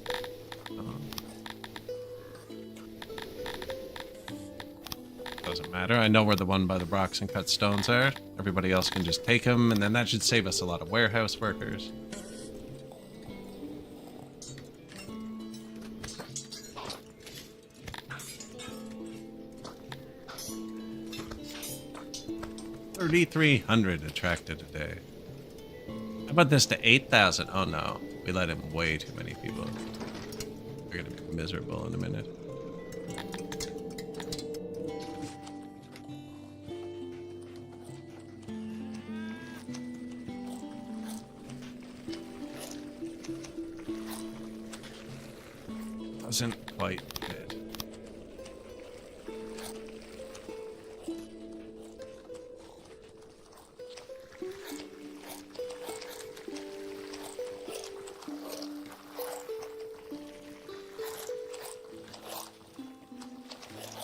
Doesn't matter. I know where the one by the rocks and cut stones are. Everybody else can just take them, and then that should save us a lot of warehouse workers. 3,300 attracted a day. How about this to 8,000? Oh no, we let in way too many people. We're gonna be miserable in a minute. Doesn't quite fit.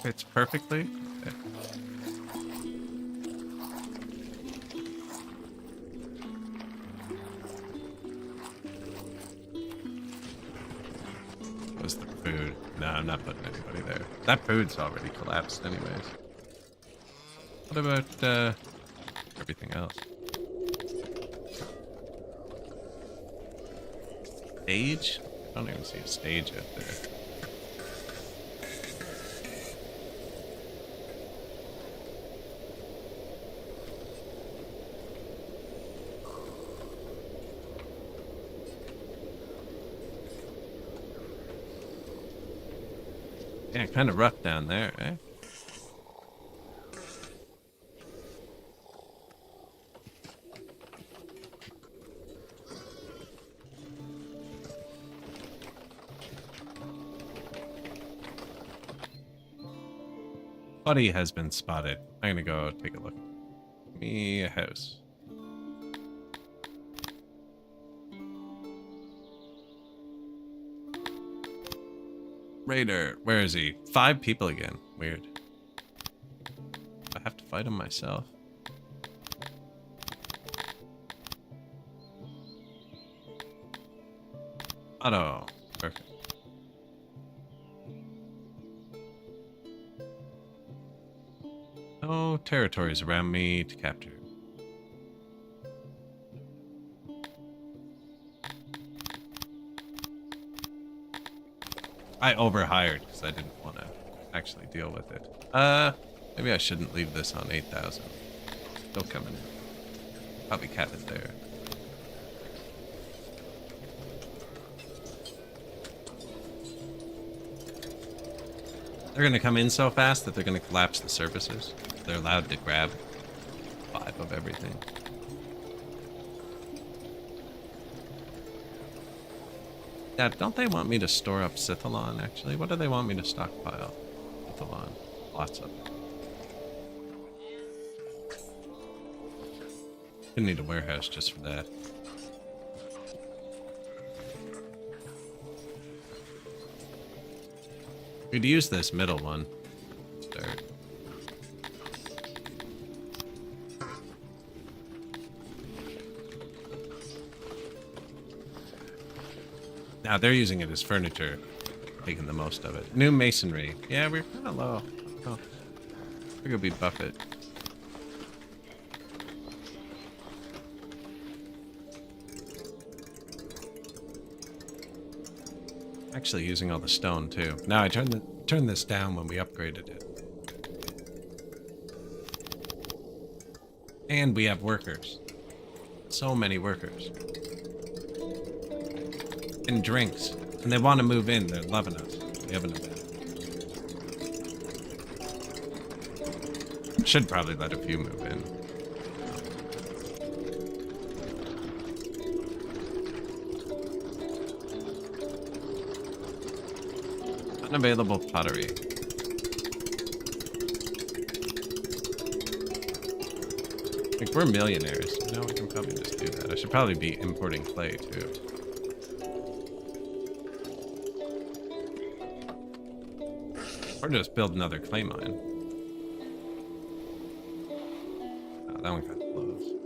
Fits perfectly. Okay. What's the food? No, I'm not putting anybody there. That food's already collapsed anyways. What about everything else? Stage? I don't even see a stage out there. Yeah, kind of rough down there, eh? Buddy has been spotted. I'm gonna go take a look. Give me a house. Raider, where is he? 5 people again. Weird. I have to fight him myself. Auto. Perfect. No territories around me to capture. I overhired because I didn't want to actually deal with it. Maybe I shouldn't leave this on 8,000. Still coming in. Probably cap it there. They're going to come in so fast that they're going to collapse the services. They're allowed to grab 5 of everything. Yeah, don't they want me to store up Sithalon, actually? What do they want me to stockpile? Sithalon. Lots of it. We need a warehouse just for that. We'd use this middle one. Start. Now they're using it as furniture, taking the most of it. New masonry. Yeah, we're kind of low. Oh, we're gonna be Buffett. Actually using all the stone too. Now I turned this down when we upgraded it. And we have workers. So many workers. And drinks. And they want to move in. They're loving us. We have an event. Should probably let a few move in. Unavailable pottery. Like, we're millionaires. You know, we can probably just do that. I should probably be importing clay, too. Or just build another clay mine. Oh, that one got close.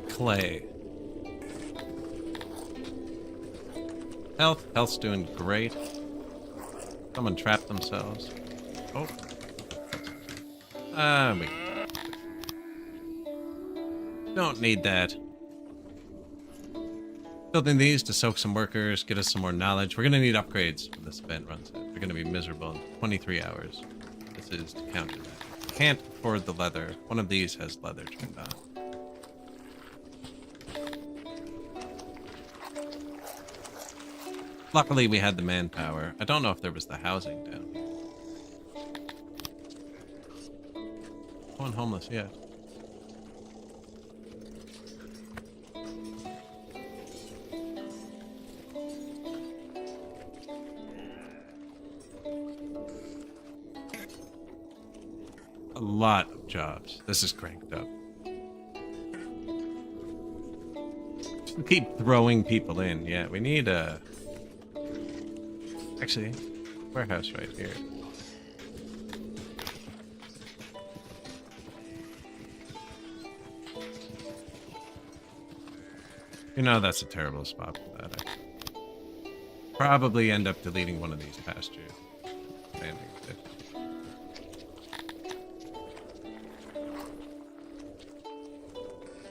Clay. Health. Health's doing great. Someone trapped themselves. Oh. We don't need that. Building these to soak some workers, get us some more knowledge. We're going to need upgrades when this event runs out. We're going to be miserable in 23 hours. This is to counter that. Can't afford the leather. One of these has leather turned on. Luckily, we had the manpower. I don't know if there was the housing down here. No one homeless yet. A lot of jobs. This is cranked up. Just keep throwing people in. Yeah, we need a... Actually, warehouse right here. You know that's a terrible spot for that. I probably end up deleting one of these pastures.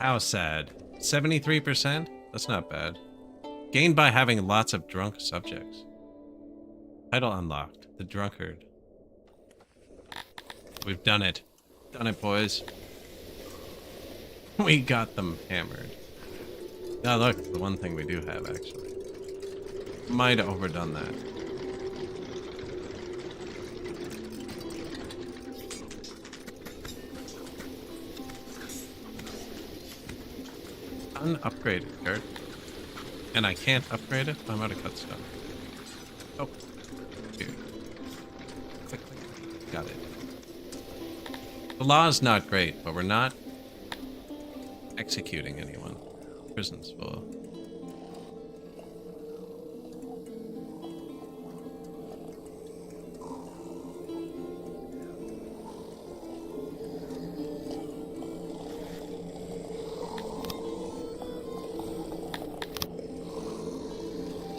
How sad. 73%? That's not bad. Gained by having lots of drunk subjects. Title unlocked. The Drunkard. We've done it. Done it, boys. We got them hammered. Now look, the one thing we do have, actually. Might have overdone that. Unupgraded card. And I can't upgrade it? I'm out of cut stuff. Oh. Here. Click, click. Got it. The law is not great, but we're not executing anyone. Prison's full.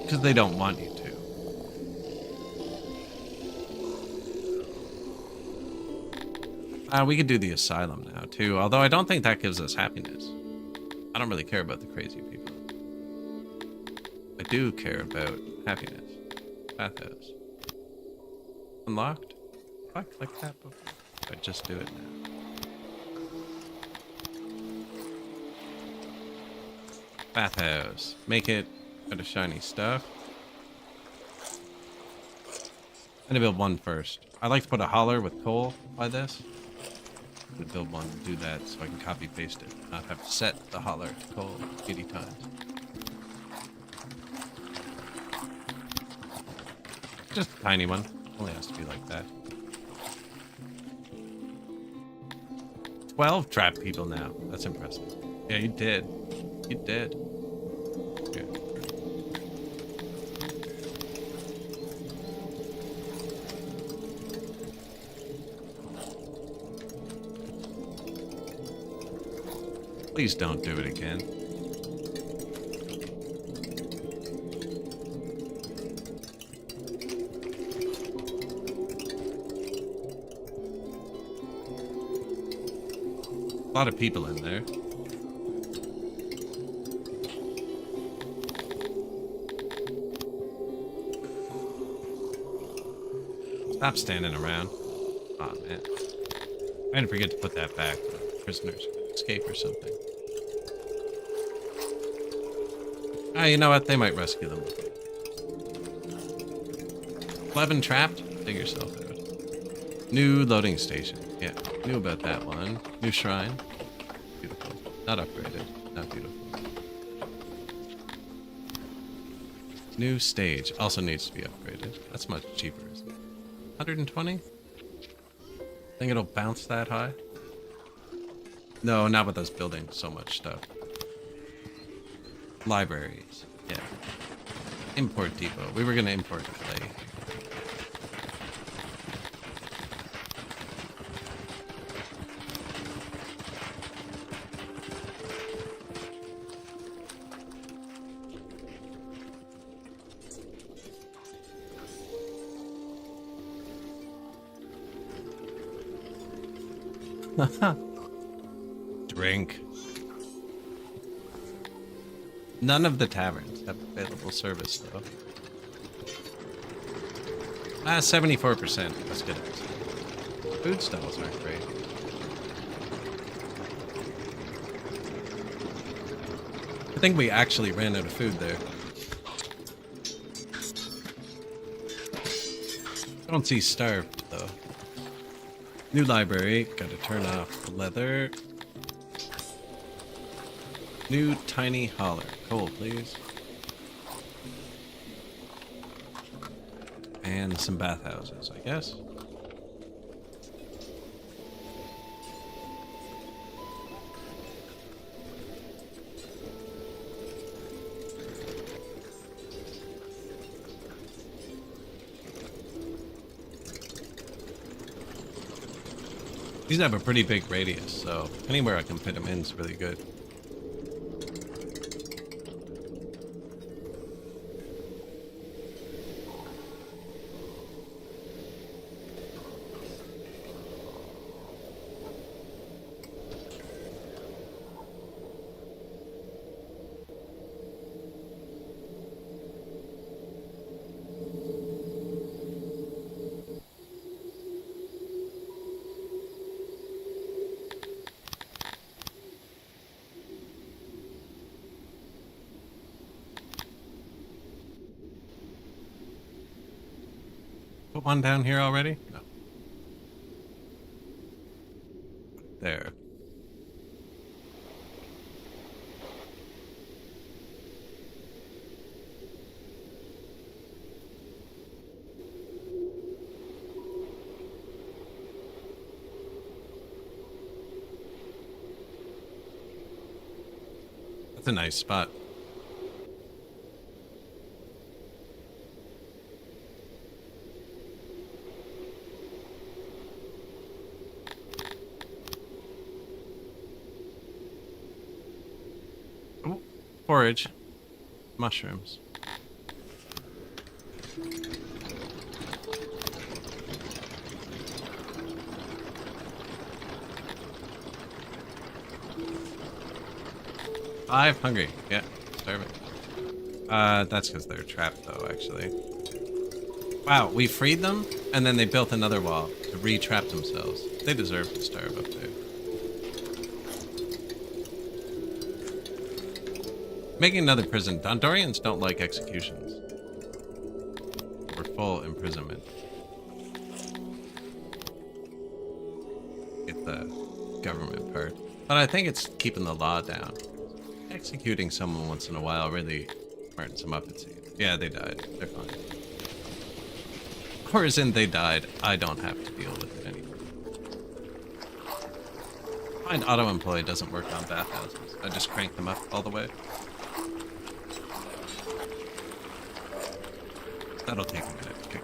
Because they don't want you to. We could do the asylum now, too. Although I don't think that gives us happiness. I don't really care about the crazy people. I do care about happiness. Bathhouse. Unlocked? If I click that before, I just do it now. Bathhouse. Make it out of shiny stuff. I'm gonna build one first. I like to put a holler with coal by this. I'm gonna build one and do that so I can copy paste it. Not have to set the holler to coal 80 times. Just a tiny one. Only has to be like that. 12 trap people now. That's impressive. Yeah, you did. You did. Here. Please don't do it again. A lot of people in there. Stop standing around. Aw, man. I didn't forget to put that back. Prisoners escape or something. Ah, you know what? They might rescue them. 11 trapped? Dig yourself out. New loading station. Yeah, knew about that one. New shrine. Beautiful. Not upgraded. Not beautiful. New stage. Also needs to be upgraded. That's much cheaper, isn't it? 120? Think it'll bounce that high? No, not with us building so much stuff. Libraries. Yeah. Import depot. We were gonna import clay. Drink. None of the taverns have available service, though. 74%. That's good. Food stalls aren't great. I think we actually ran out of food there. Don't see starved, though. New library. Gotta turn off the leather. New tiny holler. Coal, please. And some bathhouses, I guess. These have a pretty big radius, so anywhere I can fit them in is really good. Put one down here already? No. There. That's a nice spot. Forage. Mushrooms. I'm hungry. Yeah, starving. That's because they're trapped, though, actually. Wow, we freed them, and then they built another wall to re-trap themselves. They deserve to starve up there. Making another prison. Dondorians don't like executions. Or full imprisonment. Get the government part. But I think it's keeping the law down. Executing someone once in a while really smartens them up, it seems. Yeah, they died. They're fine. Or as in they died, I don't have to deal with it anymore. Find auto-employ doesn't work on bathhouses. I just crank them up all the way. That'll take a minute to kick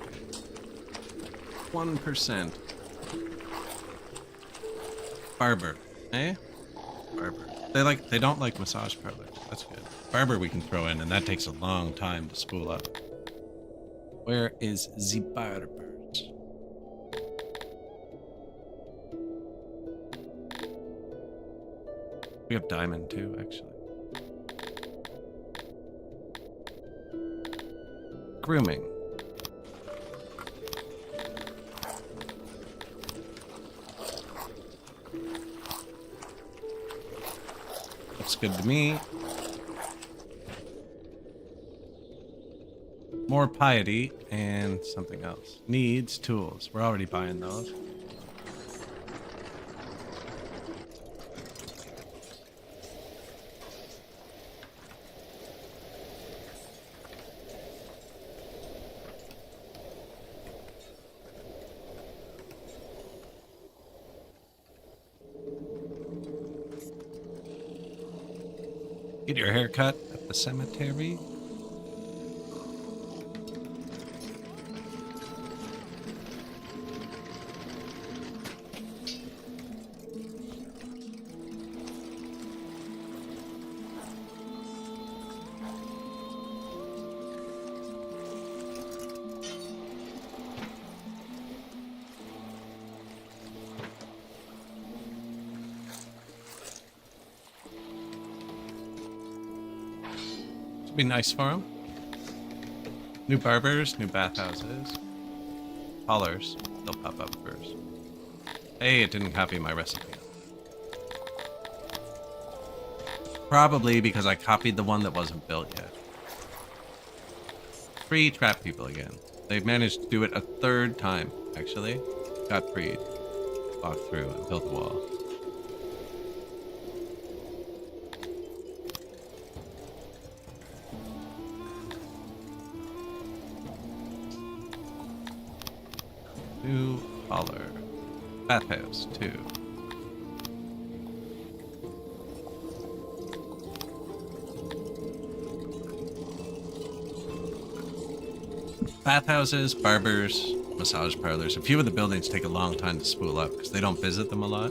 in. 1%. Barber, eh? Barber. They don't like massage parlors. That's good. Barber we can throw in, and that takes a long time to spool up. Where is the barbers? We have diamond too, actually. Grooming. Looks good to me. More piety and something else. Needs tools. We're already buying those. Get your hair cut at the cemetery. Should be nice for him. New barbers, new bathhouses. Collars, they'll pop up first. Hey, it didn't copy my recipe. Probably because I copied the one that wasn't built yet. Free trap people again. They've managed to do it a third time, actually. Got freed. Walked through and built the wall. New collar. Bathhouse, 2. Bathhouses, barbers, massage parlors. A few of the buildings take a long time to spool up because they don't visit them a lot.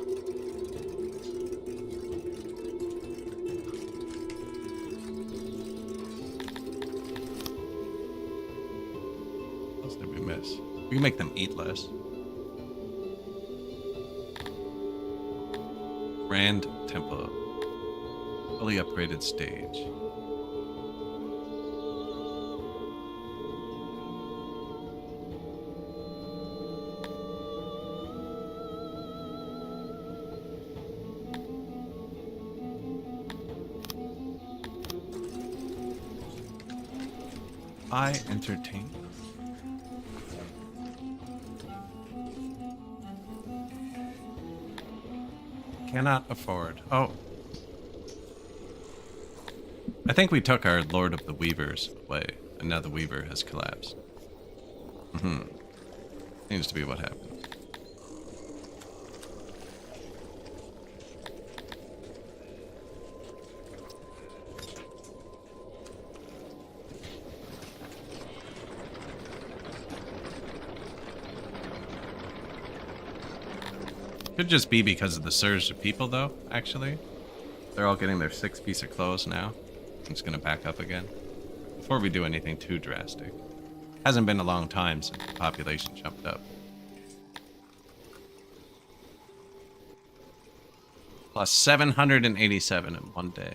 What else did we miss? We can make them eat less. Grand Temple. Fully upgraded stage. I entertain. Cannot afford. Oh. I think we took our Lord of the Weavers away, and now the Weaver has collapsed. Seems to be what happened. Could just be because of the surge of people, though, actually. They're all getting their 6th piece of clothes now. I'm just gonna back up again. Before we do anything too drastic. Hasn't been a long time since the population jumped up. Plus 787 in one day.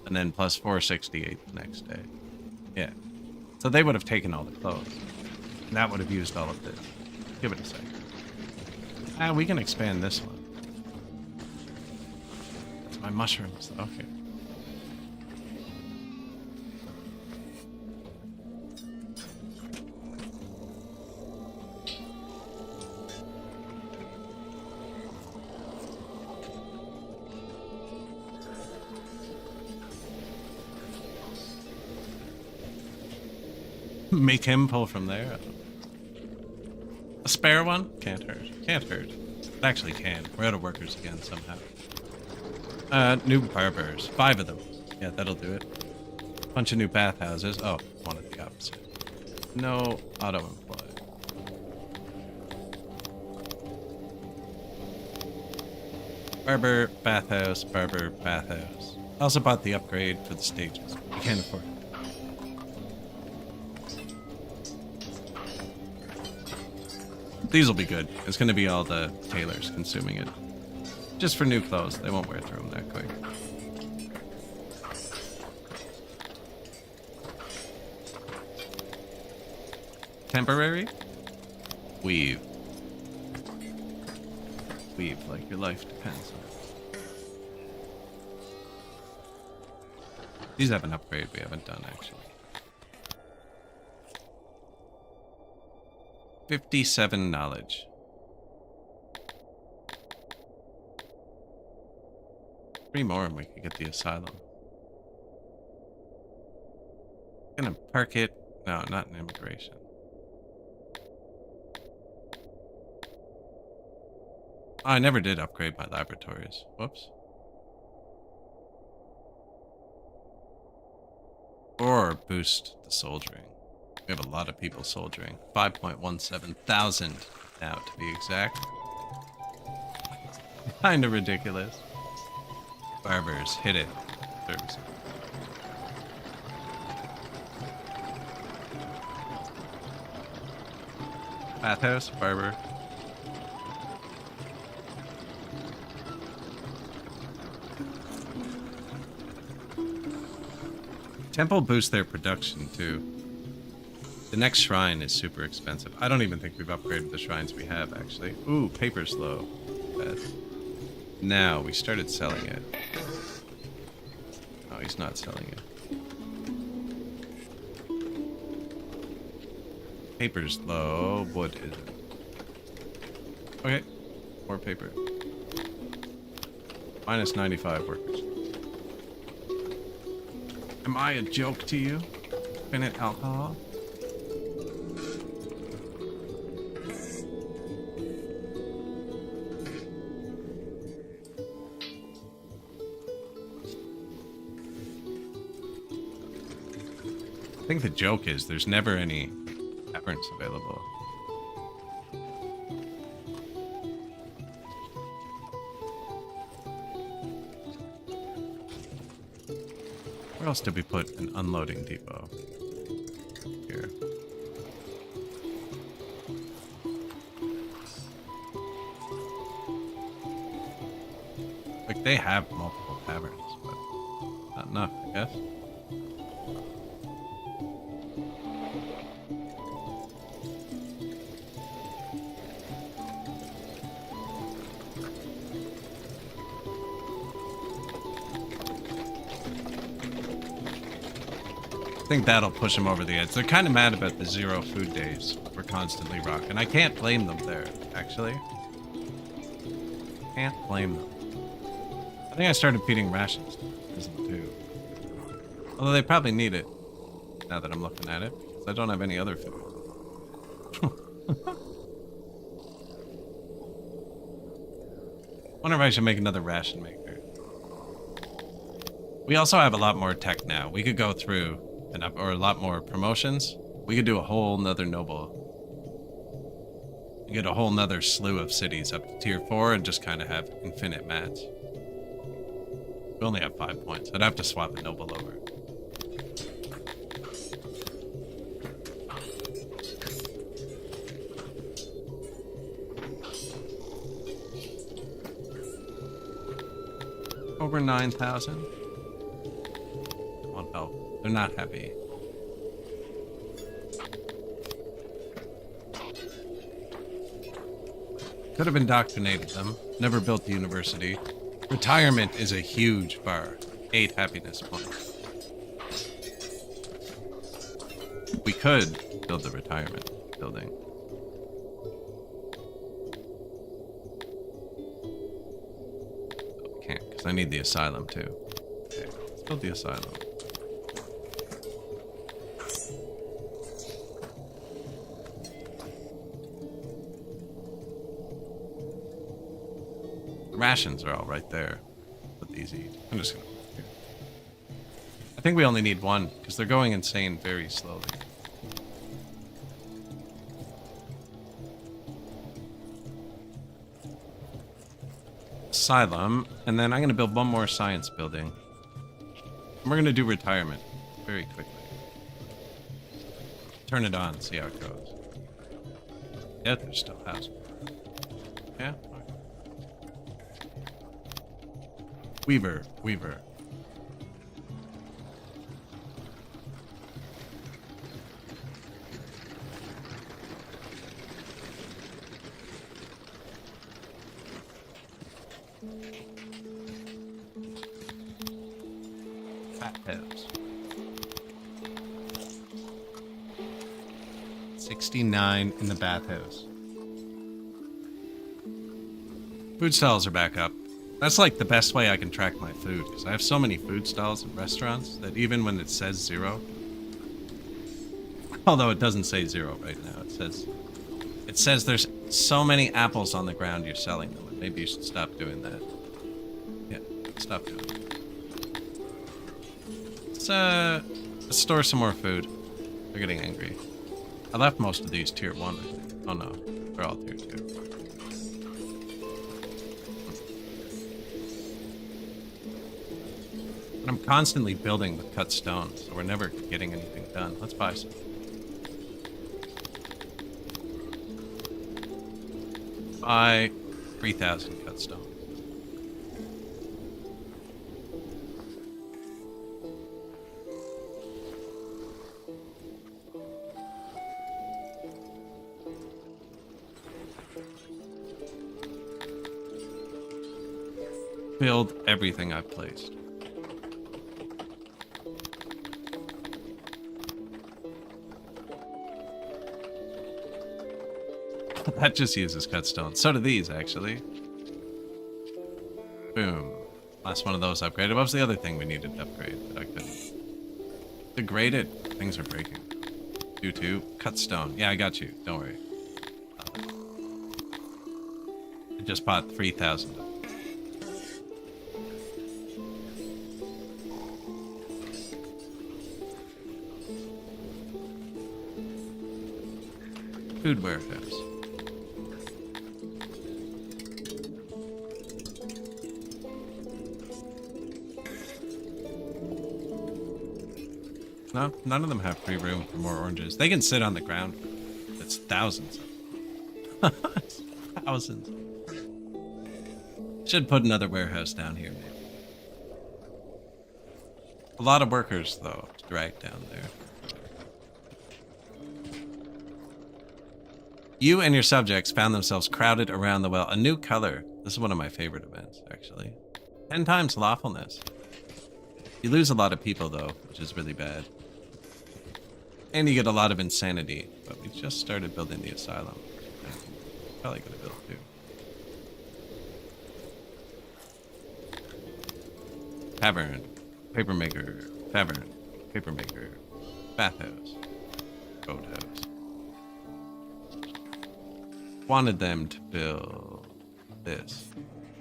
And then plus 468 the next day. Yeah. So they would have taken all the clothes. And that would have used all of this. Give it a second. We can expand this one. That's my mushrooms. Okay. Make him pull from there. A spare one? Can't hurt. Can't hurt. It actually can. We're out of workers again somehow. New barbers. 5 of them. Yeah, that'll do it. Bunch of new bathhouses. Oh, one of the opposite. No auto-employ. Barber, bathhouse, barber, bathhouse. I also bought the upgrade for the stages. You can't afford it. These will be good. It's going to be all the tailors consuming it. Just for new clothes. They won't wear through them that quick. Temporary? Weave. Weave like your life depends on it. These have an upgrade we haven't done, actually. 57 knowledge. Three more and we could get the asylum. Gonna park it. No, not in immigration. Oh, I never did upgrade my laboratories. Whoops. Or boost the soldiering. We have a lot of people soldiering. 5.17 thousand now, to be exact. Kinda ridiculous. Barbers, hit it. Service. Bathhouse, barber. temple boosts their production too. The next shrine is super expensive. I don't even think we've upgraded the shrines we have, actually. Ooh, paper's low. Bad. Now, we started selling it. Oh, he's not selling it. Paper's low. Wood isn't. Okay. More paper. Minus 95 workers. Am I a joke to you? Infinite alcohol? I think the joke is there's never any taverns available. Where else did we put an unloading depot? Here. Like, they have multiple taverns, but not enough, I guess. I think that'll push them over the edge. They're kind of mad about the 0 food days we're constantly rocking. I can't blame them there, actually. Can't blame them. I think I started feeding rations to them too. Although they probably need it, now that I'm looking at it, because I don't have any other food. Wonder if I should make another ration maker. We also have a lot more tech now. We could go through or a lot more promotions. We could do a whole nother noble. You get a whole nother slew of cities up to tier 4 and just kind of have infinite mats. We only have 5 points. I'd have to swap the noble over. Over 9,000. Oh no. They're not happy. Could have indoctrinated them. Never built the university. Retirement is a huge bar. 8 happiness points. We could build the retirement building. But we can't, because I need the asylum too. Okay, let's build the asylum. Rations are all right there. Put these eat. I'm just gonna put it here. I think we only need 1 because they're going insane very slowly. Asylum, and then I'm gonna build 1 more science building. And we're gonna do retirement very quickly. Turn it on, see how it goes. Yeah, there's still housing. Yeah. Weaver. Bathhouse. 69 in the bathhouse. Food stalls are back up. That's like the best way I can track my food, because I have so many food stalls and restaurants that even when it says 0, although it doesn't say 0 right now, it says there's so many apples on the ground you're selling them, and maybe you should stop doing that. Yeah, stop doing it. Let's store some more food. They're getting angry. I left most of these tier 1, I think. Oh no, they're all tier 2. I'm constantly building with cut stone, so we're never getting anything done. Let's buy some. Buy 3,000 cut stone. build everything I've placed. That just uses cut stone. So do these, actually. Boom. Last one of those upgraded. What was the other thing we needed to upgrade that I couldn't? Degraded. Things are breaking. You too. Cut stone. Yeah, I got you. Don't worry. I just bought 3,000 of them. Food warehouse. No, none of them have free room for more oranges. They can sit on the ground. It's thousands. It's thousands. Should put another warehouse down here, maybe. A lot of workers, though, to drag down there. You and your subjects found themselves crowded around the well. A new color. This is one of my favorite events, actually. 10 times lawfulness. You lose a lot of people, though, which is really bad. And you get a lot of insanity. But we just started building the asylum. Probably gonna build too. Tavern. Papermaker. Tavern. Papermaker. Bathhouse. Boathouse. Wanted them to build this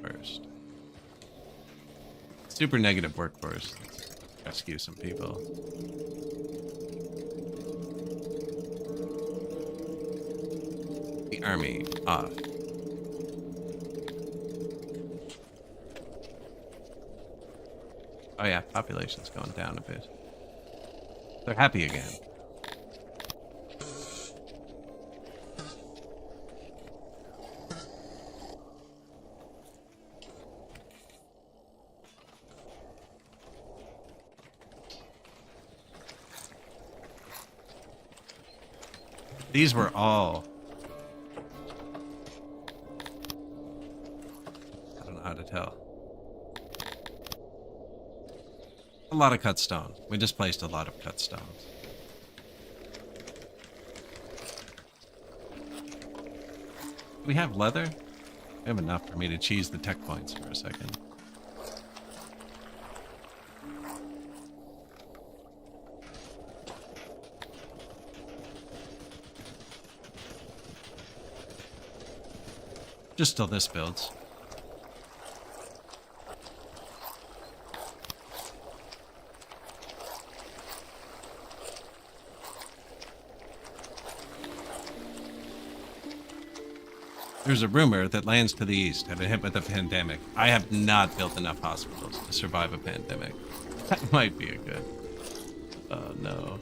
first. Super negative workforce. Let's rescue some people. The army off. Oh yeah, population's going down a bit. They're happy again. These were all... I don't know how to tell. A lot of cut stone. We just placed a lot of cut stones. We have leather? We have enough for me to cheese the tech points for a second. Just till this builds. There's a rumor that lands to the east have been hit with a pandemic. I have not built enough hospitals to survive a pandemic. That might be a good... Oh, no.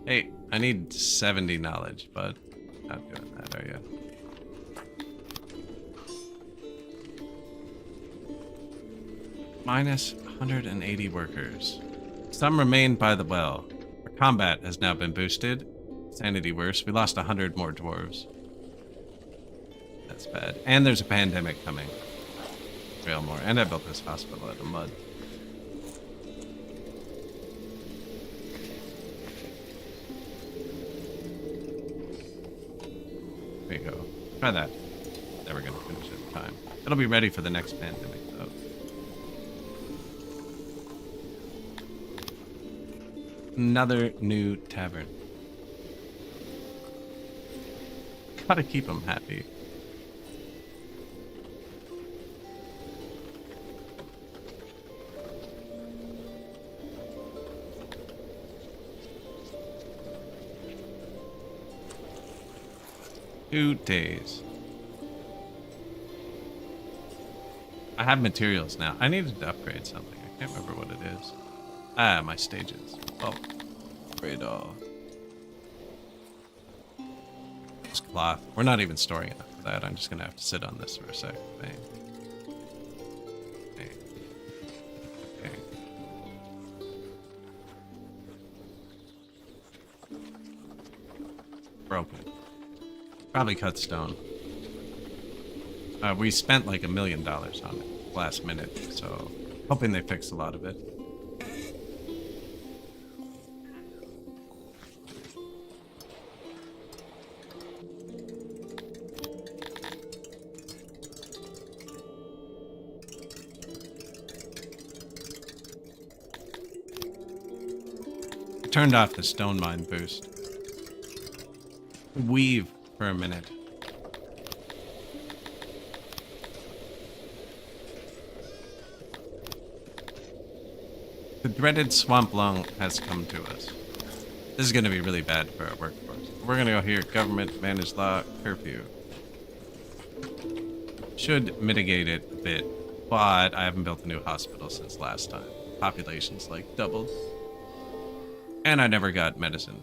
Hey, I need 70 knowledge, but not doing that, are you? Minus 180 workers. Some remain by the well. Our combat has now been boosted. Sanity worse. We lost 100 more dwarves. That's bad. And there's a pandemic coming. Real more. And I built this hospital out of mud. There you go. Try that. Never gonna finish it in time. It'll be ready for the next pandemic, though. Another new tavern. Gotta keep them happy. Two days. I have materials now. I needed to upgrade something. I can't remember what it is. Ah, my stages. Oh, upgrade all. This cloth. We're not even storing enough for that. I'm just gonna have to sit on this for a sec. Bang. Bang. Okay. Broken. Probably cut stone. We spent like $1 million on it last minute, so hoping they fix a lot of it. I turned off the stone mine boost. Weave for a minute. The dreaded swamp lung has come to us. This is going to be really bad for our workforce. We're going to go here. Government managed law curfew. Should mitigate it a bit, but I haven't built a new hospital since last time. Population's like doubled. And I never got medicine.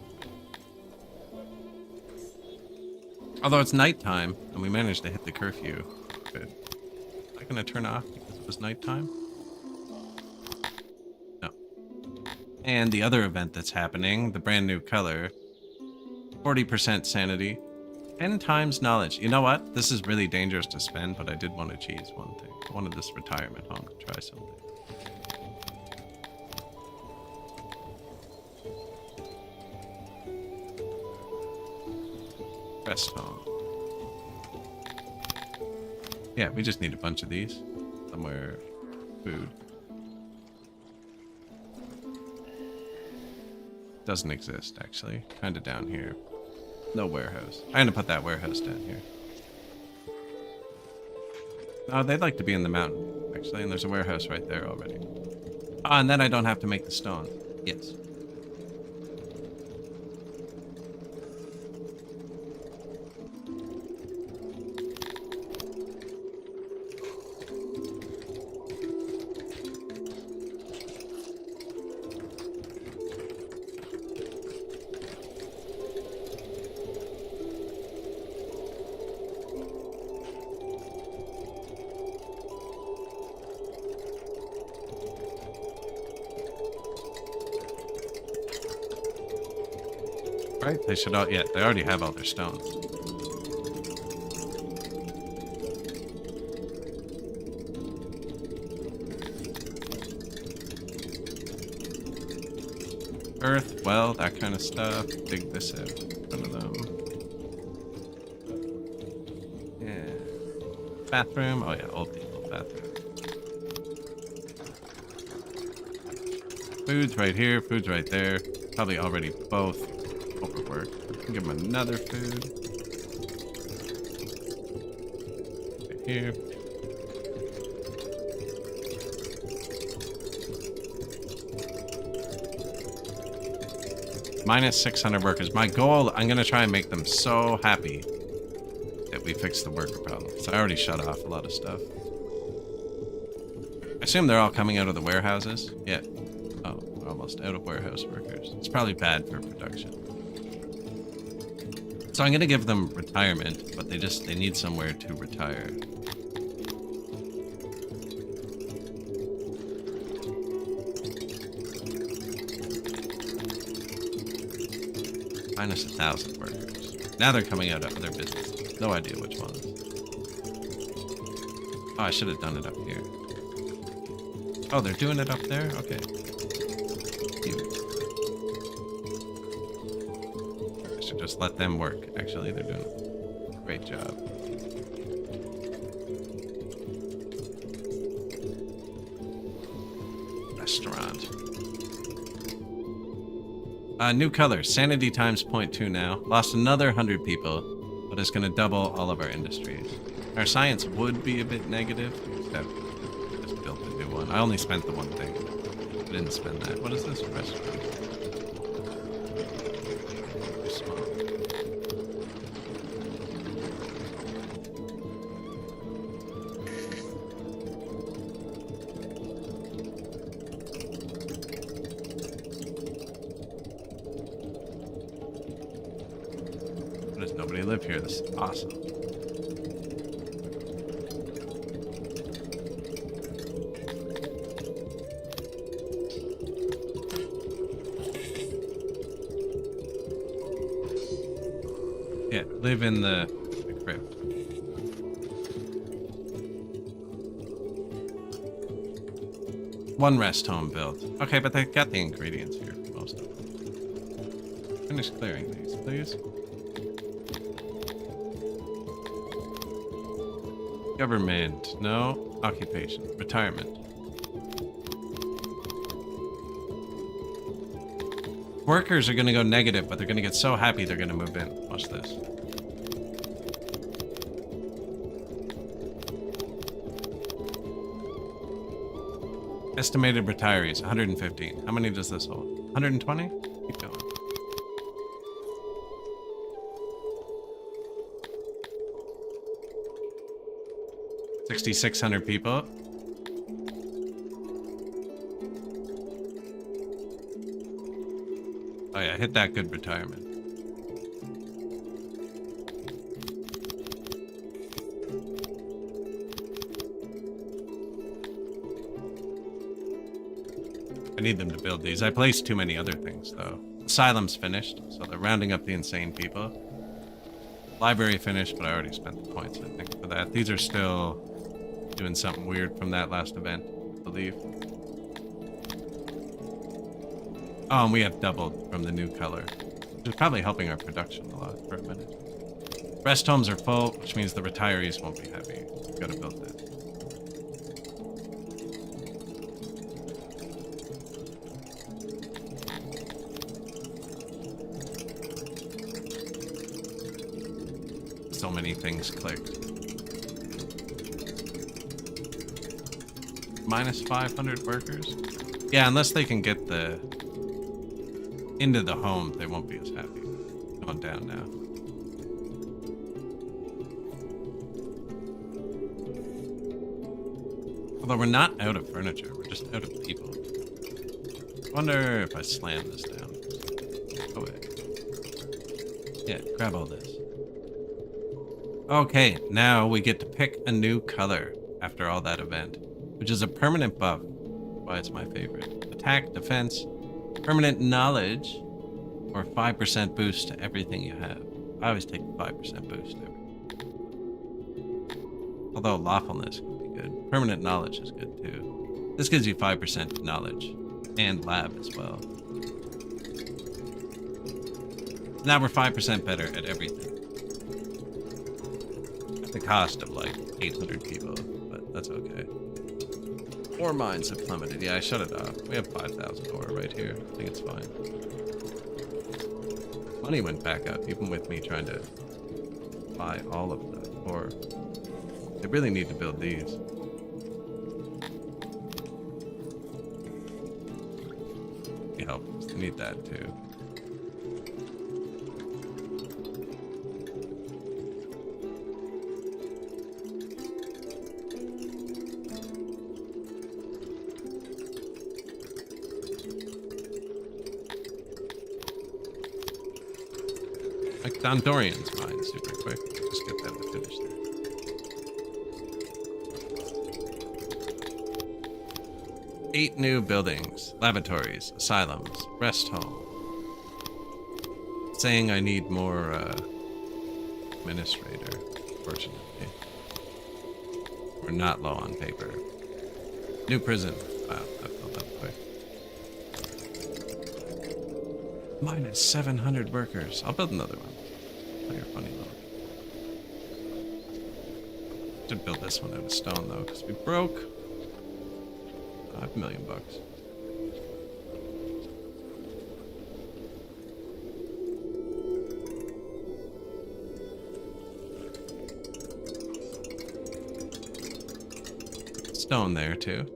Although it's nighttime, and we managed to hit the curfew. Good. Am I going to turn off because it was nighttime? No. And the other event that's happening, the brand new color, 40% sanity, 10 times knowledge. You know what? This is really dangerous to spend, but I did want to cheese one thing. I wanted this retirement home to try something. Rest home. Yeah, we just need a bunch of these. Somewhere. Food. Doesn't exist, actually. Kind of down here. No warehouse. I'm gonna put that warehouse down here. Oh, they'd like to be in the mountain, actually, and there's a warehouse right there already. Ah, and then I don't have to make the stone. Yes. Right? They should all, yeah, they already have all their stones. Earth, well, that kind of stuff. Dig this out. One of them. Yeah. Bathroom. Oh yeah, old people bathroom. Food's right here. Food's right there. Probably already both overworked. I can give them another food. Right here. Minus 600 workers. My goal, I'm going to try and make them so happy that we fix the worker problem. So I already shut off a lot of stuff. I assume they're all coming out of the warehouses. Yeah. Oh, we're almost out of warehouse workers. It's probably bad for production. So I'm going to give them retirement, but they need somewhere to retire. Minus 1,000 workers. Now they're coming out of other businesses. No idea which ones. Oh, I should have done it up here. Oh, they're doing it up there? Okay. Cute. I should just let them work. Actually, they're doing a great job. Restaurant. New color. Sanity times 0.2 now. Lost another 100 people, but it's going to double all of our industries. Our science would be a bit negative. Just built a new one. I only spent the one thing. I didn't spend that. What is this? Restaurant. Small. Why does nobody live here? This is awesome. Yeah, live in the crypt. One rest home built. Okay, but they got the ingredients here for most of them. Finish clearing these, please. Government. No. Occupation. Retirement. Workers are going to go negative, but they're going to get so happy they're going to move in. Watch this. Estimated retirees, 115. How many does this hold? 120? Keep going. $6,600 people. Oh yeah, hit that good retirement. I need them to build these. I placed too many other things, though. Asylum's finished, so they're rounding up the insane people. Library finished, but I already spent the points, I think, for that. These are still doing something weird from that last event, I believe. Oh, and we have doubled from the new color, which is probably helping our production a lot for a minute. Rest homes are full, which means the retirees won't be happy. We've got to build that. So many things clicked. Minus 500 workers? Yeah, unless they can get the into the home, they won't be as happy. Going down now. Although we're not out of furniture, we're just out of people. I wonder if I slam this down. Oh wait. Yeah, grab all this. Okay, now we get to pick a new color after all that event, which is a permanent buff. Why it's my favorite. Attack, defense, permanent knowledge, or 5% boost to everything you have. I always take the 5% boost. Although lawfulness could be good. Permanent knowledge is good too. This gives you 5% knowledge and lab as well. Now we're 5% better at everything. The cost of like 800 people, but that's okay. Ore mines have plummeted. Yeah, I shut it off. We have 5,000 ore right here. I think it's fine. Money went back up, even with me trying to buy all of the ore. They really need to build these. It helps. They need that too. Like Dondorians mine super quick. Just get them to finish there. 8 new buildings, lavatories, asylums, rest home. Saying I need more administrator, fortunately. We're not low on paper. New prison. Wow, that filled up quick. Minus 700 workers. I'll build another one. Oh, you're funny though. Should build this one out of stone though, because we broke $5 million. Stone there too.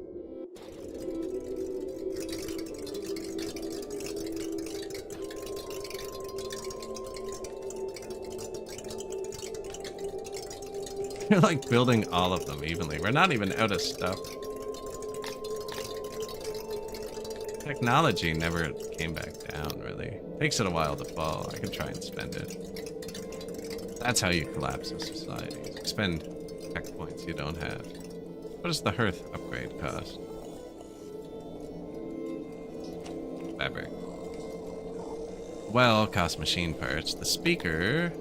You're like building all of them evenly. We're not even out of stuff. Technology never came back down, really. Takes it a while to fall. I could try and spend it. That's how you collapse a society. Spend tech points you don't have. What does the hearth upgrade cost? Fabric. Well, cost machine parts. The speaker...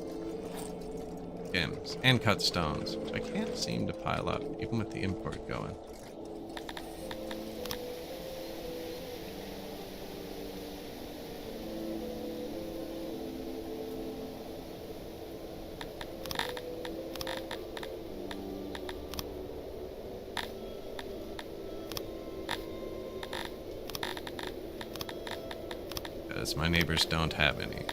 gems and cut stones, which I can't seem to pile up, even with the import going. because my neighbors don't have any.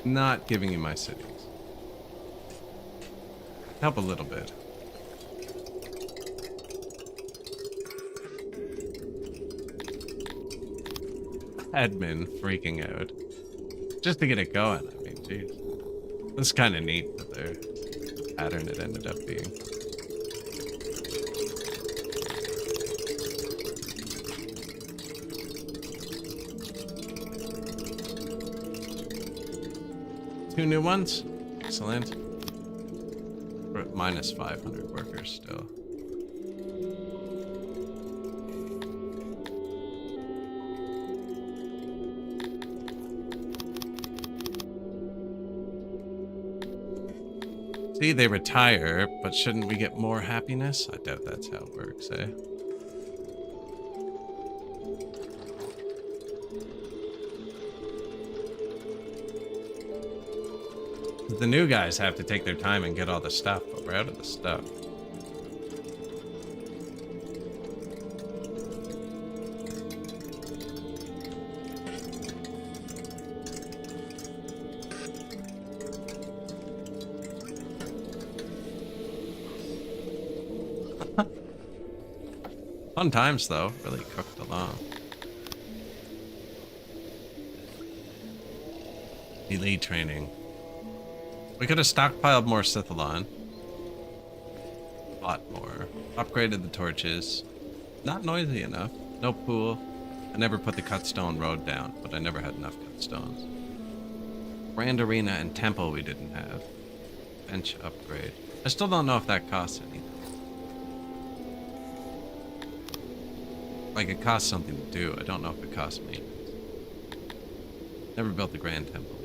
Not giving you my cities. Help a little bit. Admin freaking out. Just to get it going, I mean, jeez. This is kind of neat that their pattern it ended up being. Two new ones. Excellent. We're at minus 500 workers still. See, they retire, but shouldn't we get more happiness? I doubt that's how it works, eh? The new guys have to take their time and get all the stuff, but we're out of the stuff. Fun times, though. Really cooked along. Elite training. We could have stockpiled more Scythalon. Bought more. Upgraded the torches. Not noisy enough. No pool. I never put the cut stone road down, but I never had enough cut stones. Grand arena and temple we didn't have. Bench upgrade. I still don't know if that costs anything. Like, it costs something to do. I don't know if it costs me. Never built the grand temple.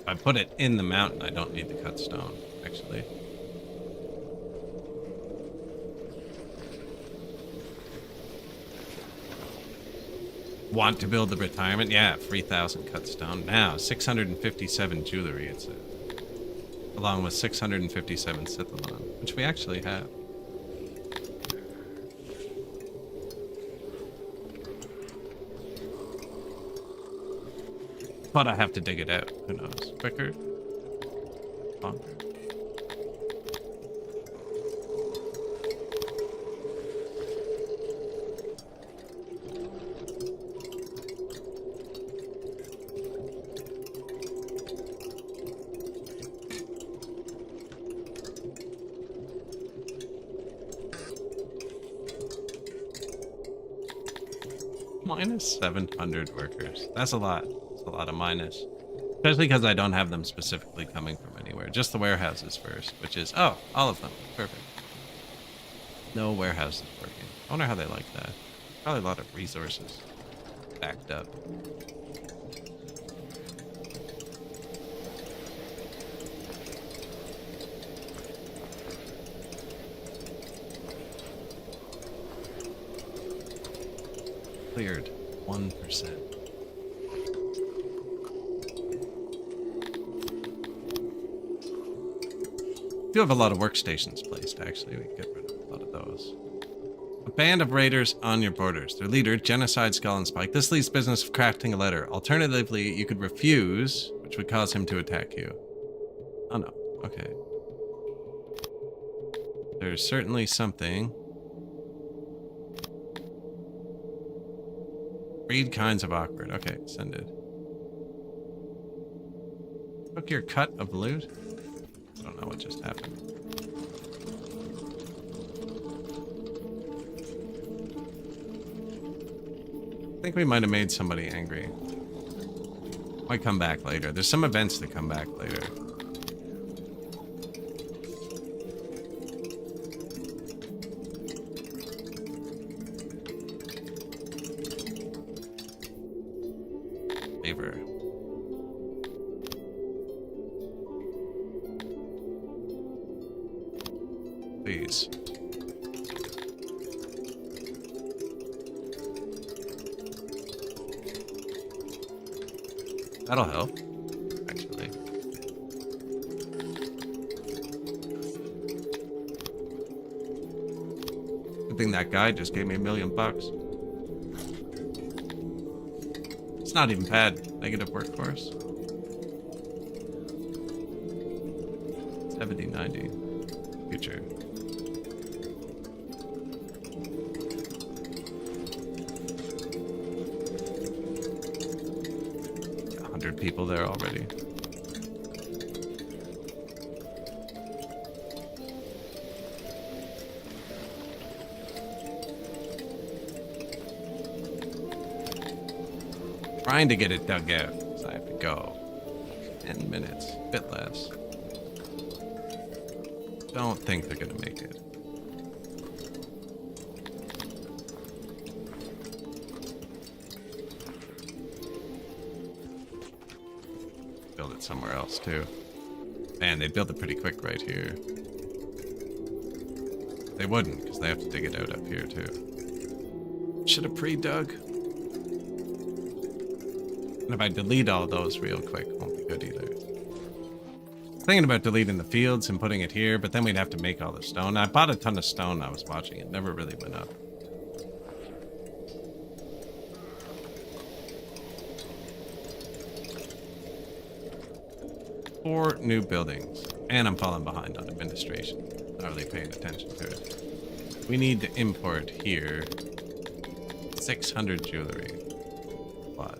I put it in the mountain. I don't need the cut stone, actually. Want to build the retirement? Yeah, 3,000 cut stone. Now, 657 jewelry, it says. Along with 657 Scythalon, which we actually have. But I have to dig it out. Who knows? Quicker? Longer? Minus 700 workers. That's a lot. A lot of minus, especially because I don't have them specifically coming from anywhere, just the warehouses first, which is all of them. Perfect. No warehouses working. I wonder how they like that. Probably a lot of resources backed up. Cleared 1%. We do have a lot of workstations placed, actually. We can get rid of a lot of those. A band of raiders on your borders. Their leader, Genocide Skull and Spike. This leaves business of crafting a letter. Alternatively, you could refuse, which would cause him to attack you. Oh no. Okay. There's certainly something. Read kinds of awkward. Okay, send it. Took your cut of loot? I don't know what just happened. I think we might have made somebody angry. Might come back later. There's some events that come back later. Favor. Please. That'll help, actually. Good thing that guy just gave me $1 million. It's not even bad. Negative workforce. 70, 90. Future. People there already. Trying to get it dug out, so I have to go. 10 minutes, a bit less. Don't think they're gonna make it. Build it somewhere else too. Man, they'd build it pretty quick right here. They wouldn't, because they have to dig it out up here too. Should have pre-dug. And if I delete all those real quick, won't be good either. Thinking about deleting the fields and putting it here, but then we'd have to make all the stone. I bought a ton of stone. I was watching it. Never really went up. Four new buildings. And I'm falling behind on administration. Not really paying attention to it. We need to import here 600 jewelry. What?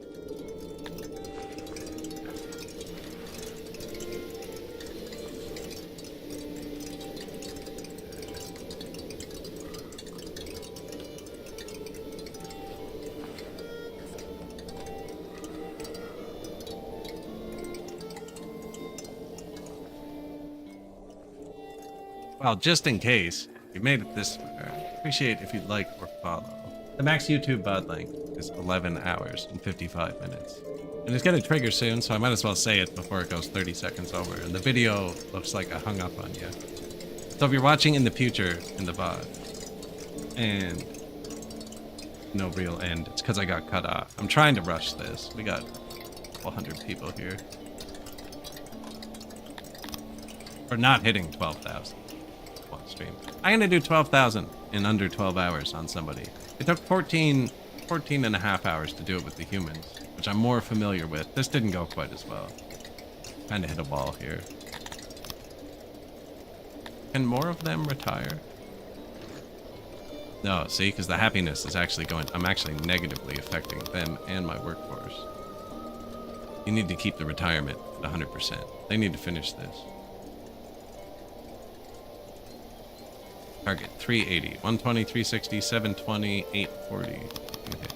Well, just in case you made it this far, appreciate if you'd like or follow. The max YouTube VOD length is 11 hours and 55 minutes. And it's gonna trigger soon, so I might as well say it before it goes 30 seconds over. And the video looks like I hung up on you. So if you're watching in the future in the VOD, and no real end, it's because I got cut off. I'm trying to rush this. We got 100 people here. We're not hitting 12,000. Stream. I'm gonna do 12,000 in under 12 hours on somebody. It took 14 and a half hours to do it with the humans, which I'm more familiar with. This didn't go quite as well. Kind of hit a wall here. Can more of them retire? No, see, because the happiness is actually going, I'm actually negatively affecting them and my workforce. You need to keep the retirement at 100%. They need to finish this. Target 380, 120, 360, 720, 840. Okay.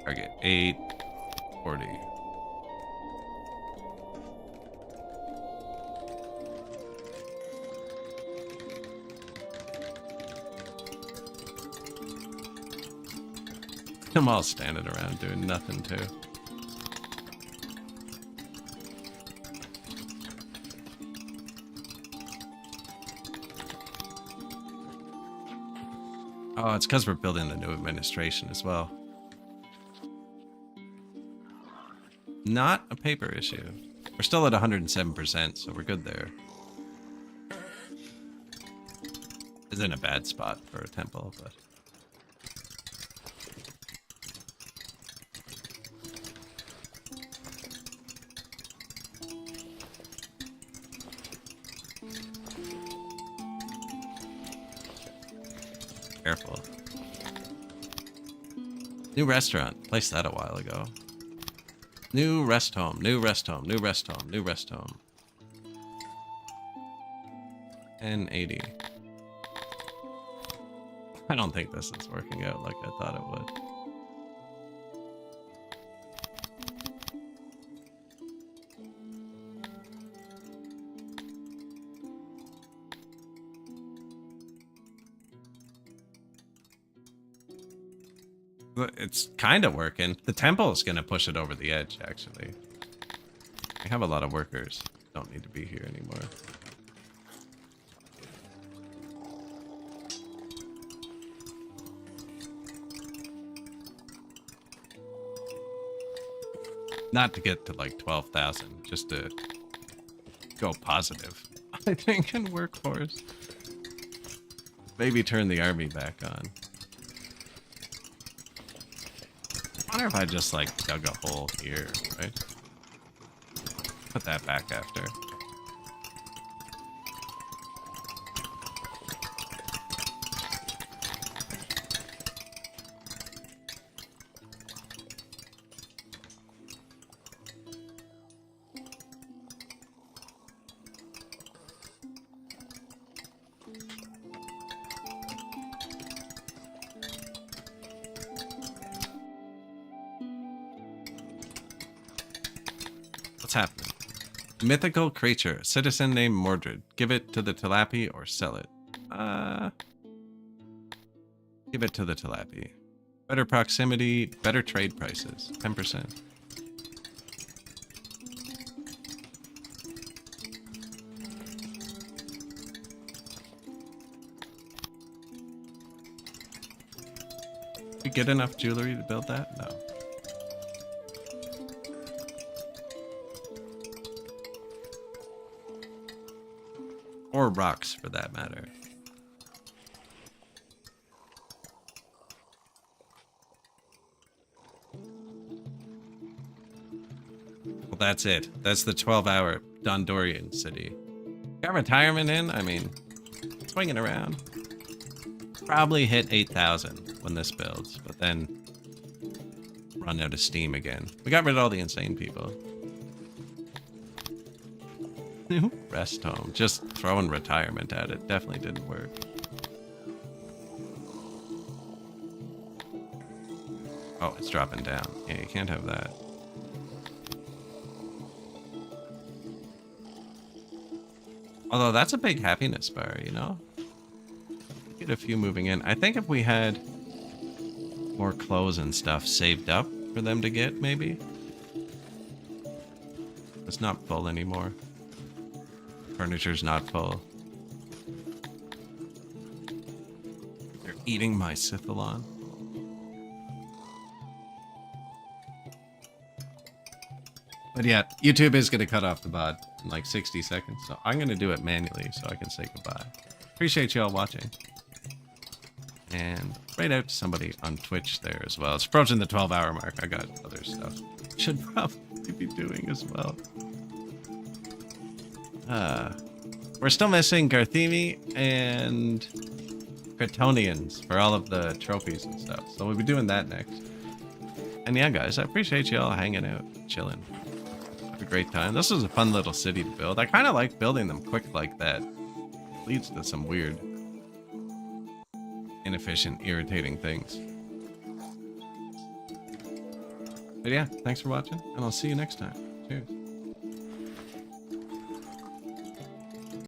Target 840. I'm all standing around doing nothing too. Oh, it's because we're building the new administration as well. Not a paper issue. We're still at 107%, so we're good there. It's in a bad spot for a temple, but... Careful. New restaurant. Placed that a while ago. New rest home. New rest home. New rest home. New rest home. 1080. I don't think this is working out like I thought it would. It's kind of working. The temple is going to push it over the edge, actually. I have a lot of workers. Don't need to be here anymore. Not to get to like 12,000, just to go positive. I think in workforce. Maybe turn the army back on. I wonder if I just like dug a hole here, right? Put that back after. What's happening? Mythical creature, citizen named Mordred. Give it to the Tilapy or sell it. Give it to the Tilapy. Better proximity, better trade prices. 10%. We get enough jewelry to build that? No. Or rocks, for that matter. Well, that's it. That's the 12-hour Dondorian city. Got retirement in? I mean, swinging around. Probably hit 8,000 when this builds, but then run out of steam again. We got rid of all the insane people. Rest home. Just throwing retirement at it definitely didn't work. Oh, it's dropping down. Yeah, you can't have that. Although that's a big happiness bar, you know? Get a few moving in. I think if we had more clothes and stuff saved up for them to get, maybe. It's not full anymore. Furniture's not full. They're eating my Sithalon. But yeah, YouTube is going to cut off the VOD in like 60 seconds. So I'm going to do it manually so I can say goodbye. Appreciate you all watching. And right out to somebody on Twitch there as well. It's approaching the 12-hour mark. I got other stuff should probably be doing as well. We're still missing Garthemi and Cretonians for all of the trophies and stuff. So we'll be doing that next. And yeah, guys, I appreciate you all hanging out, chilling. Have a great time. This was a fun little city to build. I kind of like building them quick like that. It leads to some weird, inefficient, irritating things. But yeah, thanks for watching, and I'll see you next time. Cheers.